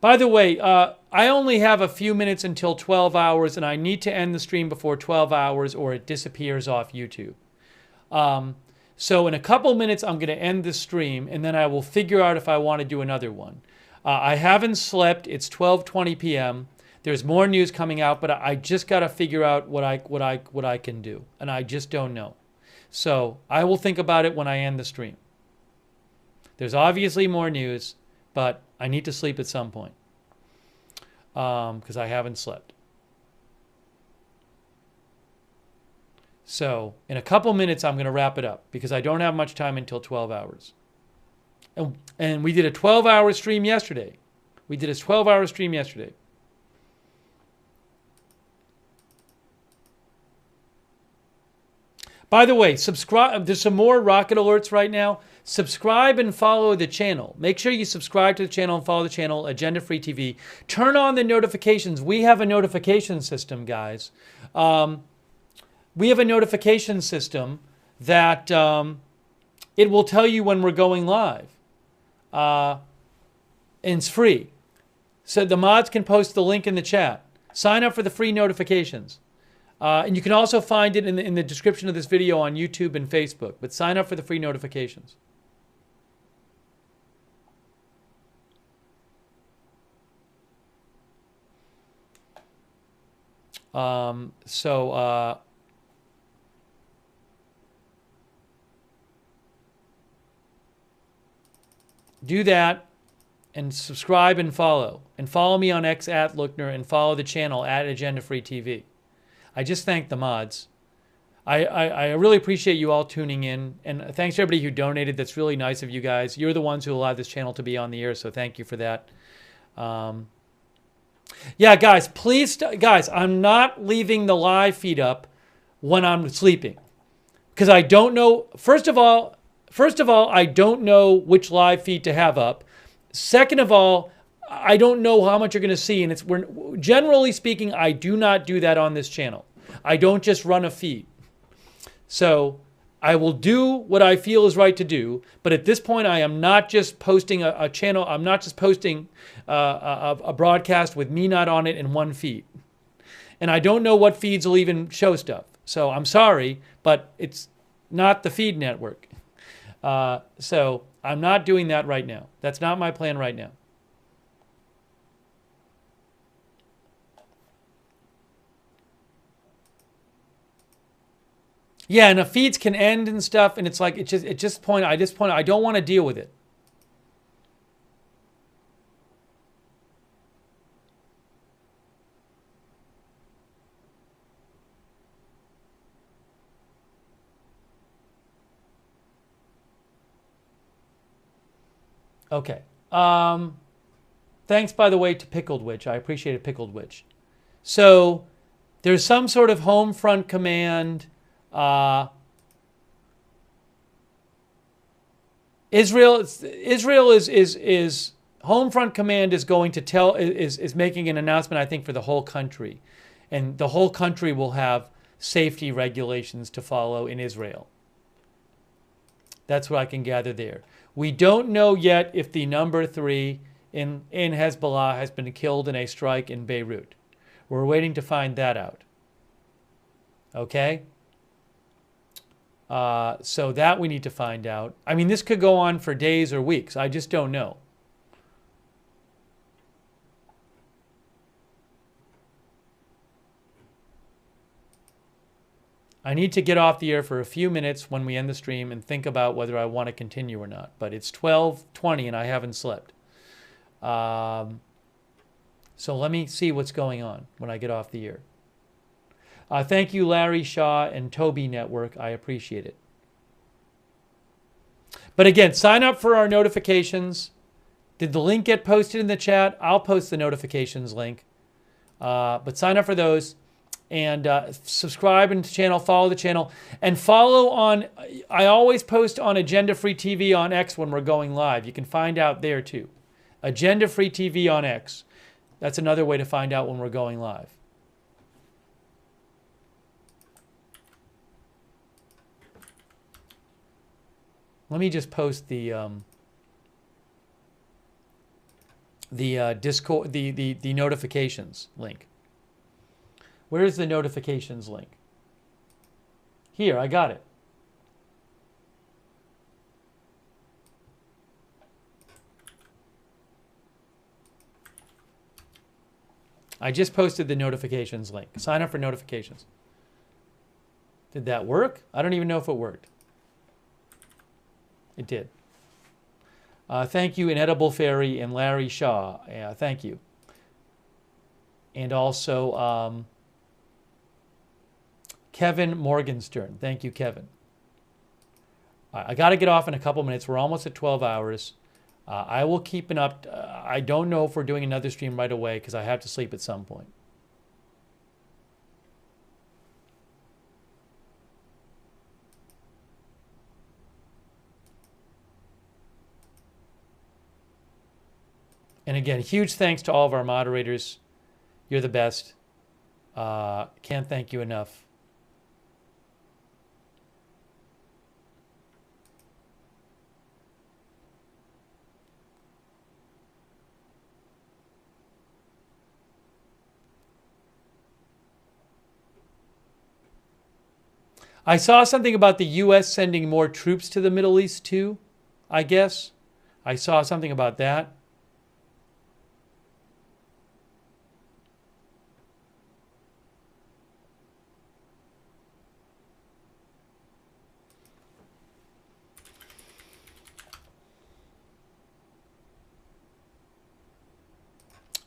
By the way, I only have a few minutes until 12 hours, and I need to end the stream before 12 hours or it disappears off YouTube. So in a couple minutes, I'm going to end the stream, and then I will figure out if I want to do another one. I haven't slept. It's 12:20 p.m. There's more news coming out, but I just got to figure out what I can do, and I just don't know. So I will think about it when I end the stream. There's obviously more news, but I need to sleep at some point because I haven't slept. So in a couple minutes, I'm going to wrap it up because I don't have much time until 12 hours. And we did a 12-hour stream yesterday. We did a 12-hour stream yesterday. By the way, subscribe. There's some more rocket alerts right now. Subscribe and follow the channel. Make sure you subscribe to the channel and follow the channel, Agenda Free TV. Turn on the notifications. We have a notification system, guys. We have a notification system that it will tell you when we're going live. And it's free. So the mods can post the link in the chat. Sign up for the free notifications. And you can also find it in the description of this video on YouTube and Facebook. But sign up for the free notifications. Do that and subscribe and follow. And follow me on X at Lookner and follow the channel at Agenda Free TV. I just thank the mods. I really appreciate you all tuning in. And thanks to everybody who donated. That's really nice of you guys. You're the ones who allowed this channel to be on the air, so thank you for that. Yeah, guys, please, guys, I'm not leaving the live feed up when I'm sleeping. Because I don't know, first of all, I don't know which live feed to have up. Second of all, I don't know how much you're going to see. And generally speaking, I do not do that on this channel. I don't just run a feed. So I will do what I feel is right to do. But at this point, I am not just posting a channel. I'm not just posting a broadcast with me not on it in one feed. And I don't know what feeds will even show stuff. So I'm sorry, but it's not the feed network. So I'm not doing that right now. That's not my plan right now. Yeah, and the feeds can end and stuff, and it's like I don't want to deal with it. Okay. Thanks, by the way, to Pickled Witch. I appreciate it, Pickled Witch. So there's some sort of home front command. Israel is home front command is going to tell is making an announcement, I think, for the whole country, and the whole country will have safety regulations to follow in Israel. That's what I can gather there. We don't know yet if the number 3 in Hezbollah has been killed in a strike in Beirut. We're waiting to find that out. Okay? So that we need to find out. I mean, this could go on for days or weeks. I just don't know. I need to get off the air for a few minutes when we end the stream and think about whether I want to continue or not. But it's 12:20 and I haven't slept. So let me see what's going on when I get off the air. Thank you, Larry Shaw and Toby Network. I appreciate it. But again, sign up for our notifications. Did the link get posted in the chat? I'll post the notifications link. But sign up for those and subscribe to the channel, follow the channel, and follow on. I always post on Agenda Free TV on X when we're going live. You can find out there too. Agenda Free TV on X. That's another way to find out when we're going live. Let me just post the Discord, the notifications link. Where's the notifications link? Here, I got it. I just posted the notifications link. Sign up for notifications. Did that work? I don't even know if it worked. It did. Thank you, Inedible Fairy and Larry Shaw. Thank you. And also Kevin Morgenstern. Thank you, Kevin. I got to get off in a couple minutes. We're almost at 12 hours. I will keep an up. I don't know if we're doing another stream right away because I have to sleep at some point. And again, huge thanks to all of our moderators. You're the best. Can't thank you enough. I saw something about the U.S. sending more troops to the Middle East too, I guess. I saw something about that.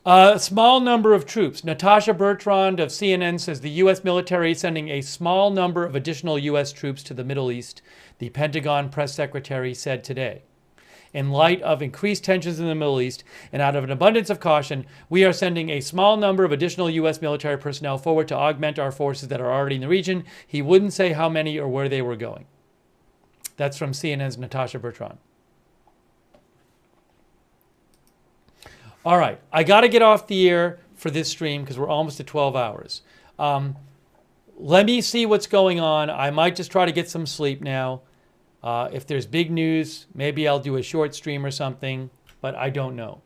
A small number of troops. Natasha Bertrand of CNN says the U.S. military is sending a small number of additional U.S. troops to the Middle East, the Pentagon press secretary said today. In light of increased tensions in the Middle East and out of an abundance of caution, we are sending a small number of additional U.S. military personnel forward to augment our forces that are already in the region. He wouldn't say how many or where they were going. That's from CNN's Natasha Bertrand. All right, I got to get off the air for this stream because we're almost at 12 hours. Let me see what's going on. I might just try to get some sleep now. If there's big news, maybe I'll do a short stream or something, but I don't know.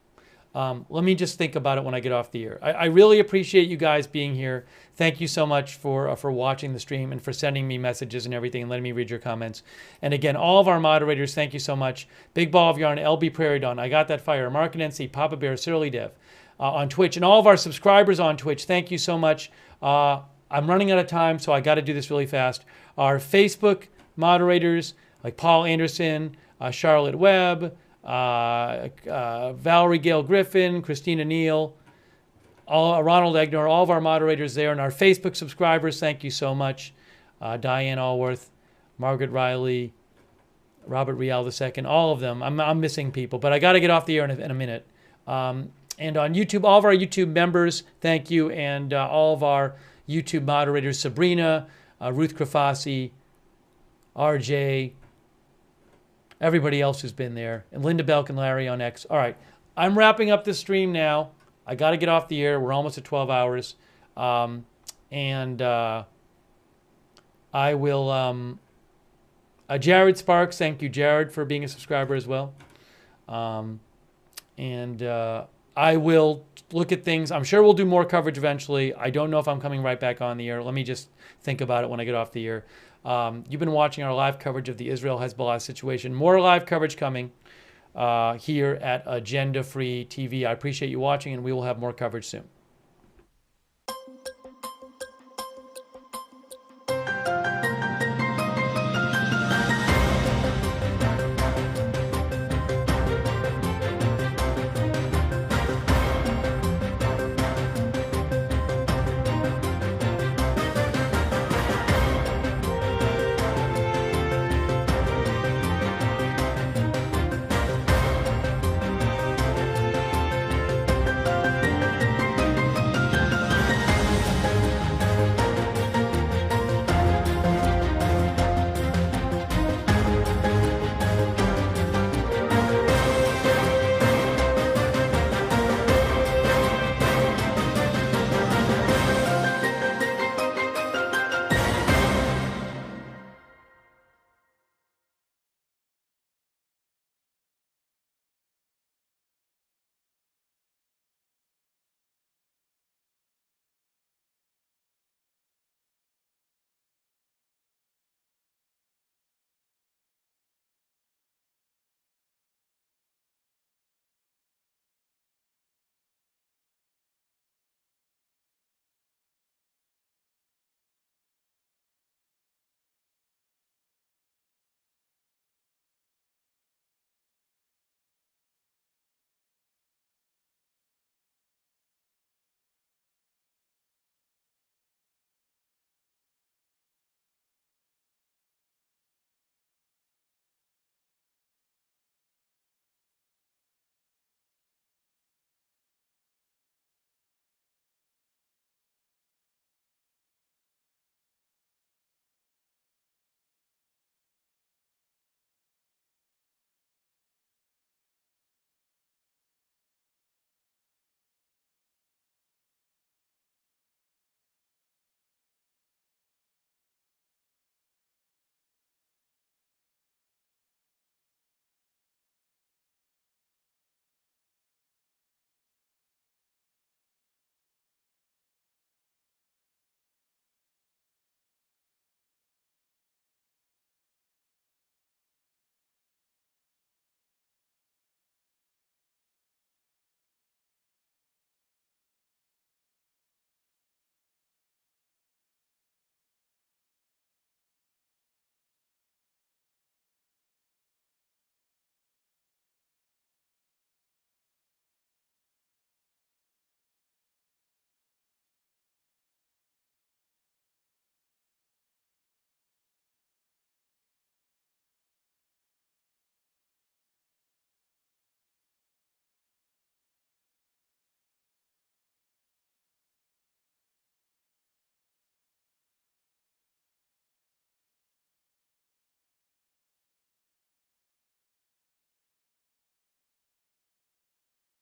Let me just think about it when I get off the air. I really appreciate you guys being here. Thank you so much for watching the stream and for sending me messages and everything and letting me read your comments. And again, all of our moderators, thank you so much. Big Ball of Yarn, LB Prairie Dawn, I Got That Fire, Mark and NC, Papa Bear, Surly Dev on Twitch, and all of our subscribers on Twitch, thank you so much. I'm running out of time, so I got to do this really fast. Our Facebook moderators, like Paul Anderson, Charlotte Webb, Valerie Gale Griffin, Christina Neal, Ronald Egner, all of our moderators there, and our Facebook subscribers, thank you so much. Diane Allworth, Margaret Riley, Robert Rial II, all of them. I'm missing people, but I got to get off the air in a minute. And on YouTube, all of our YouTube members, thank you, and all of our YouTube moderators, Sabrina, Ruth Krafasi, RJ, everybody else who's been there, and Linda Belk and Larry on X. All right, I'm wrapping up this stream now. I got to get off the air. We're almost at 12 hours. I will... Jared Sparks, thank you, Jared, for being a subscriber as well. I will look at things. I'm sure we'll do more coverage eventually. I don't know if I'm coming right back on the air. Let me just think about it when I get off the air. You've been watching our live coverage of the Israel-Hezbollah situation. More live coverage coming here at Agenda Free TV. I appreciate you watching, and we will have more coverage soon.